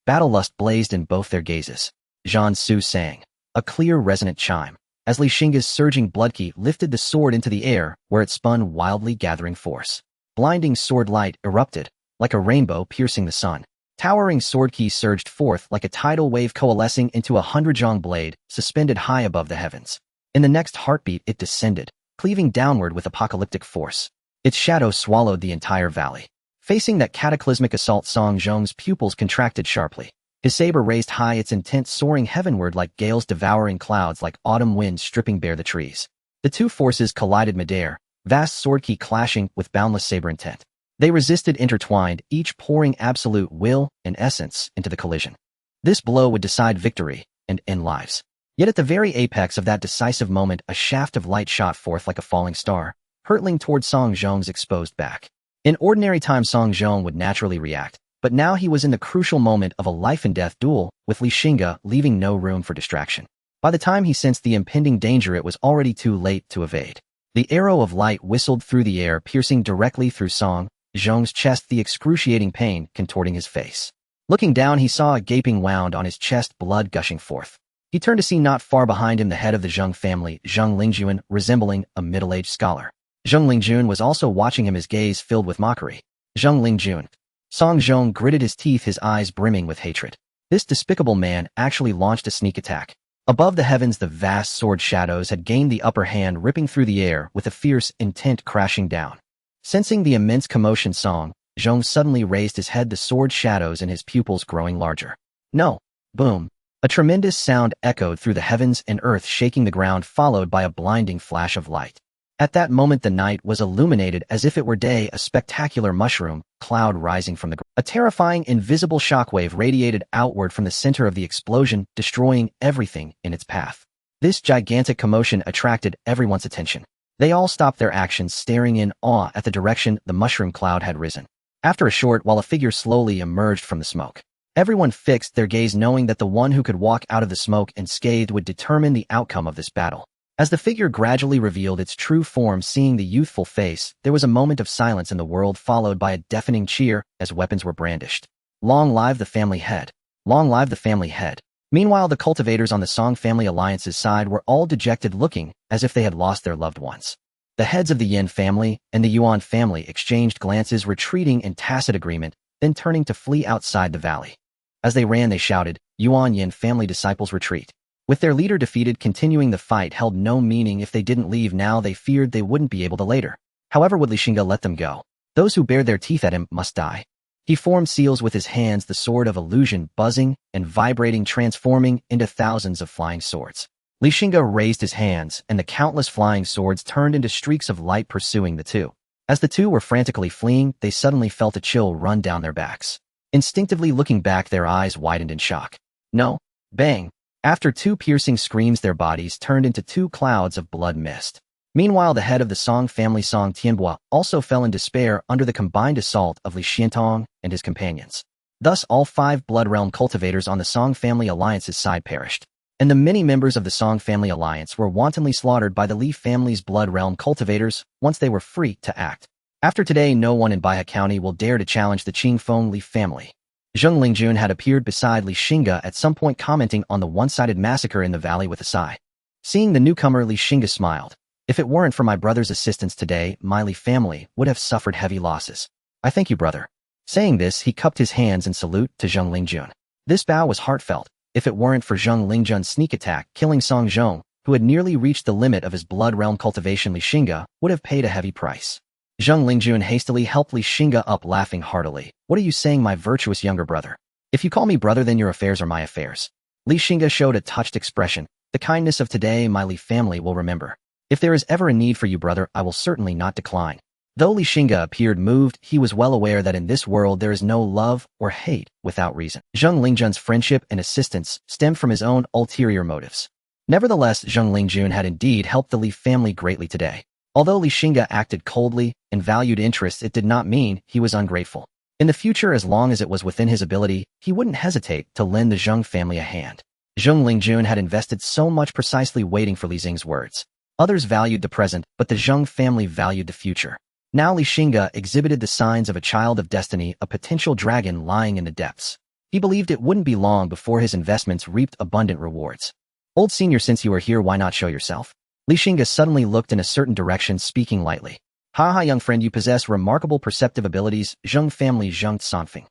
Speaker 1: Battle lust blazed in both their gazes. Zhan Su sang, a clear, resonant chime, as Li Xingge's surging blood-key lifted the sword into the air, where it spun wildly, gathering force. Blinding sword light erupted, like a rainbow piercing the sun. Towering sword key surged forth like a tidal wave, coalescing into a 100-zhong blade, suspended high above the heavens. In the next heartbeat, it descended, cleaving downward with apocalyptic force. Its shadow swallowed the entire valley. Facing that cataclysmic assault, Song Zhong's pupils contracted sharply. His saber raised high, its intent soaring heavenward like gales devouring clouds, like autumn winds stripping bare the trees. The two forces collided midair, vast sword key clashing with boundless saber intent. They resisted, intertwined, each pouring absolute will and essence into the collision. This blow would decide victory and end lives. Yet at the very apex of that decisive moment, a shaft of light shot forth like a falling star, hurtling toward Song Zhong's exposed back. In ordinary time, Song Zhong would naturally react, but now he was in the crucial moment of a life-and-death duel with Li Xingge, leaving no room for distraction. By the time he sensed the impending danger, it was already too late to evade. The arrow of light whistled through the air, piercing directly through Song Zhong's chest, the excruciating pain contorting his face. Looking down, he saw a gaping wound on his chest, blood gushing forth. He turned to see not far behind him the head of the Zheng family, Zheng Lingjun, resembling a middle-aged scholar. Zheng Lingjun was also watching him, his gaze filled with mockery. Zheng Lingjun. Song Zhong gritted his teeth, his eyes brimming with hatred. This despicable man actually launched a sneak attack. Above the heavens, the vast sword shadows had gained the upper hand, ripping through the air with a fierce intent, crashing down. Sensing the immense commotion, Song Zhong suddenly raised his head, the sword shadows in his pupils growing larger. No! Boom! A tremendous sound echoed through the heavens and earth, shaking the ground, followed by a blinding flash of light. At that moment, the night was illuminated as if it were day, a spectacular mushroom cloud rising from the ground. A terrifying, invisible shockwave radiated outward from the center of the explosion, destroying everything in its path. This gigantic commotion attracted everyone's attention. They all stopped their actions, staring in awe at the direction the mushroom cloud had risen. After a short while, a figure slowly emerged from the smoke. Everyone fixed their gaze, knowing that the one who could walk out of the smoke unscathed would determine the outcome of this battle. As the figure gradually revealed its true form, seeing the youthful face, there was a moment of silence in the world, followed by a deafening cheer as weapons were brandished. Long live the family head! Long live the family head! Meanwhile, the cultivators on the Song Family Alliance's side were all dejected, looking as if they had lost their loved ones. The heads of the Yin family and the Yuan family exchanged glances, retreating in tacit agreement, then turning to flee outside the valley. As they ran, they shouted, "Yuan Yin family disciples, retreat." With their leader defeated, continuing the fight held no meaning. If they didn't leave now, they feared they wouldn't be able to later. However, would Li Xingge let them go? Those who bared their teeth at him must die. He formed seals with his hands, the sword of illusion buzzing and vibrating, transforming into thousands of flying swords. Li Xingge raised his hands, and the countless flying swords turned into streaks of light, pursuing the two. As the two were frantically fleeing, they suddenly felt a chill run down their backs. Instinctively looking back, their eyes widened in shock. No! Bang! After two piercing screams, their bodies turned into two clouds of blood mist. Meanwhile, the head of the Song family, Song Tianbua, also fell in despair under the combined assault of Li Xiantong and his companions. Thus, all 5 Blood Realm cultivators on the Song Family Alliance's side perished, and the many members of the Song Family Alliance were wantonly slaughtered by the Li family's Blood Realm cultivators once they were free to act. After today, no one in Baihe County will dare to challenge the Qingfeng Li family. Zheng Lingjun had appeared beside Li Xingge at some point, commenting on the one-sided massacre in the valley with a sigh. Seeing the newcomer, Li Xingge smiled. If it weren't for my brother's assistance today, my Li family would have suffered heavy losses. I thank you, brother. Saying this, he cupped his hands in salute to Zheng Lingjun. This bow was heartfelt. If it weren't for Zheng Lingjun's sneak attack, killing Song Zhong, who had nearly reached the limit of his blood realm cultivation, Li Xingge would have paid a heavy price. Zheng Lingjun hastily helped Li Xingge up, laughing heartily. What are you saying, my virtuous younger brother? If you call me brother, then your affairs are my affairs. Li Xingge showed a touched expression. The kindness of today my Li family will remember. If there is ever a need for you, brother, I will certainly not decline. Though Li Xingge appeared moved, he was well aware that in this world there is no love or hate without reason. Zheng Lingjun's friendship and assistance stemmed from his own ulterior motives. Nevertheless, Zheng Lingjun had indeed helped the Li family greatly today. Although Li Xingge acted coldly and valued interests, it did not mean he was ungrateful. In the future, as long as it was within his ability, he wouldn't hesitate to lend the Xingge family a hand. Zheng Lingjun had invested so much precisely waiting for Li Xingge's words. Others valued the present, but the Xingge family valued the future. Now Li Xingge exhibited the signs of a child of destiny, a potential dragon lying in the depths. He believed it wouldn't be long before his investments reaped abundant rewards. Old senior, since you are here, why not show yourself? Li Xingge suddenly looked in a certain direction, speaking lightly. Haha, young friend, you possess remarkable perceptive abilities, Xingge family Zheng Songfeng.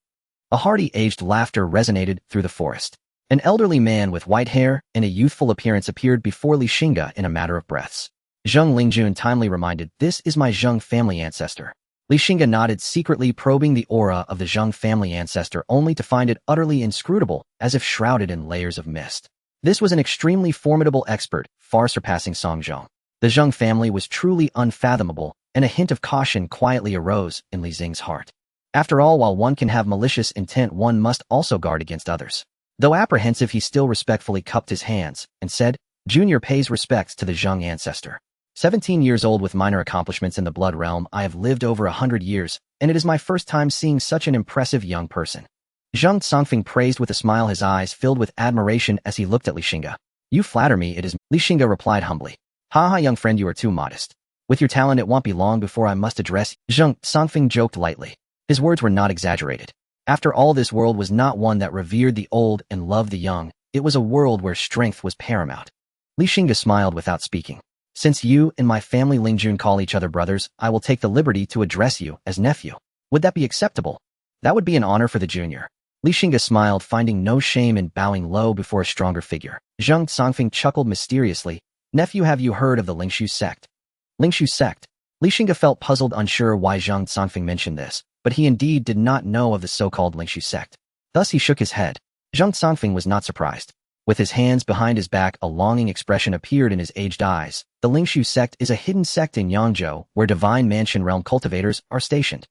Speaker 1: A hearty, aged laughter resonated through the forest. An elderly man with white hair and a youthful appearance appeared before Li Xingge in a matter of breaths. Zheng Lingjun timely reminded, "This is my Xingge family ancestor." Li Xingge nodded, secretly probing the aura of the Xingge family ancestor, only to find it utterly inscrutable, as if shrouded in layers of mist. This was an extremely formidable expert, far surpassing Song Zhong. The Xingge family was truly unfathomable, and a hint of caution quietly arose in Li Xing's heart. After all, while one can have malicious intent, one must also guard against others. Though apprehensive, he still respectfully cupped his hands and said, "Junior pays respects to the Xingge ancestor. 17 years old with minor accomplishments in the blood realm, I have lived over 100 years, and it is my first time seeing such an impressive young person." Zheng Songfeng praised with a smile, his eyes filled with admiration as he looked at Li Xingge. "You flatter me, it is." Li Xingge replied humbly. "Haha, young friend, you are too modest. With your talent, it won't be long before I must address you." Zheng Songfeng joked lightly. His words were not exaggerated. After all, this world was not one that revered the old and loved the young. It was a world where strength was paramount. Li Xingge smiled without speaking. "Since you and my family Lingjun call each other brothers, I will take the liberty to address you as nephew. Would that be acceptable?" "That would be an honor for the junior." Li Xingge smiled, finding no shame in bowing low before a stronger figure. Zheng Songfeng chuckled mysteriously. "Nephew, have you heard of the Lingshu sect?" Lingshu sect? Li Xingge felt puzzled, unsure why Zheng Songfeng mentioned this, but he indeed did not know of the so-called Lingshu sect. Thus he shook his head. Zheng Songfeng was not surprised. With his hands behind his back, a longing expression appeared in his aged eyes. The Lingshu sect is a hidden sect in Yangzhou where Divine Mansion Realm cultivators are stationed.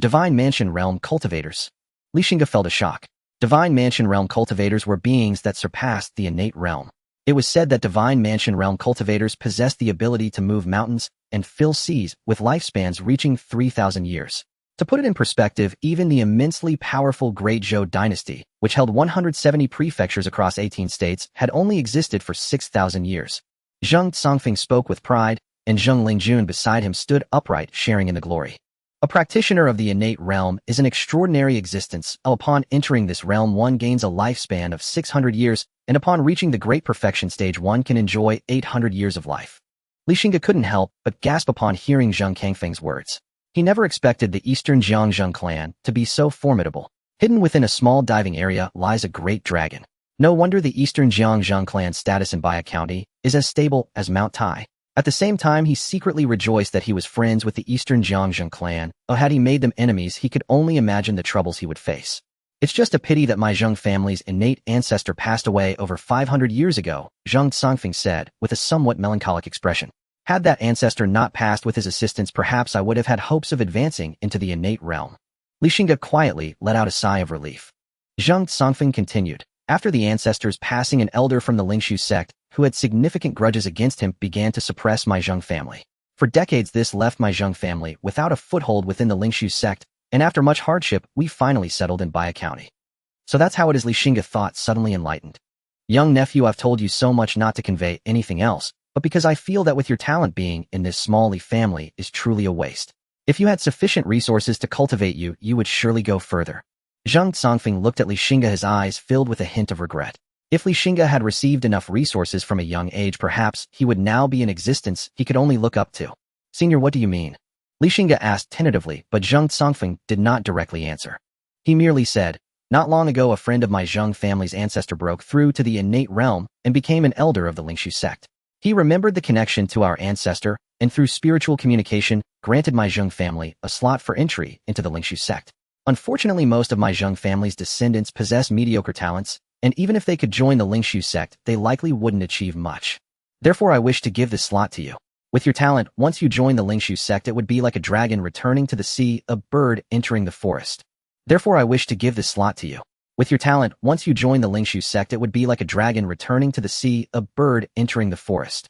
Speaker 1: Divine Mansion Realm cultivators? Li Xingge felt a shock. Divine Mansion Realm cultivators were beings that surpassed the innate realm. It was said that Divine Mansion Realm cultivators possessed the ability to move mountains and fill seas, with lifespans reaching 3,000 years. To put it in perspective, even the immensely powerful Great Zhou dynasty, which held 170 prefectures across 18 states, had only existed for 6,000 years. Zheng Songfeng spoke with pride, and Zheng Lingjun beside him stood upright, sharing in the glory. A practitioner of the innate realm is an extraordinary existence. Upon entering this realm, one gains a lifespan of 600 years, and upon reaching the Great Perfection stage, one can enjoy 800 years of life. Li Xingge couldn't help but gasp upon hearing Zheng Kangfeng's words. He never expected the Eastern Jiangzheng clan to be so formidable. Hidden within a small diving area lies a great dragon. No wonder the Eastern Jiangzheng clan's status in Baya County is as stable as Mount Tai. At the same time, he secretly rejoiced that he was friends with the Eastern Jiangzheng clan. Oh, had he made them enemies, he could only imagine the troubles he would face. "It's just a pity that my Zheng family's innate ancestor passed away over 500 years ago," Zheng Songfeng said, with a somewhat melancholic expression. "Had that ancestor not passed with his assistance, perhaps I would have had hopes of advancing into the innate realm." Li Xingge quietly let out a sigh of relief. Zheng Songfeng continued. "After the ancestor's passing, an elder from the Lingshu sect, who had significant grudges against him, began to suppress my Zheng family. For decades, this left my Zheng family without a foothold within the Lingshu sect, and after much hardship, we finally settled in Baya County." "So that's how it is," Li Xingge thought, suddenly enlightened. "Young nephew, I've told you so much not to convey anything else, but because I feel that with your talent, being in this small Li family is truly a waste. If you had sufficient resources to cultivate you, you would surely go further." Zheng Songfeng looked at Li Xingge, his eyes filled with a hint of regret. If Li Xingge had received enough resources from a young age, perhaps he would now be an existence he could only look up to. "Senior, what do you mean?" Li Xingge asked tentatively, but Zheng Songfeng did not directly answer. He merely said, "Not long ago, a friend of my Zheng family's ancestor broke through to the innate realm and became an elder of the Lingshu sect. He remembered the connection to our ancestor, and through spiritual communication, granted my Zheng family a slot for entry into the Lingshu sect. Unfortunately, most of my Zheng family's descendants possess mediocre talents, and even if they could join the Lingshu sect, they likely wouldn't achieve much. Therefore, I wish to give this slot to you. With your talent, once you join the Lingshu sect, it would be like a dragon returning to the sea, a bird entering the forest. Therefore, I wish to give this slot to you. With your talent, once you join the Lingshu sect, it would be like a dragon returning to the sea, a bird entering the forest."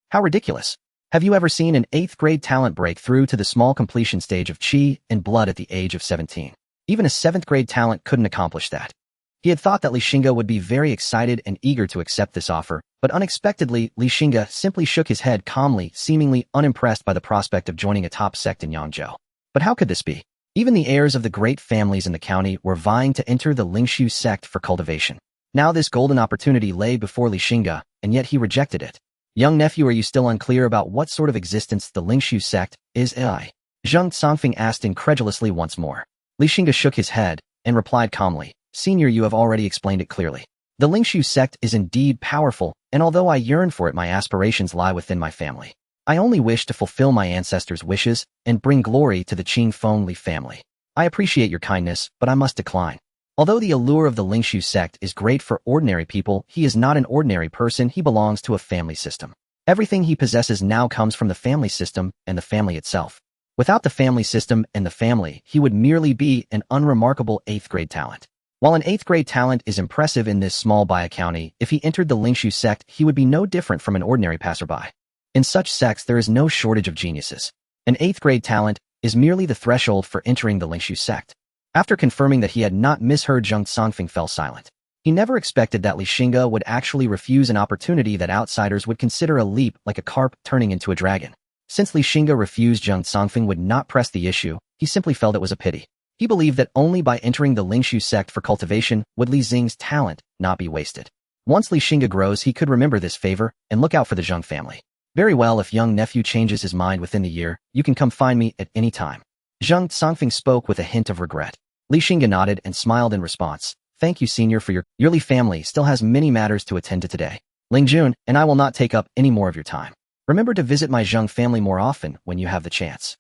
Speaker 1: "How ridiculous." Have you ever seen an 8th grade talent break through to the small completion stage of Qi and blood at the age of 17? Even a 7th grade talent couldn't accomplish that. He had thought that Xingge would be very excited and eager to accept this offer, but unexpectedly, Xingge simply shook his head calmly, seemingly unimpressed by the prospect of joining a top sect in Yangzhou. But how could this be? Even the heirs of the great families in the county were vying to enter the Lingshu sect for cultivation. Now this golden opportunity lay before Xingge, and yet he rejected it. Young nephew, are you still unclear about what sort of existence the Lingshu sect is? Zheng Songfeng asked incredulously once more. Xingge shook his head and replied calmly, Senior, you have already explained it clearly. The Lingshu sect is indeed powerful, and although I yearn for it, my aspirations lie within my family. I only wish to fulfill my ancestors' wishes and bring glory to the Qingfeng Li family. I appreciate your kindness, but I must decline. Although the allure of the Lingshu sect is great for ordinary people, he is not an ordinary person. He belongs to a family system. Everything he possesses now comes from the family system and the family itself. Without the family system and the family, he would merely be an unremarkable 8th grade talent. While an 8th grade talent is impressive in this small Baya county, if he entered the Lingshu sect, he would be no different from an ordinary passerby. In such sects, there is no shortage of geniuses. An 8th grade talent is merely the threshold for entering the Lingshu sect. After confirming that he had not misheard, Zheng Songfeng fell silent. He never expected that Xingge would actually refuse an opportunity that outsiders would consider a leap, like a carp turning into a dragon. Since Xingge refused, Zheng Songfeng would not press the issue. He simply felt it was a pity. He believed that only by entering the Lingshu sect for cultivation would Li Xing's talent not be wasted. Once Xingge grows, he could remember this favor and look out for the Zheng family. Very well, if young nephew changes his mind within the year, you can come find me at any time. Zheng Songfeng spoke with a hint of regret. Xingge nodded and smiled in response. Thank you, Senior, for your Li family still has many matters to attend to today. Lingjun, and I will not take up any more of your time. Remember to visit my Zheng family more often when you have the chance.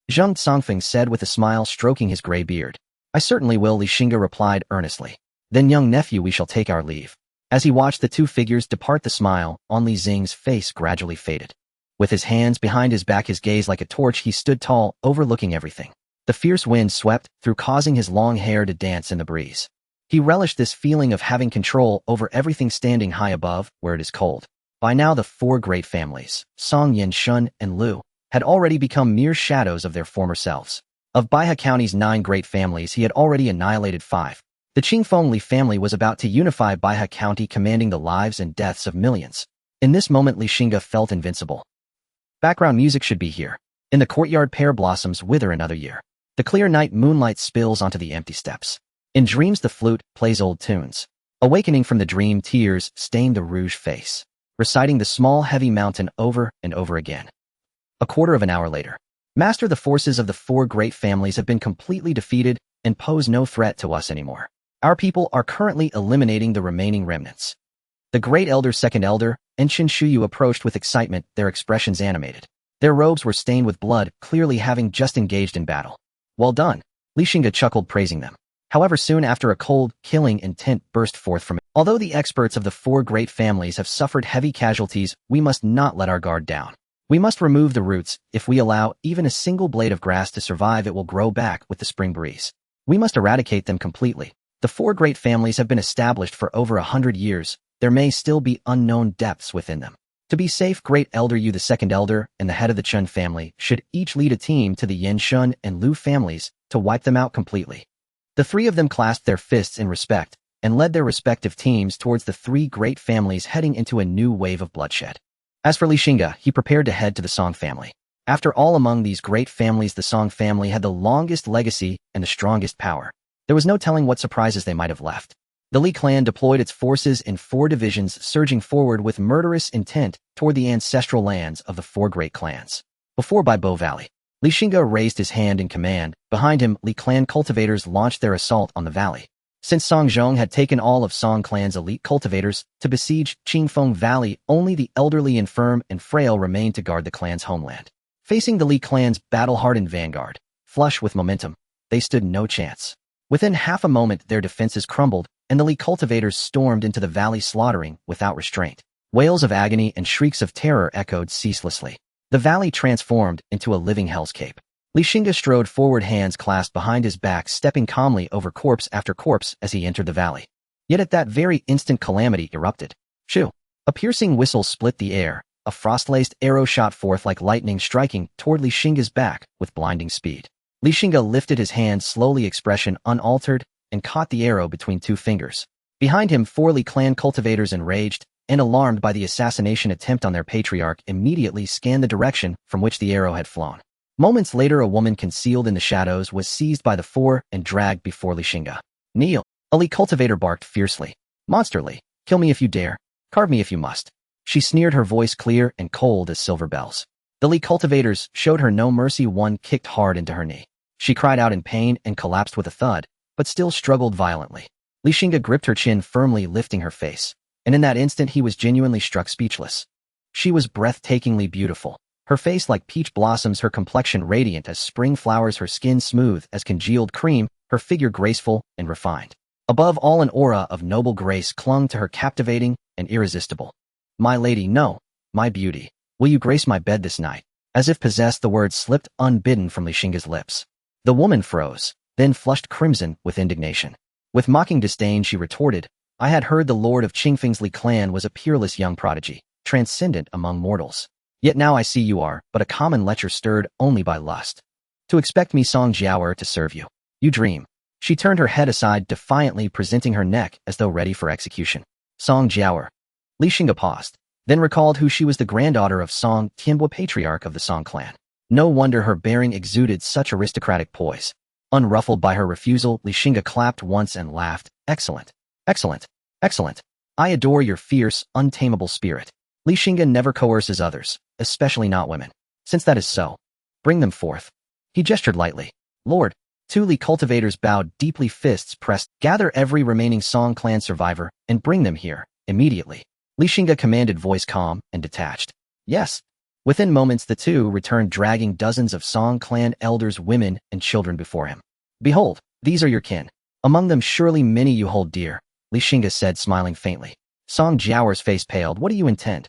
Speaker 1: Zheng Songfeng said with a smile, stroking his gray beard. I certainly will, Xingge replied earnestly. Then, young nephew, we shall take our leave. As he watched the two figures depart, the smile on Li Xing's face gradually faded. With his hands behind his back, his gaze like a torch, he stood tall, overlooking everything. The fierce wind swept through, causing his long hair to dance in the breeze. He relished this feeling of having control over everything, standing high above, where it is cold. By now, the 4 great families, Song, Yin, Shun, and Lu, had already become mere shadows of their former selves. Of Baihe County's 9 great families, he had already annihilated 5. The Qingfeng Li family was about to unify Baihe County, commanding the lives and deaths of millions. In this moment, Xingge felt invincible. Background music should be here. In the courtyard, pear blossoms wither another year. The clear night moonlight spills onto the empty steps. In dreams, the flute plays old tunes. Awakening from the dream, tears stain the rouge face, reciting the small heavy mountain over and over again. A quarter of an hour later. Master, the forces of the 4 great families have been completely defeated and pose no threat to us anymore. Our people are currently eliminating the remaining remnants. The great elder, second elder, and Qin Shuyu approached with excitement, their expressions animated. Their robes were stained with blood, clearly having just engaged in battle. Well done. Xingge chuckled, praising them. However, soon after, a cold, killing intent burst forth from it. Although the experts of the 4 great families have suffered heavy casualties, we must not let our guard down. We must remove the roots. If we allow even a single blade of grass to survive, it will grow back with the spring breeze. We must eradicate them completely. The 4 great families have been established for over 100 years. There may still be unknown depths within them. To be safe, Great Elder Yu, the second elder, and the head of the Chun family should each lead a team to the Yin, Shun, and Lu families to wipe them out completely. The 3 of them clasped their fists in respect and led their respective teams towards the 3 great families, heading into a new wave of bloodshed. As for Xingge, he prepared to head to the Song family. After all, among these great families, the Song family had the longest legacy and the strongest power. There was no telling what surprises they might have left. The Li clan deployed its forces in 4 divisions, surging forward with murderous intent toward the ancestral lands of the 4 great clans. Before Baibo Valley, Xingge raised his hand in command. Behind him, Li clan cultivators launched their assault on the valley. Since Song Zhong had taken all of Song clan's elite cultivators to besiege Qingfeng Valley, only the elderly, infirm, and frail remained to guard the clan's homeland. Facing the Li clan's battle-hardened vanguard, flush with momentum, they stood no chance. Within half a moment, their defenses crumbled, and the Li cultivators stormed into the valley, slaughtering without restraint. Wails of agony and shrieks of terror echoed ceaselessly. The valley transformed into a living hellscape. Xingge strode forward, hands clasped behind his back, stepping calmly over corpse after corpse as he entered the valley. Yet at that very instant, calamity erupted. Shoo! A piercing whistle split the air. A frost-laced arrow shot forth like lightning, striking toward Xingge's back with blinding speed. Xingge lifted his hand slowly, expression unaltered, and caught the arrow between two fingers. Behind him, 4 Li clan cultivators, enraged and alarmed by the assassination attempt on their patriarch, immediately scanned the direction from which the arrow had flown. Moments later, a woman concealed in the shadows was seized by the 4 and dragged before Xingge. Kneel! A Li cultivator barked fiercely. Monsterly, kill me if you dare, carve me if you must. She sneered, her voice clear and cold as silver bells. The Li cultivators showed her no mercy. One kicked hard into her knee. She cried out in pain and collapsed with a thud, but still struggled violently. Xingge gripped her chin firmly, lifting her face, and in that instant he was genuinely struck speechless. She was breathtakingly beautiful, her face like peach blossoms, her complexion radiant as spring flowers, her skin smooth as congealed cream, her figure graceful and refined. Above all, an aura of noble grace clung to her, captivating and irresistible. My lady, no, my beauty, will you grace my bed this night? As if possessed, the words slipped unbidden from Xingge's lips. The woman froze, then flushed crimson with indignation. With mocking disdain she retorted, I had heard the lord of Qingfeng's Li clan was a peerless young prodigy, transcendent among mortals. Yet now I see you are but a common lecher stirred only by lust. To expect me, Song Jiaoer, to serve you. You dream. She turned her head aside defiantly, presenting her neck as though ready for execution. Song Jiaoer. Xingge paused, then recalled who she was, the granddaughter of Song Tianbo, patriarch of the Song clan. No wonder her bearing exuded such aristocratic poise. Unruffled by her refusal, Xingge clapped once and laughed. Excellent. Excellent. Excellent. I adore your fierce, untamable spirit. Xingge never coerces others, especially not women. Since that is so, bring them forth. He gestured lightly. Lord. 2 Li cultivators bowed deeply, fists pressed. Gather every remaining Song clan survivor and bring them here, immediately. Xingge commanded, voice calm and detached. Yes. Within moments the two returned, dragging dozens of Song clan elders, women, and children before him. Behold, these are your kin. Among them surely many you hold dear, Xingge said, smiling faintly. Song Jiaoer's face paled. What do you intend?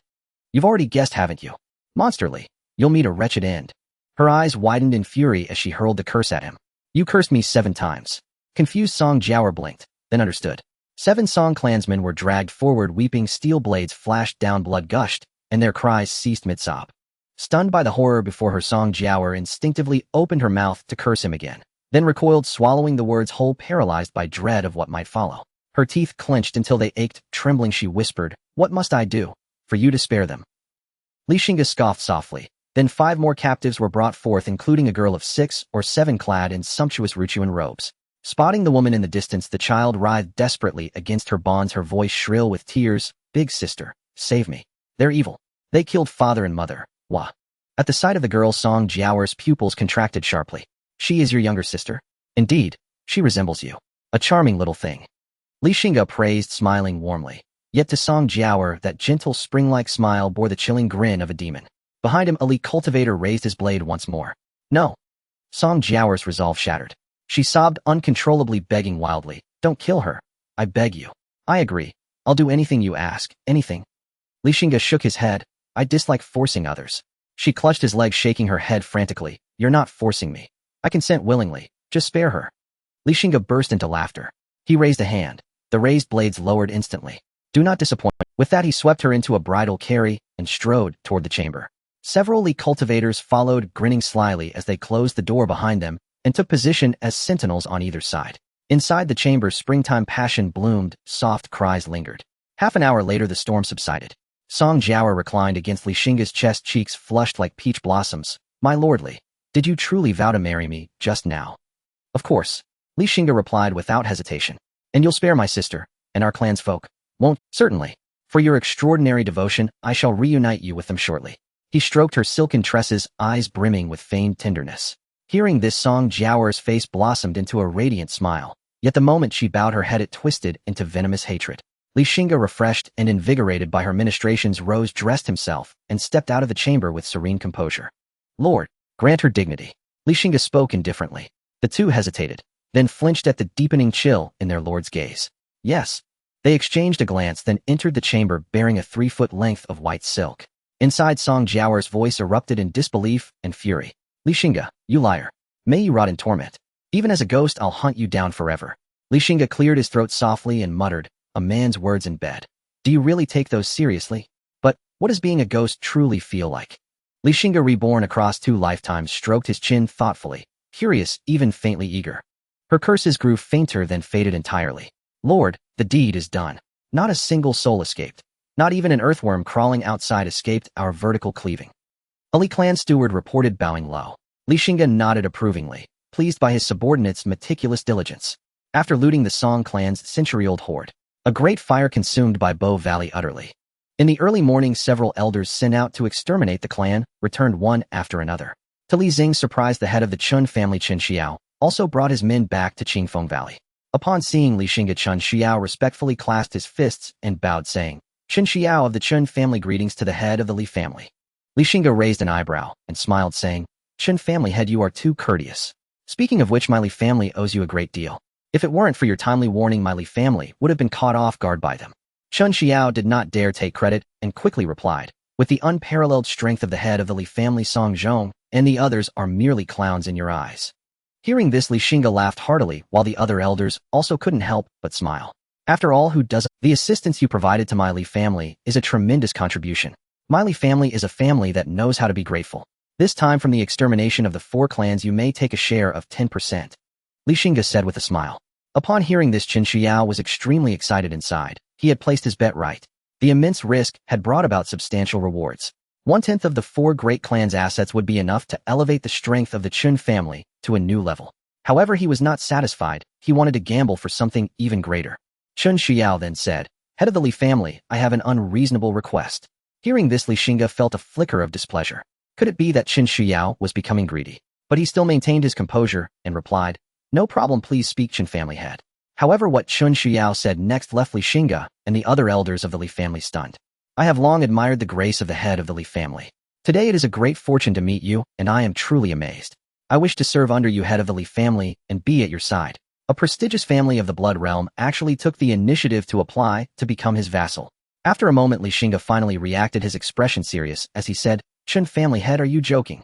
Speaker 1: You've already guessed, haven't you? Monsterly, you'll meet a wretched end. Her eyes widened in fury as she hurled the curse at him. You cursed me 7 times. Confused, Song Jiaoer blinked, then understood. 7 Song clansmen were dragged forward, weeping. Steel blades flashed down, blood gushed, and their cries ceased mid-sob. Stunned by the horror before her, Song Jiaoer instinctively opened her mouth to curse him again, then recoiled, swallowing the words whole, paralyzed by dread of what might follow. Her teeth clenched until they ached. Trembling, she whispered, What must I do for you to spare them? Xingge scoffed softly. Then 5 more captives were brought forth, including a girl of 6 or 7 clad in sumptuous Ruchuan robes. Spotting the woman in the distance, the child writhed desperately against her bonds, her voice shrill with tears. Big sister, save me. They're evil. They killed father and mother. Wah. At the sight of the girl, Song Jiaoer's pupils contracted sharply. She is your younger sister? Indeed, she resembles you. A charming little thing. Xingge praised, smiling warmly. Yet to Song Jiaoer, that gentle spring-like smile bore the chilling grin of a demon. Behind him, a Li cultivator raised his blade once more. No. Song Jiaoer's resolve shattered. She sobbed uncontrollably, begging wildly. Don't kill her. I beg you. I agree. I'll do anything you ask, anything. Xingge shook his head. I dislike forcing others. She clutched his leg, shaking her head frantically. You're not forcing me. I consent willingly. Just spare her. Xingge burst into laughter. He raised a hand. The raised blades lowered instantly. Do not disappoint me. With that, he swept her into a bridal carry and strode toward the chamber. Several Li cultivators followed, grinning slyly as they closed the door behind them and took position as sentinels on either side. Inside the chamber, springtime passion bloomed, soft cries lingered. Half an hour later, the storm subsided. Song Jiaoer reclined against Xingge's chest, cheeks flushed like peach blossoms. My lordly, did you truly vow to marry me just now? Of course, Xingge replied without hesitation. And you'll spare my sister and our clan's folk? Won't? Certainly. For your extraordinary devotion, I shall reunite you with them shortly. He stroked her silken tresses, eyes brimming with feigned tenderness. Hearing this, Song Jiaoer's face blossomed into a radiant smile. Yet the moment she bowed her head, it twisted into venomous hatred. Xingge, refreshed and invigorated by her ministrations, rose, dressed himself, and stepped out of the chamber with serene composure. Lord, grant her dignity. Xingge spoke indifferently. The two hesitated, then flinched at the deepening chill in their lord's gaze. Yes. They exchanged a glance, then entered the chamber bearing a 3-foot length of white silk. Inside, Song Jiaoer's voice erupted in disbelief and fury. Xingge, you liar. May you rot in torment. Even as a ghost, I'll hunt you down forever. Xingge cleared his throat softly and muttered, a man's words in bed. Do you really take those seriously? But What does being a ghost truly feel like? Xingge, reborn across 2 lifetimes, stroked his chin thoughtfully, curious, even faintly eager. Her curses grew fainter then faded entirely. Lord, the deed is done. Not a single soul escaped. Not even an earthworm crawling outside escaped our vertical cleaving. A clan steward reported, bowing low. Xingge nodded approvingly, pleased by his subordinates' meticulous diligence. After looting the Song clan's century-old hoard, a great fire consumed by Bo Valley utterly. In the early morning, several elders sent out to exterminate the clan, returned one after another. Li Xing surprised the head of the Chun family, Chen Xiao, also brought his men back to Qingfeng Valley. Upon seeing Xingge, Chen Xiao respectfully clasped his fists and bowed, saying, Chen Xiao of the Chun family, greetings to the head of the Li family. Xingge raised an eyebrow and smiled, saying, Chun family head, you are too courteous. Speaking of which, my Li family owes you a great deal. If it weren't for your timely warning, my Li family would have been caught off guard by them. Chen Xiao did not dare take credit and quickly replied, with the unparalleled strength of the head of the Li family, Song Zhong, and the others are merely clowns in your eyes. Hearing this, Xingge laughed heartily, while the other elders also couldn't help but smile. After all, who doesn't? The assistance you provided to my Li family is a tremendous contribution. My Li family is a family that knows how to be grateful. This time, from the extermination of the 4 clans, you may take a share of 10%. Xingge said with a smile. Upon hearing this, Chen Xiao was extremely excited inside. He had placed his bet right. The immense risk had brought about substantial rewards. 1/10 of the 4 great clans' assets would be enough to elevate the strength of the Chun family to a new level. However, he was not satisfied. He wanted to gamble for something even greater. Chen Xiao then said, Head of the Li family, I have an unreasonable request. Hearing this, Xingge felt a flicker of displeasure. Could it be that Chen Xiao was becoming greedy? But he still maintained his composure and replied, No problem, please speak, Chen family head. However, what Chen Xiao said next left Xingge and the other elders of the Li family stunned. I have long admired the grace of the head of the Li family. Today it is a great fortune to meet you, and I am truly amazed. I wish to serve under you, head of the Li family, and be at your side. A prestigious family of the Blood Realm actually took the initiative to apply to become his vassal. After a moment, Xingge finally reacted, his expression serious, as he said, Chen family head, are you joking?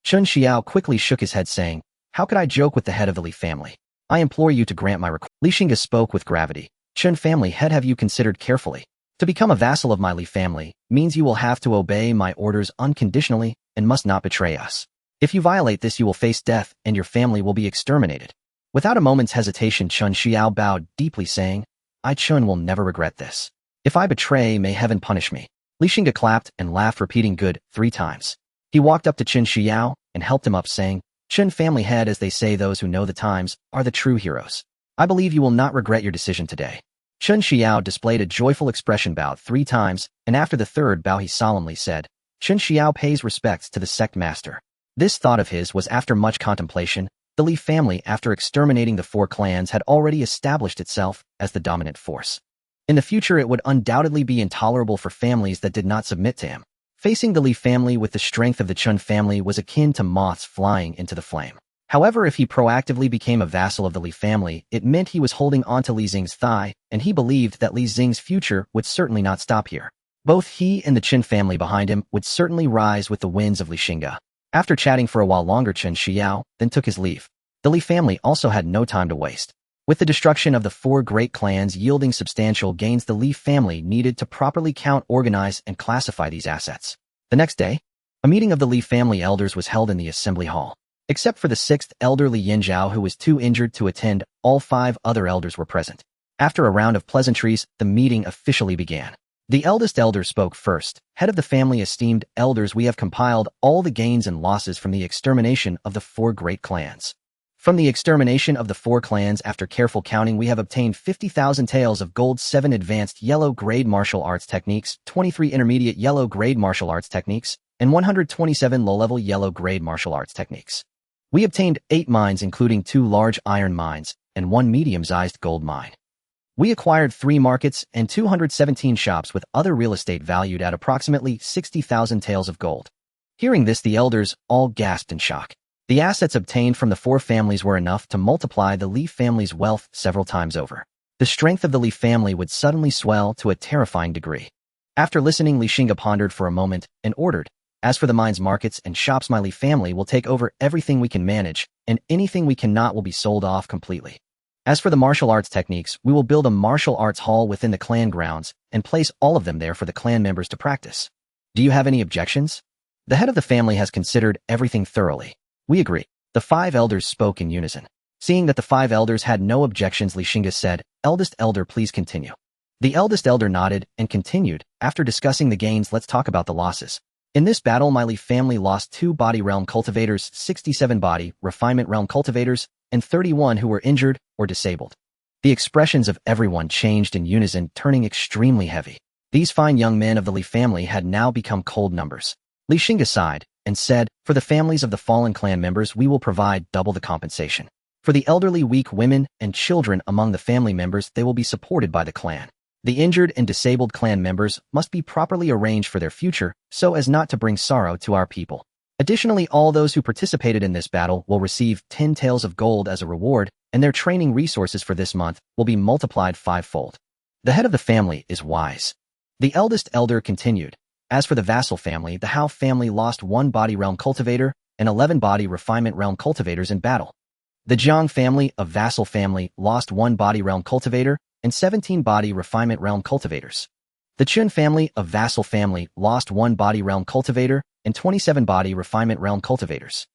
Speaker 1: Chen Xiao quickly shook his head, saying, How could I joke with the head of the Li family? I implore you to grant my request. Xingge spoke with gravity. Chen family head, have you considered carefully? To become a vassal of my Li family means you will have to obey my orders unconditionally and must not betray us. If you violate this, you will face death and your family will be exterminated. Without a moment's hesitation, Chen Xiao bowed deeply, saying, I Chun will never regret this. If I betray, may heaven punish me. Xingge clapped and laughed, repeating good 3 times. He walked up to Chen Xiao and helped him up, saying, Chen family head, as they say, those who know the times are the true heroes. I believe you will not regret your decision today. Chen Xiao displayed a joyful expression, bowed 3 times, and after the 3rd bow he solemnly said, Chen Xiao pays respects to the sect master. This thought of his was after much contemplation. The Li family, after exterminating the 4 clans, had already established itself as the dominant force. In the future, it would undoubtedly be intolerable for families that did not submit to him. Facing the Li family with the strength of the Chun family was akin to moths flying into the flame. However, if he proactively became a vassal of the Li family, it meant he was holding onto Li Xing's thigh, and he believed that Li Xing's future would certainly not stop here. Both he and the Chen family behind him would certainly rise with the winds of Xingge. After chatting for a while longer, Chen Xiao then took his leave. The Li family also had no time to waste. With the destruction of the 4 great clans yielding substantial gains, the Li family needed to properly count, organize, and classify these assets. The next day, a meeting of the Li family elders was held in the assembly hall. Except for the 6th elder, Li Yinzhao, who was too injured to attend, all 5 other elders were present. After a round of pleasantries, the meeting officially began. The eldest elder spoke first. Head of the family, esteemed elders, we have compiled all the gains and losses from the extermination of the 4 great clans. From the extermination of the 4 clans, after careful counting, we have obtained 50,000 taels of gold, 7 advanced yellow-grade martial arts techniques, 23 intermediate yellow-grade martial arts techniques, and 127 low-level yellow-grade martial arts techniques. We obtained 8 mines, including 2 large iron mines and 1 medium-sized gold mine. We acquired 3 markets and 217 shops with other real estate valued at approximately 60,000 taels of gold. Hearing this, the elders all gasped in shock. The assets obtained from the 4 families were enough to multiply the Li family's wealth several times over. The strength of the Li family would suddenly swell to a terrifying degree. After listening, Xingge pondered for a moment and ordered, As for the mines, markets, and shops, my Li family will take over everything we can manage, and anything we cannot will be sold off completely. As for the martial arts techniques, we will build a martial arts hall within the clan grounds and place all of them there for the clan members to practice. Do you have any objections? The head of the family has considered everything thoroughly. We agree. The 5 elders spoke in unison. Seeing that the 5 elders had no objections, Xingge said, "Eldest elder, please continue." The eldest elder nodded and continued, "After discussing the gains, let's talk about the losses. In this battle, my family lost 2 body realm cultivators, 67 body refinement realm cultivators, and 31 who were injured or disabled." The expressions of everyone changed in unison, turning extremely heavy. These fine young men of the Li family had now become cold numbers. Xingge sighed and said, "For the families of the fallen clan members, we will provide double the compensation. For the elderly, weak women, and children among the family members, they will be supported by the clan. The injured and disabled clan members must be properly arranged for their future so as not to bring sorrow to our people. Additionally, all those who participated in this battle will receive 10 taels of gold as a reward, and their training resources for this month will be multiplied 5-fold. The head of the family is wise." The eldest elder continued, "As for the vassal family, the Hao family lost 1 body realm cultivator and 11 body refinement realm cultivators in battle. The Jiang family of vassal family lost 1 body realm cultivator and 17 body refinement realm cultivators. The Chun family of vassal family lost 1 body realm cultivator and 27 body refinement realm cultivators."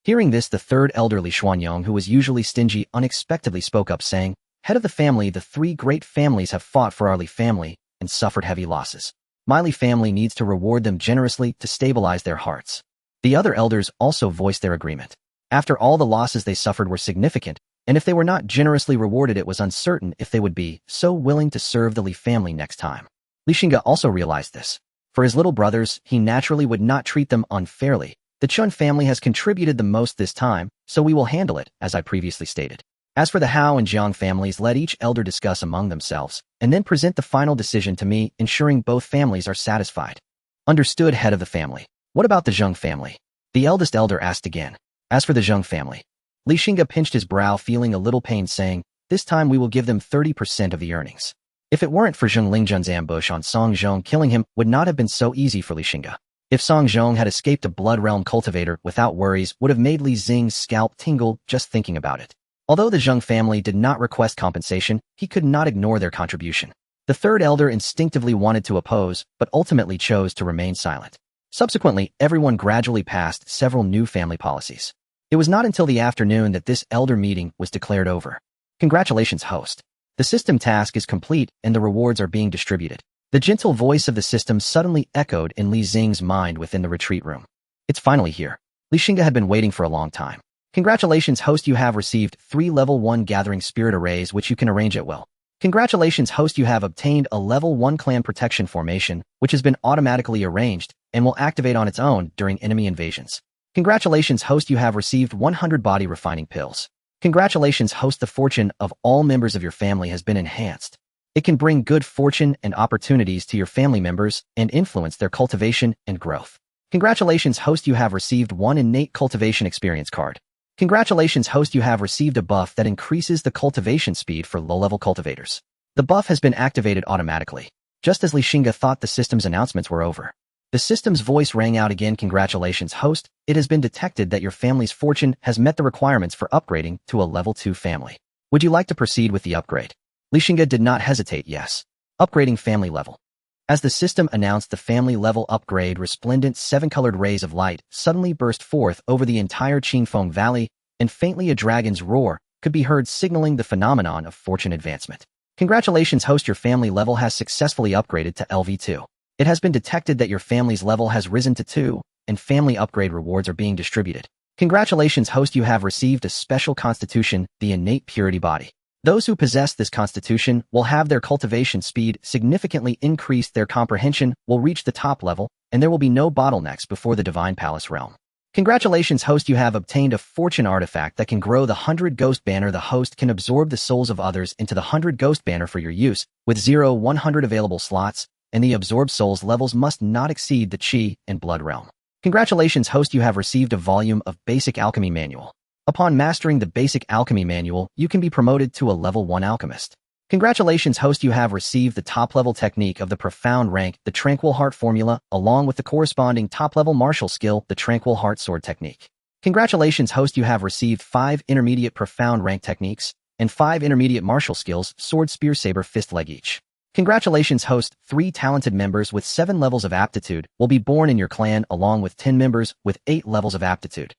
Speaker 1: Hearing this, the 3rd elder Li Xuanyong, who was usually stingy, unexpectedly spoke up, saying, "Head of the family, the 3 great families have fought for our Li family and suffered heavy losses. My Li family needs to reward them generously to stabilize their hearts." The other elders also voiced their agreement. After all, the losses they suffered were significant, and if they were not generously rewarded, it was uncertain if they would be so willing to serve the Li family next time. Xingge also realized this. For his little brothers, he naturally would not treat them unfairly. The Chun family has contributed the most this time, so we will handle it, as I previously stated. As for the Hao and Jiang families, let each elder discuss among themselves, and then present the final decision to me, ensuring both families are satisfied. Understood, head of the family. What about the Zheng family? The eldest elder asked again. As for the Zheng family, Xingge pinched his brow, feeling a little pain, saying, "This time we will give them 30% of the earnings." If it weren't for Zheng Lingjun's ambush on Song Zhong, killing him would not have been so easy for Xingge. If Song Zhong had escaped a blood realm cultivator without worries, would have made Li Xing's scalp tingle just thinking about it. Although the Zheng family did not request compensation, he could not ignore their contribution. The 3rd elder instinctively wanted to oppose, but ultimately chose to remain silent. Subsequently, everyone gradually passed several new family policies. It was not until the afternoon that this elder meeting was declared over. "Congratulations, host. The system task is complete and the rewards are being distributed." The gentle voice of the system suddenly echoed in Li Xing's mind within the retreat room. "It's finally here." Xingge had been waiting for a long time. "Congratulations, host, you have received 3 level 1 gathering spirit arrays which you can arrange at will. Congratulations, host, you have obtained a level 1 clan protection formation which has been automatically arranged and will activate on its own during enemy invasions. Congratulations, host, you have received 100 body refining pills. Congratulations, host, the fortune of all members of your family has been enhanced. It can bring good fortune and opportunities to your family members and influence their cultivation and growth. Congratulations, host, you have received 1 innate cultivation experience card. Congratulations, host, you have received a buff that increases the cultivation speed for low-level cultivators. The buff has been activated automatically. Just as Xingge thought the system's announcements were over, the system's voice rang out again. Congratulations, host. It has been detected that your family's fortune has met the requirements for upgrading to a level 2 family. Would you like to proceed with the upgrade? Xingge did not hesitate. Yes. Upgrading family level. As the system announced the family level upgrade, resplendent 7-colored rays of light suddenly burst forth over the entire Qingfeng Valley, and faintly a dragon's roar could be heard, signaling the phenomenon of fortune advancement. Congratulations, host. Your family level has successfully upgraded to LV2. It has been detected that your family's level has risen to 2, and family upgrade rewards are being distributed. Congratulations, host. You have received a special constitution, the innate purity body. Those who possess this constitution will have their cultivation speed significantly increased, their comprehension will reach the top level, and there will be no bottlenecks before the Divine Palace realm. Congratulations, host. You have obtained a fortune artifact that can grow the 100 Ghost Banner. The host can absorb the souls of others into the 100 Ghost Banner for your use, with 100 available slots, and the absorbed souls levels must not exceed the Qi and Blood realm. Congratulations, host. You have received a volume of Basic Alchemy Manual. Upon mastering the Basic Alchemy Manual, you can be promoted to a level 1 alchemist. Congratulations, host. You have received the top-level technique of the Profound rank, the Tranquil Heart Formula, along with the corresponding top-level martial skill, the Tranquil Heart Sword Technique. Congratulations, host. You have received 5 intermediate Profound rank techniques and 5 intermediate martial skills, Sword, Spear, Saber, Fist, Leg each. Congratulations, host. 3 talented members with 7 levels of aptitude will be born in your clan along with 10 members with 8 levels of aptitude.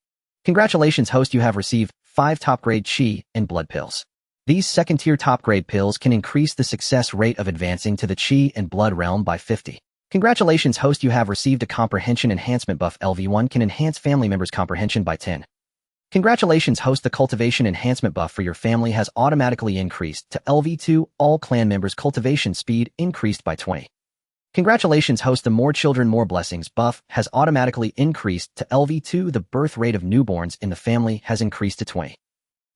Speaker 1: Congratulations, host. You have received 5 top-grade chi and blood pills. These second-tier top-grade pills can increase the success rate of advancing to the chi and blood realm by 50. Congratulations, host. You have received a comprehension enhancement buff. LV1 can enhance family members' comprehension by 10. Congratulations, host. The cultivation enhancement buff for your family has automatically increased to LV2. All clan members' cultivation speed increased by 20. Congratulations, host. The more children, more blessings buff has automatically increased to LV2. The birth rate of newborns in the family has increased to 20.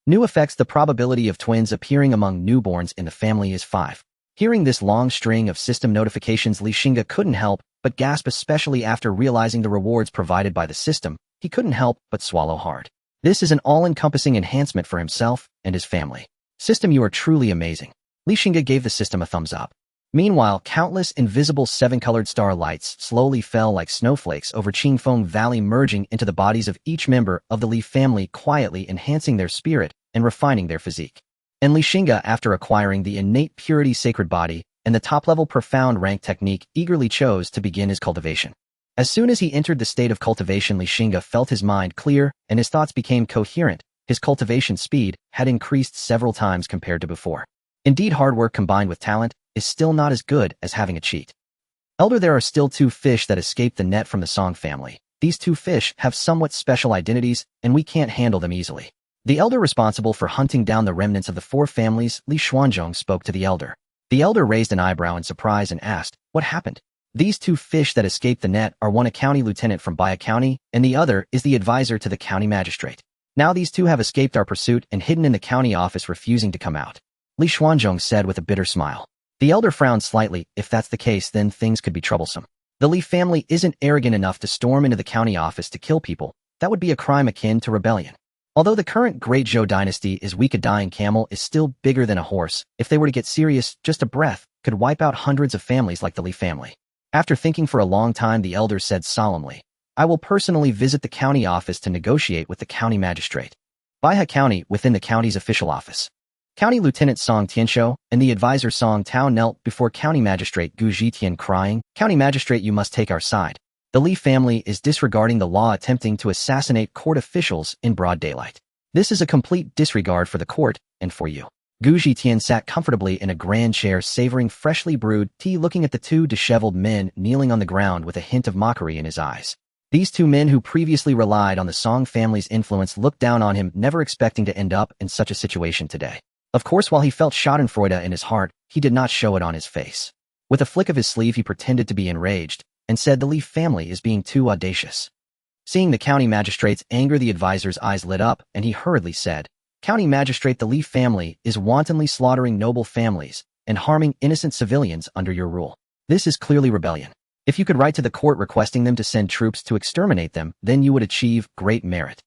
Speaker 1: New effects. The probability of twins appearing among newborns in the family is 5. Hearing this long string of system notifications, Xingge couldn't help but gasp, especially after realizing the rewards provided by the system. He couldn't help but swallow hard. This is an all-encompassing enhancement for himself and his family. System, you are truly amazing. Xingge gave the system a thumbs up. Meanwhile, countless invisible 7-colored star lights slowly fell like snowflakes over Qingfeng Valley, merging into the bodies of each member of the Li family, quietly enhancing their spirit and refining their physique. And Xingge, after acquiring the innate purity sacred body and the top-level profound rank technique, eagerly chose to begin his cultivation. As soon as he entered the state of cultivation, Xingge felt his mind clear and his thoughts became coherent. His cultivation speed had increased several times compared to before. Indeed, hard work combined with talent is still not as good as having a cheat. Elder, there are still 2 fish that escaped the net from the Song family. These 2 fish have somewhat special identities, and we can't handle them easily. The elder responsible for hunting down the remnants of the 4 families, Li Xuanzhong, spoke to the elder. The elder raised an eyebrow in surprise and asked, "What happened?" These 2 fish that escaped the net are one a county lieutenant from Baya County, and the other is the advisor to the county magistrate. Now these 2 have escaped our pursuit and hidden in the county office, refusing to come out, Li Xuanzhong said with a bitter smile. The elder frowned slightly. If that's the case, then things could be troublesome. The Li family isn't arrogant enough to storm into the county office to kill people. That would be a crime akin to rebellion. Although the current Great Zhou dynasty is weak, a dying camel is still bigger than a horse. If they were to get serious, just a breath could wipe out hundreds of families like the Li family. After thinking for a long time, the elder said solemnly, "I will personally visit the county office to negotiate with the county magistrate." Baihe County, within the county's official office. County Lieutenant Song Tianshou and the advisor Song Tao knelt before County Magistrate Gu Zhitian, crying, "County Magistrate, you must take our side. The Li family is disregarding the law, attempting to assassinate court officials in broad daylight. This is a complete disregard for the court and for you." Gu Zhitian sat comfortably in a grand chair, savoring freshly brewed tea, looking at the 2 disheveled men kneeling on the ground with a hint of mockery in his eyes. These 2 men, who previously relied on the Song family's influence, looked down on him, never expecting to end up in such a situation today. Of course, while he felt schadenfreude in his heart, he did not show it on his face. With a flick of his sleeve, he pretended to be enraged and said, "The Li family is being too audacious." Seeing the county magistrate's anger, the advisor's eyes lit up, and he hurriedly said, "County Magistrate, the Li family is wantonly slaughtering noble families and harming innocent civilians under your rule. This is clearly rebellion. If you could write to the court requesting them to send troops to exterminate them, then you would achieve great merit."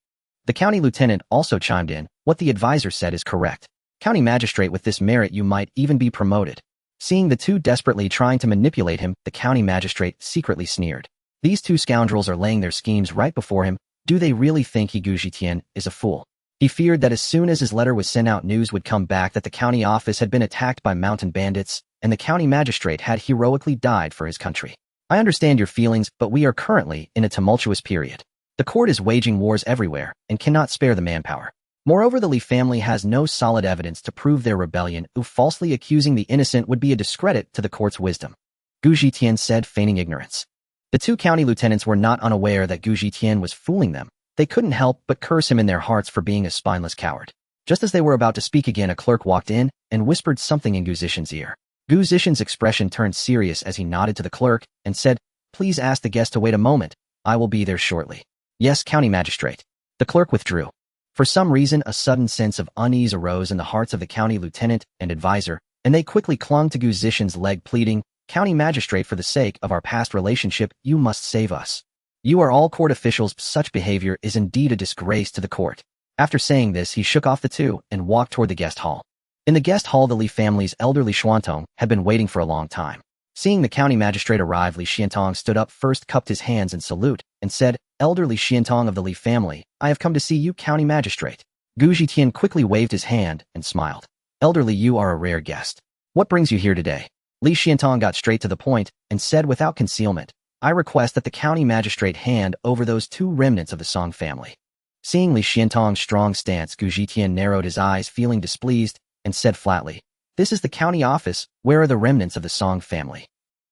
Speaker 1: The county lieutenant also chimed in, "What the advisor said is correct. County Magistrate, with this merit you might even be promoted." Seeing the 2 desperately trying to manipulate him, the county magistrate secretly sneered. These 2 scoundrels are laying their schemes right before him. Do they really think Gu Zhitian is a fool? He feared that as soon as his letter was sent out, news would come back that the county office had been attacked by mountain bandits, and the county magistrate had heroically died for his country. "I understand your feelings, but we are currently in a tumultuous period. The court is waging wars everywhere and cannot spare the manpower. Moreover, the Li family has no solid evidence to prove their rebellion. Falsely accusing the innocent would be a discredit to the court's wisdom," Gu Zhitian said, feigning ignorance. The 2 county lieutenants were not unaware that Gu Zhitian was fooling them. They couldn't help but curse him in their hearts for being a spineless coward. Just as they were about to speak again, a clerk walked in and whispered something in Gu Zhitian's ear. Gu Zhitian's expression turned serious as he nodded to the clerk and said, "Please ask the guest to wait a moment. I will be there shortly." "Yes, County Magistrate." The clerk withdrew. For some reason, a sudden sense of unease arose in the hearts of the county lieutenant and advisor, and they quickly clung to Gu Zhitian's leg, pleading, "County Magistrate, for the sake of our past relationship, you must save us. You are all court officials. Such behavior is indeed a disgrace to the court." After saying this, he shook off the 2 and walked toward the guest hall. In the guest hall, the Li family's elderly Xuantong had been waiting for a long time. Seeing the county magistrate arrive, Li Xiantong stood up first, cupped his hands in salute, and said, "Elderly Xiantong of the Li family, I have come to see you, County Magistrate." Gu Zhitian quickly waved his hand and smiled. "Elderly, you are a rare guest. What brings you here today?" Li Xiantong got straight to the point and said without concealment, I request that the county magistrate hand over those two remnants of the Song family. Seeing Li Xiantong's strong stance, Gu Zhitian narrowed his eyes, feeling displeased, and said flatly, This is the county office. Where are the remnants of the Song family?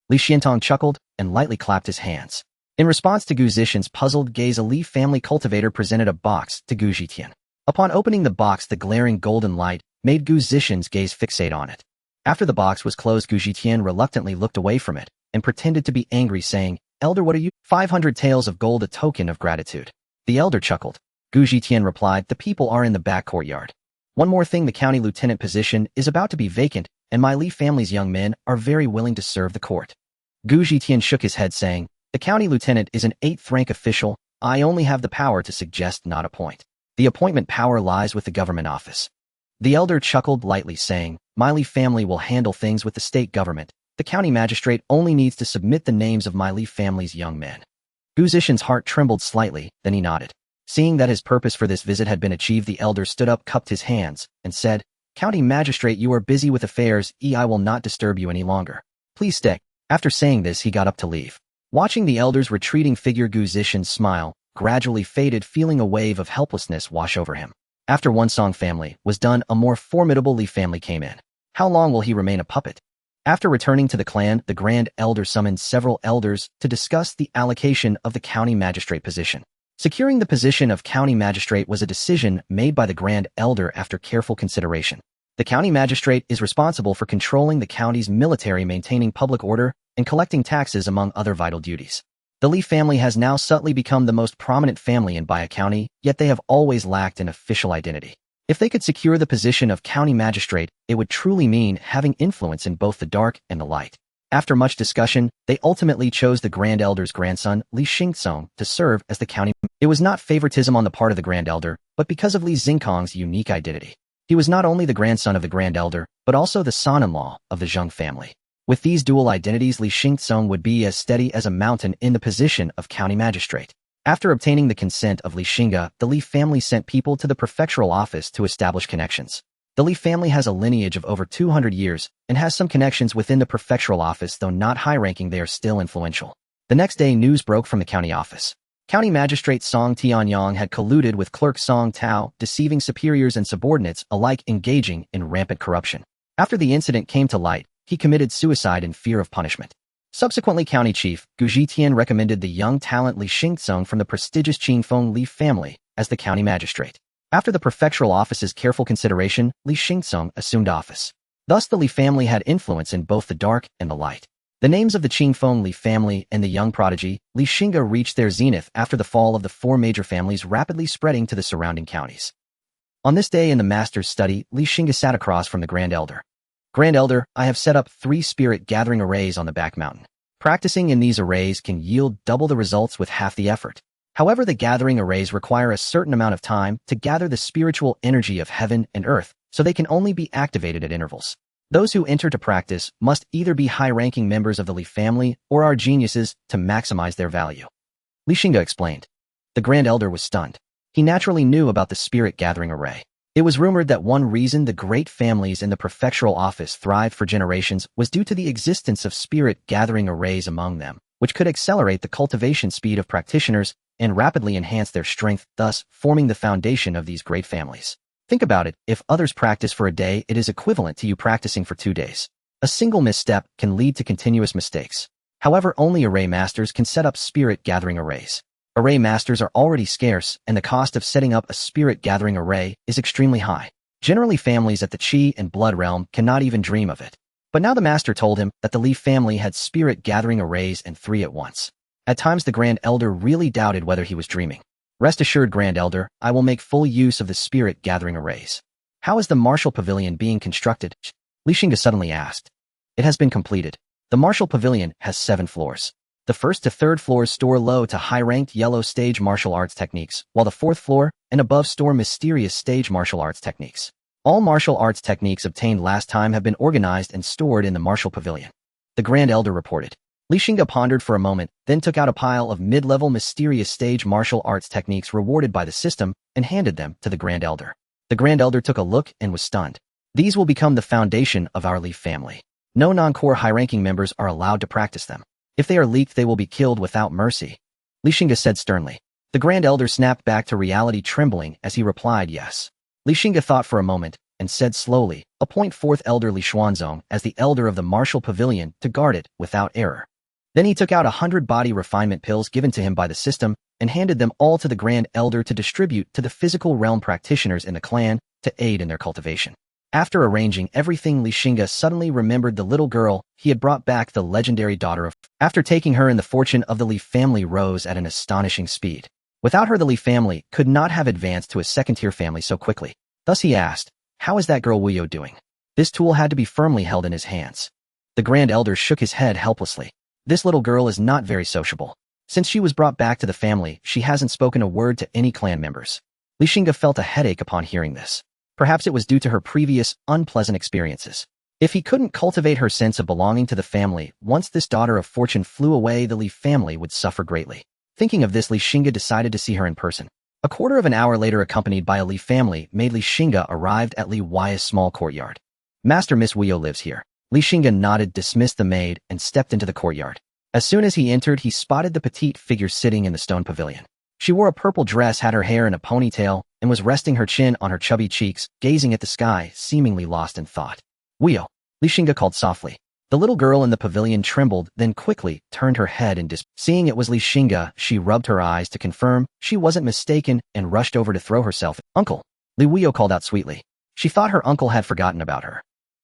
Speaker 1: Li Xiantong chuckled and lightly clapped his hands. In response to Gu Zishan's puzzled gaze, a Li family cultivator presented a box to Gu Zhitian. Upon opening the box, the glaring golden light made Gu Zishan's gaze fixate on it. After the box was closed, Gu Zhitian reluctantly looked away from it and pretended to be angry, saying, Elder, what are you? 500 taels of gold, a token of gratitude. The elder chuckled. Gu Zhitian replied, The people are in the back courtyard. One more thing, the county lieutenant position is about to be vacant, and my Li family's young men are very willing to serve the court. Gu Zhitian shook his head, saying, The county lieutenant is an 8th rank official. I only have the power to suggest, not appoint. The appointment power lies with the government office. The elder chuckled lightly, saying, My Li family will handle things with the state government. The county magistrate only needs to submit the names of my Li family's young men. Gu Zishan's heart trembled slightly, then he nodded. Seeing that his purpose for this visit had been achieved, the elder stood up, cupped his hands, and said, County magistrate, you are busy with affairs. I will not disturb you any longer. Please stay. After saying this, he got up to leave. Watching the elder's retreating figure, Gu Zishan's smile gradually faded, feeling a wave of helplessness wash over him. After one Song family was done, a more formidable Li family came in. How long will he remain a puppet? After returning to the clan, the Grand Elder summoned several elders to discuss the allocation of the county magistrate position. Securing the position of county magistrate was a decision made by the Grand Elder after careful consideration. The county magistrate is responsible for controlling the county's military, maintaining public order, and collecting taxes, among other vital duties. The Li family has now subtly become the most prominent family in Baya County, yet they have always lacked an official identity. If they could secure the position of county magistrate, it would truly mean having influence in both the dark and the light. After much discussion, they ultimately chose the Grand Elder's grandson, Li Xingge, to serve as the county. It was not favoritism on the part of the Grand Elder, but because of Li Xingkong's unique identity. He was not only the grandson of the Grand Elder, but also the son-in-law of the Xingge family. With these dual identities, Li Xingge would be as steady as a mountain in the position of county magistrate. After obtaining the consent of Li Xingge, the Li family sent people to the prefectural office to establish connections. The Li family has a lineage of over 200 years and has some connections within the prefectural office, though not high-ranking. They are still influential. The next day, news broke from the county office. County Magistrate Song Tianyang had colluded with Clerk Song Tao, deceiving superiors and subordinates alike, engaging in rampant corruption. After the incident came to light, he committed suicide in fear of punishment. Subsequently, County Chief Gu Zhitian recommended the young talent Li Xingge from the prestigious Qingfeng Li family as the county magistrate. After the prefectural office's careful consideration, Li Xingge assumed office. Thus, the Li family had influence in both the dark and the light. The names of the Qingfeng Li family and the young prodigy, Li Xingge, reached their zenith after the fall of the four major families, rapidly spreading to the surrounding counties. On this day in the master's study, Li Xingge sat across from the Grand Elder. Grand Elder, I have set up 3 spirit gathering arrays on the back mountain. Practicing in these arrays can yield double the results with half the effort. However, the gathering arrays require a certain amount of time to gather the spiritual energy of heaven and earth, so they can only be activated at intervals. Those who enter to practice must either be high-ranking members of the Li family or are geniuses to maximize their value. Li Xingge explained. The Grand Elder was stunned. He naturally knew about the spirit gathering array. It was rumored that one reason the great families in the prefectural office thrived for generations was due to the existence of spirit gathering arrays among them, which could accelerate the cultivation speed of practitioners and rapidly enhance their strength, thus forming the foundation of these great families. Think about it, if others practice for a day, it is equivalent to you practicing for 2 days. A single misstep can lead to continuous mistakes. However, only array masters can set up spirit gathering arrays. Array masters are already scarce, and the cost of setting up a spirit gathering array is extremely high. Generally, families at the Qi and Blood realm cannot even dream of it. But now the master told him that the Li family had spirit gathering arrays, and 3 at once. At times, the Grand Elder really doubted whether he was dreaming. Rest assured, Grand Elder, I will make full use of the spirit gathering arrays. How is the martial pavilion being constructed? Li Xingge suddenly asked. It has been completed. The martial pavilion has 7 floors. The 1st to 3rd floors store low to high-ranked yellow stage martial arts techniques, while the 4th floor and above store mysterious stage martial arts techniques. All martial arts techniques obtained last time have been organized and stored in the martial pavilion. The Grand Elder reported. Li Xingge pondered for a moment, then took out a pile of mid-level mysterious stage martial arts techniques rewarded by the system and handed them to the Grand Elder. The Grand Elder took a look and was stunned. These will become the foundation of our Li family. No non-core high-ranking members are allowed to practice them. If they are leaked, they will be killed without mercy, Xingge said sternly. The Grand Elder snapped back to reality, trembling as he replied yes. Xingge thought for a moment and said slowly, appoint 4th Elder Xuanzong as the Elder of the Martial Pavilion to guard it without error. Then he took out 100 body refinement pills given to him by the system and handed them all to the Grand Elder to distribute to the physical realm practitioners in the clan to aid in their cultivation. After arranging everything, Xingge suddenly remembered the little girl he had brought back, the legendary daughter of. After taking her in, the fortune of the Li family rose at an astonishing speed. Without her, the Li family could not have advanced to a second-tier family so quickly. Thus he asked, how is that girl Wu Yo doing? This tool had to be firmly held in his hands. The Grand Elder shook his head helplessly. This little girl is not very sociable. Since she was brought back to the family, she hasn't spoken a word to any clan members. Xingge felt a headache upon hearing this. Perhaps it was due to her previous, unpleasant experiences. If he couldn't cultivate her sense of belonging to the family, once this daughter of fortune flew away, the Li family would suffer greatly. Thinking of this, Xingge decided to see her in person. A quarter of an hour later, accompanied by a Li family maid, Xingge arrived at Li Wei's small courtyard. Master, Miss Wu Yo lives here. Xingge nodded, dismissed the maid, and stepped into the courtyard. As soon as he entered, he spotted the petite figure sitting in the stone pavilion. She wore a purple dress, had her hair in a ponytail, and was resting her chin on her chubby cheeks, gazing at the sky, seemingly lost in thought. Wu Yo, Xingge called softly. The little girl in the pavilion trembled, then quickly turned her head in dismay. Seeing it was Xingge, she rubbed her eyes to confirm she wasn't mistaken and rushed over to throw herself. Uncle, Wu Yo called out sweetly. She thought her uncle had forgotten about her.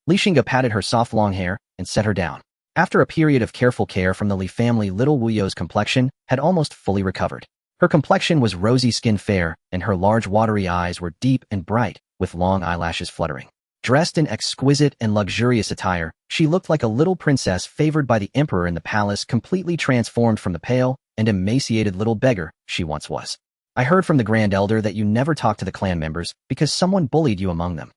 Speaker 1: Xingge patted her soft long hair and set her down. After a period of careful care from the Li family, little Wu Yo's complexion had almost fully recovered. Her complexion was rosy skin fair, and her large watery eyes were deep and bright, with long eyelashes fluttering. Dressed in exquisite and luxurious attire, she looked like a little princess favored by the emperor in the palace, completely transformed from the pale and emaciated little beggar she once was. I heard from the Grand Elder that you never talked to the clan members because someone bullied you among them,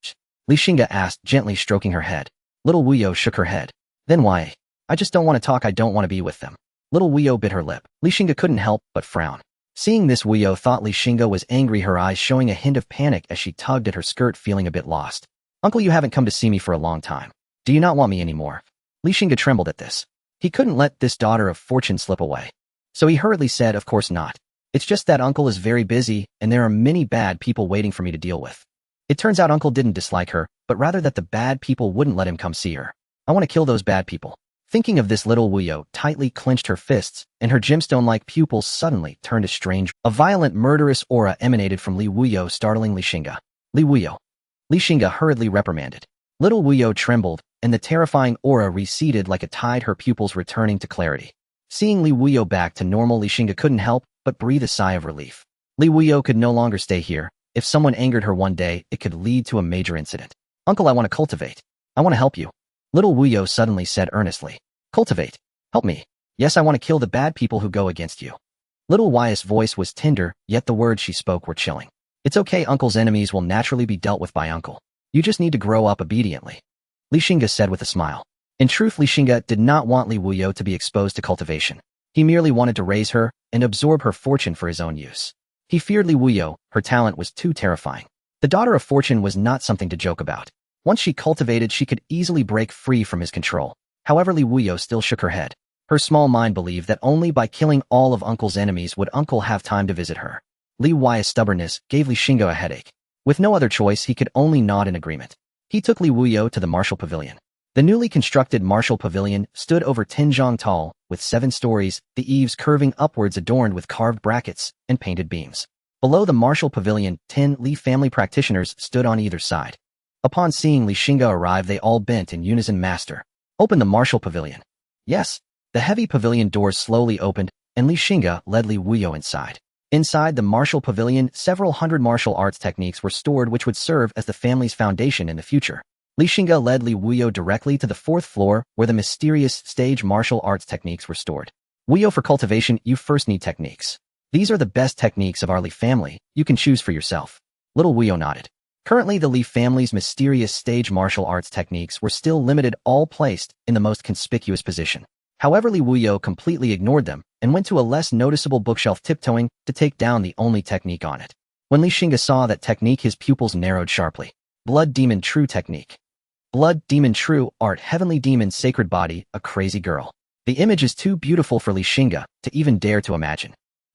Speaker 1: Xingge asked, gently stroking her head. Little Wu Yo shook her head. Then why? I just don't want to talk, I don't want to be with them. Little Wu Yo bit her lip. Xingge couldn't help but frown. Seeing this, Wu Yo thought Xingge was angry, her eyes showing a hint of panic as she tugged at her skirt, feeling a bit lost. Uncle, you haven't come to see me for a long time. Do you not want me anymore? Xingge trembled at this. He couldn't let this daughter of fortune slip away. So he hurriedly said, of course not. It's just that Uncle is very busy, and there are many bad people waiting for me to deal with. It turns out Uncle didn't dislike her, but rather that the bad people wouldn't let him come see her. I want to kill those bad people. Thinking of this, little Wu Yo tightly clenched her fists, and her gemstone-like pupils suddenly turned a strange, a violent, murderous aura emanated from Wu Yo, startling Xingge. Wu Yo. Xingge hurriedly reprimanded. Little Wu Yo trembled, and the terrifying aura receded like a tide, her pupils returning to clarity. Seeing Wu Yo back to normal, Xingge couldn't help but breathe a sigh of relief. Wu Yo could no longer stay here. If someone angered her one day, it could lead to a major incident. Uncle, I want to cultivate. I want to help you. Little Wu Yo suddenly said earnestly. Cultivate. Help me. Yes, I want to kill the bad people who go against you. Little Wei's voice was tender, yet the words she spoke were chilling. It's okay, Uncle's enemies will naturally be dealt with by Uncle. You just need to grow up obediently. Xingge said with a smile. In truth, Xingge did not want Wu Yo to be exposed to cultivation. He merely wanted to raise her and absorb her fortune for his own use. He feared Wu Yo, her talent was too terrifying. The daughter of fortune was not something to joke about. Once she cultivated, she could easily break free from his control. However, Wu Yo still shook her head. Her small mind believed that only by killing all of Uncle's enemies would Uncle have time to visit her. Wei's stubbornness gave Xingge a headache. With no other choice, he could only nod in agreement. He took Wu Yo to the Martial Pavilion. The newly constructed Martial Pavilion stood over 10 zhang tall, with 7 stories, the eaves curving upwards adorned with carved brackets and painted beams. Below the Martial Pavilion, 10 Li family practitioners stood on either side. Upon seeing Xingge arrive, they all bent in unison. Master, open the Martial Pavilion. Yes. The heavy pavilion doors slowly opened, and Xingge led Wu Yo inside. Inside the Martial Pavilion, several hundred martial arts techniques were stored which would serve as the family's foundation in the future. Xingge led Wu Yo directly to the 4th floor, where the mysterious stage martial arts techniques were stored. Wu Yo, for cultivation, you first need techniques. These are the best techniques of our Li family. You can choose for yourself. Little Wu Yo nodded. Currently, the Li family's mysterious stage martial arts techniques were still limited, all placed in the most conspicuous position. However, Wu Yo completely ignored them and went to a less noticeable bookshelf, tiptoeing to take down the only technique on it. When Xingge saw that technique, his pupils narrowed sharply. Blood Demon True Technique. Blood demon true art heavenly demon sacred body, a crazy girl. The image is too beautiful for Li Xingge to even dare to imagine.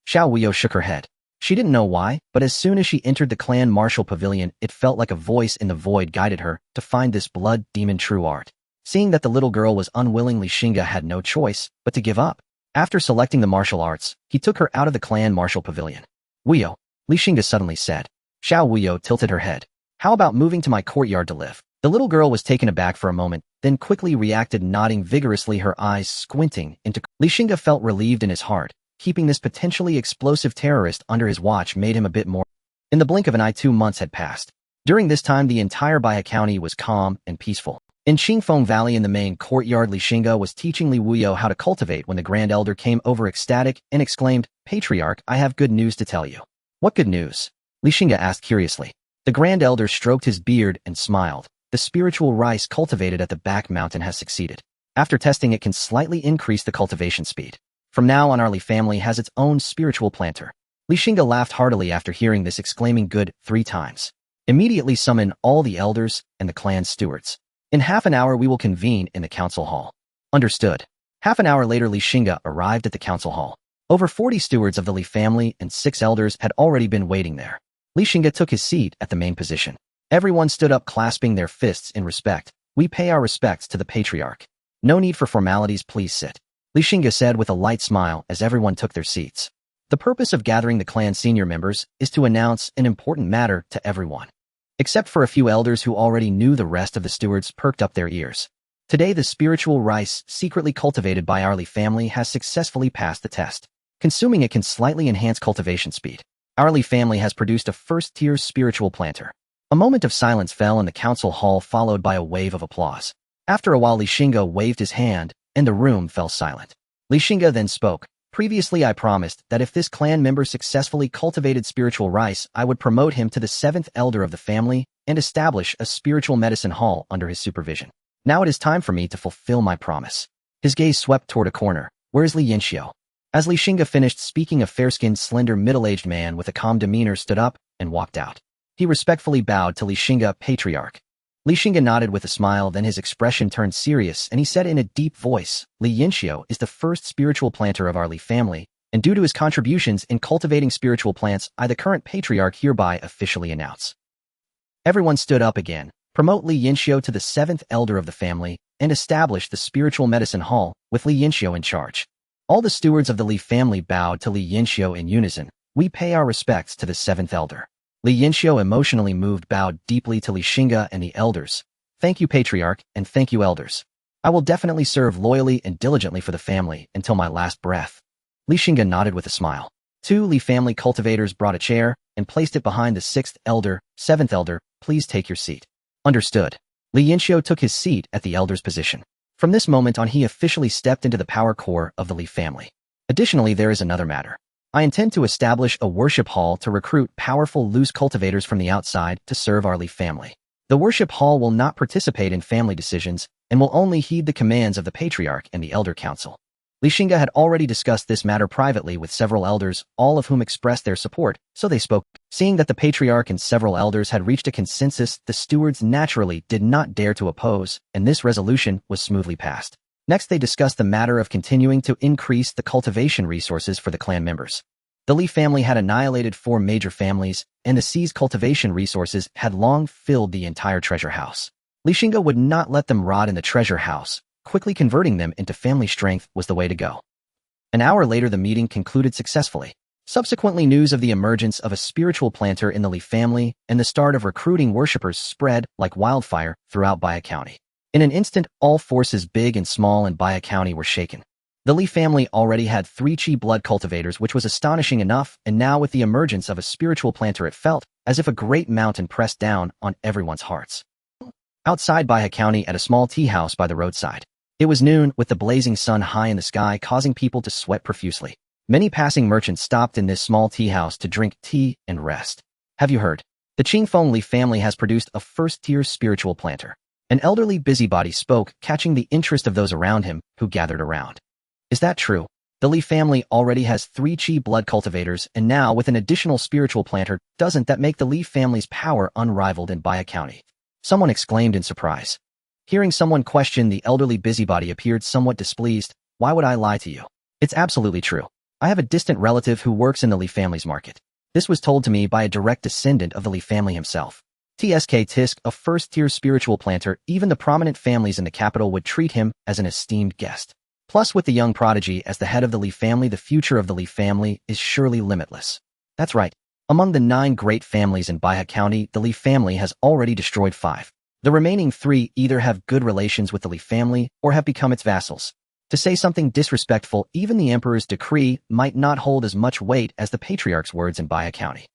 Speaker 1: Xiao Wuyo shook her head. She didn't know why, but as soon as she entered the clan martial pavilion, it felt like a voice in the void guided her to find this blood demon true art. Seeing that the little girl was unwilling, Li Xingge had no choice but to give up. After selecting the martial arts, he took her out of the clan martial pavilion. Wuyo, Li Xingge suddenly said. Xiao Wuyo tilted her head. How about moving to my courtyard to live? The little girl was taken aback for a moment, then quickly reacted, nodding vigorously, her eyes squinting into. Li Xingge felt relieved in his heart. Keeping this potentially explosive terrorist under his watch made him a bit more. In the blink of an eye, 2 months had passed. During this time, the entire Baya County was calm and peaceful. In Qingfeng Valley in the main courtyard, Li Xingge was teaching Li Wuyo how to cultivate when the Grand Elder came over ecstatic and exclaimed, "Patriarch, I have good news to tell you." What good news? Li Xingge asked curiously. The Grand Elder stroked his beard and smiled. The spiritual rice cultivated at the back mountain has succeeded. After testing, it can slightly increase the cultivation speed. From now on, our Li family has its own spiritual planter. Li Xingge laughed heartily after hearing this, exclaiming good 3 times. Immediately summon all the elders and the clan stewards. In half an hour we will convene in the council hall. Understood. Half an hour later, Li Xingge arrived at the council hall. Over 40 stewards of the Li family and 6 elders had already been waiting there. Li Xingge took his seat at the main position. Everyone stood up, clasping their fists in respect. We pay our respects to the patriarch. No need for formalities, please sit. Li Xingge said with a light smile as everyone took their seats. The purpose of gathering the clan senior members is to announce an important matter to everyone. Except for a few elders who already knew, the rest of the stewards perked up their ears. Today, the spiritual rice secretly cultivated by our Li family has successfully passed the test. Consuming it can slightly enhance cultivation speed. Our Li family has produced a first-tier spiritual planter. A moment of silence fell in the council hall, followed by a wave of applause. After a while, Li Xingge waved his hand, and the room fell silent. Li Xingge then spoke. Previously, I promised that if this clan member successfully cultivated spiritual rice, I would promote him to the 7th elder of the family and establish a spiritual medicine hall under his supervision. Now it is time for me to fulfill my promise. His gaze swept toward a corner. Where is Li Yinxiu? As Li Xingge finished speaking, a fair-skinned, slender, middle-aged man with a calm demeanor stood up and walked out. He respectfully bowed to Li Xingge, patriarch. Li Xingge nodded with a smile, then his expression turned serious and he said in a deep voice, Li Yinxiu is the first spiritual planter of our Li family, and due to his contributions in cultivating spiritual plants, I, the current patriarch, hereby officially announce. Everyone stood up again. Promote Li Yinxiu to the 7th elder of the family and establish the spiritual medicine hall with Li Yinxiu in charge. All the stewards of the Li family bowed to Li Yinxiu in unison. We pay our respects to the 7th elder. Li Yinxiu, emotionally moved, bowed deeply to Li Xingge and the elders. Thank you, patriarch, and thank you, elders. I will definitely serve loyally and diligently for the family until my last breath. Li Xingge nodded with a smile. 2 Li family cultivators brought a chair and placed it behind the 6th elder. 7th elder, please take your seat. Understood. Li Yinxiu took his seat at the elder's position. From this moment on, he officially stepped into the power core of the Li family. Additionally, there is another matter. I intend to establish a worship hall to recruit powerful loose cultivators from the outside to serve our Li family. The worship hall will not participate in family decisions and will only heed the commands of the patriarch and the elder council. Li Xingge had already discussed this matter privately with several elders, all of whom expressed their support, so they spoke. Seeing that the patriarch and several elders had reached a consensus, the stewards naturally did not dare to oppose, and this resolution was smoothly passed. Next, they discussed the matter of continuing to increase the cultivation resources for the clan members. The Li family had annihilated 4 major families, and the seized cultivation resources had long filled the entire treasure house. Li Xingge would not let them rot in the treasure house. Quickly converting them into family strength was the way to go. An hour later, the meeting concluded successfully. Subsequently, news of the emergence of a spiritual planter in the Li family and the start of recruiting worshippers spread like wildfire throughout Baya County. In an instant, all forces, big and small, in Baya County were shaken. The Li family already had 3 Qi blood cultivators, which was astonishing enough, and now with the emergence of a spiritual planter, it felt as if a great mountain pressed down on everyone's hearts. Outside Baya County, at a small tea house by the roadside. It was noon, with the blazing sun high in the sky, causing people to sweat profusely. Many passing merchants stopped in this small tea house to drink tea and rest. Have you heard? The Qingfeng Li family has produced a first-tier spiritual planter. An elderly busybody spoke, catching the interest of those around him, who gathered around. Is that true? The Li family already has 3 Qi blood cultivators, and now with an additional spiritual planter, doesn't that make the Li family's power unrivaled in Baya County? Someone exclaimed in surprise. Hearing someone question the elderly busybody appeared somewhat displeased. Why would I lie to you? It's absolutely true. I have a distant relative who works in the Li family's market. This was told to me by a direct descendant of the Li family himself. Tisk, a first-tier spiritual planter, even the prominent families in the capital would treat him as an esteemed guest. Plus, with the young prodigy as the head of the Li family, the future of the Li family is surely limitless. That's right. Among the 9 great families in Baiha County, the Li family has already destroyed 5. The remaining 3 either have good relations with the Li family or have become its vassals. To say something disrespectful, even the emperor's decree might not hold as much weight as the patriarch's words in Baiha County.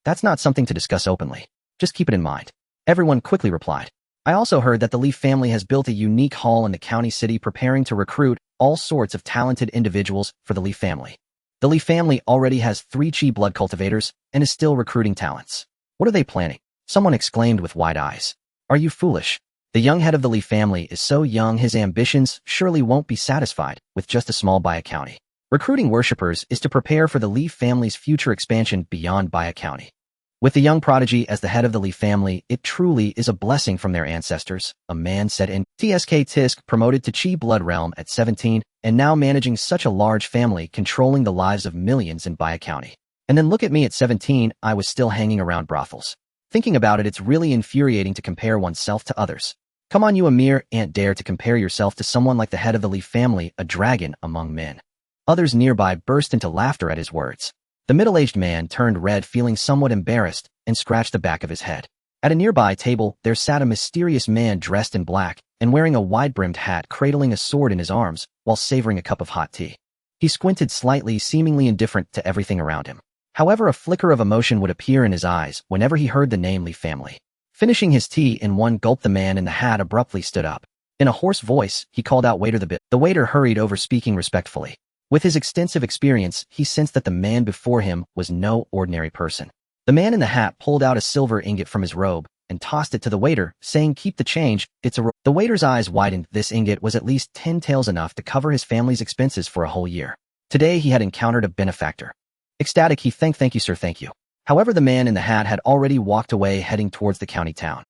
Speaker 1: That's not something to discuss openly. Just keep it in mind. Everyone quickly replied. I also heard that the Li family has built a unique hall in the county city preparing to recruit all sorts of talented individuals for the Li family. The Li family already has 3 Qi blood cultivators and is still recruiting talents. What are they planning? Someone exclaimed with wide eyes. Are you foolish? The young head of the Li family is so young his ambitions surely won't be satisfied with just a small Baiha County. Recruiting worshippers is to prepare for the Li family's future expansion beyond Baiha County. With the young prodigy as the head of the Li family, it truly is a blessing from their ancestors, a man said in Tisk, promoted to Qi blood realm at 17, and now managing such a large family controlling the lives of millions in Baiha County. And then look at me at 17, I was still hanging around brothels. Thinking about it, it's really infuriating to compare oneself to others. Come on, you a mere ant, dare to compare yourself to someone like the head of the Li family, a dragon among men. Others nearby burst into laughter at his words. The middle-aged man turned red, feeling somewhat embarrassed, and scratched the back of his head. At a nearby table, there sat a mysterious man dressed in black and wearing a wide-brimmed hat, cradling a sword in his arms while savoring a cup of hot tea. He squinted slightly, seemingly indifferent to everything around him. However, a flicker of emotion would appear in his eyes whenever he heard the name Li family. Finishing his tea in one gulp, the man in the hat abruptly stood up. In a hoarse voice, he called out, "Waiter, the bill." The waiter hurried over, speaking respectfully. With his extensive experience, he sensed that the man before him was no ordinary person. The man in the hat pulled out a silver ingot from his robe and tossed it to the waiter, saying, "Keep the change, it's a..." The waiter's eyes widened. This ingot was at least 10 taels, enough to cover his family's expenses for a whole year. Today he had encountered a benefactor. Ecstatic, he thanked, "Thank you, sir, thank you." However, the man in the hat had already walked away, heading towards the county town.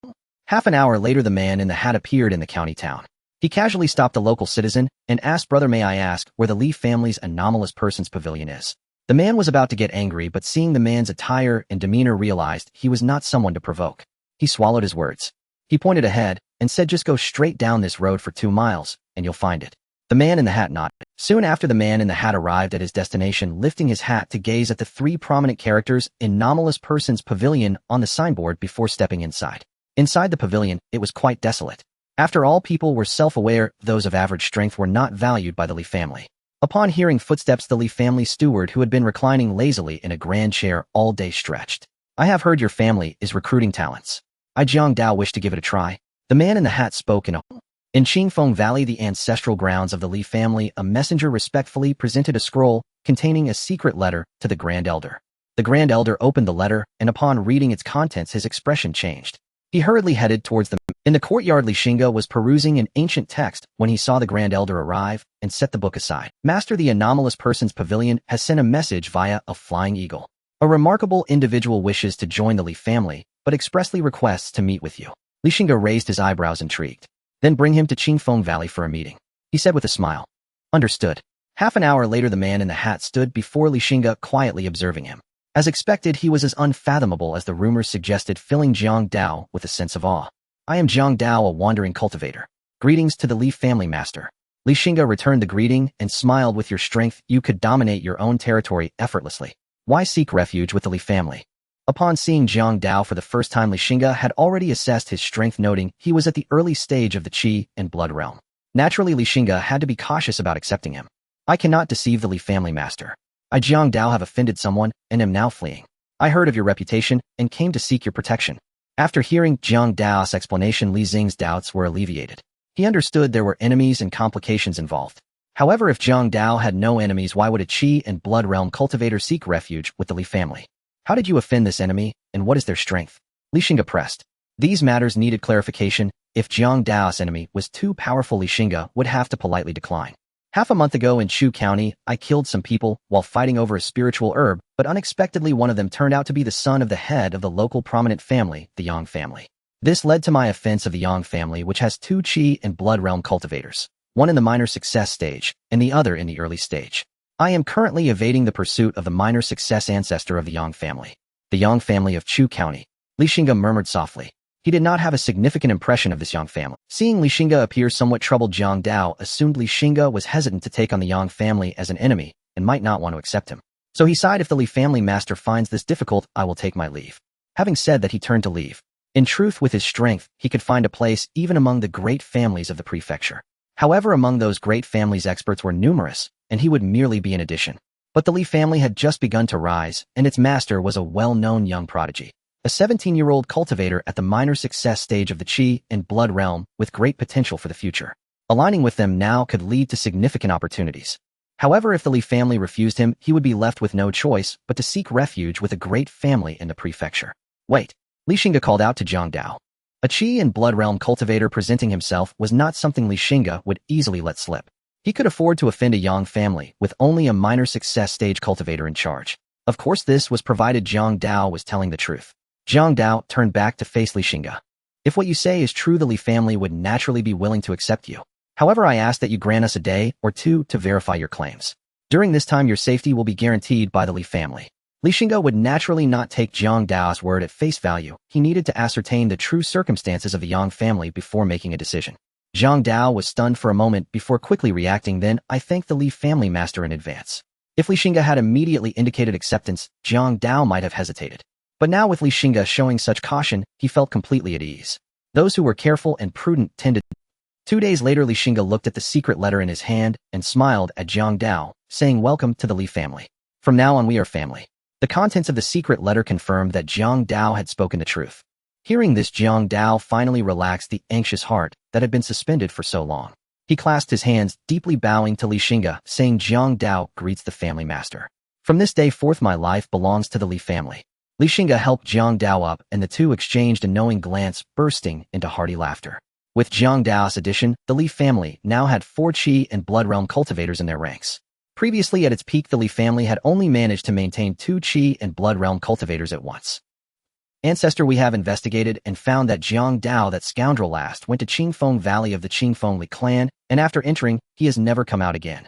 Speaker 1: Half an hour later, the man in the hat appeared in the county town. He casually stopped a local citizen and asked, "Brother, may I ask where the Li family's anomalous persons pavilion is?" The man was about to get angry, but seeing the man's attire and demeanor realized he was not someone to provoke. He swallowed his words. He pointed ahead and said, "Just go straight down this road for 2 miles, and you'll find it." The man in the hat nodded. Soon after, the man in the hat arrived at his destination, lifting his hat to gaze at the 3 prominent characters Anomalous Persons Pavilion on the signboard before stepping inside. Inside the pavilion, it was quite desolate. After all, people were self-aware, those of average strength were not valued by the Li family. Upon hearing footsteps, the Li family steward, who had been reclining lazily in a grand chair all day, stretched. "I have heard your family is recruiting talents. I, Jiang Dao, wish to give it a try." The man in the hat spoke in Qingfeng Valley, the ancestral grounds of the Li family. A messenger respectfully presented a scroll containing a secret letter to the Grand Elder. The Grand Elder opened the letter, and upon reading its contents, his expression changed. He hurriedly headed towards them. In the courtyard, Xingge was perusing an ancient text when he saw the Grand Elder arrive and set the book aside. "Master, the Anomalous Persons Pavilion has sent a message via a flying eagle. A remarkable individual wishes to join the Li family, but expressly requests to meet with you." Xingge raised his eyebrows, intrigued. "Then bring him to Qingfeng Valley for a meeting," he said with a smile. "Understood." Half an hour later, the man in the hat stood before Xingge, quietly observing him. As expected, he was as unfathomable as the rumors suggested, filling Jiang Dao with a sense of awe. "I am Jiang Dao, a wandering cultivator. Greetings to the Li family, master." Xingge returned the greeting and smiled. "With your strength, you could dominate your own territory effortlessly. Why seek refuge with the Li family?" Upon seeing Jiang Dao for the first time, Xingge had already assessed his strength, noting he was at the early stage of the Qi and blood realm. Naturally, Xingge had to be cautious about accepting him. "I cannot deceive the Li family, master. I, Jiang Dao, have offended someone and am now fleeing. I heard of your reputation and came to seek your protection." After hearing Jiang Dao's explanation, Li Xing's doubts were alleviated. He understood there were enemies and complications involved. However, if Jiang Dao had no enemies, why would a Qi and blood realm cultivator seek refuge with the Li family? "How did you offend this enemy, and what is their strength?" Xingge pressed. These matters needed clarification. If Jiang Dao's enemy was too powerful, Xingge would have to politely decline. "Half a month ago in Chu County, I killed some people while fighting over a spiritual herb, but unexpectedly one of them turned out to be the son of the head of the local prominent family, the Yang family. This led to my offense of the Yang family, which has two Qi and Blood Realm cultivators, one in the minor success stage and the other in the early stage. I am currently evading the pursuit of the minor success ancestor of the Yang family, the Yang family of Chu County. Li Xingge murmured softly. He did not have a significant impression of this Yang family. Seeing Li Xingge appear somewhat troubled, Jiang Dao assumed Li Xingge was hesitant to take on the Yang family as an enemy and might not want to accept him. So he sighed, "If the Li family master finds this difficult, I will take my leave." Having said that, he turned to leave. In truth, with his strength, he could find a place even among the great families of the prefecture. However, among those great families, experts were numerous, and he would merely be an addition. But the Li family had just begun to rise, and its master was a well-known young prodigy, a 17-year-old cultivator at the minor success stage of the Qi and Blood Realm with great potential for the future. Aligning with them now could lead to significant opportunities. However, if the Li family refused him, he would be left with no choice but to seek refuge with a great family in the prefecture. Wait, Li Xingge called out to Jiang Dao. A Qi and Blood Realm cultivator presenting himself was not something Li Xingge would easily let slip. He could afford to offend a Yang family with only a minor success stage cultivator in charge. Of course, this was provided Jiang Dao was telling the truth. Jiang Dao turned back to face Li Xingge. "If what you say is true, the Li family would naturally be willing to accept you. However, I ask that you grant us a day or two to verify your claims. During this time, your safety will be guaranteed by the Li family." Li Xingge would naturally not take Jiang Dao's word at face value. He needed to ascertain the true circumstances of the Yang family before making a decision. Jiang Dao was stunned for a moment before quickly reacting. "Then, I thank the Li family master in advance." If Li Xingge had immediately indicated acceptance, Jiang Dao might have hesitated. But now with Li Xingge showing such caution, he felt completely at ease. Those who were careful and prudent tended. 2 days later, Li Xingge looked at the secret letter in his hand and smiled at Jiang Dao, saying, "Welcome to the Li family. From now on, we are family." The contents of the secret letter confirmed that Jiang Dao had spoken the truth. Hearing this, Jiang Dao finally relaxed the anxious heart that had been suspended for so long. He clasped his hands, deeply bowing to Li Xingge, saying, "Jiang Dao greets the family master. From this day forth, my life belongs to the Li family." Li Xingge helped Jiang Dao up, and the two exchanged a knowing glance, bursting into hearty laughter. With Jiang Dao's addition, the Li family now had 4 Qi and Blood Realm cultivators in their ranks. Previously, at its peak, the Li family had only managed to maintain 2 Qi and Blood Realm cultivators at once. "Ancestor, we have investigated and found that Jiang Dao, that scoundrel, last went to Qingfeng Valley of the Qingfeng Li clan, and after entering, he has never come out again."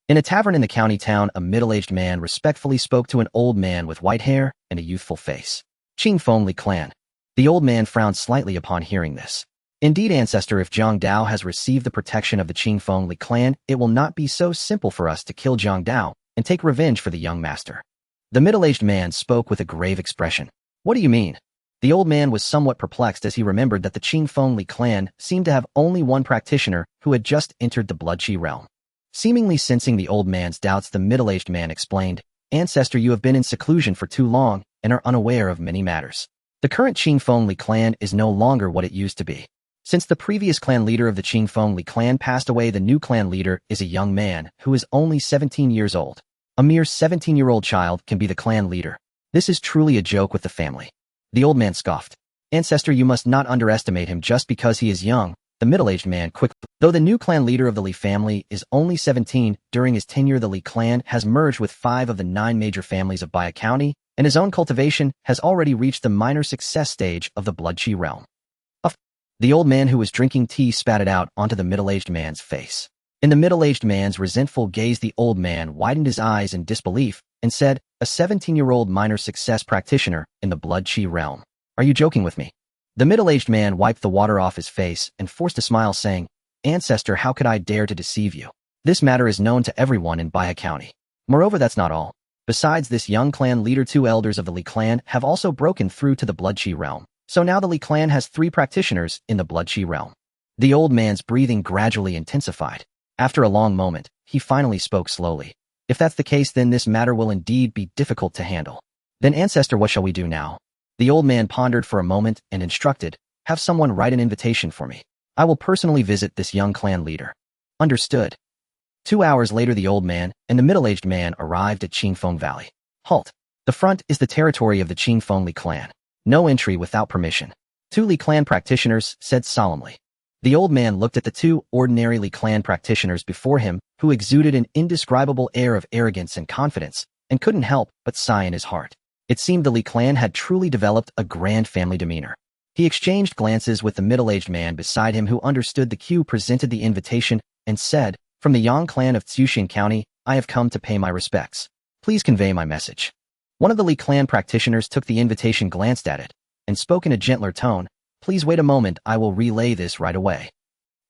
Speaker 1: In a tavern in the county town, a middle-aged man respectfully spoke to an old man with white hair and a youthful face. "Qingfeng Li clan." The old man frowned slightly upon hearing this. "Indeed, ancestor, if Jiang Dao has received the protection of the Qingfeng Li clan, it will not be so simple for us to kill Jiang Dao and take revenge for the young master." The middle-aged man spoke with a grave expression. "What do you mean?" The old man was somewhat perplexed as he remembered that the Qingfeng Li clan seemed to have only one practitioner who had just entered the Blood Qi realm. Seemingly sensing the old man's doubts, the middle-aged man explained, "Ancestor, you have been in seclusion for too long and are unaware of many matters. The current Qingfeng Li clan is no longer what it used to be. Since the previous clan leader of the Qingfeng Li clan passed away, the new clan leader is a young man who is only 17 years old. A mere 17-year-old child can be the clan leader. This is truly a joke with the family." The old man scoffed. "Ancestor, you must not underestimate him just because he is young." The middle-aged man quickly. Though the new clan leader of the Li family is only 17, during his tenure the Li clan has merged with 5 of the 9 major families of Baya County, and his own cultivation has already reached the minor success stage of the Blood Qi realm. The old man who was drinking tea spat it out onto the middle-aged man's face. In the middle-aged man's resentful gaze, the old man widened his eyes in disbelief and said, "A 17-year-old minor success practitioner in the Blood Qi realm. Are you joking with me?" The middle-aged man wiped the water off his face and forced a smile, saying, "Ancestor, how could I dare to deceive you? This matter is known to everyone in Baya County. Moreover, that's not all. Besides this young clan leader, 2 elders of the Li clan have also broken through to the Blood Qi realm. So now the Li clan has 3 practitioners in the Blood Qi realm." The old man's breathing gradually intensified. After a long moment, he finally spoke slowly. "If that's the case, then this matter will indeed be difficult to handle. Then, ancestor, what shall we do now?" The old man pondered for a moment and instructed, "Have someone write an invitation for me. I will personally visit this young clan leader." "Understood." 2 hours later, the old man and the middle-aged man arrived at Qingfeng Valley. "Halt. The front is the territory of the Qingfeng Li clan. No entry without permission," 2 Li clan practitioners said solemnly. The old man looked at the 2 ordinary Li clan practitioners before him, who exuded an indescribable air of arrogance and confidence, and couldn't help but sigh in his heart. It seemed the Li clan had truly developed a grand family demeanor. He exchanged glances with the middle-aged man beside him who understood the cue, presented the invitation, and said, "From the Yang clan of Xingge County, I have come to pay my respects. Please convey my message." One of the Li clan practitioners took the invitation, glanced at it, and spoke in a gentler tone, "Please wait a moment, I will relay this right away."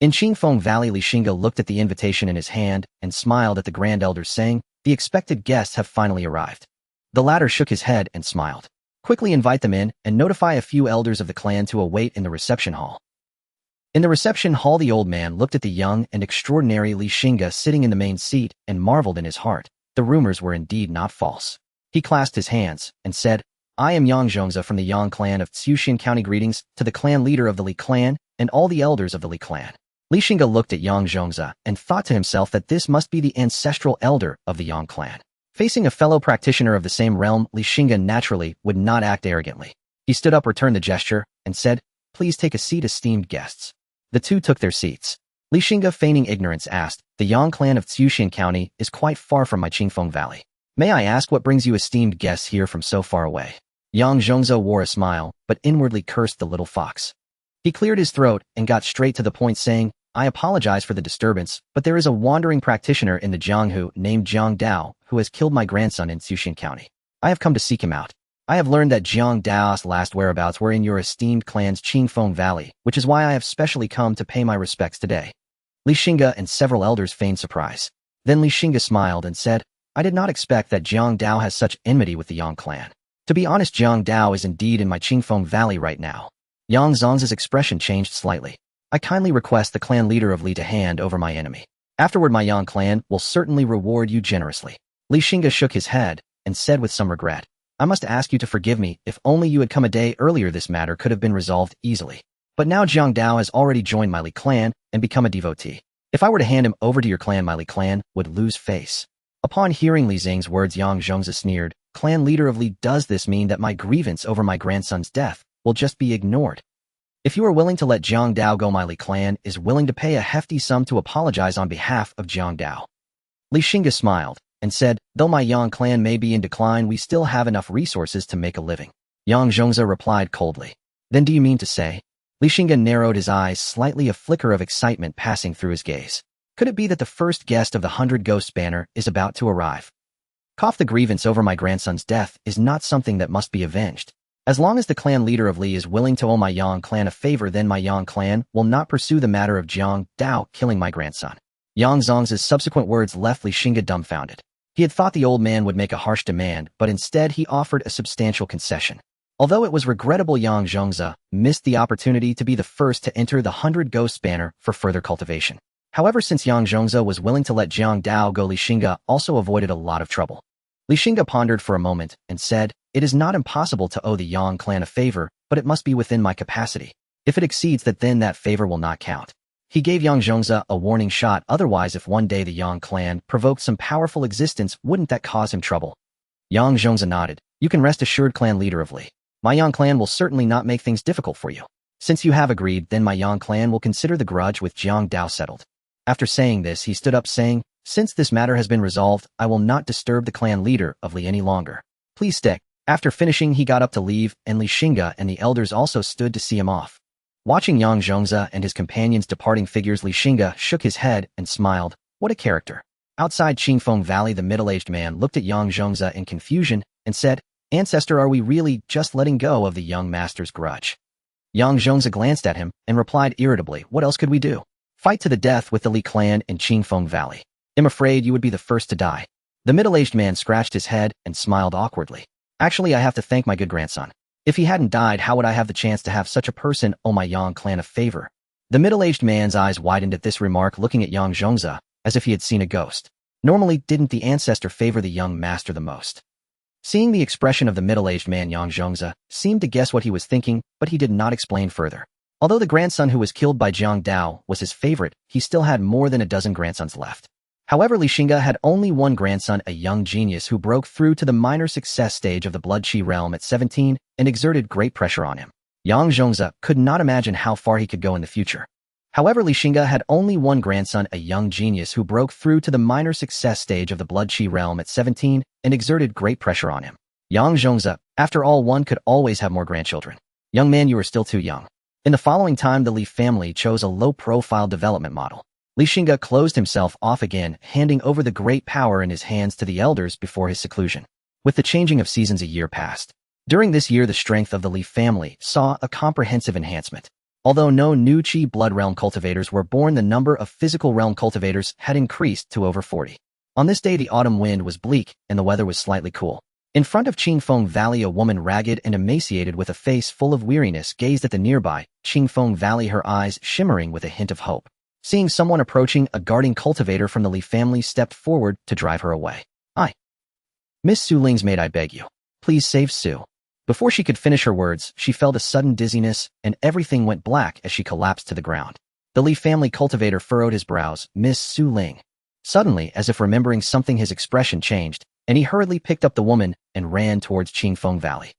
Speaker 1: In Qingfeng Valley, Xingge looked at the invitation in his hand and smiled at the Grand Elders, saying, "The expected guests have finally arrived." The latter shook his head and smiled. "Quickly invite them in and notify a few elders of the clan to await in the reception hall." In the reception hall, the old man looked at the young and extraordinary Xingge sitting in the main seat and marveled in his heart. The rumors were indeed not false. He clasped his hands and said, "I am Xingge from the Yang clan of Xingge County. Greetings to the clan leader of the Li clan and all the elders of the Li clan." Xingge looked at Xingge and thought to himself that this must be the ancestral elder of the Yang clan. Facing a fellow practitioner of the same realm, Xingge naturally would not act arrogantly. He stood up, returned the gesture, and said, "Please take a seat, esteemed guests." The two took their seats. Xingge, feigning ignorance, asked, "The Yang clan of Xingge County is quite far from my Qingfeng Valley. May I ask what brings you esteemed guests here from so far away?" Xingge wore a smile, but inwardly cursed the little fox. He cleared his throat and got straight to the point, saying, "I apologize for the disturbance, but there is a wandering practitioner in the Jianghu named Jiang Dao who has killed my grandson in Xingge County. I have come to seek him out. I have learned that Jiang Dao's last whereabouts were in your esteemed clan's Qingfeng Valley, which is why I have specially come to pay my respects today." Xingge and several elders feigned surprise. Then Xingge smiled and said, "I did not expect that Jiang Dao has such enmity with the Yang clan. To be honest, Jiang Dao is indeed in my Qingfeng Valley right now." Yang Zong's expression changed slightly. "I kindly request the clan leader of Li to hand over my enemy. Afterward, my Yang clan will certainly reward you generously." Xingge shook his head and said with some regret, "I must ask you to forgive me. If only you had come a day earlier, this matter could have been resolved easily. But now Jiang Dao has already joined my Li clan and become a devotee. If I were to hand him over to your clan, my Li clan would lose face." Upon hearing Li Xing's words, Xingge sneered, "Clan leader of Li, does this mean that my grievance over my grandson's death will just be ignored? If you are willing to let Jiang Dao go, my Li clan is willing to pay a hefty sum to apologize on behalf of Jiang Dao." Xingge smiled and said, "Though my Yang clan may be in decline, we still have enough resources to make a living." Xingge replied coldly, "Then do you mean to say?" Xingge narrowed his eyes slightly, a flicker of excitement passing through his gaze. Could it be that the first guest of the 100 Ghosts banner is about to arrive? The grievance over my grandson's death is not something that must be avenged. As long as the clan leader of Li is willing to owe my Yang clan a favor, then my Yang clan will not pursue the matter of Jiang Dao killing my grandson." Yang Zong's subsequent words left Xingge dumbfounded. He had thought the old man would make a harsh demand, but instead he offered a substantial concession. Although it was regrettable Xingge missed the opportunity to be the first to enter the 100 Ghosts banner for further cultivation. However, since Xingge was willing to let Jiang Dao go, Xingge also avoided a lot of trouble. Xingge pondered for a moment and said, "It is not impossible to owe the Yang clan a favor, but it must be within my capacity. If it exceeds that, then that favor will not count." He gave Xingge a warning shot. Otherwise, if one day the Yang clan provoked some powerful existence, wouldn't that cause him trouble? Xingge nodded. "You can rest assured, clan leader of Li. My Yang clan will certainly not make things difficult for you. Since you have agreed, then my Yang clan will consider the grudge with Jiang Dao settled." After saying this, he stood up, saying, "Since this matter has been resolved, I will not disturb the clan leader of Li any longer. Please stay." After finishing, he got up to leave, and Xingge and the elders also stood to see him off. Watching Xingge and his companions' departing figures, Xingge shook his head and smiled. What a character. Outside Qingfeng Valley, the middle-aged man looked at Xingge in confusion and said, "Ancestor, are we really just letting go of the young master's grudge?" Xingge glanced at him and replied irritably, "What else could we do? Fight to the death with the Li clan in Qingfeng Valley? I'm afraid you would be the first to die." The middle-aged man scratched his head and smiled awkwardly. "Actually, I have to thank my good grandson. If he hadn't died, how would I have the chance to have such a person owe my Yang clan a favor?" The middle-aged man's eyes widened at this remark, looking at Xingge as if he had seen a ghost. Normally, didn't the ancestor favor the young master the most? Seeing the expression of the middle-aged man, Xingge seemed to guess what he was thinking, but he did not explain further. Although the grandson who was killed by Jiang Dao was his favorite, he still had more than a dozen grandsons left. However, Xingge had only one grandson, a young genius who broke through to the minor success stage of the Blood Qi realm at 17 and exerted great pressure on him. Xingge could not imagine how far he could go in the future. However, Xingge had only one grandson, a young genius who broke through to the minor success stage of the Blood Qi realm at 17 and exerted great pressure on him. Xingge, after all, one could always have more grandchildren. Young man, you are still too young. In the following time, the Li family chose a low-profile development model. Li Xingge closed himself off again, handing over the great power in his hands to the elders before his seclusion. With the changing of seasons, a year passed. During this year, the strength of the Li family saw a comprehensive enhancement. Although no new Qi blood realm cultivators were born, the number of physical realm cultivators had increased to over 40. On this day, the autumn wind was bleak and the weather was slightly cool. In front of Qingfeng Valley, a woman ragged and emaciated with a face full of weariness gazed at the nearby Qingfeng Valley, her eyes shimmering with a hint of hope. Seeing someone approaching, a guarding cultivator from the Li family stepped forward to drive her away. Miss Su Ling's maid, I beg you. Please save Su. Before she could finish her words, she felt a sudden dizziness, and everything went black as she collapsed to the ground. The Li family cultivator furrowed his brows. Miss Su Ling. Suddenly, as if remembering something, his expression changed, and he hurriedly picked up the woman and ran towards Qingfeng Valley.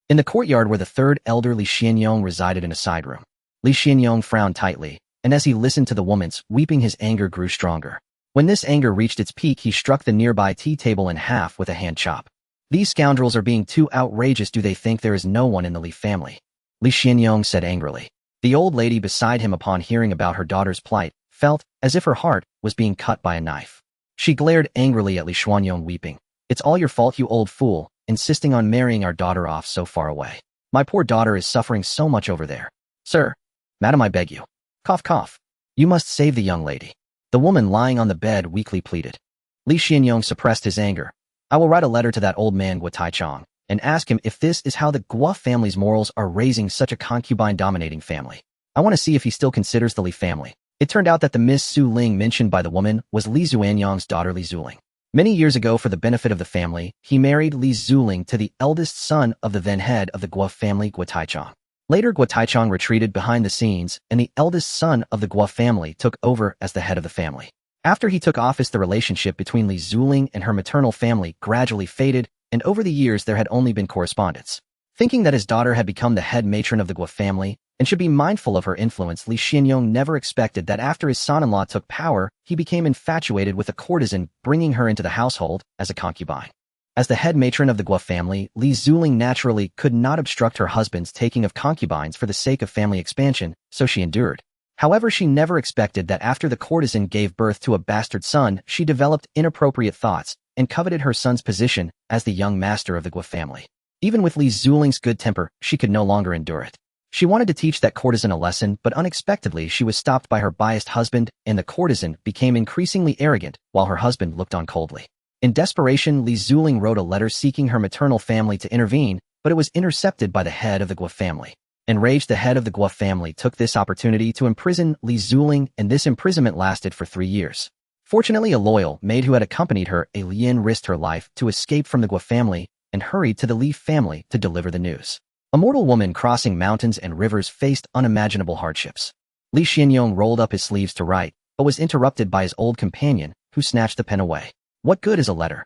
Speaker 1: In the courtyard where the third elder Li Xianyong resided in a side room, Li Xianyong frowned tightly, and as he listened to the woman's weeping, his anger grew stronger. When this anger reached its peak, he struck the nearby tea table in half with a hand chop. These scoundrels are being too outrageous. Do they think there is no one in the Li family? Li Xianyong said angrily. The old lady beside him, upon hearing about her daughter's plight, felt as if her heart was being cut by a knife. She glared angrily at Li Xianyong, weeping. It's all your fault, you old fool, insisting on marrying our daughter off so far away. My poor daughter is suffering so much over there. Sir, madam, I beg you. Cough, cough. You must save the young lady. The woman lying on the bed weakly pleaded. Li Xianyong suppressed his anger. I will write a letter to that old man Guo Taichang and ask him if this is how the Guo family's morals are, raising such a concubine-dominating family. I want to see if he still considers the Li family. It turned out that the Miss Su Ling mentioned by the woman was Li Zuanyang's daughter Li Zuling. Many years ago, for the benefit of the family, he married Li Zuling to the eldest son of the then head of the Guo family, Guo Taichang. Later, Guo Taichang retreated behind the scenes, and the eldest son of the Guo family took over as the head of the family. After he took office, the relationship between Li Zuling and her maternal family gradually faded, and over the years there had only been correspondence. Thinking that his daughter had become the head matron of the Guo family and should be mindful of her influence, Li Xianyong never expected that after his son-in-law took power, he became infatuated with a courtesan, bringing her into the household as a concubine. As the head matron of the Guo family, Li Zuling naturally could not obstruct her husband's taking of concubines for the sake of family expansion, so she endured. However, she never expected that after the courtesan gave birth to a bastard son, she developed inappropriate thoughts and coveted her son's position as the young master of the Guo family. Even with Li Zuling's good temper, she could no longer endure it. She wanted to teach that courtesan a lesson, but unexpectedly she was stopped by her biased husband, and the courtesan became increasingly arrogant while her husband looked on coldly. In desperation, Li Zuling wrote a letter seeking her maternal family to intervene, but it was intercepted by the head of the Guo family. Enraged, the head of the Guo family took this opportunity to imprison Li Zuling, and this imprisonment lasted for 3 years. Fortunately, a loyal maid who had accompanied her, a Lian, risked her life to escape from the Guo family and hurried to the Li family to deliver the news. A mortal woman crossing mountains and rivers faced unimaginable hardships. Li Xianyong rolled up his sleeves to write, but was interrupted by his old companion, who snatched the pen away. What good is a letter?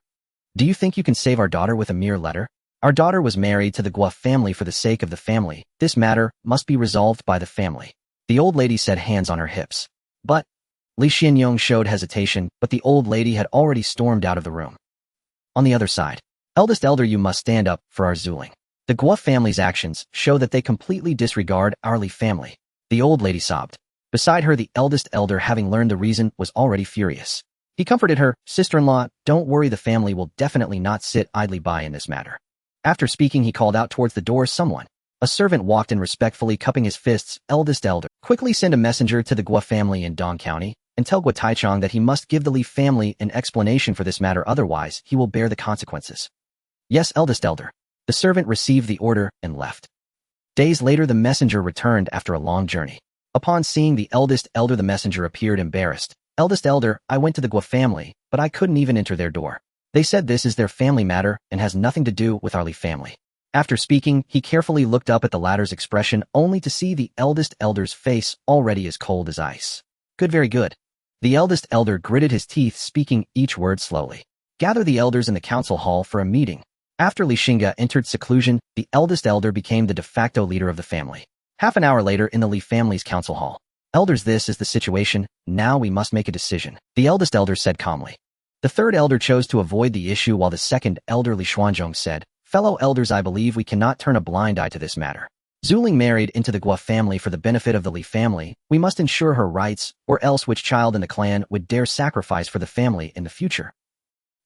Speaker 1: Do you think you can save our daughter with a mere letter? Our daughter was married to the Guo family for the sake of the family. This matter must be resolved by the family. The old lady said, hands on her hips. But Li Xianyong showed hesitation, but the old lady had already stormed out of the room. On the other side, eldest elder, you must stand up for our Zuling. The Guo family's actions show that they completely disregard our Li family. The old lady sobbed. Beside her, the eldest elder, having learned the reason, was already furious. He comforted her, sister-in-law, don't worry, the family will definitely not sit idly by in this matter. After speaking, he called out towards the door, someone. A servant walked in, respectfully cupping his fists. Eldest elder, quickly send a messenger to the Guo family in Dong County and tell Guo Taichang that he must give the Li family an explanation for this matter, otherwise he will bear the consequences. Yes, eldest elder. The servant received the order and left. Days later, the messenger returned after a long journey. Upon seeing the eldest elder, the messenger appeared embarrassed. Eldest elder, I went to the Guo family, but I couldn't even enter their door. They said this is their family matter and has nothing to do with our Li family. After speaking, he carefully looked up at the latter's expression, only to see the eldest elder's face already as cold as ice. Good, very good. The eldest elder gritted his teeth, speaking each word slowly. Gather the elders in the council hall for a meeting. After Li Xingge entered seclusion, the eldest elder became the de facto leader of the family. Half an hour later, in the Li family's council hall. Elders, this is the situation. Now we must make a decision, the eldest elder said calmly. The third elder chose to avoid the issue, while the second elder, Li Xuanzhong, said, fellow elders, I believe we cannot turn a blind eye to this matter. Zuling married into the Gua family for the benefit of the Li family. We must ensure her rights, or else which child in the clan would dare sacrifice for the family in the future?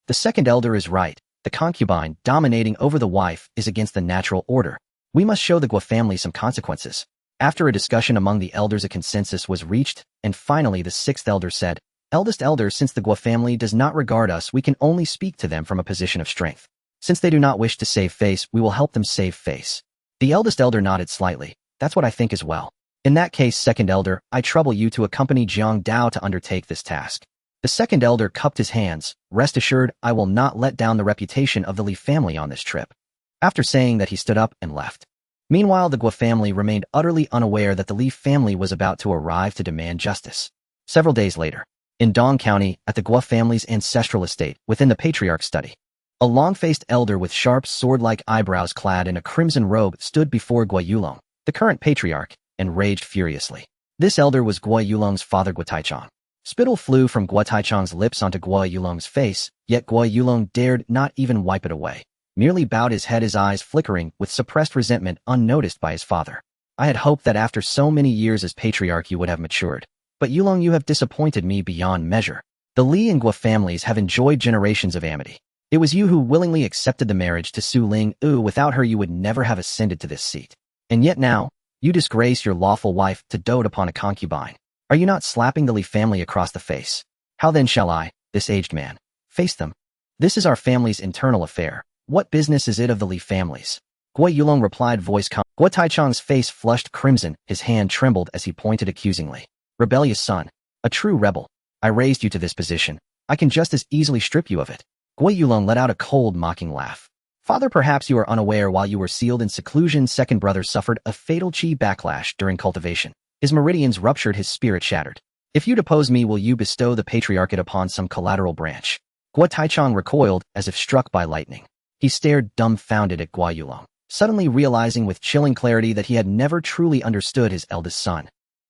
Speaker 1: The second elder is right. The concubine dominating over the wife is against the natural order. We must show the Gua family some consequences. After a discussion among the elders, a consensus was reached, and finally the sixth elder said, Eldest elder, since the Gua family does not regard us, we can only speak to them from a position of strength. Since they do not wish to save face, we will help them save face. The eldest elder nodded slightly. That's what I think as well. In that case, second elder, I trouble you to accompany Jiang Dao to undertake this task. The second elder cupped his hands. Rest assured, I will not let down the reputation of the Li family on this trip. After saying that, he stood up and left. Meanwhile, the Gua family remained utterly unaware that the Li family was about to arrive to demand justice. Several days later, in Dong County, at the Gua family's ancestral estate, within the patriarch study, a long-faced elder with sharp sword-like eyebrows clad in a crimson robe stood before Gua Yulong, the current patriarch, and raged furiously. This elder was Gua Yulong's father Gua Taichang. Spittle flew from Gua Taichang's lips onto Gua Yulong's face, yet Gua Yulong dared not even wipe it away, merely bowed his head, his eyes flickering with suppressed resentment unnoticed by his father. I had hoped that after so many years as patriarch you would have matured, but Yulong, you have disappointed me beyond measure. The Li and Gua families have enjoyed generations of amity. It was you who willingly accepted the marriage to Su Ling. Without her you would never have ascended to this seat. And yet now, you disgrace your lawful wife to dote upon a concubine. Are you not slapping the Li family across the face? How then shall I, this aged man, face them? This is our family's internal affair. What business is it of the Li families? Gua Yulong replied, voice calm. Gua Taichang's face flushed crimson, his hand trembled as he pointed accusingly. Rebellious son, a true rebel. I raised you to this position. I can just as easily strip you of it. Gua Yulong let out a cold, mocking laugh. Father, perhaps you are unaware, while you were sealed in seclusion, second brother suffered a fatal chi backlash during cultivation. His meridians ruptured, his spirit shattered. If you depose me, will you bestow the patriarchate upon some collateral branch? Gua Taichang recoiled as if struck by lightning. He stared dumbfounded at Gua Yulong, suddenly realizing with chilling clarity that he had never truly understood his eldest son.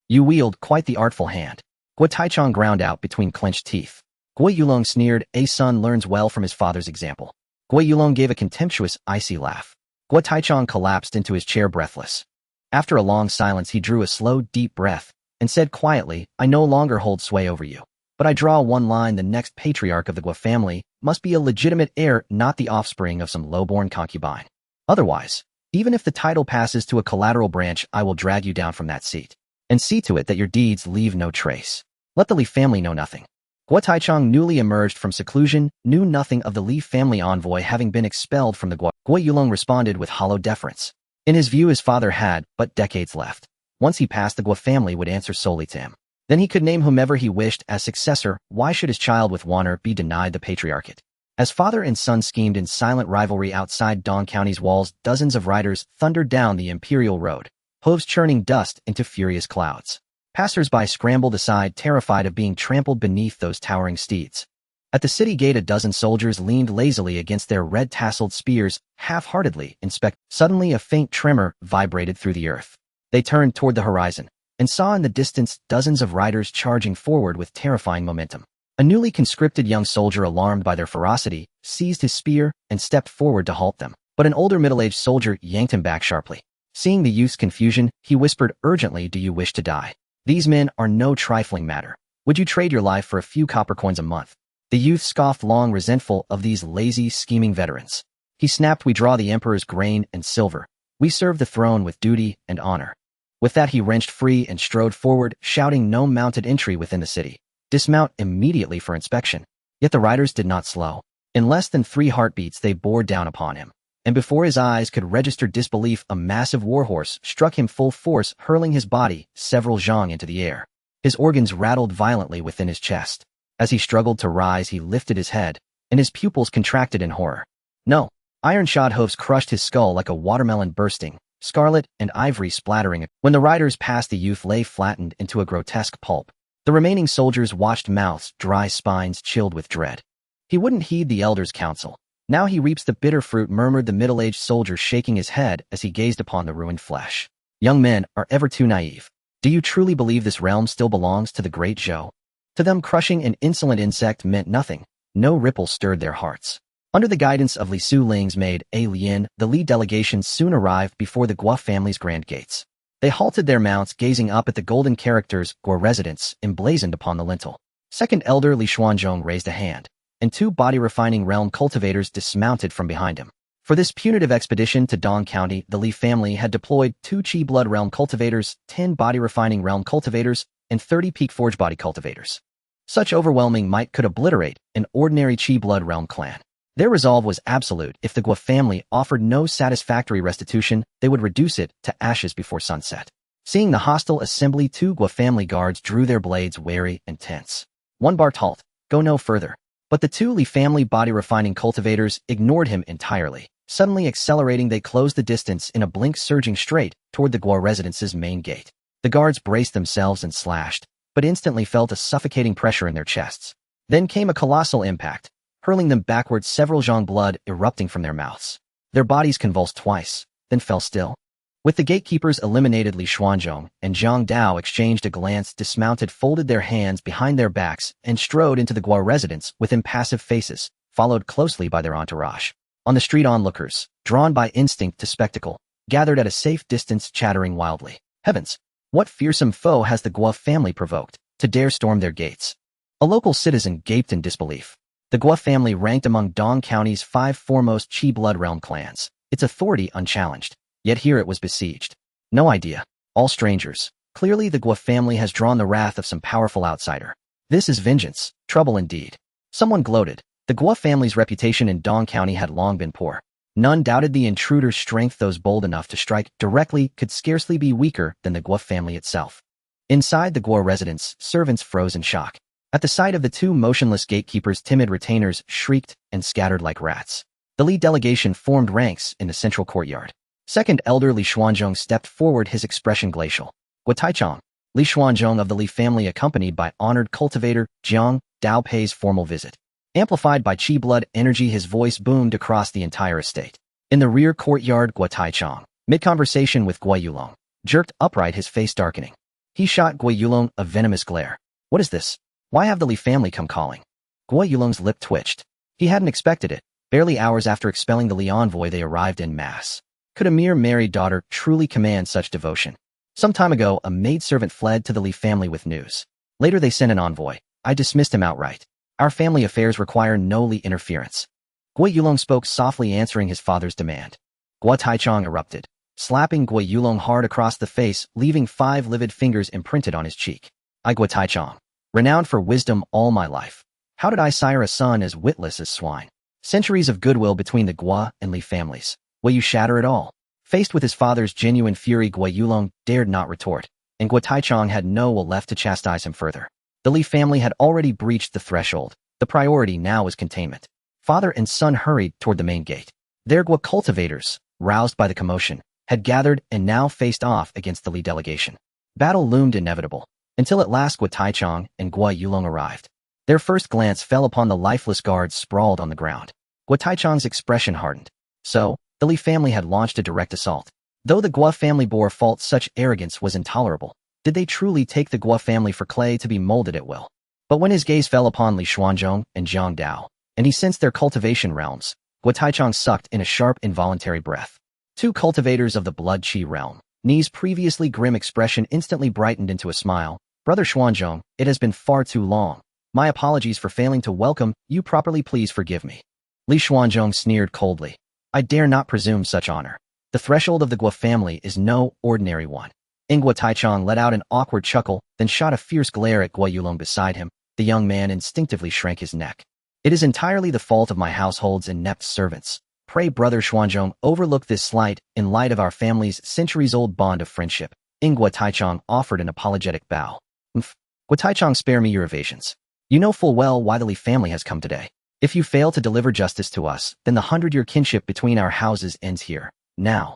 Speaker 1: You wield quite the artful hand. Gua Taichang ground out between clenched teeth. Gua Yulong sneered, a son learns well from his father's example. Gua Yulong gave a contemptuous, icy laugh. Gua Taichang collapsed into his chair breathless. After a long silence, he drew a slow, deep breath and said quietly, I no longer hold sway over you. But I draw one line, the next patriarch of the Gua family must be a legitimate heir, not the offspring of some low-born concubine. Otherwise, even if the title passes to a collateral branch, I will drag you down from that seat and see to it that your deeds leave no trace. Let the Li family know nothing. Gua Taichang, newly emerged from seclusion, knew nothing of the Li family envoy having been expelled from the Gua. Gua Yulong responded with hollow deference. In his view, his father had but decades left. Once he passed, the Gua family would answer solely to him. Then he could name whomever he wished as successor. Why should his child with Wanner be denied the patriarchate? As father and son schemed in silent rivalry outside Dong County's walls, dozens of riders thundered down the imperial road, hooves churning dust into furious clouds. Passers-by scrambled aside, terrified of being trampled beneath those towering steeds. At the city gate, a dozen soldiers leaned lazily against their red-tasseled spears, half-heartedly inspect. Suddenly, a faint tremor vibrated through the earth. They turned toward the horizon and saw in the distance dozens of riders charging forward with terrifying momentum. A newly conscripted young soldier, alarmed by their ferocity, seized his spear and stepped forward to halt them. But an older middle-aged soldier yanked him back sharply. Seeing the youth's confusion, he whispered urgently, Do you wish to die? These men are no trifling matter. Would you trade your life for a few copper coins a month? The youth scoffed, long resentful of these lazy, scheming veterans. He snapped, We draw the emperor's grain and silver. We serve the throne with duty and honor. With that, he wrenched free and strode forward, shouting, No mounted entry within the city. Dismount immediately for inspection. Yet the riders did not slow. In less than 3 heartbeats, they bore down upon him. And before his eyes could register disbelief, a massive warhorse struck him full force, hurling his body several zhang into the air. His organs rattled violently within his chest. As he struggled to rise, he lifted his head, and his pupils contracted in horror. No! Iron-shod hoofs crushed his skull like a watermelon, bursting, scarlet and ivory splattering. When the riders passed, the youth lay flattened into a grotesque pulp. The remaining soldiers watched, mouths dry, spines chilled with dread. He wouldn't heed the elder's counsel. Now he reaps the bitter fruit, murmured the middle-aged soldier, shaking his head as he gazed upon the ruined flesh. Young men are ever too naive. Do you truly believe this realm still belongs to the great Zhou? To them, crushing an insolent insect meant nothing. No ripple stirred their hearts. Under the guidance of Li Su Ling's maid, A Lian, the lead delegation soon arrived before the Guo family's grand gates. They halted their mounts, gazing up at the golden characters Guo residence emblazoned upon the lintel. Second elder Li Xuanzhong raised a hand, and 2 body-refining realm cultivators dismounted from behind him. For this punitive expedition to Dong County, the Li family had deployed 2 Qi Blood Realm cultivators, 10 body-refining realm cultivators, and 30 Peak Forge body cultivators. Such overwhelming might could obliterate an ordinary Qi Blood Realm clan. Their resolve was absolute. If the Guo family offered no satisfactory restitution, they would reduce it to ashes before sunset. Seeing the hostile assembly, 2 Guo family guards drew their blades, wary and tense. One barked, "Halt, go no further." But the 2 Li family body-refining cultivators ignored him entirely. Suddenly accelerating, they closed the distance in a blink, surging straight toward the Guo residence's main gate. The guards braced themselves and slashed, but instantly felt a suffocating pressure in their chests. Then came a colossal impact, hurling them backwards, several zhang blood erupting from their mouths. Their bodies convulsed twice, then fell still. With the gatekeepers eliminated, Li Xuanzhong and Zhang Dao exchanged a glance, dismounted, folded their hands behind their backs, and strode into the Guo residence with impassive faces, followed closely by their entourage. On the street, onlookers, drawn by instinct to spectacle, gathered at a safe distance, chattering wildly. Heavens! What fearsome foe has the Guo family provoked to dare storm their gates? A local citizen gaped in disbelief. The Guo family ranked among Dong County's 5 foremost Qi Blood Realm clans, its authority unchallenged. Yet here it was besieged. No idea. All strangers. Clearly the Guo family has drawn the wrath of some powerful outsider. This is vengeance, trouble indeed. Someone gloated. The Guo family's reputation in Dong County had long been poor. None doubted the intruder's strength. Those bold enough to strike directly could scarcely be weaker than the Guo family itself. Inside the Guo residence, servants froze in shock. At the sight of the 2 motionless gatekeepers, timid retainers shrieked and scattered like rats. The lead delegation formed ranks in the central courtyard. Second elder Li Xuanzhong stepped forward, his expression glacial. Guo Taichong, Li Xuanzhong of the Li family, accompanied by honored cultivator Jiang Dao, pays formal visit. Amplified by Qi blood energy, his voice boomed across the entire estate. In the rear courtyard, Guo Taichong, mid-conversation with Guo Yulong, jerked upright, his face darkening. He shot Guo Yulong a venomous glare. What is this? Why have the Li family come calling? Guo Yulong's lip twitched. He hadn't expected it. Barely hours after expelling the Li envoy, they arrived en masse. Could a mere married daughter truly command such devotion? Some time ago, a maidservant fled to the Li family with news. Later they sent an envoy. I dismissed him outright. Our family affairs require no Li interference. Guo Yulong spoke softly, answering his father's demand. Guo Taichong erupted, slapping Guo Yulong hard across the face, leaving 5 livid fingers imprinted on his cheek. I, Guo Taichong, renowned for wisdom all my life. How did I sire a son as witless as swine? Centuries of goodwill between the Guo and Li families. Will you shatter it all? Faced with his father's genuine fury, Guo Yulong dared not retort, and Guo Taichong had no will left to chastise him further. The Li family had already breached the threshold. The priority now was containment. Father and son hurried toward the main gate. Their Guo cultivators, roused by the commotion, had gathered and now faced off against the Li delegation. Battle loomed inevitable, until at last Guo Taichong and Guo Yulong arrived. Their first glance fell upon the lifeless guards sprawled on the ground. Guo Taichong's expression hardened. So, the Li family had launched a direct assault. Though the Guo family bore fault, such arrogance was intolerable. Did they truly take the Guo family for clay to be molded at will? But when his gaze fell upon Li Xuanzhong and Zhang Dao, and he sensed their cultivation realms, Guo Taichong sucked in a sharp, involuntary breath. 2 cultivators of the Blood Qi realm, Ni's previously grim expression instantly brightened into a smile. Brother Xuanzhong, it has been far too long. My apologies for failing to welcome you properly. Please forgive me. Li Xuanzhong sneered coldly. I dare not presume such honor. The threshold of the Guo family is no ordinary one. Guo Taichong let out an awkward chuckle, then shot a fierce glare at Guo Yulong beside him. The young man instinctively shrank his neck. It is entirely the fault of my household's inept servants. Pray, Brother Xuanzhong, overlook this slight in light of our family's centuries-old bond of friendship. Guo Taichong offered an apologetic bow. Guo Taichong, spare me your evasions. You know full well why the Li family has come today. If you fail to deliver justice to us, then the 100-year kinship between our houses ends here, now.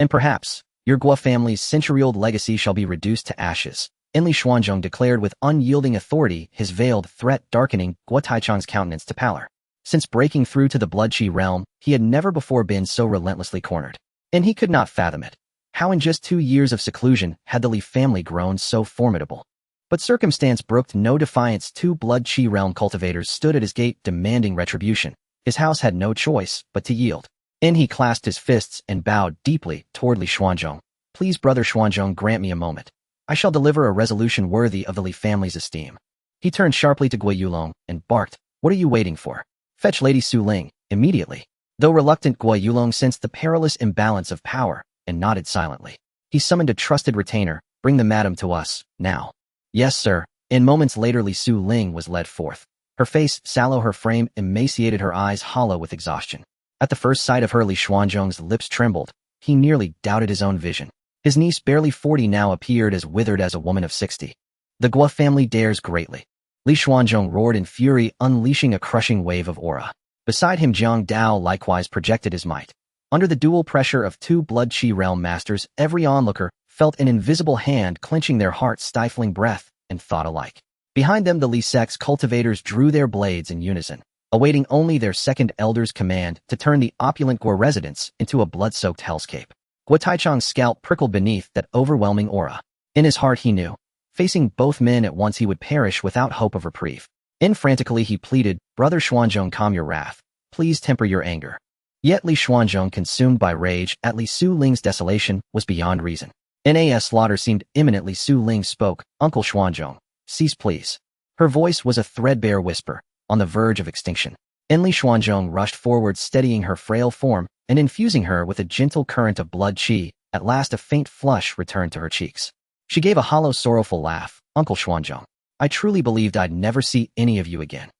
Speaker 1: And perhaps, your Guo family's century-old legacy shall be reduced to ashes. Li Xuanzhong declared with unyielding authority, his veiled threat darkening Guo Taichong's countenance to pallor. Since breaking through to the Blood Qi realm, he had never before been so relentlessly cornered. And he could not fathom it. How in just 2 years of seclusion had the Li family grown so formidable? But circumstance brooked no defiance. 2 Blood Qi realm cultivators stood at his gate demanding retribution. His house had no choice but to yield. And he clasped his fists and bowed deeply toward Li Xuanzhong. Please, Brother Xuanzhong, grant me a moment. I shall deliver a resolution worthy of the Li family's esteem. He turned sharply to Guo Yulong and barked, What are you waiting for? Fetch Lady Su Ling, immediately. Though reluctant, Guo Yulong sensed the perilous imbalance of power and nodded silently. He summoned a trusted retainer. Bring the madam to us, now. Yes, sir. In moments later, Li Su Ling was led forth. Her face sallow, her frame emaciated, her eyes hollow with exhaustion. At the first sight of her, Li Xuanzhong's lips trembled. He nearly doubted his own vision. His niece, barely 40, now appeared as withered as a woman of 60. The Guo family dares greatly. Li Xuanzhong roared in fury, unleashing a crushing wave of aura. Beside him, Jiang Dao likewise projected his might. Under the dual pressure of two blood chi realm masters, every onlooker felt an invisible hand clenching their heart-stifling breath and thought alike. Behind them, the Li sect's cultivators drew their blades in unison, awaiting only their second elder's command to turn the opulent Guo residence into a blood-soaked hellscape. Guo Taichang's scalp prickled beneath that overwhelming aura. In his heart, he knew, facing both men at once, he would perish without hope of reprieve. Frantically, he pleaded, Brother Xuanzhong, calm your wrath. Please temper your anger. Yet Li Xuanzhong, consumed by rage at Li Su Ling's desolation, was beyond reason. Nas slaughter seemed imminent. Li Su Ling spoke, Uncle Xuanzhong, cease please. Her voice was a threadbare whisper, on the verge of extinction. Li Xuanzhong rushed forward, steadying her frail form and infusing her with a gentle current of blood qi. At last a faint flush returned to her cheeks. She gave a hollow, sorrowful laugh. Uncle Xuanzhong, I truly believed I'd never see any of you again.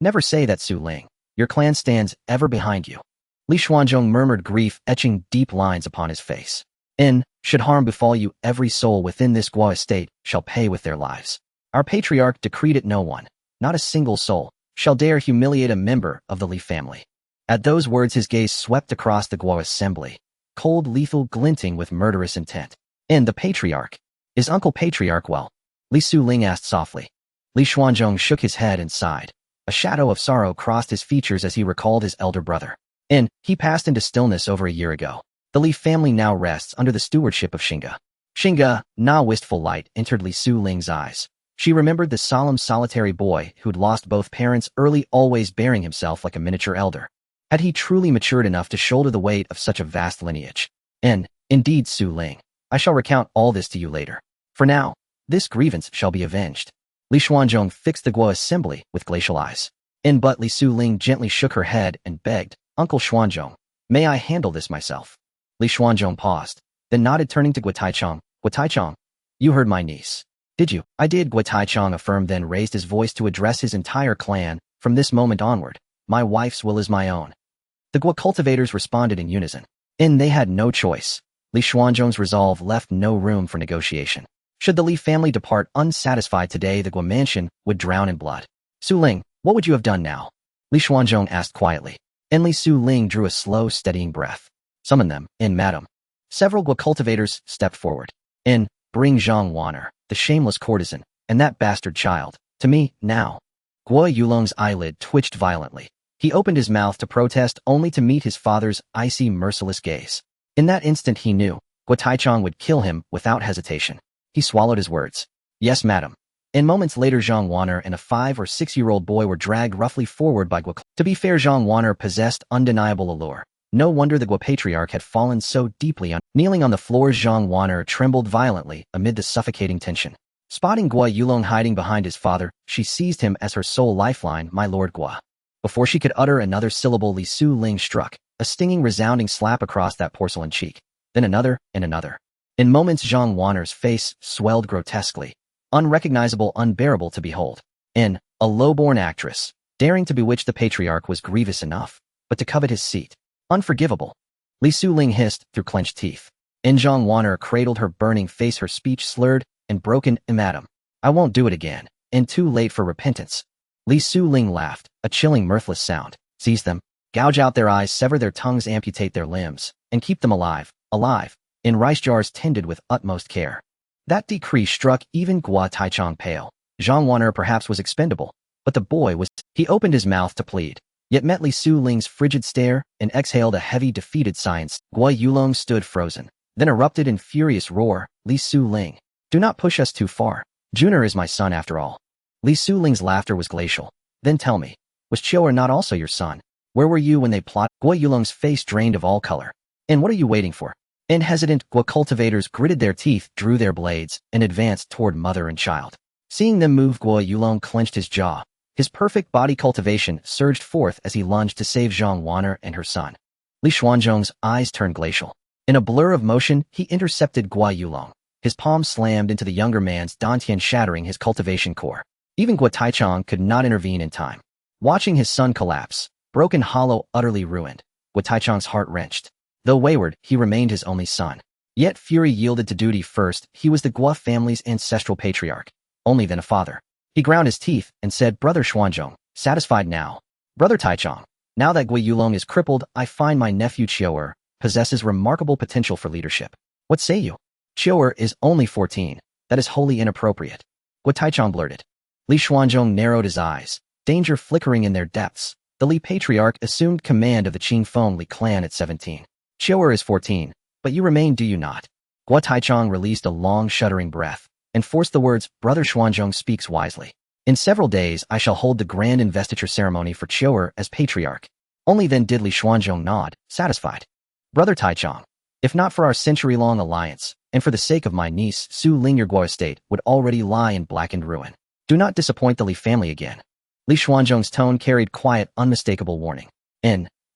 Speaker 1: Never say that, Su Ling. Your clan stands ever behind you. Li Xuanzhong murmured, grief etching deep lines upon his face. Should harm befall you, every soul within this Guo estate shall pay with their lives. Our patriarch decreed it. No one, not a single soul, shall dare humiliate a member of the Li family. At those words, his gaze swept across the Guo assembly, cold, lethal, glinting with murderous intent. The patriarch? Is Uncle Patriarch well? Li Su Ling asked softly. Li Xuanzhong shook his head and sighed. A shadow of sorrow crossed his features as he recalled his elder brother. He passed into stillness over a year ago. The Li family now rests under the stewardship of Xingge. Xingge, na wistful light entered Li Su Ling's eyes. She remembered the solemn, solitary boy who'd lost both parents early, always bearing himself like a miniature elder. Had he truly matured enough to shoulder the weight of such a vast lineage? Indeed, Su Ling, I shall recount all this to you later. For now, this grievance shall be avenged. Li Xuanzhong fixed the Guo assembly with glacial eyes. But Li Su Ling gently shook her head and begged, Uncle Xuanzhong, may I handle this myself? Li Xuanzhong paused, then nodded, turning to Guo Taichang. Guo Taichang, you heard my niece. Did you? I did, Guo Taichang affirmed, then raised his voice to address his entire clan. From this moment onward, my wife's will is my own. The Guo cultivators responded in unison. They had no choice. Li Xuanzhong's resolve left no room for negotiation. Should the Li family depart unsatisfied today, the Guo mansion would drown in blood. Su Ling, what would you have done now? Li Xuanzhong asked quietly. Li Su Ling drew a slow, steadying breath. Summon them, madam. Several Guo cultivators stepped forward. Bring Zhang Waner, the shameless courtesan, and that bastard child, to me, now. Guo Yulong's eyelid twitched violently. He opened his mouth to protest, only to meet his father's icy, merciless gaze. In that instant, he knew Guo Taichang would kill him without hesitation. He swallowed his words. Yes, madam. Moments later, Zhang Waner and a 5 or 6-year-old boy were dragged roughly forward by Guo. To be fair, Zhang Waner possessed undeniable allure. No wonder the Guo patriarch had fallen so deeply on. Kneeling on the floor, Zhang Waner trembled violently amid the suffocating tension. Spotting Guo Yulong hiding behind his father, she seized him as her sole lifeline. My lord Guo. Before she could utter another syllable, Li Su Ling struck, a stinging, resounding slap across that porcelain cheek. Then another, and another. In moments, Zhang Waner's face swelled grotesquely, unrecognizable, unbearable to behold. A low-born actress, daring to bewitch the patriarch was grievous enough, but to covet his seat, unforgivable. Li Su Ling hissed through clenched teeth. Zhang Waner cradled her burning face, her speech slurred and broken. Madam, I won't do it again. Too late for repentance. Li Su Ling laughed, a chilling, mirthless sound. Seize them, gouge out their eyes, sever their tongues, amputate their limbs, and keep them alive, in rice jars tended with utmost care. That decree struck even Guo Taichang pale. Zhang Waner perhaps was expendable, but the boy was. He opened his mouth to plead, yet met Li Su Ling's frigid stare and exhaled a heavy, defeated sigh. Guo Yulong stood frozen, then erupted in furious roar. Li Su Ling, do not push us too far. Junior is my son after all. Li Su Ling's laughter was glacial. Then tell me, was Chiuer not also your son? Where were you when they plot? Guo Yulong's face drained of all color. And what are you waiting for? Inhesitant Guo cultivators gritted their teeth, drew their blades, and advanced toward mother and child. Seeing them move, Guo Yulong clenched his jaw. His perfect body cultivation surged forth as he lunged to save Zhang Wan'er and her son. Li Xuanzhong's eyes turned glacial. In a blur of motion, he intercepted Guo Yulong. His palm slammed into the younger man's dantian, shattering his cultivation core. Even Guo Taichang could not intervene in time. Watching his son collapse, broken, hollow, utterly ruined, Guo Taichang's heart wrenched. Though wayward, he remained his only son. Yet fury yielded to duty first. He was the Guo family's ancestral patriarch, only then a father. He ground his teeth and said, "Brother Xuanzhong, satisfied now? Brother Taichang, now that Guo Yulong is crippled, I find my nephew Qiu'er possesses remarkable potential for leadership. What say you?" "Qiu'er is only 14. That is wholly inappropriate," Guo Taichang blurted. Li Xuanzhong narrowed his eyes, danger flickering in their depths. The Li patriarch assumed command of the Qingfeng Li clan at 17. "Qiu'er is 14, but you remain, do you not?" Guo Taichang released a long, shuddering breath and forced the words, "Brother Xuanzhong speaks wisely. In several days I shall hold the grand investiture ceremony for Qiu'er as patriarch." Only then did Li Xuanzhong nod, satisfied. "Brother Taichang, if not for our century-long alliance, and for the sake of my niece, Su Ling, your Guo estate would already lie in blackened ruin. Do not disappoint the Li family again." Li Xuanzhong's tone carried quiet, unmistakable warning.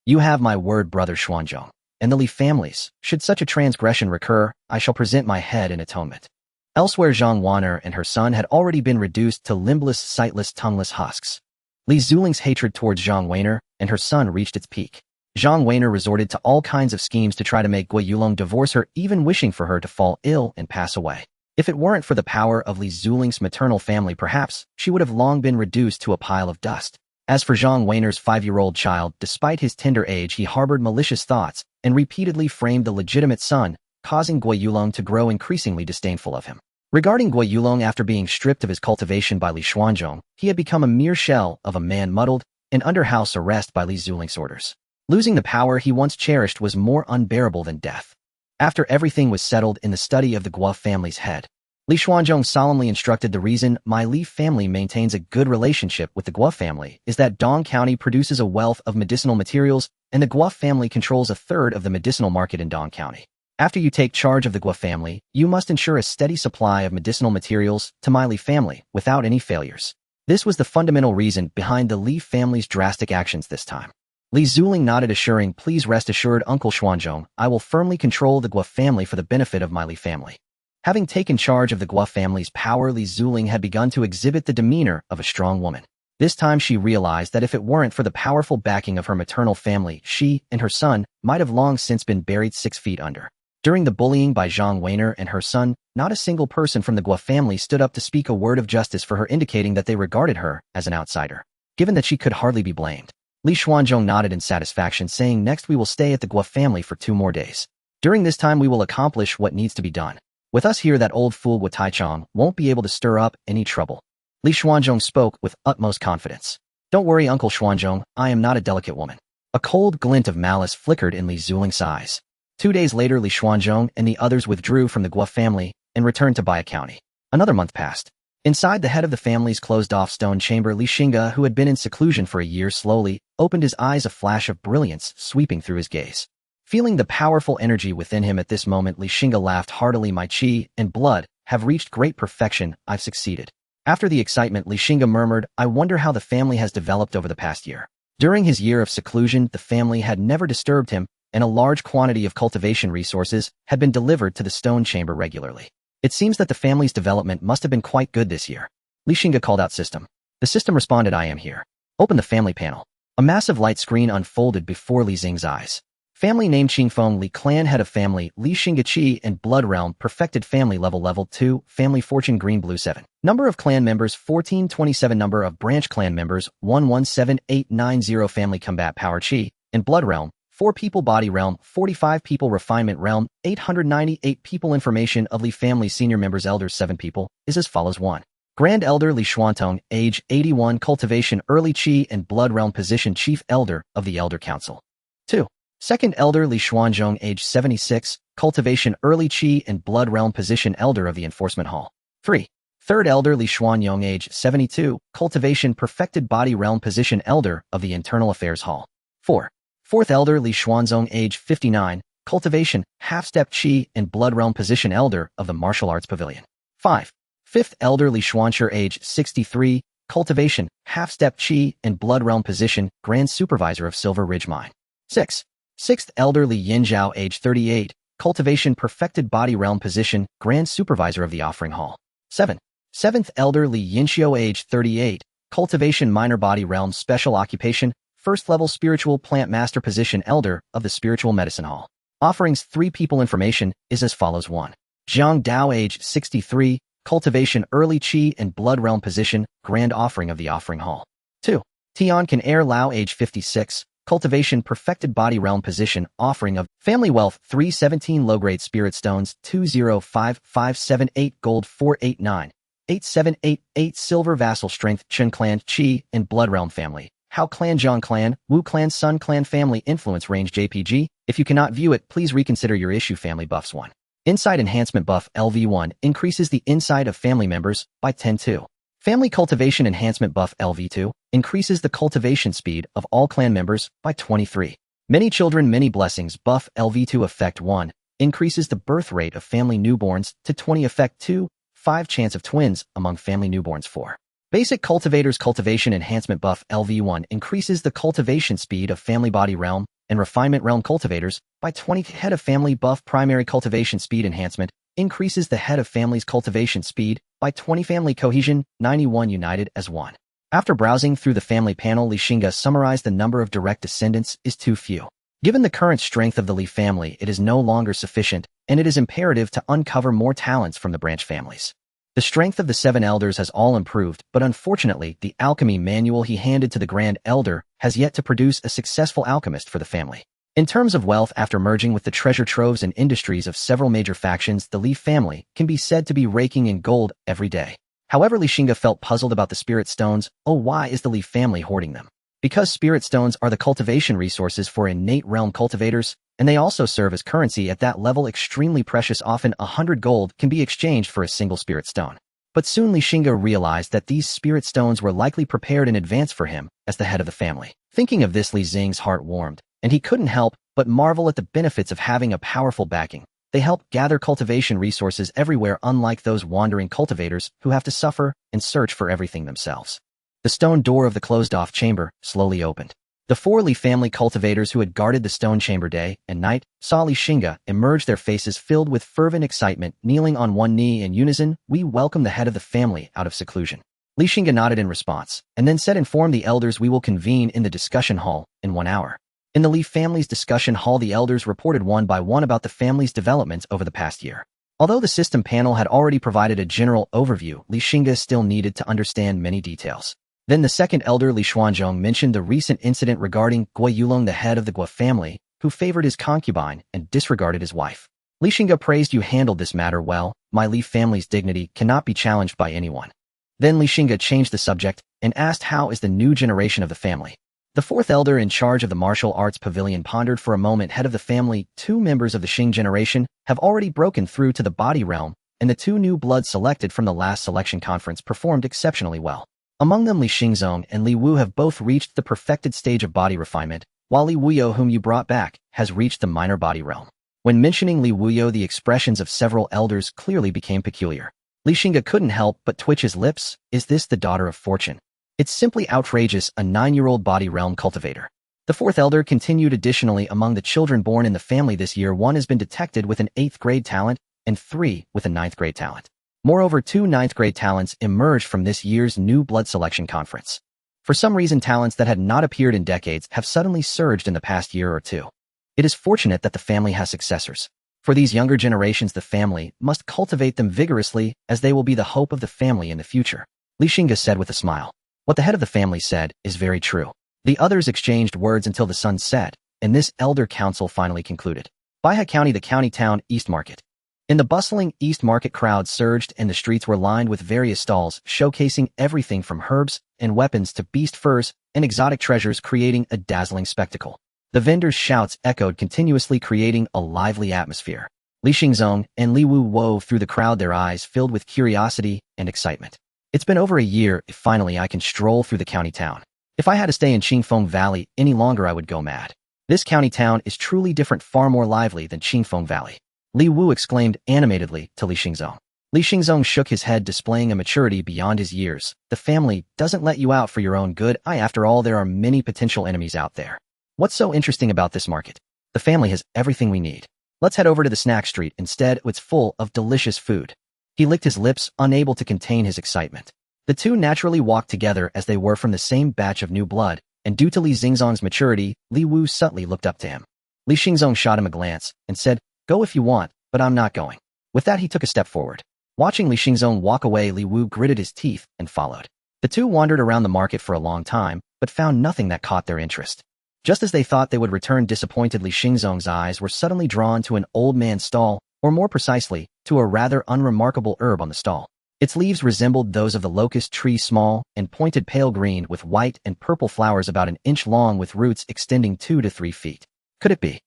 Speaker 1: "You have my word, Brother Xuanzhong. And the Li families, should such a transgression recur, I shall present my head in atonement." Elsewhere, Zhang Wan'er and her son had already been reduced to limbless, sightless, tongueless husks. Li Zuling's hatred towards Zhang Wan'er and her son reached its peak. Zhang Wan'er resorted to all kinds of schemes to try to make Guo Yulong divorce her, even wishing for her to fall ill and pass away. If it weren't for the power of Li Zuling's maternal family, perhaps she would have long been reduced to a pile of dust. As for Zhang Wan'er's 5-year-old child, despite his tender age, he harbored malicious thoughts and repeatedly framed the legitimate son, causing Guo Yulong to grow increasingly disdainful of him. Regarding Guo Yulong, after being stripped of his cultivation by Li Xuanzhong, he had become a mere shell of a man muddled and under house arrest by Li Zuling's orders. Losing the power he once cherished was more unbearable than death. After everything was settled in the study of the Guo family's head, Li Xuanzhong solemnly instructed, "The reason my Li family maintains a good relationship with the Guo family is that Dong County produces a wealth of medicinal materials, and the Guo family controls a third of the medicinal market in Dong County. After you take charge of the Guo family, you must ensure a steady supply of medicinal materials to my Li family without any failures." This was the fundamental reason behind the Li family's drastic actions this time. Li Zuling nodded, assuring, "Please rest assured, Uncle Xuanzhong, I will firmly control the Guo family for the benefit of my Li family." Having taken charge of the Guo family's power, Li Zuling had begun to exhibit the demeanor of a strong woman. This time she realized that if it weren't for the powerful backing of her maternal family, she and her son might have long since been buried 6 feet under. During the bullying by Zhang Wan'er and her son, not a single person from the Guo family stood up to speak a word of justice for her, indicating that they regarded her as an outsider. Given that she could hardly be blamed, Li Xuanzhong nodded in satisfaction, saying, "Next we will stay at the Guo family for 2 more days. During this time we will accomplish what needs to be done. With us here, that old fool Guo Taichang won't be able to stir up any trouble." Li Xuanzhong spoke with utmost confidence. "Don't worry, Uncle Xuanzhong, I am not a delicate woman." A cold glint of malice flickered in Li Zuling's eyes. 2 days later, Li Xuanzhong and the others withdrew from the Guo family and returned to Baya County. Another month passed. Inside the head of the family's closed-off stone chamber, Li Xingge, who had been in seclusion for a year, slowly opened his eyes, a flash of brilliance sweeping through his gaze. Feeling the powerful energy within him at this moment, Li Xingge laughed heartily. "My qi and blood have reached great perfection. I've succeeded." After the excitement, Li Xingge murmured, "I wonder how the family has developed over the past year." During his year of seclusion, the family had never disturbed him, and a large quantity of cultivation resources had been delivered to the stone chamber regularly. "It seems that the family's development must have been quite good this year." Li Xingge called out, "System." The system responded, "I am here." Open the family panel. A massive light screen unfolded before Li Xing's eyes. Family name: Qingfeng Li, clan head of family Li Xingge, Qi and blood realm perfected, family level 2, family fortune green blue 7. Number of clan members 1427, number of branch clan members 117890, family combat power Qi and blood realm 4 people, body realm 45 people, refinement realm 898 people. Information of Li family senior members: elders 7 people, is as follows: 1. Grand Elder Li Xuantong, age 81, cultivation early Qi and blood realm, position chief elder of the Elder Council. 2. Second Elder Li Xuanzhong, age 76, cultivation early Qi and blood realm, position elder of the Enforcement Hall. 3. Third Elder Li Xuanyong, age 72, cultivation perfected body realm, position elder of the Internal Affairs Hall. 4. Fourth Elder Li Xuanzong, age 59, cultivation, half-step Qi and blood realm position elder of the martial arts pavilion. 5. Fifth Elder Li Xuanshi, age 63, cultivation, half-step Qi and blood realm position grand supervisor of Silver Ridge Mine. 6. Sixth Elder Li Yinzhao, age 38, cultivation perfected body realm position grand supervisor of the offering hall. 7. Seventh Elder Li Yinxiu, age 38, cultivation minor body realm special occupation first level spiritual plant master position elder of the spiritual medicine hall. Offerings 3 people information is as follows. 1. Zhang Dao, age 63, cultivation early Qi and blood realm position grand offering of the offering hall. 2. Tian Kan Air Lao, age 56, cultivation perfected body realm position offering of family wealth 317 low-grade spirit stones 205578 gold 489 8788 silver vassal strength Chen clan Qi and blood realm family Hao clan Zhang clan Wu clan Sun clan family influence range JPG. If you cannot view it, please reconsider your issue. Family buffs. 1. Insight enhancement buff LV1 increases the insight of family members by 10-2. Family cultivation enhancement buff LV2 increases the cultivation speed of all clan members by 23. Many children many blessings buff LV2 effect 1 increases the birth rate of family newborns to 20. Effect 2 5 chance of twins among family newborns. 4. Basic cultivators cultivation enhancement buff LV1 increases the cultivation speed of family body realm and refinement realm cultivators by 20. Head of family buff primary cultivation speed enhancement increases the head of family's cultivation speed by 20. Family cohesion 91 united as one. After browsing through the family panel, Li Xingge summarized the number of direct descendants is too few. Given the current strength of the Li family, it is no longer sufficient, and it is imperative to uncover more talents from the branch families. The strength of the 7 elders has all improved, but unfortunately, the alchemy manual he handed to the Grand Elder has yet to produce a successful alchemist for the family. In terms of wealth, after merging with the treasure troves and industries of several major factions, the Li family can be said to be raking in gold every day. However, Li Xingge felt puzzled about the spirit stones. Why is the Li family hoarding them? Because spirit stones are the cultivation resources for innate realm cultivators, and they also serve as currency at that level extremely precious. Often 100 gold can be exchanged for a single spirit stone. But soon Li Xingge realized that these spirit stones were likely prepared in advance for him as the head of the family. Thinking of this, Li Xing's heart warmed, and he couldn't help but marvel at the benefits of having a powerful backing. They help gather cultivation resources everywhere, unlike those wandering cultivators who have to suffer and search for everything themselves. The stone door of the closed-off chamber slowly opened. The 4 Li family cultivators who had guarded the stone chamber day and night saw Li Xingge emerge, their faces filled with fervent excitement. Kneeling on one knee in unison, we welcome the head of the family out of seclusion. Li Xingge nodded in response, and then said, inform the elders we will convene in the discussion hall in 1 hour. In the Li family's discussion hall, the elders reported one by one about the family's developments over the past year. Although the system panel had already provided a general overview, Li Xingge still needed to understand many details. Then the 2nd elder Li Xuanzong mentioned the recent incident regarding Gui Yulong, the head of the Gui family, who favored his concubine and disregarded his wife. Li Xingge praised, you handled this matter well. My Li family's dignity cannot be challenged by anyone. Then Li Xingge changed the subject and asked, how is the new generation of the family? The 4th elder in charge of the martial arts pavilion pondered for a moment. Head of the family, 2 members of the Xingge generation have already broken through to the body realm, and the 2 new bloods selected from the last selection conference performed exceptionally well. Among them, Li Xingzong and Li Wu have both reached the perfected stage of body refinement, while Li Wuyo, whom you brought back, has reached the minor body realm. When mentioning Li Wuyo, the expressions of several elders clearly became peculiar. Li Xingge couldn't help but twitch his lips. Is this the daughter of fortune? It's simply outrageous, a 9-year-old body realm cultivator. The 4th elder continued, additionally, among the children born in the family this year, 1 has been detected with an 8th grade talent and 3 with a 9th grade talent. Moreover, 2 9th grade talents emerged from this year's new blood selection conference. For some reason, talents that had not appeared in decades have suddenly surged in the past year or 2. It is fortunate that the family has successors. For these younger generations, the family must cultivate them vigorously, as they will be the hope of the family in the future. Li Xingge said with a smile. What the head of the family said is very true. The others exchanged words until the sun set, and this elder council finally concluded. Baihe County, the county town, East Market. In the bustling East Market, crowds surged and the streets were lined with various stalls showcasing everything from herbs and weapons to beast furs and exotic treasures, creating a dazzling spectacle. The vendors' shouts echoed continuously, creating a lively atmosphere. Li Xingzong and Li Wu wove through the crowd, their eyes filled with curiosity and excitement. It's been over a year, if finally I can stroll through the county town. If I had to stay in Qingfeng Valley any longer, I would go mad. This county town is truly different, far more lively than Qingfeng Valley. Li Wu exclaimed animatedly to Li Xingzong. Li Xingzong shook his head, displaying a maturity beyond his years. The family doesn't let you out for your own good. After all, there are many potential enemies out there. What's so interesting about this market? The family has everything we need. Let's head over to the snack street instead. It's full of delicious food. He licked his lips, unable to contain his excitement. The two naturally walked together as they were from the same batch of new blood, and due to Li Xingzong's maturity, Li Wu subtly looked up to him. Li Xingzong shot him a glance and said, "Go if you want, but I'm not going." With that, he took a step forward. Watching Li Xingzong walk away, Li Wu gritted his teeth and followed. The two wandered around the market for a long time, but found nothing that caught their interest. Just as they thought they would return disappointed, Li Xingzong's eyes were suddenly drawn to an old man's stall, or more precisely, to a rather unremarkable herb on the stall. Its leaves resembled those of the locust tree, small and pointed, pale green with white and purple flowers about an inch long with roots extending 2 to 3 feet. Could it be?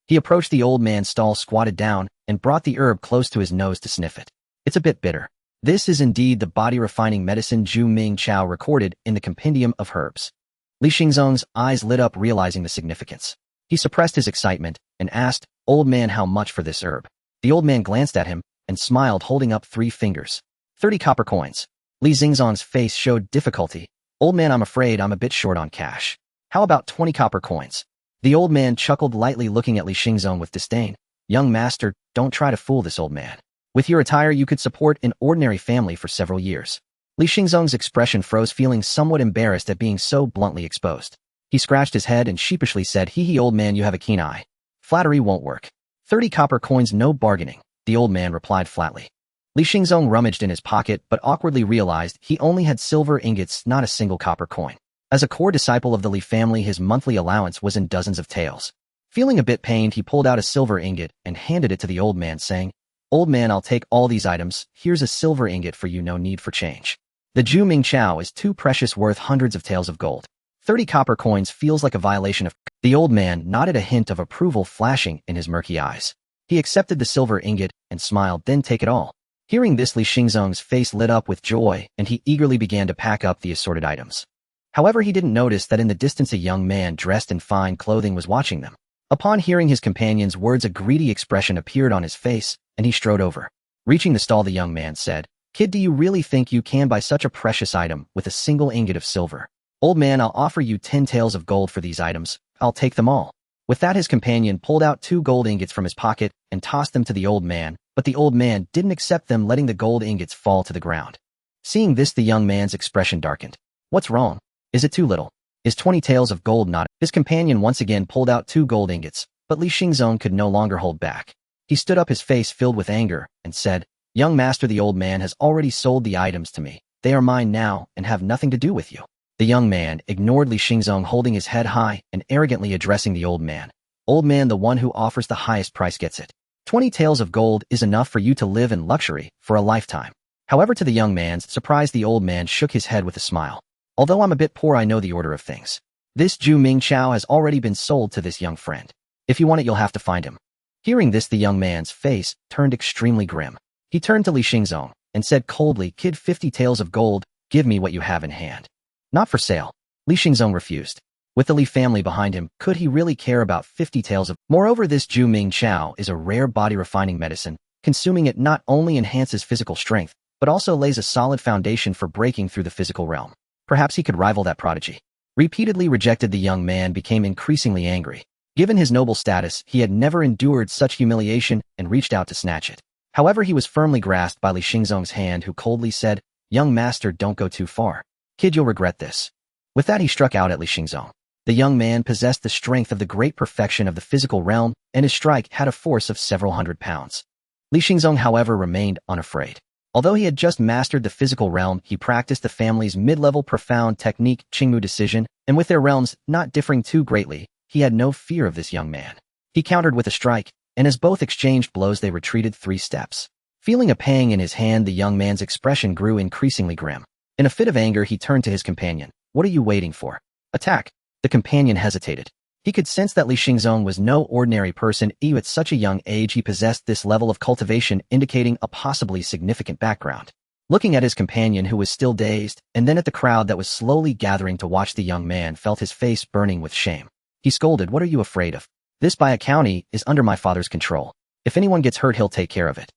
Speaker 1: He approached the old man's stall, squatted down, and brought the herb close to his nose to sniff it. It's a bit bitter. This is indeed the body-refining medicine Zhu Ming Chao recorded in the Compendium of Herbs. Li Xingzong's eyes lit up, realizing the significance. He suppressed his excitement and asked, "Old man, how much for this herb?" The old man glanced at him and smiled, holding up 3 fingers. 30 copper coins. Li Xingzong's face showed difficulty. "Old man, I'm afraid I'm a bit short on cash. How about 20 copper coins?" The old man chuckled lightly, looking at Li Xingzong with disdain. "Young master, don't try to fool this old man. With your attire, you could support an ordinary family for several years." Li Xingzong's expression froze, feeling somewhat embarrassed at being so bluntly exposed. He scratched his head and sheepishly said, "Hee, old man, you have a keen eye. Flattery won't work. 30 copper coins, no bargaining," the old man replied flatly. Li Xingzong rummaged in his pocket, but awkwardly realized he only had silver ingots, not a single copper coin. As a core disciple of the Li family, his monthly allowance was in dozens of taels. Feeling a bit pained, he pulled out a silver ingot and handed it to the old man, saying, "Old man, I'll take all these items. Here's a silver ingot for you, no need for change. The Zhu Ming Chao is too precious, worth hundreds of taels of gold. 30 copper coins feels like a violation of..." The old man nodded, a hint of approval flashing in his murky eyes. He accepted the silver ingot and smiled, "Then take it all." Hearing this, Li Xingzong's face lit up with joy, and he eagerly began to pack up the assorted items. However, he didn't notice that in the distance a young man dressed in fine clothing was watching them. Upon hearing his companion's words, a greedy expression appeared on his face, and he strode over. Reaching the stall, the young man said, "Kid, do you really think you can buy such a precious item with a single ingot of silver?" "Old man, I'll offer you 10 taels of gold for these items. I'll take them all." With that, his companion pulled out 2 gold ingots from his pocket and tossed them to the old man, but the old man didn't accept them, letting the gold ingots fall to the ground. Seeing this, the young man's expression darkened. "What's wrong? Is it too little? Is 20 taels of gold not..." His companion once again pulled out 2 gold ingots, but Li Xingzong could no longer hold back. He stood up, his face filled with anger, and said, "Young master, the old man has already sold the items to me. They are mine now and have nothing to do with you." The young man ignored Li Xingzong, holding his head high and arrogantly addressing the old man. "Old man, the one who offers the highest price gets it. 20 taels of gold is enough for you to live in luxury for a lifetime." However, to the young man's surprise, the old man shook his head with a smile. "Although I'm a bit poor, I know the order of things. This Zhu Ming Chao has already been sold to this young friend. If you want it, you'll have to find him." Hearing this, the young man's face turned extremely grim. He turned to Li Xingzong and said coldly, "Kid, 50 taels of gold, give me what you have in hand." "Not for sale." Li Xingzong refused. With the Li family behind him, could he really care about 50 taels of... Moreover, this Zhu Ming Chao is a rare body-refining medicine. Consuming it not only enhances physical strength, but also lays a solid foundation for breaking through the physical realm. Perhaps he could rival that prodigy. Repeatedly rejected, the young man became increasingly angry. Given his noble status, he had never endured such humiliation and reached out to snatch it. However, he was firmly grasped by Li Xingzong's hand, who coldly said, "Young master, don't go too far. Kid, you'll regret this." With that, he struck out at Li Xingzong. The young man possessed the strength of the great perfection of the physical realm, and his strike had a force of several hundred pounds. Li Xingzong, however, remained unafraid. Although he had just mastered the physical realm, he practiced the family's mid-level profound technique, Qingmu decision, and with their realms not differing too greatly, he had no fear of this young man. He countered with a strike, and as both exchanged blows, they retreated 3 steps. Feeling a pang in his hand, the young man's expression grew increasingly grim. In a fit of anger, he turned to his companion. "What are you waiting for? Attack!" The companion hesitated. He could sense that Li Xingzong was no ordinary person. Even at such a young age, he possessed this level of cultivation, indicating a possibly significant background. Looking at his companion who was still dazed, and then at the crowd that was slowly gathering to watch the young man felt his face burning with shame. He scolded, "What are you afraid of? This Baya County is under my father's control. If anyone gets hurt, he'll take care of it."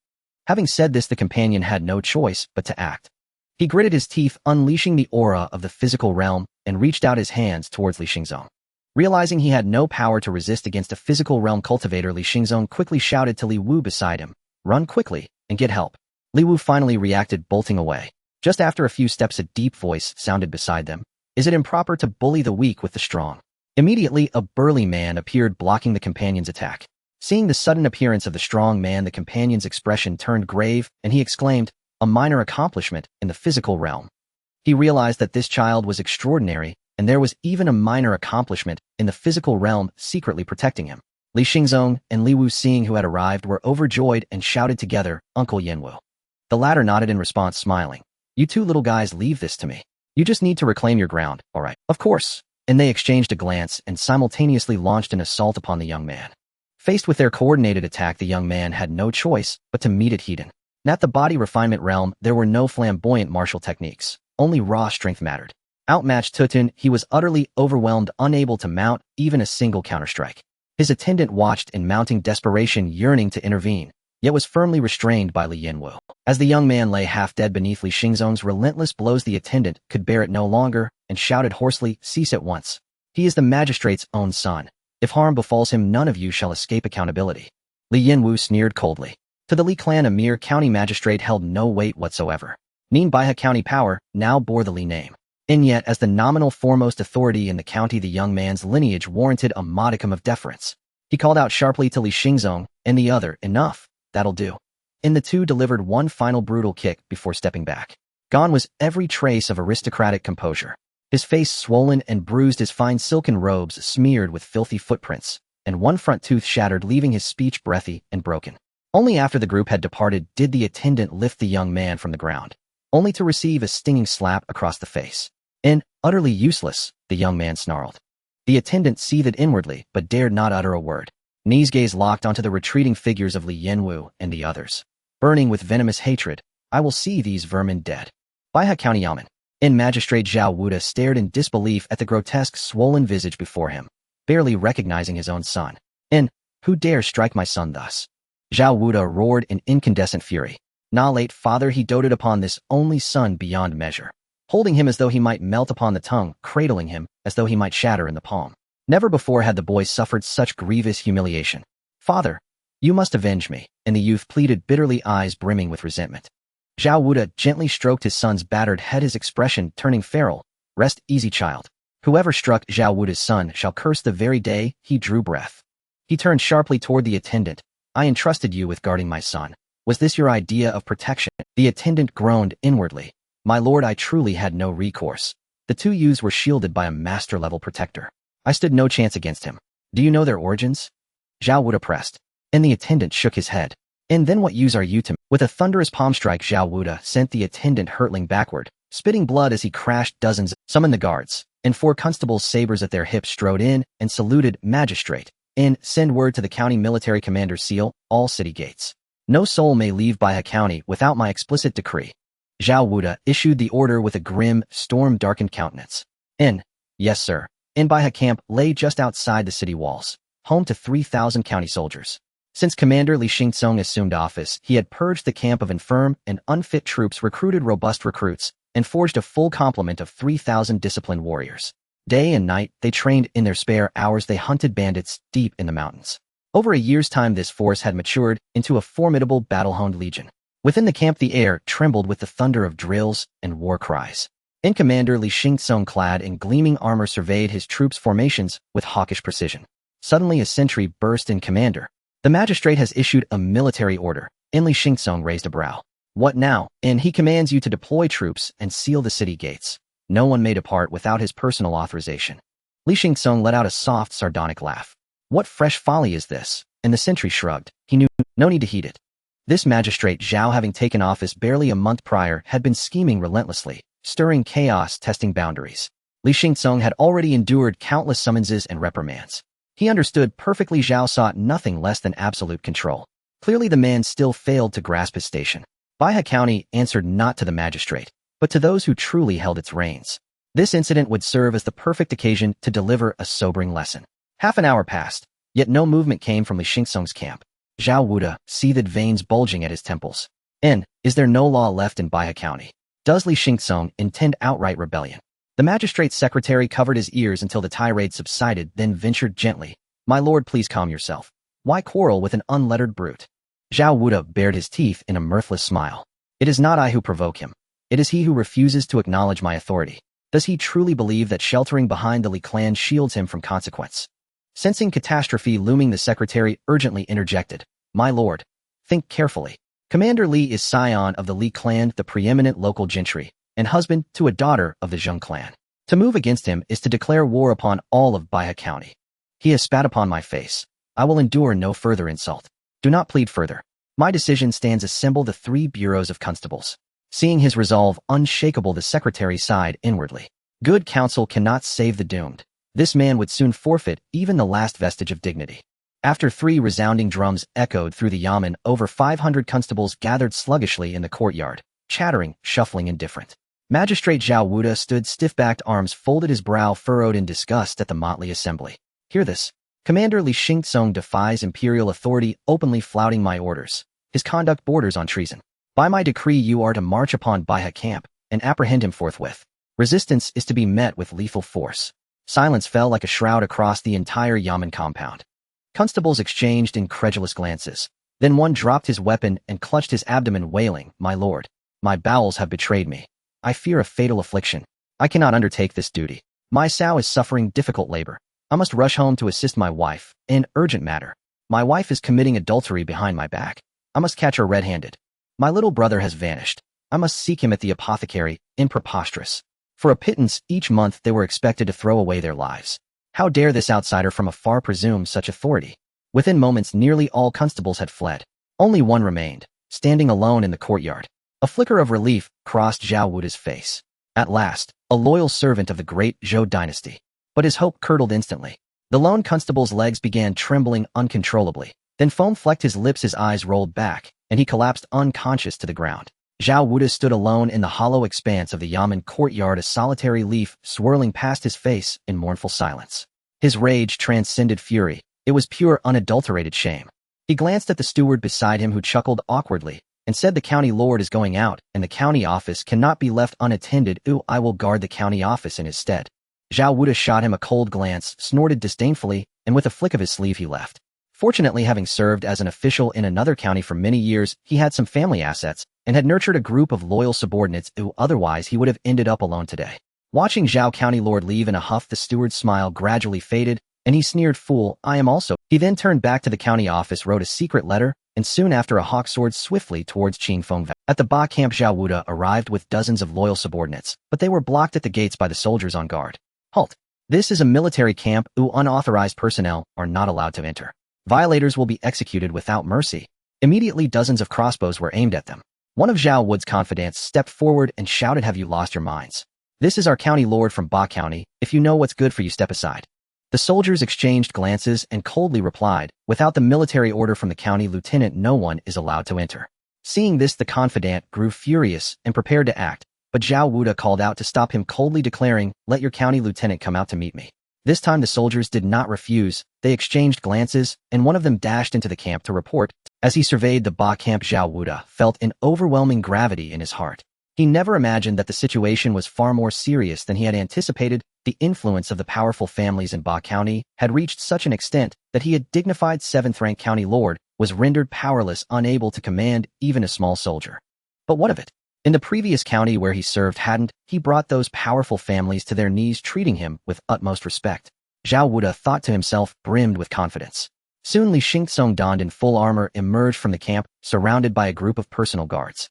Speaker 1: Having said this, the companion had no choice but to act. He gritted his teeth, unleashing the aura of the physical realm, and reached out his hands towards Li Xingzong. Realizing he had no power to resist against a physical realm cultivator, Li Xingzong quickly shouted to Li Wu beside him, "Run quickly and get help." Li Wu finally reacted, bolting away. Just after a few steps, a deep voice sounded beside them. "Is it improper to bully the weak with the strong?" Immediately, a burly man appeared, blocking the companion's attack. Seeing the sudden appearance of the strong man, the companion's expression turned grave, and he exclaimed, "A minor accomplishment in the physical realm." He realized that this child was extraordinary, and there was even a minor accomplishment in the physical realm secretly protecting him. Li Xingzong and Li Wu, seeing who had arrived, were overjoyed and shouted together, "Uncle Yanwu." The latter nodded in response, smiling. "You two little guys, leave this to me. You just need to reclaim your ground, all right?" "Of course." And they exchanged a glance and simultaneously launched an assault upon the young man. Faced with their coordinated attack, the young man had no choice but to meet it head-on. At the body refinement realm, there were no flamboyant martial techniques. Only raw strength mattered. Outmatched Tutun, he was utterly overwhelmed, unable to mount even a single counterstrike. His attendant watched in mounting desperation, yearning to intervene, yet was firmly restrained by Li Yanwu. As the young man lay half-dead beneath Li Xingzong's relentless blows, the attendant could bear it no longer and shouted hoarsely, "Cease at once. He is the magistrate's own son. If harm befalls him, none of you shall escape accountability." Li Yanwu sneered coldly. To the Li clan, a mere county magistrate held no weight whatsoever. Ningbai County power now bore the Li name. And yet, as the nominal foremost authority in the county, the young man's lineage warranted a modicum of deference. He called out sharply to Li Xingzong and the other, "Enough, that'll do." And the two delivered one final brutal kick before stepping back. Gone was every trace of aristocratic composure. His face swollen and bruised, his fine silken robes smeared with filthy footprints, and one front tooth shattered, leaving his speech breathy and broken. Only after the group had departed did the attendant lift the young man from the ground, only to receive a stinging slap across the face. "And utterly useless," the young man snarled. The attendant seethed inwardly, but dared not utter a word. Ni's gaze locked onto the retreating figures of Li Yanwu and the others. Burning with venomous hatred, "I will see these vermin dead." Baihe County Yamen. In Magistrate Zhao Wuda stared in disbelief at the grotesque, swollen visage before him, barely recognizing his own son. "And who dares strike my son thus?" Zhao Wuda roared in incandescent fury. "Na late father," he doted upon this only son beyond measure, holding him as though he might melt upon the tongue, cradling him as though he might shatter in the palm. Never before had the boy suffered such grievous humiliation. "Father, you must avenge me," and the youth pleaded bitterly, eyes brimming with resentment. Zhao Wuda gently stroked his son's battered head, his expression turning feral. "Rest easy, child. Whoever struck Zhao Wuda's son shall curse the very day he drew breath." He turned sharply toward the attendant. "I entrusted you with guarding my son. Was this your idea of protection?" The attendant groaned inwardly. "My lord, I truly had no recourse. The two youths were shielded by a master-level protector. I stood no chance against him. Do you know their origins?" Zhao Wuda pressed, and the attendant shook his head. "And then what use are you to me?" With a thunderous palm strike, Zhao Wuda sent the attendant hurtling backward, spitting blood as he crashed. Dozens summoned the guards, and 4 constables, sabers at their hips, strode in and saluted. "Magistrate, and send word to the county military commander, seal all city gates. No soul may leave Baihe County without my explicit decree." Zhao Wuda issued the order with a grim, storm-darkened countenance. Yes, sir." Baihe camp lay just outside the city walls, home to 3,000 county soldiers. Since Commander Li Xingzong assumed office, he had purged the camp of infirm and unfit troops, recruited robust recruits, and forged a full complement of 3,000 disciplined warriors. Day and night, they trained. In their spare hours, they hunted bandits deep in the mountains. Over a year's time, this force had matured into a formidable battle-honed legion. Within the camp, the air trembled with the thunder of drills and war cries. Commander Li Xingzong, clad in gleaming armor, surveyed his troops' formations with hawkish precision. Suddenly, a sentry burst in. "Commander, the magistrate has issued a military order." Li Xingzong raised a brow. "What now?" "He commands you to deploy troops and seal the city gates. No one may depart without his personal authorization." Li Xingzong let out a soft, sardonic laugh. "What fresh folly is this?" And the sentry shrugged. He knew no need to heed it. This magistrate Zhao, having taken office barely a month prior, had been scheming relentlessly, stirring chaos, testing boundaries. Li Xingzong had already endured countless summonses and reprimands. He understood perfectly Zhao sought nothing less than absolute control. Clearly the man still failed to grasp his station. Baja County answered not to the magistrate, but to those who truly held its reins. This incident would serve as the perfect occasion to deliver a sobering lesson. Half an hour passed, yet no movement came from Li Xingtsong's camp. Zhao Wuda, seethed veins bulging at his temples. Is there no law left in Baja County? Does Li Xingtsong intend outright rebellion? The magistrate's secretary covered his ears until the tirade subsided, then ventured gently. My lord, please calm yourself. Why quarrel with an unlettered brute? Zhao Wuda bared his teeth in a mirthless smile. It is not I who provoke him. It is he who refuses to acknowledge my authority. Does he truly believe that sheltering behind the Li clan shields him from consequence? Sensing catastrophe looming, the secretary urgently interjected. My lord, think carefully. Commander Li is scion of the Li clan, the preeminent local gentry, and husband to a daughter of the Xingge clan. To move against him is to declare war upon all of Baja County. He has spat upon my face. I will endure no further insult. Do not plead further. My decision stands. Assemble the 3 bureaus of constables. Seeing his resolve unshakable, the secretary sighed inwardly. Good counsel cannot save the doomed. This man would soon forfeit even the last vestige of dignity. After 3 resounding drums echoed through the yamen, over 500 constables gathered sluggishly in the courtyard, chattering, shuffling, indifferent. Magistrate Zhao Wuda stood stiff-backed, arms folded, his brow furrowed in disgust at the motley assembly. Hear this. Commander Li Xingtsong defies imperial authority, openly flouting my orders. His conduct borders on treason. By my decree, you are to march upon Baja camp and apprehend him forthwith. Resistance is to be met with lethal force. Silence fell like a shroud across the entire yamen compound. Constables exchanged incredulous glances. Then one dropped his weapon and clutched his abdomen, wailing, My lord, my bowels have betrayed me. I fear a fatal affliction. I cannot undertake this duty. My sow is suffering difficult labor. I must rush home to assist my wife. An urgent matter. My wife is committing adultery behind my back. I must catch her red-handed. My little brother has vanished. I must seek him at the apothecary. Preposterous. For a pittance each month they were expected to throw away their lives. How dare this outsider from afar presume such authority? Within moments nearly all constables had fled. Only one remained, standing alone in the courtyard. A flicker of relief crossed Zhao Wuda's face. At last, a loyal servant of the great Zhou dynasty. But his hope curdled instantly. The lone constable's legs began trembling uncontrollably. Then foam flecked his lips, his eyes rolled back, and he collapsed unconscious to the ground. Zhao Wuda stood alone in the hollow expanse of the yamen courtyard, a solitary leaf swirling past his face in mournful silence. His rage transcended fury. It was pure, unadulterated shame. He glanced at the steward beside him, who chuckled awkwardly and said, The county lord is going out, and the county office cannot be left unattended. I will guard the county office in his stead. Zhao Wuda shot him a cold glance, snorted disdainfully, and with a flick of his sleeve he left. Fortunately, having served as an official in another county for many years, he had some family assets and had nurtured a group of loyal subordinates who otherwise he would have ended up alone today. Watching Zhao County Lord leave in a huff, the steward's smile gradually faded, and he sneered, Fool, I am also. He then turned back to the county office, wrote a secret letter, and soon after a hawk soared swiftly towards Qingfeng. At the Ba camp, Zhao Wuda arrived with dozens of loyal subordinates, but they were blocked at the gates by the soldiers on guard. Halt! This is a military camp. Unauthorized personnel are not allowed to enter. Violators will be executed without mercy. Immediately, dozens of crossbows were aimed at them. One of Zhao Wuda's confidants stepped forward and shouted, Have you lost your minds? This is our county lord from Ba County. If you know what's good for you, step aside. The soldiers exchanged glances and coldly replied, Without the military order from the county lieutenant, no one is allowed to enter. Seeing this, the confidant grew furious and prepared to act, but Zhao Wuda called out to stop him, coldly declaring, Let your county lieutenant come out to meet me. This time the soldiers did not refuse. They exchanged glances, and one of them dashed into the camp to report. As he surveyed the Ba camp, Zhao Wuda felt an overwhelming gravity in his heart. He never imagined that the situation was far more serious than he had anticipated. The influence of the powerful families in Ba County had reached such an extent that he, a dignified 7th-rank county lord, was rendered powerless, unable to command even a small soldier. But what of it? In the previous county where he served, hadn't he brought those powerful families to their knees, treating him with utmost respect? Zhao Wuda thought to himself, brimmed with confidence. Soon Li Xingtsong, donned in full armor, emerged from the camp, surrounded by a group of personal guards.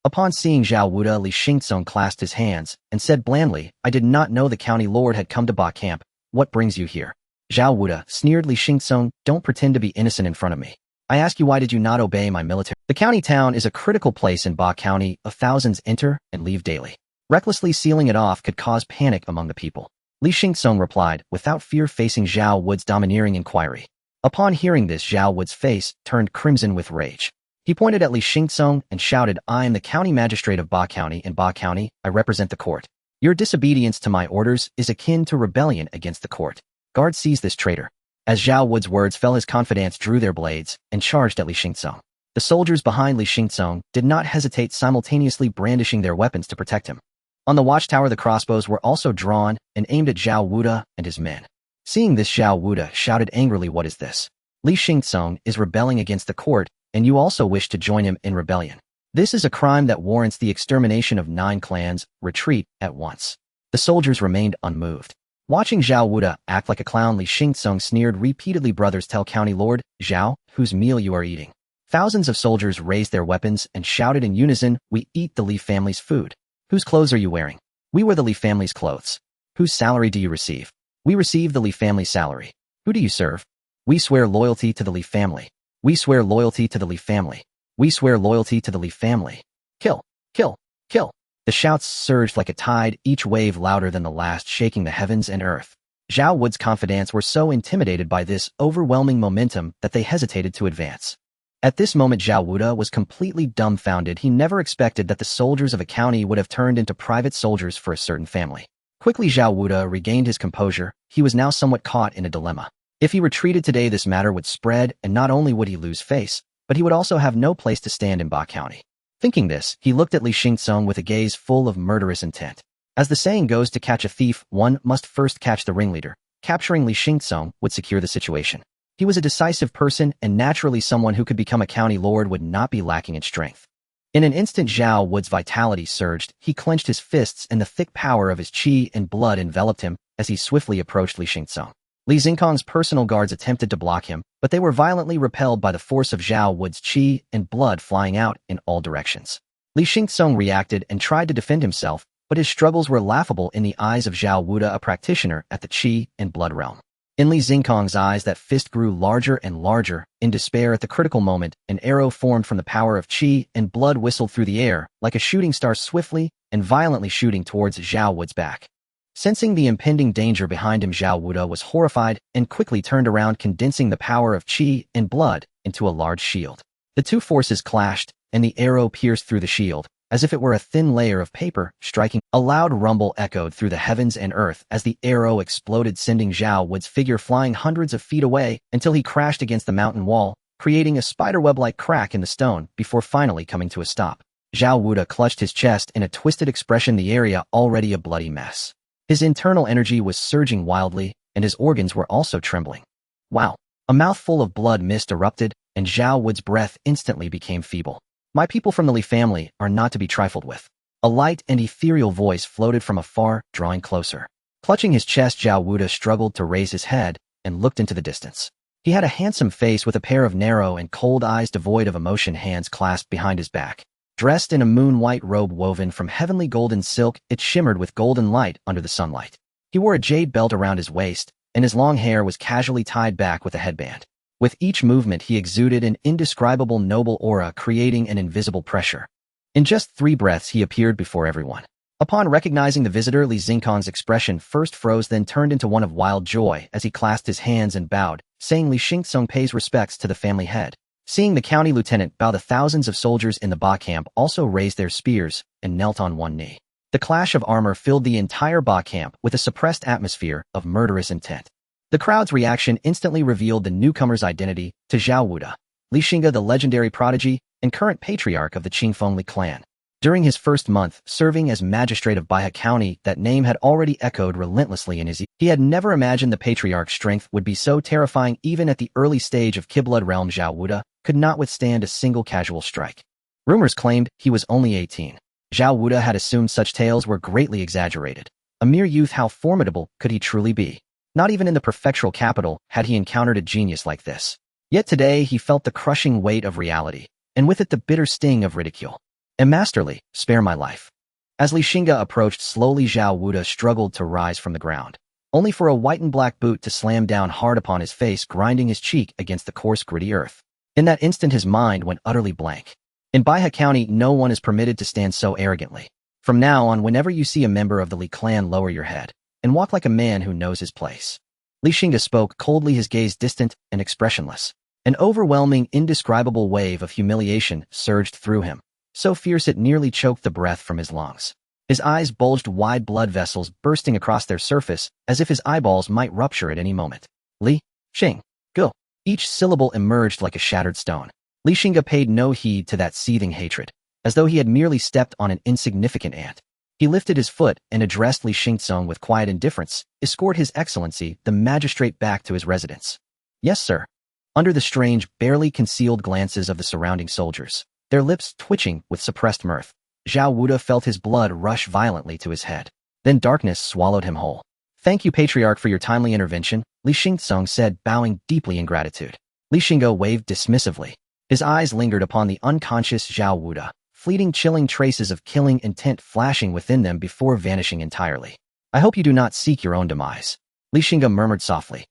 Speaker 1: Upon seeing Zhao Wuda, Li Xingtsong clasped his hands and said blandly, I did not know the county lord had come to Ba camp. What brings you here? Zhao Wuda sneered. Li Xingtsong, don't pretend to be innocent in front of me. I ask you, why did you not obey my military? The county town is a critical place in Ba County. Thousands enter and leave daily. Recklessly sealing it off could cause panic among the people. Li Xingtsong replied, without fear, facing Zhao Wuda's domineering inquiry. Upon hearing this, Zhao Wuda's face turned crimson with rage. He pointed at Li Xingtsong and shouted, "I am the county magistrate of Ba County. In Ba County, I represent the court. Your disobedience to my orders is akin to rebellion against the court. Guard seize this traitor." As Zhao Wu's words fell, his confidants drew their blades and charged at Li Xingtsong. The soldiers behind Li Xingtsong did not hesitate, simultaneously brandishing their weapons to protect him. On the watchtower, the crossbows were also drawn and aimed at Zhao Wuda and his men. Seeing this, Zhao Wuda shouted angrily, "What is this? Li Xingtsong is rebelling against the court, and you also wish to join him in rebellion. This is a crime that warrants the extermination of 9 clans. Retreat at once." The soldiers remained unmoved. Watching Zhao Wuda act like a clown, Li Xingtsong sneered repeatedly, "Brothers, tell County Lord Zhao whose meal you are eating." Thousands of soldiers raised their weapons and shouted in unison, "We eat the Li family's food." "Whose clothes are you wearing?" "We wear the Li family's clothes." "Whose salary do you receive?" "We receive the Li family salary." "Who do you serve?" "We swear loyalty to the Li family." "We swear loyalty to the Li family." "We swear loyalty to the Li family." "Kill! Kill! Kill!" The shouts surged like a tide, each wave louder than the last, shaking the heavens and earth. Zhao Wu's confidants were so intimidated by this overwhelming momentum that they hesitated to advance. At this moment, Zhao Wuda was completely dumbfounded. He never expected that the soldiers of a county would have turned into private soldiers for a certain family. Quickly, Zhao Wuda regained his composure. He was now somewhat caught in a dilemma. If he retreated today, this matter would spread, and not only would he lose face, but he would also have no place to stand in Ba County. Thinking this, he looked at Li Xingtsong with a gaze full of murderous intent. As the saying goes, to catch a thief, one must first catch the ringleader. Capturing Li Xingtsong would secure the situation. He was a decisive person, and naturally someone who could become a county lord would not be lacking in strength. In an instant, Zhao Wu's vitality surged. He clenched his fists, and the thick power of his qi and blood enveloped him as he swiftly approached Li Xingtsong. Li Xingkong's personal guards attempted to block him, but they were violently repelled by the force of Zhao Wu's qi and blood flying out in all directions. Li Xingtsong reacted and tried to defend himself, but his struggles were laughable in the eyes of Zhao Wuda, a practitioner at the qi and blood realm. In Li Xingkong's eyes, that fist grew larger and larger. In despair at the critical moment, an arrow formed from the power of qi and blood whistled through the air, like a shooting star, swiftly and violently shooting towards Zhao Wu's back. Sensing the impending danger behind him, Zhao Wuda was horrified and quickly turned around, condensing the power of qi and blood into a large shield. The two forces clashed, and the arrow pierced through the shield, as if it were a thin layer of paper, striking. A loud rumble echoed through the heavens and earth as the arrow exploded, sending Zhao Wu's figure flying hundreds of feet away until he crashed against the mountain wall, creating a spiderweb-like crack in the stone before finally coming to a stop. Zhao Wuda clutched his chest in a twisted expression, the area already a bloody mess. His internal energy was surging wildly, and his organs were also trembling. Wow! A mouthful of blood mist erupted, and Zhao Wu's breath instantly became feeble. "My people from the Li family are not to be trifled with." A light and ethereal voice floated from afar, drawing closer. Clutching his chest, Zhao Wuda struggled to raise his head and looked into the distance. He had a handsome face with a pair of narrow and cold eyes devoid of emotion, hands clasped behind his back. Dressed in a moon-white robe woven from heavenly golden silk, it shimmered with golden light under the sunlight. He wore a jade belt around his waist, and his long hair was casually tied back with a headband. With each movement, he exuded an indescribable noble aura, creating an invisible pressure. In just 3 breaths, he appeared before everyone. Upon recognizing the visitor, Li Xingkong's expression first froze, then turned into one of wild joy as he clasped his hands and bowed, saying, "Li Xingtsong pays respects to the family head." Seeing the county lieutenant bow, the thousands of soldiers in the Ba camp also raised their spears and knelt on one knee. The clash of armor filled the entire Ba camp with a suppressed atmosphere of murderous intent. The crowd's reaction instantly revealed the newcomer's identity to Zhao Wuda, Li Xingge, the legendary prodigy and current patriarch of the Qingfengli clan. During his first month serving as magistrate of Baihe County, that name had already echoed relentlessly in his ears. He had never imagined the patriarch's strength would be so terrifying. Even at the early stage of Qiblood realm, Zhao Wuda could not withstand a single casual strike. Rumors claimed he was only 18. Zhao Wuda had assumed such tales were greatly exaggerated. A mere youth, how formidable could he truly be? Not even in the prefectural capital had he encountered a genius like this. Yet today he felt the crushing weight of reality, and with it the bitter sting of ridicule. "Masterly, spare my life." As Li Xingge approached slowly, Zhao Wuda struggled to rise from the ground, only for a white and black boot to slam down hard upon his face, grinding his cheek against the coarse, gritty earth. In that instant, his mind went utterly blank. In Baihe County, no one is permitted to stand so arrogantly. From now on, whenever you see a member of the Li clan, lower your head and walk like a man who knows his place. Li Xingge spoke coldly, his gaze distant and expressionless. An overwhelming, indescribable wave of humiliation surged through him, so fierce it nearly choked the breath from his lungs. His eyes bulged wide, blood vessels bursting across their surface as if his eyeballs might rupture at any moment. Li Xing, go. Each syllable emerged like a shattered stone. Li Xingge paid no heed to that seething hatred, as though he had merely stepped on an insignificant ant. He lifted his foot and addressed Li Xingzong with quiet indifference, escort His Excellency, the magistrate, back to his residence. Yes, sir. Under the strange, barely concealed glances of the surrounding soldiers, their lips twitching with suppressed mirth, Zhao Wuda felt his blood rush violently to his head. Then darkness swallowed him whole. Thank you, Patriarch, for your timely intervention, Li Xingzong said, bowing deeply in gratitude. Li Xingge waved dismissively. His eyes lingered upon the unconscious Zhao Wuda, fleeting, chilling traces of killing intent flashing within them before vanishing entirely. I hope you do not seek your own demise, Li Xingge murmured softly.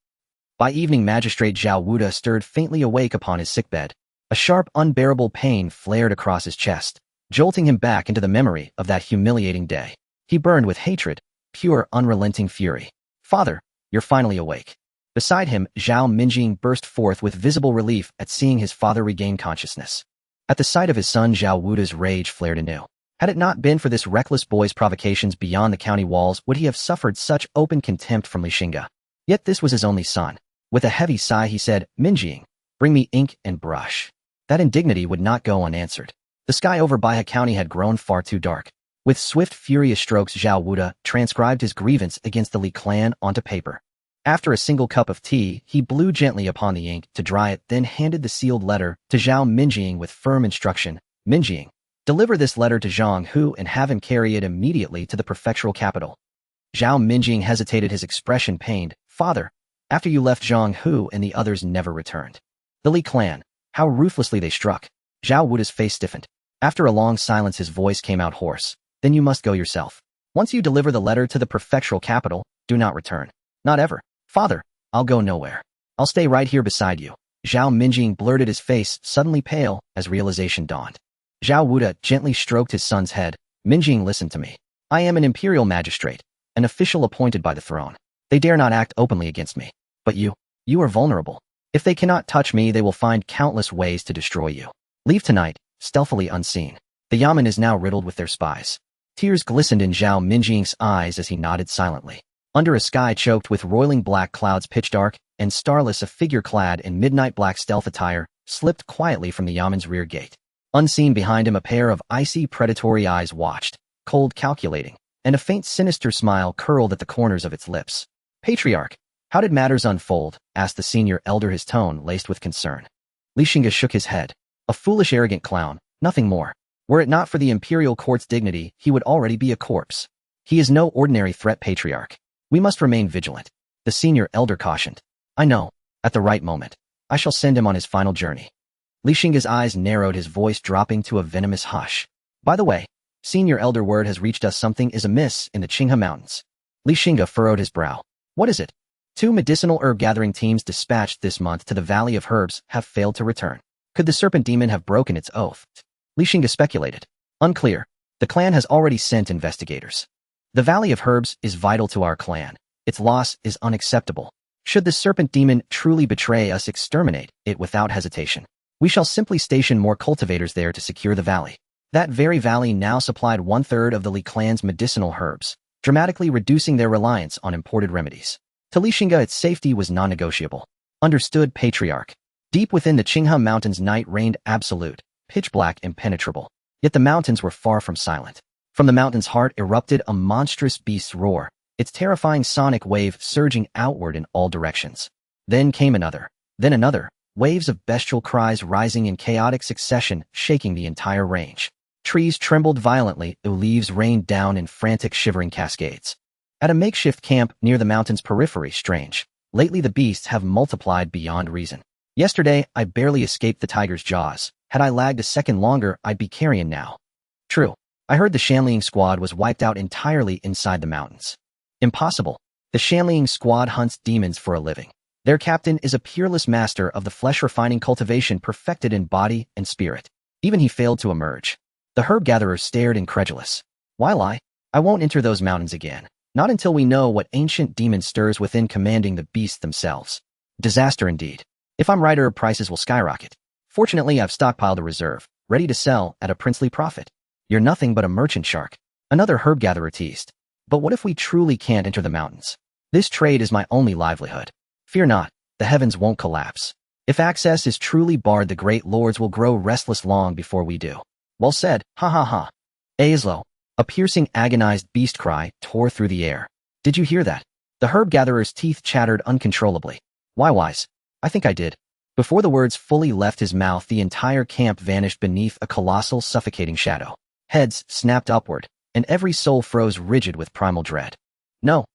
Speaker 1: By evening, Magistrate Zhao Wuda stirred faintly awake upon his sickbed. A sharp, unbearable pain flared across his chest, jolting him back into the memory of that humiliating day. He burned with hatred, pure, unrelenting fury. Father, you're finally awake. Beside him, Zhao Minjing burst forth with visible relief at seeing his father regain consciousness. At the sight of his son, Zhao Wuda's rage flared anew. Had it not been for this reckless boy's provocations beyond the county walls, would he have suffered such open contempt from Li Xingge? Yet this was his only son. With a heavy sigh, he said, Minjing, bring me ink and brush. That indignity would not go unanswered. The sky over Baihe County had grown far too dark. With swift, furious strokes, Zhao Wuda transcribed his grievance against the Li clan onto paper. After a single cup of tea, he blew gently upon the ink to dry it, then handed the sealed letter to Zhao Minjing with firm instruction. Minjing, deliver this letter to Zhang Hu and have him carry it immediately to the prefectural capital. Zhao Minjing hesitated, his expression pained. Father, after you left, Zhang Hu and the others never returned. The Li clan, how ruthlessly they struck. Zhao Wuda's face stiffened. After a long silence, his voice came out hoarse. Then you must go yourself. Once you deliver the letter to the prefectural capital, do not return. Not ever. Father, I'll go nowhere. I'll stay right here beside you. Zhao Minjing blurted, his face suddenly pale as realization dawned. Zhao Wuda gently stroked his son's head. Minjing, listen to me. I am an imperial magistrate, an official appointed by the throne. They dare not act openly against me. But you are vulnerable. If they cannot touch me, they will find countless ways to destroy you. Leave tonight, stealthily, unseen. The Yamen is now riddled with their spies. Tears glistened in Zhao Minjing's eyes as he nodded silently. Under a sky choked with roiling black clouds, pitch dark and starless, a figure clad in midnight black stealth attire slipped quietly from the Yamen's rear gate. Unseen behind him, a pair of icy, predatory eyes watched, cold, calculating, and a faint, sinister smile curled at the corners of its lips. Patriarch, how did matters unfold? Asked the senior elder, his tone laced with concern. Li Xingge shook his head. A foolish, arrogant clown, nothing more. Were it not for the imperial court's dignity, he would already be a corpse. He is no ordinary threat, Patriarch. We must remain vigilant, the senior elder cautioned. I know. At the right moment, I shall send him on his final journey. Li Xingge's eyes narrowed, his voice dropping to a venomous hush. By the way, senior elder, word has reached us. Something is amiss in the Xingge Mountains. Li Xingge furrowed his brow. What is it? 2 medicinal herb gathering teams dispatched this month to the Valley of Herbs have failed to return. Could the serpent demon have broken its oath? Li Xingge speculated. Unclear. The clan has already sent investigators. The Valley of Herbs is vital to our clan. Its loss is unacceptable. Should the serpent demon truly betray us, exterminate it without hesitation. We shall simply station more cultivators there to secure the valley. That very valley now supplied 1/3 of the Li clan's medicinal herbs, dramatically reducing their reliance on imported remedies. To Li Xingge, its safety was non-negotiable. Understood, Patriarch. Deep within the Xinghe Mountains, night reigned absolute, pitch black, impenetrable. Yet the mountains were far from silent. From the mountain's heart erupted a monstrous beast's roar, its terrifying sonic wave surging outward in all directions. Then came another, then another, waves of bestial cries rising in chaotic succession, shaking the entire range. Trees trembled violently, the leaves rained down in frantic, shivering cascades. At a makeshift camp near the mountain's periphery, strange. Lately the beasts have multiplied beyond reason. Yesterday, I barely escaped the tiger's jaws. Had I lagged a second longer, I'd be carrion now. True. I heard the Shanliang squad was wiped out entirely inside the mountains. Impossible. The Shanliang squad hunts demons for a living. Their captain is a peerless master of the flesh-refining cultivation perfected in body and spirit. Even he failed to emerge. The herb gatherer stared incredulous. Why lie? I won't enter those mountains again. Not until we know what ancient demon stirs within, commanding the beasts themselves. Disaster indeed. If I'm right, herb prices will skyrocket. Fortunately, I've stockpiled a reserve, ready to sell at a princely profit. You're nothing but a merchant shark. Another herb gatherer teased. But what if we truly can't enter the mountains? This trade is my only livelihood. Fear not, the heavens won't collapse. If access is truly barred, the great lords will grow restless long before we do. Well said, ha ha ha. Aeslo, a piercing, agonized beast cry tore through the air. Did you hear that? The herb gatherer's teeth chattered uncontrollably. Why, wise? I think I did. Before the words fully left his mouth, the entire camp vanished beneath a colossal, suffocating shadow. Heads snapped upward, and every soul froze rigid with primal dread. No.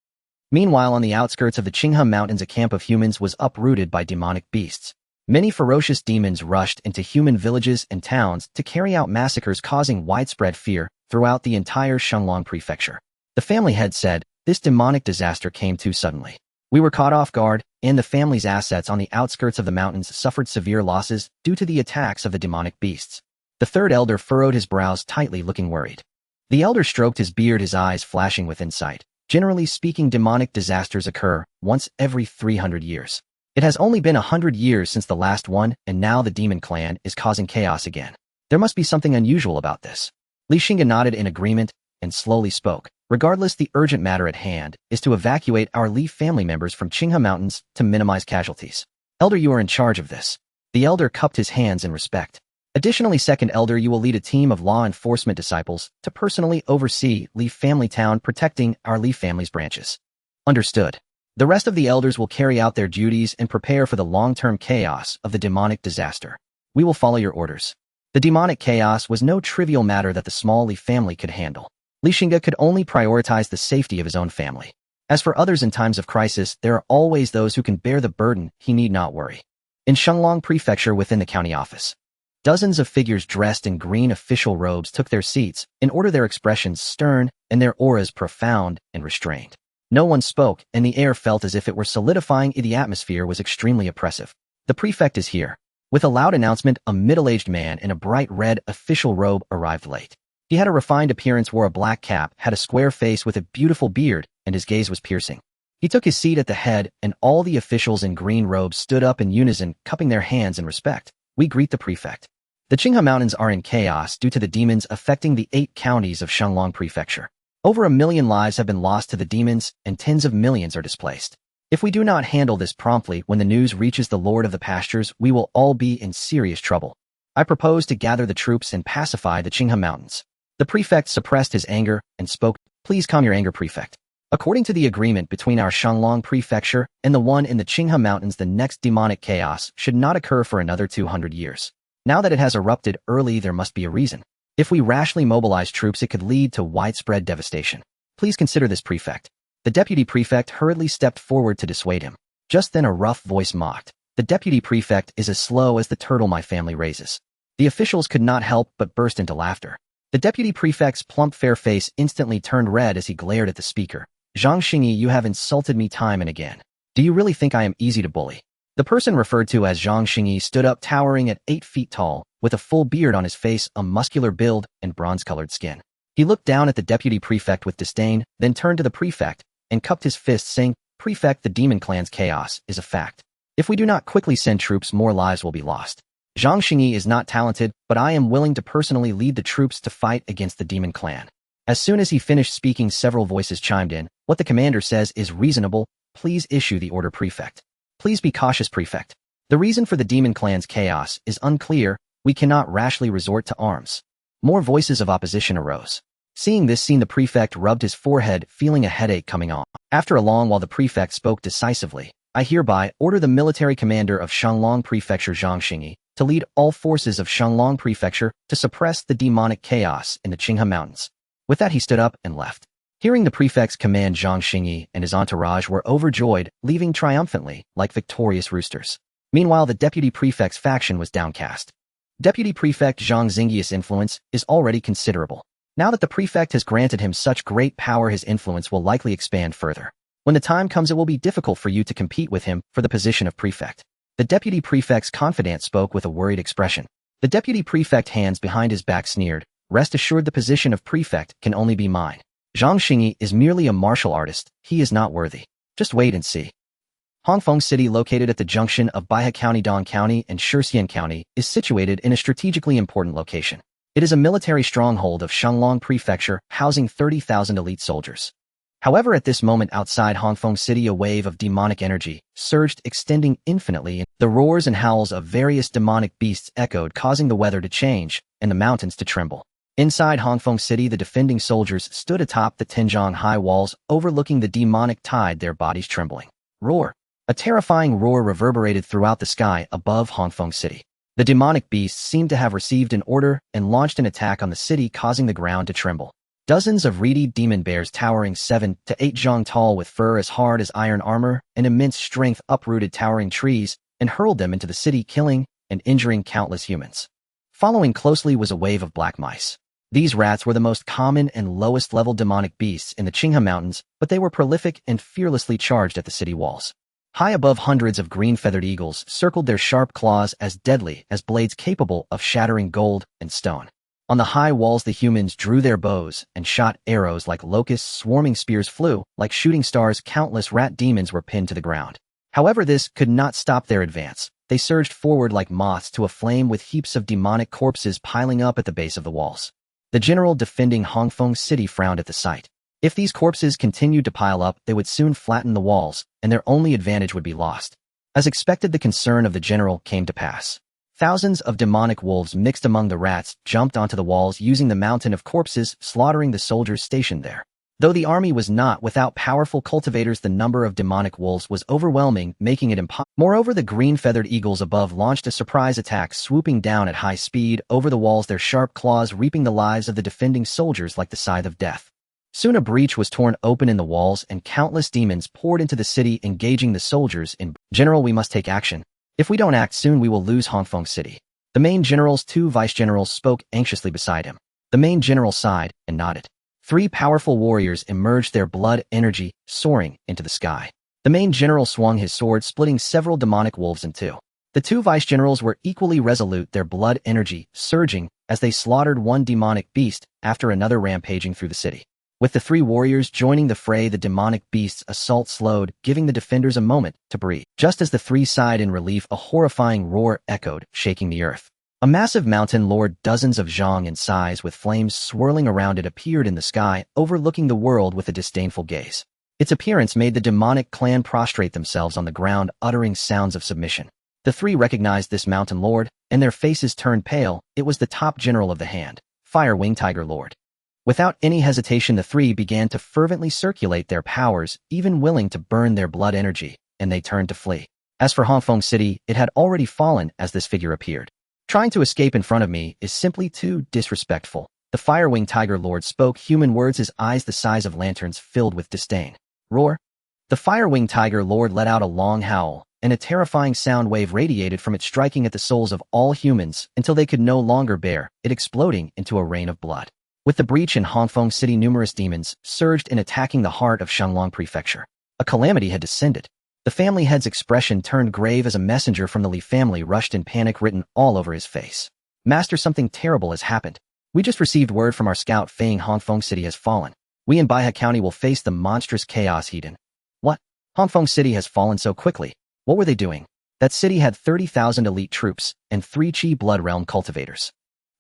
Speaker 1: Meanwhile, on the outskirts of the Xingge Mountains, a camp of humans was uprooted by demonic beasts. Many ferocious demons rushed into human villages and towns to carry out massacres, causing widespread fear throughout the entire Shenglong prefecture. The family head said, "This demonic disaster came too suddenly. We were caught off guard, and the family's assets on the outskirts of the mountains suffered severe losses due to the attacks of the demonic beasts." The third elder furrowed his brows tightly, looking worried. The elder stroked his beard, his eyes flashing with insight. Generally speaking, demonic disasters occur once every 300 years. It has only been 100 years since the last one, and now the demon clan is causing chaos again. There must be something unusual about this. Xingge nodded in agreement and slowly spoke. Regardless, the urgent matter at hand is to evacuate our Leaf family members from Xingge Mountains to minimize casualties. Elder, you are in charge of this. The elder cupped his hands in respect. Additionally, second elder, you will lead a team of law enforcement disciples to personally oversee Leaf Family Town, protecting our Leaf family's branches. Understood. The rest of the elders will carry out their duties and prepare for the long-term chaos of the demonic disaster. We will follow your orders. The demonic chaos was no trivial matter that the small Leaf family could handle. Xingge could only prioritize the safety of his own family. As for others, in times of crisis, there are always those who can bear the burden. He need not worry. In Shenglong Prefecture, within the county office, dozens of figures dressed in green official robes took their seats, in order, their expressions stern and their auras profound and restrained. No one spoke, and the air felt as if it were solidifying. The atmosphere was extremely oppressive. The prefect is here. With a loud announcement, a middle-aged man in a bright red official robe arrived late. He had a refined appearance, wore a black cap, had a square face with a beautiful beard, and his gaze was piercing. He took his seat at the head, and all the officials in green robes stood up in unison, cupping their hands in respect. We greet the prefect. The Xingge Mountains are in chaos due to the demons affecting the 8 counties of Shenglong Prefecture. Over 1 million lives have been lost to the demons, and tens of millions are displaced. If we do not handle this promptly, when the news reaches the Lord of the Pastures, we will all be in serious trouble. I propose to gather the troops and pacify the Xingge Mountains. The prefect suppressed his anger and spoke. Please calm your anger, prefect. According to the agreement between our Shenglong Prefecture and the one in the Xingge Mountains, the next demonic chaos should not occur for another 200 years. Now that it has erupted early, there must be a reason. If we rashly mobilize troops, it could lead to widespread devastation. Please consider this, prefect. The deputy prefect hurriedly stepped forward to dissuade him. Just then a rough voice mocked. The deputy prefect is as slow as the turtle my family raises. The officials could not help but burst into laughter. The deputy prefect's plump fair face instantly turned red as he glared at the speaker. Xingge, you have insulted me time and again. Do you really think I am easy to bully? The person referred to as Xingge stood up, towering at 8 feet tall, with a full beard on his face, a muscular build, and bronze-colored skin. He looked down at the deputy prefect with disdain, then turned to the prefect and cupped his fist, saying, Prefect, the demon clan's chaos is a fact. If we do not quickly send troops, more lives will be lost. Xingge is not talented, but I am willing to personally lead the troops to fight against the demon clan. As soon as he finished speaking, several voices chimed in. What the commander says is reasonable. Please issue the order, prefect. Please be cautious, prefect. The reason for the demon clan's chaos is unclear. We cannot rashly resort to arms. More voices of opposition arose. Seeing this scene, the prefect rubbed his forehead, feeling a headache coming on. After a long while, the prefect spoke decisively. I hereby order the military commander of Shenglong Prefecture, Xingge, to lead all forces of Shenglong Prefecture to suppress the demonic chaos in the Xingge Mountains. With that, he stood up and left. Hearing the prefect's command, Xingge and his entourage were overjoyed, leaving triumphantly, like victorious roosters. Meanwhile, the deputy prefect's faction was downcast. Deputy Prefect Xingge's influence is already considerable. Now that the prefect has granted him such great power, his influence will likely expand further. When the time comes, it will be difficult for you to compete with him for the position of prefect. The deputy prefect's confidant spoke with a worried expression. The deputy prefect, hands behind his back, sneered. Rest assured, the position of prefect can only be mine. Xingge is merely a martial artist. He is not worthy. Just wait and see. Hongfeng City, located at the junction of Baihe County, Dong County, and Shixian County, is situated in a strategically important location. It is a military stronghold of Shanglong Prefecture, housing 30,000 elite soldiers. However, at this moment outside Hongfeng City, a wave of demonic energy surged, extending infinitely. The roars and howls of various demonic beasts echoed, causing the weather to change and the mountains to tremble. Inside Hongfeng City, the defending soldiers stood atop the Tianzhong high walls, overlooking the demonic tide, their bodies trembling. Roar! A terrifying roar reverberated throughout the sky above Hongfeng City. The demonic beasts seemed to have received an order and launched an attack on the city, causing the ground to tremble. Dozens of reedy demon bears towering 7 to 8 zhang tall with fur as hard as iron armor and immense strength uprooted towering trees and hurled them into the city, killing and injuring countless humans. Following closely was a wave of black mice. These rats were the most common and lowest-level demonic beasts in the Xingge Mountains, but they were prolific and fearlessly charged at the city walls. High above, hundreds of green-feathered eagles circled, their sharp claws as deadly as blades capable of shattering gold and stone. On the high walls, the humans drew their bows and shot arrows like locusts. Swarming spears flew like shooting stars. Countless rat demons were pinned to the ground. However, this could not stop their advance. They surged forward like moths to a flame, with heaps of demonic corpses piling up at the base of the walls. The general defending Hongfeng City frowned at the sight. If these corpses continued to pile up, they would soon flatten the walls, and their only advantage would be lost. As expected, the concern of the general came to pass. Thousands of demonic wolves mixed among the rats jumped onto the walls, using the mountain of corpses, slaughtering the soldiers stationed there. Though the army was not without powerful cultivators, the number of demonic wolves was overwhelming, making it impossible. Moreover, the green-feathered eagles above launched a surprise attack, swooping down at high speed over the walls, their sharp claws reaping the lives of the defending soldiers like the scythe of death. Soon a breach was torn open in the walls, and countless demons poured into the city, engaging the soldiers in. General, we must take action. If we don't act soon, we will lose Hongfeng City. The main general's 2 vice-generals spoke anxiously beside him. The main general sighed and nodded. 3 powerful warriors emerged, their blood energy soaring into the sky. The main general swung his sword, splitting several demonic wolves in two. The 2 vice-generals were equally resolute, their blood energy surging as they slaughtered one demonic beast after another, rampaging through the city. With the 3 warriors joining the fray, the demonic beast's assault slowed, giving the defenders a moment to breathe. Just as the 3 sighed in relief, a horrifying roar echoed, shaking the earth. A massive mountain, lord dozens of zhang in size, with flames swirling around it, appeared in the sky, overlooking the world with a disdainful gaze. Its appearance made the demonic clan prostrate themselves on the ground, uttering sounds of submission. The 3 recognized this mountain lord, and their faces turned pale. It was the top general of the hand, Fire Wing Tiger Lord. Without any hesitation, the 3 began to fervently circulate their powers, even willing to burn their blood energy, and they turned to flee. As for Hongfeng City, it had already fallen as this figure appeared. Trying to escape in front of me is simply too disrespectful. The Fire-Winged Tiger Lord spoke human words, his eyes the size of lanterns filled with disdain. Roar! The Fire-Winged Tiger Lord let out a long howl, and a terrifying sound wave radiated from it, striking at the souls of all humans until they could no longer bear it, exploding into a rain of blood. With the breach in Hongfeng City, numerous demons surged in, attacking the heart of Shanglong Prefecture. A calamity had descended. The family head's expression turned grave as a messenger from the Li family rushed in, panic written all over his face. Master, something terrible has happened. We just received word from our scout Fang Hongfeng City has fallen. We in Baihe County will face the monstrous chaos hidden. What? Hongfeng City has fallen so quickly? What were they doing? That city had 30,000 elite troops and 3 Qi Blood Realm cultivators.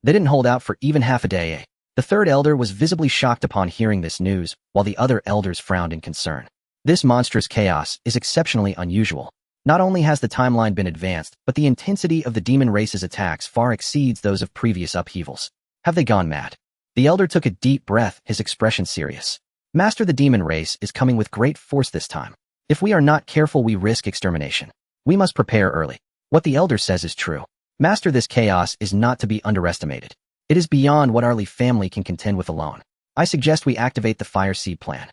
Speaker 1: They didn't hold out for even half a day, eh? The 3rd elder was visibly shocked upon hearing this news, while the other elders frowned in concern. This monstrous chaos is exceptionally unusual. Not only has the timeline been advanced, but the intensity of the demon race's attacks far exceeds those of previous upheavals. Have they gone mad? The elder took a deep breath, his expression serious. Master, the demon race is coming with great force this time. If we are not careful, we risk extermination. We must prepare early. What the elder says is true. Master, this chaos is not to be underestimated. It is beyond what our Li family can contend with alone. I suggest we activate the Fire Seed Plan.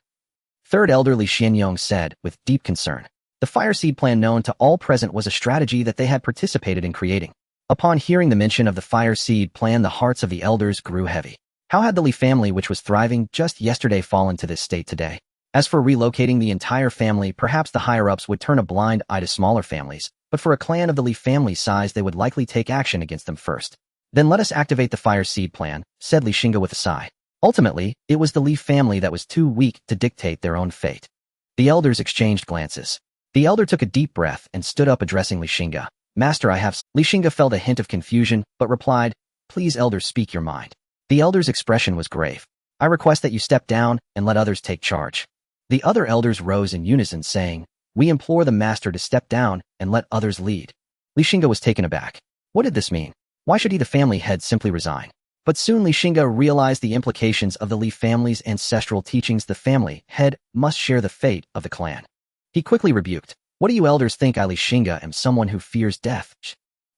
Speaker 1: 3rd Elder Li Xianyong said, with deep concern. The Fire Seed Plan, known to all present, was a strategy that they had participated in creating. Upon hearing the mention of the Fire Seed Plan, the hearts of the elders grew heavy. How had the Li family, which was thriving just yesterday, fallen to this state today? As for relocating the entire family, perhaps the higher-ups would turn a blind eye to smaller families, but for a clan of the Li family size, they would likely take action against them first. Then let us activate the Fire Seed Plan, said Li Xingge with a sigh. Ultimately, it was the Li family that was too weak to dictate their own fate. The elders exchanged glances. The elder took a deep breath and stood up addressing Xingge. Master, I have... Xingge felt a hint of confusion, but replied, please, elder, speak your mind. The elder's expression was grave. I request that you step down and let others take charge. The other elders rose in unison, saying, we implore the master to step down and let others lead. Xingge was taken aback. What did this mean? Why should he, the family head, simply resign? But soon Xingge realized the implications of the Li family's ancestral teachings. The family head must share the fate of the clan. He quickly rebuked, what do you elders think I, Xingge, am someone who fears death?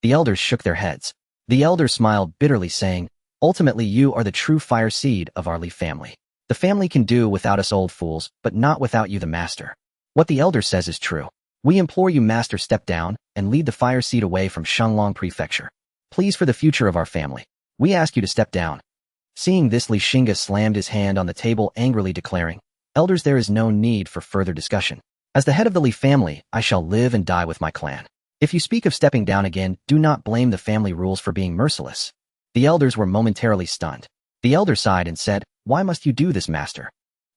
Speaker 1: The elders shook their heads. The elder smiled bitterly, saying, ultimately you are the true fire seed of our Li family. The family can do without us old fools, but not without you, the master. What the elder says is true. We implore you, master, step down and lead the fire seed away from Shenlong Prefecture. Please, for the future of our family, we ask you to step down. Seeing this, Xingge slammed his hand on the table, angrily declaring, elders, there is no need for further discussion. As the head of the Li family, I shall live and die with my clan. If you speak of stepping down again, do not blame the family rules for being merciless. The elders were momentarily stunned. The elder sighed and said, why must you do this, master?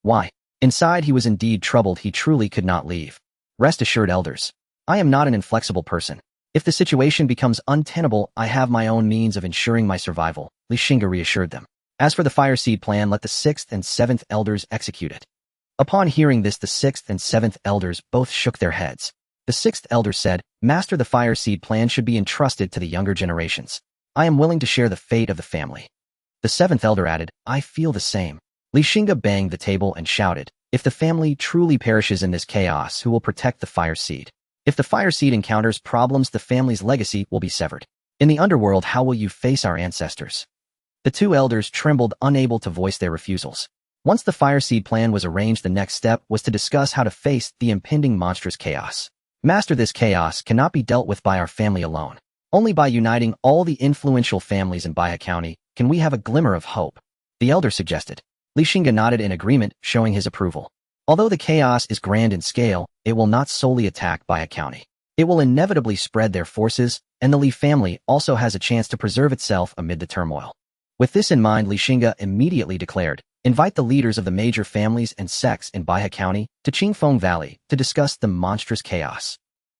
Speaker 1: Why? Inside he was indeed troubled. He truly could not leave. Rest assured, elders, I am not an inflexible person. If the situation becomes untenable, I have my own means of ensuring my survival, Xingge reassured them. As for the fire seed plan, let the 6th and 7th elders execute it. Upon hearing this, the 6th and 7th elders both shook their heads. The 6th elder said, master, the fire seed plan should be entrusted to the younger generations. I am willing to share the fate of the family. The 7th elder added, I feel the same. Xingge banged the table and shouted, if the family truly perishes in this chaos, who will protect the fire seed? If the fire seed encounters problems, the family's legacy will be severed. In the underworld, how will you face our ancestors? The 2 elders trembled, unable to voice their refusals. Once the fire seed plan was arranged, the next step was to discuss how to face the impending monstrous chaos. Master, this chaos cannot be dealt with by our family alone. Only by uniting all the influential families in Baya County can we have a glimmer of hope, the elder suggested. Xingge nodded in agreement, showing his approval. Although the chaos is grand in scale, it will not solely attack Baya County. It will inevitably spread their forces, and the Li family also has a chance to preserve itself amid the turmoil. With this in mind, Xingge immediately declared, invite the leaders of the major families and sects in Baya County to Qingfeng Valley to discuss the monstrous chaos.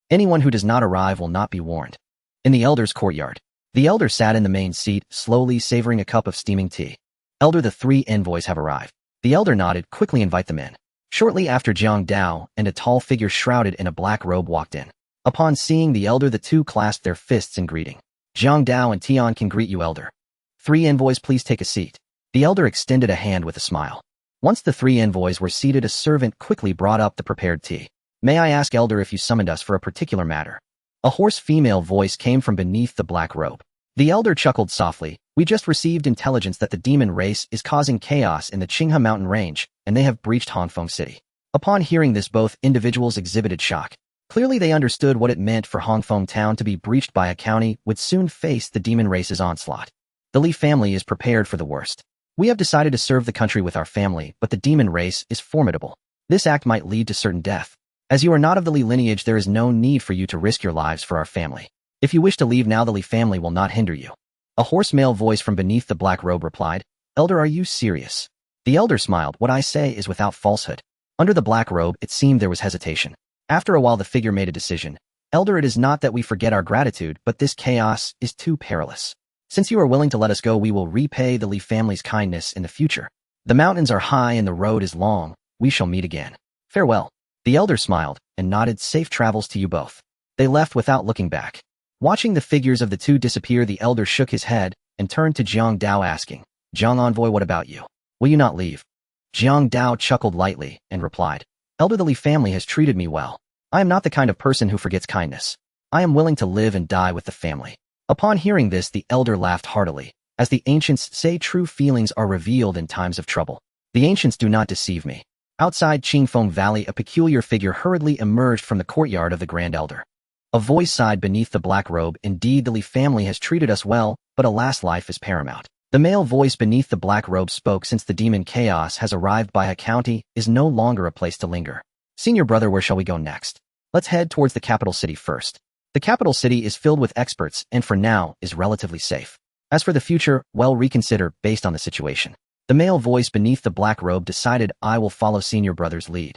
Speaker 1: Anyone who does not arrive will not be warned. In the elder's courtyard, the elder sat in the main seat, slowly savoring a cup of steaming tea. Elder, the 3 envoys have arrived. The elder nodded, quickly invite them in. Shortly after, Jiang Dao and a tall figure shrouded in a black robe walked in. Upon seeing the elder, the 2 clasped their fists in greeting. Jiang Dao and Tian can greet you, elder. 3 envoys, please take a seat. The elder extended a hand with a smile. Once the 3 envoys were seated, a servant quickly brought up the prepared tea. May I ask, elder, if you summoned us for a particular matter? A hoarse female voice came from beneath the black robe. The elder chuckled softly. We just received intelligence that the demon race is causing chaos in the Qinghe mountain range, and they have breached Hongfeng City. Upon hearing this, both individuals exhibited shock. Clearly they understood what it meant for Hongfeng town to be breached by a county would soon face the demon race's onslaught. The Li family is prepared for the worst. We have decided to serve the country with our family, but the demon race is formidable. This act might lead to certain death. As you are not of the Li lineage, there is no need for you to risk your lives for our family. If you wish to leave now, the Li family will not hinder you. A hoarse male voice from beneath the black robe replied, Elder, are you serious? The elder smiled. What I say is without falsehood. Under the black robe, it seemed there was hesitation. After a while, the figure made a decision. Elder, it is not that we forget our gratitude, but this chaos is too perilous. Since you are willing to let us go, we will repay the Li family's kindness in the future. The mountains are high and the road is long. We shall meet again. Farewell. The elder smiled and nodded. Safe travels to you both. They left without looking back. Watching the figures of the 2 disappear, the elder shook his head and turned to Jiang Dao, asking, Jiang Envoy, what about you? Will you not leave? Jiang Dao chuckled lightly and replied, Elder, the Li family has treated me well. I am not the kind of person who forgets kindness. I am willing to live and die with the family. Upon hearing this, the elder laughed heartily. As the ancients say, true feelings are revealed in times of trouble. The ancients do not deceive me. Outside Qingfeng Valley, a peculiar figure hurriedly emerged from the courtyard of the Grand Elder. A voice sighed beneath the black robe. Indeed, the Li family has treated us well, but alas, life is paramount. The male voice beneath the black robe spoke. Since the demon chaos has arrived, Baya County is no longer a place to linger. Senior brother, where shall we go next? Let's head towards the capital city first. The capital city is filled with experts and for now is relatively safe. As for the future, well, reconsider based on the situation. The male voice beneath the black robe decided. I will follow senior brother's lead.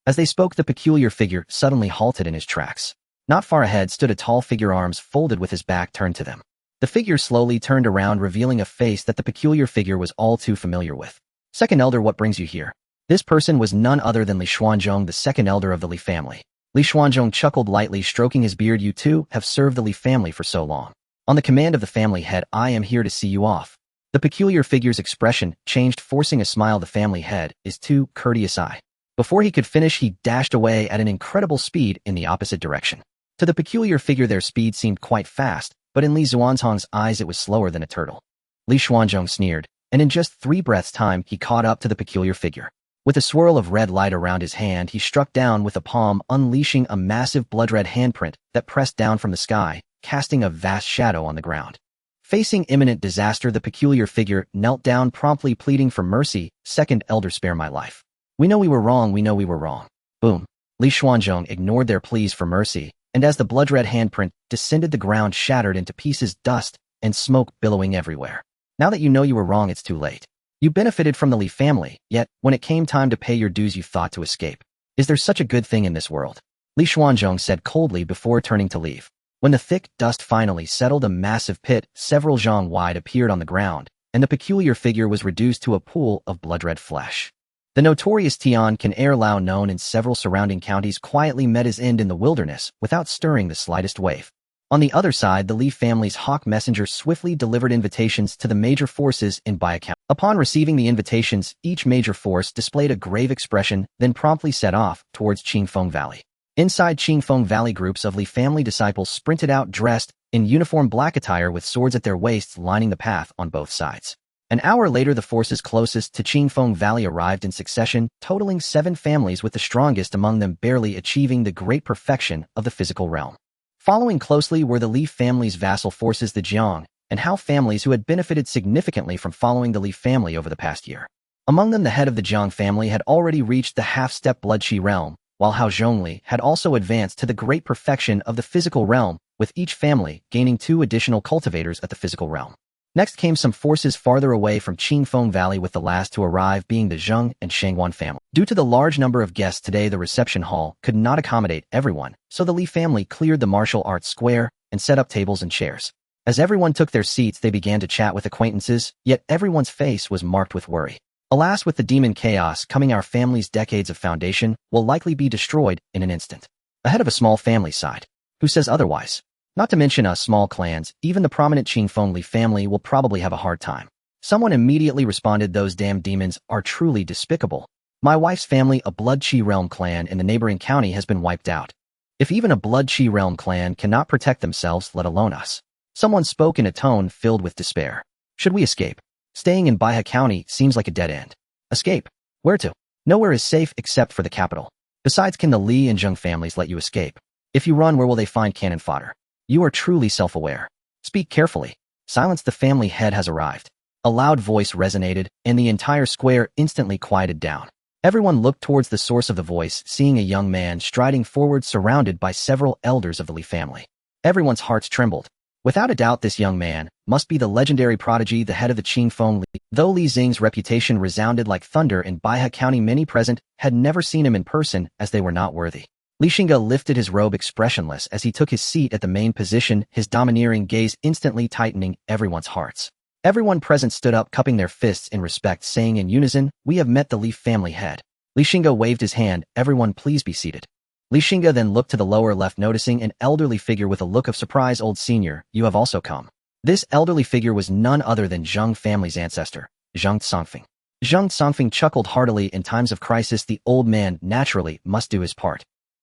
Speaker 1: As they spoke, the peculiar figure suddenly halted in his tracks. Not far ahead stood a tall figure, arms folded with his back turned to them. The figure slowly turned around, revealing a face that the peculiar figure was all too familiar with. Second elder, what brings you here? This person was none other than Li Xuanzhong, the second elder of the Li family. Li Xuanzhong chuckled lightly, stroking his beard. You two have served the Li family for so long. On the command of the family head, I am here to see you off. The peculiar figure's expression changed, forcing a smile. The family head is too courteous. Before he could finish, he dashed away at an incredible speed in the opposite direction. To the peculiar figure, their speed seemed quite fast, but in Li Xuanzhong's eyes it was slower than a turtle. Li Xuanzhong sneered, and in just 3 breaths' time he caught up to the peculiar figure. With a swirl of red light around his hand, he struck down with a palm, unleashing a massive blood-red handprint that pressed down from the sky, casting a vast shadow on the ground. Facing imminent disaster, the peculiar figure knelt down, promptly pleading for mercy. Second elder, spare my life. We know we were wrong, we know we were wrong. Boom. Li Xuanzhong ignored their pleas for mercy, and as the blood-red handprint descended, the ground shattered into pieces, dust and smoke billowing everywhere. Now that you know you were wrong, it's too late. You benefited from the Li family, yet when it came time to pay your dues, you thought to escape. Is there such a good thing in this world? Li Xuanzhong said coldly before turning to leave. When the thick dust finally settled, a massive pit, several zhang wide, appeared on the ground, and the peculiar figure was reduced to a pool of blood-red flesh. The notorious Tian Can Er Lao, known in several surrounding counties, quietly met his end in the wilderness without stirring the slightest wave. On the other side, the Li family's hawk messenger swiftly delivered invitations to the major forces in Bai County. Upon receiving the invitations, each major force displayed a grave expression, then promptly set off towards Qingfeng Valley. Inside Qingfeng Valley, groups of Li family disciples sprinted out, dressed in uniform black attire with swords at their waists, lining the path on both sides. An hour later, the forces closest to Qingfeng Valley arrived in succession, totaling 7 families, with the strongest among them barely achieving the great perfection of the physical realm. Following closely were the Li family's vassal forces, the Jiang and Hao families, who had benefited significantly from following the Li family over the past year. Among them, the head of the Jiang family had already reached the half-step blood qi realm, while Hao Zhongli had also advanced to the great perfection of the physical realm, with each family gaining 2 additional cultivators at the physical realm. Next came some forces farther away from Qingfeng Valley, with the last to arrive being the Zheng and Shangguan family. Due to the large number of guests today, the reception hall could not accommodate everyone, so the Li family cleared the martial arts square and set up tables and chairs. As everyone took their seats, they began to chat with acquaintances, yet everyone's face was marked with worry. Alas, with the demon chaos coming, our family's decades of foundation will likely be destroyed in an instant. Ahead of a small family side. Who says otherwise? Not to mention us small clans, even the prominent Qingfeng Li family will probably have a hard time. Someone immediately responded, those damn demons are truly despicable. My wife's family, a Blood Qi Realm clan in the neighboring county, has been wiped out. If even a Blood Qi Realm clan cannot protect themselves, let alone us. Someone spoke in a tone filled with despair. Should we escape? Staying in Baihe County seems like a dead end. Escape? Where to? Nowhere is safe except for the capital. Besides, can the Li and Zheng families let you escape? If you run, where will they find cannon fodder? You are truly self-aware. Speak carefully. Silence, the family head has arrived. A loud voice resonated, and the entire square instantly quieted down. Everyone looked towards the source of the voice, seeing a young man striding forward surrounded by several elders of the Li family. Everyone's hearts trembled. Without a doubt, this young man must be the legendary prodigy, the head of the Qingfeng Li. Though Li Xing's reputation resounded like thunder in Baihe County, many present had never seen him in person, as they were not worthy. Li Xingge lifted his robe expressionless as he took his seat at the main position, his domineering gaze instantly tightening everyone's hearts. Everyone present stood up, cupping their fists in respect, saying in unison, we have met the Li family head. Li Xingge waved his hand, everyone please be seated. Li Xingge then looked to the lower left, noticing an elderly figure with a look of surprise. Old senior, you have also come. This elderly figure was none other than Zheng family's ancestor, Zheng Tsongfeng. Zheng Tsongfeng chuckled heartily. In times of crisis, the old man naturally must do his part.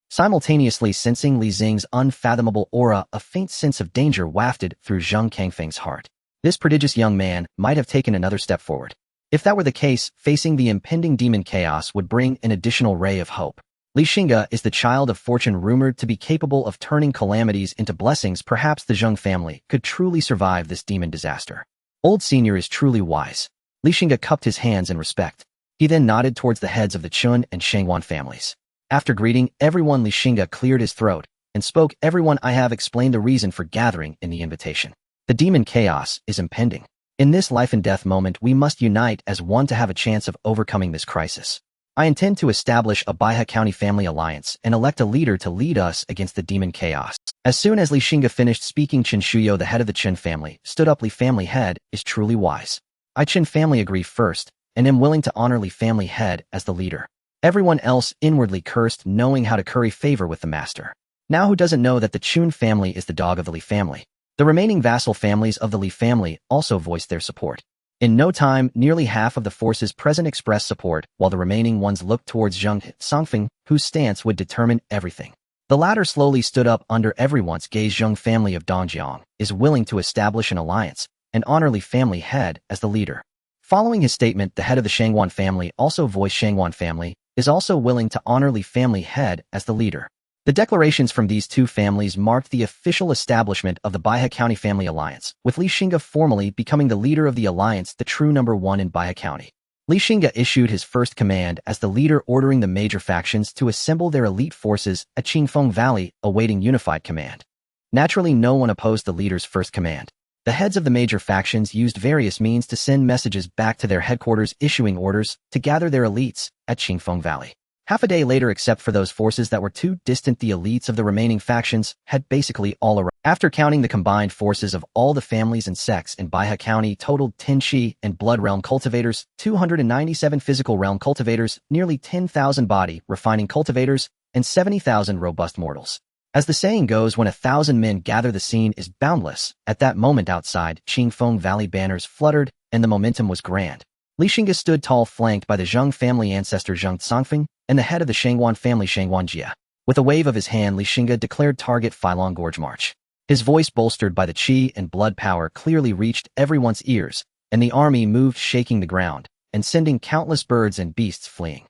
Speaker 1: Simultaneously sensing Li Xing's unfathomable aura, a faint sense of danger wafted through Zheng Kangfeng's heart. This prodigious young man might have taken another step forward. If that were the case, facing the impending demon chaos would bring an additional ray of hope. Li Xingge is the child of fortune, rumored to be capable of turning calamities into blessings. Perhaps the Zheng family could truly survive this demon disaster. Old senior is truly wise. Li Xingge cupped his hands in respect. He then nodded towards the heads of the Chun and Shangguan families. After greeting everyone, Li Xingge cleared his throat and spoke, everyone, I have explained the reason for gathering in the invitation. The demon chaos is impending. In this life and death moment, we must unite as one to have a chance of overcoming this crisis. I intend to establish a Baihe County family alliance and elect a leader to lead us against the demon chaos. As soon as Li Xingge finished speaking, Qin Shuyo, the head of the Qin family, stood up. Li family head is truly wise. I Qin family agree first, and am willing to honor Li family head as the leader. Everyone else inwardly cursed, knowing how to curry favor with the master. Now who doesn't know that the Chun family is the dog of the Li family? The remaining vassal families of the Li family also voiced their support. In no time, nearly half of the forces present expressed support, while the remaining ones looked towards Zheng Songfeng, whose stance would determine everything. The latter slowly stood up under everyone's gaze. Zheng family of Dongjiang is willing to establish an alliance and honor Li family head as the leader. Following his statement, the head of the Shangguan family also voiced Shangguan family is also willing to honor Li family head as the leader. The declarations from these two families marked the official establishment of the Baihe County Family Alliance, with Li Xingge formally becoming the leader of the alliance, the true number one in Baihe County. Li Xingge issued his first command as the leader, ordering the major factions to assemble their elite forces at Qingfeng Valley, awaiting unified command. Naturally, no one opposed the leader's first command. The heads of the major factions used various means to send messages back to their headquarters, issuing orders to gather their elites at Qingfeng Valley. Half a day later, except for those forces that were too distant, the elites of the remaining factions had basically all arrived. After counting the combined forces of all the families and sects in Baihe County totaled 10 Qi and Blood Realm cultivators, 297 physical realm cultivators, nearly 10,000 body refining cultivators, and 70,000 robust mortals. As the saying goes, when 1,000 men gather, the scene is boundless. At that moment outside, Qingfeng Valley banners fluttered, and the momentum was grand. Li Xingge stood tall, flanked by the Zheng family ancestor Zheng Songfeng and the head of the Shangguan family Shangguan Jia. With a wave of his hand, Li Xingge declared target Filong Gorge March. His voice, bolstered by the qi and blood power, clearly reached everyone's ears, and the army moved, shaking the ground and sending countless birds and beasts fleeing.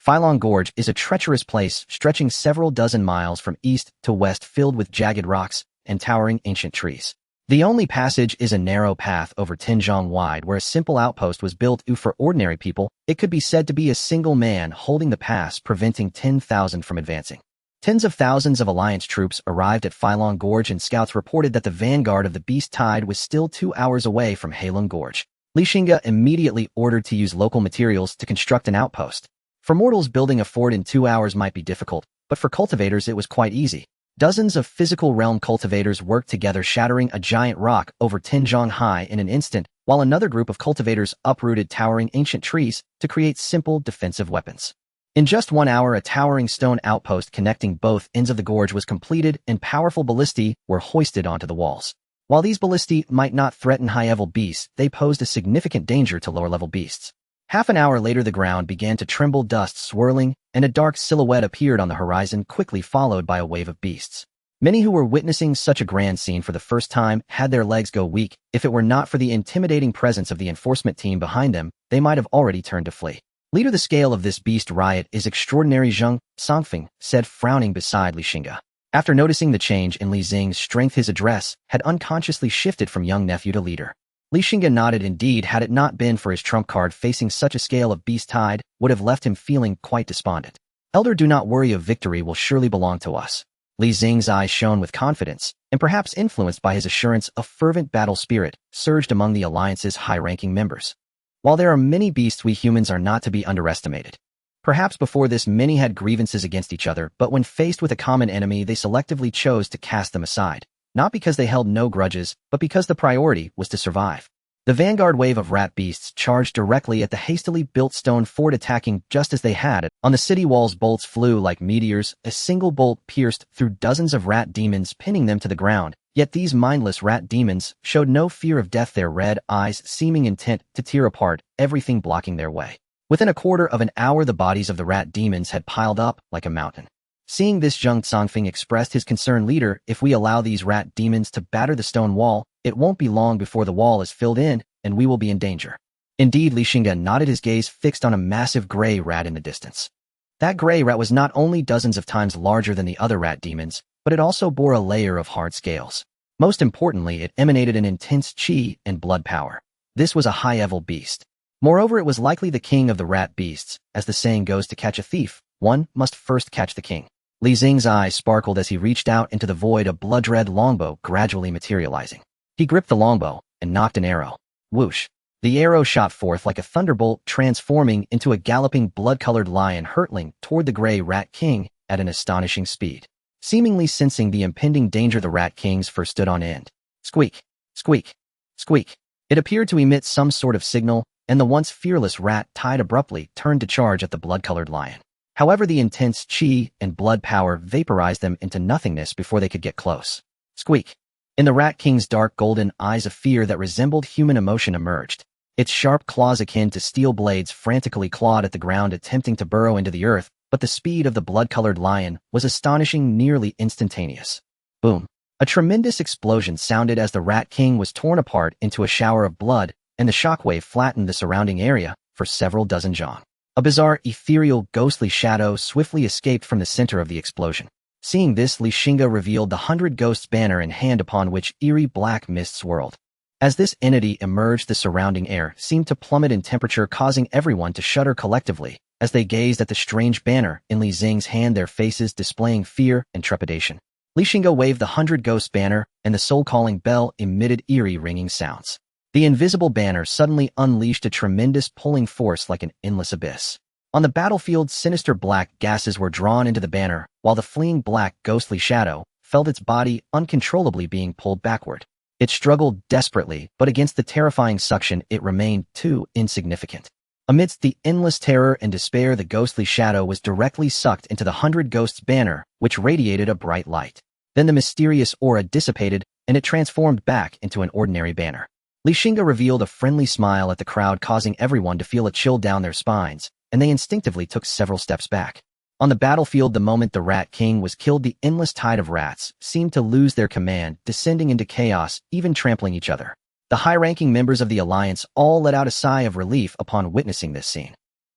Speaker 1: Filong Gorge is a treacherous place stretching several dozen miles from east to west, filled with jagged rocks and towering ancient trees. The only passage is a narrow path over 10 zhang wide, where a simple outpost was built. For ordinary people, it could be said to be a single man holding the pass, preventing 10,000 from advancing. Tens of thousands of alliance troops arrived at Filong Gorge, and scouts reported that the vanguard of the Beast Tide was still 2 hours away from Heilong Gorge. Li Xingge immediately ordered to use local materials to construct an outpost. For mortals, building a fort in 2 hours might be difficult, but for cultivators it was quite easy. Dozens of physical realm cultivators worked together, shattering a giant rock over 10 zhang high in an instant, while another group of cultivators uprooted towering ancient trees to create simple defensive weapons. In just 1 hour, a towering stone outpost connecting both ends of the gorge was completed, and powerful ballistae were hoisted onto the walls. While these ballistae might not threaten high-level beasts, they posed a significant danger to lower-level beasts. Half an hour later, the ground began to tremble, dust swirling, and a dark silhouette appeared on the horizon, quickly followed by a wave of beasts. Many who were witnessing such a grand scene for the first time had their legs go weak. If it were not for the intimidating presence of the enforcement team behind them, they might have already turned to flee. Leader, the scale of this beast riot is extraordinary, Zheng Songfeng said, frowning beside Li Xingge. After noticing the change in Li Xing's strength, his address had unconsciously shifted from young nephew to leader. Li Xingge nodded. Indeed, had it not been for his trump card, facing such a scale of beast tide would have left him feeling quite despondent. Elder, do not worry, a victory will surely belong to us. Li Xing's eyes shone with confidence, and perhaps influenced by his assurance, a fervent battle spirit surged among the alliance's high-ranking members. While there are many beasts, we humans are not to be underestimated. Perhaps before this many had grievances against each other, but when faced with a common enemy they selectively chose to cast them aside. Not because they held no grudges, but because the priority was to survive. The vanguard wave of rat beasts charged directly at the hastily built stone fort, attacking just as they had it. On the city walls, bolts flew like meteors. A single bolt pierced through dozens of rat demons, pinning them to the ground. Yet these mindless rat demons showed no fear of death, their red eyes seeming intent to tear apart everything blocking their way. Within a quarter of an hour, the bodies of the rat demons had piled up like a mountain. Seeing this, Zheng Songfeng expressed his concern. Leader, if we allow these rat demons to batter the stone wall, it won't be long before the wall is filled in, and we will be in danger. Indeed, Li Xingge nodded, his gaze fixed on a massive gray rat in the distance. That gray rat was not only dozens of times larger than the other rat demons, but it also bore a layer of hard scales. Most importantly, it emanated an intense qi and blood power. This was a high-level beast. Moreover, it was likely the king of the rat beasts. As the saying goes, to catch a thief, one must first catch the king. Li Xing's eyes sparkled as he reached out into the void, a blood-red longbow gradually materializing. He gripped the longbow and nocked an arrow. Whoosh! The arrow shot forth like a thunderbolt, transforming into a galloping blood-colored lion hurtling toward the gray Rat King at an astonishing speed. Seemingly sensing the impending danger, the Rat King's fur stood on end. Squeak, squeak, squeak. It appeared to emit some sort of signal, and the once fearless rat tied abruptly turned to charge at the blood-colored lion. However, the intense chi and blood power vaporized them into nothingness before they could get close. Squeak. In the Rat King's dark golden eyes, a fear that resembled human emotion emerged. Its sharp claws akin to steel blades frantically clawed at the ground, attempting to burrow into the earth, but the speed of the blood-colored lion was astonishing, nearly instantaneous. Boom. A tremendous explosion sounded as the Rat King was torn apart into a shower of blood, and the shockwave flattened the surrounding area for several dozen zhang. A bizarre, ethereal, ghostly shadow swiftly escaped from the center of the explosion. Seeing this, Xingge revealed the 100 Ghosts banner in hand, upon which eerie black mists swirled. As this entity emerged, the surrounding air seemed to plummet in temperature, causing everyone to shudder collectively as they gazed at the strange banner in Li Xing's hand, their faces displaying fear and trepidation. Xingge waved the 100 Ghosts banner, and the soul-calling bell emitted eerie ringing sounds. The invisible banner suddenly unleashed a tremendous pulling force like an endless abyss. On the battlefield, sinister black gases were drawn into the banner, while the fleeing black ghostly shadow felt its body uncontrollably being pulled backward. It struggled desperately, but against the terrifying suction, it remained too insignificant. Amidst the endless terror and despair, the ghostly shadow was directly sucked into the 100 Ghosts banner, which radiated a bright light. Then the mysterious aura dissipated, and it transformed back into an ordinary banner. Xingge revealed a friendly smile at the crowd, causing everyone to feel a chill down their spines, and they instinctively took several steps back. On the battlefield, the moment the Rat King was killed, the endless tide of rats seemed to lose their command, descending into chaos, even trampling each other. The high-ranking members of the Alliance all let out a sigh of relief upon witnessing this scene.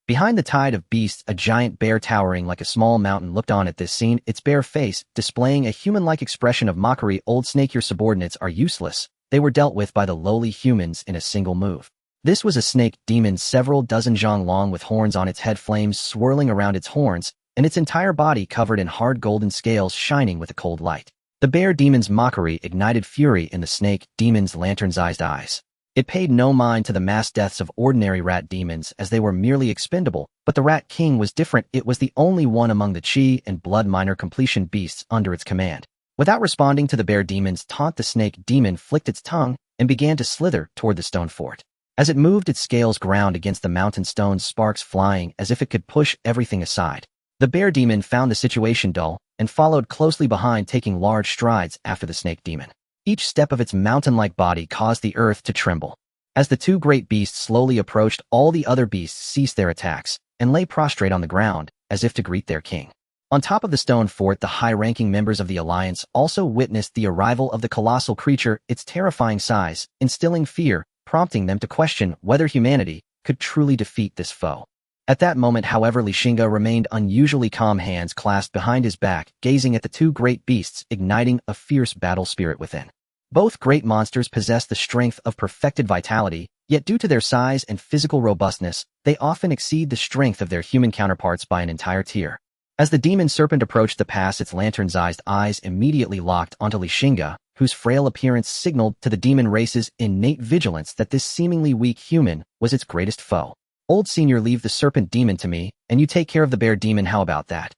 Speaker 1: Behind the tide of beasts, a giant bear towering like a small mountain looked on at this scene, its bare face displaying a human-like expression of mockery. Old Snake, your subordinates are useless. They were dealt with by the lowly humans in a single move. This was a snake demon several dozen zhang long, with horns on its head, flames swirling around its horns, and its entire body covered in hard golden scales shining with a cold light. The bear demon's mockery ignited fury in the snake demon's lantern-sized eyes. It paid no mind to the mass deaths of ordinary rat demons, as they were merely expendable, but the Rat King was different. It was the only one among the chi and blood minor completion beasts under its command. Without responding to the bear demon's taunt, the snake demon flicked its tongue and began to slither toward the stone fort. As it moved, its scales ground against the mountain stones, sparks flying as if it could push everything aside. The bear demon found the situation dull and followed closely behind, taking large strides after the snake demon. Each step of its mountain-like body caused the earth to tremble. As the two great beasts slowly approached, all the other beasts ceased their attacks and lay prostrate on the ground as if to greet their king. On top of the stone fort, the high-ranking members of the Alliance also witnessed the arrival of the colossal creature, its terrifying size instilling fear, prompting them to question whether humanity could truly defeat this foe. At that moment, however, Xingge remained unusually calm, hands clasped behind his back, gazing at the two great beasts, igniting a fierce battle spirit within. Both great monsters possessed the strength of perfected vitality, yet due to their size and physical robustness, they often exceed the strength of their human counterparts by an entire tier. As the demon serpent approached the pass, its lantern-sized eyes immediately locked onto Xingge, whose frail appearance signaled to the demon race's innate vigilance that this seemingly weak human was its greatest foe. Old senior, leave the serpent demon to me, and you take care of the bear demon, how about that?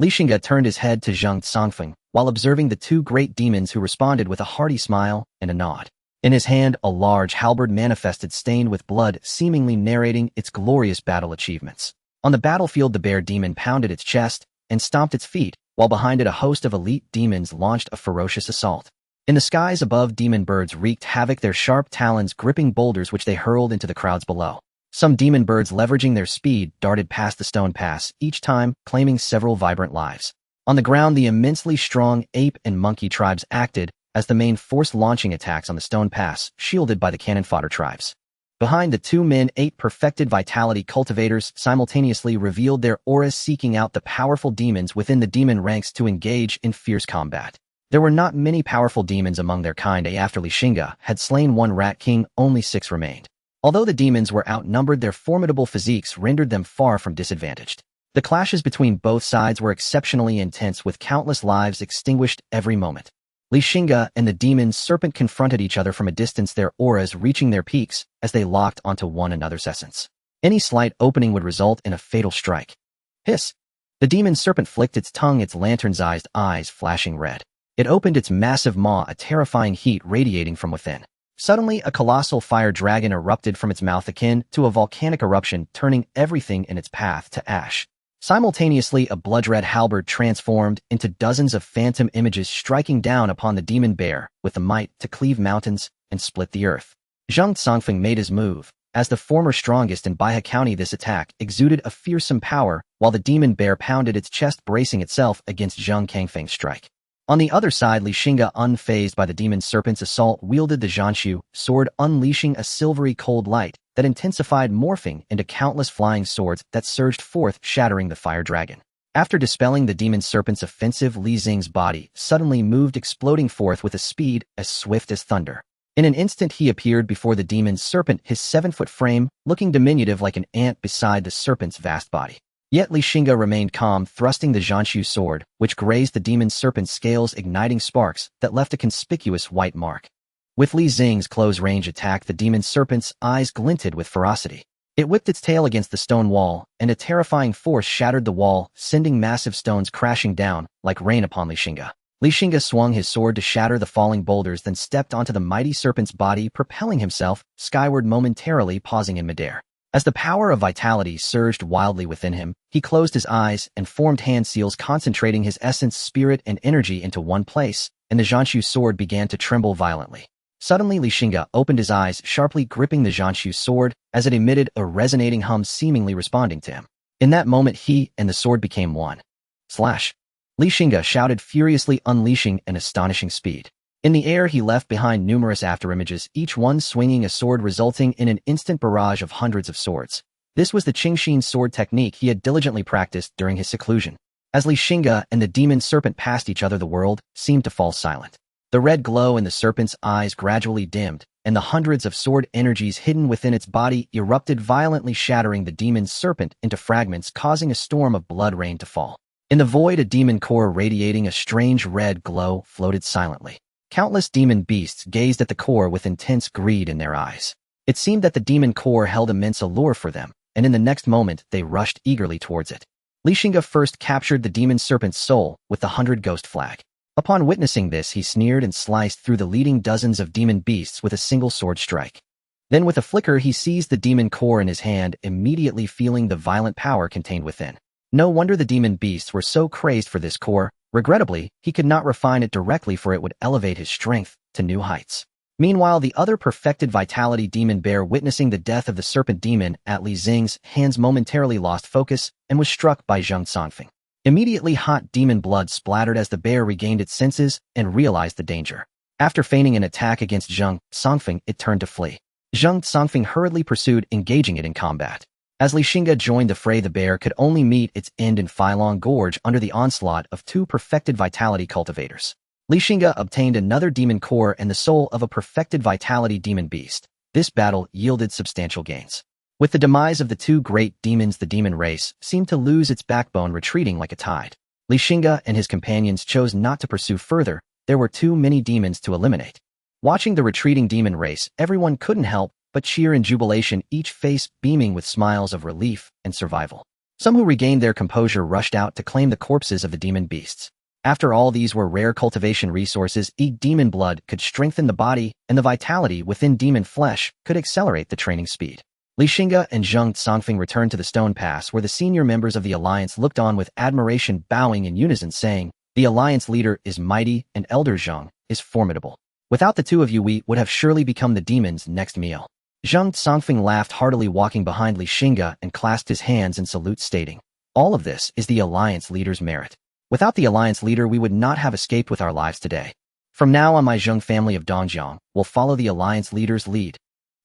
Speaker 1: Xingge turned his head to Zhang Tsangfeng, while observing the two great demons, who responded with a hearty smile and a nod. In his hand, a large halberd manifested, stained with blood, seemingly narrating its glorious battle achievements. On the battlefield, the bear demon pounded its chest and stomped its feet, while behind it a host of elite demons launched a ferocious assault. In the skies above, demon birds wreaked havoc, their sharp talons gripping boulders which they hurled into the crowds below. Some demon birds, leveraging their speed, darted past the stone pass, each time claiming several vibrant lives. On the ground, the immensely strong ape and monkey tribes acted as the main force, launching attacks on the stone pass, shielded by the cannon fodder tribes. Behind the two men, 8 perfected vitality cultivators simultaneously revealed their auras, seeking out the powerful demons within the demon ranks to engage in fierce combat. There were not many powerful demons among their kind. After Xingge had slain one Rat King, only 6 remained. Although the demons were outnumbered, their formidable physiques rendered them far from disadvantaged. The clashes between both sides were exceptionally intense, with countless lives extinguished every moment. Li Xingge and the demon serpent confronted each other from a distance, their auras reaching their peaks as they locked onto one another's essence. Any slight opening would result in a fatal strike. Hiss! The demon serpent flicked its tongue, its lantern-sized eyes flashing red. It opened its massive maw, a terrifying heat radiating from within. Suddenly, a colossal fire dragon erupted from its mouth, akin to a volcanic eruption, turning everything in its path to ash. Simultaneously, a blood-red halberd transformed into dozens of phantom images, striking down upon the demon bear with the might to cleave mountains and split the earth. Xingge Tsongfeng made his move. As the former strongest in Baihe County, this attack exuded a fearsome power, while the demon bear pounded its chest, bracing itself against Xingge Kangfeng's strike. On the other side, Li Xingge, unfazed by the demon serpent's assault, wielded the Zhanshu sword, unleashing a silvery cold light that intensified, morphing into countless flying swords that surged forth, shattering the fire dragon. After dispelling the demon serpent's offensive, Li Xing's body suddenly moved, exploding forth with a speed as swift as thunder. In an instant, he appeared before the demon serpent, his 7-foot frame looking diminutive like an ant beside the serpent's vast body. Yet Li Xingge remained calm, thrusting the Zhanshu sword, which grazed the demon serpent's scales, igniting sparks that left a conspicuous white mark. With Li Xing's close-range attack, the demon serpent's eyes glinted with ferocity. It whipped its tail against the stone wall, and a terrifying force shattered the wall, sending massive stones crashing down like rain upon Li Xingge. Li Xingge swung his sword to shatter the falling boulders, then stepped onto the mighty serpent's body, propelling himself skyward, momentarily pausing in midair. As the power of vitality surged wildly within him, he closed his eyes and formed hand seals, concentrating his essence, spirit, and energy into one place, and the Zhanshu sword began to tremble violently. Suddenly, Li Xingge opened his eyes, sharply gripping the Zhanshu sword as it emitted a resonating hum, seemingly responding to him. In that moment, he and the sword became one. Slash! Li Xingge shouted furiously, unleashing an astonishing speed. In the air, he left behind numerous afterimages, each one swinging a sword, resulting in an instant barrage of hundreds of swords. This was the Qingxin sword technique he had diligently practiced during his seclusion. As Li Xingge and the demon serpent passed each other, the world seemed to fall silent. The red glow in the serpent's eyes gradually dimmed, and the hundreds of sword energies hidden within its body erupted violently, shattering the demon serpent into fragments, causing a storm of blood rain to fall. In the void, a demon core radiating a strange red glow floated silently. Countless demon beasts gazed at the core with intense greed in their eyes. It seemed that the demon core held immense allure for them, and in the next moment they rushed eagerly towards it. Li Xingge first captured the demon serpent's soul with the 100-ghost flag. Upon witnessing this, he sneered and sliced through the leading dozens of demon beasts with a single sword strike. Then with a flicker, he seized the demon core in his hand, immediately feeling the violent power contained within. No wonder the demon beasts were so crazed for this core. Regrettably, he could not refine it directly, for it would elevate his strength to new heights. Meanwhile, the other perfected vitality demon bear, witnessing the death of the serpent demon at Li Xing's hands, momentarily lost focus and was struck by Xingge Tsongfeng. Immediately, hot demon blood splattered as the bear regained its senses and realized the danger. After feigning an attack against Xingge Tsongfeng, it turned to flee. Xingge Tsongfeng hurriedly pursued, engaging it in combat. As Li Xingge joined the fray, the bear could only meet its end in Filong Gorge under the onslaught of 2 perfected vitality cultivators. Li Xingge obtained another demon core and the soul of a perfected vitality demon beast. This battle yielded substantial gains. With the demise of the 2 great demons, the demon race seemed to lose its backbone, retreating like a tide. Li Xingge and his companions chose not to pursue further. There were too many demons to eliminate. Watching the retreating demon race, everyone couldn't help but cheer in jubilation, each face beaming with smiles of relief and survival. Some who regained their composure rushed out to claim the corpses of the demon beasts. After all, these were rare cultivation resources. Demon blood could strengthen the body, and the vitality within demon flesh could accelerate the training speed. Li Xingge and Xingge Tsongfeng returned to the Stone Pass, where the senior members of the Alliance looked on with admiration, bowing in unison, saying, "The Alliance leader is mighty, and Elder Xingge is formidable. Without the 2 of you, we would have surely become the demon's next meal." Xingge Tsongfeng laughed heartily, walking behind Li Xingge and clasped his hands in salute, stating, "All of this is the Alliance leader's merit. Without the Alliance leader, we would not have escaped with our lives today. From now on, my Xingge family of Dongjiang will follow the Alliance leader's lead."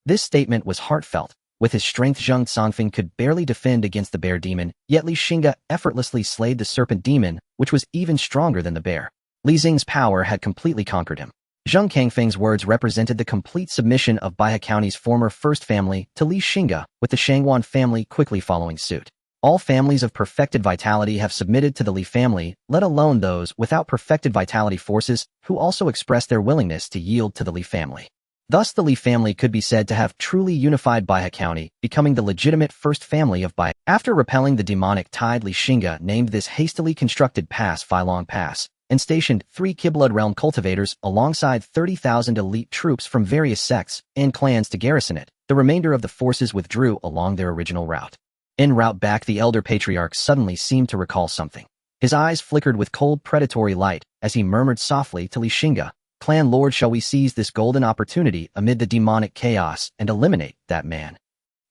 Speaker 1: This statement was heartfelt. With his strength, Xingge Tsongfeng could barely defend against the bear demon, yet Li Xingge effortlessly slayed the serpent demon, which was even stronger than the bear. Li Xing's power had completely conquered him. Xingge Kangfeng's words represented the complete submission of Baihe County's former first family to Li Xingge, with the Shangwan family quickly following suit. All families of perfected vitality have submitted to the Li family, let alone those without perfected vitality forces who also express their willingness to yield to the Li family. Thus, the Li family could be said to have truly unified Baihe County, becoming the legitimate first family of Baihe. After repelling the demonic tide, Xingge named this hastily constructed pass Filong Pass, and stationed 3 Kiblood Realm cultivators alongside 30,000 elite troops from various sects and clans to garrison it. The remainder of the forces withdrew along their original route. En route back, the elder patriarch suddenly seemed to recall something. His eyes flickered with cold, predatory light as he murmured softly to Xingge, "Clan Lord, shall we seize this golden opportunity amid the demonic chaos and eliminate that man?"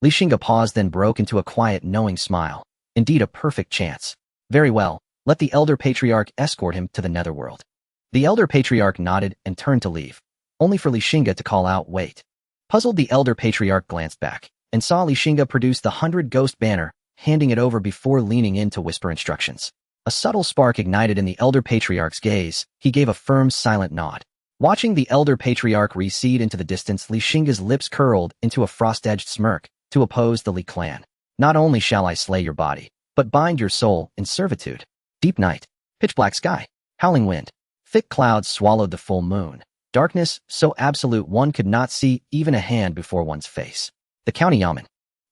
Speaker 1: Xingge paused, then broke into a quiet, knowing smile. "Indeed, a perfect chance. Very well. Let the elder patriarch escort him to the netherworld." The elder patriarch nodded and turned to leave, only for Xingge to call out, "Wait." Puzzled, the elder patriarch glanced back and saw Xingge produce the 100 ghost banner, handing it over before leaning in to whisper instructions. A subtle spark ignited in the elder patriarch's gaze. He gave a firm, silent nod. Watching the elder patriarch recede into the distance, Xingge's lips curled into a frost-edged smirk. "To oppose the Li clan, not only shall I slay your body, but bind your soul in servitude." Deep night, pitch-black sky, howling wind, thick clouds swallowed the full moon. Darkness so absolute one could not see even a hand before one's face. The county yamen.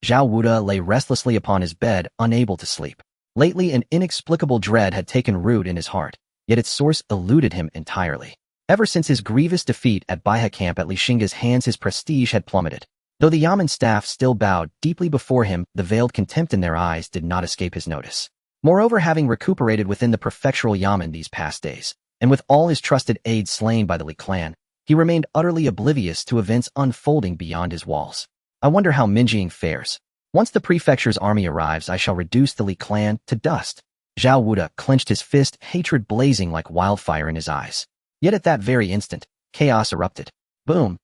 Speaker 1: Zhao Wuda lay restlessly upon his bed, unable to sleep. Lately, an inexplicable dread had taken root in his heart, yet its source eluded him entirely. Ever since his grievous defeat at Baihe camp at Xingge's hands, his prestige had plummeted. Though the yamen staff still bowed deeply before him, the veiled contempt in their eyes did not escape his notice. Moreover, having recuperated within the prefectural yamen these past days, and with all his trusted aides slain by the Li clan, he remained utterly oblivious to events unfolding beyond his walls. "I wonder how Minjing fares. Once the prefecture's army arrives, I shall reduce the Li clan to dust." Zhao Wuda clenched his fist, hatred blazing like wildfire in his eyes. Yet at that very instant, chaos erupted. Boom!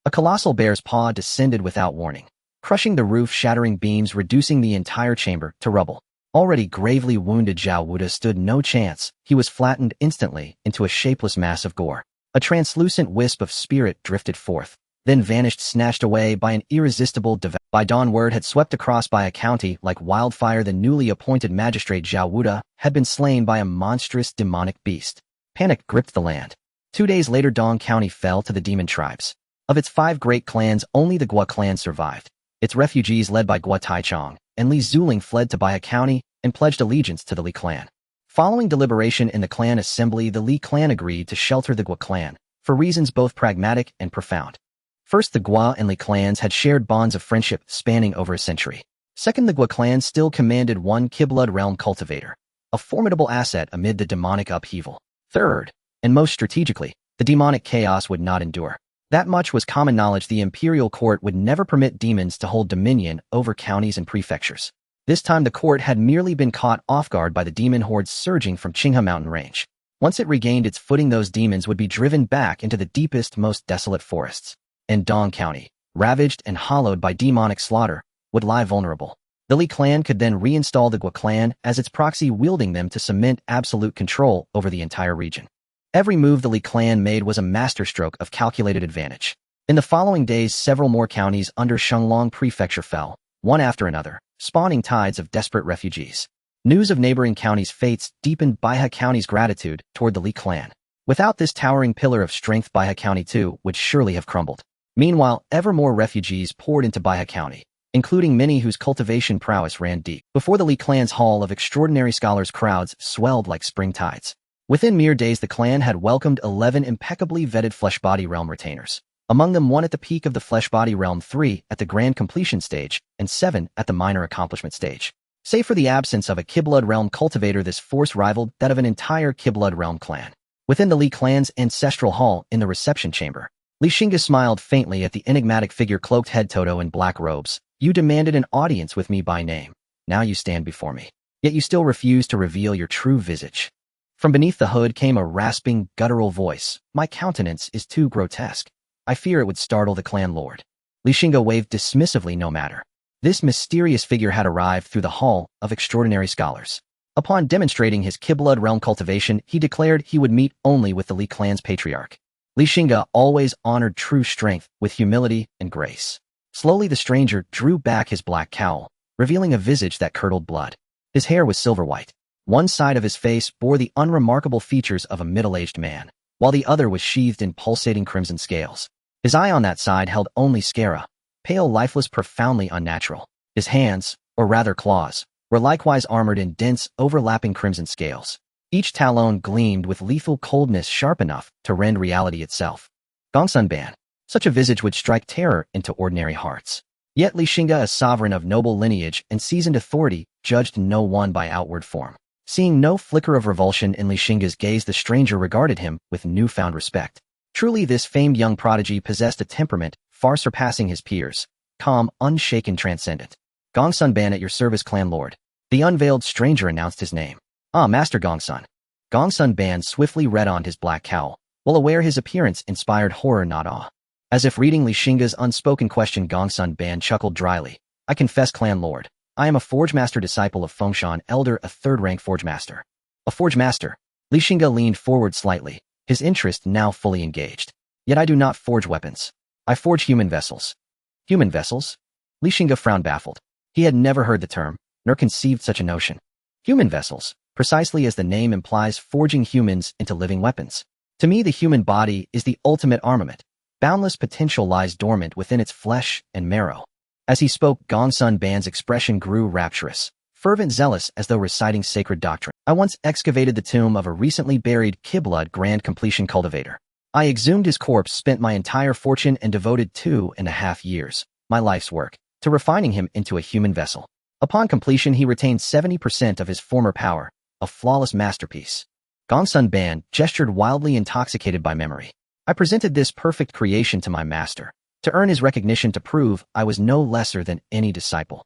Speaker 1: A colossal bear's paw descended without warning, crushing the roof, shattering beams, reducing the entire chamber to rubble. Already gravely wounded, Zhao Wuda stood no chance. He was flattened instantly into a shapeless mass of gore. A translucent wisp of spirit drifted forth, then vanished, snatched away by an irresistible devour. By dawn, word had swept across Baihe County like wildfire. The newly appointed magistrate Zhao Wuda had been slain by a monstrous demonic beast. Panic gripped the land. 2 days later, Dong County fell to the demon tribes. Of its 5 great clans, only the Gua clan survived. Its refugees, led by Gua Taichong and Li Zuling, fled to Baihe County and pledged allegiance to the Li clan. Following deliberation in the clan assembly, the Li clan agreed to shelter the Gua clan, for reasons both pragmatic and profound. First, the Gua and Li clans had shared bonds of friendship spanning over a century. Second, the Gua clan still commanded 1 Kiblood Realm cultivator, a formidable asset amid the demonic upheaval. Third, and most strategically, the demonic chaos would not endure. That much was common knowledge. The imperial court would never permit demons to hold dominion over counties and prefectures. This time, the court had merely been caught off guard by the demon hordes surging from Xinghe mountain range. Once it regained its footing, those demons would be driven back into the deepest, most desolate forests. And Dong County, ravaged and hollowed by demonic slaughter, would lie vulnerable. The Li clan could then reinstall the Gua clan as its proxy, wielding them to cement absolute control over the entire region. Every move the Li clan made was a masterstroke of calculated advantage. In the following days, several more counties under Shenglong Prefecture fell, one after another, spawning tides of desperate refugees. News of neighboring counties' fates deepened Baihe County's gratitude toward the Li clan. Without this towering pillar of strength, Baihe County too would surely have crumbled. Meanwhile, ever more refugees poured into Baihe County, including many whose cultivation prowess ran deep. Before the Li clan's hall of extraordinary scholars, crowds swelled like spring tides. Within mere days, the clan had welcomed 11 impeccably vetted flesh-body realm retainers. Among them, 1 at the peak of the flesh-body realm, 3 at the grand completion stage, and 7 at the minor accomplishment stage. Save for the absence of a Kiblood realm cultivator, this force rivaled that of an entire Kiblood realm clan. Within the Li clan's ancestral hall, in the reception chamber, Xingge smiled faintly at the enigmatic figure, cloaked head Toto in black robes. "You demanded an audience with me by name. Now you stand before me. Yet you still refuse to reveal your true visage." From beneath the hood came a rasping, guttural voice. "My countenance is too grotesque. I fear it would startle the clan lord." Xingge waved dismissively. No matter. This mysterious figure had arrived through the Hall of Extraordinary Scholars. Upon demonstrating his Kiblood realm cultivation, he declared he would meet only with the Li clan's patriarch. Xingge always honored true strength with humility and grace. Slowly, the stranger drew back his black cowl, revealing a visage that curdled blood. His hair was silver-white. One side of his face bore the unremarkable features of a middle-aged man, while the other was sheathed in pulsating crimson scales. His eye on that side held only sclera, pale, lifeless, profoundly unnatural. His hands, or rather claws, were likewise armored in dense, overlapping crimson scales. Each talon gleamed with lethal coldness sharp enough to rend reality itself. Gongsun Ban. Such a visage would strike terror into ordinary hearts. Yet Li Xingge, a sovereign of noble lineage and seasoned authority, judged no one by outward form. Seeing no flicker of revulsion in Li Xingge's gaze, the stranger regarded him with newfound respect. Truly, this famed young prodigy possessed a temperament far surpassing his peers, calm, unshaken, transcendent. Gongsun Ban, at your service, clan lord. The unveiled stranger announced his name. Ah, Master Gongsun. Gongsun Ban swiftly read on his black cowl, well aware his appearance inspired horror, not awe. As if reading Li Xingge's unspoken question, Gongsun Ban chuckled dryly. I confess, clan lord, I am a forge master, disciple of Fengshan Elder, a third-rank forge master. A forge master? Li Xingge leaned forward slightly, his interest now fully engaged. Yet I do not forge weapons. I forge human vessels. Human vessels? Li Xingge frowned, baffled. He had never heard the term, nor conceived such a notion. Human vessels, precisely as the name implies, forging humans into living weapons. To me, the human body is the ultimate armament. Boundless potential lies dormant within its flesh and marrow. As he spoke, Gongsun Ban's expression grew rapturous, fervent, zealous, as though reciting sacred doctrine. I once excavated the tomb of a recently buried Kiblud Grand Completion cultivator. I exhumed his corpse, spent my entire fortune, and devoted 2.5 years, my life's work, to refining him into a human vessel. Upon completion, he retained 70% of his former power, a flawless masterpiece. Gongsun Ban gestured, wildly intoxicated by memory. I presented this perfect creation to my master, to earn his recognition, to prove I was no lesser than any disciple.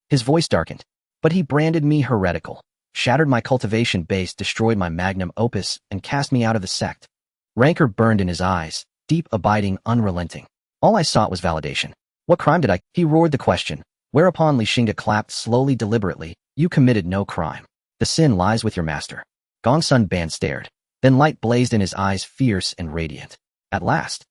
Speaker 1: His voice darkened, but he branded me heretical, shattered my cultivation base, destroyed my magnum opus, and cast me out of the sect. Rancor burned in his eyes, deep, abiding, unrelenting. All I sought was validation. What crime did I? He roared the question, whereupon Li Xingge clapped slowly, deliberately. You committed no crime. The sin lies with your master. Gongsun Ban stared. Then light blazed in his eyes, fierce and radiant. At last,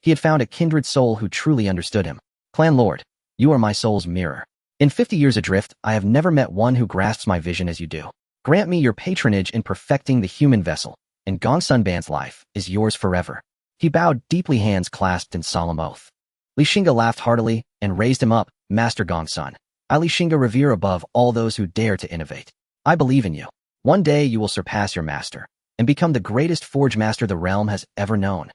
Speaker 1: he had found a kindred soul who truly understood him. Clan Lord, you are my soul's mirror. In 50 years adrift, I have never met one who grasps my vision as you do. Grant me your patronage in perfecting the human vessel, and Gongsun Ban's life is yours forever. He bowed deeply, hands clasped in solemn oath. Li Xingge laughed heartily and raised him up. Master Gongsun, I, Li Xingge, revere above all those who dare to innovate. I believe in you. One day you will surpass your master and become the greatest forge master the realm has ever known.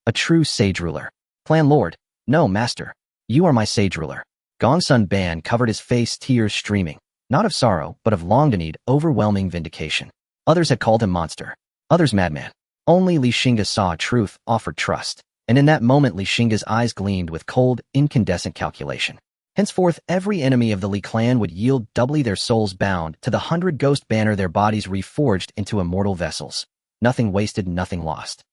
Speaker 1: A true sage ruler. Clan Lord, no, master. You are my sage ruler. Gongsun Ban covered his face, tears streaming, not of sorrow, but of long-denied, overwhelming vindication. Others had called him monster, others madman. Only Li Xingge saw truth, offered trust, and in that moment Li Xingge's eyes gleamed with cold, incandescent calculation. Henceforth, every enemy of the Li clan would yield doubly, their souls bound to the 100 ghost banner, their bodies reforged into immortal vessels. Nothing wasted, nothing lost.